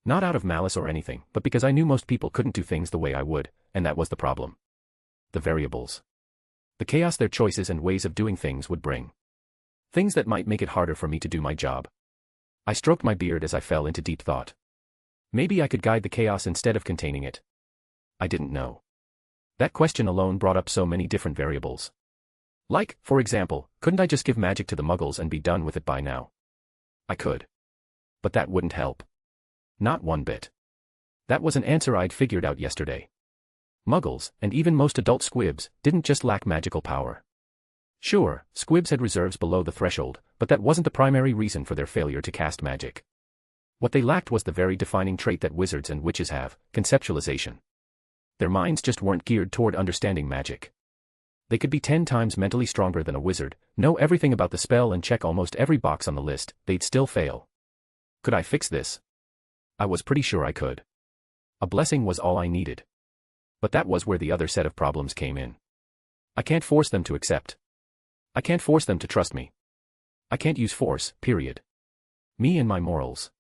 Not out of malice or anything, but because I knew most people couldn't do things the way I would, and that was the problem. The variables. The chaos their choices and ways of doing things would bring. Things that might make it harder for me to do my job. I stroked my beard as I fell into deep thought. Maybe I could guide the chaos instead of containing it. I didn't know. That question alone brought up so many different variables. Like, for example, couldn't I just give magic to the muggles and be done with it by now? I could. But that wouldn't help. Not one bit. That was an answer I'd figured out yesterday. Muggles, and even most adult squibs, didn't just lack magical power. Sure, squibs had reserves below the threshold, but that wasn't the primary reason for their failure to cast magic. What they lacked was the very defining trait that wizards and witches have, conceptualization. Their minds just weren't geared toward understanding magic. They could be 10 times mentally stronger than a wizard, know everything about the spell and check almost every box on the list, they'd still fail. Could I fix this? I was pretty sure I could. A blessing was all I needed. But that was where the other set of problems came in. I can't force them to accept. I can't force them to trust me. I can't use force, period. Me and my morals.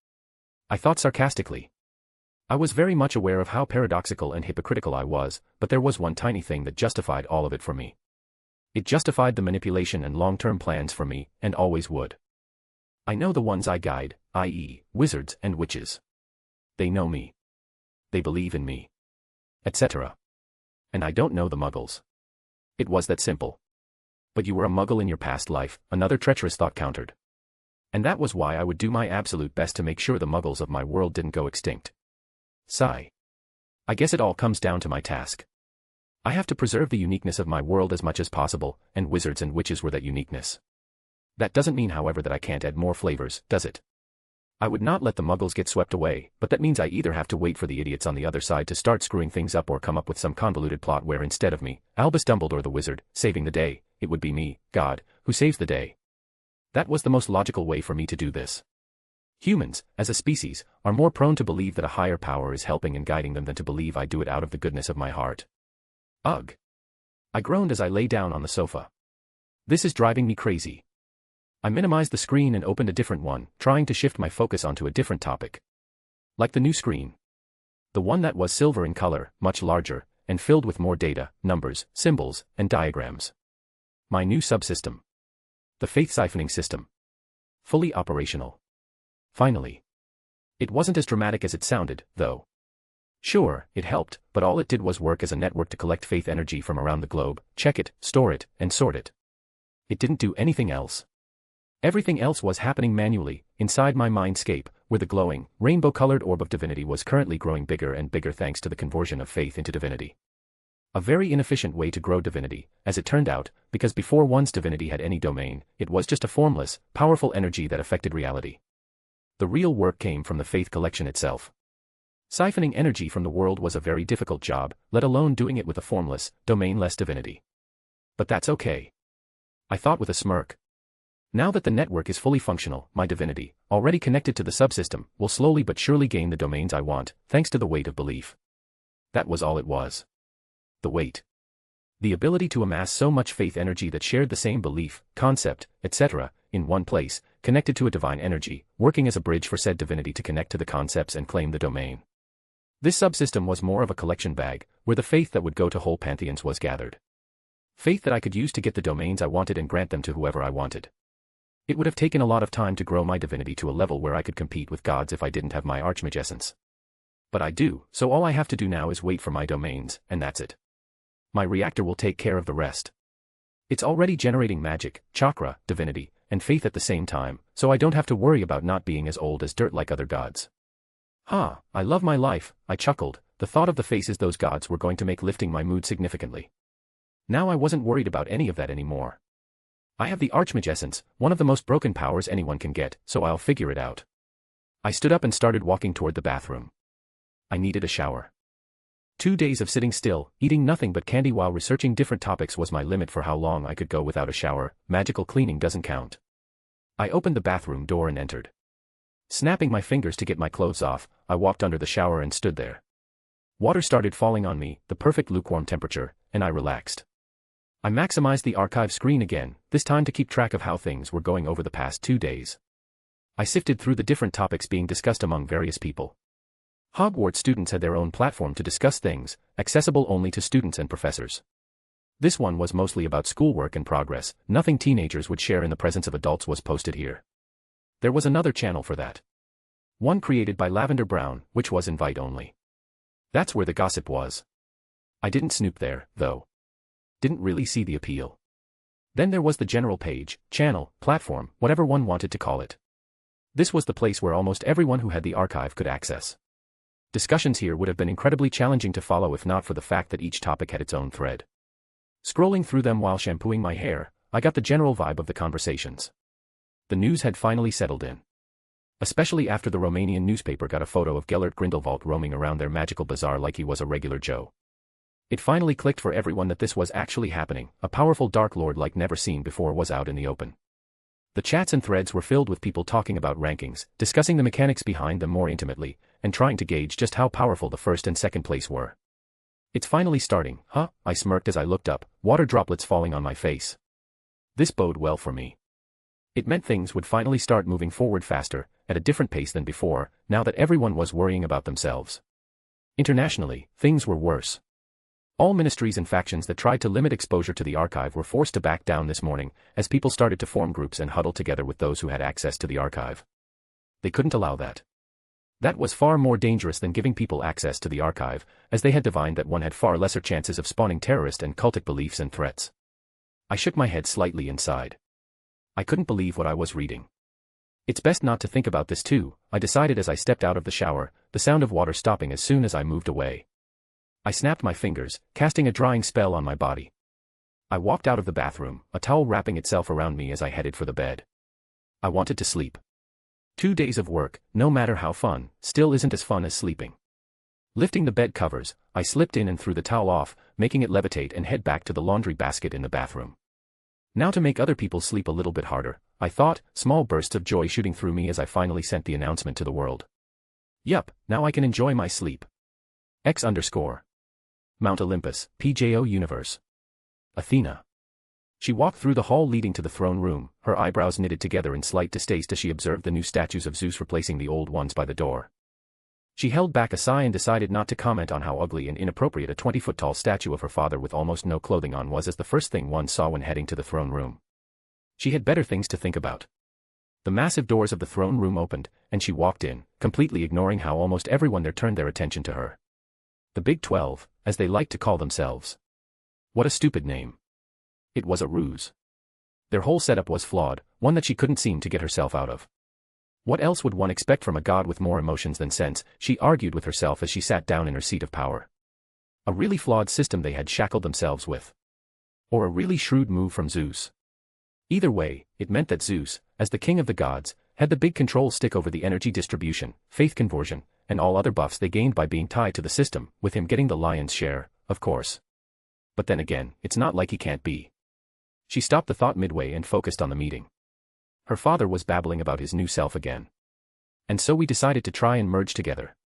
I thought sarcastically. I was very much aware of how paradoxical and hypocritical I was, but there was one tiny thing that justified all of it for me. It justified the manipulation and long-term plans for me, and always would. I know the ones I guide, i.e., wizards and witches. They know me. They believe in me. Etc. And I don't know the muggles. It was that simple. But you were a muggle in your past life, another treacherous thought countered. And that was why I would do my absolute best to make sure the muggles of my world didn't go extinct. Sigh. I guess it all comes down to my task. I have to preserve the uniqueness of my world as much as possible, and wizards and witches were that uniqueness. That doesn't mean, however, that I can't add more flavors, does it? I would not let the muggles get swept away, but that means I either have to wait for the idiots on the other side to start screwing things up or come up with some convoluted plot where instead of me, Albus Dumbledore the wizard, saving the day, it would be me, God, who saves the day. That was the most logical way for me to do this. Humans, as a species, are more prone to believe that a higher power is helping and guiding them than to believe I do it out of the goodness of my heart. Ugh. I groaned as I lay down on the sofa. This is driving me crazy. I minimized the screen and opened a different one, trying to shift my focus onto a different topic. Like the new screen. The one that was silver in color, much larger, and filled with more data, numbers, symbols, and diagrams. My new subsystem. The faith siphoning system. Fully operational. Finally. It wasn't as dramatic as it sounded, though. Sure, it helped, but all it did was work as a network to collect faith energy from around the globe, check it, store it, and sort it. It didn't do anything else. Everything else was happening manually, inside my mindscape, where the glowing, rainbow-colored orb of divinity was currently growing bigger and bigger thanks to the conversion of faith into divinity. A very inefficient way to grow divinity, as it turned out, because before one's divinity had any domain, it was just a formless, powerful energy that affected reality. The real work came from the faith collection itself. Siphoning energy from the world was a very difficult job, let alone doing it with a formless, domain-less divinity. But that's okay. I thought with a smirk. Now that the network is fully functional, my divinity, already connected to the subsystem, will slowly but surely gain the domains I want, thanks to the weight of belief. That was all it was. The weight. The ability to amass so much faith energy that shared the same belief, concept, etc., in one place, connected to a divine energy, working as a bridge for said divinity to connect to the concepts and claim the domain. This subsystem was more of a collection bag, where the faith that would go to whole pantheons was gathered. Faith that I could use to get the domains I wanted and grant them to whoever I wanted. It would have taken a lot of time to grow my divinity to a level where I could compete with gods if I didn't have my archmage essence. But I do, so all I have to do now is wait for my domains, and that's it. My reactor will take care of the rest. It's already generating magic, chakra, divinity, and faith at the same time, so I don't have to worry about not being as old as dirt like other gods. I love my life, I chuckled, the thought of the faces those gods were going to make lifting my mood significantly. Now I wasn't worried about any of that anymore. I have the Archmage Essence, one of the most broken powers anyone can get, so I'll figure it out. I stood up and started walking toward the bathroom. I needed a shower. 2 days of sitting still, eating nothing but candy while researching different topics was my limit for how long I could go without a shower. Magical cleaning doesn't count. I opened the bathroom door and entered. Snapping my fingers to get my clothes off, I walked under the shower and stood there. Water started falling on me, the perfect lukewarm temperature, and I relaxed. I maximized the archive screen again, this time to keep track of how things were going over the past 2 days. I sifted through the different topics being discussed among various people. Hogwarts students had their own platform to discuss things, accessible only to students and professors. This one was mostly about schoolwork and progress, nothing teenagers would share in the presence of adults was posted here. There was another channel for that. One created by Lavender Brown, which was invite only. That's where the gossip was. I didn't snoop there, though. Didn't really see the appeal. Then there was the general page, channel, platform, whatever one wanted to call it. This was the place where almost everyone who had the archive could access. Discussions here would have been incredibly challenging to follow if not for the fact that each topic had its own thread. Scrolling through them while shampooing my hair, I got the general vibe of the conversations. The news had finally settled in. Especially after the Romanian newspaper got a photo of Gellert Grindelwald roaming around their magical bazaar like he was a regular Joe. It finally clicked for everyone that this was actually happening, a powerful Dark Lord like never seen before was out in the open. The chats and threads were filled with people talking about rankings, discussing the mechanics behind them more intimately, and trying to gauge just how powerful the first and second place were. It's finally starting, huh? I smirked as I looked up, water droplets falling on my face. This bode well for me. It meant things would finally start moving forward faster, at a different pace than before, now that everyone was worrying about themselves. Internationally, things were worse. All ministries and factions that tried to limit exposure to the archive were forced to back down this morning, as people started to form groups and huddle together with those who had access to the archive. They couldn't allow that. That was far more dangerous than giving people access to the archive, as they had divined that one had far lesser chances of spawning terrorist and cultic beliefs and threats. I shook my head slightly and sighed. I couldn't believe what I was reading. It's best not to think about this too, I decided as I stepped out of the shower, the sound of water stopping as soon as I moved away. I snapped my fingers, casting a drying spell on my body. I walked out of the bathroom, a towel wrapping itself around me as I headed for the bed. I wanted to sleep. 2 days of work, no matter how fun, still isn't as fun as sleeping. Lifting the bed covers, I slipped in and threw the towel off, making it levitate and head back to the laundry basket in the bathroom. Now to make other people sleep a little bit harder, I thought, small bursts of joy shooting through me as I finally sent the announcement to the world. Yup, now I can enjoy my sleep. X_. Mount Olympus, PJO Universe. Athena. She walked through the hall leading to the throne room, her eyebrows knitted together in slight distaste as she observed the new statues of Zeus replacing the old ones by the door. She held back a sigh and decided not to comment on how ugly and inappropriate a 20-foot-tall statue of her father with almost no clothing on was as the first thing one saw when heading to the throne room. She had better things to think about. The massive doors of the throne room opened, and she walked in, completely ignoring how almost everyone there turned their attention to her. The Big 12, as they liked to call themselves. What a stupid name. It was a ruse. Their whole setup was flawed, one that she couldn't seem to get herself out of. What else would one expect from a god with more emotions than sense, she argued with herself as she sat down in her seat of power. A really flawed system they had shackled themselves with. Or a really shrewd move from Zeus. Either way, it meant that Zeus, as the king of the gods, had the big control stick over the energy distribution, faith conversion, and all other buffs they gained by being tied to the system, with him getting the lion's share, of course. But then again, it's not like he can't be. She stopped the thought midway and focused on the meeting. Her father was babbling about his new self again. And so we decided to try and merge together.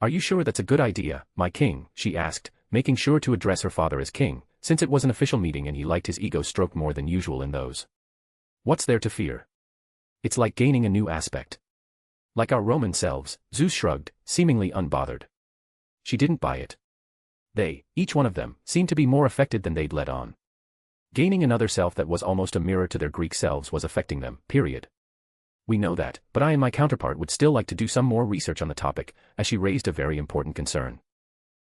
Are you sure that's a good idea, my king? She asked, making sure to address her father as king, since it was an official meeting and he liked his ego stroked more than usual in those. What's there to fear? It's like gaining a new aspect. Like our Roman selves, Zeus shrugged, seemingly unbothered. She didn't buy it. They, each one of them, seemed to be more affected than they'd let on. Gaining another self that was almost a mirror to their Greek selves was affecting them, period. We know that, but I and my counterpart would still like to do some more research on the topic, as she raised a very important concern.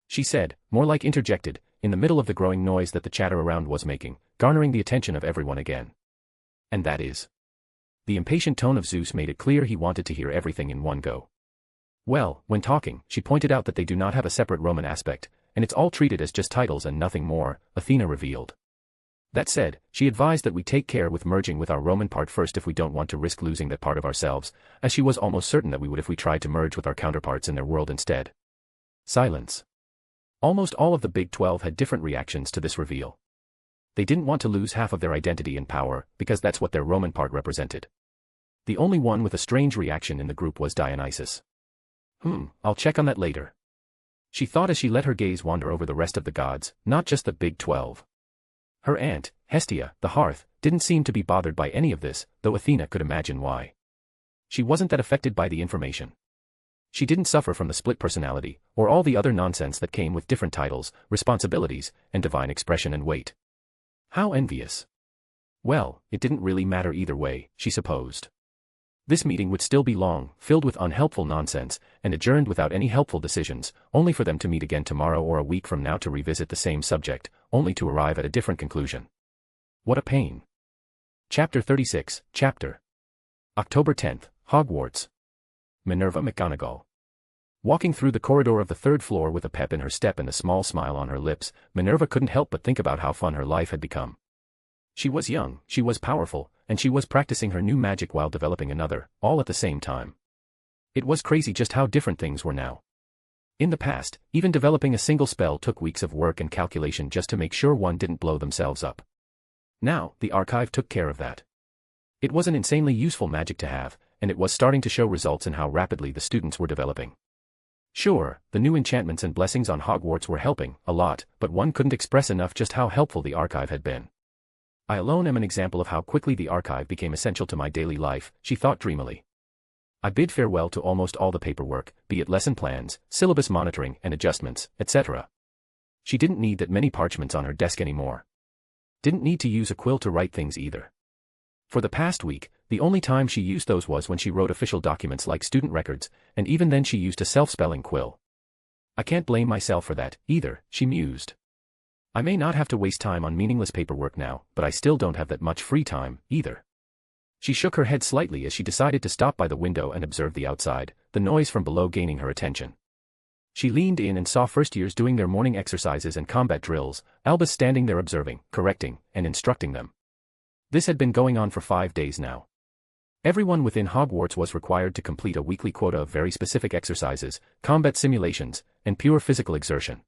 She said, more like interjected, in the middle of the growing noise that the chatter around was making, garnering the attention of everyone again. And that is. The impatient tone of Zeus made it clear he wanted to hear everything in one go. Well, when talking, she pointed out that they do not have a separate Roman aspect, and it's all treated as just titles and nothing more, Athena revealed. That said, she advised that we take care with merging with our Roman part first if we don't want to risk losing that part of ourselves, as she was almost certain that we would if we tried to merge with our counterparts in their world instead. Silence. Almost all of the Big 12 had different reactions to this reveal. They didn't want to lose half of their identity and power, because that's what their Roman part represented. The only one with a strange reaction in the group was Dionysus. I'll check on that later. She thought as she let her gaze wander over the rest of the gods, not just the Big 12. Her aunt, Hestia, the hearth, didn't seem to be bothered by any of this, though Athena could imagine why. She wasn't that affected by the information. She didn't suffer from the split personality, or all the other nonsense that came with different titles, responsibilities, and divine expression and weight. How envious. Well, it didn't really matter either way, she supposed. This meeting would still be long, filled with unhelpful nonsense, and adjourned without any helpful decisions, only for them to meet again tomorrow or a week from now to revisit the same subject, only to arrive at a different conclusion. What a pain. Chapter 36, Chapter. October 10th, Hogwarts. Minerva McGonagall. Walking through the corridor of the third floor with a pep in her step and a small smile on her lips, Minerva couldn't help but think about how fun her life had become. She was young, she was powerful, and she was practicing her new magic while developing another, all at the same time. It was crazy just how different things were now. In the past, even developing a single spell took weeks of work and calculation just to make sure one didn't blow themselves up. Now, the archive took care of that. It was an insanely useful magic to have, and it was starting to show results in how rapidly the students were developing. Sure, the new enchantments and blessings on Hogwarts were helping, a lot, but one couldn't express enough just how helpful the archive had been. I alone am an example of how quickly the archive became essential to my daily life, she thought dreamily. I bid farewell to almost all the paperwork, be it lesson plans, syllabus monitoring and adjustments, etc. She didn't need that many parchments on her desk anymore. Didn't need to use a quill to write things either. For the past week, the only time she used those was when she wrote official documents like student records, and even then she used a self-spelling quill. I can't blame myself for that, either, she mused. I may not have to waste time on meaningless paperwork now, but I still don't have that much free time, either. She shook her head slightly as she decided to stop by the window and observe the outside, the noise from below gaining her attention. She leaned in and saw first years doing their morning exercises and combat drills, Albus standing there observing, correcting, and instructing them. This had been going on for 5 days now. Everyone within Hogwarts was required to complete a weekly quota of very specific exercises, combat simulations, and pure physical exertion.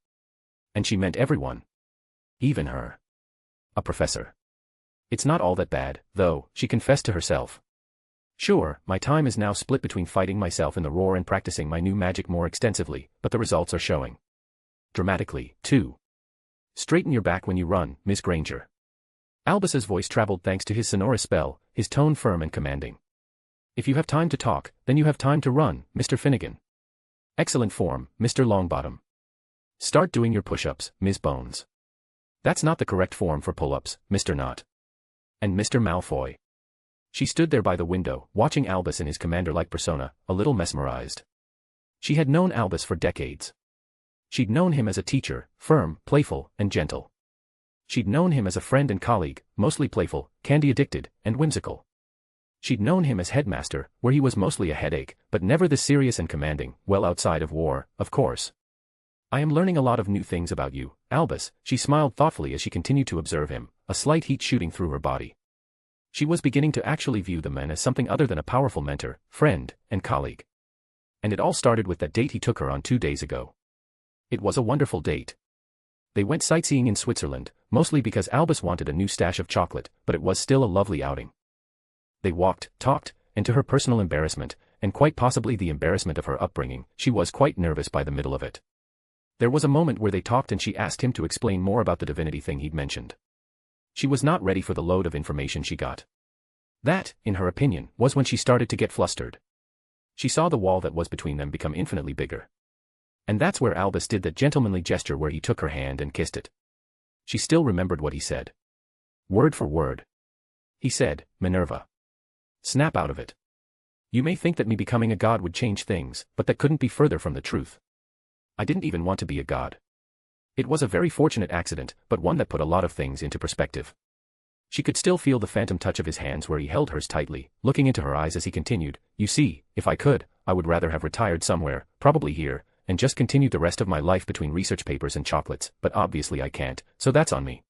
And she meant everyone. Even her. A professor. It's not all that bad, though, she confessed to herself. Sure, my time is now split between fighting myself in the roar and practicing my new magic more extensively, but the results are showing. Dramatically, too. Straighten your back when you run, Miss Granger. Albus's voice traveled thanks to his sonorous spell, his tone firm and commanding. If you have time to talk, then you have time to run, Mr. Finnegan. Excellent form, Mr. Longbottom. Start doing your push-ups, Ms. Bones. That's not the correct form for pull-ups, Mr. Knott. And Mr. Malfoy. She stood there by the window, watching Albus in his commander-like persona, a little mesmerized. She had known Albus for decades. She'd known him as a teacher, firm, playful, and gentle. She'd known him as a friend and colleague, mostly playful, candy-addicted, and whimsical. She'd known him as headmaster, where he was mostly a headache, but never this serious and commanding, well outside of war, of course. I am learning a lot of new things about you, Albus, she smiled thoughtfully as she continued to observe him, a slight heat shooting through her body. She was beginning to actually view the man as something other than a powerful mentor, friend, and colleague. And it all started with that date he took her on 2 days ago. It was a wonderful date. They went sightseeing in Switzerland, mostly because Albus wanted a new stash of chocolate, but it was still a lovely outing. They walked, talked, and to her personal embarrassment, and quite possibly the embarrassment of her upbringing, she was quite nervous by the middle of it. There was a moment where they talked and she asked him to explain more about the divinity thing he'd mentioned. She was not ready for the load of information she got. That, in her opinion, was when she started to get flustered. She saw the wall that was between them become infinitely bigger. And that's where Albus did that gentlemanly gesture where he took her hand and kissed it. She still remembered what he said. Word for word. He said, Minerva. Snap out of it. You may think that me becoming a god would change things, but that couldn't be further from the truth. I didn't even want to be a god. It was a very fortunate accident, but one that put a lot of things into perspective. She could still feel the phantom touch of his hands where he held hers tightly, looking into her eyes as he continued, You see, if I could, I would rather have retired somewhere, probably here, and just continued the rest of my life between research papers and chocolates, but obviously I can't, so that's on me.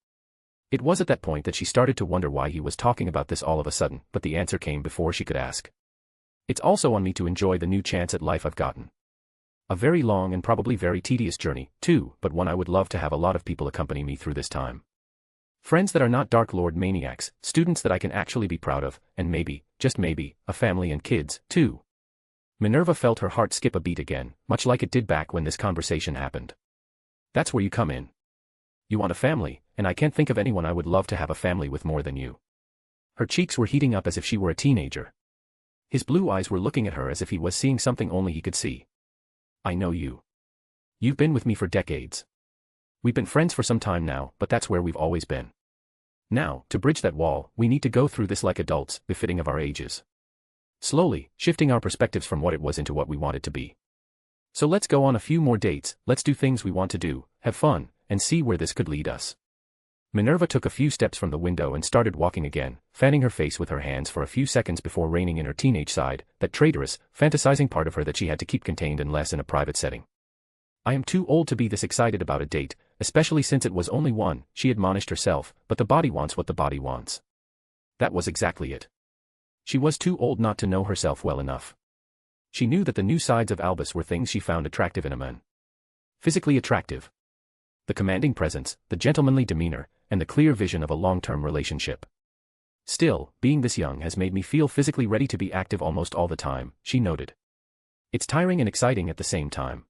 It was at that point that she started to wonder why he was talking about this all of a sudden, but the answer came before she could ask. It's also on me to enjoy the new chance at life I've gotten. A very long and probably very tedious journey, too, but one I would love to have a lot of people accompany me through this time. Friends that are not Dark Lord maniacs, students that I can actually be proud of, and maybe, just maybe, a family and kids, too. Minerva felt her heart skip a beat again, much like it did back when this conversation happened. That's where you come in. You want a family, and I can't think of anyone I would love to have a family with more than you. Her cheeks were heating up as if she were a teenager. His blue eyes were looking at her as if he was seeing something only he could see. I know you. You've been with me for decades. We've been friends for some time now, but that's where we've always been. Now, to bridge that wall, we need to go through this like adults, befitting of our ages. Slowly, shifting our perspectives from what it was into what we want it to be. So let's go on a few more dates, let's do things we want to do, have fun, and see where this could lead us. Minerva took a few steps from the window and started walking again, fanning her face with her hands for a few seconds before reining in her teenage side, that traitorous, fantasizing part of her that she had to keep contained unless in a private setting. I am too old to be this excited about a date, especially since it was only one, she admonished herself, but the body wants what the body wants. That was exactly it. She was too old not to know herself well enough. She knew that the new sides of Albus were things she found attractive in a man. Physically attractive. The commanding presence, the gentlemanly demeanor, and the clear vision of a long-term relationship. Still, being this young has made me feel physically ready to be active almost all the time, she noted. It's tiring and exciting at the same time.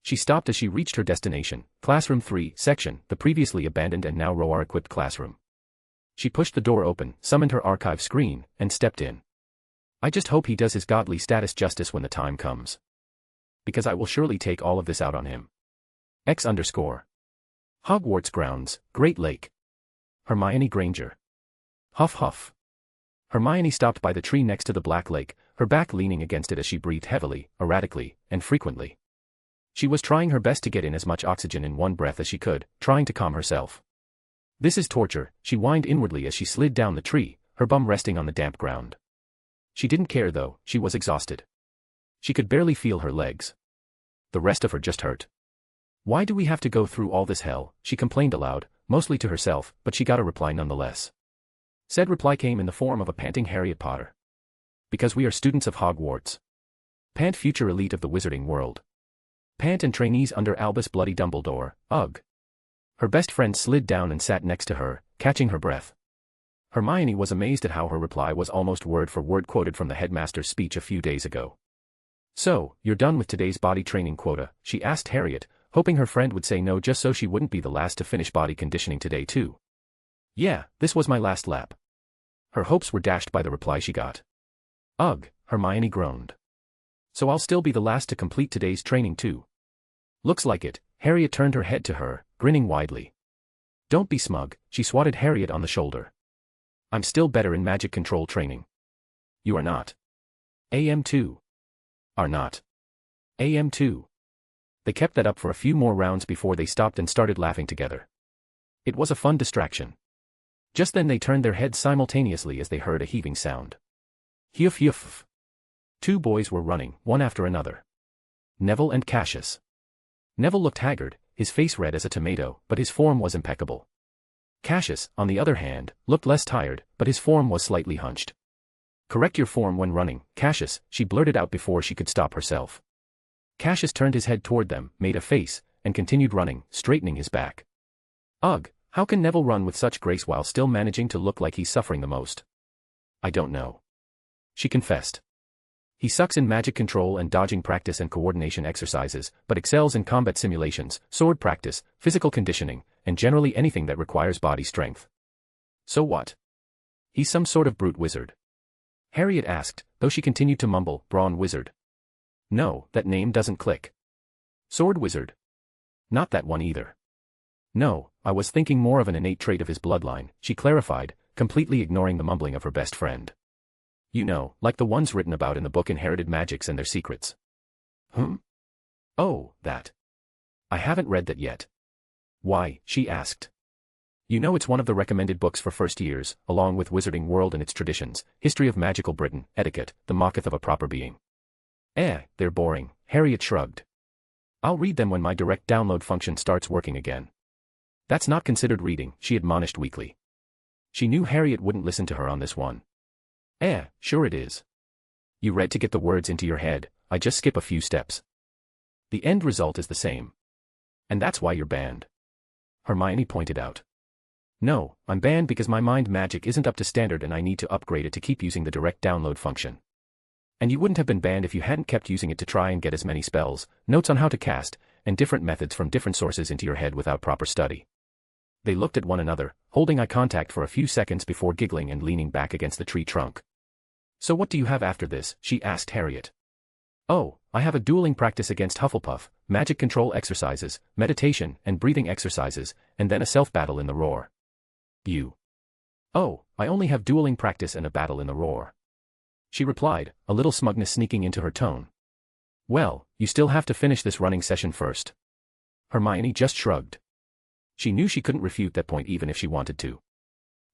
She stopped as she reached her destination, Classroom 3, section, the previously abandoned and now ROAR-equipped classroom. She pushed the door open, summoned her archive screen, and stepped in. I just hope he does his godly status justice when the time comes. Because I will surely take all of this out on him. X_. Hogwarts grounds, Great Lake. Hermione Granger. Huff huff. Hermione stopped by the tree next to the Black Lake, her back leaning against it as she breathed heavily, erratically, and frequently. She was trying her best to get in as much oxygen in one breath as she could, trying to calm herself. This is torture, she whined inwardly as she slid down the tree, her bum resting on the damp ground. She didn't care though, she was exhausted. She could barely feel her legs. The rest of her just hurt. Why do we have to go through all this hell, she complained aloud, mostly to herself, but she got a reply nonetheless. Said reply came in the form of a panting Harriet Potter. Because we are students of Hogwarts. Pant future elite of the wizarding world. Pant and trainees under Albus Bloody Dumbledore, ugh. Her best friend slid down and sat next to her, catching her breath. Hermione was amazed at how her reply was almost word for word quoted from the headmaster's speech a few days ago. So, you're done with today's body training quota, she asked Harriet, hoping her friend would say no just so she wouldn't be the last to finish body conditioning today too. Yeah, this was my last lap. Her hopes were dashed by the reply she got. Ugh, Hermione groaned. So I'll still be the last to complete today's training too. Looks like it, Harriet turned her head to her, grinning widely. Don't be smug, she swatted Harriet on the shoulder. I'm still better in magic control training. You are not. AM2. Are not. AM2. They kept that up for a few more rounds before they stopped and started laughing together. It was a fun distraction. Just then they turned their heads simultaneously as they heard a heaving sound. Huff huff. Two boys were running, one after another. Neville and Cassius. Neville looked haggard, his face red as a tomato, but his form was impeccable. Cassius, on the other hand, looked less tired, but his form was slightly hunched. Correct your form when running, Cassius, she blurted out before she could stop herself. Cassius turned his head toward them, made a face, and continued running, straightening his back. Ugh, how can Neville run with such grace while still managing to look like he's suffering the most? I don't know. She confessed. He sucks in magic control and dodging practice and coordination exercises, but excels in combat simulations, sword practice, physical conditioning, and generally anything that requires body strength. So what? He's some sort of brute wizard. Harriet asked, though she continued to mumble, brawn wizard. No, that name doesn't click. Sword wizard. Not that one either. No, I was thinking more of an innate trait of his bloodline, she clarified, completely ignoring the mumbling of her best friend. You know, like the ones written about in the book Inherited Magics and Their Secrets. Oh, that. I haven't read that yet. Why? She asked. You know, it's one of the recommended books for first years, along with Wizarding World and its traditions, History of Magical Britain, Etiquette, The Mocketh of a Proper Being. They're boring, Harriet shrugged. I'll read them when my direct download function starts working again. That's not considered reading, she admonished weakly. She knew Harriet wouldn't listen to her on this one. Sure it is. You read to get the words into your head, I just skip a few steps. The end result is the same. And that's why you're banned. Hermione pointed out. No, I'm banned because my mind magic isn't up to standard and I need to upgrade it to keep using the direct download function. And you wouldn't have been banned if you hadn't kept using it to try and get as many spells, notes on how to cast, and different methods from different sources into your head without proper study. They looked at one another, holding eye contact for a few seconds before giggling and leaning back against the tree trunk. So what do you have after this? She asked Harriet. Oh, I have a dueling practice against Hufflepuff, magic control exercises, meditation and breathing exercises, and then a self-battle in the roar. You. Oh, I only have dueling practice and a battle in the roar. She replied, a little smugness sneaking into her tone. Well, you still have to finish this running session first. Hermione just shrugged. She knew she couldn't refute that point even if she wanted to.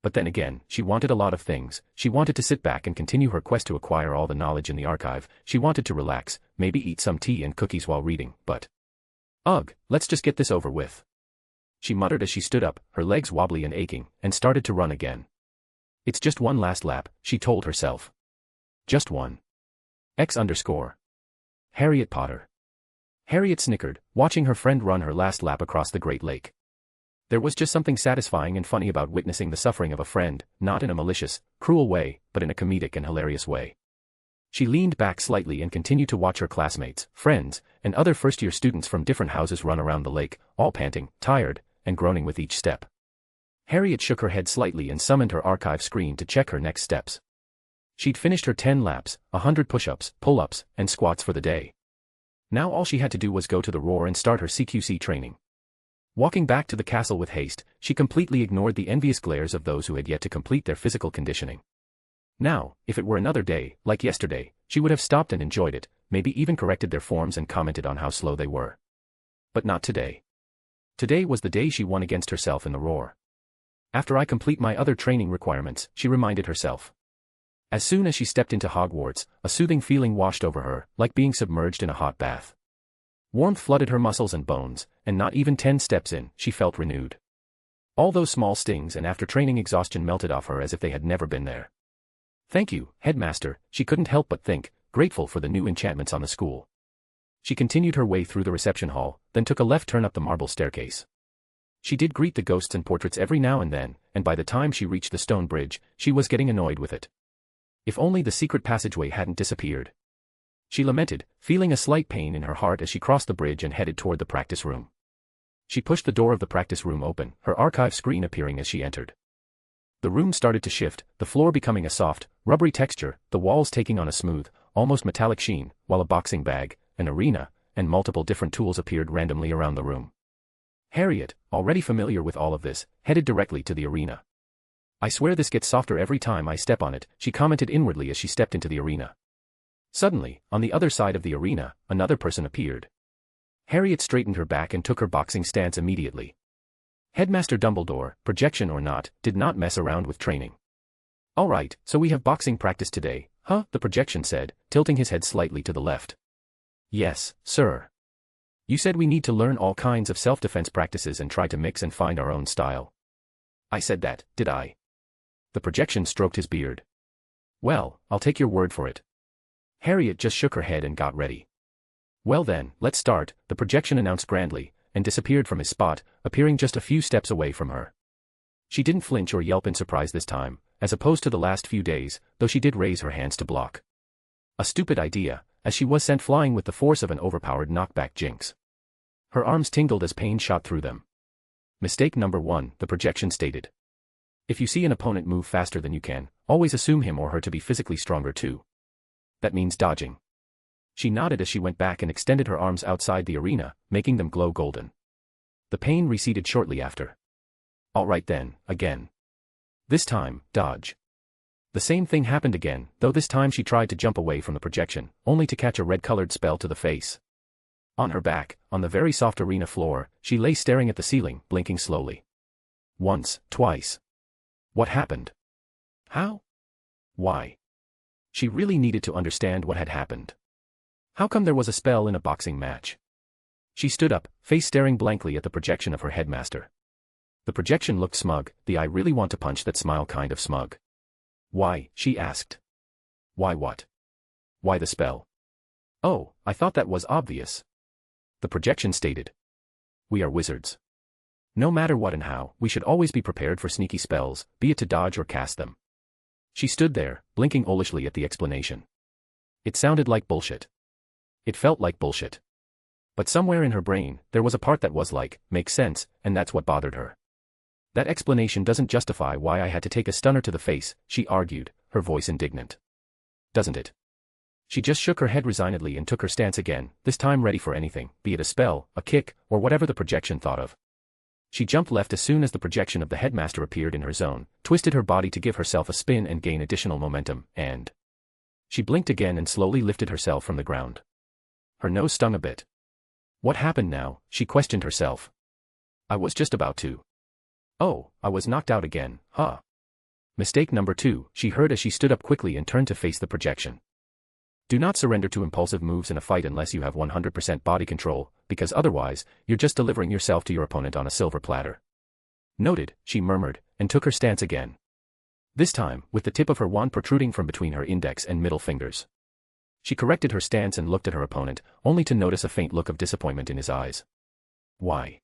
But then again, she wanted a lot of things. She wanted to sit back and continue her quest to acquire all the knowledge in the archive. She wanted to relax, maybe eat some tea and cookies while reading, but... Ugh, let's just get this over with. She muttered as she stood up, her legs wobbly and aching, and started to run again. It's just one last lap, she told herself. Just one. Harriet Potter. Harriet snickered, watching her friend run her last lap across the Great Lake. There was just something satisfying and funny about witnessing the suffering of a friend, not in a malicious, cruel way, but in a comedic and hilarious way. She leaned back slightly and continued to watch her classmates, friends, and other first-year students from different houses run around the lake, all panting, tired, and groaning with each step. Harriet shook her head slightly and summoned her archive screen to check her next steps. She'd finished her 10 laps, 100 push-ups, pull-ups, and squats for the day. Now all she had to do was go to the roar and start her CQC training. Walking back to the castle with haste, she completely ignored the envious glares of those who had yet to complete their physical conditioning. Now, if it were another day, like yesterday, she would have stopped and enjoyed it, maybe even corrected their forms and commented on how slow they were. But not today. Today was the day she won against herself in the roar. After I complete my other training requirements, she reminded herself. As soon as she stepped into Hogwarts, a soothing feeling washed over her, like being submerged in a hot bath. Warmth flooded her muscles and bones, and not even 10 steps in, she felt renewed. All those small stings and after-training exhaustion melted off her as if they had never been there. Thank you, headmaster, she couldn't help but think, grateful for the new enchantments on the school. She continued her way through the reception hall, then took a left turn up the marble staircase. She did greet the ghosts and portraits every now and then, and by the time she reached the stone bridge, she was getting annoyed with it. If only the secret passageway hadn't disappeared. She lamented, feeling a slight pain in her heart as she crossed the bridge and headed toward the practice room. She pushed the door of the practice room open, her archive screen appearing as she entered. The room started to shift, the floor becoming a soft, rubbery texture, the walls taking on a smooth, almost metallic sheen, while a boxing bag, an arena, and multiple different tools appeared randomly around the room. Harriet, already familiar with all of this, headed directly to the arena. I swear this gets softer every time I step on it, she commented inwardly as she stepped into the arena. Suddenly, on the other side of the arena, another person appeared. Harriet straightened her back and took her boxing stance immediately. Headmaster Dumbledore, projection or not, did not mess around with training. All right, so we have boxing practice today, huh? The projection said, tilting his head slightly to the left. Yes, sir. You said we need to learn all kinds of self-defense practices and try to mix and find our own style. I said that, did I? The projection stroked his beard. Well, I'll take your word for it. Harriet just shook her head and got ready. Well then, let's start, the projection announced grandly, and disappeared from his spot, appearing just a few steps away from her. She didn't flinch or yelp in surprise this time, as opposed to the last few days, though she did raise her hands to block. A stupid idea, as she was sent flying with the force of an overpowered knockback jinx. Her arms tingled as pain shot through them. Mistake number 1, the projection stated. If you see an opponent move faster than you can, always assume him or her to be physically stronger too. That means dodging. She nodded as she went back and extended her arms outside the arena, making them glow golden. The pain receded shortly after. All right then, again. This time, dodge. The same thing happened again, though this time she tried to jump away from the projection, only to catch a red-colored spell to the face. On her back, on the very soft arena floor, she lay staring at the ceiling, blinking slowly. Once, twice. What happened? How? Why? She really needed to understand what had happened. How come there was a spell in a boxing match? She stood up, face staring blankly at the projection of her headmaster. The projection looked smug, the I really want to punch that smile kind of smug. Why? She asked. Why what? Why the spell? Oh, I thought that was obvious. The projection stated. We are wizards. No matter what and how, we should always be prepared for sneaky spells, be it to dodge or cast them. She stood there, blinking owlishly at the explanation. It sounded like bullshit. It felt like bullshit. But somewhere in her brain, there was a part that was like, makes sense, and that's what bothered her. That explanation doesn't justify why I had to take a stunner to the face, she argued, her voice indignant. Doesn't it? She just shook her head resignedly and took her stance again, this time ready for anything, be it a spell, a kick, or whatever the projection thought of. She jumped left as soon as the projection of the headmaster appeared in her zone, twisted her body to give herself a spin and gain additional momentum, and... She blinked again and slowly lifted herself from the ground. Her nose stung a bit. What happened now? She questioned herself. I was just about to. Oh, I was knocked out again, huh? Mistake number 2, she heard as she stood up quickly and turned to face the projection. Do not surrender to impulsive moves in a fight unless you have 100% body control, because otherwise, you're just delivering yourself to your opponent on a silver platter. Noted, she murmured, and took her stance again. This time, with the tip of her wand protruding from between her index and middle fingers. She corrected her stance and looked at her opponent, only to notice a faint look of disappointment in his eyes. Why?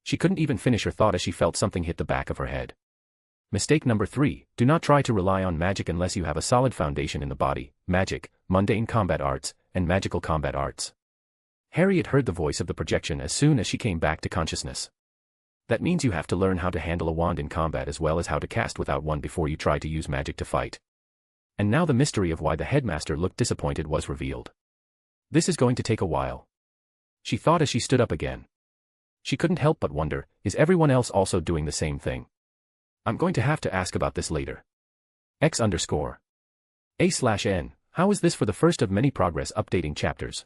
She couldn't even finish her thought as she felt something hit the back of her head. Mistake number 3, do not try to rely on magic unless you have a solid foundation in the body, magic, mundane combat arts, and magical combat arts. Harriet heard the voice of the projection as soon as she came back to consciousness. That means you have to learn how to handle a wand in combat as well as how to cast without one before you try to use magic to fight. And now the mystery of why the headmaster looked disappointed was revealed. This is going to take a while. She thought as she stood up again. She couldn't help but wonder, is everyone else also doing the same thing? I'm going to have to ask about this later. X_A/N, how is this for the first of many progress updating chapters?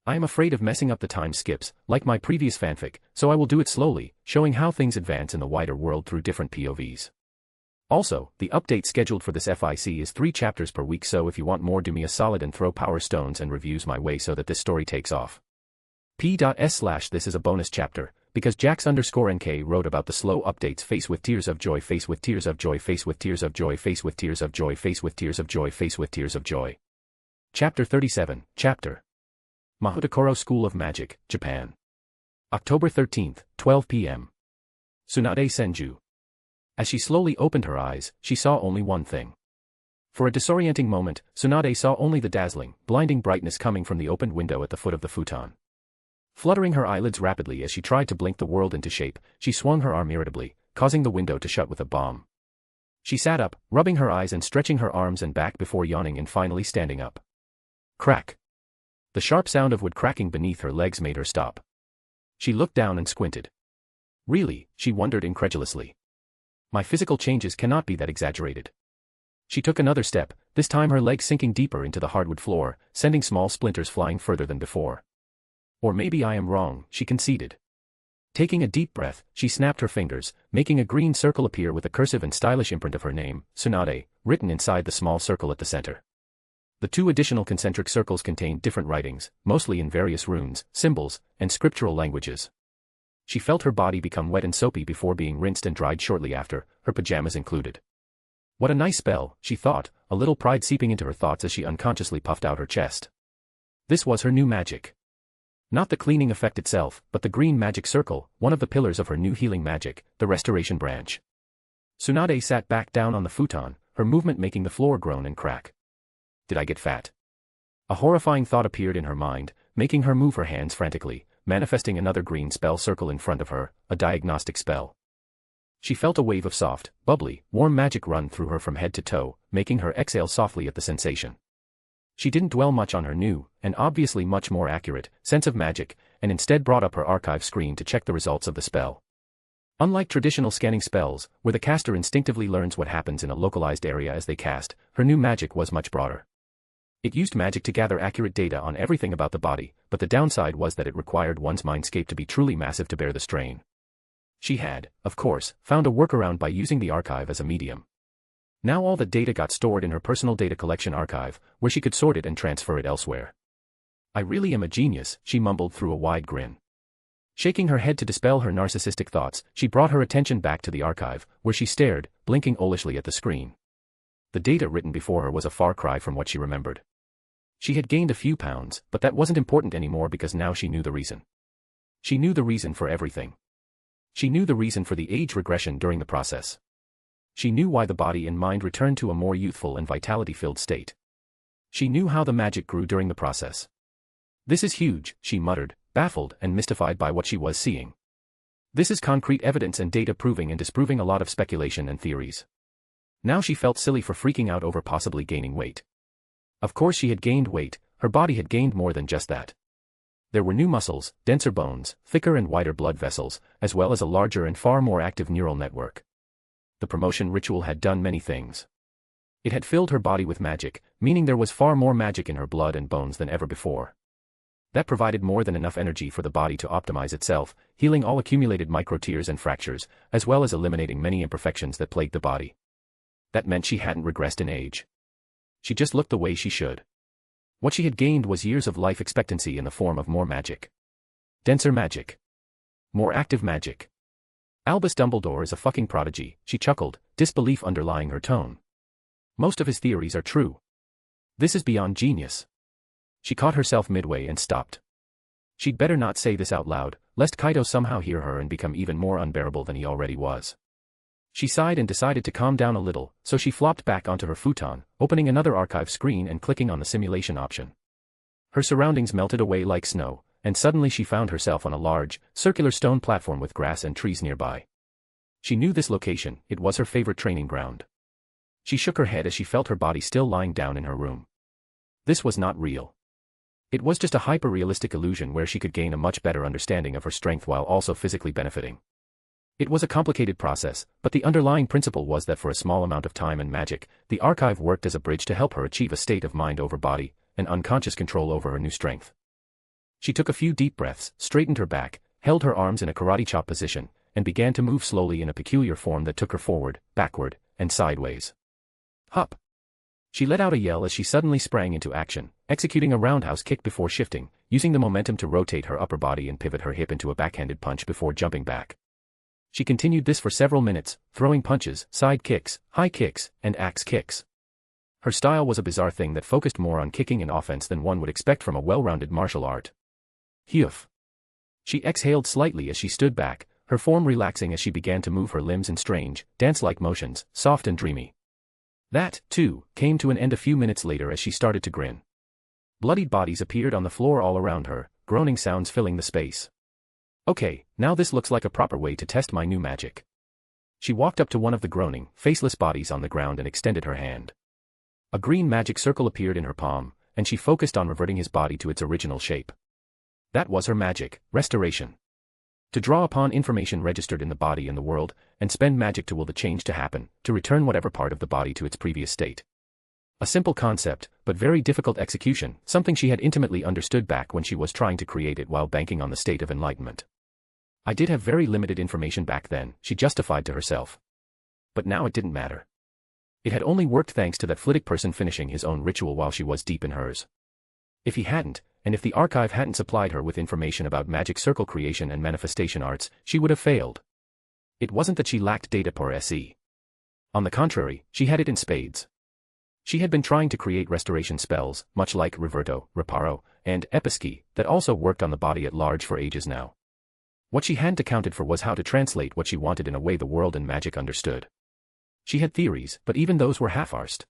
I am afraid of messing up the time skips, like my previous fanfic, so I will do it slowly, showing how things advance in the wider world through different POVs. Also, the update scheduled for this FIC is 3 chapters per week, so if you want more, do me a solid and throw power stones and reviews my way so that this story takes off. P.S/this is a bonus chapter, because Jax_NK wrote about the slow updates. Face with tears of joy, face with tears of joy, face with tears of joy, face with tears of joy, face with tears of joy, face with tears of joy. Chapter 37, Chapter Mahotakoro School of Magic, Japan. October 13th, 12 p.m. Tsunade Senju. As she slowly opened her eyes, she saw only one thing. For a disorienting moment, Tsunade saw only the dazzling, blinding brightness coming from the opened window at the foot of the futon. Fluttering her eyelids rapidly as she tried to blink the world into shape, she swung her arm irritably, causing the window to shut with a bomb. She sat up, rubbing her eyes and stretching her arms and back before yawning and finally standing up. Crack! The sharp sound of wood cracking beneath her legs made her stop. She looked down and squinted. Really, she wondered incredulously. My physical changes cannot be that exaggerated. She took another step, this time her legs sinking deeper into the hardwood floor, sending small splinters flying further than before. Or maybe I am wrong, she conceded. Taking a deep breath, she snapped her fingers, making a green circle appear with a cursive and stylish imprint of her name, Tsunade, written inside the small circle at the center. The 2 additional concentric circles contained different writings, mostly in various runes, symbols, and scriptural languages. She felt her body become wet and soapy before being rinsed and dried shortly after, her pajamas included. What a nice spell, she thought, a little pride seeping into her thoughts as she unconsciously puffed out her chest. This was her new magic. Not the cleaning effect itself, but the green magic circle, one of the pillars of her new healing magic, the restoration branch. Tsunade sat back down on the futon, her movement making the floor groan and crack. Did I get fat? A horrifying thought appeared in her mind, making her move her hands frantically, manifesting another green spell circle in front of her, a diagnostic spell. She felt a wave of soft, bubbly, warm magic run through her from head to toe, making her exhale softly at the sensation. She didn't dwell much on her new, and obviously much more accurate, sense of magic, and instead brought up her archive screen to check the results of the spell. Unlike traditional scanning spells, where the caster instinctively learns what happens in a localized area as they cast, her new magic was much broader. It used magic to gather accurate data on everything about the body, but the downside was that it required one's mindscape to be truly massive to bear the strain. She had, of course, found a workaround by using the archive as a medium. Now all the data got stored in her personal data collection archive, where she could sort it and transfer it elsewhere. "I really am a genius," she mumbled through a wide grin. Shaking her head to dispel her narcissistic thoughts, she brought her attention back to the archive, where she stared, blinking owlishly at the screen. The data written before her was a far cry from what she remembered. She had gained a few pounds, but that wasn't important anymore because now she knew the reason. She knew the reason for everything. She knew the reason for the age regression during the process. She knew why the body and mind returned to a more youthful and vitality-filled state. She knew how the magic grew during the process. "This is huge," she muttered, baffled and mystified by what she was seeing. "This is concrete evidence and data proving and disproving a lot of speculation and theories." Now she felt silly for freaking out over possibly gaining weight. Of course she had gained weight, her body had gained more than just that. There were new muscles, denser bones, thicker and wider blood vessels, as well as a larger and far more active neural network. The promotion ritual had done many things. It had filled her body with magic, meaning there was far more magic in her blood and bones than ever before. That provided more than enough energy for the body to optimize itself, healing all accumulated micro-tears and fractures, as well as eliminating many imperfections that plagued the body. That meant she hadn't regressed in age. She just looked the way she should. What she had gained was years of life expectancy in the form of more magic. Denser magic. More active magic. Albus Dumbledore is a fucking prodigy, she chuckled, disbelief underlying her tone. Most of his theories are true. This is beyond genius. She caught herself midway and stopped. She'd better not say this out loud, lest Kaito somehow hear her and become even more unbearable than he already was. She sighed and decided to calm down a little, so she flopped back onto her futon, opening another archive screen and clicking on the simulation option. Her surroundings melted away like snow, and suddenly she found herself on a large, circular stone platform with grass and trees nearby. She knew this location, it was her favorite training ground. She shook her head as she felt her body still lying down in her room. This was not real. It was just a hyper-realistic illusion where she could gain a much better understanding of her strength while also physically benefiting. It was a complicated process, but the underlying principle was that for a small amount of time and magic, the archive worked as a bridge to help her achieve a state of mind over body, and unconscious control over her new strength. She took a few deep breaths, straightened her back, held her arms in a karate chop position, and began to move slowly in a peculiar form that took her forward, backward, and sideways. Hup! She let out a yell as she suddenly sprang into action, executing a roundhouse kick before shifting, using the momentum to rotate her upper body and pivot her hip into a backhanded punch before jumping back. She continued this for several minutes, throwing punches, side kicks, high kicks, and axe kicks. Her style was a bizarre thing that focused more on kicking and offense than one would expect from a well-rounded martial art. Huff! She exhaled slightly as she stood back, her form relaxing as she began to move her limbs in strange, dance-like motions, soft and dreamy. That, too, came to an end a few minutes later as she started to grin. Bloodied bodies appeared on the floor all around her, groaning sounds filling the space. Okay, now this looks like a proper way to test my new magic. She walked up to one of the groaning, faceless bodies on the ground and extended her hand. A green magic circle appeared in her palm, and she focused on reverting his body to its original shape. That was her magic, restoration. To draw upon information registered in the body and the world, and spend magic to will the change to happen, to return whatever part of the body to its previous state. A simple concept, but very difficult execution, something she had intimately understood back when she was trying to create it while banking on the state of enlightenment. I did have very limited information back then, she justified to herself. But now it didn't matter. It had only worked thanks to that Flitwick person finishing his own ritual while she was deep in hers. If he hadn't, and if the archive hadn't supplied her with information about magic circle creation and manifestation arts, she would have failed. It wasn't that she lacked data per SE. On the contrary, she had it in spades. She had been trying to create restoration spells, much like Reverto, Reparo, and Episki, that also worked on the body at large for ages now. What she hadn't accounted for was how to translate what she wanted in a way the world and magic understood. She had theories, but even those were half-arsed.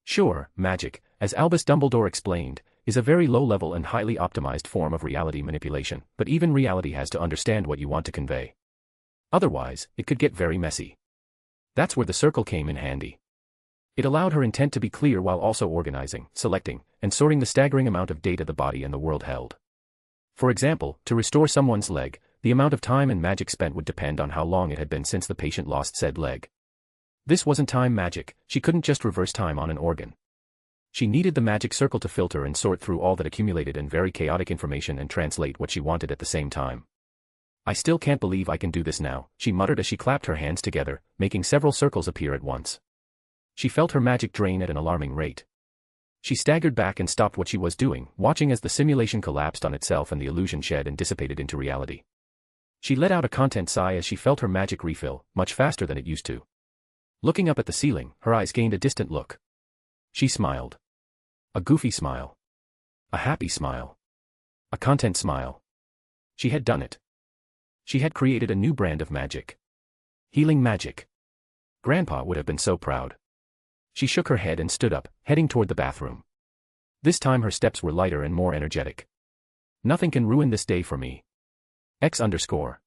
Sure, magic, as Albus Dumbledore explained, is a very low-level and highly optimized form of reality manipulation, but even reality has to understand what you want to convey. Otherwise, it could get very messy. That's where the circle came in handy. It allowed her intent to be clear while also organizing, selecting, and sorting the staggering amount of data the body and the world held. For example, to restore someone's leg, the amount of time and magic spent would depend on how long it had been since the patient lost said leg. This wasn't time magic, she couldn't just reverse time on an organ. She needed the magic circle to filter and sort through all that accumulated and very chaotic information and translate what she wanted at the same time. I still can't believe I can do this now, she muttered as she clapped her hands together, making several circles appear at once. She felt her magic drain at an alarming rate. She staggered back and stopped what she was doing, watching as the simulation collapsed on itself and the illusion shed and dissipated into reality. She let out a content sigh as she felt her magic refill, much faster than it used to. Looking up at the ceiling, her eyes gained a distant look. She smiled. A goofy smile. A happy smile. A content smile. She had done it. She had created a new brand of magic. Healing magic. Grandpa would have been so proud. She shook her head and stood up, heading toward the bathroom. This time her steps were lighter and more energetic. Nothing can ruin this day for me. X_.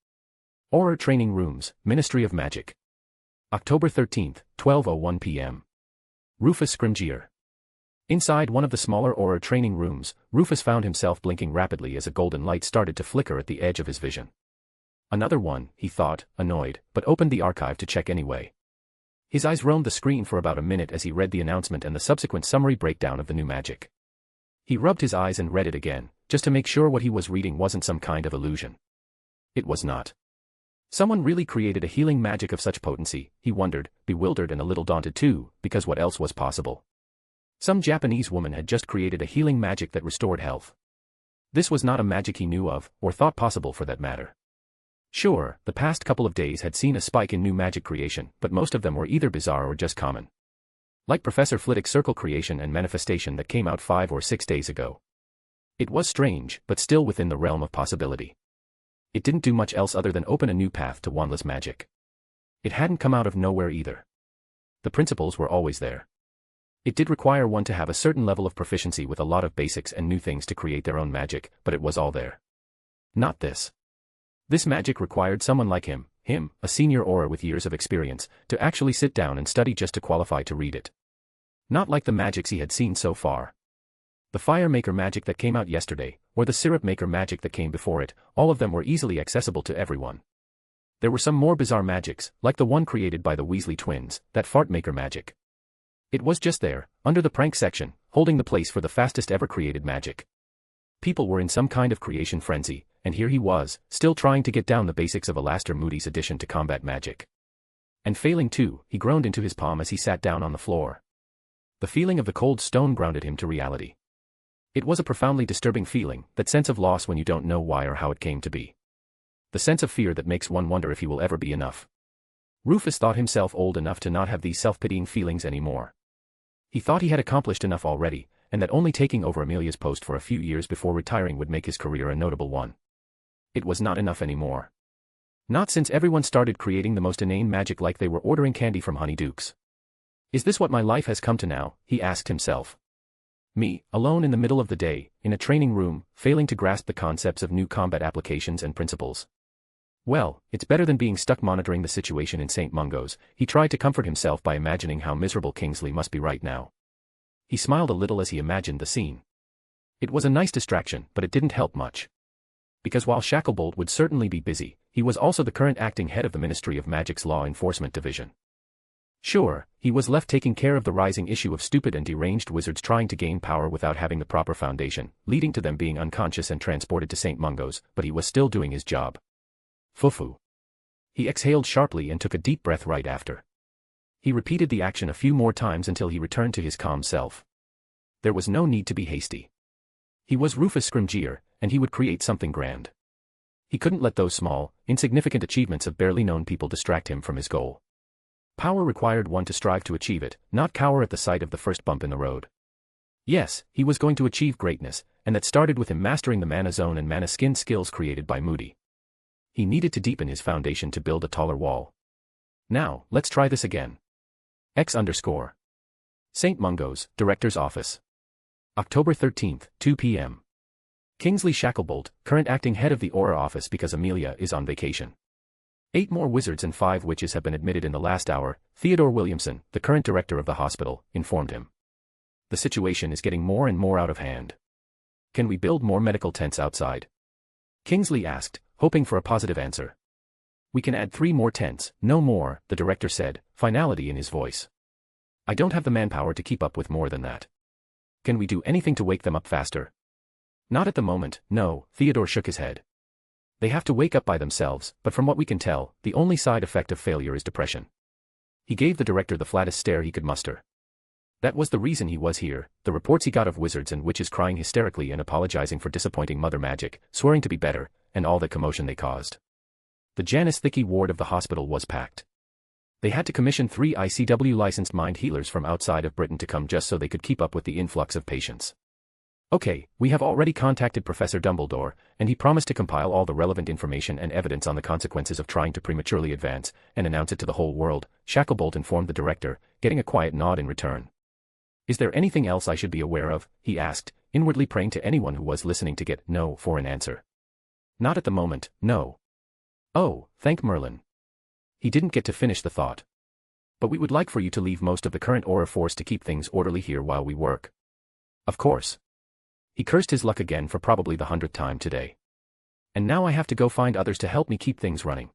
Aura Training Rooms, Ministry of Magic. October 13th, 12:01 p.m. Rufus Scrimgeour. Inside one of the smaller Aura training rooms, Rufus found himself blinking rapidly as a golden light started to flicker at the edge of his vision. Another one, he thought, annoyed, but opened the archive to check anyway. His eyes roamed the screen for about a minute as he read the announcement and the subsequent summary breakdown of the new magic. He rubbed his eyes and read it again, just to make sure what he was reading wasn't some kind of illusion. It was not. Someone really created a healing magic of such potency, he wondered, bewildered and a little daunted too, because what else was possible? Some Japanese woman had just created a healing magic that restored health. This was not a magic he knew of, or thought possible for that matter. Sure, the past couple of days had seen a spike in new magic creation, but most of them were either bizarre or just common. Like Professor Flitwick's circle creation and manifestation that came out 5 or 6 days ago. It was strange, but still within the realm of possibility. It didn't do much else other than open a new path to wandless magic. It hadn't come out of nowhere either. The principles were always there. It did require one to have a certain level of proficiency with a lot of basics and new things to create their own magic, but it was all there. Not this. This magic required someone like him, a senior aura with years of experience, to actually sit down and study just to qualify to read it. Not like the magics he had seen so far. The fire maker magic that came out yesterday, or the syrup maker magic that came before it, all of them were easily accessible to everyone. There were some more bizarre magics, like the one created by the Weasley twins, that fart maker magic. It was just there, under the prank section, holding the place for the fastest ever created magic. People were in some kind of creation frenzy, and here he was, still trying to get down the basics of Alastair Moody's addition to combat magic. And failing too, he groaned into his palm as he sat down on the floor. The feeling of the cold stone grounded him to reality. It was a profoundly disturbing feeling, that sense of loss when you don't know why or how it came to be. The sense of fear that makes one wonder if he will ever be enough. Rufus thought himself old enough to not have these self-pitying feelings anymore. He thought he had accomplished enough already, and that only taking over Amelia's post for a few years before retiring would make his career a notable one. It was not enough anymore. Not since everyone started creating the most inane magic like they were ordering candy from Honeydukes. Is this what my life has come to now, he asked himself. Me, alone in the middle of the day, in a training room, failing to grasp the concepts of new combat applications and principles. Well, it's better than being stuck monitoring the situation in St. Mungo's, he tried to comfort himself by imagining how miserable Kingsley must be right now. He smiled a little as he imagined the scene. It was a nice distraction, but it didn't help much. Because while Shacklebolt would certainly be busy, he was also the current acting head of the Ministry of Magic's Law Enforcement Division. Sure, he was left taking care of the rising issue of stupid and deranged wizards trying to gain power without having the proper foundation, leading to them being unconscious and transported to St. Mungo's, but he was still doing his job. Fufu. He exhaled sharply and took a deep breath right after. He repeated the action a few more times until he returned to his calm self. There was no need to be hasty. He was Rufus Scrimgeour, and he would create something grand. He couldn't let those small, insignificant achievements of barely known people distract him from his goal. Power required one to strive to achieve it, not cower at the sight of the first bump in the road. Yes, he was going to achieve greatness, and that started with him mastering the Mana Zone and Mana Skin skills created by Moody. He needed to deepen his foundation to build a taller wall. Now, let's try this again. X_. St. Mungo's, Director's Office. October 13th, 2 p.m. Kingsley Shacklebolt, current acting head of the Aura office because Amelia is on vacation. 8 more wizards and 5 witches have been admitted in the last hour, Theodore Williamson, the current director of the hospital, informed him. The situation is getting more and more out of hand. Can we build more medical tents outside? Kingsley asked, hoping for a positive answer. We can add 3 more tents, no more, the director said, finality in his voice. I don't have the manpower to keep up with more than that. Can we do anything to wake them up faster? Not at the moment, no, Theodore shook his head. They have to wake up by themselves, but from what we can tell, the only side effect of failure is depression. He gave the director the flattest stare he could muster. That was the reason he was here, the reports he got of wizards and witches crying hysterically and apologizing for disappointing mother magic, swearing to be better, and all the commotion they caused. The Janice Thicky ward of the hospital was packed. They had to commission 3 ICW-licensed mind healers from outside of Britain to come just so they could keep up with the influx of patients. Okay, we have already contacted Professor Dumbledore, and he promised to compile all the relevant information and evidence on the consequences of trying to prematurely advance and announce it to the whole world, Shacklebolt informed the director, getting a quiet nod in return. Is there anything else I should be aware of? He asked, inwardly praying to anyone who was listening to get no for an answer. Not at the moment, no. Oh, thank Merlin. He didn't get to finish the thought. But we would like for you to leave most of the current aura force to keep things orderly here while we work. Of course. He cursed his luck again for probably the 100th time today. And now I have to go find others to help me keep things running.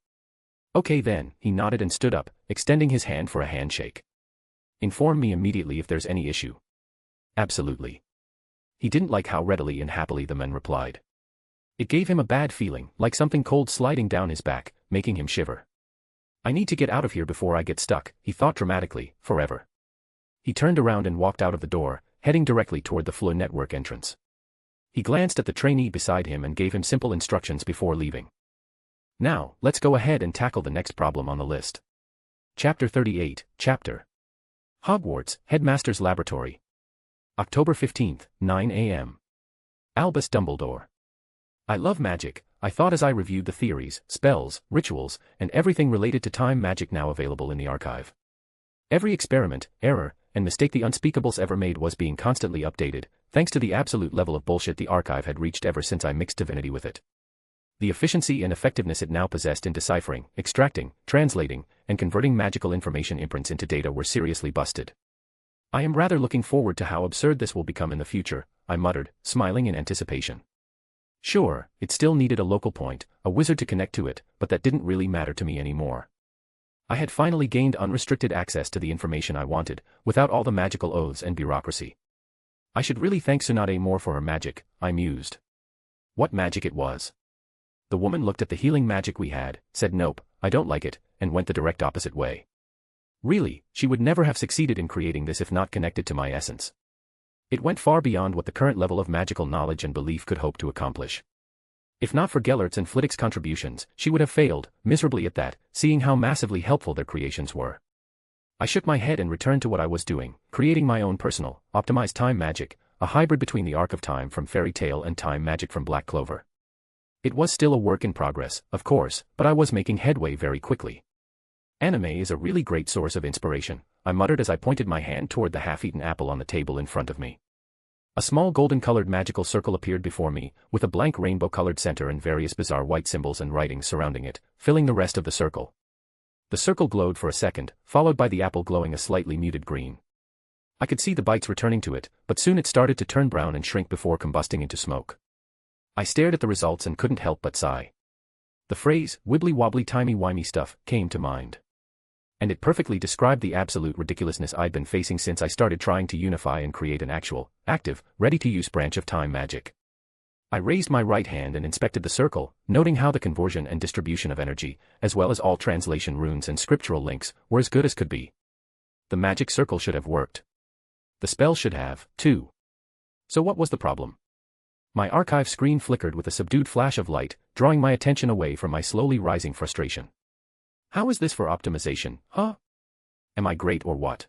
Okay then, he nodded and stood up, extending his hand for a handshake. Inform me immediately if there's any issue. Absolutely. He didn't like how readily and happily the men replied. It gave him a bad feeling, like something cold sliding down his back, making him shiver. I need to get out of here before I get stuck, he thought dramatically, forever. He turned around and walked out of the door, heading directly toward the Fleur network entrance. He glanced at the trainee beside him and gave him simple instructions before leaving. Now, let's go ahead and tackle the next problem on the list. Chapter 38, Chapter Hogwarts, Headmaster's Laboratory. October 15th, 9 a.m. Albus Dumbledore. I love magic, I thought as I reviewed the theories, spells, rituals, and everything related to time magic now available in the archive. Every experiment, error, and mistake the unspeakables ever made was being constantly updated, thanks to the absolute level of bullshit the archive had reached ever since I mixed divinity with it. The efficiency and effectiveness it now possessed in deciphering, extracting, translating, and converting magical information imprints into data were seriously busted. I am rather looking forward to how absurd this will become in the future, I muttered, smiling in anticipation. Sure, it still needed a local point, a wizard to connect to it, but that didn't really matter to me anymore. I had finally gained unrestricted access to the information I wanted, without all the magical oaths and bureaucracy. I should really thank Tsunade more for her magic, I mused. What magic it was. The woman looked at the healing magic we had, said nope, I don't like it, and went the direct opposite way. Really, she would never have succeeded in creating this if not connected to my essence. It went far beyond what the current level of magical knowledge and belief could hope to accomplish. If not for Gellert's and Flitwick's contributions, she would have failed, miserably at that, seeing how massively helpful their creations were. I shook my head and returned to what I was doing, creating my own personal, optimized time magic, a hybrid between the Arc of Time from Fairy Tale and time magic from Black Clover. It was still a work in progress, of course, but I was making headway very quickly. Anime is a really great source of inspiration, I muttered as I pointed my hand toward the half-eaten apple on the table in front of me. A small golden-colored magical circle appeared before me, with a blank rainbow-colored center and various bizarre white symbols and writings surrounding it, filling the rest of the circle. The circle glowed for a second, followed by the apple glowing a slightly muted green. I could see the bites returning to it, but soon it started to turn brown and shrink before combusting into smoke. I stared at the results and couldn't help but sigh. The phrase, wibbly-wobbly timey-wimey stuff, came to mind. And it perfectly described the absolute ridiculousness I'd been facing since I started trying to unify and create an actual, active, ready-to-use branch of time magic. I raised my right hand and inspected the circle, noting how the conversion and distribution of energy, as well as all translation runes and scriptural links, were as good as could be. The magic circle should have worked. The spell should have, too. So what was the problem? My archive screen flickered with a subdued flash of light, drawing my attention away from my slowly rising frustration. How is this for optimization, huh? Am I great or what?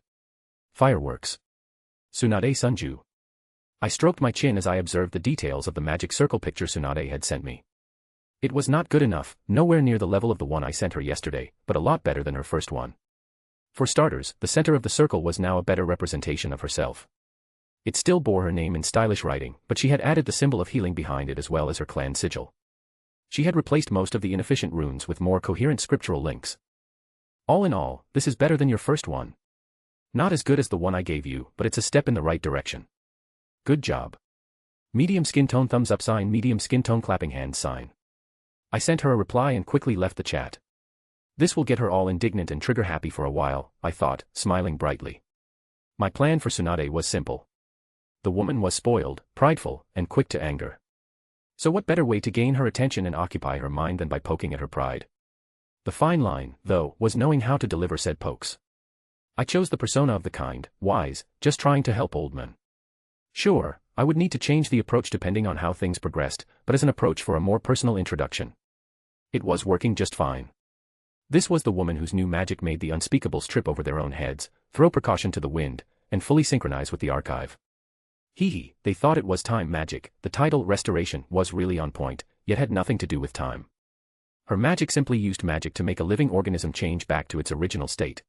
Fireworks. Tsunade Sunju. I stroked my chin as I observed the details of the magic circle picture Tsunade had sent me. It was not good enough, nowhere near the level of the one I sent her yesterday, but a lot better than her first one. For starters, the center of the circle was now a better representation of herself. It still bore her name in stylish writing, but she had added the symbol of healing behind it as well as her clan sigil. She had replaced most of the inefficient runes with more coherent scriptural links. All in all, this is better than your first one. Not as good as the one I gave you, but it's a step in the right direction. Good job. Medium skin tone thumbs up sign, medium skin tone clapping hands sign. I sent her a reply and quickly left the chat. This will get her all indignant and trigger happy for a while, I thought, smiling brightly. My plan for Tsunade was simple. The woman was spoiled, prideful, and quick to anger. So what better way to gain her attention and occupy her mind than by poking at her pride? The fine line, though, was knowing how to deliver said pokes. I chose the persona of the kind, wise, just trying to help old men. Sure, I would need to change the approach depending on how things progressed, but as an approach for a more personal introduction. It was working just fine. This was the woman whose new magic made the unspeakables trip over their own heads, throw precaution to the wind, and fully synchronize with the archive. Hee, they thought it was time magic. The title Restoration was really on point, yet had nothing to do with time. Her magic simply used magic to make a living organism change back to its original state.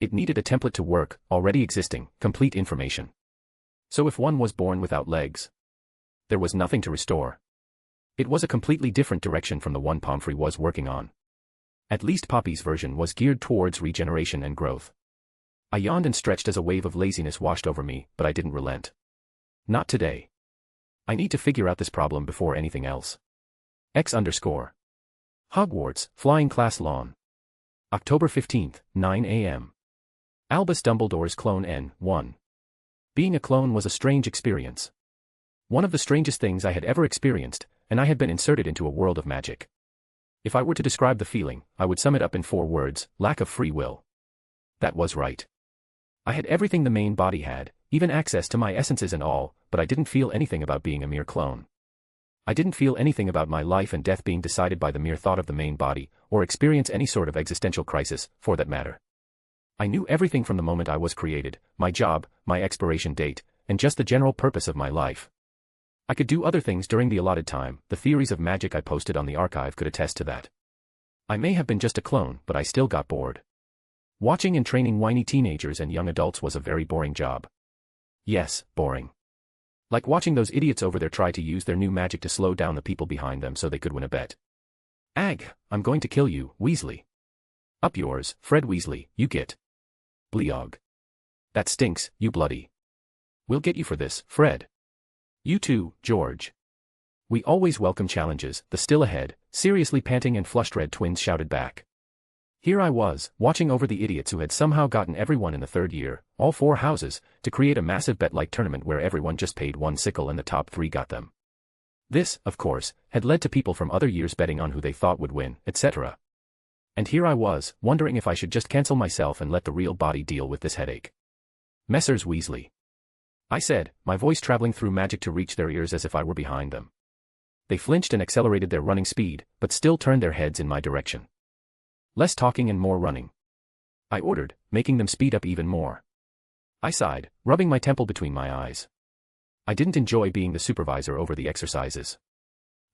It needed a template to work, already existing, complete information. So if one was born without legs, there was nothing to restore. It was a completely different direction from the one Pomfrey was working on. At least Poppy's version was geared towards regeneration and growth. I yawned and stretched as a wave of laziness washed over me, but I didn't relent. Not today. I need to figure out this problem before anything else. X_. Hogwarts, Flying Class Lawn. October 15th, 9 a.m. Albus Dumbledore's clone N1. Being a clone was a strange experience. One of the strangest things I had ever experienced, and I had been inserted into a world of magic. If I were to describe the feeling, I would sum it up in 4 words: lack of free will. That was right. I had everything the main body had, even access to my essences and all, but I didn't feel anything about being a mere clone. I didn't feel anything about my life and death being decided by the mere thought of the main body, or experience any sort of existential crisis, for that matter. I knew everything from the moment I was created, my job, my expiration date, and just the general purpose of my life. I could do other things during the allotted time. The theories of magic I posted on the archive could attest to that. I may have been just a clone, but I still got bored. Watching and training whiny teenagers and young adults was a very boring job. Yes, boring. Like watching those idiots over there try to use their new magic to slow down the people behind them so they could win a bet. Ag, I'm going to kill you, Weasley. Up yours, Fred Weasley, you git. Bleog. That stinks, you bloody. We'll get you for this, Fred. You too, George. We always welcome challenges, the still ahead, seriously panting and flushed red twins shouted back. Here I was, watching over the idiots who had somehow gotten everyone in the 3rd year, all 4 houses, to create a massive bet-like tournament where everyone just paid 1 sickle and the top 3 got them. This, of course, had led to people from other years betting on who they thought would win, etc. And here I was, wondering if I should just cancel myself and let the real body deal with this headache. Messrs. Weasley. I said, my voice traveling through magic to reach their ears as if I were behind them. They flinched and accelerated their running speed, but still turned their heads in my direction. Less talking and more running. I ordered, making them speed up even more. I sighed, rubbing my temple between my eyes. I didn't enjoy being the supervisor over the exercises.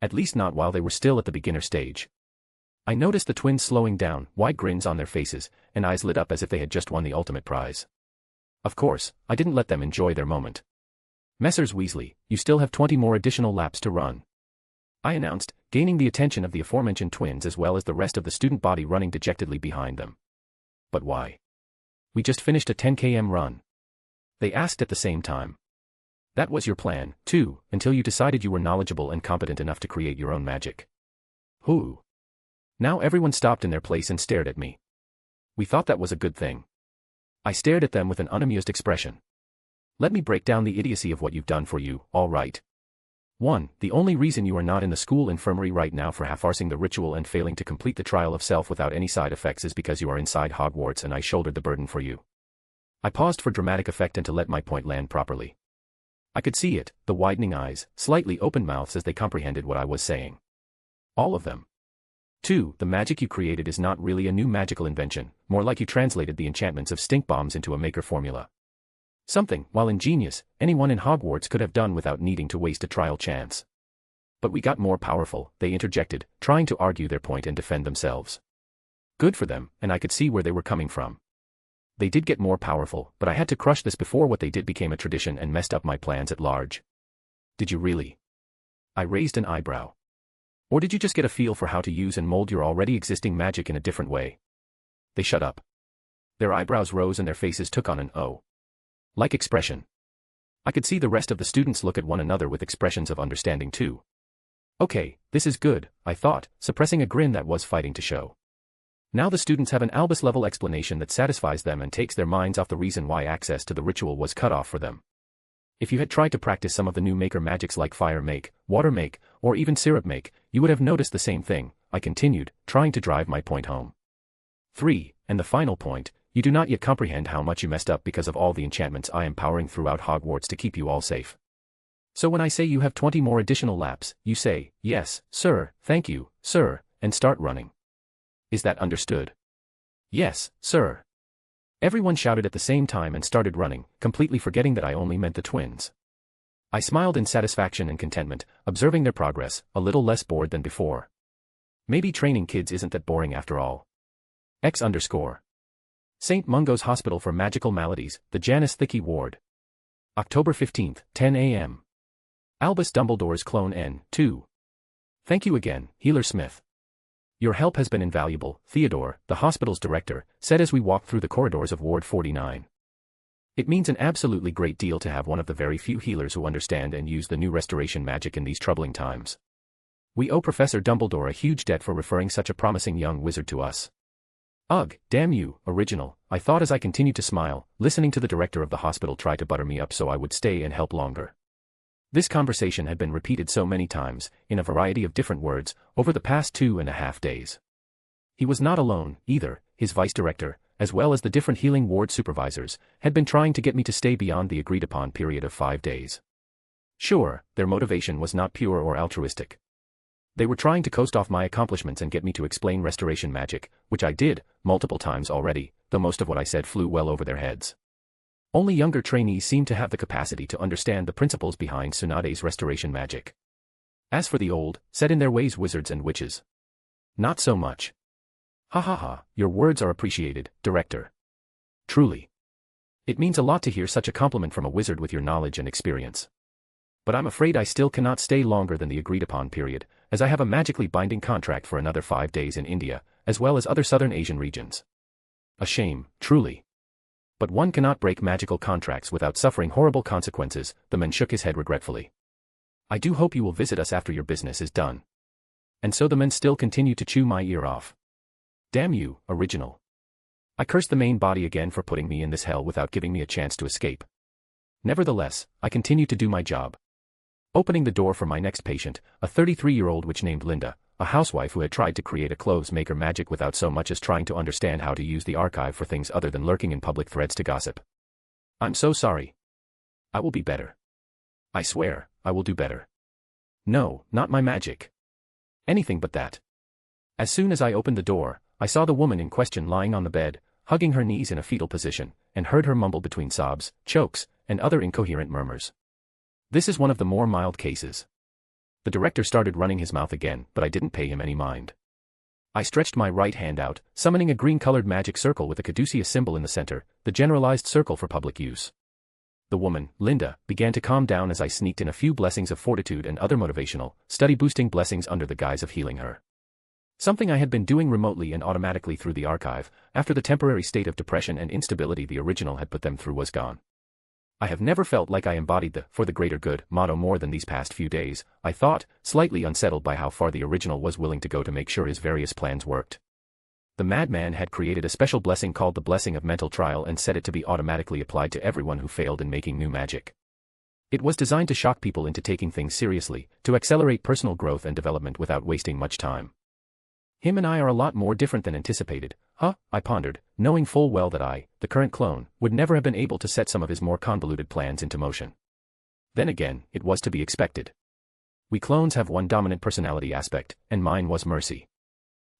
At least not while they were still at the beginner stage. I noticed the twins slowing down, wide grins on their faces, and eyes lit up as if they had just won the ultimate prize. Of course, I didn't let them enjoy their moment. Messrs. Weasley, you still have 20 more additional laps to run. I announced, gaining the attention of the aforementioned twins as well as the rest of the student body running dejectedly behind them. But why? We just finished a 10 km run. They asked at the same time. That was your plan, too, until you decided you were knowledgeable and competent enough to create your own magic. Who? Now everyone stopped in their place and stared at me. We thought that was a good thing. I stared at them with an unamused expression. Let me break down the idiocy of what you've done for you, all right. 1. The only reason you are not in the school infirmary right now for half-arsing the ritual and failing to complete the trial of self without any side effects is because you are inside Hogwarts and I shouldered the burden for you. I paused for dramatic effect and to let my point land properly. I could see it, the widening eyes, slightly open mouths as they comprehended what I was saying. All of them. 2. The magic you created is not really a new magical invention, more like you translated the enchantments of stink bombs into a maker formula. Something, while ingenious, anyone in Hogwarts could have done without needing to waste a trial chance. But we got more powerful, they interjected, trying to argue their point and defend themselves. Good for them, and I could see where they were coming from. They did get more powerful, but I had to crush this before what they did became a tradition and messed up my plans at large. Did you really? I raised an eyebrow. Or did you just get a feel for how to use and mold your already existing magic in a different way? They shut up. Their eyebrows rose and their faces took on an like expression. I could see the rest of the students look at one another with expressions of understanding too. Okay, this is good, I thought, suppressing a grin that was fighting to show. Now the students have an Albus-level explanation that satisfies them and takes their minds off the reason why access to the ritual was cut off for them. If you had tried to practice some of the new maker magics like fire make, water make, or even syrup make, you would have noticed the same thing, I continued, trying to drive my point home. 3. And the final point, you do not yet comprehend how much you messed up because of all the enchantments I am powering throughout Hogwarts to keep you all safe. So when I say you have 20 more additional laps, you say, yes, sir, thank you, sir, and start running. Is that understood? Yes, sir. Everyone shouted at the same time and started running, completely forgetting that I only meant the twins. I smiled in satisfaction and contentment, observing their progress, a little less bored than before. Maybe training kids isn't that boring after all. X_. St. Mungo's Hospital for Magical Maladies, the Janus Thicky Ward. October 15th, 10 a.m. Albus Dumbledore's clone N2. Thank you again, Healer Smith. Your help has been invaluable, Theodore, the hospital's director, said as we walked through the corridors of Ward 49. It means an absolutely great deal to have one of the very few healers who understand and use the new restoration magic in these troubling times. We owe Professor Dumbledore a huge debt for referring such a promising young wizard to us. Ugh, damn you, original, I thought as I continued to smile, listening to the director of the hospital try to butter me up so I would stay and help longer. This conversation had been repeated so many times, in a variety of different words, over the past 2.5 days. He was not alone, either, his vice-director, as well as the different healing ward supervisors, had been trying to get me to stay beyond the agreed-upon period of 5 days. Sure, their motivation was not pure or altruistic. They were trying to coast off my accomplishments and get me to explain restoration magic, which I did, multiple times already, though most of what I said flew well over their heads. Only younger trainees seemed to have the capacity to understand the principles behind Tsunade's restoration magic. As for the old, set-in-their-ways wizards and witches, not so much. Ha ha ha, your words are appreciated, Director. Truly. It means a lot to hear such a compliment from a wizard with your knowledge and experience. But I'm afraid I still cannot stay longer than the agreed-upon period, as I have a magically binding contract for another 5 days in India, as well as other southern Asian regions. A shame, truly. But one cannot break magical contracts without suffering horrible consequences, the man shook his head regretfully. I do hope you will visit us after your business is done. And so the men still continued to chew my ear off. Damn you, original. I cursed the main body again for putting me in this hell without giving me a chance to escape. Nevertheless, I continued to do my job. Opening the door for my next patient, a 33-year-old witch named Linda, a housewife who had tried to create a clothes maker magic without so much as trying to understand how to use the archive for things other than lurking in public threads to gossip. I'm so sorry. I will be better. I swear, I will do better. No, not my magic. Anything but that. As soon as I opened the door, I saw the woman in question lying on the bed, hugging her knees in a fetal position, and heard her mumble between sobs, chokes, and other incoherent murmurs. This is one of the more mild cases. The director started running his mouth again, but I didn't pay him any mind. I stretched my right hand out, summoning a green-colored magic circle with a caduceus symbol in the center, the generalized circle for public use. The woman, Linda, began to calm down as I sneaked in a few blessings of fortitude and other motivational, study-boosting blessings under the guise of healing her. Something I had been doing remotely and automatically through the archive, after the temporary state of depression and instability the original had put them through was gone. I have never felt like I embodied the "for the greater good" motto more than these past few days, I thought, slightly unsettled by how far the original was willing to go to make sure his various plans worked. The madman had created a special blessing called the Blessing of Mental Trial and set it to be automatically applied to everyone who failed in making new magic. It was designed to shock people into taking things seriously, to accelerate personal growth and development without wasting much time. Him and I are a lot more different than anticipated, huh? I pondered, knowing full well that I, the current clone, would never have been able to set some of his more convoluted plans into motion. Then again, it was to be expected. We clones have one dominant personality aspect, and mine was mercy.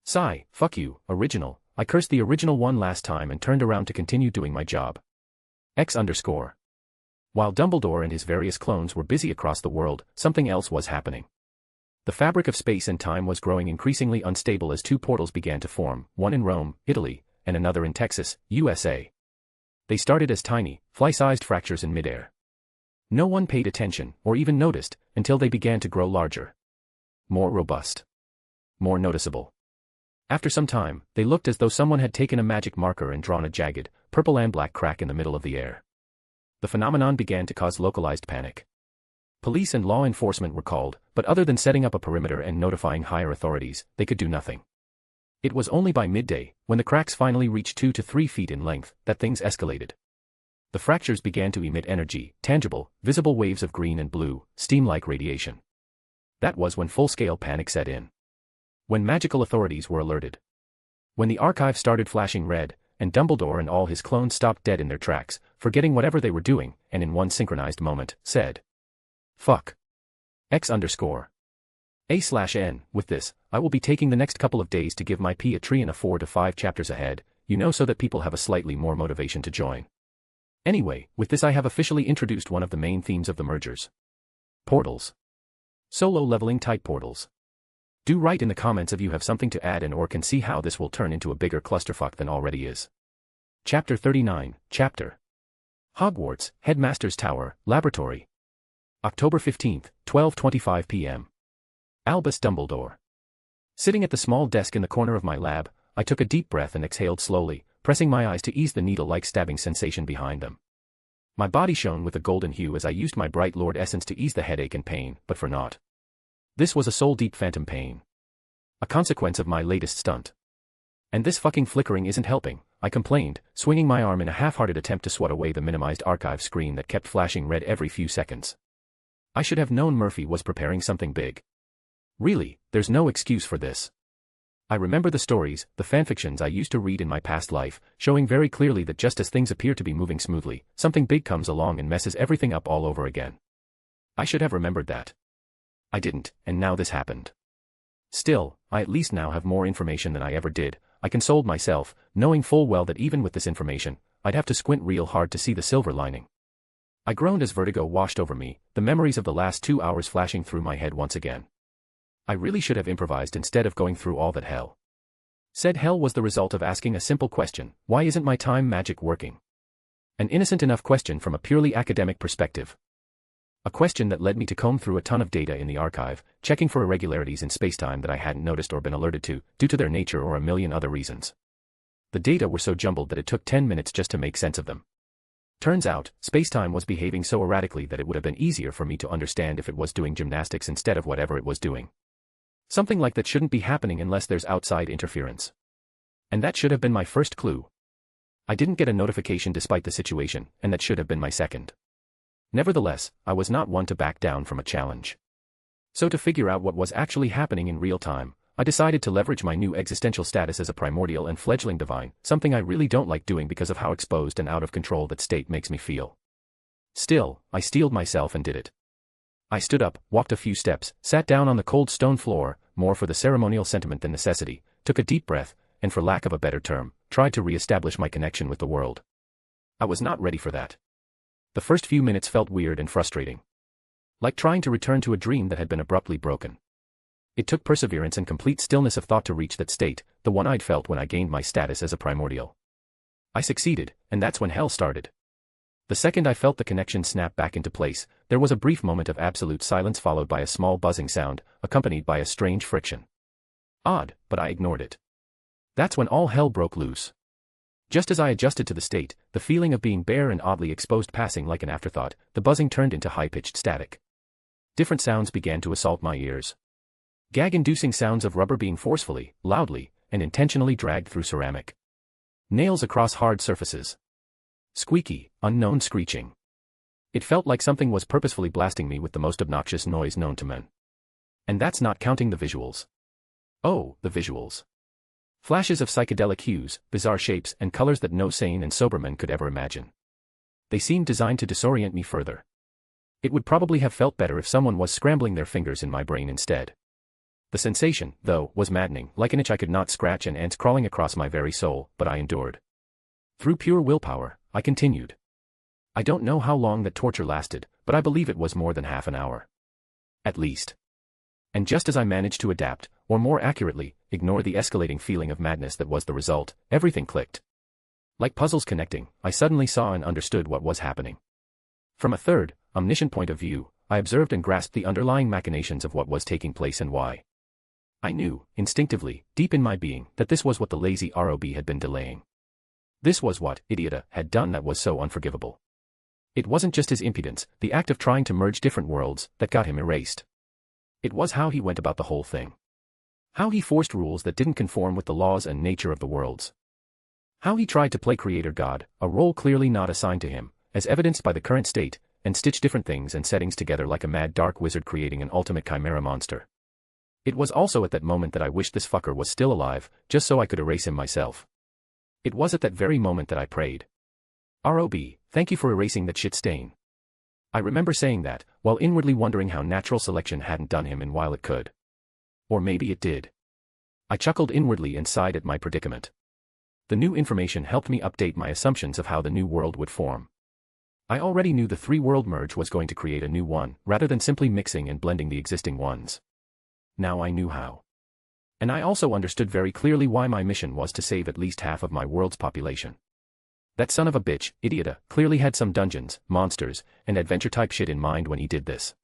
Sigh, fuck you, original, I cursed the original one last time and turned around to continue doing my job. X_. While Dumbledore and his various clones were busy across the world, something else was happening. The fabric of space and time was growing increasingly unstable as two portals began to form, one in Rome, Italy, and another in Texas, USA. They started as tiny, fly-sized fractures in midair. No one paid attention, or even noticed, until they began to grow larger. More robust. More noticeable. After some time, they looked as though someone had taken a magic marker and drawn a jagged, purple and black crack in the middle of the air. The phenomenon began to cause localized panic. Police and law enforcement were called, but other than setting up a perimeter and notifying higher authorities, they could do nothing. It was only by midday, when the cracks finally reached 2 to 3 feet in length, that things escalated. The fractures began to emit energy, tangible, visible waves of green and blue, steam-like radiation. That was when full-scale panic set in. When magical authorities were alerted. When the archive started flashing red, and Dumbledore and all his clones stopped dead in their tracks, forgetting whatever they were doing, and in one synchronized moment, said, "Fuck. X_A/N, with this, I will be taking the next couple of days to give my Patreon a 4 to 5 chapters ahead, so that people have a slightly more motivation to join. Anyway, with this I have officially introduced one of the main themes of the mergers. Portals. Solo leveling type portals. Do write in the comments if you have something to add and or can see how this will turn into a bigger clusterfuck than already is. Chapter 39, Chapter Hogwarts, Headmaster's Tower, Laboratory. October 15th, 12:25 p.m. Albus Dumbledore. Sitting at the small desk in the corner of my lab, I took a deep breath and exhaled slowly, pressing my eyes to ease the needle-like stabbing sensation behind them. My body shone with a golden hue as I used my bright Lord Essence to ease the headache and pain, but for naught. This was a soul-deep phantom pain. A consequence of my latest stunt. And this fucking flickering isn't helping, I complained, swinging my arm in a half-hearted attempt to swat away the minimized archive screen that kept flashing red every few seconds. I should have known Murphy was preparing something big. Really, there's no excuse for this. I remember the stories, the fanfictions I used to read in my past life, showing very clearly that just as things appear to be moving smoothly, something big comes along and messes everything up all over again. I should have remembered that. I didn't, and now this happened. Still, I at least now have more information than I ever did, I consoled myself, knowing full well that even with this information, I'd have to squint real hard to see the silver lining. I groaned as vertigo washed over me, the memories of the last 2 hours flashing through my head once again. I really should have improvised instead of going through all that hell. Said hell was the result of asking a simple question: why isn't my time magic working? An innocent enough question from a purely academic perspective. A question that led me to comb through a ton of data in the archive, checking for irregularities in spacetime that I hadn't noticed or been alerted to, due to their nature or a million other reasons. The data were so jumbled that it took 10 minutes just to make sense of them. Turns out, spacetime was behaving so erratically that it would have been easier for me to understand if it was doing gymnastics instead of whatever it was doing. Something like that shouldn't be happening unless there's outside interference. And that should have been my first clue. I didn't get a notification despite the situation, and that should have been my second. Nevertheless, I was not one to back down from a challenge. So to figure out what was actually happening in real time, I decided to leverage my new existential status as a primordial and fledgling divine, something I really don't like doing because of how exposed and out of control that state makes me feel. Still, I steeled myself and did it. I stood up, walked a few steps, sat down on the cold stone floor, more for the ceremonial sentiment than necessity, took a deep breath, and for lack of a better term, tried to re-establish my connection with the world. I was not ready for that. The first few minutes felt weird and frustrating. Like trying to return to a dream that had been abruptly broken. It took perseverance and complete stillness of thought to reach that state, the one I'd felt when I gained my status as a primordial. I succeeded, and that's when hell started. The second I felt the connection snap back into place, there was a brief moment of absolute silence followed by a small buzzing sound, accompanied by a strange friction. Odd, but I ignored it. That's when all hell broke loose. Just as I adjusted to the state, the feeling of being bare and oddly exposed passing like an afterthought, the buzzing turned into high-pitched static. Different sounds began to assault my ears. Gag-inducing sounds of rubber being forcefully, loudly, and intentionally dragged through ceramic. Nails across hard surfaces. Squeaky, unknown screeching. It felt like something was purposefully blasting me with the most obnoxious noise known to men. And that's not counting the visuals. Oh, the visuals. Flashes of psychedelic hues, bizarre shapes, and colors that no sane and sober man could ever imagine. They seemed designed to disorient me further. It would probably have felt better if someone was scrambling their fingers in my brain instead. The sensation, though, was maddening, like an itch I could not scratch and ants crawling across my very soul, but I endured. Through pure willpower, I continued. I don't know how long that torture lasted, but I believe it was more than half an hour. At least. And just as I managed to adapt, or more accurately, ignore the escalating feeling of madness that was the result, everything clicked. Like puzzles connecting, I suddenly saw and understood what was happening. From a third, omniscient point of view, I observed and grasped the underlying machinations of what was taking place and why. I knew, instinctively, deep in my being, that this was what the lazy ROB had been delaying. This was what Idiota had done that was so unforgivable. It wasn't just his impudence, the act of trying to merge different worlds, that got him erased. It was how he went about the whole thing. How he forced rules that didn't conform with the laws and nature of the worlds. How he tried to play creator god, a role clearly not assigned to him, as evidenced by the current state, and stitch different things and settings together like a mad dark wizard creating an ultimate chimera monster. It was also at that moment that I wished this fucker was still alive, just so I could erase him myself. It was at that very moment that I prayed. Rob, thank you for erasing that shit stain. I remember saying that, while inwardly wondering how natural selection hadn't done him in while it could. Or maybe it did. I chuckled inwardly and sighed at my predicament. The new information helped me update my assumptions of how the new world would form. I already knew the three-world merge was going to create a new one, rather than simply mixing and blending the existing ones. Now I knew how. And I also understood very clearly why my mission was to save at least half of my world's population. That son of a bitch, Idiota, clearly had some dungeons, monsters, and adventure-type shit in mind when he did this.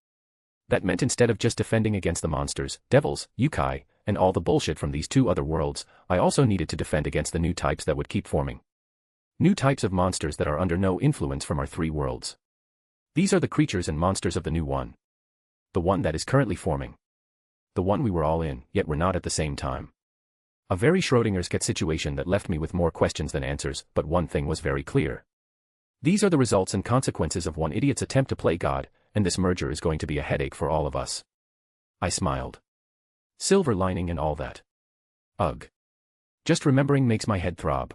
That meant instead of just defending against the monsters, devils, yokai, and all the bullshit from these two other worlds, I also needed to defend against the new types that would keep forming. New types of monsters that are under no influence from our three worlds. These are the creatures and monsters of the new one. The one that is currently forming. The one we were all in, yet were not at the same time. A very Schrodinger's cat situation that left me with more questions than answers, but one thing was very clear. These are the results and consequences of one idiot's attempt to play God, and this merger is going to be a headache for all of us. I smiled. Silver lining and all that. Ugh. Just remembering makes my head throb.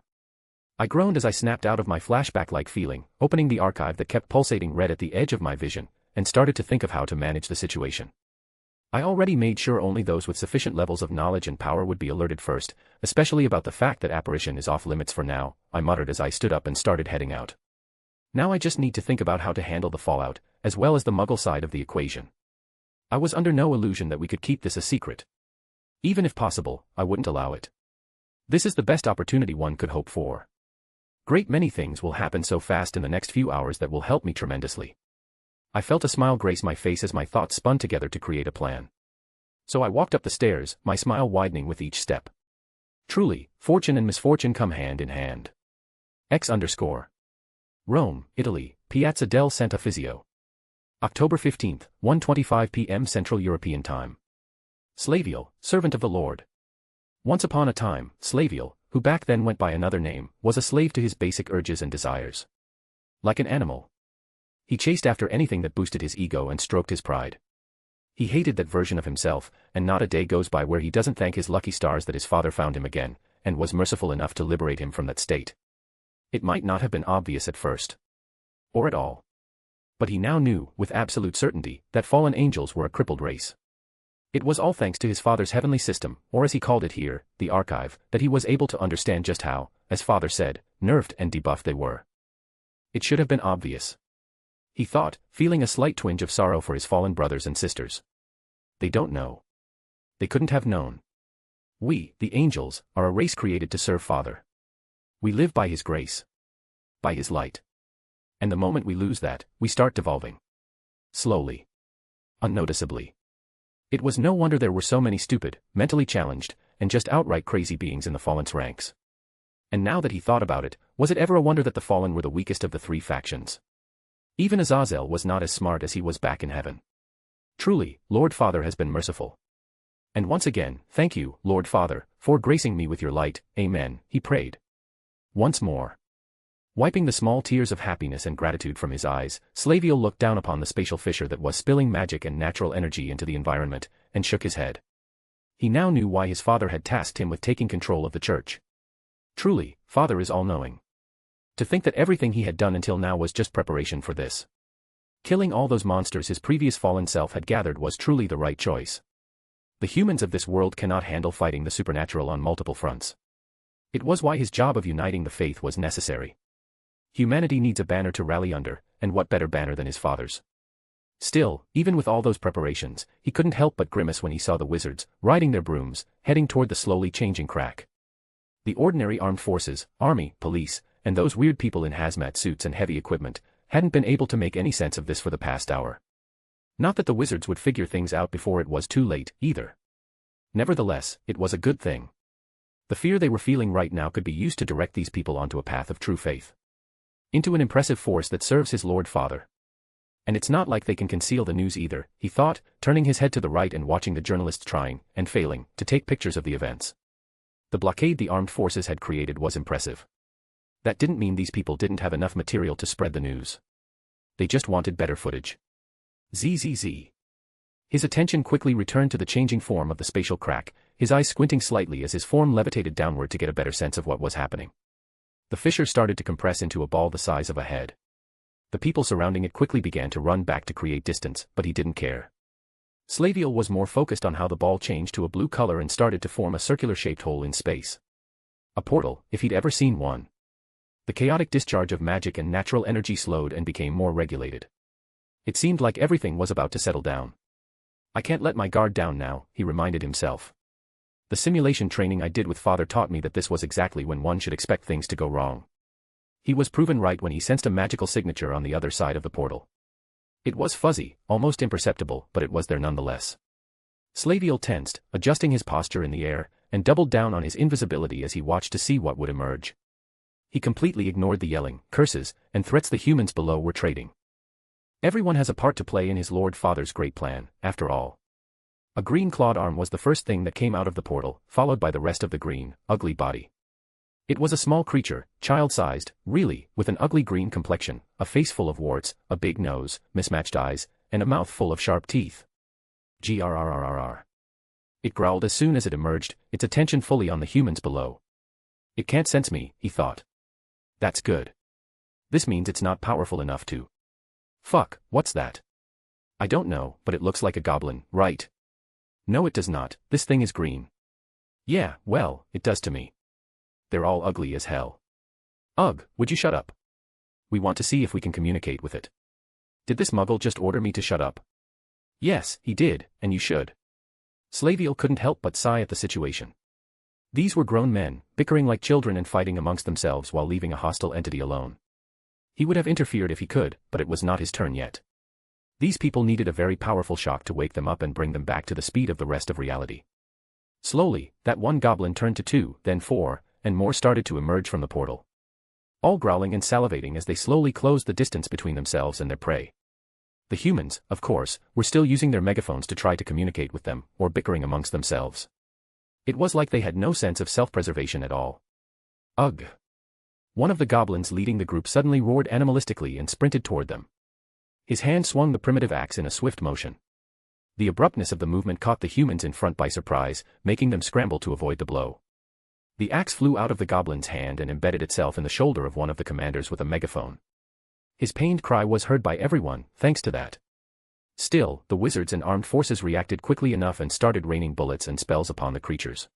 I groaned as I snapped out of my flashback-like feeling, opening the archive that kept pulsating red at the edge of my vision, and started to think of how to manage the situation. I already made sure only those with sufficient levels of knowledge and power would be alerted first, especially about the fact that apparition is off limits for now, I muttered as I stood up and started heading out. Now I just need to think about how to handle the fallout, as well as the muggle side of the equation. I was under no illusion that we could keep this a secret. Even if possible, I wouldn't allow it. This is the best opportunity one could hope for. Great many things will happen so fast in the next few hours that will help me tremendously. I felt a smile grace my face as my thoughts spun together to create a plan. So I walked up the stairs, my smile widening with each step. Truly, fortune and misfortune come hand in hand. X_. Rome, Italy, Piazza del Sant'Eufisio. October 15th, 1:25 p.m. Central European Time. Slaviel, servant of the Lord. Once upon a time, Slaviel, who back then went by another name, was a slave to his basic urges and desires. Like an animal. He chased after anything that boosted his ego and stroked his pride. He hated that version of himself, and not a day goes by where he doesn't thank his lucky stars that his father found him again, and was merciful enough to liberate him from that state. It might not have been obvious at first. Or at all. But he now knew, with absolute certainty, that fallen angels were a crippled race. It was all thanks to his father's heavenly system, or as he called it here, the archive, that he was able to understand just how, as father said, nerfed and debuffed they were. It should have been obvious. He thought, feeling a slight twinge of sorrow for his fallen brothers and sisters. They don't know. They couldn't have known. We, the angels, are a race created to serve Father. We live by His grace. By His light. And the moment we lose that, we start devolving. Slowly. Unnoticeably. It was no wonder there were so many stupid, mentally challenged, and just outright crazy beings in the fallen's ranks. And now that he thought about it, was it ever a wonder that the fallen were the weakest of the three factions? Even Azazel was not as smart as he was back in heaven. Truly, Lord Father has been merciful. And once again, thank you, Lord Father, for gracing me with your light, amen, he prayed. Once more. Wiping the small tears of happiness and gratitude from his eyes, Slaviel looked down upon the spatial fissure that was spilling magic and natural energy into the environment, and shook his head. He now knew why his father had tasked him with taking control of the church. Truly, Father is all-knowing. To think that everything he had done until now was just preparation for this. Killing all those monsters his previous fallen self had gathered was truly the right choice. The humans of this world cannot handle fighting the supernatural on multiple fronts. It was why his job of uniting the faith was necessary. Humanity needs a banner to rally under, and what better banner than his father's? Still, even with all those preparations, he couldn't help but grimace when he saw the wizards, riding their brooms, heading toward the slowly changing crack. The ordinary armed forces, army, police, and those weird people in hazmat suits and heavy equipment, hadn't been able to make any sense of this for the past hour. Not that the wizards would figure things out before it was too late, either. Nevertheless, it was a good thing. The fear they were feeling right now could be used to direct these people onto a path of true faith. Into an impressive force that serves his Lord Father. And it's not like they can conceal the news either, he thought, turning his head to the right and watching the journalists trying, and failing, to take pictures of the events. The blockade the armed forces had created was impressive. That didn't mean these people didn't have enough material to spread the news. They just wanted better footage. ZZZ. His attention quickly returned to the changing form of the spatial crack, his eyes squinting slightly as his form levitated downward to get a better sense of what was happening. The fissure started to compress into a ball the size of a head. The people surrounding it quickly began to run back to create distance, but he didn't care. Slaviel was more focused on how the ball changed to a blue color and started to form a circular-shaped hole in space. A portal, if he'd ever seen one. The chaotic discharge of magic and natural energy slowed and became more regulated. It seemed like everything was about to settle down. I can't let my guard down now, he reminded himself. The simulation training I did with Father taught me that this was exactly when one should expect things to go wrong. He was proven right when he sensed a magical signature on the other side of the portal. It was fuzzy, almost imperceptible, but it was there nonetheless. Slaviel tensed, adjusting his posture in the air, and doubled down on his invisibility as he watched to see what would emerge. He completely ignored the yelling, curses, and threats the humans below were trading. Everyone has a part to play in his Lord Father's great plan, after all. A green clawed arm was the first thing that came out of the portal, followed by the rest of the green, ugly body. It was a small creature, child-sized, really, with an ugly green complexion, a face full of warts, a big nose, mismatched eyes, and a mouth full of sharp teeth. Grrrrrrr. It growled as soon as it emerged, its attention fully on the humans below. It can't sense me, he thought. That's good. This means it's not powerful enough to. Fuck, what's that? I don't know, but it looks like a goblin, right? No, it does not, this thing is green. Yeah, well, it does to me. They're all ugly as hell. Ugh, would you shut up? We want to see if we can communicate with it. Did this muggle just order me to shut up? Yes, he did, and you should. Slaviel couldn't help but sigh at the situation. These were grown men, bickering like children and fighting amongst themselves while leaving a hostile entity alone. He would have interfered if he could, but it was not his turn yet. These people needed a very powerful shock to wake them up and bring them back to the speed of the rest of reality. Slowly, that one goblin turned to 2, then 4, and more started to emerge from the portal. All growling and salivating as they slowly closed the distance between themselves and their prey. The humans, of course, were still using their megaphones to try to communicate with them, or bickering amongst themselves. It was like they had no sense of self-preservation at all. Ugh! One of the goblins leading the group suddenly roared animalistically and sprinted toward them. His hand swung the primitive axe in a swift motion. The abruptness of the movement caught the humans in front by surprise, making them scramble to avoid the blow. The axe flew out of the goblin's hand and embedded itself in the shoulder of one of the commanders with a megaphone. His pained cry was heard by everyone, thanks to that. Still, the wizards and armed forces reacted quickly enough and started raining bullets and spells upon the creatures.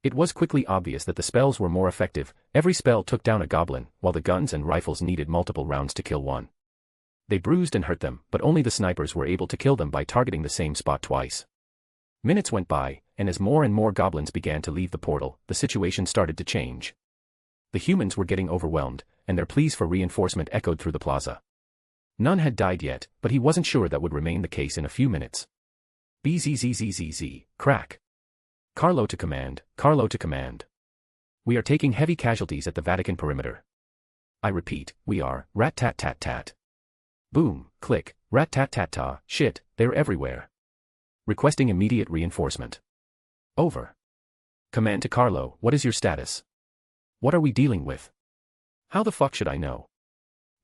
It was quickly obvious that the spells were more effective. Every spell took down a goblin, while the guns and rifles needed multiple rounds to kill one. They bruised and hurt them, but only the snipers were able to kill them by targeting the same spot twice. Minutes went by, and as more and more goblins began to leave the portal, the situation started to change. The humans were getting overwhelmed, and their pleas for reinforcement echoed through the plaza. None had died yet, but he wasn't sure that would remain the case in a few minutes. Bzzzzz, crack. Carlo to command, Carlo to command. We are taking heavy casualties at the Vatican perimeter. I repeat, we are, rat-tat-tat-tat. Boom, click, rat-tat-tat-ta, shit, they're everywhere. Requesting immediate reinforcement. Over. Command to Carlo, what is your status? What are we dealing with? How the fuck should I know?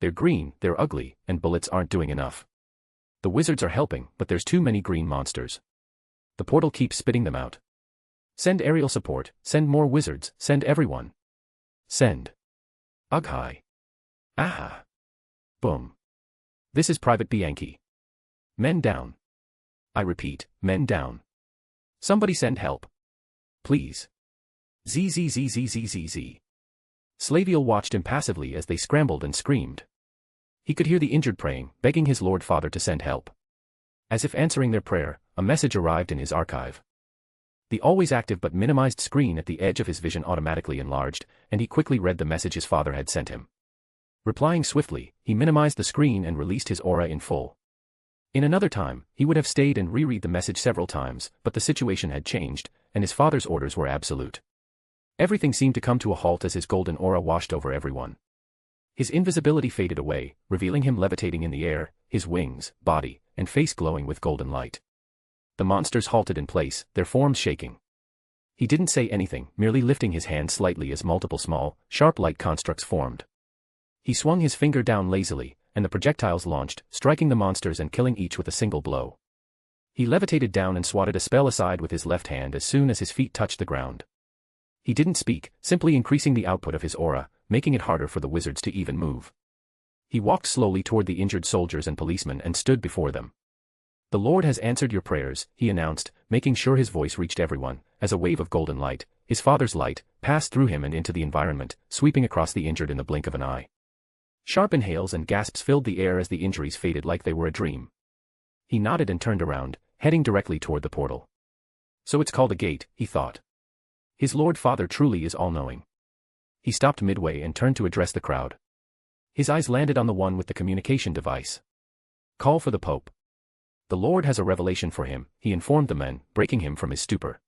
They're green, they're ugly, and bullets aren't doing enough. The wizards are helping, but there's too many green monsters. The portal keeps spitting them out. Send aerial support, send more wizards, send everyone. Send. Ugh hi. Aha. Boom. This is Private Bianchi. Men down. I repeat, men down. Somebody send help. Please. Zzzzzzzzz. Slaviel watched impassively as they scrambled and screamed. He could hear the injured praying, begging his Lord Father to send help. As if answering their prayer, a message arrived in his archive. The always active but minimized screen at the edge of his vision automatically enlarged, and he quickly read the message his father had sent him. Replying swiftly, he minimized the screen and released his aura in full. In another time, he would have stayed and reread the message several times, but the situation had changed, and his father's orders were absolute. Everything seemed to come to a halt as his golden aura washed over everyone. His invisibility faded away, revealing him levitating in the air, his wings, body, and face glowing with golden light. The monsters halted in place, their forms shaking. He didn't say anything, merely lifting his hand slightly as multiple small, sharp light constructs formed. He swung his finger down lazily, and the projectiles launched, striking the monsters and killing each with a single blow. He levitated down and swatted a spell aside with his left hand as soon as his feet touched the ground. He didn't speak, simply increasing the output of his aura, making it harder for the wizards to even move. He walked slowly toward the injured soldiers and policemen and stood before them. "The Lord has answered your prayers," he announced, making sure his voice reached everyone, as a wave of golden light, his father's light, passed through him and into the environment, sweeping across the injured in the blink of an eye. Sharp inhales and gasps filled the air as the injuries faded like they were a dream. He nodded and turned around, heading directly toward the portal. So it's called a gate, he thought. His Lord Father truly is all-knowing. He stopped midway and turned to address the crowd. His eyes landed on the one with the communication device. "Call for the Pope. The Lord has a revelation for him," he informed the men, breaking him from his stupor.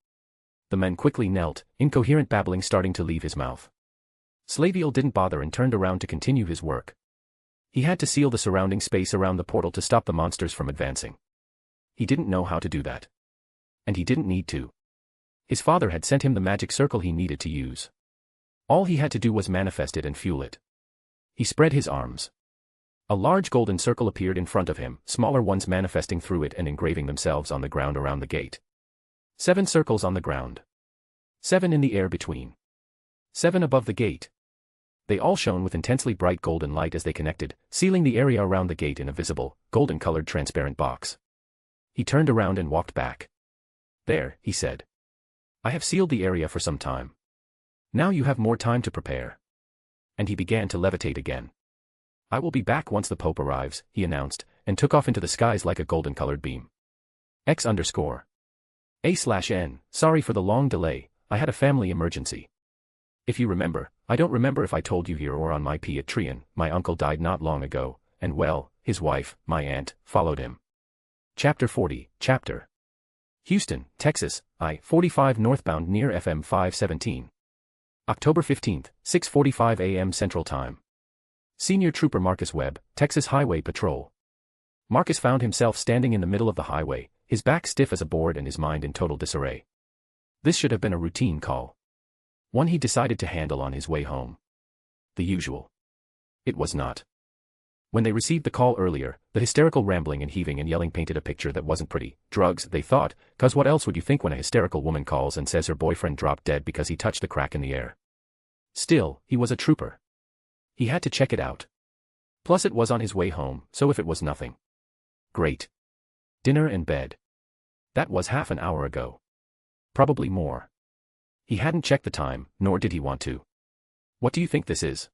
The men quickly knelt, incoherent babbling starting to leave his mouth. Slaviel didn't bother and turned around to continue his work. He had to seal the surrounding space around the portal to stop the monsters from advancing. He didn't know how to do that. And he didn't need to. His father had sent him the magic circle he needed to use. All he had to do was manifest it and fuel it. He spread his arms. A large golden circle appeared in front of him, smaller ones manifesting through it and engraving themselves on the ground around the gate. 7 circles on the ground. 7 in the air between. 7 above the gate. They all shone with intensely bright golden light as they connected, sealing the area around the gate in a visible, golden-colored transparent box. He turned around and walked back. "There," he said. "I have sealed the area for some time. Now you have more time to prepare." And he began to levitate again. "I will be back once the Pope arrives," he announced, and took off into the skies like a golden-colored beam. X_A/N, sorry for the long delay, I had a family emergency. If you remember, I don't remember if I told you here or on my P at Trian, my uncle died not long ago, and well, his wife, my aunt, followed him. Chapter 40, Chapter. Houston, Texas, I-45 northbound near FM 517. October 15, 6:45 a.m. Central Time. Senior Trooper Marcus Webb, Texas Highway Patrol. Marcus found himself standing in the middle of the highway, his back stiff as a board and his mind in total disarray. This should have been a routine call. One he decided to handle on his way home. The usual. It was not. When they received the call earlier, the hysterical rambling and heaving and yelling painted a picture that wasn't pretty. Drugs, they thought, 'cause what else would you think when a hysterical woman calls and says her boyfriend dropped dead because he touched the crack in the air? Still, he was a trooper. He had to check it out. Plus it was on his way home, so if it was nothing. Great. Dinner and bed. That was half an hour ago. Probably more. He hadn't checked the time, nor did he want to. What do you think this is?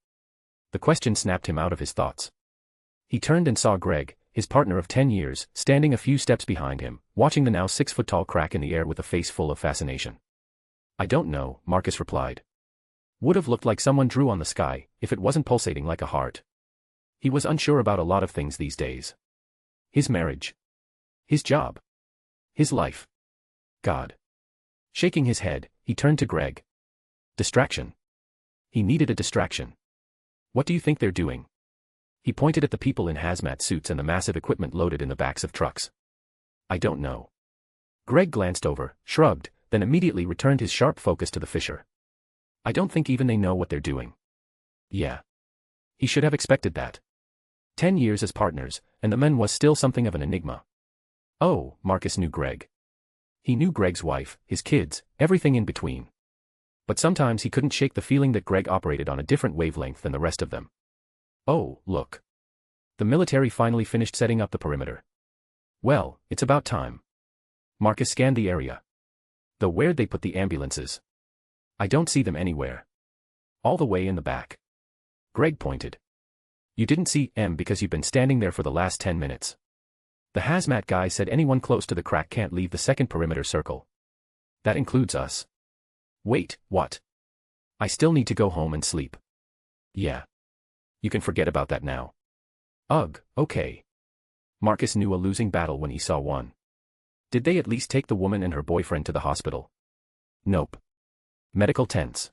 The question snapped him out of his thoughts. He turned and saw Greg, his partner of 10 years, standing a few steps behind him, watching the now 6-foot-tall crack in the air with a face full of fascination. "I don't know," Marcus replied. Would have looked like someone drew on the sky, if it wasn't pulsating like a heart. He was unsure about a lot of things these days. His marriage. His job. His life. God. Shaking his head, he turned to Greg. Distraction. He needed a distraction. "What do you think they're doing?" He pointed at the people in hazmat suits and the massive equipment loaded in the backs of trucks. "I don't know." Greg glanced over, shrugged, then immediately returned his sharp focus to the fisher. "I don't think even they know what they're doing." Yeah. He should have expected that. 10 years as partners, and the man was still something of an enigma. Oh, Marcus knew Greg. He knew Greg's wife, his kids, everything in between. But sometimes he couldn't shake the feeling that Greg operated on a different wavelength than the rest of them. Oh, look. The military finally finished setting up the perimeter. Well, it's about time. Marcus scanned the area. Though where'd they put the ambulances? I don't see them anywhere. All the way in the back. Greg pointed. You didn't see them because you've been standing there for the last 10 minutes. The hazmat guy said anyone close to the crack can't leave the second perimeter circle. That includes us. Wait, what? I still need to go home and sleep. Yeah. You can forget about that now. Ugh, okay. Marcus knew a losing battle when he saw one. Did they at least take the woman and her boyfriend to the hospital? Nope. Medical tents.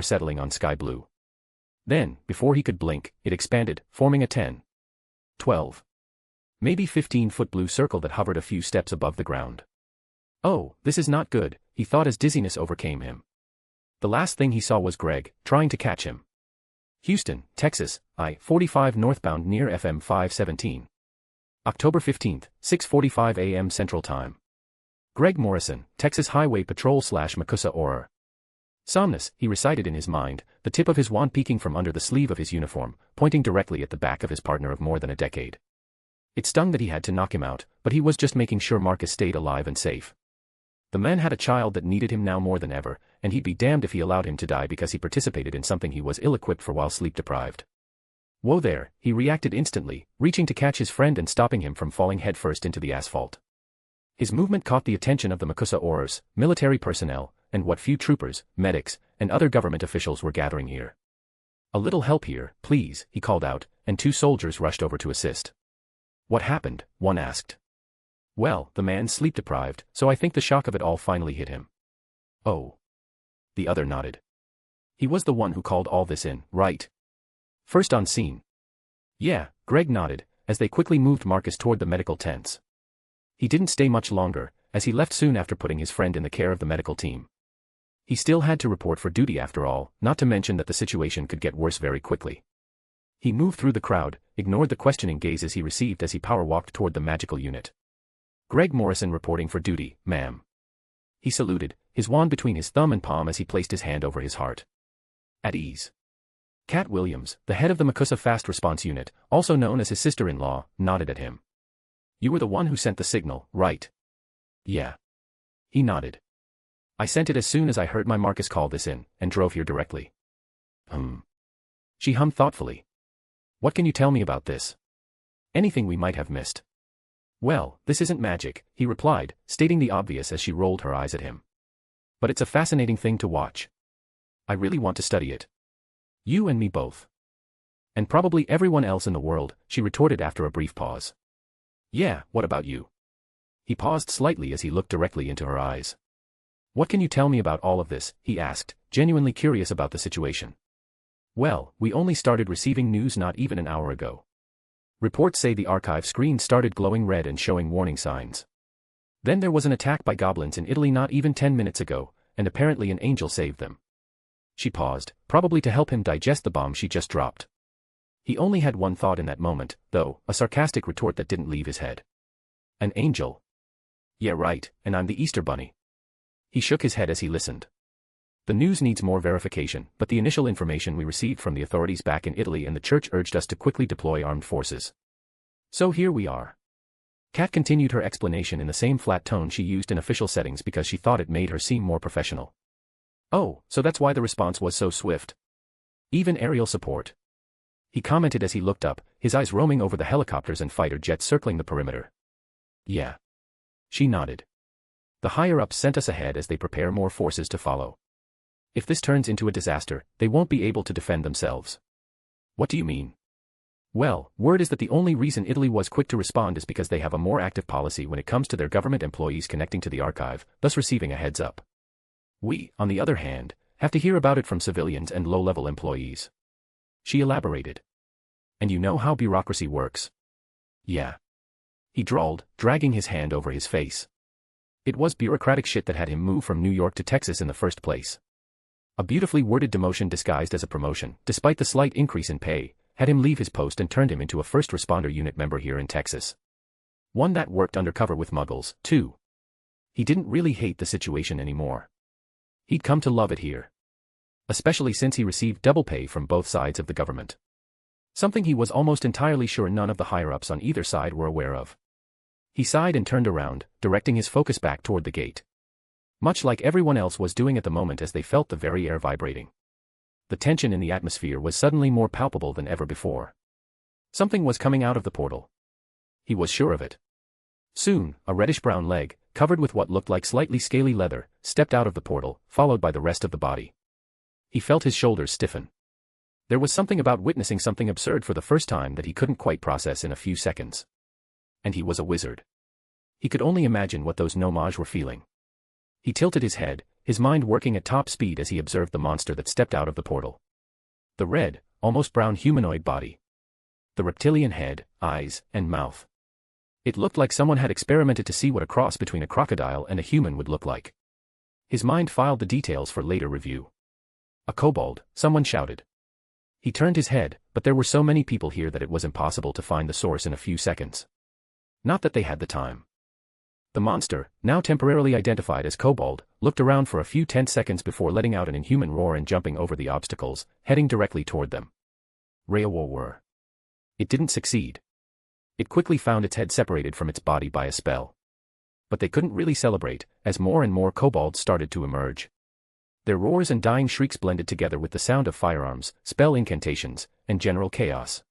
before settling on sky blue. Then, before he could blink, it expanded, forming a 10, 12, maybe 15-foot blue circle that hovered a few steps above the ground. Oh, this is not good, he thought as dizziness overcame him. The last thing he saw was Greg, trying to catch him. Houston, Texas, I-45 northbound near FM 517. October 15, 6:45 a.m. Central Time. Greg Morrison, Texas Highway Patrol / Makusa Orer. Somnus, he recited in his mind, the tip of his wand peeking from under the sleeve of his uniform, pointing directly at the back of his partner of more than a decade. It stung that he had to knock him out, but he was just making sure Marcus stayed alive and safe. The man had a child that needed him now more than ever, and he'd be damned if he allowed him to die because he participated in something he was ill-equipped for while sleep-deprived. Whoa there, he reacted instantly, reaching to catch his friend and stopping him from falling headfirst into the asphalt. His movement caught the attention of the Makusa Orers, military personnel, and what few troopers, medics, and other government officials were gathering here. A little help here, please, he called out, and 2 soldiers rushed over to assist. What happened? One asked. Well, the man's sleep-deprived, so I think the shock of it all finally hit him. Oh. The other nodded. He was the one who called all this in, right? First on scene. Yeah, Greg nodded, as they quickly moved Marcus toward the medical tents. He didn't stay much longer, as he left soon after putting his friend in the care of the medical team. He still had to report for duty after all, not to mention that the situation could get worse very quickly. He moved through the crowd, ignored the questioning gazes he received as he power-walked toward the magical unit. Greg Morrison reporting for duty, ma'am. He saluted, his wand between his thumb and palm as he placed his hand over his heart. At ease. Kat Williams, the head of the Makusa Fast Response Unit, also known as his sister-in-law, nodded at him. You were the one who sent the signal, right? Yeah. He nodded. I sent it as soon as I heard my Marcus call this in, and drove here directly. She hummed thoughtfully. What can you tell me about this? Anything we might have missed. Well, this isn't magic, he replied, stating the obvious as she rolled her eyes at him. But it's a fascinating thing to watch. I really want to study it. You and me both. And probably everyone else in the world, she retorted after a brief pause. Yeah, what about you? He paused slightly as he looked directly into her eyes. What can you tell me about all of this, he asked, genuinely curious about the situation. Well, we only started receiving news not even an hour ago. Reports say the archive screen started glowing red and showing warning signs. Then there was an attack by goblins in Italy not even 10 minutes ago, and apparently an angel saved them. She paused, probably to help him digest the bomb she just dropped. He only had one thought in that moment, though, a sarcastic retort that didn't leave his head. An angel. Yeah, right, and I'm the Easter Bunny. He shook his head as he listened. The news needs more verification, but the initial information we received from the authorities back in Italy and the church urged us to quickly deploy armed forces. So here we are. Kat continued her explanation in the same flat tone she used in official settings because she thought it made her seem more professional. Oh, so that's why the response was so swift. Even aerial support. He commented as he looked up, his eyes roaming over the helicopters and fighter jets circling the perimeter. Yeah. She nodded. The higher-ups sent us ahead as they prepare more forces to follow. If this turns into a disaster, they won't be able to defend themselves. What do you mean? Well, word is that the only reason Italy was quick to respond is because they have a more active policy when it comes to their government employees connecting to the archive, thus receiving a heads up. We, on the other hand, have to hear about it from civilians and low-level employees. She elaborated. And you know how bureaucracy works. Yeah. He drawled, dragging his hand over his face. It was bureaucratic shit that had him move from New York to Texas in the first place. A beautifully worded demotion disguised as a promotion, despite the slight increase in pay, had him leave his post and turned him into a first responder unit member here in Texas. One that worked undercover with muggles, too. He didn't really hate the situation anymore. He'd come to love it here. Especially since he received double pay from both sides of the government. Something he was almost entirely sure none of the higher-ups on either side were aware of. He sighed and turned around, directing his focus back toward the gate. Much like everyone else was doing at the moment as they felt the very air vibrating. The tension in the atmosphere was suddenly more palpable than ever before. Something was coming out of the portal. He was sure of it. Soon, a reddish-brown leg, covered with what looked like slightly scaly leather, stepped out of the portal, followed by the rest of the body. He felt his shoulders stiffen. There was something about witnessing something absurd for the first time that he couldn't quite process in a few seconds. And he was a wizard. He could only imagine what those Nomage were feeling. He tilted his head, his mind working at top speed as he observed the monster that stepped out of the portal. The red, almost brown humanoid body. The reptilian head, eyes, and mouth. It looked like someone had experimented to see what a cross between a crocodile and a human would look like. His mind filed the details for later review. A kobold, someone shouted. He turned his head, but there were so many people here that it was impossible to find the source in a few seconds. Not that they had the time. The monster, now temporarily identified as kobold, looked around for a few tense seconds before letting out an inhuman roar and jumping over the obstacles, heading directly toward them. Reawar. It didn't succeed. It quickly found its head separated from its body by a spell. But they couldn't really celebrate, as more and more kobolds started to emerge. Their roars and dying shrieks blended together with the sound of firearms, spell incantations, and general chaos.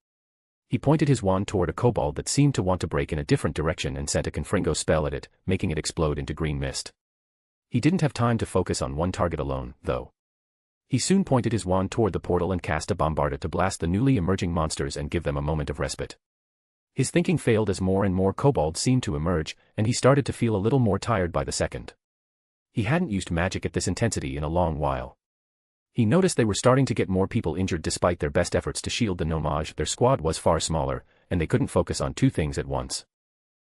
He pointed his wand toward a kobold that seemed to want to break in a different direction and sent a Confringo spell at it, making it explode into green mist. He didn't have time to focus on one target alone, though. He soon pointed his wand toward the portal and cast a bombarda to blast the newly emerging monsters and give them a moment of respite. His thinking failed as more and more kobolds seemed to emerge, and he started to feel a little more tired by the second. He hadn't used magic at this intensity in a long while. He noticed they were starting to get more people injured despite their best efforts to shield the Nomage. Their squad was far smaller, and they couldn't focus on two things at once.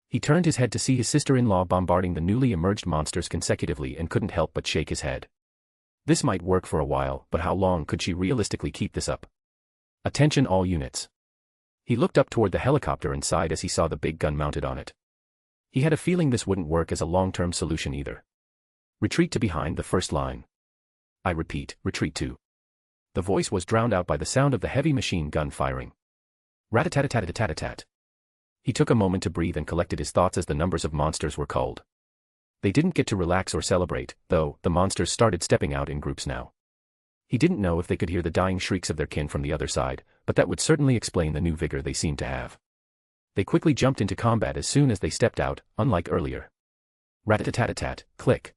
He turned his head to see his sister-in-law bombarding the newly emerged monsters consecutively and couldn't help but shake his head. This might work for a while, but how long could she realistically keep this up? Attention all units. He looked up toward the helicopter and sighed as he saw the big gun mounted on it. He had a feeling this wouldn't work as a long-term solution either. Retreat to behind the first line. I repeat, retreat to. The voice was drowned out by the sound of the heavy machine gun firing. Rat-a-tat-a-tat-a-tat-a-tat. He took a moment to breathe and collected his thoughts as the numbers of monsters were culled. They didn't get to relax or celebrate, though. The monsters started stepping out in groups now. He didn't know if they could hear the dying shrieks of their kin from the other side, but that would certainly explain the new vigor they seemed to have. They quickly jumped into combat as soon as they stepped out, unlike earlier. Rat-a-tat-a-tat, click.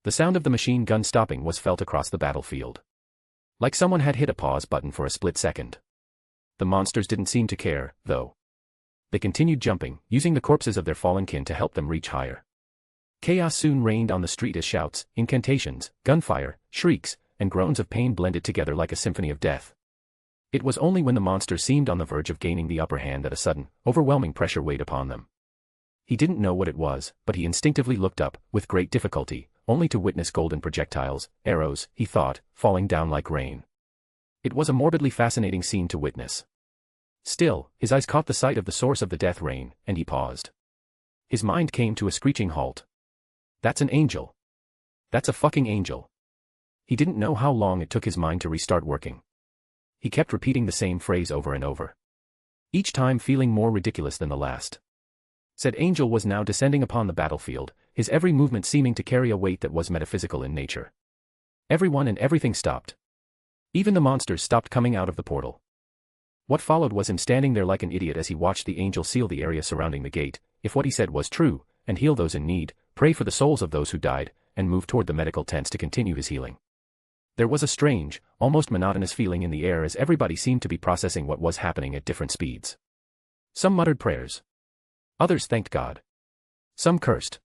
The sound of the machine gun stopping was felt across the battlefield. Like someone had hit a pause button for a split second. The monsters didn't seem to care, though. They continued jumping, using the corpses of their fallen kin to help them reach higher. Chaos soon reigned on the street as shouts, incantations, gunfire, shrieks, and groans of pain blended together like a symphony of death. It was only when the monster seemed on the verge of gaining the upper hand that a sudden, overwhelming pressure weighed upon them. He didn't know what it was, but he instinctively looked up, with great difficulty, only to witness golden projectiles, arrows, he thought, falling down like rain. It was a morbidly fascinating scene to witness. Still, his eyes caught the sight of the source of the death rain, and he paused. His mind came to a screeching halt. That's an angel. That's a fucking angel. He didn't know how long it took his mind to restart working. He kept repeating the same phrase over and over, each time feeling more ridiculous than the last. Said angel was now descending upon the battlefield, his every movement seeming to carry a weight that was metaphysical in nature. Everyone and everything stopped. Even the monsters stopped coming out of the portal. What followed was him standing there like an idiot as he watched the angel seal the area surrounding the gate, if what he said was true, and heal those in need, pray for the souls of those who died, and move toward the medical tents to continue his healing. There was a strange, almost monotonous feeling in the air as everybody seemed to be processing what was happening at different speeds. Some muttered prayers. Others thanked God. Some cursed.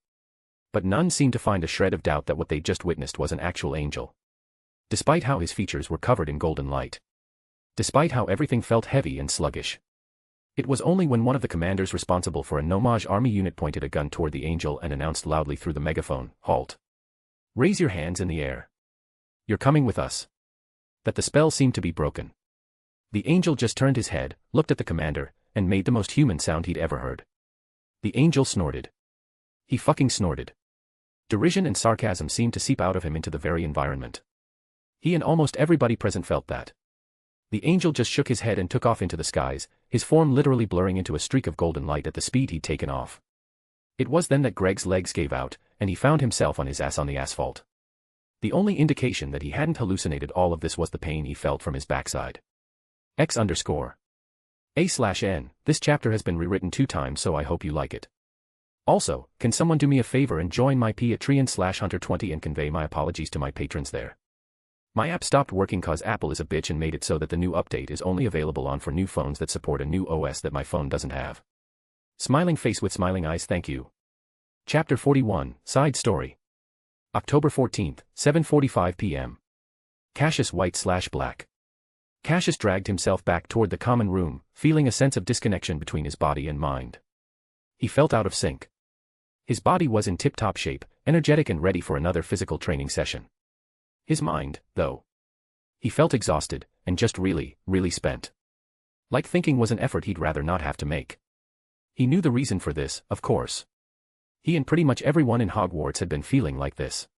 But none seemed to find a shred of doubt that what they just witnessed was an actual angel. Despite how his features were covered in golden light. Despite how everything felt heavy and sluggish. It was only when one of the commanders responsible for a Nomaj army unit pointed a gun toward the angel and announced loudly through the megaphone, "Halt. Raise your hands in the air. You're coming with us." That the spell seemed to be broken. The angel just turned his head, looked at the commander, and made the most human sound he'd ever heard. The angel snorted. He fucking snorted. Derision and sarcasm seemed to seep out of him into the very environment. He and almost everybody present felt that. The angel just shook his head and took off into the skies, his form literally blurring into a streak of golden light at the speed he'd taken off. It was then that Greg's legs gave out, and he found himself on his ass on the asphalt. The only indication that he hadn't hallucinated all of this was the pain he felt from his backside. X_A/N, this chapter has been rewritten 2 times, so I hope you like it. Also, can someone do me a favor and join my Patreon/Hunter20 and convey my apologies to my patrons there? My app stopped working cause Apple is a bitch and made it so that the new update is only available on for new phones that support a new OS that my phone doesn't have. Smiling face with smiling eyes, thank you. Chapter 41, Side Story. October 14th, 7:45 p.m. Cassius White/Black. Cassius dragged himself back toward the common room, feeling a sense of disconnection between his body and mind. He felt out of sync. His body was in tip-top shape, energetic and ready for another physical training session. His mind, though. He felt exhausted, and just really, really spent. Like thinking was an effort he'd rather not have to make. He knew the reason for this, of course. He and pretty much everyone in Hogwarts had been feeling like this.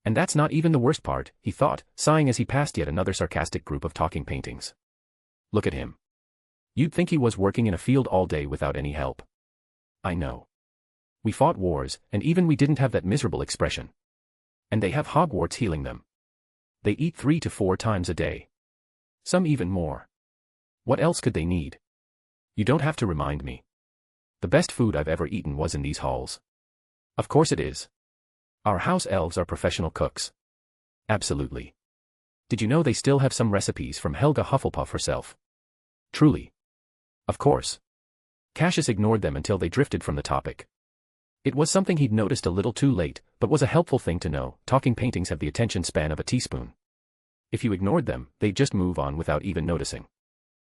And that's not even the worst part, he thought, sighing as he passed yet another sarcastic group of talking paintings. Look at him. You'd think he was working in a field all day without any help. I know. We fought wars, and even we didn't have that miserable expression. And they have Hogwarts healing them. They eat 3 to 4 times a day. Some even more. What else could they need? You don't have to remind me. The best food I've ever eaten was in these halls. Of course it is. Our house elves are professional cooks. Absolutely. Did you know they still have some recipes from Helga Hufflepuff herself? Truly. Of course. Cassius ignored them until they drifted from the topic. It was something he'd noticed a little too late, but was a helpful thing to know. Talking paintings have the attention span of a teaspoon. If you ignored them, they'd just move on without even noticing.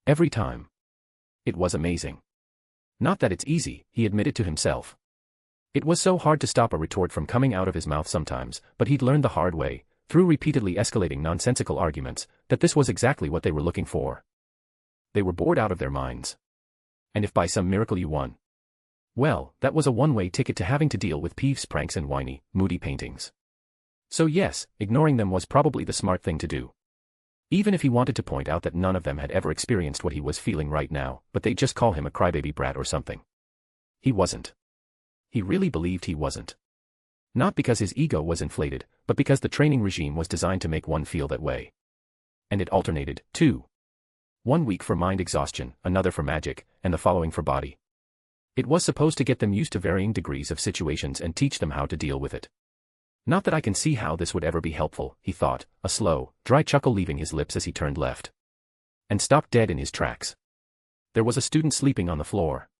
Every time. It was amazing. Not that it's easy, he admitted to himself. It was so hard to stop a retort from coming out of his mouth sometimes, but he'd learned the hard way, through repeatedly escalating nonsensical arguments, that this was exactly what they were looking for. They were bored out of their minds. And if by some miracle you won, well, that was a one-way ticket to having to deal with Peeves' pranks and whiny, moody paintings. So yes, ignoring them was probably the smart thing to do. Even if he wanted to point out that none of them had ever experienced what he was feeling right now, but they'd just call him a crybaby brat or something. He wasn't. He really believed he wasn't. Not because his ego was inflated, but because the training regime was designed to make one feel that way. And it alternated, too. 1 week for mind exhaustion, another for magic, and the following for body. It was supposed to get them used to varying degrees of situations and teach them how to deal with it. Not that I can see how this would ever be helpful, he thought, a slow, dry chuckle leaving his lips as he turned left. And stopped dead in his tracks. There was a student sleeping on the floor.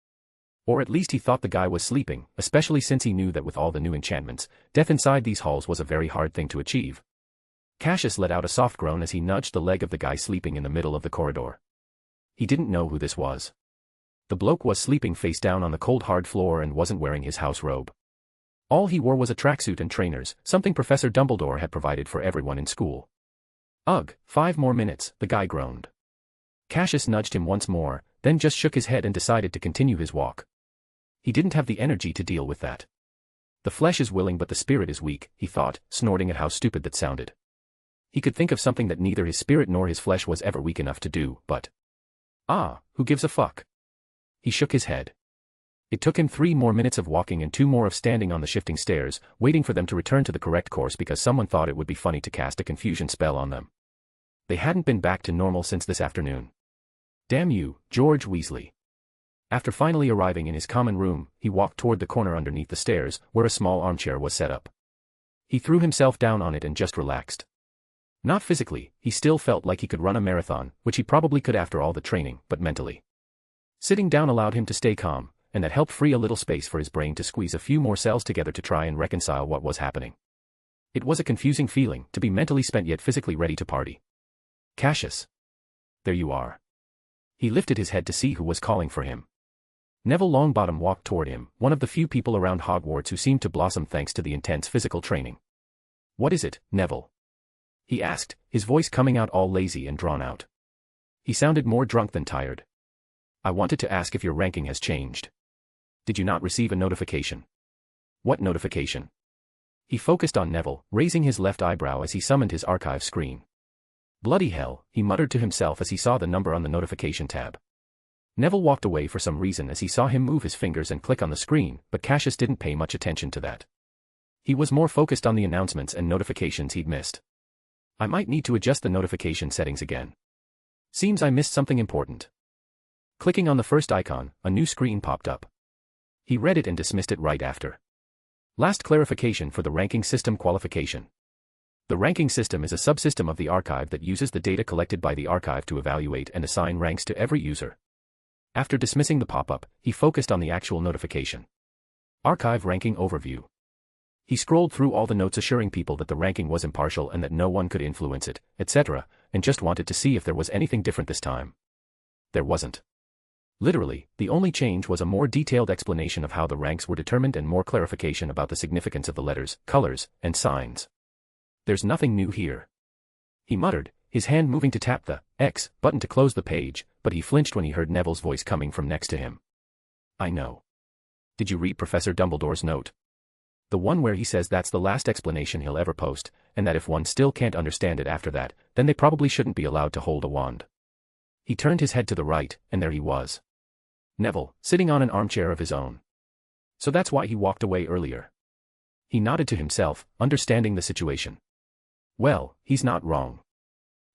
Or at least he thought the guy was sleeping, especially since he knew that with all the new enchantments, death inside these halls was a very hard thing to achieve. Cassius let out a soft groan as he nudged the leg of the guy sleeping in the middle of the corridor. He didn't know who this was. The bloke was sleeping face down on the cold hard floor and wasn't wearing his house robe. All he wore was a tracksuit and trainers, something Professor Dumbledore had provided for everyone in school. Ugh, 5 more minutes, the guy groaned. Cassius nudged him once more, then just shook his head and decided to continue his walk. He didn't have the energy to deal with that. The flesh is willing but the spirit is weak, he thought, snorting at how stupid that sounded. He could think of something that neither his spirit nor his flesh was ever weak enough to do, but... who gives a fuck? He shook his head. It took him 3 more minutes of walking and 2 more of standing on the shifting stairs, waiting for them to return to the correct course because someone thought it would be funny to cast a confusion spell on them. They hadn't been back to normal since this afternoon. Damn you, George Weasley. After finally arriving in his common room, he walked toward the corner underneath the stairs, where a small armchair was set up. He threw himself down on it and just relaxed. Not physically, he still felt like he could run a marathon, which he probably could after all the training, but mentally. Sitting down allowed him to stay calm, and that helped free a little space for his brain to squeeze a few more cells together to try and reconcile what was happening. It was a confusing feeling, to be mentally spent yet physically ready to party. Cassius. There you are. He lifted his head to see who was calling for him. Neville Longbottom walked toward him, one of the few people around Hogwarts who seemed to blossom thanks to the intense physical training. What is it, Neville? He asked, his voice coming out all lazy and drawn out. He sounded more drunk than tired. I wanted to ask if your ranking has changed. Did you not receive a notification? What notification? He focused on Neville, raising his left eyebrow as he summoned his archive screen. Bloody hell, he muttered to himself as he saw the number on the notification tab. Neville walked away for some reason as he saw him move his fingers and click on the screen, but Cassius didn't pay much attention to that. He was more focused on the announcements and notifications he'd missed. I might need to adjust the notification settings again. Seems I missed something important. Clicking on the first icon, a new screen popped up. He read it and dismissed it right after. Last clarification for the ranking system qualification. The ranking system is a subsystem of the archive that uses the data collected by the archive to evaluate and assign ranks to every user. After dismissing the pop-up, he focused on the actual notification. Archive ranking overview. He scrolled through all the notes assuring people that the ranking was impartial and that no one could influence it, etc., and just wanted to see if there was anything different this time. There wasn't. Literally, the only change was a more detailed explanation of how the ranks were determined and more clarification about the significance of the letters, colors, and signs. There's nothing new here. He muttered, his hand moving to tap the X button to close the page, but he flinched when he heard Neville's voice coming from next to him. I know. Did you read Professor Dumbledore's note? The one where he says that's the last explanation he'll ever post, and that if one still can't understand it after that, then they probably shouldn't be allowed to hold a wand. He turned his head to the right, and there he was. Neville, sitting on an armchair of his own. So that's why he walked away earlier. He nodded to himself, understanding the situation. Well, he's not wrong.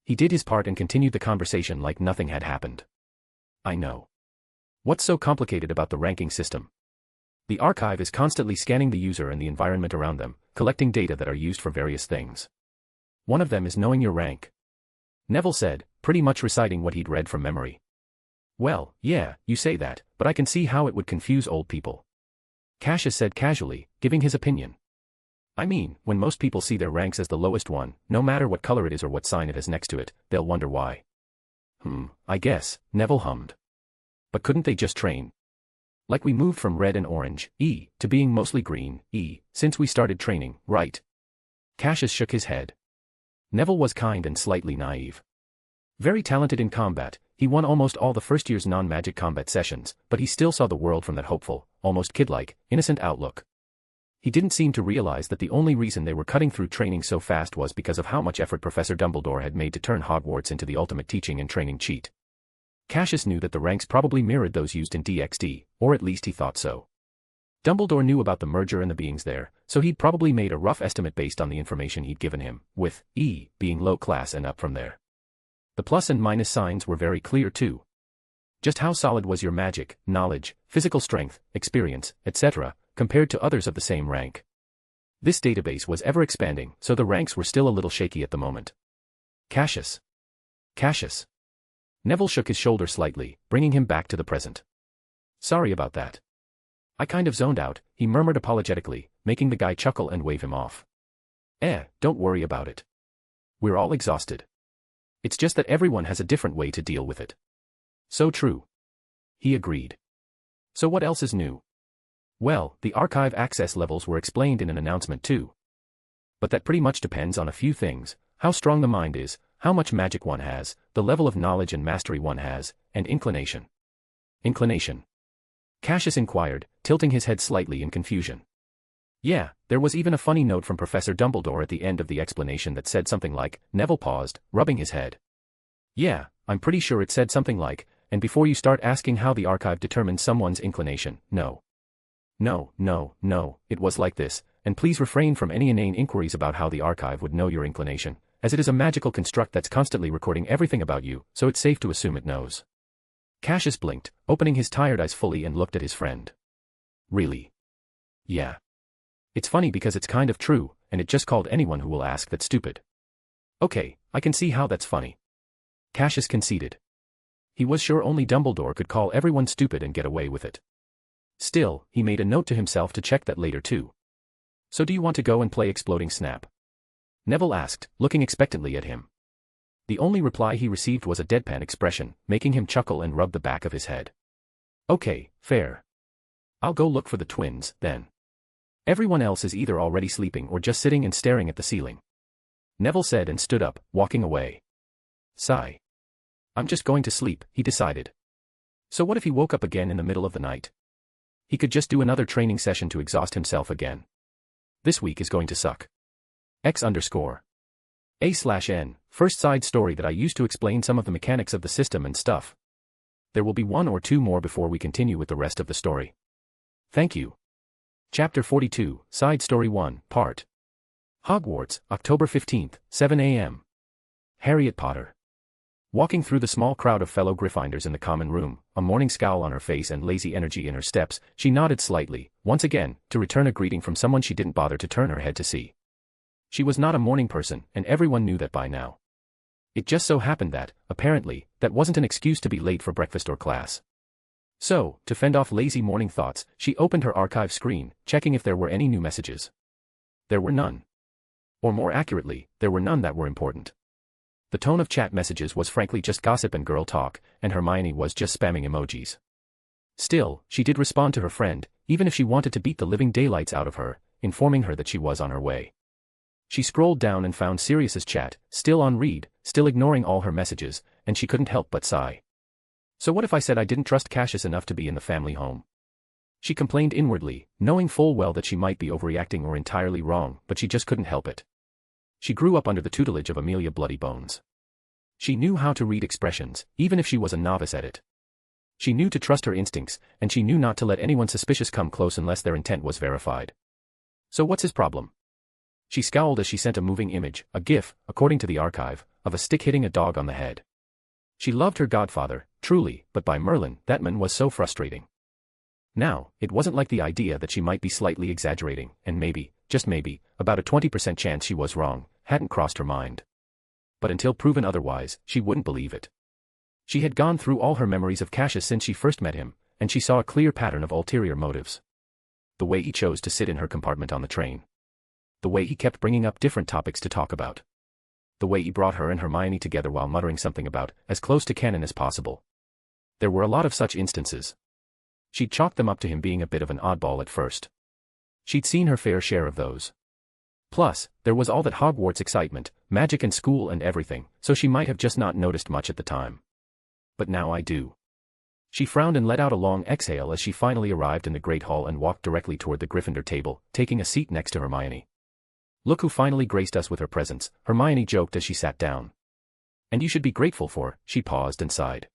He did his part and continued the conversation like nothing had happened. I know. What's so complicated about the ranking system? The archive is constantly scanning the user and the environment around them, collecting data that are used for various things. One of them is knowing your rank. Neville said, pretty much reciting what he'd read from memory. Well, yeah, you say that, but I can see how it would confuse old people. Cassius said casually, giving his opinion. I mean, when most people see their ranks as the lowest one, no matter what color it is or what sign it has next to it, they'll wonder why. I guess, Neville hummed. But couldn't they just train? Like we moved from red and orange, E, to being mostly green, E, since we started training, right? Cassius shook his head. Neville was kind and slightly naive. Very talented in combat, he won almost all the first year's non-magic combat sessions, but he still saw the world from that hopeful, almost kid-like, innocent outlook. He didn't seem to realize that the only reason they were cutting through training so fast was because of how much effort Professor Dumbledore had made to turn Hogwarts into the ultimate teaching and training cheat. Cassius knew that the ranks probably mirrored those used in DxD, or at least he thought so. Dumbledore knew about the merger and the beings there, so he'd probably made a rough estimate based on the information he'd given him, with E being low class and up from there. The plus and minus signs were very clear too. Just how solid was your magic, knowledge, physical strength, experience, etc., compared to others of the same rank. This database was ever expanding, so the ranks were still a little shaky at the moment. Cassius. Neville shook his shoulder slightly, bringing him back to the present. Sorry about that. I kind of zoned out, he murmured apologetically, making the guy chuckle and wave him off. Don't worry about it. We're all exhausted. It's just that everyone has a different way to deal with it. So true. He agreed. So what else is new? Well, the archive access levels were explained in an announcement too. But that pretty much depends on a few things: how strong the mind is, how much magic one has, the level of knowledge and mastery one has, and inclination. Inclination? Cassius inquired, tilting his head slightly in confusion. Yeah, there was even a funny note from Professor Dumbledore at the end of the explanation that said something like, Neville paused, rubbing his head. Yeah, I'm pretty sure it said something like, and before you start asking how the archive determines someone's inclination, no. No, it was like this, and please refrain from any inane inquiries about how the archive would know your inclination, as it is a magical construct that's constantly recording everything about you, so it's safe to assume it knows. Cassius blinked, opening his tired eyes fully and looked at his friend. Really? Yeah. It's funny because it's kind of true, and it just called anyone who will ask that stupid. Okay, I can see how that's funny. Cassius conceded. He was sure only Dumbledore could call everyone stupid and get away with it. Still, he made a note to himself to check that later too. So do you want to go and play Exploding Snap? Neville asked, looking expectantly at him. The only reply he received was a deadpan expression, making him chuckle and rub the back of his head. Okay, fair. I'll go look for the twins, then. Everyone else is either already sleeping or just sitting and staring at the ceiling. Neville said and stood up, walking away. Sigh. I'm just going to sleep, he decided. So what if he woke up again in the middle of the night? He could just do another training session to exhaust himself again. This week is going to suck. X_A/N, first side story that I used to explain some of the mechanics of the system and stuff. There will be one or two more before we continue with the rest of the story. Thank you. Chapter 42, Side Story 1, Part. Hogwarts, October 15th, 7 a.m. Harriet Potter. Walking through the small crowd of fellow Gryffindors in the common room, a morning scowl on her face and lazy energy in her steps, she nodded slightly, once again, to return a greeting from someone she didn't bother to turn her head to see. She was not a morning person, and everyone knew that by now. It just so happened that, apparently, that wasn't an excuse to be late for breakfast or class. So, to fend off lazy morning thoughts, she opened her archive screen, checking if there were any new messages. There were none. Or more accurately, there were none that were important. The tone of chat messages was frankly just gossip and girl talk, and Hermione was just spamming emojis. Still, she did respond to her friend, even if she wanted to beat the living daylights out of her, informing her that she was on her way. She scrolled down and found Sirius's chat, still on read, still ignoring all her messages, and she couldn't help but sigh. So what if I said I didn't trust Cassius enough to be in the family home? She complained inwardly, knowing full well that she might be overreacting or entirely wrong, but she just couldn't help it. She grew up under the tutelage of Amelia Bloody Bones. She knew how to read expressions, even if she was a novice at it. She knew to trust her instincts, and she knew not to let anyone suspicious come close unless their intent was verified. So what's his problem? She scowled as she sent a moving image, a gif, according to the archive, of a stick hitting a dog on the head. She loved her godfather, truly, but by Merlin, that man was so frustrating. Now, it wasn't like the idea that she might be slightly exaggerating, and maybe, just maybe, about a 20% chance she was wrong, hadn't crossed her mind. But until proven otherwise, she wouldn't believe it. She had gone through all her memories of Cassius since she first met him, and she saw a clear pattern of ulterior motives. The way he chose to sit in her compartment on the train. The way he kept bringing up different topics to talk about. The way he brought her and Hermione together while muttering something about, as close to canon as possible. There were a lot of such instances. She'd chalked them up to him being a bit of an oddball at first. She'd seen her fair share of those. Plus, there was all that Hogwarts excitement, magic and school and everything, so she might have just not noticed much at the time. But now I do. She frowned and let out a long exhale as she finally arrived in the Great Hall and walked directly toward the Gryffindor table, taking a seat next to Hermione. Look who finally graced us with her presence, Hermione joked as she sat down. And you should be grateful for, she paused and sighed.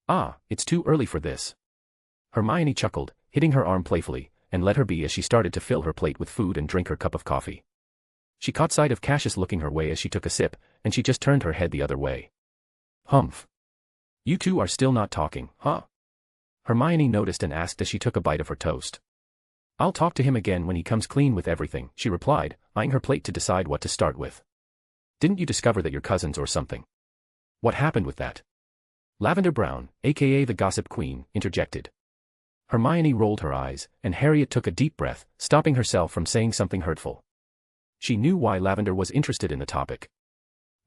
Ah, it's too early for this. Hermione chuckled, hitting her arm playfully, and let her be as she started to fill her plate with food and drink her cup of coffee. She caught sight of Cassius looking her way as she took a sip, and she just turned her head the other way. Humph. You two are still not talking, huh? Hermione noticed and asked as she took a bite of her toast. I'll talk to him again when he comes clean with everything, she replied, eyeing her plate to decide what to start with. Didn't you discover that you're cousins or something? What happened with that? Lavender Brown, aka the Gossip Queen, interjected. Hermione rolled her eyes, and Harriet took a deep breath, stopping herself from saying something hurtful. She knew why Lavender was interested in the topic.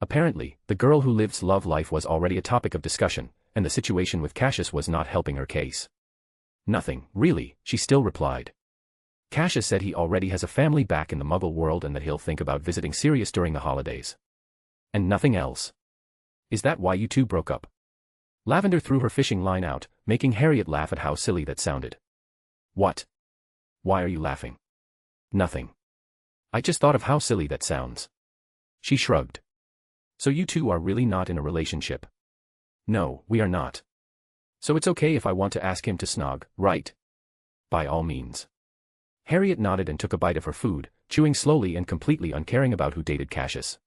Apparently, the girl who lives love life was already a topic of discussion, and the situation with Cassius was not helping her case. Nothing, really, she still replied. Cassius said he already has a family back in the Muggle world and that he'll think about visiting Sirius during the holidays. And nothing else. Is that why you two broke up? Lavender threw her fishing line out, making Harriet laugh at how silly that sounded. What? Why are you laughing? Nothing. I just thought of how silly that sounds. She shrugged. So you two are really not in a relationship? No, we are not. So it's okay if I want to ask him to snog, right? By all means. Harriet nodded and took a bite of her food, chewing slowly and completely uncaring about who dated Cassius.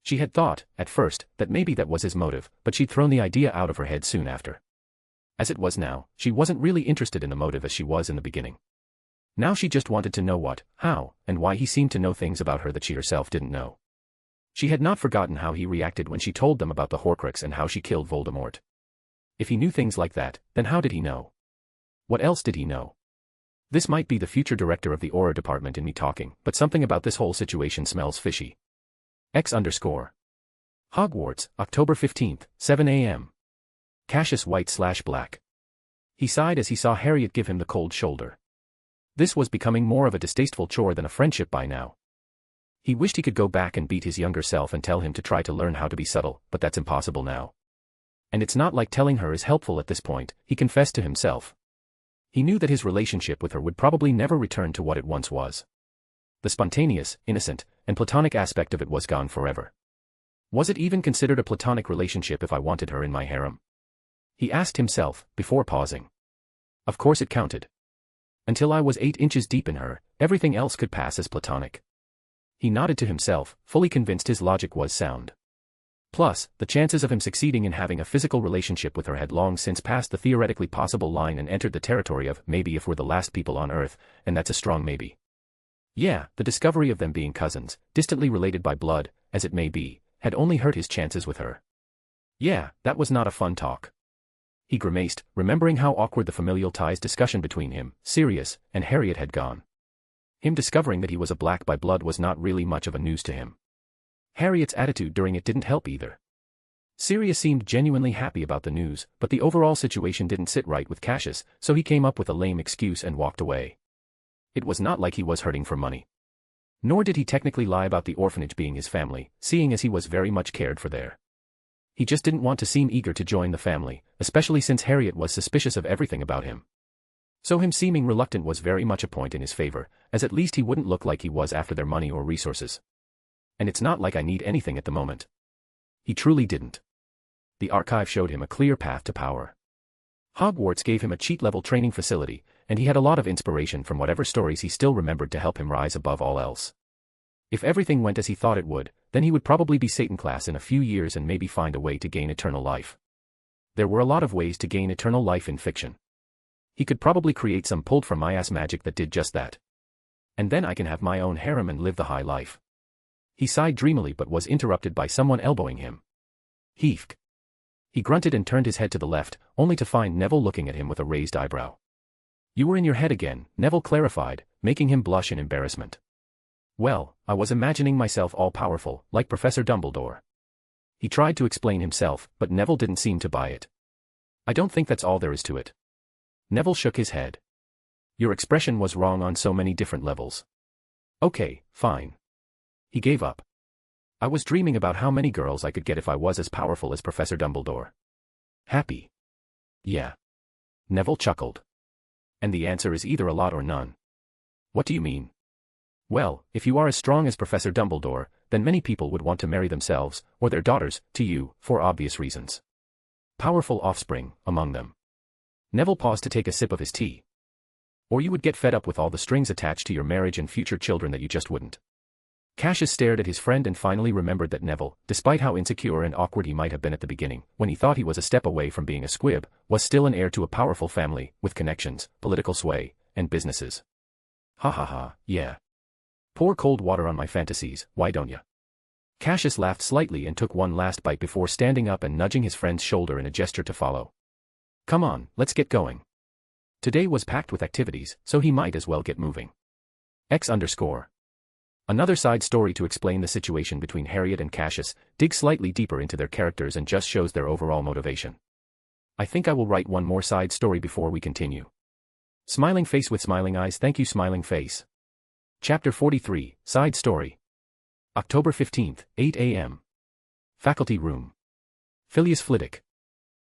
She had thought, at first, that maybe that was his motive, but she'd thrown the idea out of her head soon after. As it was now, she wasn't really interested in the motive as she was in the beginning. Now she just wanted to know what, how, and why he seemed to know things about her that she herself didn't know. She had not forgotten how he reacted when she told them about the Horcrux and how she killed Voldemort. If he knew things like that, then how did he know? What else did he know? This might be the future director of the Aura department in me talking, but something about this whole situation smells fishy. X_. Hogwarts, October 15th, 7 a.m. Cassius white/black. He sighed as he saw Harriet give him the cold shoulder. This was becoming more of a distasteful chore than a friendship by now. He wished he could go back and beat his younger self and tell him to try to learn how to be subtle, but that's impossible now. And it's not like telling her is helpful at this point, he confessed to himself. He knew that his relationship with her would probably never return to what it once was. The spontaneous, innocent, and platonic aspect of it was gone forever. Was it even considered a platonic relationship if I wanted her in my harem? He asked himself, before pausing. Of course it counted. Until I was 8 inches deep in her, everything else could pass as platonic. He nodded to himself, fully convinced his logic was sound. Plus, the chances of him succeeding in having a physical relationship with her had long since passed the theoretically possible line and entered the territory of maybe if we're the last people on Earth, and that's a strong maybe. Yeah, the discovery of them being cousins, distantly related by blood, as it may be, had only hurt his chances with her. Yeah, that was not a fun talk. He grimaced, remembering how awkward the familial ties discussion between him, Sirius, and Harriet had gone. Him discovering that he was a black by blood was not really much of a news to him. Harriet's attitude during it didn't help either. Sirius seemed genuinely happy about the news, but the overall situation didn't sit right with Cassius, so he came up with a lame excuse and walked away. It was not like he was hurting for money. Nor did he technically lie about the orphanage being his family, seeing as he was very much cared for there. He just didn't want to seem eager to join the family, especially since Harriet was suspicious of everything about him. So him seeming reluctant was very much a point in his favor, as at least he wouldn't look like he was after their money or resources. And it's not like I need anything at the moment. He truly didn't. The archive showed him a clear path to power. Hogwarts gave him a cheat-level training facility, and he had a lot of inspiration from whatever stories he still remembered to help him rise above all else. If everything went as he thought it would, then he would probably be Satan class in a few years and maybe find a way to gain eternal life. There were a lot of ways to gain eternal life in fiction. He could probably create some pulled-from-my-ass magic that did just that. And then I can have my own harem and live the high life. He sighed dreamily but was interrupted by someone elbowing him. Heefk. He grunted and turned his head to the left, only to find Neville looking at him with a raised eyebrow. You were in your head again, Neville clarified, making him blush in embarrassment. Well, I was imagining myself all-powerful, like Professor Dumbledore. He tried to explain himself, but Neville didn't seem to buy it. I don't think that's all there is to it. Neville shook his head. Your expression was wrong on so many different levels. Okay, fine. He gave up. I was dreaming about how many girls I could get if I was as powerful as Professor Dumbledore. Happy. Yeah. Neville chuckled. And the answer is either a lot or none. What do you mean? Well, if you are as strong as Professor Dumbledore, then many people would want to marry themselves, or their daughters, to you, for obvious reasons. Powerful offspring, among them. Neville paused to take a sip of his tea. Or you would get fed up with all the strings attached to your marriage and future children that you just wouldn't. Cassius stared at his friend and finally remembered that Neville, despite how insecure and awkward he might have been at the beginning, when he thought he was a step away from being a squib, was still an heir to a powerful family, with connections, political sway, and businesses. Ha ha ha, yeah. Pour cold water on my fantasies, why don't ya? Cassius laughed slightly and took one last bite before standing up and nudging his friend's shoulder in a gesture to follow. Come on, let's get going. Today was packed with activities, so he might as well get moving. X_. Another side story to explain the situation between Harriet and Cassius, digs slightly deeper into their characters and just shows their overall motivation. I think I will write one more side story before we continue. Smiling face with smiling eyes. Thank you, smiling face. Chapter 43, Side Story. October 15th, 8 a.m. Faculty Room. Phileas Flitwick.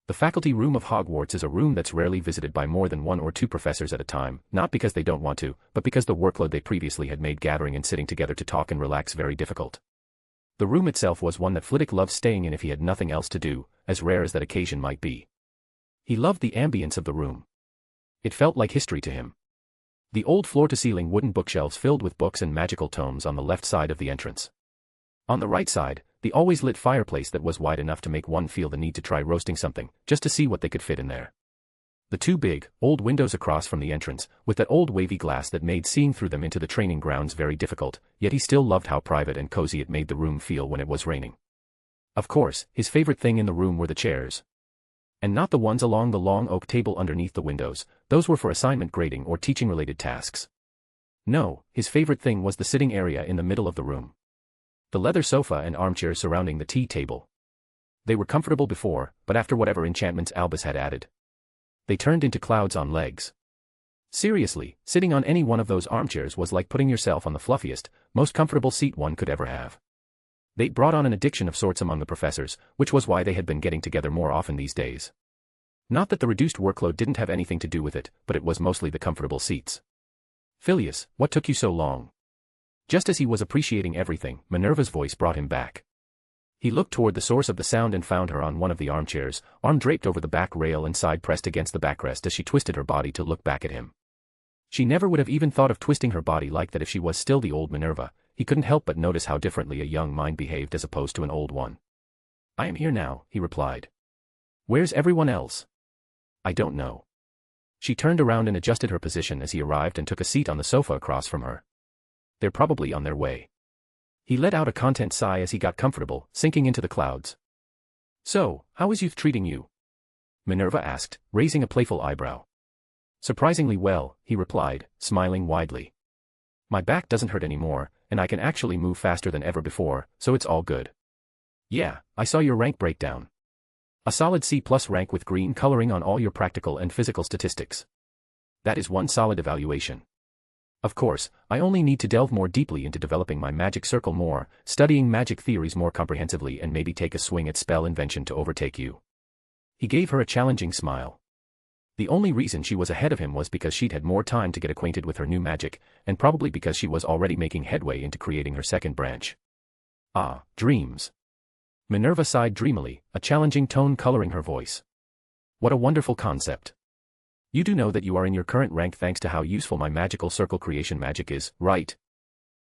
The faculty room of Hogwarts is a room that's rarely visited by more than 1 or 2 professors at a time, not because they don't want to, but because the workload they previously had made gathering and sitting together to talk and relax very difficult. The room itself was one that Flitwick loved staying in if he had nothing else to do, as rare as that occasion might be. He loved the ambience of the room. It felt like history to him. The old floor-to-ceiling wooden bookshelves filled with books and magical tomes on the left side of the entrance. On the right side, the always lit fireplace that was wide enough to make one feel the need to try roasting something, just to see what they could fit in there. The 2 big, old windows across from the entrance, with that old wavy glass that made seeing through them into the training grounds very difficult, yet he still loved how private and cozy it made the room feel when it was raining. Of course, his favorite thing in the room were the chairs. And not the ones along the long oak table underneath the windows, those were for assignment grading or teaching-related tasks. No, his favorite thing was the sitting area in the middle of the room. The leather sofa and armchairs surrounding the tea table. They were comfortable before, but after whatever enchantments Albus had added, they turned into clouds on legs. Seriously, sitting on any one of those armchairs was like putting yourself on the fluffiest, most comfortable seat one could ever have. They brought on an addiction of sorts among the professors, which was why they had been getting together more often these days. Not that the reduced workload didn't have anything to do with it, but it was mostly the comfortable seats. "Phileas, what took you so long?" Just as he was appreciating everything, Minerva's voice brought him back. He looked toward the source of the sound and found her on one of the armchairs, arm draped over the back rail and side pressed against the backrest as she twisted her body to look back at him. She never would have even thought of twisting her body like that if she was still the old Minerva. He couldn't help but notice how differently a young mind behaved as opposed to an old one. "I am here now," he replied. "Where's everyone else?" "I don't know." She turned around and adjusted her position as he arrived and took a seat on the sofa across from her. "They're probably on their way." He let out a content sigh as he got comfortable, sinking into the clouds. "So, how is youth treating you?" Minerva asked, raising a playful eyebrow. "Surprisingly well," he replied, smiling widely. "My back doesn't hurt anymore, and I can actually move faster than ever before, so it's all good." "Yeah, I saw your rank breakdown. A solid C+ rank with green coloring on all your practical and physical statistics. That is one solid evaluation. Of course, I only need to delve more deeply into developing my magic circle more, studying magic theories more comprehensively and maybe take a swing at spell invention to overtake you." He gave her a challenging smile. The only reason she was ahead of him was because she'd had more time to get acquainted with her new magic, and probably because she was already making headway into creating her second branch. "Ah, dreams." Minerva sighed dreamily, a challenging tone coloring her voice. "What a wonderful concept. You do know that you are in your current rank thanks to how useful my magical circle creation magic is, right?"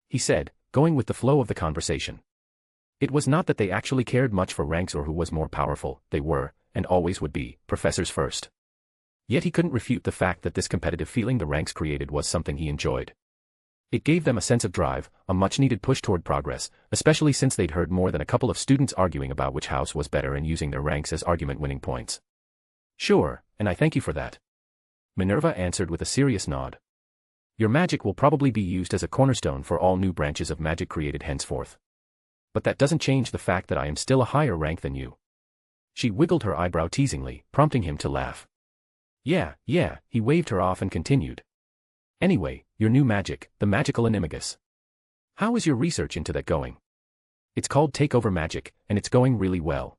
he said, going with the flow of the conversation. It was not that they actually cared much for ranks or who was more powerful. They were, and always would be, professors first. Yet he couldn't refute the fact that this competitive feeling the ranks created was something he enjoyed. It gave them a sense of drive, a much-needed push toward progress, especially since they'd heard more than a couple of students arguing about which house was better and using their ranks as argument-winning points. "Sure, and I thank you for that," Minerva answered with a serious nod. "Your magic will probably be used as a cornerstone for all new branches of magic created henceforth. But that doesn't change the fact that I am still a higher rank than you." She wiggled her eyebrow teasingly, prompting him to laugh. Yeah, he waved her off and continued. "Anyway, your new magic, the magical animagus. How is your research into that going? It's called takeover magic, and it's going really well."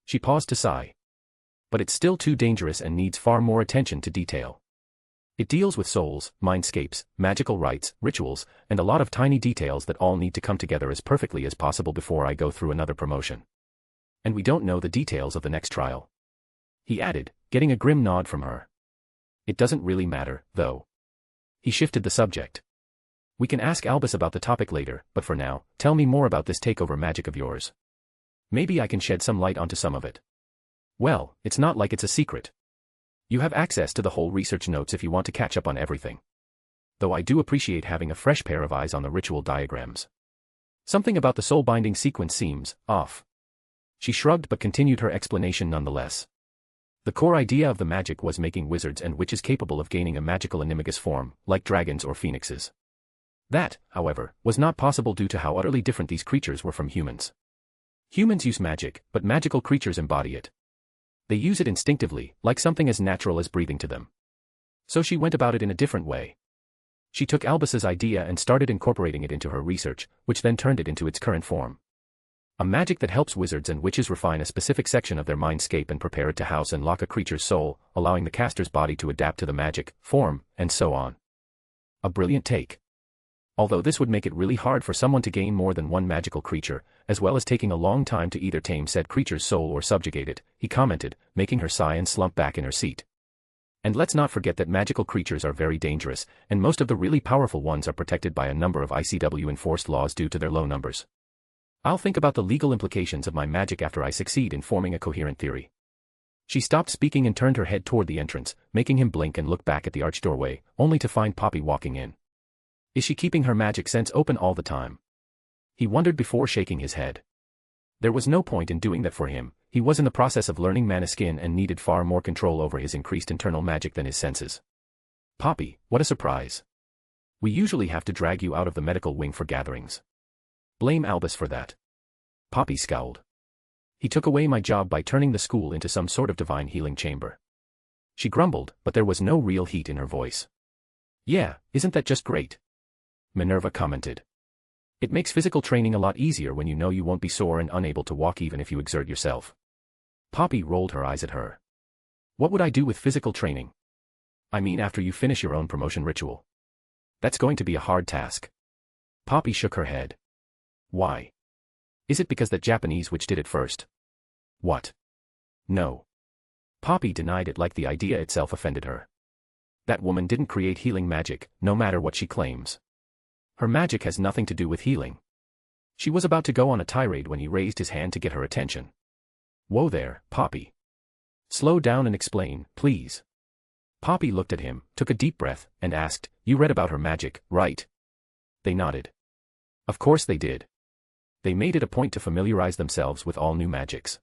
She paused to sigh. "But it's still too dangerous and needs far more attention to detail. It deals with souls, mindscapes, magical rites, rituals, and a lot of tiny details that all need to come together as perfectly as possible before I go through another promotion. And we don't know the details of the next trial," he added, getting a grim nod from her. "It doesn't really matter, though." He shifted the subject. "We can ask Albus about the topic later, but for now, tell me more about this takeover magic of yours. Maybe I can shed some light onto some of it." "Well, it's not like it's a secret. You have access to the whole research notes if you want to catch up on everything. Though I do appreciate having a fresh pair of eyes on the ritual diagrams. Something about the soul-binding sequence seems off." She shrugged but continued her explanation nonetheless. The core idea of the magic was making wizards and witches capable of gaining a magical animagus form, like dragons or phoenixes. That, however, was not possible due to how utterly different these creatures were from humans. Humans use magic, but magical creatures embody it. They use it instinctively, like something as natural as breathing to them. So she went about it in a different way. She took Albus's idea and started incorporating it into her research, which then turned it into its current form. A magic that helps wizards and witches refine a specific section of their mindscape and prepare it to house and lock a creature's soul, allowing the caster's body to adapt to the magic, form, and so on. A brilliant take. Although this would make it really hard for someone to gain more than one magical creature, as well as taking a long time to either tame said creature's soul or subjugate it, he commented, making her sigh and slump back in her seat. And let's not forget that magical creatures are very dangerous, and most of the really powerful ones are protected by a number of ICW-enforced laws due to their low numbers. I'll think about the legal implications of my magic after I succeed in forming a coherent theory. She stopped speaking and turned her head toward the entrance, making him blink and look back at the arched doorway, only to find Poppy walking in. Is she keeping her magic sense open all the time? He wondered before shaking his head. There was no point in doing that for him. He was in the process of learning mana skin and needed far more control over his increased internal magic than his senses. Poppy, what a surprise. We usually have to drag you out of the medical wing for gatherings. Blame Albus for that. Poppy scowled. He took away my job by turning the school into some sort of divine healing chamber. She grumbled, but there was no real heat in her voice. Yeah, isn't that just great? Minerva commented. It makes physical training a lot easier when you know you won't be sore and unable to walk even if you exert yourself. Poppy rolled her eyes at her. What would I do with physical training? I mean after you finish your own promotion ritual. That's going to be a hard task. Poppy shook her head. Why? Is it because that Japanese witch did it first? What? No. Poppy denied it like the idea itself offended her. That woman didn't create healing magic, no matter what she claims. Her magic has nothing to do with healing. She was about to go on a tirade when he raised his hand to get her attention. Whoa there, Poppy. Slow down and explain, please. Poppy looked at him, took a deep breath, and asked, You read about her magic, right? They nodded. Of course they did. They made it a point to familiarize themselves with all new magics.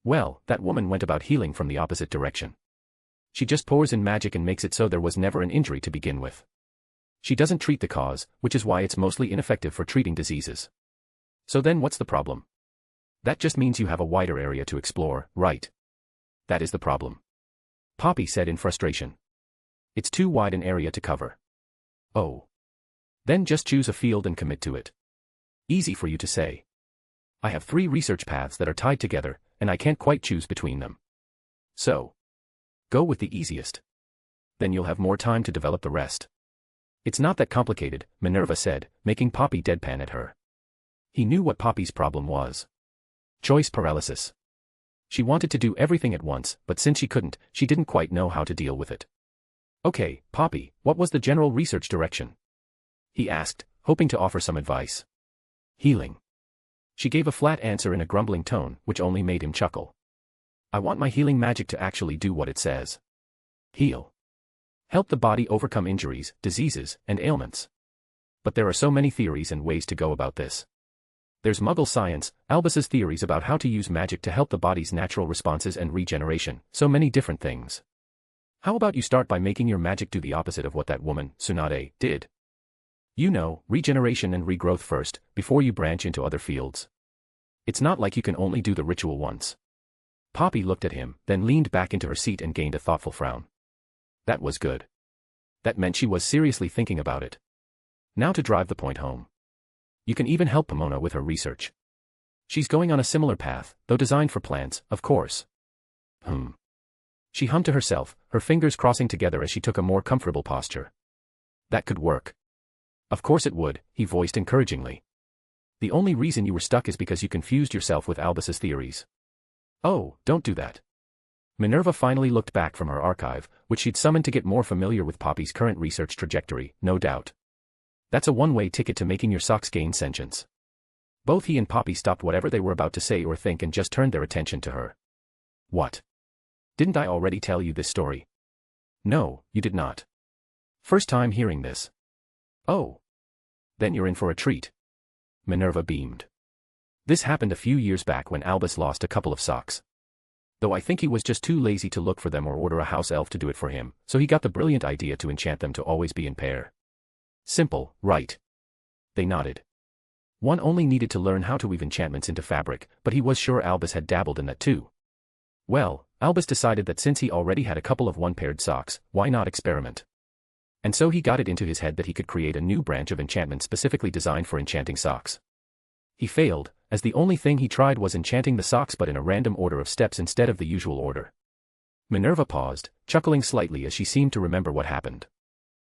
Well, that woman went about healing from the opposite direction. She just pours in magic and makes it so there was never an injury to begin with. She doesn't treat the cause, which is why it's mostly ineffective for treating diseases. So then what's the problem? That just means you have a wider area to explore, right? That is the problem. Poppy said in frustration. It's too wide an area to cover. Oh. Then just choose a field and commit to it. Easy for you to say. I have 3 research paths that are tied together, and I can't quite choose between them. So. Go with the easiest. Then you'll have more time to develop the rest. It's not that complicated, Minerva said, making Poppy deadpan at her. He knew what Poppy's problem was. Choice paralysis. She wanted to do everything at once, but since she couldn't, she didn't quite know how to deal with it. Okay, Poppy, what was the general research direction? He asked, hoping to offer some advice. Healing. She gave a flat answer in a grumbling tone, which only made him chuckle. I want my healing magic to actually do what it says. Heal. Help the body overcome injuries, diseases, and ailments. But there are so many theories and ways to go about this. There's Muggle science, Albus's theories about how to use magic to help the body's natural responses and regeneration, so many different things. How about you start by making your magic do the opposite of what that woman, Tsunade, did? You know, regeneration and regrowth first, before you branch into other fields. It's not like you can only do the ritual once. Poppy looked at him, then leaned back into her seat and gained a thoughtful frown. That was good. That meant she was seriously thinking about it. Now to drive the point home. You can even help Pomona with her research. She's going on a similar path, though designed for plants, of course. She hummed to herself, her fingers crossing together as she took a more comfortable posture. That could work. Of course it would, he voiced encouragingly. The only reason you were stuck is because you confused yourself with Albus's theories. Oh, don't do that. Minerva finally looked back from her archive, which she'd summoned to get more familiar with Poppy's current research trajectory, no doubt. That's a one-way ticket to making your socks gain sentience. Both he and Poppy stopped whatever they were about to say or think and just turned their attention to her. What? Didn't I already tell you this story? No, you did not. First time hearing this. Oh. Then you're in for a treat. Minerva beamed. This happened a few years back when Albus lost a couple of socks. Though I think he was just too lazy to look for them or order a house elf to do it for him, so he got the brilliant idea to enchant them to always be in pair. Simple, right? They nodded. One only needed to learn how to weave enchantments into fabric, but he was sure Albus had dabbled in that too. Well, Albus decided that since he already had a couple of one-paired socks, why not experiment? And so he got it into his head that he could create a new branch of enchantment specifically designed for enchanting socks. He failed, as the only thing he tried was enchanting the socks but in a random order of steps instead of the usual order. Minerva paused, chuckling slightly as she seemed to remember what happened.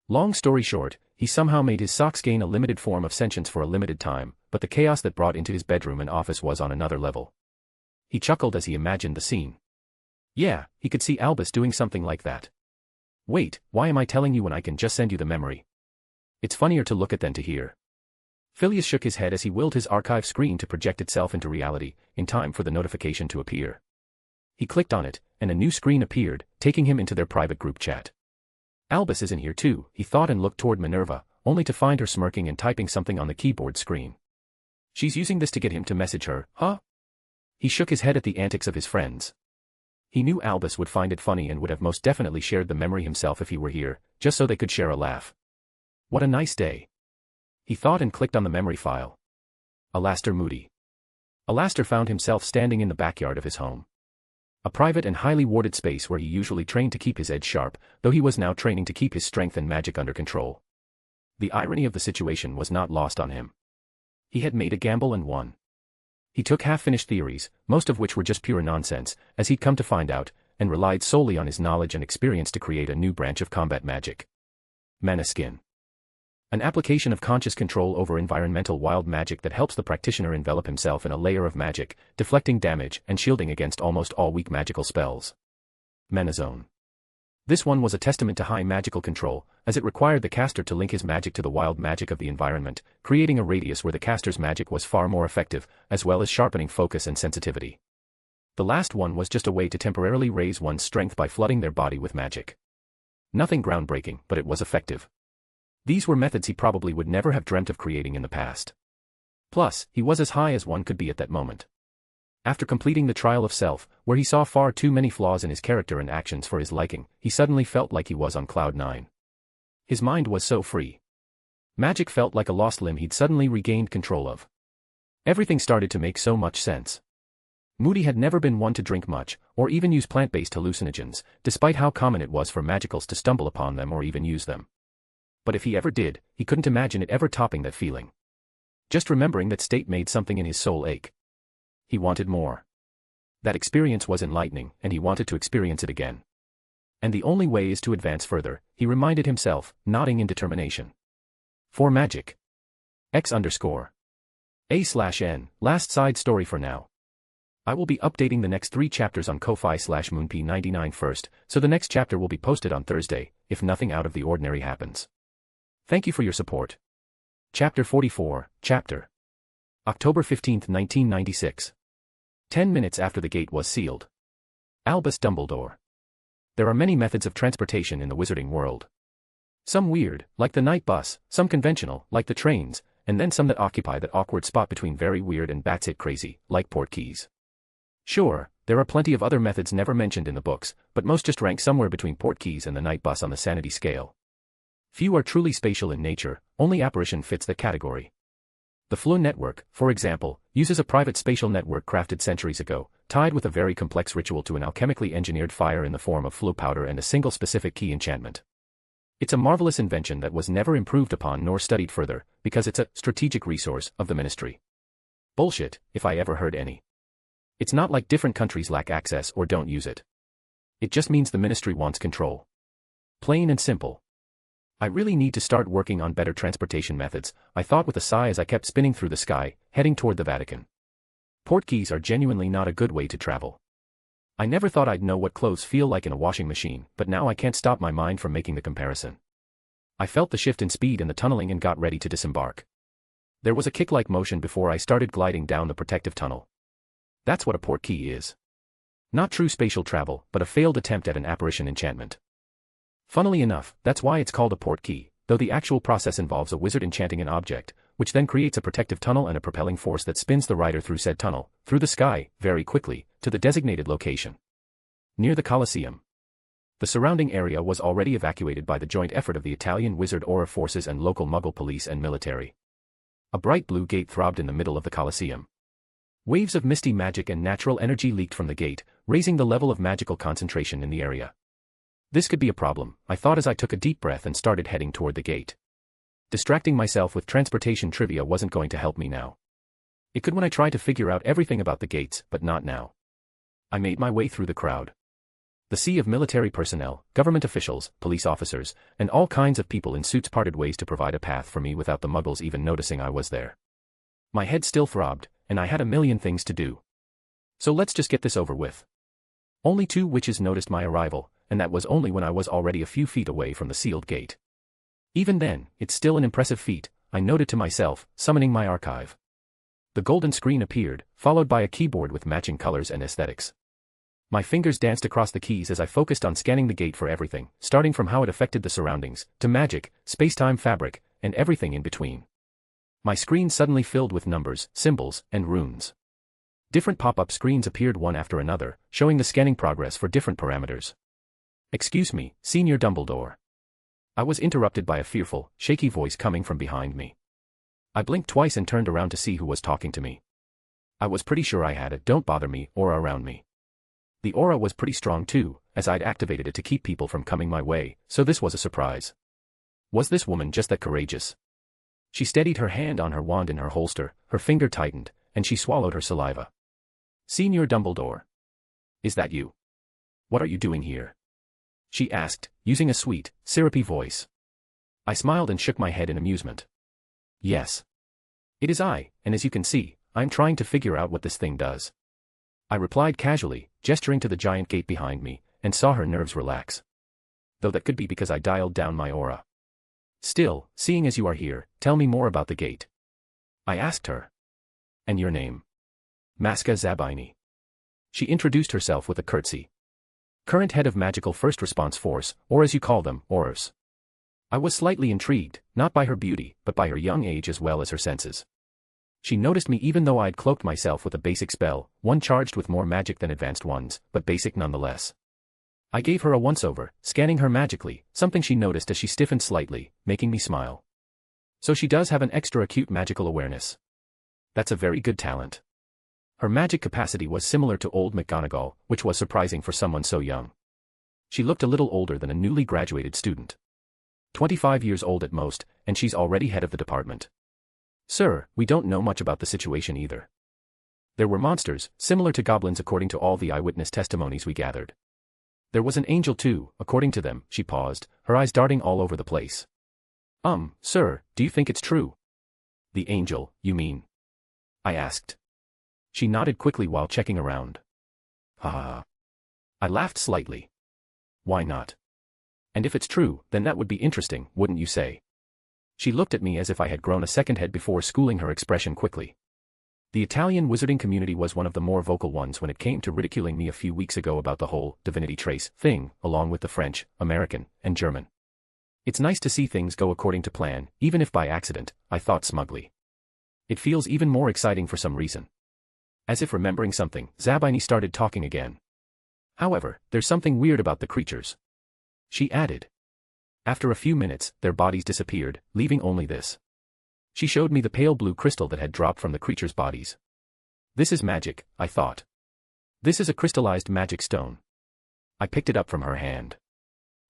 Long story short, he somehow made his socks gain a limited form of sentience for a limited time, but the chaos that brought into his bedroom and office was on another level. He chuckled as he imagined the scene. Yeah, he could see Albus doing something like that. Wait, why am I telling you when I can just send you the memory? It's funnier to look at than to hear. Phileas shook his head as he willed his archive screen to project itself into reality, in time for the notification to appear. He clicked on it, and a new screen appeared, taking him into their private group chat. Albus is in here too, he thought and looked toward Minerva, only to find her smirking and typing something on the keyboard screen. She's using this to get him to message her, huh? He shook his head at the antics of his friends. He knew Albus would find it funny and would have most definitely shared the memory himself if he were here, just so they could share a laugh. What a nice day. He thought and clicked on the memory file. Alastair Moody. Alastair found himself standing in the backyard of his home. A private and highly warded space where he usually trained to keep his edge sharp, though he was now training to keep his strength and magic under control. The irony of the situation was not lost on him. He had made a gamble and won. He took half-finished theories, most of which were just pure nonsense, as he'd come to find out, and relied solely on his knowledge and experience to create a new branch of combat magic. Mana Skin. An application of conscious control over environmental wild magic that helps the practitioner envelop himself in a layer of magic, deflecting damage and shielding against almost all weak magical spells. Mana Zone. This one was a testament to high magical control, as it required the caster to link his magic to the wild magic of the environment, creating a radius where the caster's magic was far more effective, as well as sharpening focus and sensitivity. The last one was just a way to temporarily raise one's strength by flooding their body with magic. Nothing groundbreaking, but it was effective. These were methods he probably would never have dreamt of creating in the past. Plus, he was as high as one could be at that moment. After completing the trial of self, where he saw far too many flaws in his character and actions for his liking, he suddenly felt like he was on cloud 9. His mind was so free. Magic felt like a lost limb he'd suddenly regained control of. Everything started to make so much sense. Moody had never been one to drink much, or even use plant-based hallucinogens, despite how common it was for magicals to stumble upon them or even use them. But if he ever did, he couldn't imagine it ever topping that feeling. Just remembering that state made something in his soul ache. He wanted more. That experience was enlightening, and he wanted to experience it again. And the only way is to advance further, he reminded himself, nodding in determination. For magic. X_A/N, last side story for now. I will be updating the next 3 chapters on Ko-Fi/Moonp99 first, so the next chapter will be posted on Thursday, if nothing out of the ordinary happens. Thank you for your support. Chapter 44, Chapter. October 15, 1996. 10 minutes after the gate was sealed. Albus Dumbledore. There are many methods of transportation in the wizarding world. Some weird, like the night bus, some conventional, like the trains, and then some that occupy that awkward spot between very weird and batshit crazy, like portkeys. Sure, there are plenty of other methods never mentioned in the books, but most just rank somewhere between portkeys and the night bus on the sanity scale. Few are truly spatial in nature, only apparition fits that category. The Flow network, for example, uses a private spatial network crafted centuries ago, tied with a very complex ritual to an alchemically engineered fire in the form of flow powder and a single specific key enchantment. It's a marvelous invention that was never improved upon nor studied further, because it's a strategic resource of the ministry. Bullshit, if I ever heard any. It's not like different countries lack access or don't use it. It just means the ministry wants control. Plain and simple. I really need to start working on better transportation methods, I thought with a sigh as I kept spinning through the sky, heading toward the Vatican. Portkeys are genuinely not a good way to travel. I never thought I'd know what clothes feel like in a washing machine, but now I can't stop my mind from making the comparison. I felt the shift in speed in the tunneling and got ready to disembark. There was a kick-like motion before I started gliding down the protective tunnel. That's what a portkey is. Not true spatial travel, but a failed attempt at an apparition enchantment. Funnily enough, that's why it's called a portkey, though the actual process involves a wizard enchanting an object, which then creates a protective tunnel and a propelling force that spins the rider through said tunnel, through the sky, very quickly, to the designated location. Near the Colosseum. The surrounding area was already evacuated by the joint effort of the Italian wizard aura forces and local Muggle police and military. A bright blue gate throbbed in the middle of the Colosseum. Waves of misty magic and natural energy leaked from the gate, raising the level of magical concentration in the area. This could be a problem, I thought as I took a deep breath and started heading toward the gate. Distracting myself with transportation trivia wasn't going to help me now. It could when I tried to figure out everything about the gates, but not now. I made my way through the crowd. The sea of military personnel, government officials, police officers, and all kinds of people in suits parted ways to provide a path for me without the muggles even noticing I was there. My head still throbbed, and I had a million things to do. So let's just get this over with. Only 2 witches noticed my arrival, and that was only when I was already a few feet away from the sealed gate. Even then, it's still an impressive feat, I noted to myself, summoning my archive. The golden screen appeared, followed by a keyboard with matching colors and aesthetics. My fingers danced across the keys as I focused on scanning the gate for everything, starting from how it affected the surroundings, to magic, space-time fabric, and everything in between. My screen suddenly filled with numbers, symbols, and runes. Different pop-up screens appeared one after another, showing the scanning progress for different parameters. "Excuse me, Senior Dumbledore." I was interrupted by a fearful, shaky voice coming from behind me. I blinked twice and turned around to see who was talking to me. I was pretty sure I had a "don't bother me" aura around me. The aura was pretty strong too, as I'd activated it to keep people from coming my way, so this was a surprise. Was this woman just that courageous? She steadied her hand on her wand in her holster, her finger tightened, and she swallowed her saliva. "Senior Dumbledore. Is that you? What are you doing here?" she asked, using a sweet, syrupy voice. I smiled and shook my head in amusement. "Yes. It is I, and as you can see, I'm trying to figure out what this thing does." I replied casually, gesturing to the giant gate behind me, and saw her nerves relax. Though that could be because I dialed down my aura. "Still, seeing as you are here, tell me more about the gate," I asked her. "And your name?" "Maska Zabini." She introduced herself with a curtsy. "Current head of Magical First Response Force, or as you call them, Aurors." I was slightly intrigued, not by her beauty, but by her young age as well as her senses. She noticed me even though I'd cloaked myself with a basic spell, one charged with more magic than advanced ones, but basic nonetheless. I gave her a once-over, scanning her magically, something she noticed as she stiffened slightly, making me smile. So she does have an extra acute magical awareness. That's a very good talent. Her magic capacity was similar to old McGonagall, which was surprising for someone so young. She looked a little older than a newly graduated student. 25 years old at most, and she's already head of the department. "Sir, we don't know much about the situation either. There were monsters, similar to goblins according to all the eyewitness testimonies we gathered. There was an angel too, according to them." She paused, her eyes darting all over the place. Sir, do you think it's true?" "The angel, you mean?" I asked. She nodded quickly while checking around. "Ha ha." I laughed slightly. "Why not? And if it's true, then that would be interesting, wouldn't you say?" She looked at me as if I had grown a second head before schooling her expression quickly. The Italian wizarding community was one of the more vocal ones when it came to ridiculing me a few weeks ago about the whole divinity trace thing, along with the French, American, and German. It's nice to see things go according to plan, even if by accident, I thought smugly. It feels even more exciting for some reason. As if remembering something, Zabini started talking again. "However, there's something weird about the creatures," she added. After a few minutes, their bodies disappeared, leaving only this. She showed me the pale blue crystal that had dropped from the creatures' bodies. "This is magic," I thought. "This is a crystallized magic stone." I picked it up from her hand.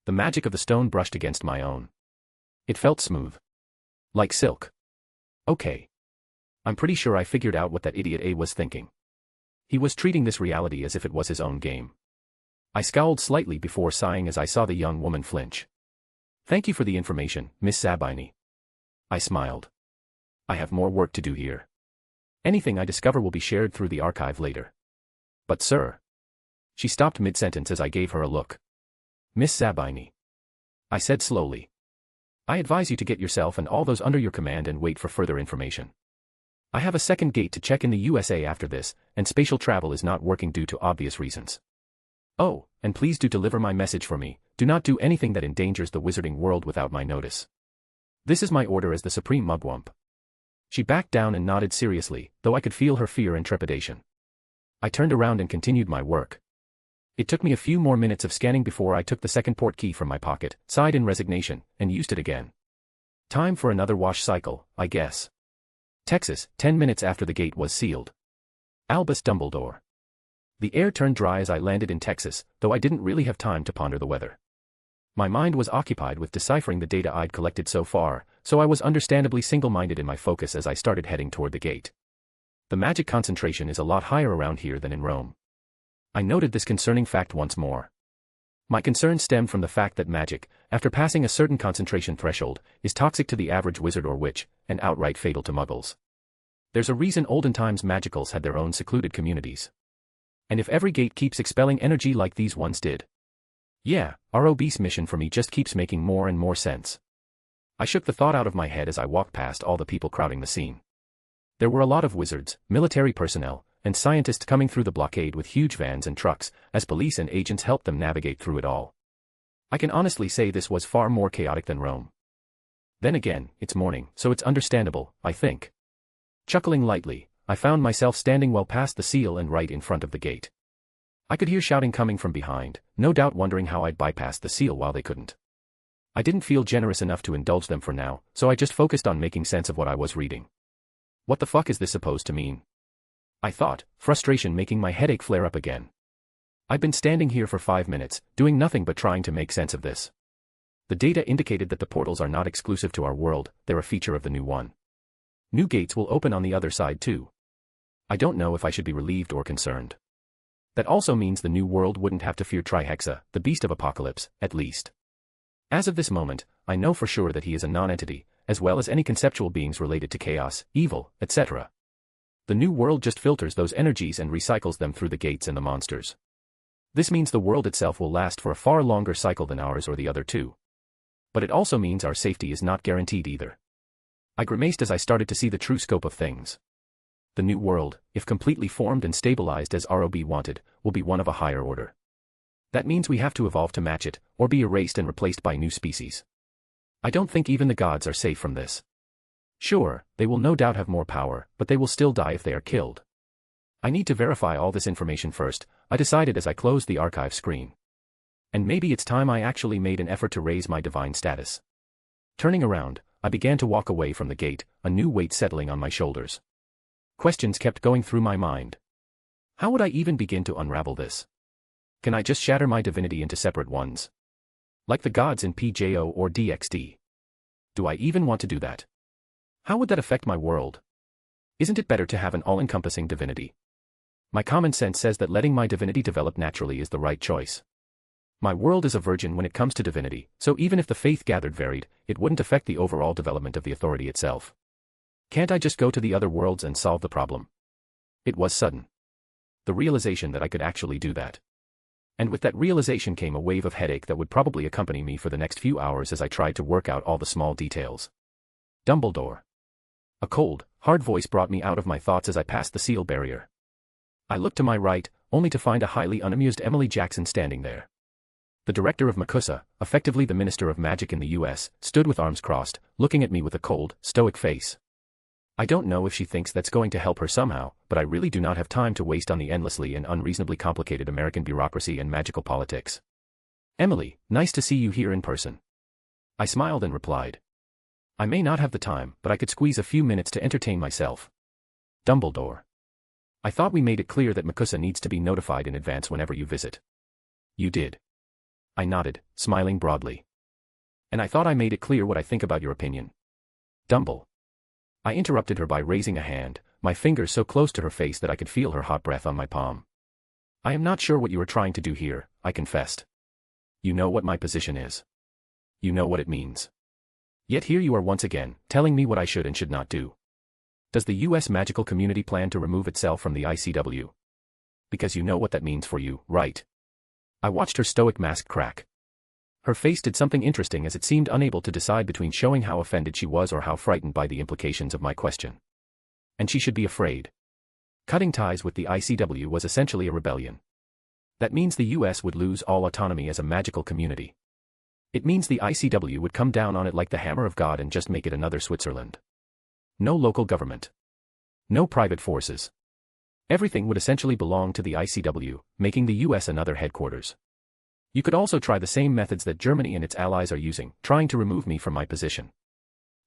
The magic of the stone brushed against my own. It felt smooth. Like silk. Okay. I'm pretty sure I figured out what that idiot A was thinking. He was treating this reality as if it was his own game. I scowled slightly before sighing as I saw the young woman flinch. "Thank you for the information, Miss Zabini." I smiled. I have more work to do here. Anything I discover will be shared through the archive later. "But sir." She stopped mid-sentence as I gave her a look. "Miss Zabini," I said slowly, "I advise you to get yourself and all those under your command and wait for further information. I have a second gate to check in the USA after this, and spatial travel is not working due to obvious reasons. Oh, and please do deliver my message for me. Do not do anything that endangers the wizarding world without my notice. This is my order as the Supreme Mugwump." She backed down and nodded seriously, though I could feel her fear and trepidation. I turned around and continued my work. It took me a few more minutes of scanning before I took the second port key from my pocket, sighed in resignation, and used it again. Time for another wash cycle, I guess. Texas, 10 minutes after the gate was sealed. Albus Dumbledore. The air turned dry as I landed in Texas, though I didn't really have time to ponder the weather. My mind was occupied with deciphering the data I'd collected so far, so I was understandably single-minded in my focus as I started heading toward the gate. The magic concentration is a lot higher around here than in Rome. I noted this concerning fact once more. My concern stemmed from the fact that magic, after passing a certain concentration threshold, is toxic to the average wizard or witch, and outright fatal to muggles. There's a reason olden times magicals had their own secluded communities. And if every gate keeps expelling energy like these ones did. Yeah, ROB's mission for me just keeps making more and more sense. I shook the thought out of my head as I walked past all the people crowding the scene. There were a lot of wizards, military personnel, and scientists coming through the blockade with huge vans and trucks, as police and agents helped them navigate through it all. I can honestly say this was far more chaotic than Rome. Then again, it's morning, so it's understandable, I think. Chuckling lightly, I found myself standing well past the seal and right in front of the gate. I could hear shouting coming from behind, no doubt wondering how I'd bypassed the seal while they couldn't. I didn't feel generous enough to indulge them for now, so I just focused on making sense of what I was reading. What the fuck is this supposed to mean? I thought, frustration making my headache flare up again. I'd been standing here for 5 minutes, doing nothing but trying to make sense of this. The data indicated that the portals are not exclusive to our world, they're a feature of the new one. New gates will open on the other side too. I don't know if I should be relieved or concerned. That also means the new world wouldn't have to fear Trihexa, the beast of apocalypse, at least. As of this moment, I know for sure that he is a non-entity, as well as any conceptual beings related to chaos, evil, etc. The new world just filters those energies and recycles them through the gates and the monsters. This means the world itself will last for a far longer cycle than ours or the other two. But it also means our safety is not guaranteed either. I grimaced as I started to see the true scope of things. The new world, if completely formed and stabilized as ROB wanted, will be one of a higher order. That means we have to evolve to match it, or be erased and replaced by new species. I don't think even the gods are safe from this. Sure, they will no doubt have more power, but they will still die if they are killed. I need to verify all this information first, I decided as I closed the archive screen. And maybe it's time I actually made an effort to raise my divine status. Turning around, I began to walk away from the gate, a new weight settling on my shoulders. Questions kept going through my mind. How would I even begin to unravel this? Can I just shatter my divinity into separate ones? Like the gods in PJO or DXD? Do I even want to do that? How would that affect my world? Isn't it better to have an all-encompassing divinity? My common sense says that letting my divinity develop naturally is the right choice. My world is a virgin when it comes to divinity, so even if the faith gathered varied, it wouldn't affect the overall development of the authority itself. Can't I just go to the other worlds and solve the problem? It was sudden. The realization that I could actually do that. And with that realization came a wave of headache that would probably accompany me for the next few hours as I tried to work out all the small details. Dumbledore. A cold, hard voice brought me out of my thoughts as I passed the seal barrier. I looked to my right, only to find a highly unamused Emily Jackson standing there. The director of MACUSA, effectively the Minister of Magic in the US, stood with arms crossed, looking at me with a cold, stoic face. I don't know if she thinks that's going to help her somehow, but I really do not have time to waste on the endlessly and unreasonably complicated American bureaucracy and magical politics. Emily, nice to see you here in person. I smiled and replied. I may not have the time, but I could squeeze a few minutes to entertain myself. Dumbledore. I thought we made it clear that MACUSA needs to be notified in advance whenever you visit. You did. I nodded, smiling broadly. And I thought I made it clear what I think about your opinion. Dumble. I interrupted her by raising a hand, my fingers so close to her face that I could feel her hot breath on my palm. I am not sure what you are trying to do here, I confessed. You know what my position is. You know what it means. Yet here you are once again, telling me what I should and should not do. Does the US magical community plan to remove itself from the ICW? Because you know what that means for you, right? I watched her stoic mask crack. Her face did something interesting as it seemed unable to decide between showing how offended she was or how frightened by the implications of my question. And she should be afraid. Cutting ties with the ICW was essentially a rebellion. That means the US would lose all autonomy as a magical community. It means the ICW would come down on it like the hammer of God and just make it another Switzerland. No local government. No private forces. Everything would essentially belong to the ICW, making the US another headquarters. You could also try the same methods that Germany and its allies are using, trying to remove me from my position.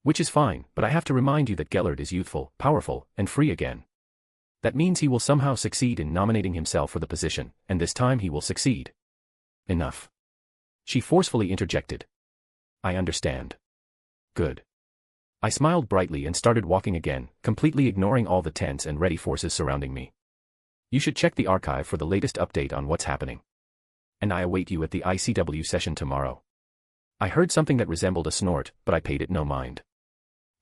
Which is fine, but I have to remind you that Gellert is youthful, powerful, and free again. That means he will somehow succeed in nominating himself for the position, and this time he will succeed. Enough. She forcefully interjected. I understand. Good. I smiled brightly and started walking again, completely ignoring all the tense and ready forces surrounding me. You should check the archive for the latest update on what's happening. And I await you at the ICW session tomorrow. I heard something that resembled a snort, but I paid it no mind.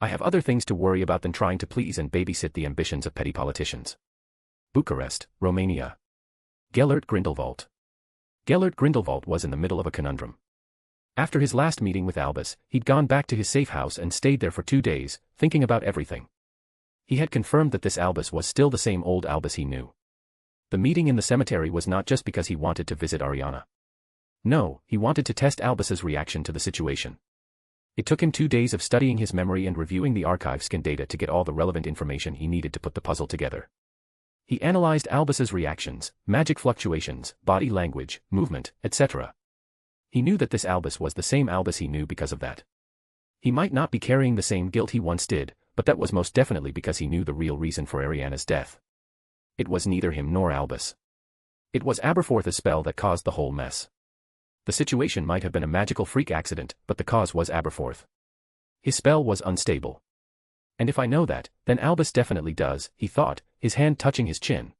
I have other things to worry about than trying to please and babysit the ambitions of petty politicians. Bucharest, Romania. Gellert Grindelwald. Gellert Grindelwald was in the middle of a conundrum. After his last meeting with Albus, he'd gone back to his safe house and stayed there for 2 days, thinking about everything. He had confirmed that this Albus was still the same old Albus he knew. The meeting in the cemetery was not just because he wanted to visit Ariana. No, he wanted to test Albus's reaction to the situation. It took him 2 days of studying his memory and reviewing the archive scan data to get all the relevant information he needed to put the puzzle together. He analyzed Albus's reactions, magic fluctuations, body language, movement, etc. He knew that this Albus was the same Albus he knew because of that. He might not be carrying the same guilt he once did, but that was most definitely because he knew the real reason for Ariana's death. It was neither him nor Albus. It was Aberforth's spell that caused the whole mess. The situation might have been a magical freak accident, but the cause was Aberforth. His spell was unstable. And if I know that, then Albus definitely does, he thought, his hand touching his chin.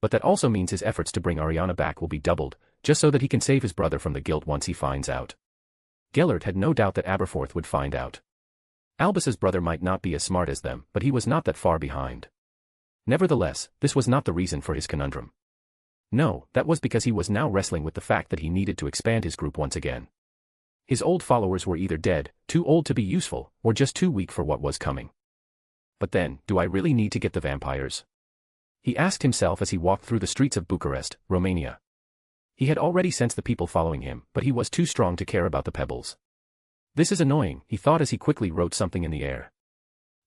But that also means his efforts to bring Ariana back will be doubled, just so that he can save his brother from the guilt once he finds out. Gellert had no doubt that Aberforth would find out. Albus's brother might not be as smart as them, but he was not that far behind. Nevertheless, this was not the reason for his conundrum. No, that was because he was now wrestling with the fact that he needed to expand his group once again. His old followers were either dead, too old to be useful, or just too weak for what was coming. But then, do I really need to get the vampires? He asked himself as he walked through the streets of Bucharest, Romania. He had already sensed the people following him, but he was too strong to care about the pebbles. This is annoying, he thought as he quickly wrote something in the air.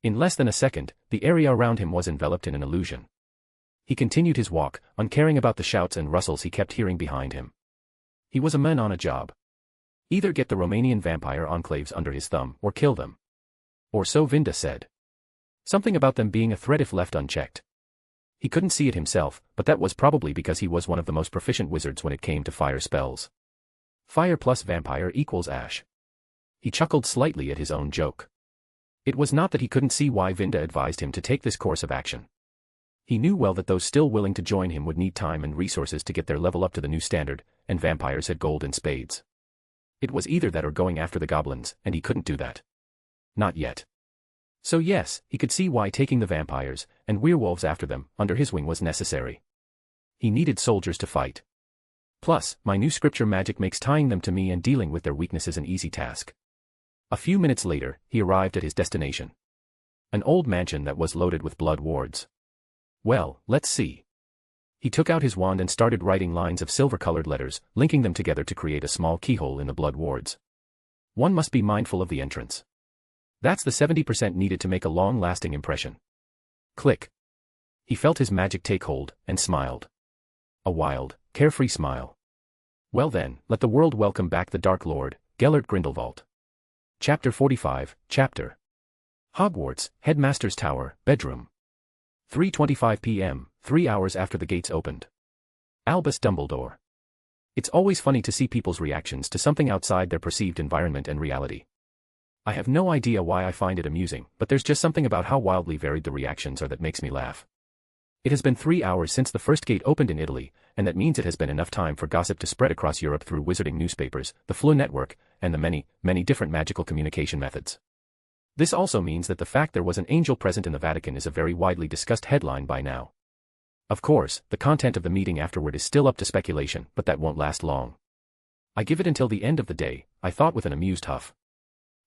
In less than a second, the area around him was enveloped in an illusion. He continued his walk, uncaring about the shouts and rustles he kept hearing behind him. He was a man on a job. Either get the Romanian vampire enclaves under his thumb or kill them. Or so Vinda said. Something about them being a threat if left unchecked. He couldn't see it himself, but that was probably because he was one of the most proficient wizards when it came to fire spells. Fire plus vampire equals ash. He chuckled slightly at his own joke. It was not that he couldn't see why Vinda advised him to take this course of action. He knew well that those still willing to join him would need time and resources to get their level up to the new standard, and vampires had gold in spades. It was either that or going after the goblins, and he couldn't do that. Not yet. So yes, he could see why taking the vampires, and werewolves after them, under his wing was necessary. He needed soldiers to fight. Plus, my new scripture magic makes tying them to me and dealing with their weaknesses an easy task. A few minutes later, he arrived at his destination. An old mansion that was loaded with blood wards. Well, let's see. He took out his wand and started writing lines of silver-colored letters, linking them together to create a small keyhole in the blood wards. One must be mindful of the entrance. That's the 70% needed to make a long-lasting impression. Click. He felt his magic take hold, and smiled. A wild, carefree smile. Well then, let the world welcome back the Dark Lord, Gellert Grindelwald. Chapter 45, Chapter. Hogwarts, Headmaster's Tower, Bedroom. 3:25 p.m., 3 hours after the gates opened. Albus Dumbledore. It's always funny to see people's reactions to something outside their perceived environment and reality. I have no idea why I find it amusing, but there's just something about how wildly varied the reactions are that makes me laugh. It has been 3 hours since the first gate opened in Italy, and that means it has been enough time for gossip to spread across Europe through wizarding newspapers, the Flu network, and the many, many different magical communication methods. This also means that the fact there was an angel present in the Vatican is a very widely discussed headline by now. Of course, the content of the meeting afterward is still up to speculation, but that won't last long. I give it until the end of the day, I thought with an amused huff.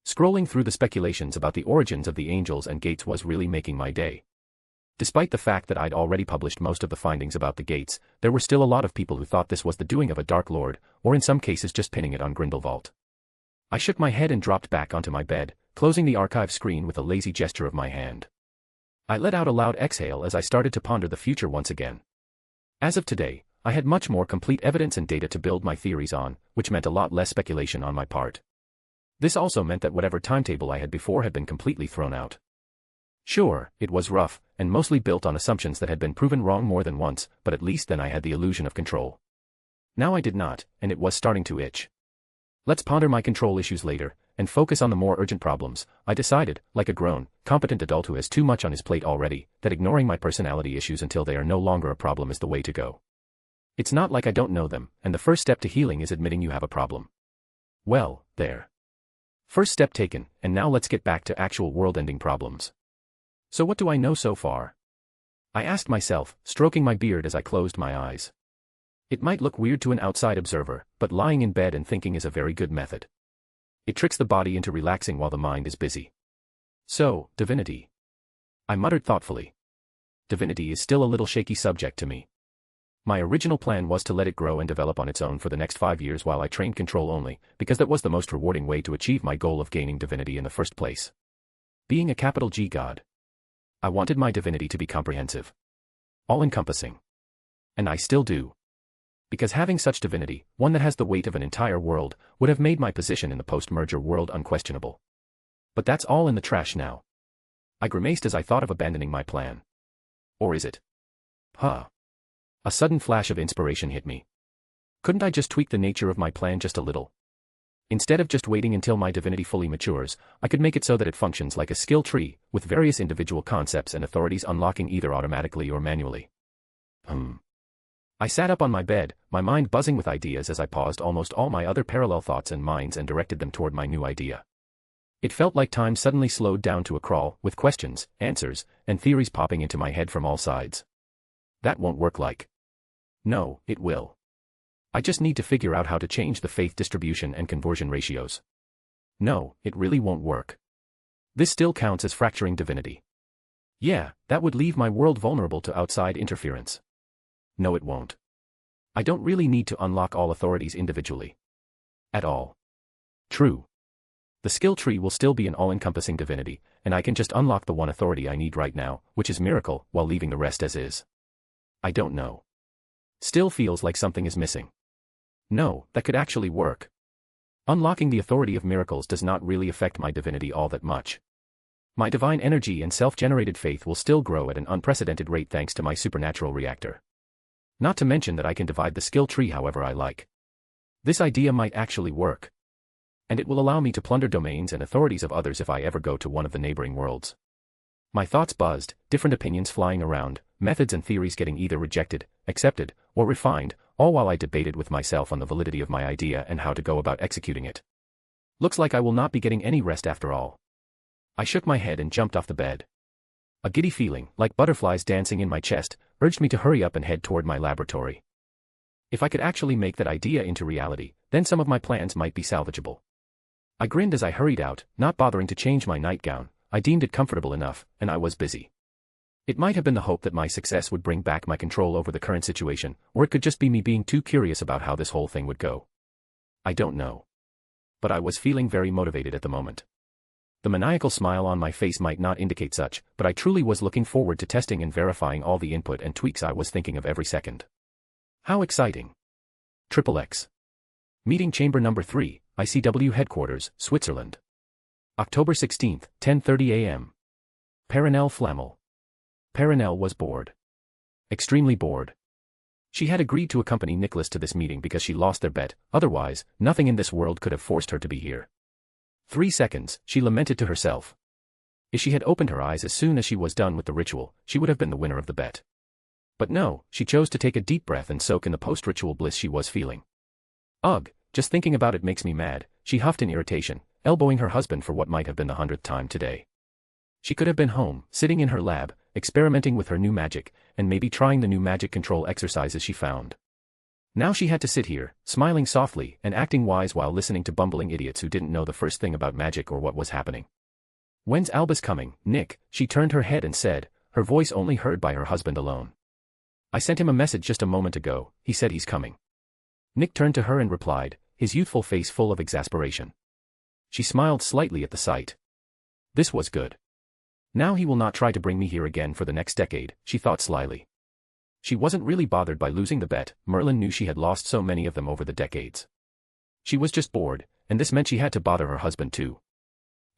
Scrolling through the speculations about the origins of the angels and gates was really making my day. Despite the fact that I'd already published most of the findings about the gates, there were still a lot of people who thought this was the doing of a Dark Lord, or in some cases just pinning it on Grindelwald. I shook my head and dropped back onto my bed, closing the archive screen with a lazy gesture of my hand. I let out a loud exhale as I started to ponder the future once again. As of today, I had much more complete evidence and data to build my theories on, which meant a lot less speculation on my part. This also meant that whatever timetable I had before had been completely thrown out. Sure, it was rough, and mostly built on assumptions that had been proven wrong more than once, but at least then I had the illusion of control. Now I did not, and it was starting to itch. Let's ponder my control issues later, and focus on the more urgent problems, I decided, like a grown, competent adult who has too much on his plate already, that ignoring my personality issues until they are no longer a problem is the way to go. It's not like I don't know them, and the first step to healing is admitting you have a problem. Well, there. First step taken, and now let's get back to actual world-ending problems. So what do I know so far? I asked myself, stroking my beard as I closed my eyes. It might look weird to an outside observer, but lying in bed and thinking is a very good method. It tricks the body into relaxing while the mind is busy. So, divinity. I muttered thoughtfully. Divinity is still a little shaky subject to me. My original plan was to let it grow and develop on its own for the next 5 years while I trained control only, because that was the most rewarding way to achieve my goal of gaining divinity in the first place. Being a capital G god. I wanted my divinity to be comprehensive. All-encompassing. And I still do. Because having such divinity, one that has the weight of an entire world, would have made my position in the post-merger world unquestionable. But that's all in the trash now. I grimaced as I thought of abandoning my plan. Or is it? A sudden flash of inspiration hit me. Couldn't I just tweak the nature of my plan just a little? Instead of just waiting until my divinity fully matures, I could make it so that it functions like a skill tree, with various individual concepts and authorities unlocking either automatically or manually. I sat up on my bed, my mind buzzing with ideas as I paused almost all my other parallel thoughts and minds and directed them toward my new idea. It felt like time suddenly slowed down to a crawl, with questions, answers, and theories popping into my head from all sides. That won't work like. No, it will. I just need to figure out how to change the faith distribution and conversion ratios. No, it really won't work. This still counts as fracturing divinity. Yeah, that would leave my world vulnerable to outside interference. No, it won't. I don't really need to unlock all authorities individually. At all. True. The skill tree will still be an all-encompassing divinity, and I can just unlock the one authority I need right now, which is miracle, while leaving the rest as is. I don't know. Still feels like something is missing. No, that could actually work. Unlocking the authority of miracles does not really affect my divinity all that much. My divine energy and self-generated faith will still grow at an unprecedented rate thanks to my supernatural reactor. Not to mention that I can divide the skill tree however I like. This idea might actually work. And it will allow me to plunder domains and authorities of others if I ever go to one of the neighboring worlds. My thoughts buzzed, different opinions flying around, methods and theories getting either rejected, accepted, or refined, all while I debated with myself on the validity of my idea and how to go about executing it. Looks like I will not be getting any rest after all. I shook my head and jumped off the bed. A giddy feeling, like butterflies dancing in my chest, urged me to hurry up and head toward my laboratory. If I could actually make that idea into reality, then some of my plans might be salvageable. I grinned as I hurried out, not bothering to change my nightgown. I deemed it comfortable enough, and I was busy. It might have been the hope that my success would bring back my control over the current situation, or it could just be me being too curious about how this whole thing would go. I don't know. But I was feeling very motivated at the moment. The maniacal smile on my face might not indicate such, but I truly was looking forward to testing and verifying all the input and tweaks I was thinking of every second. How exciting. XXX. Meeting Chamber Number 3, ICW Headquarters, Switzerland. October 16, 10:30 a.m. Perenelle Flammel. Perenelle was bored. Extremely bored. She had agreed to accompany Nicholas to this meeting because she lost their bet, otherwise, nothing in this world could have forced her to be here. 3 seconds, she lamented to herself. If she had opened her eyes as soon as she was done with the ritual, she would have been the winner of the bet. But no, she chose to take a deep breath and soak in the post-ritual bliss she was feeling. Ugh, just thinking about it makes me mad, she huffed in irritation, elbowing her husband for what might have been the 100th time today. She could have been home, sitting in her lab, experimenting with her new magic, and maybe trying the new magic control exercises she found. Now she had to sit here, smiling softly and acting wise while listening to bumbling idiots who didn't know the first thing about magic or what was happening. "When's Albus coming, Nick?" She turned her head and said, her voice only heard by her husband alone. "I sent him a message just a moment ago, he said he's coming." Nick turned to her and replied, his youthful face full of exasperation. She smiled slightly at the sight. This was good. Now he will not try to bring me here again for the next decade, she thought slyly. She wasn't really bothered by losing the bet, Merlin knew she had lost so many of them over the decades. She was just bored, and this meant she had to bother her husband too.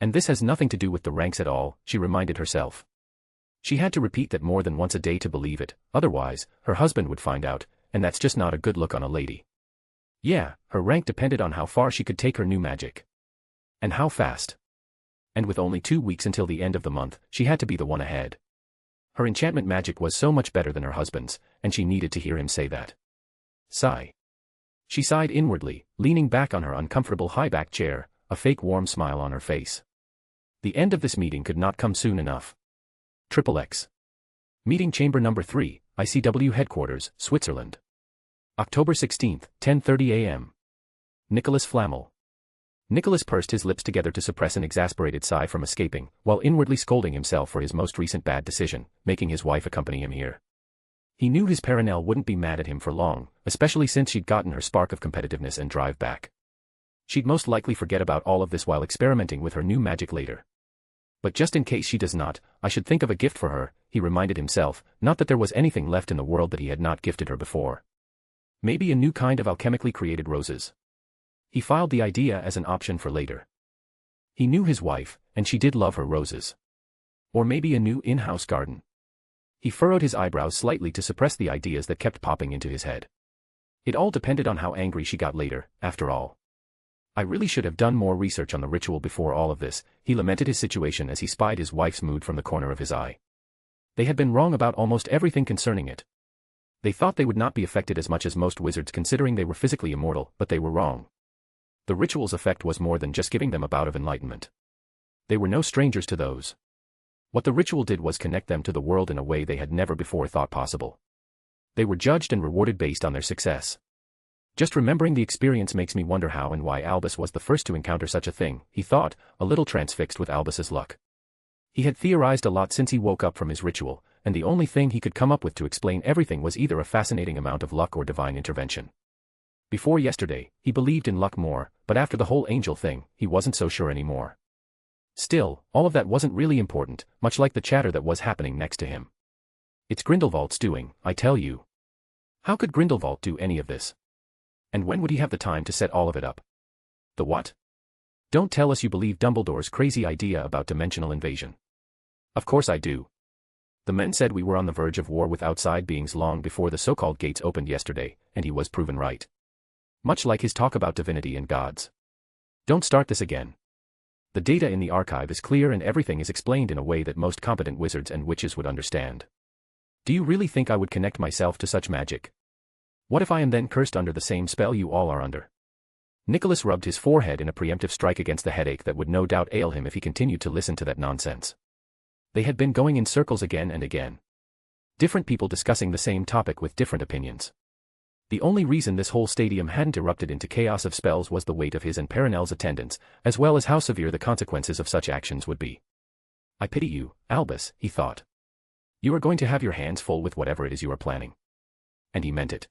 And this has nothing to do with the ranks at all, she reminded herself. She had to repeat that more than once a day to believe it, otherwise, her husband would find out, and that's just not a good look on a lady. Yeah, her rank depended on how far she could take her new magic. And how fast? And with only 2 weeks until the end of the month, she had to be the one ahead. Her enchantment magic was so much better than her husband's, and she needed to hear him say that. Sigh. She sighed inwardly, leaning back on her uncomfortable high-back chair, a fake warm smile on her face. The end of this meeting could not come soon enough. XXX. Meeting Chamber Number 3, ICW Headquarters, Switzerland. October 16, 10:30 a.m. Nicholas Flamel. Nicholas pursed his lips together to suppress an exasperated sigh from escaping, while inwardly scolding himself for his most recent bad decision, making his wife accompany him here. He knew his Perenelle wouldn't be mad at him for long, especially since she'd gotten her spark of competitiveness and drive back. She'd most likely forget about all of this while experimenting with her new magic later. But just in case she does not, I should think of a gift for her, he reminded himself, not that there was anything left in the world that he had not gifted her before. Maybe a new kind of alchemically created roses. He filed the idea as an option for later. He knew his wife, and she did love her roses. Or maybe a new in-house garden. He furrowed his eyebrows slightly to suppress the ideas that kept popping into his head. It all depended on how angry she got later, after all. I really should have done more research on the ritual before all of this, he lamented his situation as he spied his wife's mood from the corner of his eye. They had been wrong about almost everything concerning it. They thought they would not be affected as much as most wizards considering they were physically immortal, but they were wrong. The ritual's effect was more than just giving them a bout of enlightenment. They were no strangers to those. What the ritual did was connect them to the world in a way they had never before thought possible. They were judged and rewarded based on their success. Just remembering the experience makes me wonder how and why Albus was the first to encounter such a thing, he thought, a little transfixed with Albus's luck. He had theorized a lot since he woke up from his ritual, and the only thing he could come up with to explain everything was either a fascinating amount of luck or divine intervention. Before yesterday, he believed in luck more, but after the whole angel thing, he wasn't so sure anymore. Still, all of that wasn't really important, much like the chatter that was happening next to him. It's Grindelwald's doing, I tell you. How could Grindelwald do any of this? And when would he have the time to set all of it up? The what? Don't tell us you believe Dumbledore's crazy idea about dimensional invasion. Of course I do. The men said we were on the verge of war with outside beings long before the so-called gates opened yesterday, and he was proven right. Much like his talk about divinity and gods. Don't start this again. The data in the archive is clear and everything is explained in a way that most competent wizards and witches would understand. Do you really think I would connect myself to such magic? What if I am then cursed under the same spell you all are under? Nicholas rubbed his forehead in a preemptive strike against the headache that would no doubt ail him if he continued to listen to that nonsense. They had been going in circles again and again. Different people discussing the same topic with different opinions. The only reason this whole stadium hadn't erupted into chaos of spells was the weight of his and Perenelle's attendance, as well as how severe the consequences of such actions would be. I pity you, Albus, he thought. You are going to have your hands full with whatever it is you are planning. And he meant it.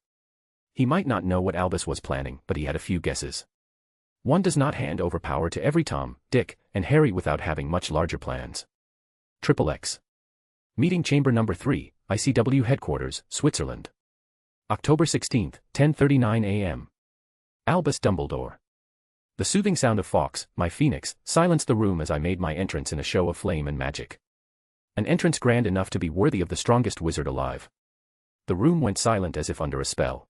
He might not know what Albus was planning, but he had a few guesses. One does not hand over power to every Tom, Dick, and Harry without having much larger plans. XXX. Meeting Chamber Number 3, ICW Headquarters, Switzerland. October 16, 10:39 a.m. Albus Dumbledore. The soothing sound of Fawkes, my phoenix, silenced the room as I made my entrance in a show of flame and magic. An entrance grand enough to be worthy of the strongest wizard alive. The room went silent as if under a spell.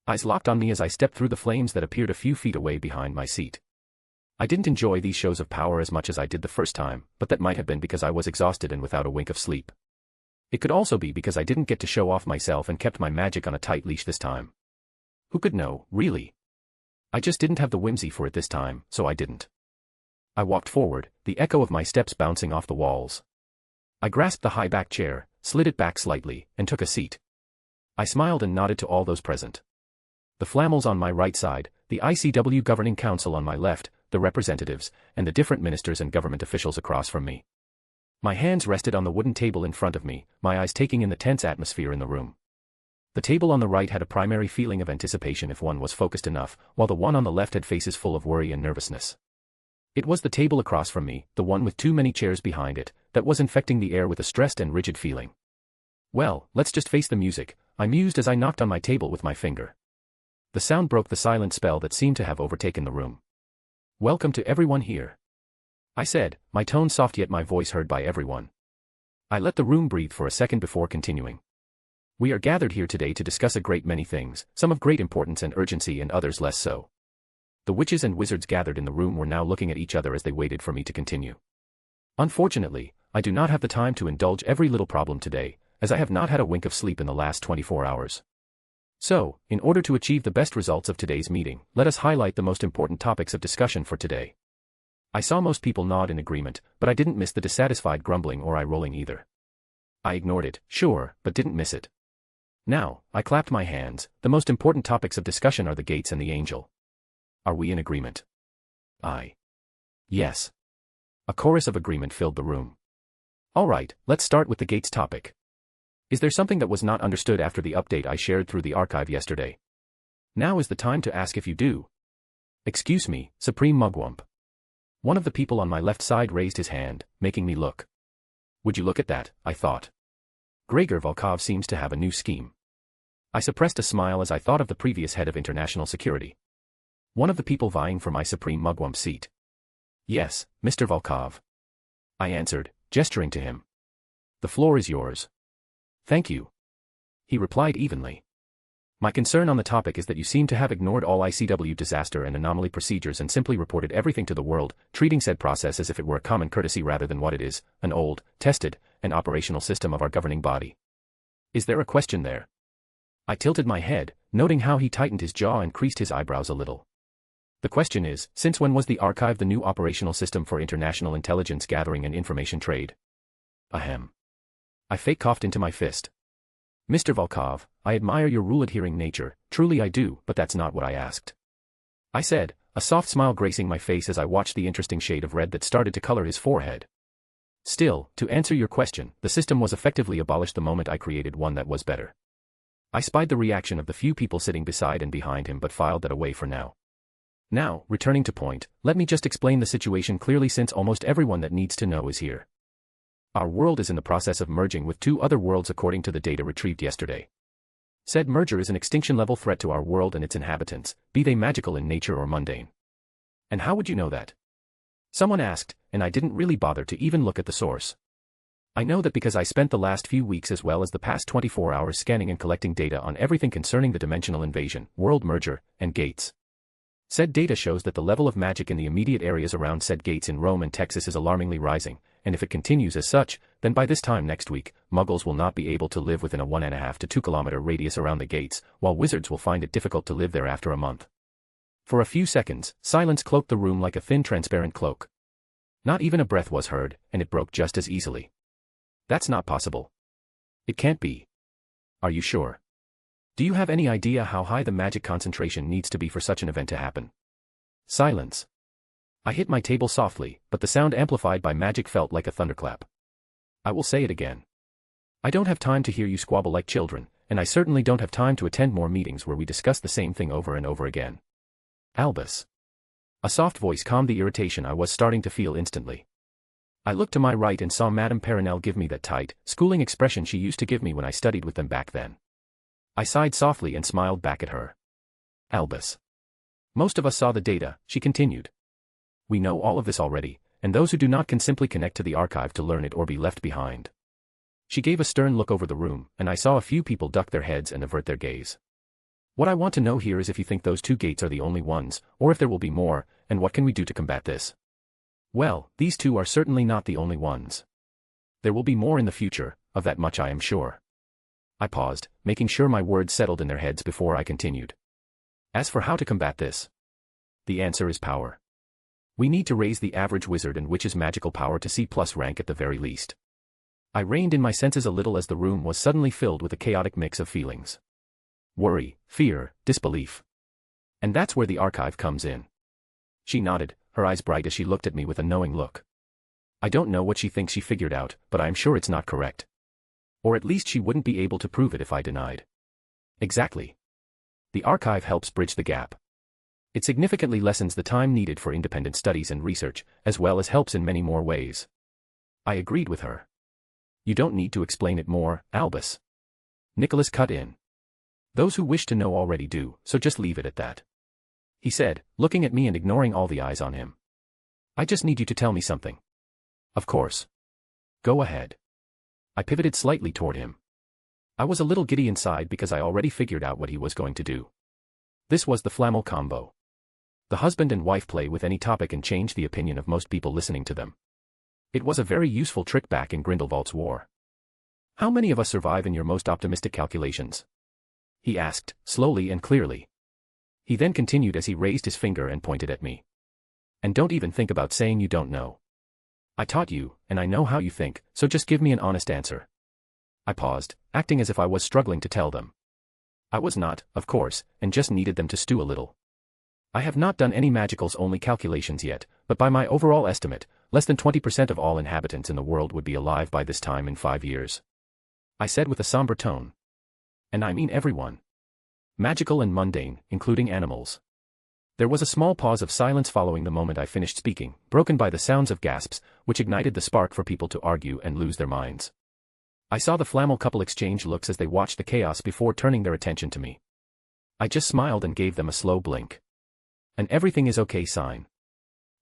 Eyes locked on me as I stepped through the flames that appeared a few feet away behind my seat. I didn't enjoy these shows of power as much as I did the first time, but that might have been because I was exhausted and without a wink of sleep. It could also be because I didn't get to show off myself and kept my magic on a tight leash this time. Who could know, really? I just didn't have the whimsy for it this time, so I didn't. I walked forward, the echo of my steps bouncing off the walls. I grasped the high-back chair, slid it back slightly, and took a seat. I smiled and nodded to all those present. The Flamels on my right side, the ICW Governing Council on my left, the representatives, and the different ministers and government officials across from me. My hands rested on the wooden table in front of me, my eyes taking in the tense atmosphere in the room. The table on the right had a primary feeling of anticipation if one was focused enough, while the one on the left had faces full of worry and nervousness. It was the table across from me, the one with too many chairs behind it, that was infecting the air with a stressed and rigid feeling. Well, let's just face the music, I mused as I knocked on my table with my finger. The sound broke the silent spell that seemed to have overtaken the room. Welcome to everyone here, I said, my tone soft yet my voice heard by everyone. I let the room breathe for a second before continuing. We are gathered here today to discuss a great many things, some of great importance and urgency and others less so. The witches and wizards gathered in the room were now looking at each other as they waited for me to continue. Unfortunately, I do not have the time to indulge every little problem today, as I have not had a wink of sleep in the last 24 hours. So, in order to achieve the best results of today's meeting, let us highlight the most important topics of discussion for today. I saw most people nod in agreement, but I didn't miss the dissatisfied grumbling or eye-rolling either. I ignored it, sure, but didn't miss it. Now, I clapped my hands. The most important topics of discussion are the gates and the angel. Are we in agreement? Yes. A chorus of agreement filled the room. Alright, let's start with the gates topic. Is there something that was not understood after the update I shared through the archive yesterday? Now is the time to ask if you do. Excuse me, Supreme Mugwump. One of the people on my left side raised his hand, making me look. Would you look at that, I thought. Gregor Volkov seems to have a new scheme. I suppressed a smile as I thought of the previous head of international security. One of the people vying for my Supreme Mugwump seat. Yes, Mr. Volkov. I answered, gesturing to him. The floor is yours. Thank you. He replied evenly. My concern on the topic is that you seem to have ignored all ICW disaster and anomaly procedures and simply reported everything to the world, treating said process as if it were a common courtesy rather than what it is, an old, tested, and operational system of our governing body. Is there a question there? I tilted my head, noting how he tightened his jaw and creased his eyebrows a little. The question is, since when was the archive the new operational system for international intelligence gathering and information trade? Ahem. I fake coughed into my fist. Mr. Volkov, I admire your rule-adhering nature, truly I do, but that's not what I asked. I said, a soft smile gracing my face as I watched the interesting shade of red that started to color his forehead. Still, to answer your question, the system was effectively abolished the moment I created one that was better. I spied the reaction of the few people sitting beside and behind him but filed that away for now. Now, returning to point, let me just explain the situation clearly since almost everyone that needs to know is here. Our world is in the process of merging with two other worlds according to the data retrieved yesterday. Said merger is an extinction-level threat to our world and its inhabitants, be they magical in nature or mundane. And how would you know that? Someone asked, and I didn't really bother to even look at the source. I know that because I spent the last few weeks as well as the past 24 hours scanning and collecting data on everything concerning the dimensional invasion, world merger, and gates. Said data shows that the level of magic in the immediate areas around said gates in Rome and Texas is alarmingly rising, and if it continues as such, then by this time next week, Muggles will not be able to live within a 1.5 to 2 kilometer radius around the gates, while wizards will find it difficult to live there after a month. For a few seconds, silence cloaked the room like a thin transparent cloak. Not even a breath was heard, and it broke just as easily. That's not possible. It can't be. Are you sure? Do you have any idea how high the magic concentration needs to be for such an event to happen? Silence. I hit my table softly, but the sound amplified by magic felt like a thunderclap. I will say it again. I don't have time to hear you squabble like children, and I certainly don't have time to attend more meetings where we discuss the same thing over and over again. Albus. A soft voice calmed the irritation I was starting to feel instantly. I looked to my right and saw Madame Perenelle give me that tight, schooling expression she used to give me when I studied with them back then. I sighed softly and smiled back at her. Albus. Most of us saw the data, she continued. We know all of this already, and those who do not can simply connect to the archive to learn it or be left behind. She gave a stern look over the room, and I saw a few people duck their heads and avert their gaze. What I want to know here is if you think those two gates are the only ones, or if there will be more, and what can we do to combat this? Well, these two are certainly not the only ones. There will be more in the future, of that much I am sure. I paused, making sure my words settled in their heads before I continued. As for how to combat this, the answer is power. We need to raise the average wizard and witch's magical power to C+ rank at the very least. I reined in my senses a little as the room was suddenly filled with a chaotic mix of feelings. Worry, fear, disbelief. And that's where the archive comes in. She nodded, her eyes bright as she looked at me with a knowing look. I don't know what she thinks she figured out, but I am sure it's not correct. Or at least she wouldn't be able to prove it if I denied. Exactly. The archive helps bridge the gap. It significantly lessens the time needed for independent studies and research, as well as helps in many more ways. I agreed with her. You don't need to explain it more, Albus. Nicholas cut in. Those who wish to know already do, so just leave it at that. He said, looking at me and ignoring all the eyes on him. I just need you to tell me something. Of course. Go ahead. I pivoted slightly toward him. I was a little giddy inside because I already figured out what he was going to do. This was the Flammel combo. The husband and wife play with any topic and change the opinion of most people listening to them. It was a very useful trick back in Grindelwald's war. How many of us survive in your most optimistic calculations? He asked, slowly and clearly. He then continued as he raised his finger and pointed at me. And don't even think about saying you don't know. I taught you, and I know how you think, so just give me an honest answer. I paused, acting as if I was struggling to tell them. I was not, of course, and just needed them to stew a little. I have not done any magicals-only calculations yet, but by my overall estimate, less than 20% of all inhabitants in the world would be alive by this time in 5 years. I said with a somber tone. And I mean everyone. Magical and mundane, including animals. There was a small pause of silence following the moment I finished speaking, broken by the sounds of gasps, which ignited the spark for people to argue and lose their minds. I saw the Flammel couple exchange looks as they watched the chaos before turning their attention to me. I just smiled and gave them a slow blink. An everything is okay sign.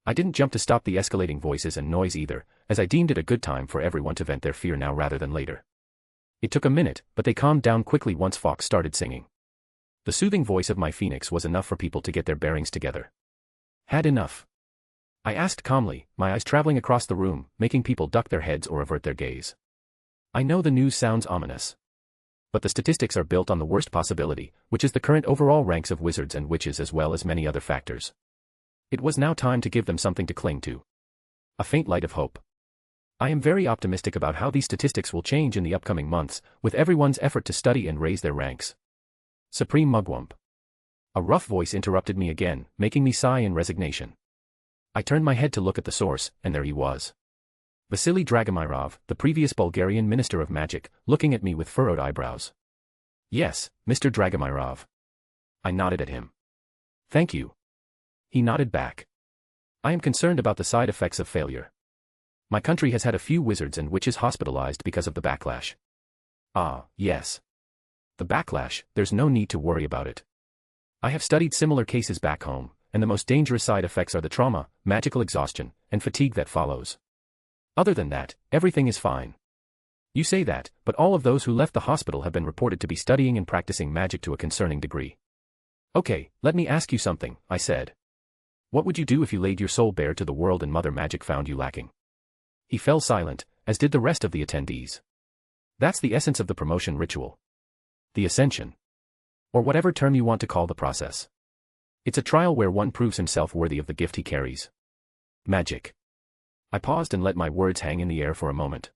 I didn't jump to stop the escalating voices and noise either, as I deemed it a good time for everyone to vent their fear now rather than later. It took a minute, but they calmed down quickly once Fox started singing. The soothing voice of my phoenix was enough for people to get their bearings together. Had enough? I asked calmly, my eyes traveling across the room, making people duck their heads or avert their gaze. I know the news sounds ominous. But the statistics are built on the worst possibility, which is the current overall ranks of wizards and witches as well as many other factors. It was now time to give them something to cling to. A faint light of hope. I am very optimistic about how these statistics will change in the upcoming months, with everyone's effort to study and raise their ranks. Supreme Mugwump. A rough voice interrupted me again, making me sigh in resignation. I turned my head to look at the source, and there he was. Vasily Dragomirov, the previous Bulgarian Minister of Magic, looking at me with furrowed eyebrows. Yes, Mr. Dragomirov. I nodded at him. Thank you. He nodded back. I am concerned about the side effects of failure. My country has had a few wizards and witches hospitalized because of the backlash. Ah, yes. The backlash, there's no need to worry about it. I have studied similar cases back home, and the most dangerous side effects are the trauma, magical exhaustion, and fatigue that follows. Other than that, everything is fine. You say that, but all of those who left the hospital have been reported to be studying and practicing magic to a concerning degree. Okay, let me ask you something, I said. What would you do if you laid your soul bare to the world and Mother Magic found you lacking? He fell silent, as did the rest of the attendees. That's the essence of the promotion ritual. The ascension. Or whatever term you want to call the process. It's a trial where one proves himself worthy of the gift he carries. Magic. I paused and let my words hang in the air for a moment.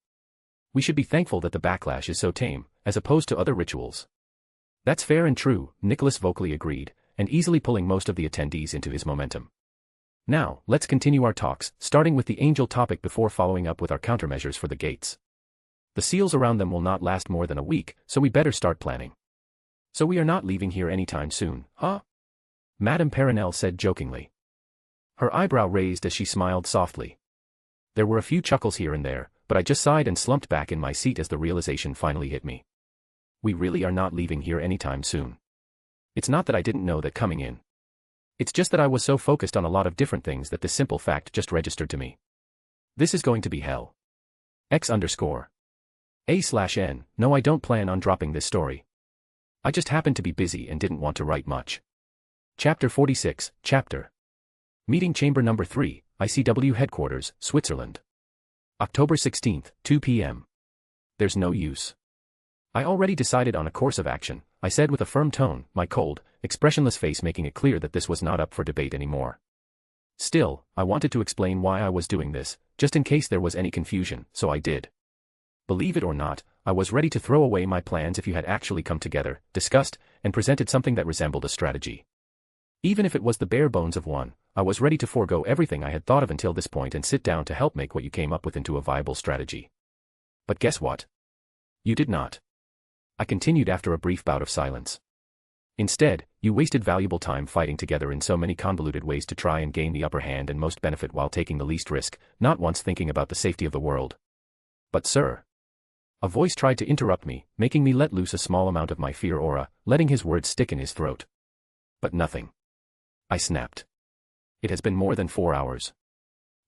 We should be thankful that the backlash is so tame, as opposed to other rituals. That's fair and true, Nicholas vocally agreed, and easily pulling most of the attendees into his momentum. Now, let's continue our talks, starting with the angel topic before following up with our countermeasures for the gates. The seals around them will not last more than a week, so we better start planning. So we are not leaving here anytime soon, huh? Madame Perenelle said jokingly. Her eyebrow raised as she smiled softly. There were a few chuckles here and there, but I just sighed and slumped back in my seat as the realization finally hit me. We really are not leaving here anytime soon. It's not that I didn't know that coming in. It's just that I was so focused on a lot of different things that this simple fact just registered to me. This is going to be hell. X_A/N, no, I don't plan on dropping this story. I just happened to be busy and didn't want to write much. Chapter 46, Chapter. Meeting Chamber Number 3, ICW Headquarters, Switzerland. October 16th, 2 p.m. There's no use. I already decided on a course of action, I said with a firm tone, my cold, expressionless face making it clear that this was not up for debate anymore. Still, I wanted to explain why I was doing this, just in case there was any confusion, so I did. Believe it or not, I was ready to throw away my plans if you had actually come together, discussed, and presented something that resembled a strategy. Even if it was the bare bones of one, I was ready to forego everything I had thought of until this point and sit down to help make what you came up with into a viable strategy. But guess what? You did not. I continued after a brief bout of silence. Instead, you wasted valuable time fighting together in so many convoluted ways to try and gain the upper hand and most benefit while taking the least risk, not once thinking about the safety of the world. But sir. A voice tried to interrupt me, making me let loose a small amount of my fear aura, letting his words stick in his throat. But nothing. I snapped. It has been more than 4 hours.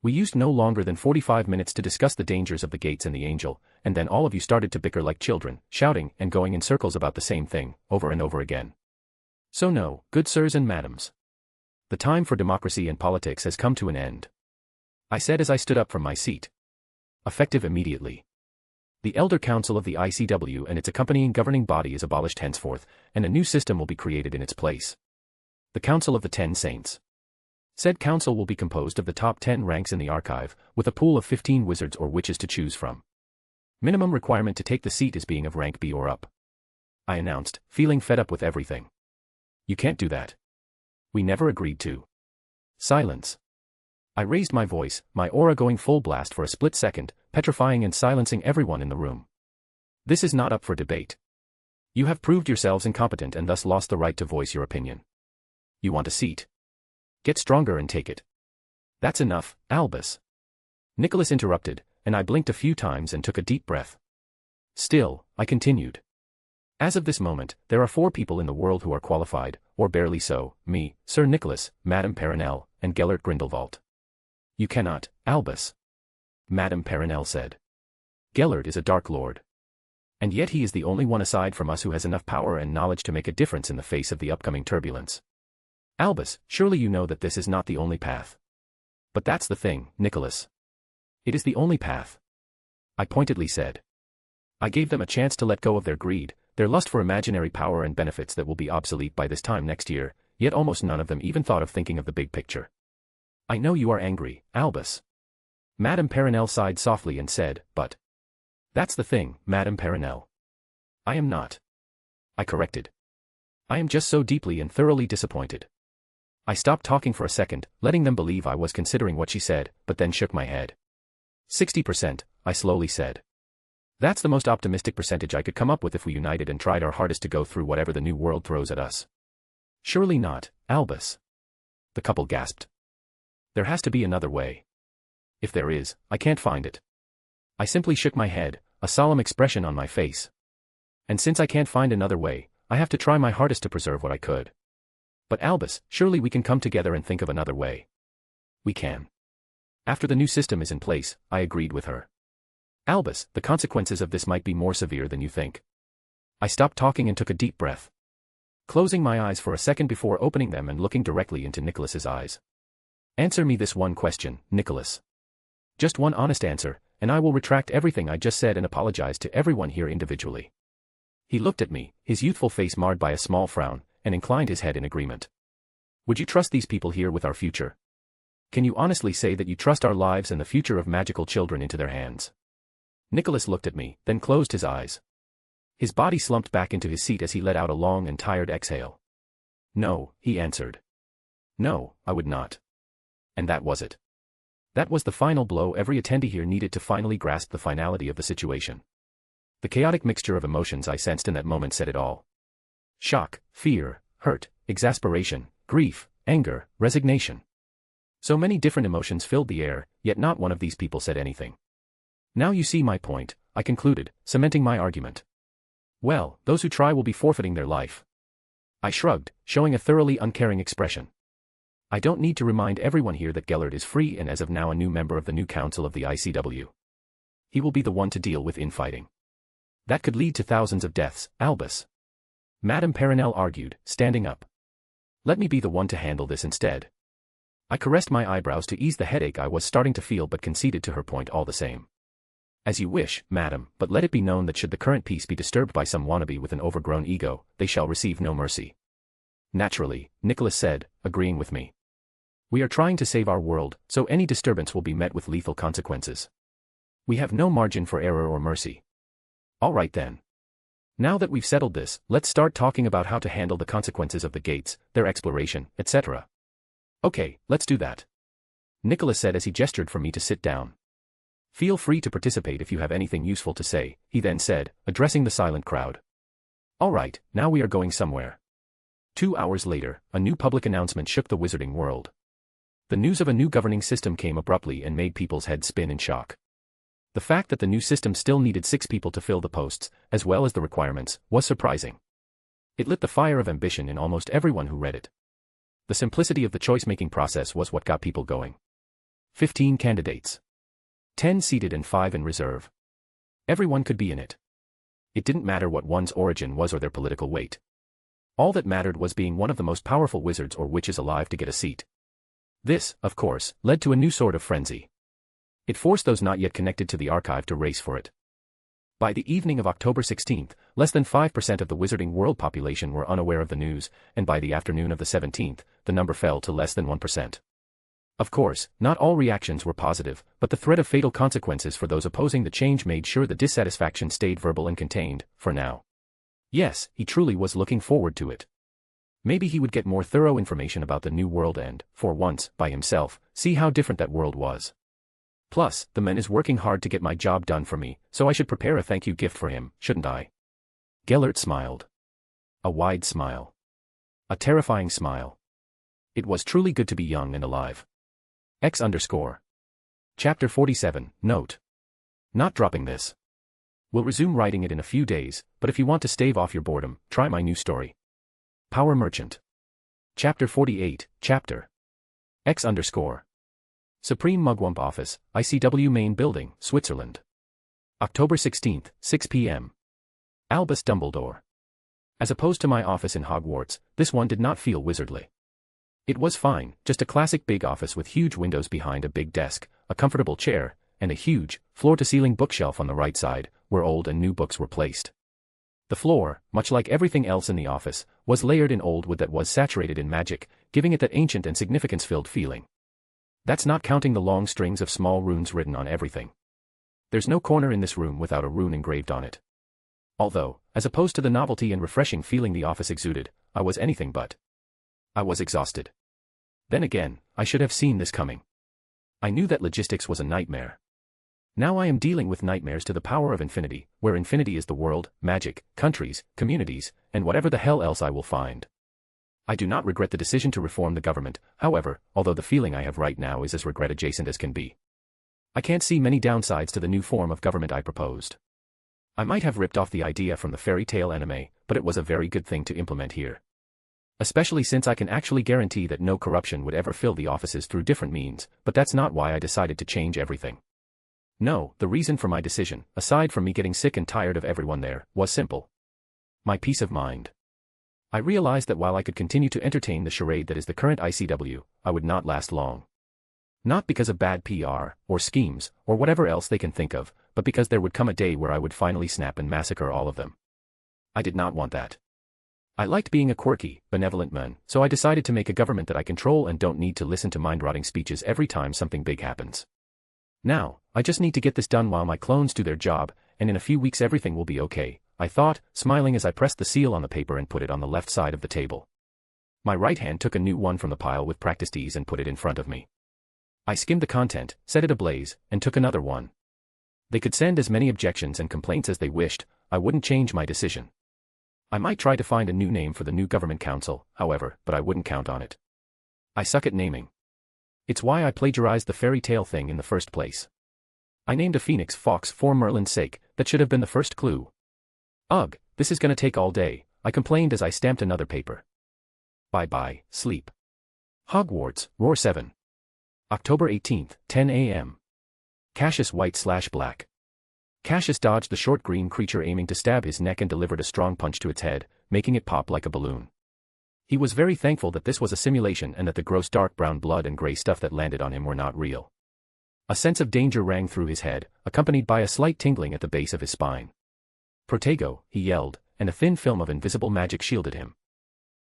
We used no longer than 45 minutes to discuss the dangers of the gates and the angel, and then all of you started to bicker like children, shouting and going in circles about the same thing, over and over again. So no, good sirs and madams. The time for democracy and politics has come to an end, I said as I stood up from my seat. Effective immediately. The Elder Council of the ICW and its accompanying governing body is abolished henceforth, and a new system will be created in its place. The Council of the 10 Saints. Said council will be composed of the top 10 ranks in the archive, with a pool of 15 wizards or witches to choose from. Minimum requirement to take the seat is being of rank B or up. I announced, feeling fed up with everything. You can't do that. We never agreed to. Silence. I raised my voice, my aura going full blast for a split second, petrifying and silencing everyone in the room. This is not up for debate. You have proved yourselves incompetent and thus lost the right to voice your opinion. You want a seat? Get stronger and take it. That's enough, Albus. Nicholas interrupted, and I blinked a few times and took a deep breath. Still, I continued. As of this moment, there are 4 people in the world who are qualified, or barely so, me, Sir Nicholas, Madame Perenelle, and Gellert Grindelwald. You cannot, Albus. Madame Perenelle said. Gellert is a Dark Lord. And yet he is the only one aside from us who has enough power and knowledge to make a difference in the face of the upcoming turbulence. Albus, surely you know that this is not the only path. But that's the thing, Nicholas. It is the only path. I pointedly said. I gave them a chance to let go of their greed, their lust for imaginary power and benefits that will be obsolete by this time next year, yet almost none of them even thought of thinking of the big picture. I know you are angry, Albus. Madame Perenelle sighed softly and said, but. That's the thing, Madame Perenelle. I am not. I corrected. I am just so deeply and thoroughly disappointed. I stopped talking for a second, letting them believe I was considering what she said, but then shook my head. 60%, I slowly said. That's the most optimistic percentage I could come up with if we united and tried our hardest to go through whatever the new world throws at us. Surely not, Albus. The couple gasped. There has to be another way. If there is, I can't find it. I simply shook my head, a solemn expression on my face. And since I can't find another way, I have to try my hardest to preserve what I could. But Albus, surely we can come together and think of another way. We can. After the new system is in place, I agreed with her. Albus, the consequences of this might be more severe than you think. I stopped talking and took a deep breath. Closing my eyes for a second before opening them and looking directly into Nicholas's eyes. Answer me this one question, Nicholas. Just one honest answer, and I will retract everything I just said and apologize to everyone here individually. He looked at me, his youthful face marred by a small frown, and inclined his head in agreement. Would you trust these people here with our future? Can you honestly say that you trust our lives and the future of magical children into their hands? Nicholas looked at me, then closed his eyes. His body slumped back into his seat as he let out a long and tired exhale. No, he answered. No, I would not. And that was it. That was the final blow every attendee here needed to finally grasp the finality of the situation. The chaotic mixture of emotions I sensed in that moment said it all. Shock, fear, hurt, exasperation, grief, anger, resignation. So many different emotions filled the air, yet not one of these people said anything. Now you see my point, I concluded, cementing my argument. Well, those who try will be forfeiting their life. I shrugged, showing a thoroughly uncaring expression. I don't need to remind everyone here that Gellert is free and as of now a new member of the new council of the ICW. He will be the one to deal with infighting. That could lead to thousands of deaths, Albus. Madame Perenelle argued, standing up. Let me be the one to handle this instead. I caressed my eyebrows to ease the headache I was starting to feel but conceded to her point all the same. As you wish, madam, but let it be known that should the current peace be disturbed by some wannabe with an overgrown ego, they shall receive no mercy. Naturally, Nicholas said, agreeing with me. We are trying to save our world, so any disturbance will be met with lethal consequences. We have no margin for error or mercy. All right then. Now that we've settled this, let's start talking about how to handle the consequences of the gates, their exploration, etc. Okay, let's do that. Nicholas said as he gestured for me to sit down. Feel free to participate if you have anything useful to say, he then said, addressing the silent crowd. All right, now we are going somewhere. 2 hours later, a new public announcement shook the wizarding world. The news of a new governing system came abruptly and made people's heads spin in shock. The fact that the new system still needed 6 people to fill the posts, as well as the requirements, was surprising. It lit the fire of ambition in almost everyone who read it. The simplicity of the choice-making process was what got people going. 15 candidates. 10 seated and 5 in reserve. Everyone could be in it. It didn't matter what one's origin was or their political weight. All that mattered was being one of the most powerful wizards or witches alive to get a seat. This, of course, led to a new sort of frenzy. It forced those not yet connected to the archive to race for it. By the evening of October 16th, less than 5% of the wizarding world population were unaware of the news, and by the afternoon of the 17th, the number fell to less than 1%. Of course, not all reactions were positive, but the threat of fatal consequences for those opposing the change made sure the dissatisfaction stayed verbal and contained, for now. Yes, he truly was looking forward to it. Maybe he would get more thorough information about the new world and, for once, by himself, see how different that world was. Plus, the man is working hard to get my job done for me, so I should prepare a thank you gift for him, shouldn't I? Gellert smiled. A wide smile. A terrifying smile. It was truly good to be young and alive. _. Chapter 47, Note. Not dropping this. We'll resume writing it in a few days, but if you want to stave off your boredom, try my new story. Power Merchant. Chapter 48, Chapter. _. Supreme Mugwump Office, ICW Main Building, Switzerland. October 16th, 6 p.m. Albus Dumbledore. As opposed to my office in Hogwarts, this one did not feel wizardly. It was fine, just a classic big office with huge windows behind a big desk, a comfortable chair, and a huge, floor-to-ceiling bookshelf on the right side, where old and new books were placed. The floor, much like everything else in the office, was layered in old wood that was saturated in magic, giving it that ancient and significance-filled feeling. That's not counting the long strings of small runes written on everything. There's no corner in this room without a rune engraved on it. Although, as opposed to the novelty and refreshing feeling the office exuded, I was anything but. I was exhausted. Then again, I should have seen this coming. I knew that logistics was a nightmare. Now I am dealing with nightmares to the power of infinity, where infinity is the world, magic, countries, communities, and whatever the hell else I will find. I do not regret the decision to reform the government, however, although the feeling I have right now is as regret-adjacent as can be. I can't see many downsides to the new form of government I proposed. I might have ripped off the idea from the fairy tale anime, but it was a very good thing to implement here. Especially since I can actually guarantee that no corruption would ever fill the offices through different means, but that's not why I decided to change everything. No, the reason for my decision, aside from me getting sick and tired of everyone there, was simple. My peace of mind. I realized that while I could continue to entertain the charade that is the current ICW, I would not last long. Not because of bad PR, or schemes, or whatever else they can think of, but because there would come a day where I would finally snap and massacre all of them. I did not want that. I liked being a quirky, benevolent man, so I decided to make a government that I control and don't need to listen to mind-rotting speeches every time something big happens. Now, I just need to get this done while my clones do their job, and in a few weeks everything will be okay, I thought, smiling as I pressed the seal on the paper and put it on the left side of the table. My right hand took a new one from the pile with practiced ease and put it in front of me. I skimmed the content, set it ablaze, and took another one. They could send as many objections and complaints as they wished, I wouldn't change my decision. I might try to find a new name for the new government council, however, but I wouldn't count on it. I suck at naming. It's why I plagiarized the fairy tale thing in the first place. I named a phoenix fox for Merlin's sake, that should have been the first clue. Ugh, this is gonna take all day, I complained as I stamped another paper. Bye-bye, sleep. Hogwarts, Roar 7. October 18th, 10 a.m. Cassius White/Black. Cassius dodged the short green creature aiming to stab his neck and delivered a strong punch to its head, making it pop like a balloon. He was very thankful that this was a simulation and that the gross dark brown blood and gray stuff that landed on him were not real. A sense of danger rang through his head, accompanied by a slight tingling at the base of his spine. Protego, he yelled, and a thin film of invisible magic shielded him.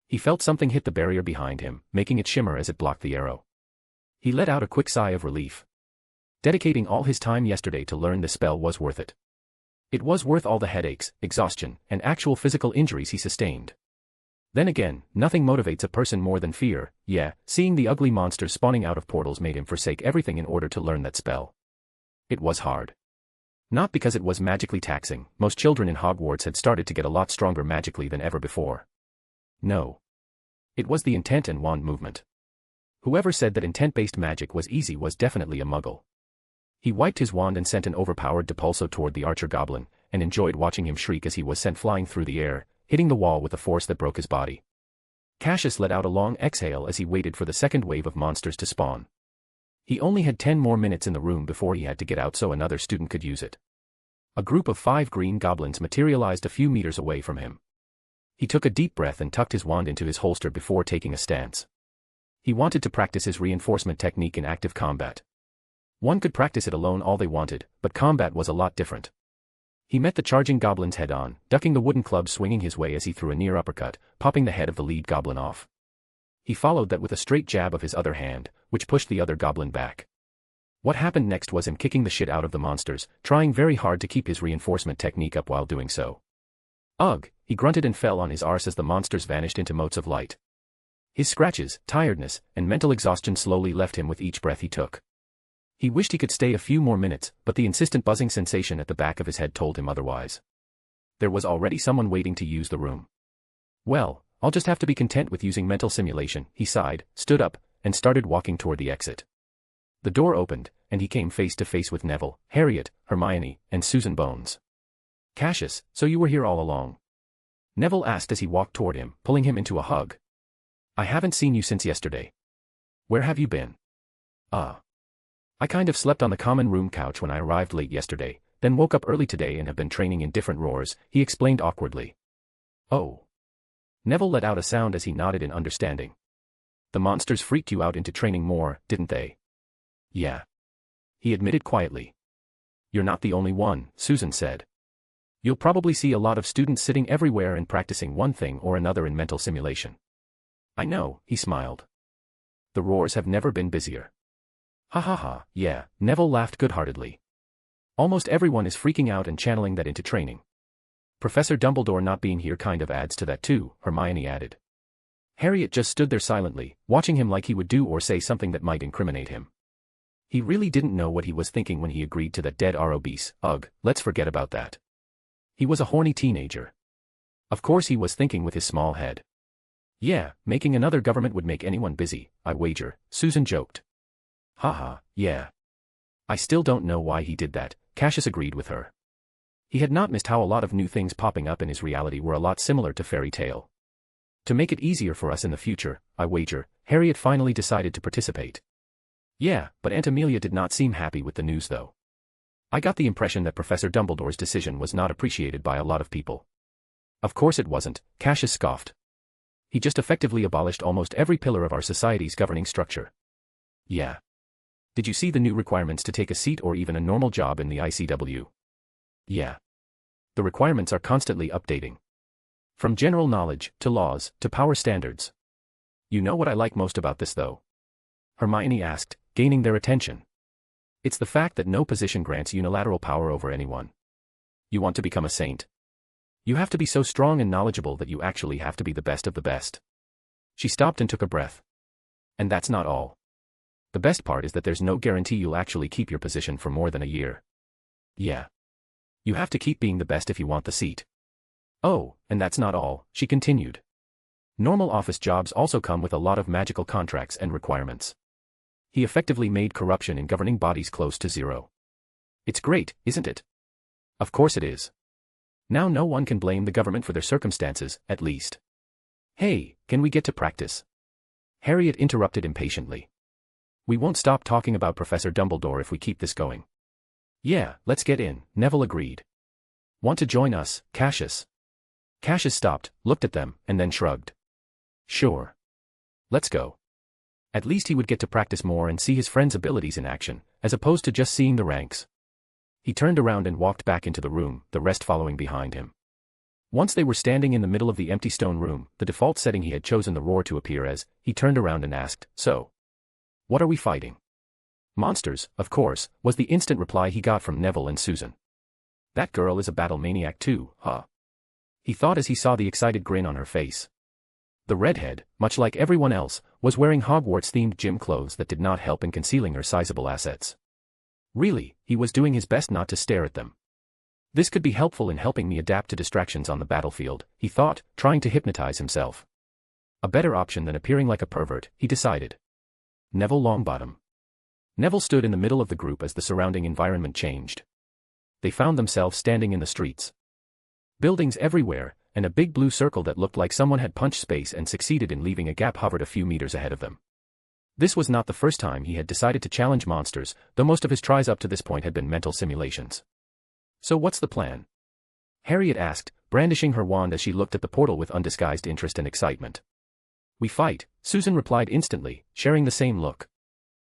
He felt something hit the barrier behind him, making it shimmer as it blocked the arrow. He let out a quick sigh of relief. Dedicating all his time yesterday to learn this spell was worth it. It was worth all the headaches, exhaustion, and actual physical injuries he sustained. Then again, nothing motivates a person more than fear, seeing the ugly monsters spawning out of portals made him forsake everything in order to learn that spell. It was hard. Not because it was magically taxing, most children in Hogwarts had started to get a lot stronger magically than ever before. No. It was the intent and wand movement. Whoever said that intent-based magic was easy was definitely a muggle. He wiped his wand and sent an overpowered depulso toward the archer goblin, and enjoyed watching him shriek as he was sent flying through the air, hitting the wall with a force that broke his body. Cassius let out a long exhale as he waited for the second wave of monsters to spawn. He only had 10 more minutes in the room before he had to get out so another student could use it. A group of 5 green goblins materialized a few meters away from him. He took a deep breath and tucked his wand into his holster before taking a stance. He wanted to practice his reinforcement technique in active combat. One could practice it alone all they wanted, but combat was a lot different. He met the charging goblins head-on, ducking the wooden club swinging his way as he threw a near uppercut, popping the head of the lead goblin off. He followed that with a straight jab of his other hand, which pushed the other goblin back. What happened next was him kicking the shit out of the monsters, trying very hard to keep his reinforcement technique up while doing so. Ugh, he grunted and fell on his arse as the monsters vanished into motes of light. His scratches, tiredness, and mental exhaustion slowly left him with each breath he took. He wished he could stay a few more minutes, but the insistent buzzing sensation at the back of his head told him otherwise. There was already someone waiting to use the room. Well, I'll just have to be content with using mental simulation, he sighed, stood up, and started walking toward the exit. The door opened, and he came face to face with Neville, Harriet, Hermione, and Susan Bones. Cassius, so you were here all along? Neville asked as he walked toward him, pulling him into a hug. I haven't seen you since yesterday. Where have you been? I kind of slept on the common room couch when I arrived late yesterday, then woke up early today and have been training in different roars, he explained awkwardly. Oh. Neville let out a sound as he nodded in understanding. The monsters freaked you out into training more, didn't they? Yeah. He admitted quietly. You're not the only one, Susan said. You'll probably see a lot of students sitting everywhere and practicing one thing or another in mental simulation. I know, he smiled. The roars have never been busier. Ha ha ha, yeah, Neville laughed good-heartedly. Almost everyone is freaking out and channeling that into training. Professor Dumbledore not being here kind of adds to that too, Hermione added. Harriet just stood there silently, watching him like he would do or say something that might incriminate him. He really didn't know what he was thinking when he agreed to that dead ROBs, ugh, let's forget about that. He was a horny teenager. Of course he was thinking with his small head. Yeah, making another government would make anyone busy, I wager, Susan joked. Haha, yeah. I still don't know why he did that, Cassius agreed with her. He had not missed how a lot of new things popping up in his reality were a lot similar to fairy tale. To make it easier for us in the future, I wager, Harriet finally decided to participate. Yeah, but Aunt Amelia did not seem happy with the news though. I got the impression that Professor Dumbledore's decision was not appreciated by a lot of people. Of course it wasn't, Cassius scoffed. He just effectively abolished almost every pillar of our society's governing structure. Yeah. Did you see the new requirements to take a seat or even a normal job in the ICW? Yeah. The requirements are constantly updating. From general knowledge, to laws, to power standards. You know what I like most about this though? Hermione asked, gaining their attention. It's the fact that no position grants unilateral power over anyone. You want to become a saint? You have to be so strong and knowledgeable that you actually have to be the best of the best. She stopped and took a breath. And that's not all. The best part is that there's no guarantee you'll actually keep your position for more than a year. Yeah. You have to keep being the best if you want the seat. Oh, and that's not all, she continued. Normal office jobs also come with a lot of magical contracts and requirements. He effectively made corruption in governing bodies close to zero. It's great, isn't it? Of course it is. Now no one can blame the government for their circumstances, at least. Hey, can we get to practice? Harriet interrupted impatiently. We won't stop talking about Professor Dumbledore if we keep this going. Yeah, let's get in, Neville agreed. Want to join us, Cassius? Cassius stopped, looked at them, and then shrugged. Sure. Let's go. At least he would get to practice more and see his friend's abilities in action, as opposed to just seeing the ranks. He turned around and walked back into the room, the rest following behind him. Once they were standing in the middle of the empty stone room, the default setting he had chosen the roar to appear as, he turned around and asked, So? What are we fighting? Monsters, of course, was the instant reply he got from Neville and Susan. That girl is a battle maniac too, huh? He thought as he saw the excited grin on her face. The redhead, much like everyone else, was wearing Hogwarts-themed gym clothes that did not help in concealing her sizable assets. Really, he was doing his best not to stare at them. This could be helpful in helping me adapt to distractions on the battlefield, he thought, trying to hypnotize himself. A better option than appearing like a pervert, he decided. Neville Longbottom. Neville stood in the middle of the group as the surrounding environment changed. They found themselves standing in the streets. Buildings everywhere, and a big blue circle that looked like someone had punched space and succeeded in leaving a gap hovered a few meters ahead of them. This was not the first time he had decided to challenge monsters, though most of his tries up to this point had been mental simulations. So what's the plan? Harriet asked, brandishing her wand as she looked at the portal with undisguised interest and excitement. "We fight," Susan replied instantly, sharing the same look.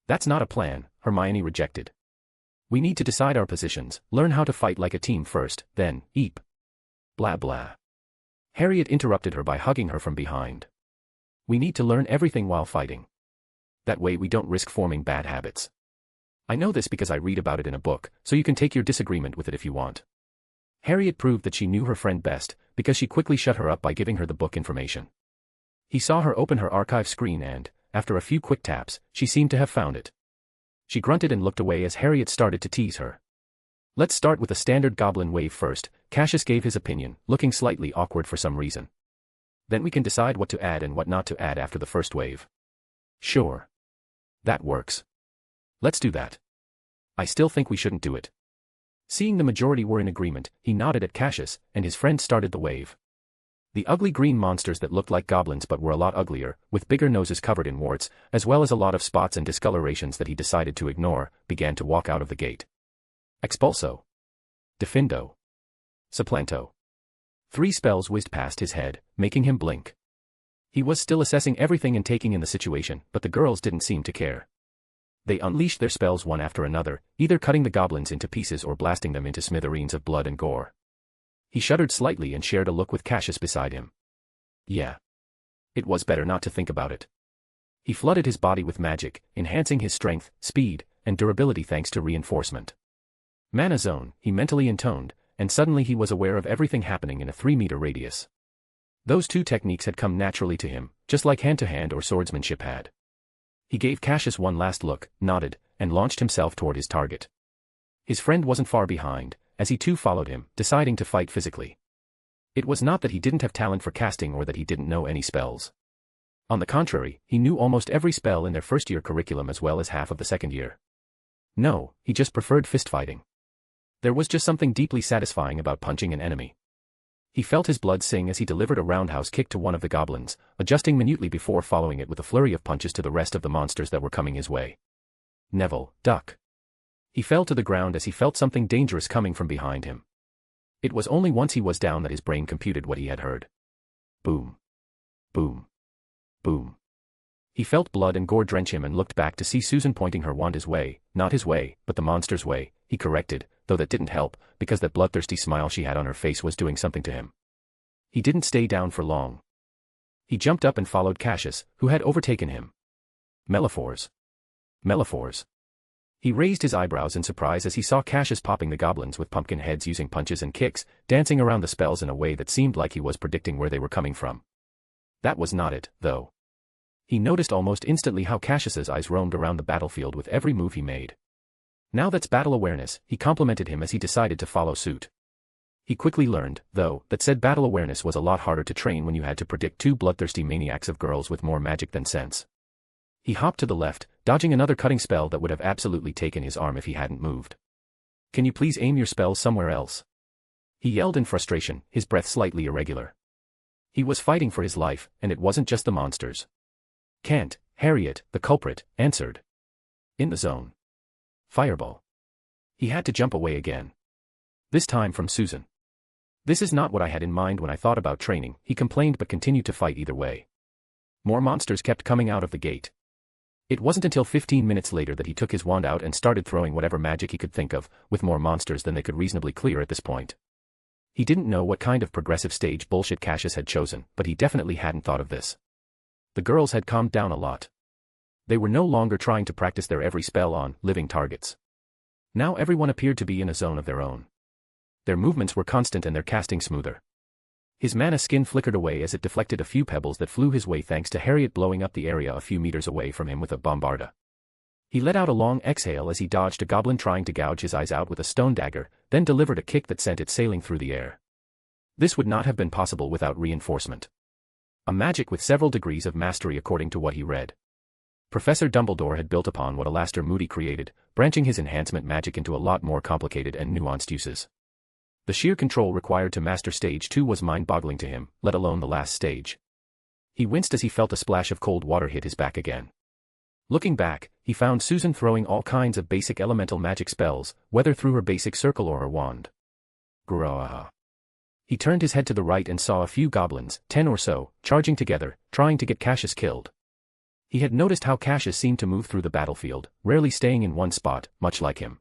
"That's not a plan," Hermione rejected. "We need to decide our positions, learn how to fight like a team first, then, eep." Blah blah. Harriet interrupted her by hugging her from behind. "We need to learn everything while fighting. That way we don't risk forming bad habits. I know this because I read about it in a book, so you can take your disagreement with it if you want." Harriet proved that she knew her friend best, because she quickly shut her up by giving her the book information. He saw her open her archive screen and, after a few quick taps, she seemed to have found it. She grunted and looked away as Harriet started to tease her. "Let's start with a standard goblin wave first," Cassius gave his opinion, looking slightly awkward for some reason. "Then we can decide what to add and what not to add after the first wave." "Sure. That works. Let's do that. I still think we shouldn't do it." Seeing the majority were in agreement, he nodded at Cassius, and his friend started the wave. The ugly green monsters that looked like goblins but were a lot uglier, with bigger noses covered in warts, as well as a lot of spots and discolorations that he decided to ignore, began to walk out of the gate. Expulso. Defindo. Supplanto. 3 spells whizzed past his head, making him blink. He was still assessing everything and taking in the situation, but the girls didn't seem to care. They unleashed their spells one after another, either cutting the goblins into pieces or blasting them into smithereens of blood and gore. He shuddered slightly and shared a look with Cassius beside him. Yeah. It was better not to think about it. He flooded his body with magic, enhancing his strength, speed, and durability thanks to reinforcement. Mana zone, he mentally intoned, and suddenly he was aware of everything happening in a 3-meter radius. Those 2 techniques had come naturally to him, just like hand-to-hand or swordsmanship had. He gave Cassius one last look, nodded, and launched himself toward his target. His friend wasn't far behind, as he too followed him, deciding to fight physically. It was not that he didn't have talent for casting or that he didn't know any spells. On the contrary, he knew almost every spell in their first-year curriculum as well as half of the second year. No, he just preferred fistfighting. There was just something deeply satisfying about punching an enemy. He felt his blood sing as he delivered a roundhouse kick to one of the goblins, adjusting minutely before following it with a flurry of punches to the rest of the monsters that were coming his way. "Neville, duck." He fell to the ground as he felt something dangerous coming from behind him. It was only once he was down that his brain computed what he had heard. Boom. Boom. Boom. He felt blood and gore drench him and looked back to see Susan pointing her wand his way, not his way, but the monster's way, he corrected, though that didn't help, because that bloodthirsty smile she had on her face was doing something to him. He didn't stay down for long. He jumped up and followed Cassius, who had overtaken him. Meliphors. Meliphors. He raised his eyebrows in surprise as he saw Cassius popping the goblins with pumpkin heads using punches and kicks, dancing around the spells in a way that seemed like he was predicting where they were coming from. That was not it, though. He noticed almost instantly how Cassius's eyes roamed around the battlefield with every move he made. Now that's battle awareness, he complimented him as he decided to follow suit. He quickly learned, though, that said battle awareness was a lot harder to train when you had to predict 2 bloodthirsty maniacs of girls with more magic than sense. He hopped to the left, dodging another cutting spell that would have absolutely taken his arm if he hadn't moved. "Can you please aim your spells somewhere else?" He yelled in frustration, his breath slightly irregular. He was fighting for his life, and it wasn't just the monsters. "Can't," Harriet, the culprit, answered. "In the zone." Fireball. He had to jump away again. This time from Susan. "This is not what I had in mind when I thought about training," he complained but continued to fight either way. More monsters kept coming out of the gate. It wasn't until 15 minutes later that he took his wand out and started throwing whatever magic he could think of, with more monsters than they could reasonably clear at this point. He didn't know what kind of progressive stage bullshit Cassius had chosen, but he definitely hadn't thought of this. The girls had calmed down a lot. They were no longer trying to practice their every spell on living targets. Now everyone appeared to be in a zone of their own. Their movements were constant and their casting smoother. His mana skin flickered away as it deflected a few pebbles that flew his way thanks to Harriet blowing up the area a few meters away from him with a bombarda. He let out a long exhale as he dodged a goblin trying to gouge his eyes out with a stone dagger, then delivered a kick that sent it sailing through the air. This would not have been possible without reinforcement. A magic with several degrees of mastery according to what he read. Professor Dumbledore had built upon what Alastor Moody created, branching his enhancement magic into a lot more complicated and nuanced uses. The sheer control required to master Stage 2 was mind-boggling to him, let alone the last stage. He winced as he felt a splash of cold water hit his back again. Looking back, he found Susan throwing all kinds of basic elemental magic spells, whether through her basic circle or her wand. Grrrr. He turned his head to the right and saw a few goblins, 10 or so, charging together, trying to get Cassius killed. He had noticed how Cassius seemed to move through the battlefield, rarely staying in one spot, much like him.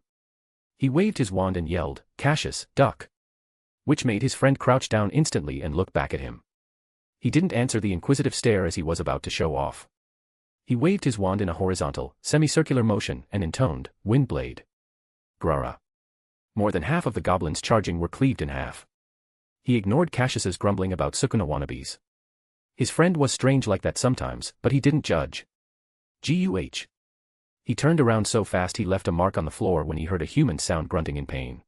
He waved his wand and yelled, "Cassius, duck!" which made his friend crouch down instantly and look back at him. He didn't answer the inquisitive stare as he was about to show off. He waved his wand in a horizontal, semicircular motion and intoned, "Windblade." Grara. More than half of the goblins charging were cleaved in half. He ignored Cassius's grumbling about Sukuna wannabes. His friend was strange like that sometimes, but he didn't judge. Guh. He turned around so fast he left a mark on the floor when he heard a human sound grunting in pain.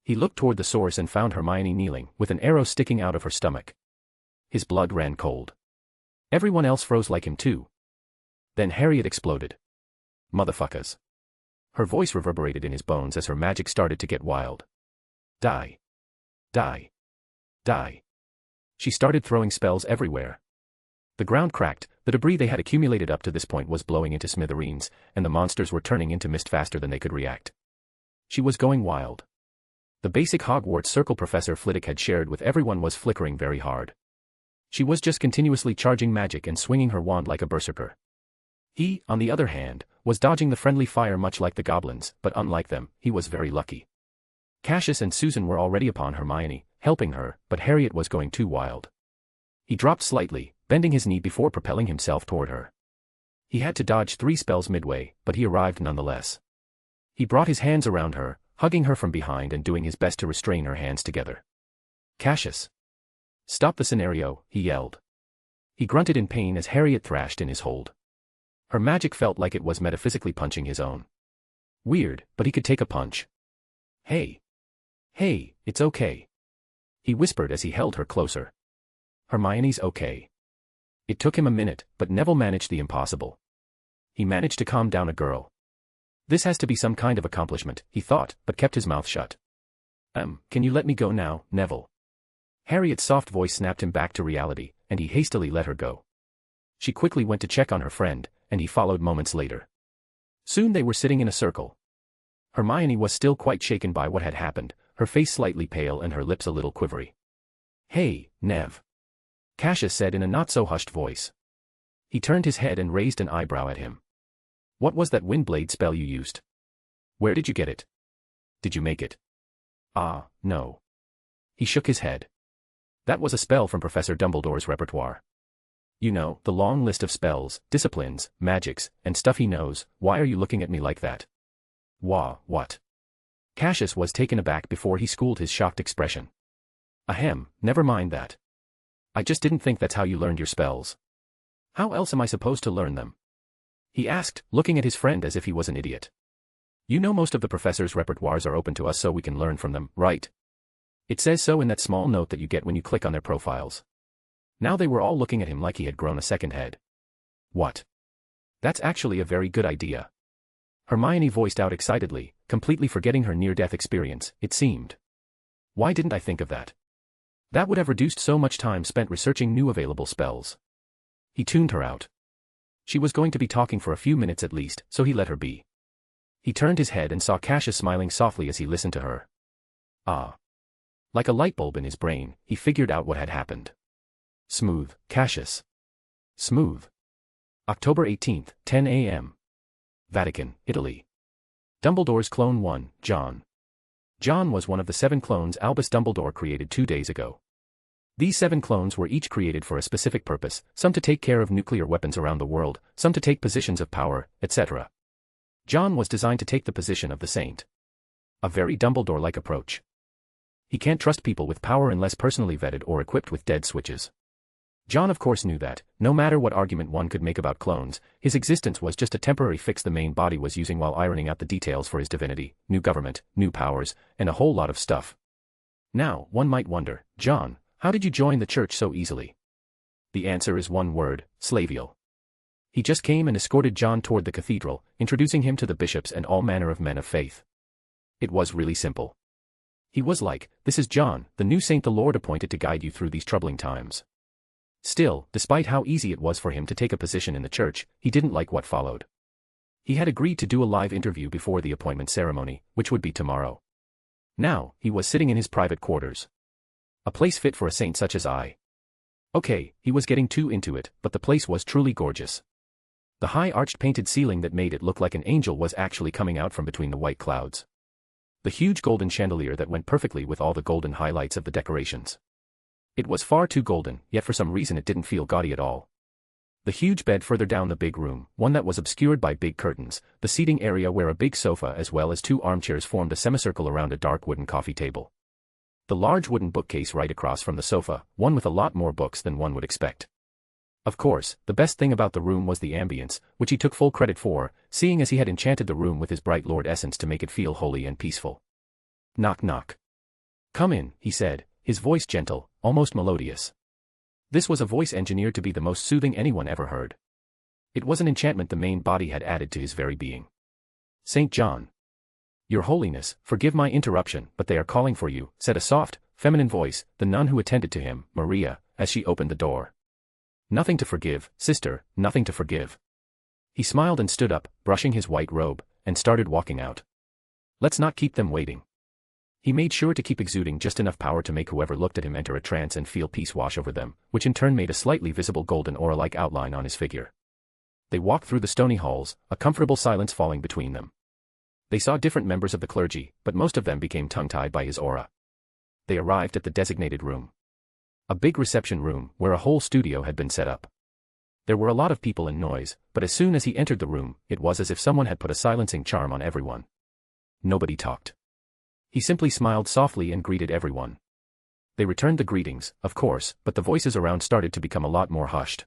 He looked toward the source and found Hermione kneeling, with an arrow sticking out of her stomach. His blood ran cold. Everyone else froze like him too. Then Harriet exploded. "Motherfuckers." Her voice reverberated in his bones as her magic started to get wild. "Die. Die. Die." She started throwing spells everywhere. The ground cracked, the debris they had accumulated up to this point was blowing into smithereens, and the monsters were turning into mist faster than they could react. She was going wild. The basic Hogwarts circle Professor Flitwick had shared with everyone was flickering very hard. She was just continuously charging magic and swinging her wand like a berserker. He, on the other hand, was dodging the friendly fire much like the goblins, but unlike them, he was very lucky. Cassius and Susan were already upon Hermione, helping her, but Harriet was going too wild. He dropped slightly, bending his knee before propelling himself toward her. He had to dodge 3 spells midway, but he arrived nonetheless. He brought his hands around her, hugging her from behind and doing his best to restrain her hands together. "Cassius. Stop the scenario," he yelled. He grunted in pain as Harriet thrashed in his hold. Her magic felt like it was metaphysically punching his own. Weird, but he could take a punch. "Hey. Hey, it's okay," he whispered as he held her closer. "Hermione's okay." It took him a minute, but Neville managed the impossible. He managed to calm down a girl. This has to be some kind of accomplishment, he thought, but kept his mouth shut. Can you let me go now, Neville?" Harriet's soft voice snapped him back to reality, and he hastily let her go. She quickly went to check on her friend, and he followed moments later. Soon they were sitting in a circle. Hermione was still quite shaken by what had happened, her face slightly pale and her lips a little quivery. "Hey, Nev," Cassius said in a not-so-hushed voice. He turned his head and raised an eyebrow at him. "What was that windblade spell you used? Where did you get it? Did you make it?" "Ah, no." He shook his head. "That was a spell from Professor Dumbledore's repertoire. You know, the long list of spells, disciplines, magics, and stuff he knows. Why are you looking at me like that?" What?" Cassius was taken aback before he schooled his shocked expression. "Ahem, never mind that. I just didn't think that's how you learned your spells. How else am I supposed to learn them?" he asked, looking at his friend as if he was an idiot. "You know most of the professor's repertoires are open to us so we can learn from them, right? It says so in that small note that you get when you click on their profiles." Now they were all looking at him like he had grown a second head. "What? That's actually a very good idea," Hermione voiced out excitedly, completely forgetting her near-death experience, it seemed. "Why didn't I think of that? That would have reduced so much time spent researching new available spells." He tuned her out. She was going to be talking for a few minutes at least, so he let her be. He turned his head and saw Cassius smiling softly as he listened to her. Ah. Like a light bulb in his brain, he figured out what had happened. Smooth, Cassius. Smooth. October 18th, 10 a.m. Vatican, Italy. Dumbledore's Clone 1, John. John was one of the 7 clones Albus Dumbledore created 2 days ago. These 7 clones were each created for a specific purpose, some to take care of nuclear weapons around the world, some to take positions of power, etc. John was designed to take the position of the saint. A very Dumbledore-like approach. He can't trust people with power unless personally vetted or equipped with dead switches. John of course knew that, no matter what argument one could make about clones, his existence was just a temporary fix the main body was using while ironing out the details for his divinity, new government, new powers, and a whole lot of stuff. Now, one might wonder, John, how did you join the church so easily? The answer is one word, Slavial. He just came and escorted John toward the cathedral, introducing him to the bishops and all manner of men of faith. It was really simple. He was like, "This is John, the new saint the Lord appointed to guide you through these troubling times." Still, despite how easy it was for him to take a position in the church, he didn't like what followed. He had agreed to do a live interview before the appointment ceremony, which would be tomorrow. Now, he was sitting in his private quarters. A place fit for a saint such as I. Okay, he was getting too into it, but the place was truly gorgeous. The high arched painted ceiling that made it look like an angel was actually coming out from between the white clouds. The huge golden chandelier that went perfectly with all the golden highlights of the decorations. It was far too golden, yet for some reason it didn't feel gaudy at all. The huge bed further down the big room, one that was obscured by big curtains, the seating area where a big sofa as well as 2 armchairs formed a semicircle around a dark wooden coffee table. The large wooden bookcase right across from the sofa, one with a lot more books than one would expect. Of course, the best thing about the room was the ambience, which he took full credit for, seeing as he had enchanted the room with his bright Lord essence to make it feel holy and peaceful. Knock knock. Come in, he said, his voice gentle, almost melodious. This was a voice engineered to be the most soothing anyone ever heard. It was an enchantment the main body had added to his very being. St. John. Your Holiness, forgive my interruption, but they are calling for you, said a soft, feminine voice, the nun who attended to him, Maria, as she opened the door. Nothing to forgive, sister, nothing to forgive. He smiled and stood up, brushing his white robe, and started walking out. Let's not keep them waiting. He made sure to keep exuding just enough power to make whoever looked at him enter a trance and feel peace wash over them, which in turn made a slightly visible golden aura-like outline on his figure. They walked through the stony halls, a comfortable silence falling between them. They saw different members of the clergy, but most of them became tongue-tied by his aura. They arrived at the designated room. A big reception room, where a whole studio had been set up. There were a lot of people and noise, but as soon as he entered the room, it was as if someone had put a silencing charm on everyone. Nobody talked. He simply smiled softly and greeted everyone. They returned the greetings, of course, but the voices around started to become a lot more hushed.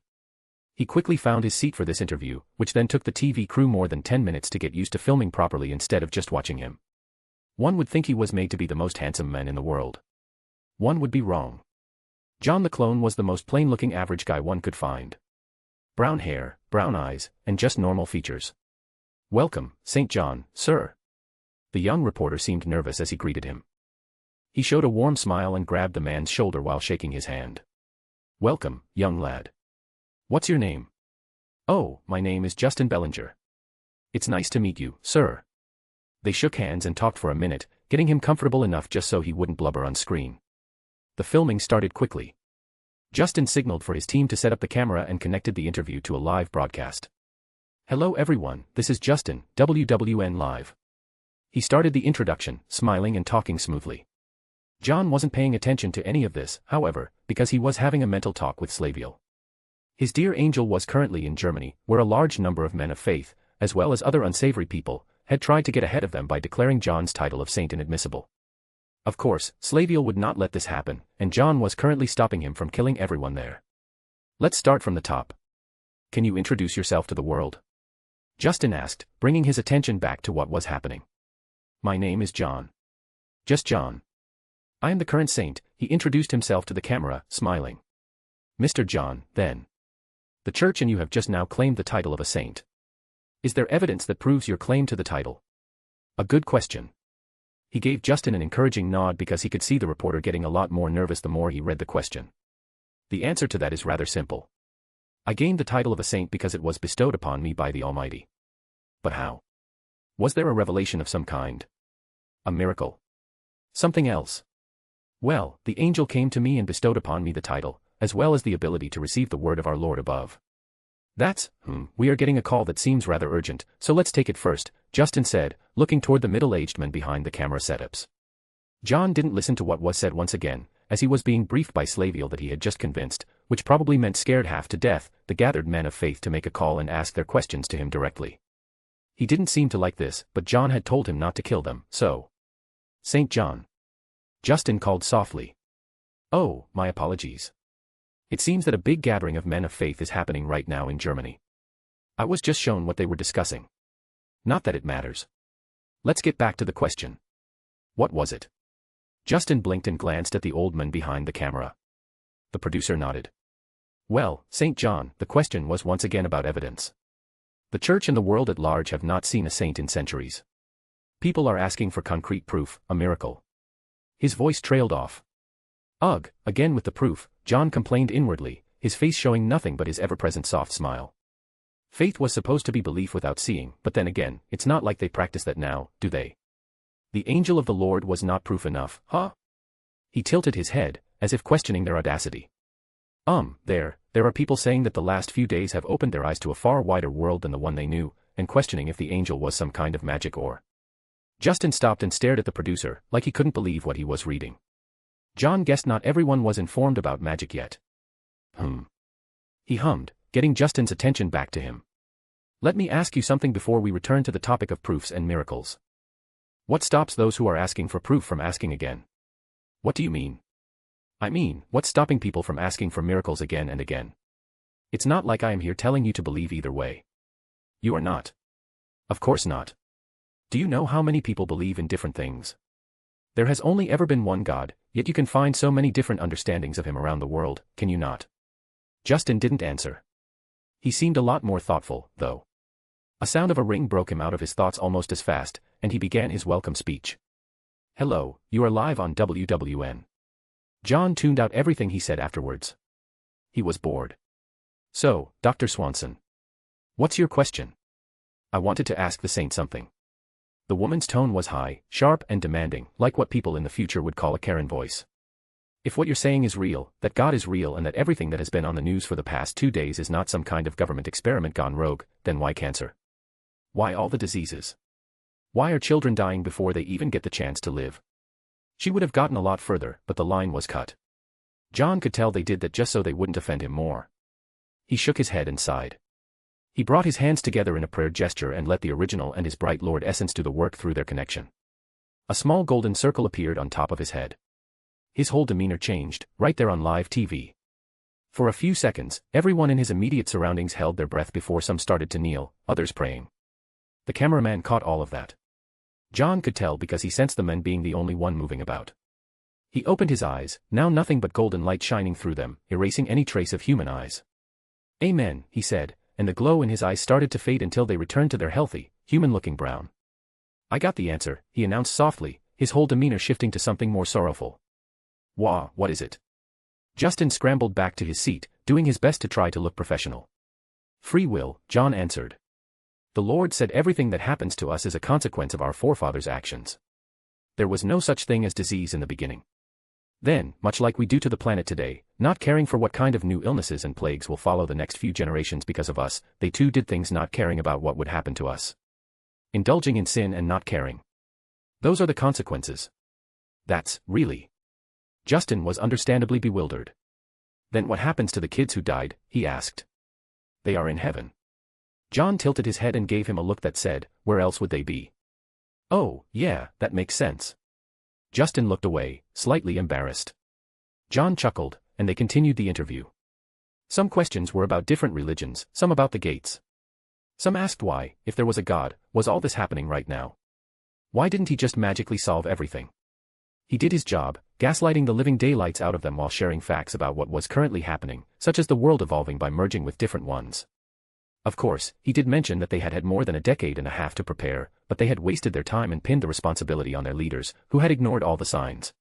He quickly found his seat for this interview, which then took the TV crew more than 10 minutes to get used to filming properly instead of just watching him. One would think he was made to be the most handsome man in the world. One would be wrong. John the clone was the most plain-looking average guy one could find. Brown hair, brown eyes, and just normal features. Welcome, St. John, sir. The young reporter seemed nervous as he greeted him. He showed a warm smile and grabbed the man's shoulder while shaking his hand. Welcome, young lad. What's your name? Oh, my name is Justin Bellinger. It's nice to meet you, sir. They shook hands and talked for a minute, getting him comfortable enough just so he wouldn't blubber on screen. The filming started quickly. Justin signaled for his team to set up the camera and connected the interview to a live broadcast. Hello everyone, this is Justin, WWN Live. He started the introduction, smiling and talking smoothly. John wasn't paying attention to any of this, however, because he was having a mental talk with Slaviel. His dear angel was currently in Germany, where a large number of men of faith, as well as other unsavory people, had tried to get ahead of them by declaring John's title of saint inadmissible. Of course, Slaviel would not let this happen, and John was currently stopping him from killing everyone there. Let's start from the top. Can you introduce yourself to the world? Justin asked, bringing his attention back to what was happening. My name is John. Just John. I am the current saint, he introduced himself to the camera, smiling. Mr. John, then. The church and you have just now claimed the title of a saint. Is there evidence that proves your claim to the title? A good question. He gave Justin an encouraging nod because he could see the reporter getting a lot more nervous the more he read the question. The answer to that is rather simple. I gained the title of a saint because it was bestowed upon me by the Almighty. But how? Was there a revelation of some kind? A miracle? Something else? Well, the angel came to me and bestowed upon me the title, as well as the ability to receive the word of our Lord above. That's, we are getting a call that seems rather urgent, so let's take it first, Justin said, looking toward the middle-aged men behind the camera setups. John didn't listen to what was said once again, as he was being briefed by Slaviel that he had just convinced, which probably meant scared half to death, the gathered men of faith to make a call and ask their questions to him directly. He didn't seem to like this, but John had told him not to kill them, so. St. John. Justin called softly. Oh, my apologies. It seems that a big gathering of men of faith is happening right now in Germany. I was just shown what they were discussing. Not that it matters. Let's get back to the question. What was it? Justin blinked and glanced at the old man behind the camera. The producer nodded. Well, St. John, the question was once again about evidence. The church and the world at large have not seen a saint in centuries. People are asking for concrete proof, a miracle. His voice trailed off. Ugh, again with the proof, John complained inwardly, his face showing nothing but his ever-present soft smile. Faith was supposed to be belief without seeing, but then again, it's not like they practice that now, do they? The angel of the Lord was not proof enough, huh? He tilted his head, as if questioning their audacity. There are people saying that the last few days have opened their eyes to a far wider world than the one they knew, and questioning if the angel was some kind of magic or... Justin stopped and stared at the producer, like he couldn't believe what he was reading. John guessed not everyone was informed about magic yet. He hummed, getting Justin's attention back to him. Let me ask you something before we return to the topic of proofs and miracles. What stops those who are asking for proof from asking again? What do you mean? I mean, what's stopping people from asking for miracles again and again? It's not like I am here telling you to believe either way. You are not. Of course not. Do you know how many people believe in different things? There has only ever been one God, yet you can find so many different understandings of him around the world, can you not? Justin didn't answer. He seemed a lot more thoughtful, though. A sound of a ring broke him out of his thoughts almost as fast, and he began his welcome speech. Hello, you are live on WWN. John tuned out everything he said afterwards. He was bored. So, Dr. Swanson. What's your question? I wanted to ask the saint something. The woman's tone was high, sharp and demanding, like what people in the future would call a Karen voice. If what you're saying is real, that God is real and that everything that has been on the news for the past 2 days is not some kind of government experiment gone rogue, then why cancer? Why all the diseases? Why are children dying before they even get the chance to live? She would have gotten a lot further, but the line was cut. John could tell they did that just so they wouldn't offend him more. He shook his head and sighed. He brought his hands together in a prayer gesture and let the original and his bright Lord essence do the work through their connection. A small golden circle appeared on top of his head. His whole demeanor changed, right there on live TV. For a few seconds, everyone in his immediate surroundings held their breath before some started to kneel, others praying. The cameraman caught all of that. John could tell because he sensed the men being the only one moving about. He opened his eyes, now nothing but golden light shining through them, erasing any trace of human eyes. Amen, he said, and the glow in his eyes started to fade until they returned to their healthy, human-looking brown. I got the answer, he announced softly, his whole demeanor shifting to something more sorrowful. Wah, what is it? Justin scrambled back to his seat, doing his best to try to look professional. Free will, John answered. The Lord said everything that happens to us is a consequence of our forefathers' actions. There was no such thing as disease in the beginning. Then, much like we do to the planet today, not caring for what kind of new illnesses and plagues will follow the next few generations because of us, they too did things not caring about what would happen to us. Indulging in sin and not caring. Those are the consequences. That's, really. Justin was understandably bewildered. Then what happens to the kids who died, he asked. They are in heaven. John tilted his head and gave him a look that said, where else would they be? Oh, yeah, that makes sense. Justin looked away, slightly embarrassed. John chuckled, and they continued the interview. Some questions were about different religions, some about the gates. Some asked why, if there was a God, was all this happening right now? Why didn't he just magically solve everything? He did his job, gaslighting the living daylights out of them while sharing facts about what was currently happening, such as the world evolving by merging with different ones. Of course, he did mention that they had had more than a decade and a half to prepare, but they had wasted their time and pinned the responsibility on their leaders, who had ignored all the signs.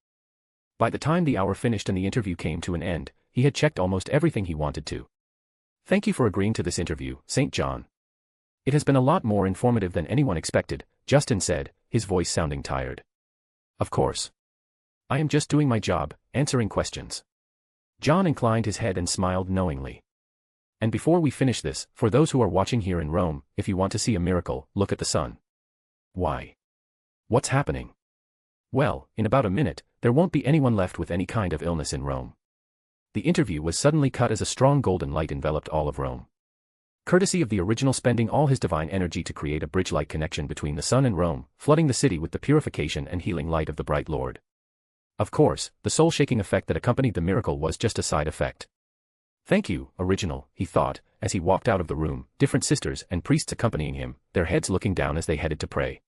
By the time the hour finished and the interview came to an end, he had checked almost everything he wanted to. Thank you for agreeing to this interview, St. John. It has been a lot more informative than anyone expected, Justin said, his voice sounding tired. Of course. I am just doing my job, answering questions. John inclined his head and smiled knowingly. And before we finish this, for those who are watching here in Rome, if you want to see a miracle, look at the sun. Why? What's happening? Well, in about a minute, there won't be anyone left with any kind of illness in Rome. The interview was suddenly cut as a strong golden light enveloped all of Rome. Courtesy of the original spending all his divine energy to create a bridge-like connection between the sun and Rome, flooding the city with the purification and healing light of the bright Lord. Of course, the soul-shaking effect that accompanied the miracle was just a side effect. Thank you, original, he thought, as he walked out of the room, different sisters and priests accompanying him, their heads looking down as they headed to pray.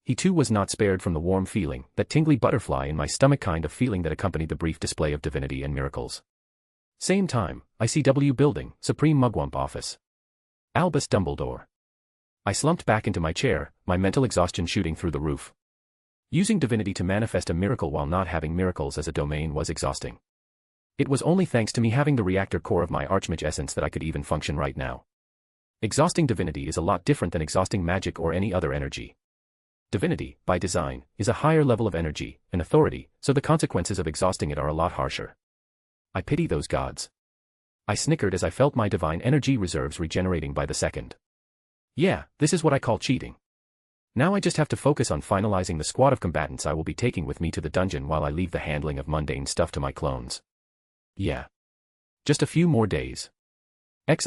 He too was not spared from the warm feeling, that tingly butterfly in my stomach kind of feeling that accompanied the brief display of divinity and miracles. Same time, ICW Building, Supreme Mugwump Office. Albus Dumbledore. I slumped back into my chair, my mental exhaustion shooting through the roof. Using divinity to manifest a miracle while not having miracles as a domain was exhausting. It was only thanks to me having the reactor core of my Archmage essence that I could even function right now. Exhausting divinity is a lot different than exhausting magic or any other energy. divinity, by design, is a higher level of energy and authority, so the consequences of exhausting it are a lot harsher. I pity those gods. I snickered as I felt my divine energy reserves regenerating by the second. Yeah, this is what I call cheating. Now I just have to focus on finalizing the squad of combatants I will be taking with me to the dungeon while I leave the handling of mundane stuff to my clones. Yeah. Just a few more days. X_.